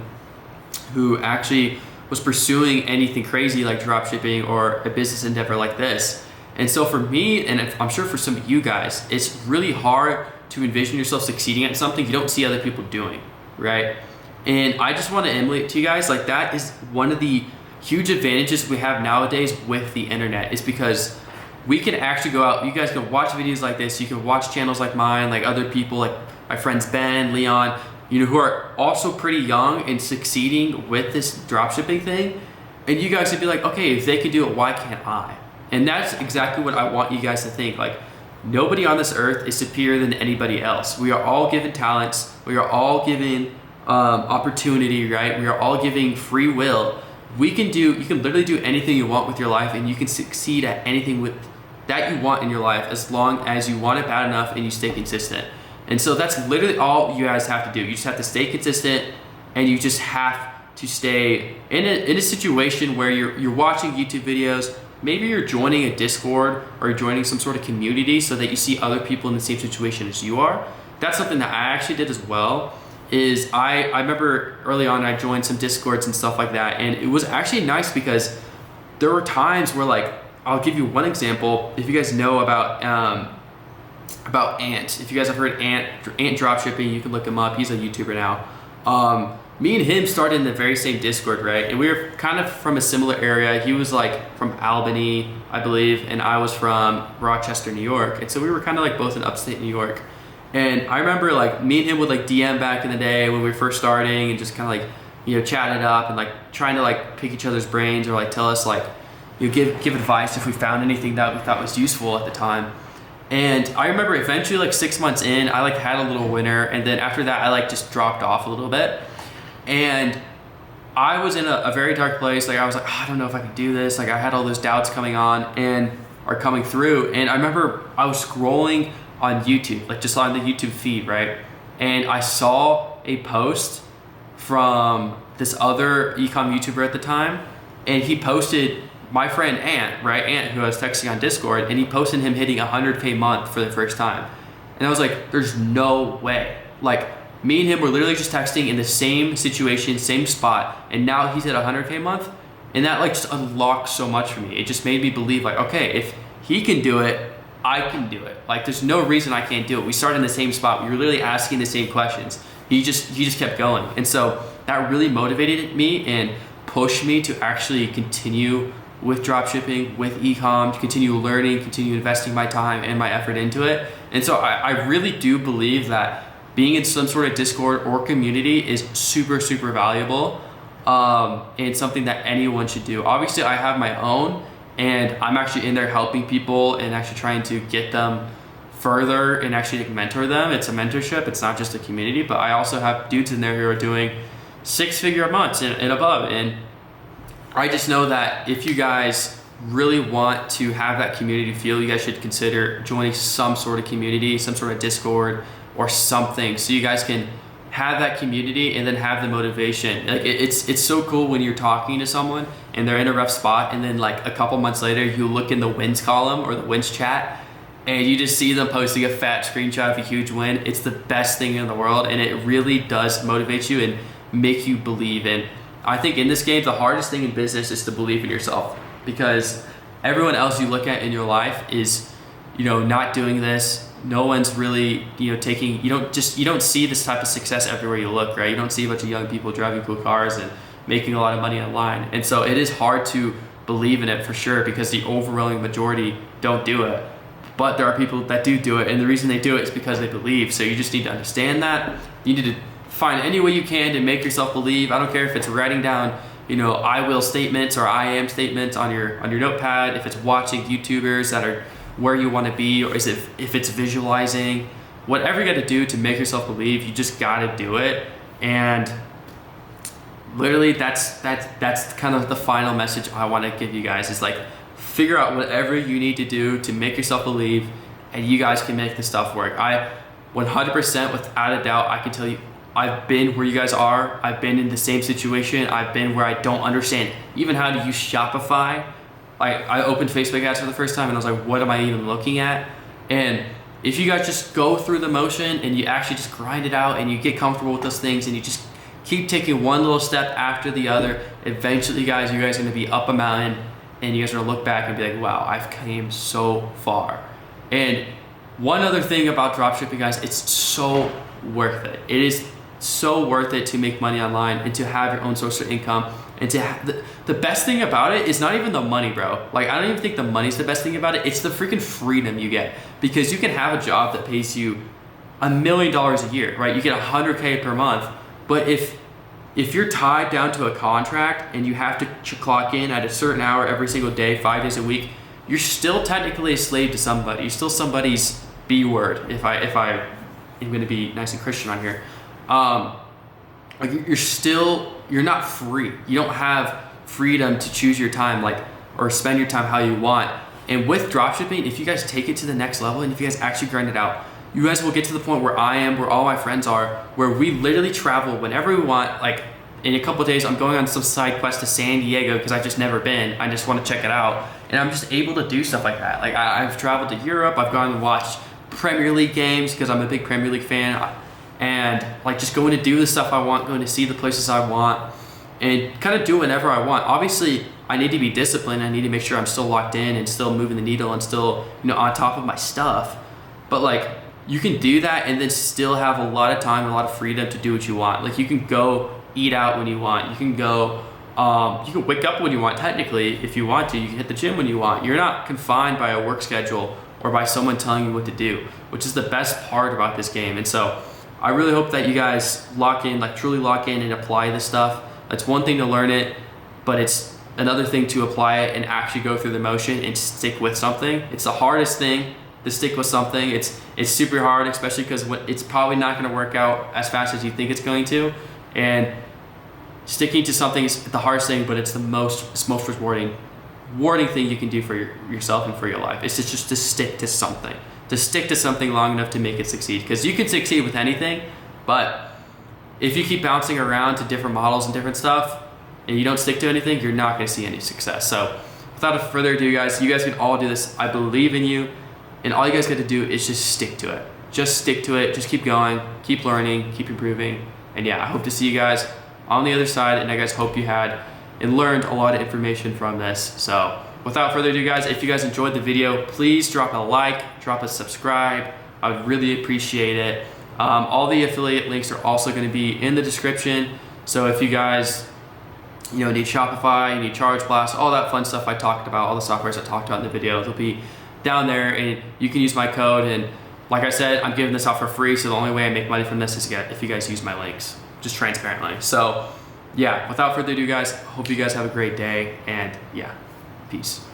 who actually was pursuing anything crazy like dropshipping or a business endeavor like this. And so for me, and I'm sure for some of you guys, it's really hard to envision yourself succeeding at something you don't see other people doing, right? And I just want to emulate to you guys, like that is one of the huge advantages we have nowadays with the internet, is because we can actually go out, you guys can watch videos like this, you can watch channels like mine, like other people, like my friends Ben, Leon, you know, who are also pretty young and succeeding with this dropshipping thing. And you guys would be like, okay, if they can do it, why can't I? And that's exactly what I want you guys to think. Like nobody on this earth is superior than anybody else. We are all given talents. We are all given opportunity, right? We are all giving free will. You can literally do anything you want with your life, and you can succeed at anything with that you want in your life, as long as you want it bad enough and you stay consistent. And so that's literally all you guys have to do. You just have to stay consistent, and you just have to stay in a situation where you're watching YouTube videos. Maybe you're joining a Discord or you're joining some sort of community so that you see other people in the same situation as you are. That's something that I actually did as well. Is I remember early on I joined some Discords and stuff like that, and it was actually nice because there were times where, like, I'll give you one example. If you guys know about Ant, if you guys have heard Ant Dropshipping, you can look him up. He's a YouTuber now. Me and him started in the very same Discord, right? And we were kind of from a similar area. He was like from Albany, I believe, and I was from Rochester, New York. And so we were kind of like both in upstate New York. And I remember like me and him would like DM back in the day when we were first starting and just kind of like, you know, chat it up and like trying to like pick each other's brains or like tell us like, you know, give advice if we found anything that we thought was useful at the time. And I remember eventually like 6 months in, I like had a little winner, and then after that I like just dropped off a little bit. And I was in a very dark place. Like I was like, oh, I don't know if I can do this. Like I had all those doubts coming on and are coming through. And I remember I was scrolling on YouTube, like just on the YouTube feed, right? And I saw a post from this other ecom YouTuber at the time, and he posted my friend Ant, right? Ant, who I was texting on Discord, and he posted him hitting 100K month for the first time. And I was like, there's no way. Like me and him were literally just texting in the same situation, same spot, and now he's at 100K month. And that like just unlocked so much for me. It just made me believe like, okay, if he can do it, I can do it. Like there's no reason I can't do it. We started in the same spot. We were literally asking the same questions. He just kept going. And so that really motivated me and pushed me to actually continue with dropshipping, with ecom, to continue learning, continue investing my time and my effort into it. And so I really do believe that being in some sort of Discord or community is super, super valuable, and something that anyone should do. Obviously I have my own, and I'm actually in there helping people and actually trying to get them further and actually mentor them. It's a mentorship, it's not just a community, but I also have dudes in there who are doing 6-figure months and above. And I just know that if you guys really want to have that community feel, you guys should consider joining some sort of community, some sort of Discord or something, so you guys can have that community and then have the motivation. Like it's so cool when you're talking to someone and they're in a rough spot, and then like a couple months later you look in the wins column or the wins chat and you just see them posting a fat screenshot of a huge win, it's the best thing in the world, and it really does motivate you and make you believe in. I think in this game, the hardest thing in business is to believe in yourself, because everyone else you look at in your life is, not doing this. No one's really, taking, you don't see this type of success everywhere you look, right? You don't see a bunch of young people driving cool cars and making a lot of money online. And so it is hard to believe in it for sure, because the overwhelming majority don't do it. But there are people that do it, and the reason they do it is because they believe. So you just need to understand that. You need to find any way you can to make yourself believe. I don't care if it's writing down, I will statements or I am statements on your notepad, if it's watching YouTubers that are where you want to be, or if it's visualizing, whatever you got to do to make yourself believe, you just got to do it. And literally that's kind of the final message I want to give you guys, is like, figure out whatever you need to do to make yourself believe, and you guys can make this stuff work. I 100% without a doubt, I can tell you, I've been where you guys are. I've been in the same situation. I've been where I don't understand even how to use Shopify. I opened Facebook ads for the first time and I was like, what am I even looking at? And if you guys just go through the motion and you actually just grind it out and you get comfortable with those things and you just keep taking one little step after the other, eventually you guys are gonna be up a mountain, and you guys are gonna look back and be like, wow, I've came so far. And one other thing about dropshipping, guys, it's so worth it. It is so worth it to make money online and to have your own source of income. And to have the best thing about it is not even the money, bro. Like, I don't even think the money's the best thing about it. It's the freaking freedom you get, because you can have a job that pays you $1 million a year, right? You get 100K per month. But if you're tied down to a contract and you have to clock in at a certain hour every single day, 5 days a week, you're still technically a slave to somebody. You're still somebody's B word, if I am gonna be nice and Christian on here. You're not free. You don't have freedom to choose your time, or spend your time how you want. And with dropshipping, if you guys take it to the next level and if you guys actually grind it out, you guys will get to the point where I am, where all my friends are, where we literally travel whenever we want. Like, in a couple of days, I'm going on some side quest to San Diego because I've just never been. I just want to check it out. And I'm just able to do stuff like that. Like, I've traveled to Europe. I've gone and watched Premier League games because I'm a big Premier League fan. And just going to do the stuff I want, going to see the places I want, and kind of do whatever I want. Obviously, I need to be disciplined. I need to make sure I'm still locked in and still moving the needle and still, on top of my stuff. But you can do that and then still have a lot of time, a lot of freedom to do what you want. Like, you can go eat out when you want. You can go, you can wake up when you want, technically, if you want to. You can hit the gym when you want. You're not confined by a work schedule or by someone telling you what to do, which is the best part about this game. And so I really hope that you guys truly lock in and apply this stuff. It's one thing to learn it, but it's another thing to apply it and actually go through the motion and stick with something. It's the hardest thing to stick with something. It's super hard, especially because it's probably not going to work out as fast as you think it's going to. And sticking to something is the hardest thing, but it's the most rewarding thing you can do for yourself and for your life. It's just to stick to something. To stick to something long enough to make it succeed. Because you can succeed with anything, but if you keep bouncing around to different models and different stuff, and you don't stick to anything, you're not going to see any success. So without further ado, guys, you guys can all do this. I believe in you, and all you guys got to do is just stick to it. Just stick to it. Just keep going, keep learning, keep improving. And yeah, I hope to see you guys on the other side, and I guys hope you had and learned a lot of information from this. So without further ado, guys, if you guys enjoyed the video, please drop a like, drop a subscribe. I would really appreciate it. All the affiliate links are also going to be in the description. So if you guys need Shopify, you need Charge Blast, all that fun stuff I talked about, all the softwares I talked about in the video, they'll be down there, and you can use my code. And like I said, I'm giving this out for free, so the only way I make money from this is if you guys use my links, just transparently. So yeah, without further ado, guys, hope you guys have a great day, and yeah, peace.